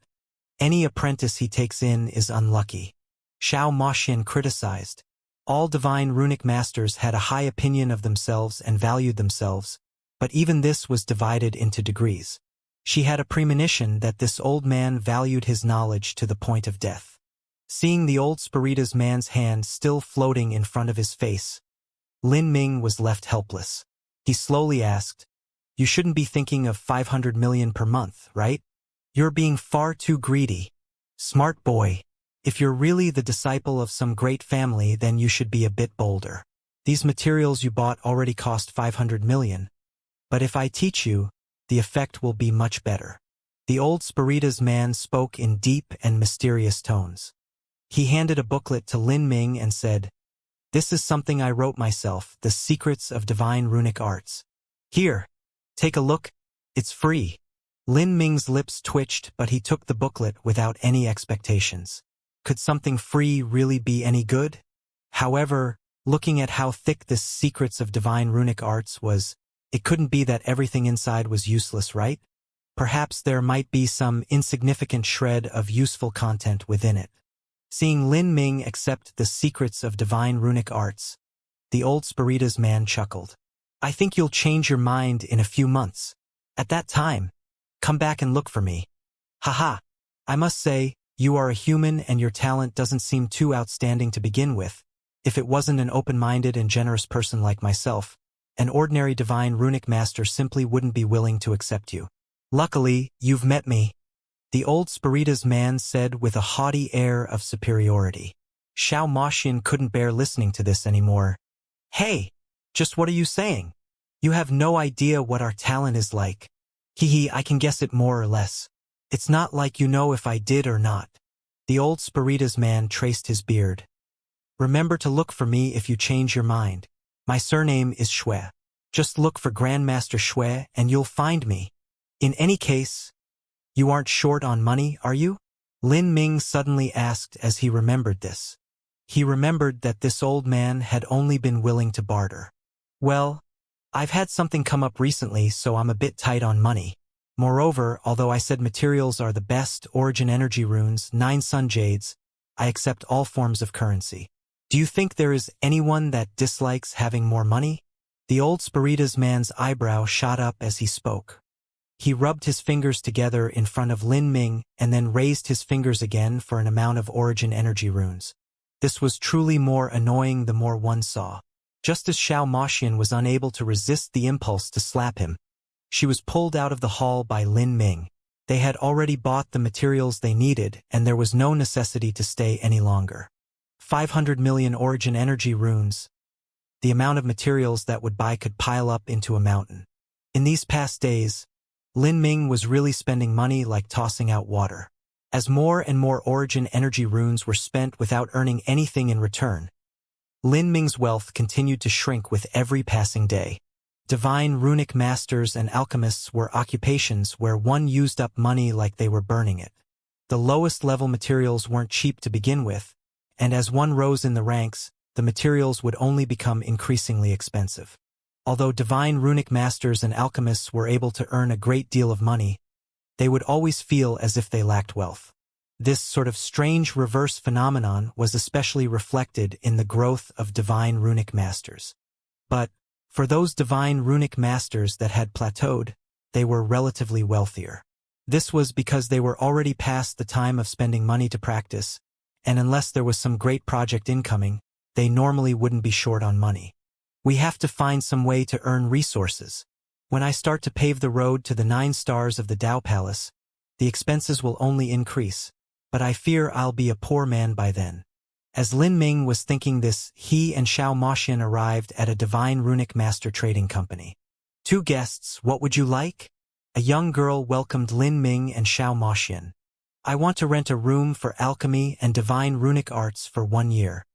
A: any apprentice he takes in is unlucky. Xianxia criticized. All divine runic masters had a high opinion of themselves and valued themselves, but even this was divided into degrees. She had a premonition that this old man valued his knowledge to the point of death. Seeing the old Spiritas man's hand still floating in front of his face, Lin Ming was left helpless. He slowly asked, you shouldn't be thinking of 500 million per month, right? You're being far too greedy. Smart boy. If you're really the disciple of some great family, then you should be a bit bolder. These materials you bought already cost 500 million. But if I teach you, the effect will be much better. The old Spiritas man spoke in deep and mysterious tones. He handed a booklet to Lin Ming and said, this is something I wrote myself, The Secrets of Divine Runic Arts. Here, take a look. It's free. Lin Ming's lips twitched, but he took the booklet without any expectations. Could something free really be any good? However, looking at how thick this Secrets of Divine Runic Arts was, it couldn't be that everything inside was useless, right? Perhaps there might be some insignificant shred of useful content within it. Seeing Lin Ming accept the Secrets of Divine Runic Arts, the old Spiritas man chuckled. I think you'll change your mind in a few months. At that time, come back and look for me. Haha. I must say, you are a human and your talent doesn't seem too outstanding to begin with. If it wasn't an open-minded and generous person like myself, an ordinary divine runic master simply wouldn't be willing to accept you. Luckily, you've met me, the old Spiritas man said with a haughty air of superiority. Xianxia couldn't bear listening to this anymore. Hey, just what are you saying? You have no idea what our talent is like. Hee, I can guess it more or less. It's not like you know if I did or not. The old Spiritas man traced his beard. Remember to look for me if you change your mind. My surname is Xue. Just look for Grandmaster Xue and you'll find me. In any case, you aren't short on money, are you? Lin Ming suddenly asked as he remembered this. He remembered that this old man had only been willing to barter. Well, I've had something come up recently, so I'm a bit tight on money. Moreover, although I said materials are the best, origin energy runes, 9 sun jades, I accept all forms of currency. Do you think there is anyone that dislikes having more money? The old Spiritas man's eyebrow shot up as he spoke. He rubbed his fingers together in front of Lin Ming and then raised his fingers again for an amount of origin energy runes. This was truly more annoying the more one saw. Just as Xianxia was unable to resist the impulse to slap him, she was pulled out of the hall by Lin Ming. They had already bought the materials they needed, and there was no necessity to stay any longer. 500 million origin energy runes. The amount of materials that would buy could pile up into a mountain. In these past days, Lin Ming was really spending money like tossing out water. As more and more origin energy runes were spent without earning anything in return, Lin Ming's wealth continued to shrink with every passing day. Divine runic masters and alchemists were occupations where one used up money like they were burning it. The lowest level materials weren't cheap to begin with, and as one rose in the ranks, the materials would only become increasingly expensive. Although divine runic masters and alchemists were able to earn a great deal of money, they would always feel as if they lacked wealth. This sort of strange reverse phenomenon was especially reflected in the growth of divine runic masters. But, for those divine runic masters that had plateaued, they were relatively wealthier. This was because they were already past the time of spending money to practice, and unless there was some great project incoming, they normally wouldn't be short on money. We have to find some way to earn resources. When I start to pave the road to the 9 stars of the Tao Palace, the expenses will only increase, but I fear I'll be a poor man by then. As Lin Ming was thinking this, he and Xianxia arrived at a divine runic master trading company. 2 guests, what would you like? A young girl welcomed Lin Ming and Xianxia. I want to rent a room for alchemy and divine runic arts for 1 year.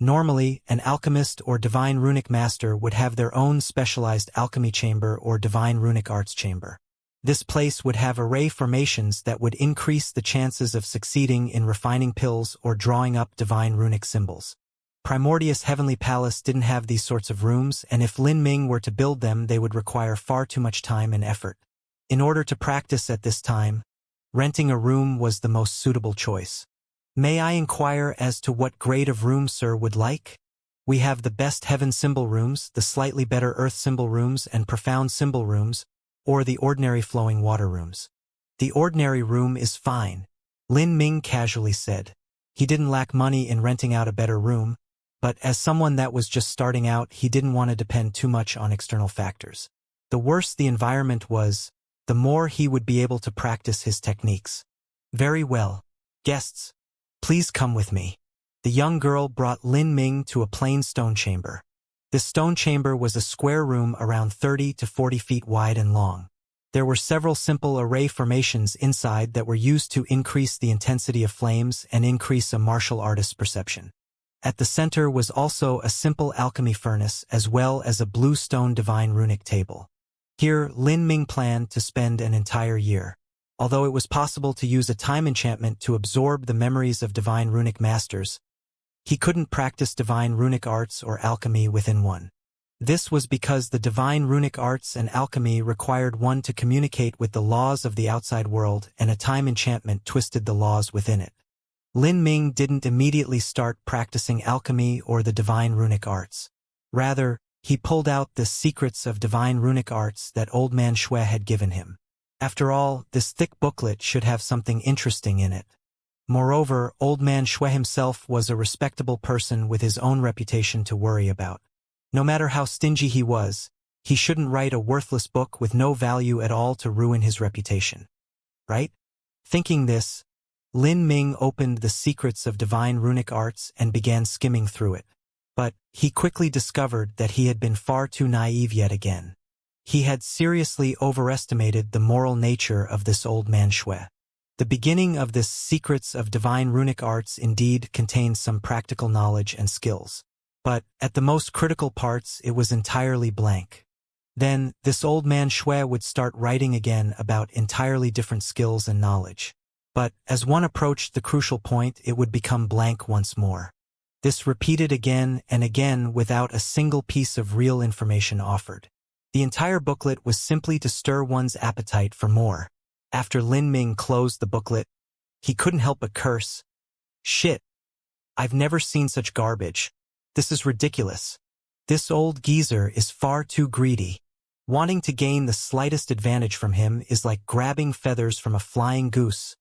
A: Normally, an alchemist or divine runic master would have their own specialized alchemy chamber or divine runic arts chamber. This place would have array formations that would increase the chances of succeeding in refining pills or drawing up divine runic symbols. Primordius Heavenly Palace didn't have these sorts of rooms, and if Lin Ming were to build them, they would require far too much time and effort. In order to practice at this time, renting a room was the most suitable choice. May I inquire as to what grade of room sir would like? We have the best heaven symbol rooms, the slightly better earth symbol rooms, and profound symbol rooms, or the ordinary flowing water rooms. The ordinary room is fine, Lin Ming casually said. He didn't lack money in renting out a better room, but as someone that was just starting out, he didn't want to depend too much on external factors. The worse the environment was, the more he would be able to practice his techniques. Very well. Guests, please come with me. The young girl brought Lin Ming to a plain stone chamber. This stone chamber was a square room around 30 to 40 feet wide and long. There were several simple array formations inside that were used to increase the intensity of flames and increase a martial artist's perception. At the center was also a simple alchemy furnace as well as a blue stone divine runic table. Here, Lin Ming planned to spend an entire year. Although it was possible to use a time enchantment to absorb the memories of divine runic masters, he couldn't practice divine runic arts or alchemy within one. This was because the divine runic arts and alchemy required one to communicate with the laws of the outside world, and a time enchantment twisted the laws within it. Lin Ming didn't immediately start practicing alchemy or the divine runic arts. Rather, he pulled out the secrets of divine runic arts that old man Xue had given him. After all, this thick booklet should have something interesting in it. Moreover, old man Xue himself was a respectable person with his own reputation to worry about. No matter how stingy he was, he shouldn't write a worthless book with no value at all to ruin his reputation. Right? Thinking this, Lin Ming opened the secrets of divine runic arts and began skimming through it. But he quickly discovered that he had been far too naive yet again. He had seriously overestimated the moral nature of this old man Xue. The beginning of this Secrets of Divine Runic Arts indeed contains some practical knowledge and skills. But, at the most critical parts, it was entirely blank. Then, this old man Shui would start writing again about entirely different skills and knowledge. But, as one approached the crucial point, it would become blank once more. This repeated again and again without a single piece of real information offered. The entire booklet was simply to stir one's appetite for more. After Lin Ming closed the booklet, he couldn't help but curse. Shit. I've never seen such garbage. This is ridiculous. This old geezer is far too greedy. Wanting to gain the slightest advantage from him is like grabbing feathers from a flying goose.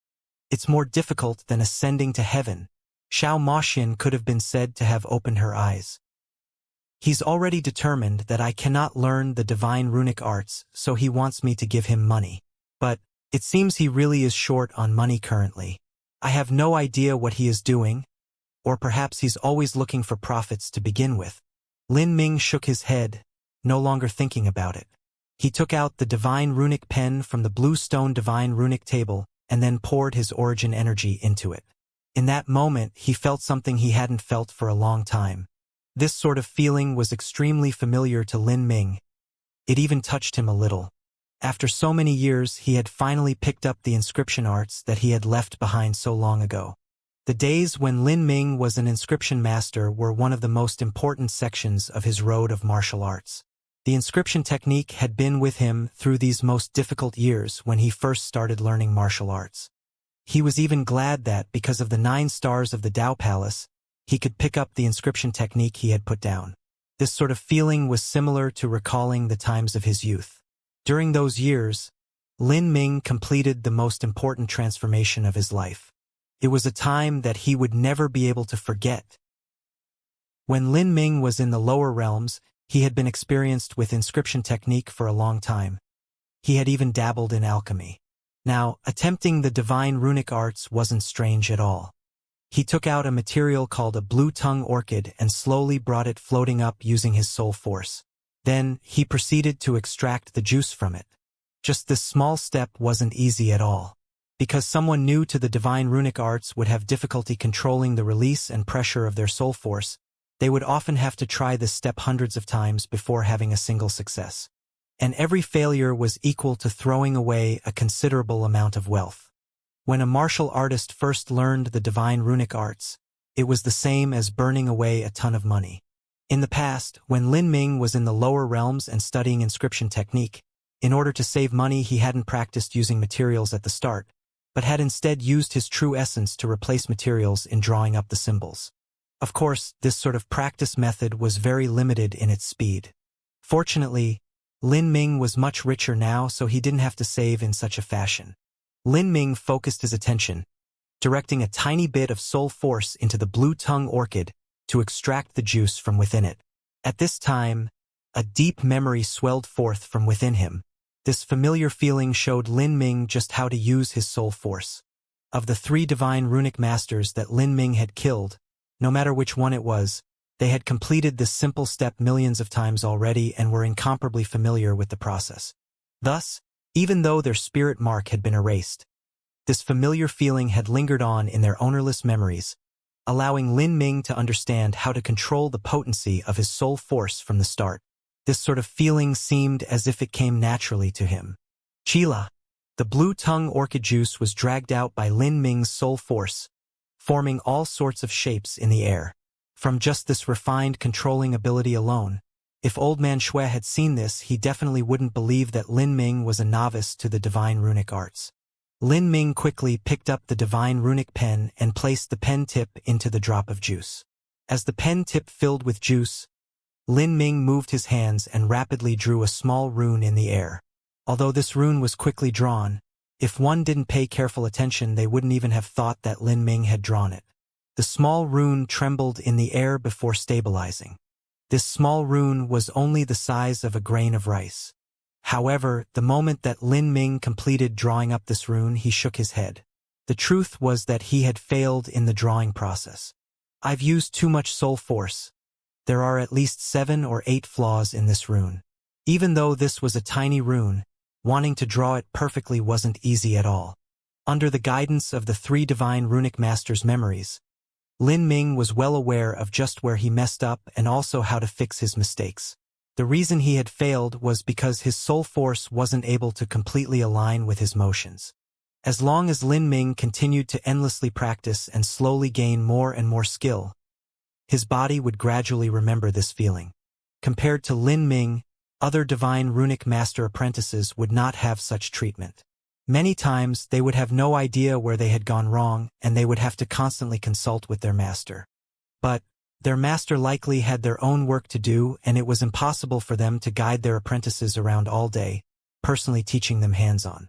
A: It's more difficult than ascending to heaven. Xiao Moxian could have been said to have opened her eyes. He's already determined that I cannot learn the divine runic arts, so he wants me to give him money. But it seems he really is short on money currently. I have no idea what he is doing, or perhaps he's always looking for profits to begin with. Lin Ming shook his head, no longer thinking about it. He took out the divine runic pen from the blue stone divine runic table and then poured his origin energy into it. In that moment, he felt something he hadn't felt for a long time. This sort of feeling was extremely familiar to Lin Ming. It even touched him a little. After so many years, he had finally picked up the inscription arts that he had left behind so long ago. The days when Lin Ming was an inscription master were one of the most important sections of his road of martial arts. The inscription technique had been with him through these most difficult years when he first started learning martial arts. He was even glad that, because of the 9 stars of the Tao Palace, he could pick up the inscription technique he had put down. This sort of feeling was similar to recalling the times of his youth. During those years, Lin Ming completed the most important transformation of his life. It was a time that he would never be able to forget. When Lin Ming was in the lower realms, he had been experienced with inscription technique for a long time. He had even dabbled in alchemy. Now, attempting the divine runic arts wasn't strange at all. He took out a material called a blue-tongue orchid and slowly brought it floating up using his soul force. Then, he proceeded to extract the juice from it. Just this small step wasn't easy at all. Because someone new to the divine runic arts would have difficulty controlling the release and pressure of their soul force, they would often have to try this step hundreds of times before having a single success. And every failure was equal to throwing away a considerable amount of wealth. When a martial artist first learned the divine runic arts, it was the same as burning away a ton of money. In the past, when Lin Ming was in the lower realms and studying inscription technique, in order to save money he hadn't practiced using materials at the start, but had instead used his true essence to replace materials in drawing up the symbols. Of course, this sort of practice method was very limited in its speed. Fortunately, Lin Ming was much richer now, so he didn't have to save in such a fashion. Lin Ming focused his attention, directing a tiny bit of soul force into the blue-tongue orchid to extract the juice from within it. At this time, a deep memory swelled forth from within him. This familiar feeling showed Lin Ming just how to use his soul force. Of the 3 divine runic masters that Lin Ming had killed, no matter which one it was, they had completed this simple step millions of times already and were incomparably familiar with the process. Thus, even though their spirit mark had been erased, this familiar feeling had lingered on in their ownerless memories, allowing Lin Ming to understand how to control the potency of his soul force from the start. This sort of feeling seemed as if it came naturally to him. Chila, the blue-tongue orchid juice was dragged out by Lin Ming's soul force, forming all sorts of shapes in the air. From just this refined controlling ability alone, if Old Man Shui had seen this, he definitely wouldn't believe that Lin Ming was a novice to the divine runic arts. Lin Ming quickly picked up the divine runic pen and placed the pen tip into the drop of juice. As the pen tip filled with juice, Lin Ming moved his hands and rapidly drew a small rune in the air. Although this rune was quickly drawn, if one didn't pay careful attention they wouldn't even have thought that Lin Ming had drawn it. The small rune trembled in the air before stabilizing. This small rune was only the size of a grain of rice. However, the moment that Lin Ming completed drawing up this rune, he shook his head. The truth was that he had failed in the drawing process. I've used too much soul force. There are at least 7 or 8 flaws in this rune. Even though this was a tiny rune, wanting to draw it perfectly wasn't easy at all. Under the guidance of the three divine runic masters' memories, Lin Ming was well aware of just where he messed up and also how to fix his mistakes. The reason he had failed was because his soul force wasn't able to completely align with his motions. As long as Lin Ming continued to endlessly practice and slowly gain more and more skill, his body would gradually remember this feeling. Compared to Lin Ming, other divine runic master apprentices would not have such treatment. Many times they would have no idea where they had gone wrong and they would have to constantly consult with their master. But their master likely had their own work to do and it was impossible for them to guide their apprentices around all day, personally teaching them hands-on.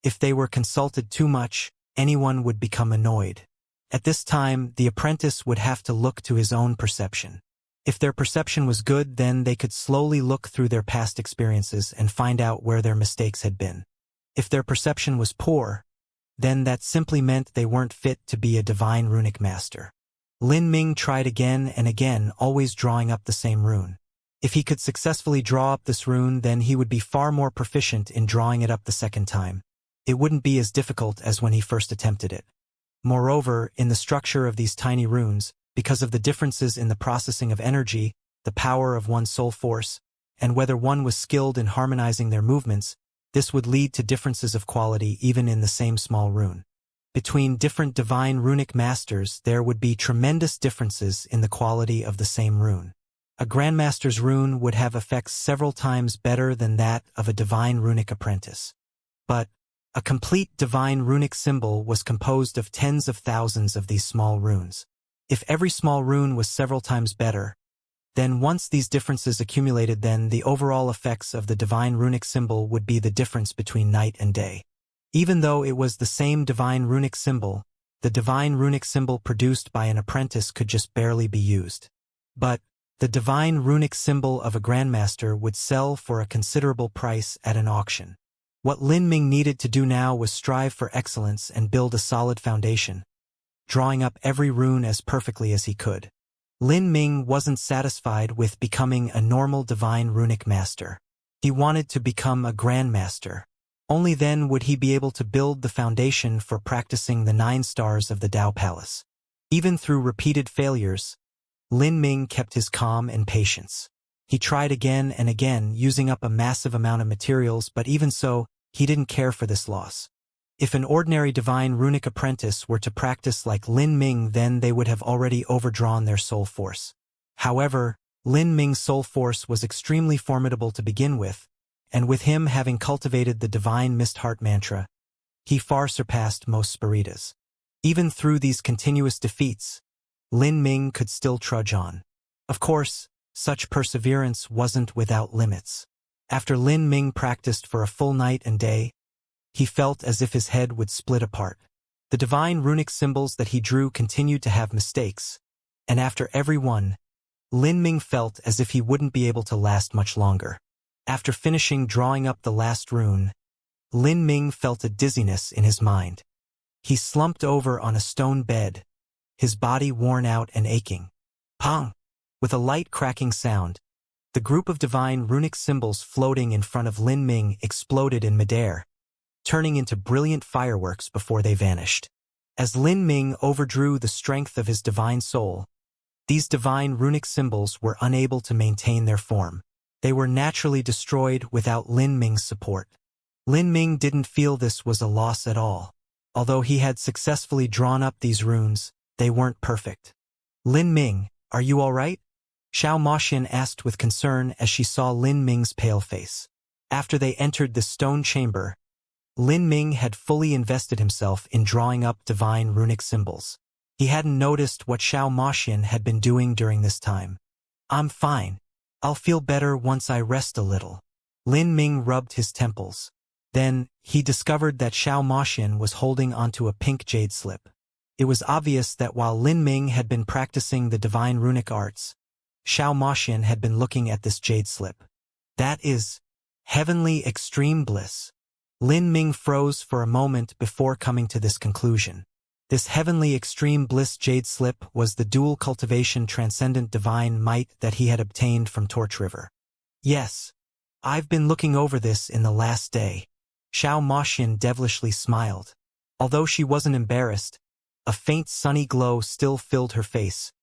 A: If they were consulted too much, anyone would become annoyed. At this time, the apprentice would have to look to his own perception. If their perception was good, then they could slowly look through their past experiences and find out where their mistakes had been. If their perception was poor, then that simply meant they weren't fit to be a divine runic master. Lin Ming tried again and again, always drawing up the same rune. If he could successfully draw up this rune, then he would be far more proficient in drawing it up the second time. It wouldn't be as difficult as when he first attempted it. Moreover, in the structure of these tiny runes, because of the differences in the processing of energy, the power of one's soul force, and whether one was skilled in harmonizing their movements, this would lead to differences of quality even in the same small rune. Between different divine runic masters, there would be tremendous differences in the quality of the same rune. A grandmaster's rune would have effects several times better than that of a divine runic apprentice. But a complete divine runic symbol was composed of tens of thousands of these small runes. If every small rune was several times better, then once these differences accumulated, then the overall effects of the divine runic symbol would be the difference between night and day. Even though it was the same divine runic symbol, the divine runic symbol produced by an apprentice could just barely be used. But the divine runic symbol of a grandmaster would sell for a considerable price at an auction. What Lin Ming needed to do now was strive for excellence and build a solid foundation, drawing up every rune as perfectly as he could. Lin Ming wasn't satisfied with becoming a normal divine runic master. He wanted to become a grandmaster. Only then would he be able to build the foundation for practicing the 9 stars of the Tao Palace. Even through repeated failures, Lin Ming kept his calm and patience. He tried again and again, using up a massive amount of materials, but even so, he didn't care for this loss. If an ordinary divine runic apprentice were to practice like Lin Ming, then they would have already overdrawn their soul force. However, Lin Ming's soul force was extremely formidable to begin with, and with him having cultivated the divine mist heart mantra, he far surpassed most Spiritas. Even through these continuous defeats, Lin Ming could still trudge on. Of course, such perseverance wasn't without limits. After Lin Ming practiced for a full night and day, he felt as if his head would split apart. The divine runic symbols that he drew continued to have mistakes, and after every one, Lin Ming felt as if he wouldn't be able to last much longer. After finishing drawing up the last rune, Lin Ming felt a dizziness in his mind. He slumped over on a stone bed, his body worn out and aching. Pong! With a light cracking sound, the group of divine runic symbols floating in front of Lin Ming exploded in midair, turning into brilliant fireworks before they vanished. As Lin Ming overdrew the strength of his divine soul, these divine runic symbols were unable to maintain their form. They were naturally destroyed without Lin Ming's support. Lin Ming didn't feel this was a loss at all. Although he had successfully drawn up these runes, they weren't perfect. Lin Ming, are you all right? Xiao Moxian asked with concern as she saw Lin Ming's pale face. After they entered the stone chamber, Lin Ming had fully invested himself in drawing up divine runic symbols. He hadn't noticed what Xiao Moxian had been doing during this time. I'm fine. I'll feel better once I rest a little. Lin Ming rubbed his temples. Then, he discovered that Xiao Moxian was holding onto a pink jade slip. It was obvious that while Lin Ming had been practicing the divine runic arts, Xiao Moxian had been looking at this jade slip. That is heavenly extreme bliss. Lin Ming froze for a moment before coming to this conclusion. This heavenly extreme bliss jade slip was the dual cultivation transcendent divine might that he had obtained from Torch River. Yes, I've been looking over this in the last day. Xiao Moxian devilishly smiled. Although she wasn't embarrassed, a faint sunny glow still filled her face,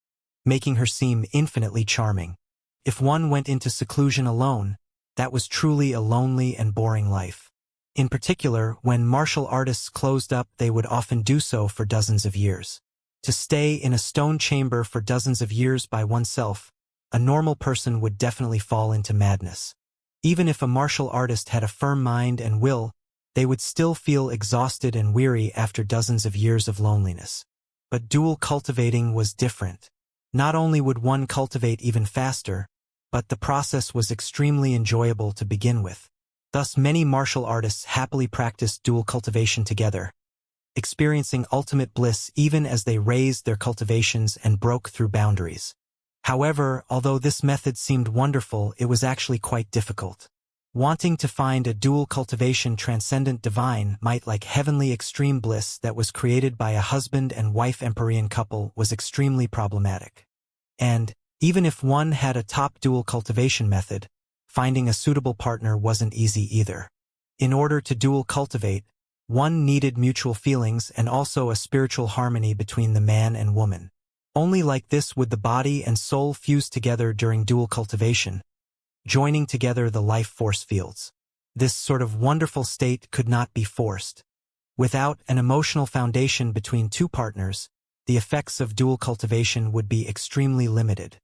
A: making her seem infinitely charming. If one went into seclusion alone, that was truly a lonely and boring life. In particular, when martial artists closed up, they would often do so for dozens of years. To stay in a stone chamber for dozens of years by oneself, a normal person would definitely fall into madness. Even if a martial artist had a firm mind and will, they would still feel exhausted and weary after dozens of years of loneliness. But dual cultivating was different. Not only would one cultivate even faster, but the process was extremely enjoyable to begin with. Thus, many martial artists happily practiced dual cultivation together, experiencing ultimate bliss even as they raised their cultivations and broke through boundaries. However, although this method seemed wonderful, it was actually quite difficult. Wanting to find a dual cultivation transcendent divine might like heavenly extreme bliss that was created by a husband and wife Empyrean couple was extremely problematic. And, even if one had a top dual cultivation method, finding a suitable partner wasn't easy either. In order to dual cultivate, one needed mutual feelings and also a spiritual harmony between the man and woman. Only like this would the body and soul fuse together during dual cultivation, joining together the life force fields. This sort of wonderful state could not be forced. Without an emotional foundation between two partners, the effects of dual cultivation would be extremely limited.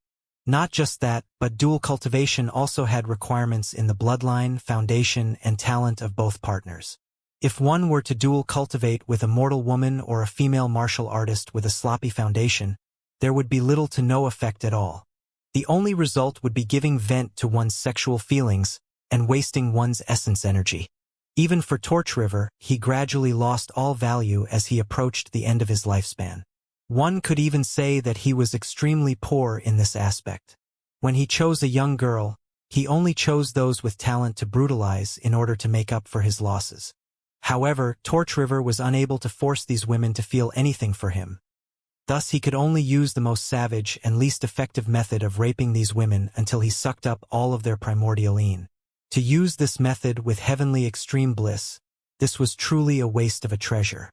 A: Not just that, but dual cultivation also had requirements in the bloodline, foundation, and talent of both partners. If one were to dual cultivate with a mortal woman or a female martial artist with a sloppy foundation, there would be little to no effect at all. The only result would be giving vent to one's sexual feelings and wasting one's essence energy. Even for Torch River, he gradually lost all value as he approached the end of his lifespan. One could even say that he was extremely poor in this aspect. When he chose a young girl, he only chose those with talent to brutalize in order to make up for his losses. However, Torch River was unable to force these women to feel anything for him. Thus he could only use the most savage and least effective method of raping these women until he sucked up all of their primordial yin. To use this method with heavenly extreme bliss, this was truly a waste of a treasure.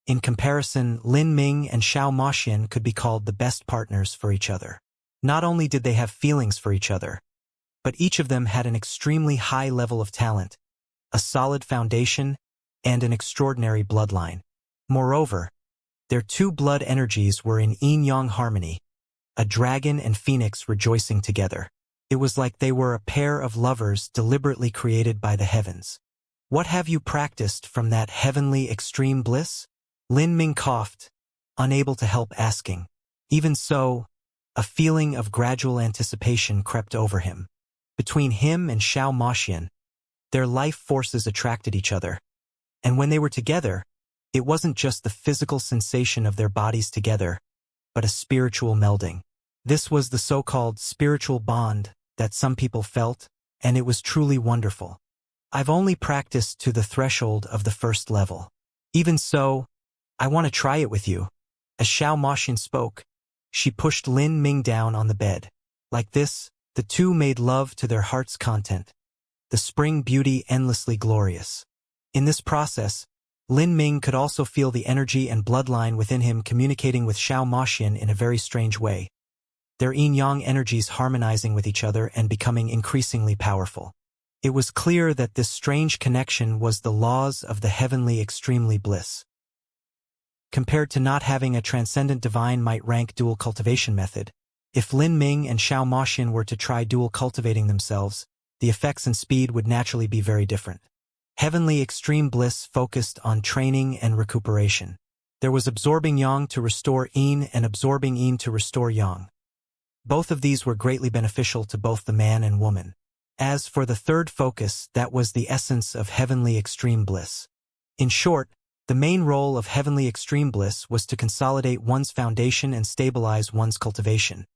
A: In comparison, Lin Ming and Xiao Maxian could be called the best partners for each other. Not only did they have feelings for each other, but each of them had an extremely high level of talent, a solid foundation, and an extraordinary bloodline. Moreover, their two blood energies were in yin-yang harmony, a dragon and phoenix rejoicing together. It was like they were a pair of lovers deliberately created by the heavens. What have you practiced from that heavenly extreme bliss? Lin Ming coughed, unable to help asking. Even so, a feeling of gradual anticipation crept over him. Between him and Xiao Maxian, their life forces attracted each other. And when they were together, it wasn't just the physical sensation of their bodies together, but a spiritual melding. This was the so-called spiritual bond that some people felt, and it was truly wonderful. I've only practiced to the threshold of the first level. Even so, I want to try it with you. As Xiao Maxian spoke, she pushed Lin Ming down on the bed. Like this, the two made love to their heart's content, the spring beauty endlessly glorious. In this process, Lin Ming could also feel the energy and bloodline within him communicating with Xiao Maxian in a very strange way, their yin-yang energies harmonizing with each other and becoming increasingly powerful. It was clear that this strange connection was the laws of the heavenly extremely bliss. Compared to not having a transcendent divine might rank dual cultivation method, if Lin Ming and Xiao Maxian were to try dual cultivating themselves, the effects and speed would naturally be very different. Heavenly extreme bliss focused on training and recuperation. There was absorbing yang to restore yin and absorbing yin to restore yang. Both of these were greatly beneficial to both the man and woman. As for the third focus, that was the essence of heavenly extreme bliss. In short, the main role of heavenly extreme bliss was to consolidate one's foundation and stabilize one's cultivation.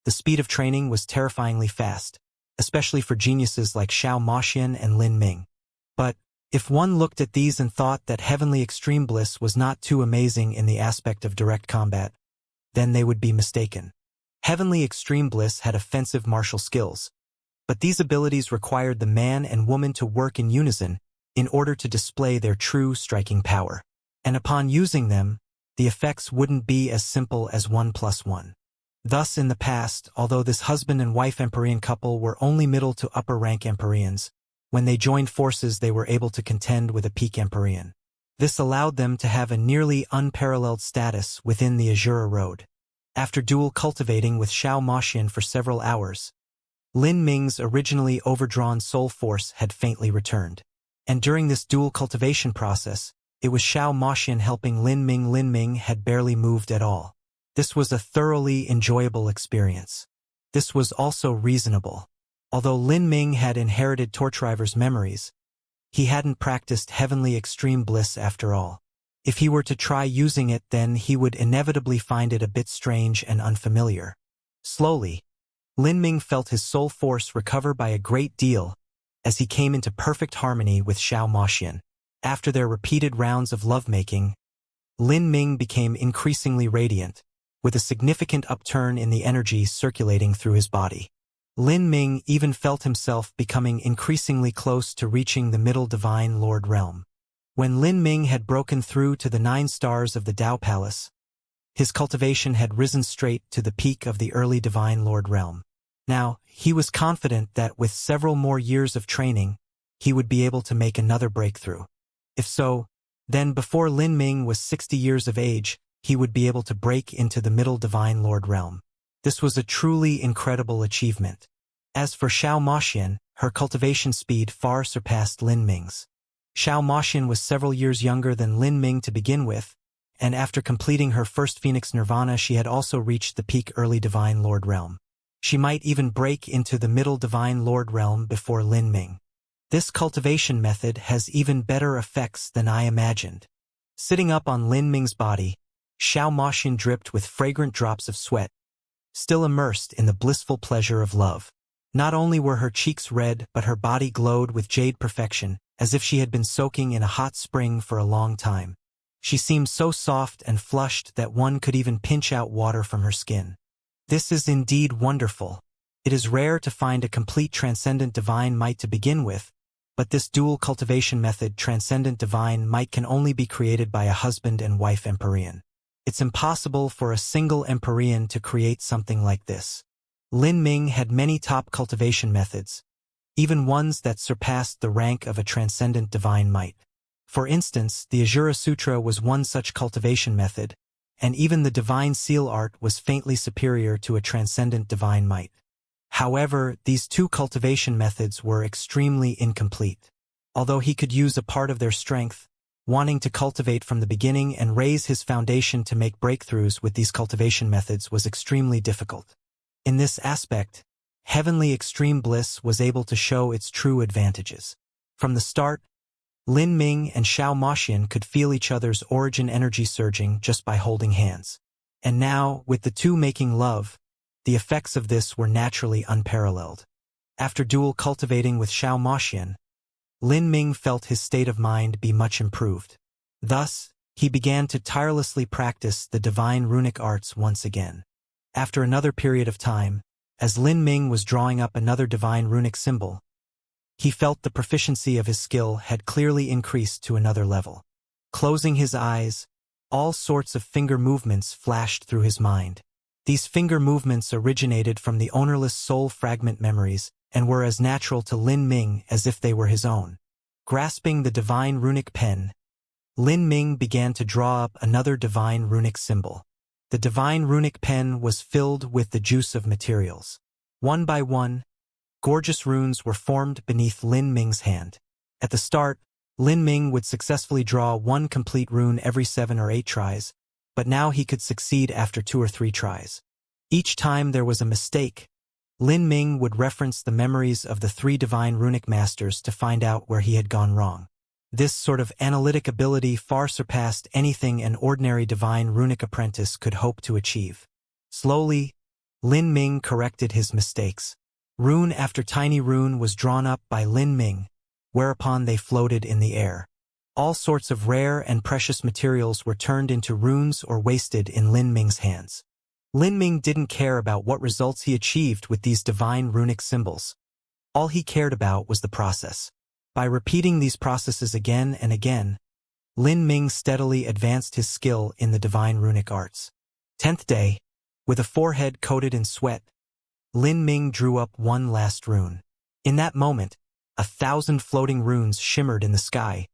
A: The speed of training was terrifyingly fast, especially for geniuses like Xiao Maxian and Lin Ming. But, if one looked at these and thought that heavenly extreme bliss was not too amazing in the aspect of direct combat, then they would be mistaken. Heavenly extreme bliss had offensive martial skills, but these abilities required the man and woman to work in unison in order to display their true striking power. and upon using them, the effects wouldn't be as simple as 1 plus 1. Thus in the past, although this husband and wife Empyrean couple were only middle to upper rank Empyreans, when they joined forces they were able to contend with a peak Empyrean. This allowed them to have a nearly unparalleled status within the Azura Road. After dual cultivating with Xiao Moxian for several hours, Lin Ming's originally overdrawn soul force had faintly returned. And during this dual cultivation process, it was Xiao Moxian helping Lin Ming. Lin Ming had barely moved at all. This was a thoroughly enjoyable experience. This was also reasonable. Although Lin Ming had inherited Torchriver's memories, he hadn't practiced heavenly extreme bliss after all. If he were to try using it, then he would inevitably find it a bit strange and unfamiliar. Slowly, Lin Ming felt his soul force recover by a great deal as he came into perfect harmony with Xiao Moxian. After their repeated rounds of lovemaking, Lin Ming became increasingly radiant, with a significant upturn in the energy circulating through his body. Lin Ming even felt himself becoming increasingly close to reaching the Middle Divine Lord realm. When Lin Ming had broken through to the 9 stars of the Tao Palace, his cultivation had risen straight to the peak of the early Divine Lord realm. Now, he was confident that with several more years of training, he would be able to make another breakthrough. If so, then before Lin Ming was 60 years of age, he would be able to break into the Middle Divine Lord realm. This was a truly incredible achievement. As for Xiao Moxian, her cultivation speed far surpassed Lin Ming's. Xiao Moxian was several years younger than Lin Ming to begin with, and after completing her first Phoenix Nirvana she had also reached the peak early Divine Lord realm. She might even break into the Middle Divine Lord realm before Lin Ming. This cultivation method has even better effects than I imagined. Sitting up on Lin Ming's body, Xiao Moxian dripped with fragrant drops of sweat, still immersed in the blissful pleasure of love. Not only were her cheeks red, but her body glowed with jade perfection, as if she had been soaking in a hot spring for a long time. She seemed so soft and flushed that one could even pinch out water from her skin. This is indeed wonderful. It is rare to find a complete transcendent divine might to begin with, but this dual cultivation method transcendent divine might can only be created by a husband and wife Empyrean. It's impossible for a single Empyrean to create something like this. Lin Ming had many top cultivation methods, even ones that surpassed the rank of a transcendent divine might. For instance, the Azura Sutra was one such cultivation method, and even the divine seal art was faintly superior to a transcendent divine might. However, these two cultivation methods were extremely incomplete. Although he could use a part of their strength, wanting to cultivate from the beginning and raise his foundation to make breakthroughs with these cultivation methods was extremely difficult. In this aspect, Heavenly Extreme Bliss was able to show its true advantages. From the start, Lin Ming and Xiao Moxian could feel each other's origin energy surging just by holding hands. And now, with the two making love, the effects of this were naturally unparalleled. After dual cultivating with Xiao Moxian, Lin Ming felt his state of mind be much improved. Thus, he began to tirelessly practice the divine runic arts once again. After another period of time, as Lin Ming was drawing up another divine runic symbol, he felt the proficiency of his skill had clearly increased to another level. Closing his eyes, all sorts of finger movements flashed through his mind. These finger movements originated from the ownerless soul fragment memories and were as natural to Lin Ming as if they were his own. Grasping the divine runic pen, Lin Ming began to draw up another divine runic symbol. The divine runic pen was filled with the juice of materials. One by one, gorgeous runes were formed beneath Lin Ming's hand. At the start, Lin Ming would successfully draw one complete rune every 7 or 8 tries, but now he could succeed after 2 or 3 tries. Each time there was a mistake, Lin Ming would reference the memories of the 3 divine runic masters to find out where he had gone wrong. This sort of analytic ability far surpassed anything an ordinary divine runic apprentice could hope to achieve. Slowly, Lin Ming corrected his mistakes. Rune after tiny rune was drawn up by Lin Ming, whereupon they floated in the air. All sorts of rare and precious materials were turned into runes or wasted in Lin Ming's hands. Lin Ming didn't care about what results he achieved with these divine runic symbols. All he cared about was the process. By repeating these processes again and again, Lin Ming steadily advanced his skill in the divine runic arts. 10th day, with a forehead coated in sweat, Lin Ming drew up one last rune. In that moment, 1,000 floating runes shimmered in the sky,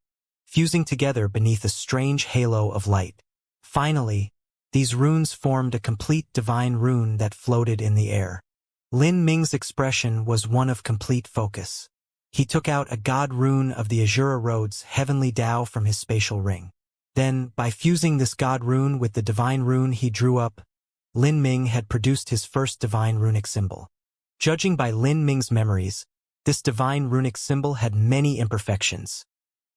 A: fusing together beneath a strange halo of light. Finally, these runes formed a complete divine rune that floated in the air. Lin Ming's expression was one of complete focus. He took out a god rune of the Azura Road's heavenly Tao from his spatial ring. Then, by fusing this god rune with the divine rune he drew up, Lin Ming had produced his first divine runic symbol. Judging by Lin Ming's memories, this divine runic symbol had many imperfections.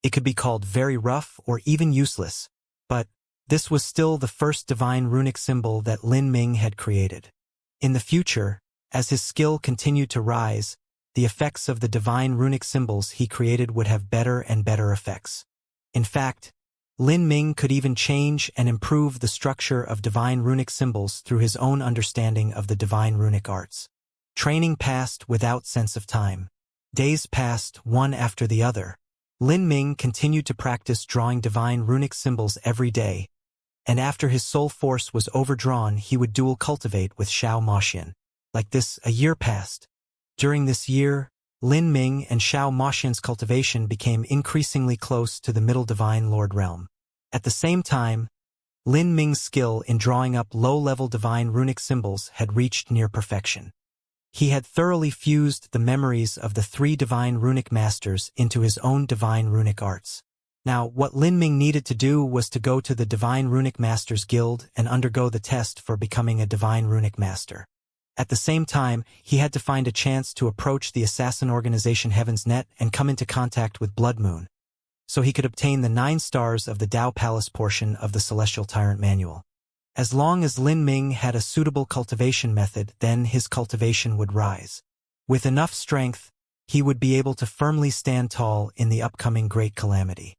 A: It could be called very rough or even useless, but this was still the first divine runic symbol that Lin Ming had created. In the future, as his skill continued to rise, the effects of the divine runic symbols he created would have better and better effects. In fact, Lin Ming could even change and improve the structure of divine runic symbols through his own understanding of the divine runic arts. Training passed without sense of time. Days passed one after the other. Lin Ming continued to practice drawing divine runic symbols every day, and after his soul force was overdrawn he would dual cultivate with Xiao Moxian. Like this, a year passed. During this year, Lin Ming and Xiao Moxian's cultivation became increasingly close to the Middle Divine Lord realm. At the same time, Lin Ming's skill in drawing up low-level divine runic symbols had reached near perfection. He had thoroughly fused the memories of the 3 divine runic masters into his own divine runic arts. Now, what Lin Ming needed to do was to go to the Divine Runic Masters Guild and undergo the test for becoming a divine runic master. At the same time, he had to find a chance to approach the assassin organization Heaven's Net and come into contact with Blood Moon, so he could obtain the 9 stars of the Tao Palace portion of the Celestial Tyrant Manual. As long as Lin Ming had a suitable cultivation method, then his cultivation would rise. With enough strength, he would be able to firmly stand tall in the upcoming Great Calamity.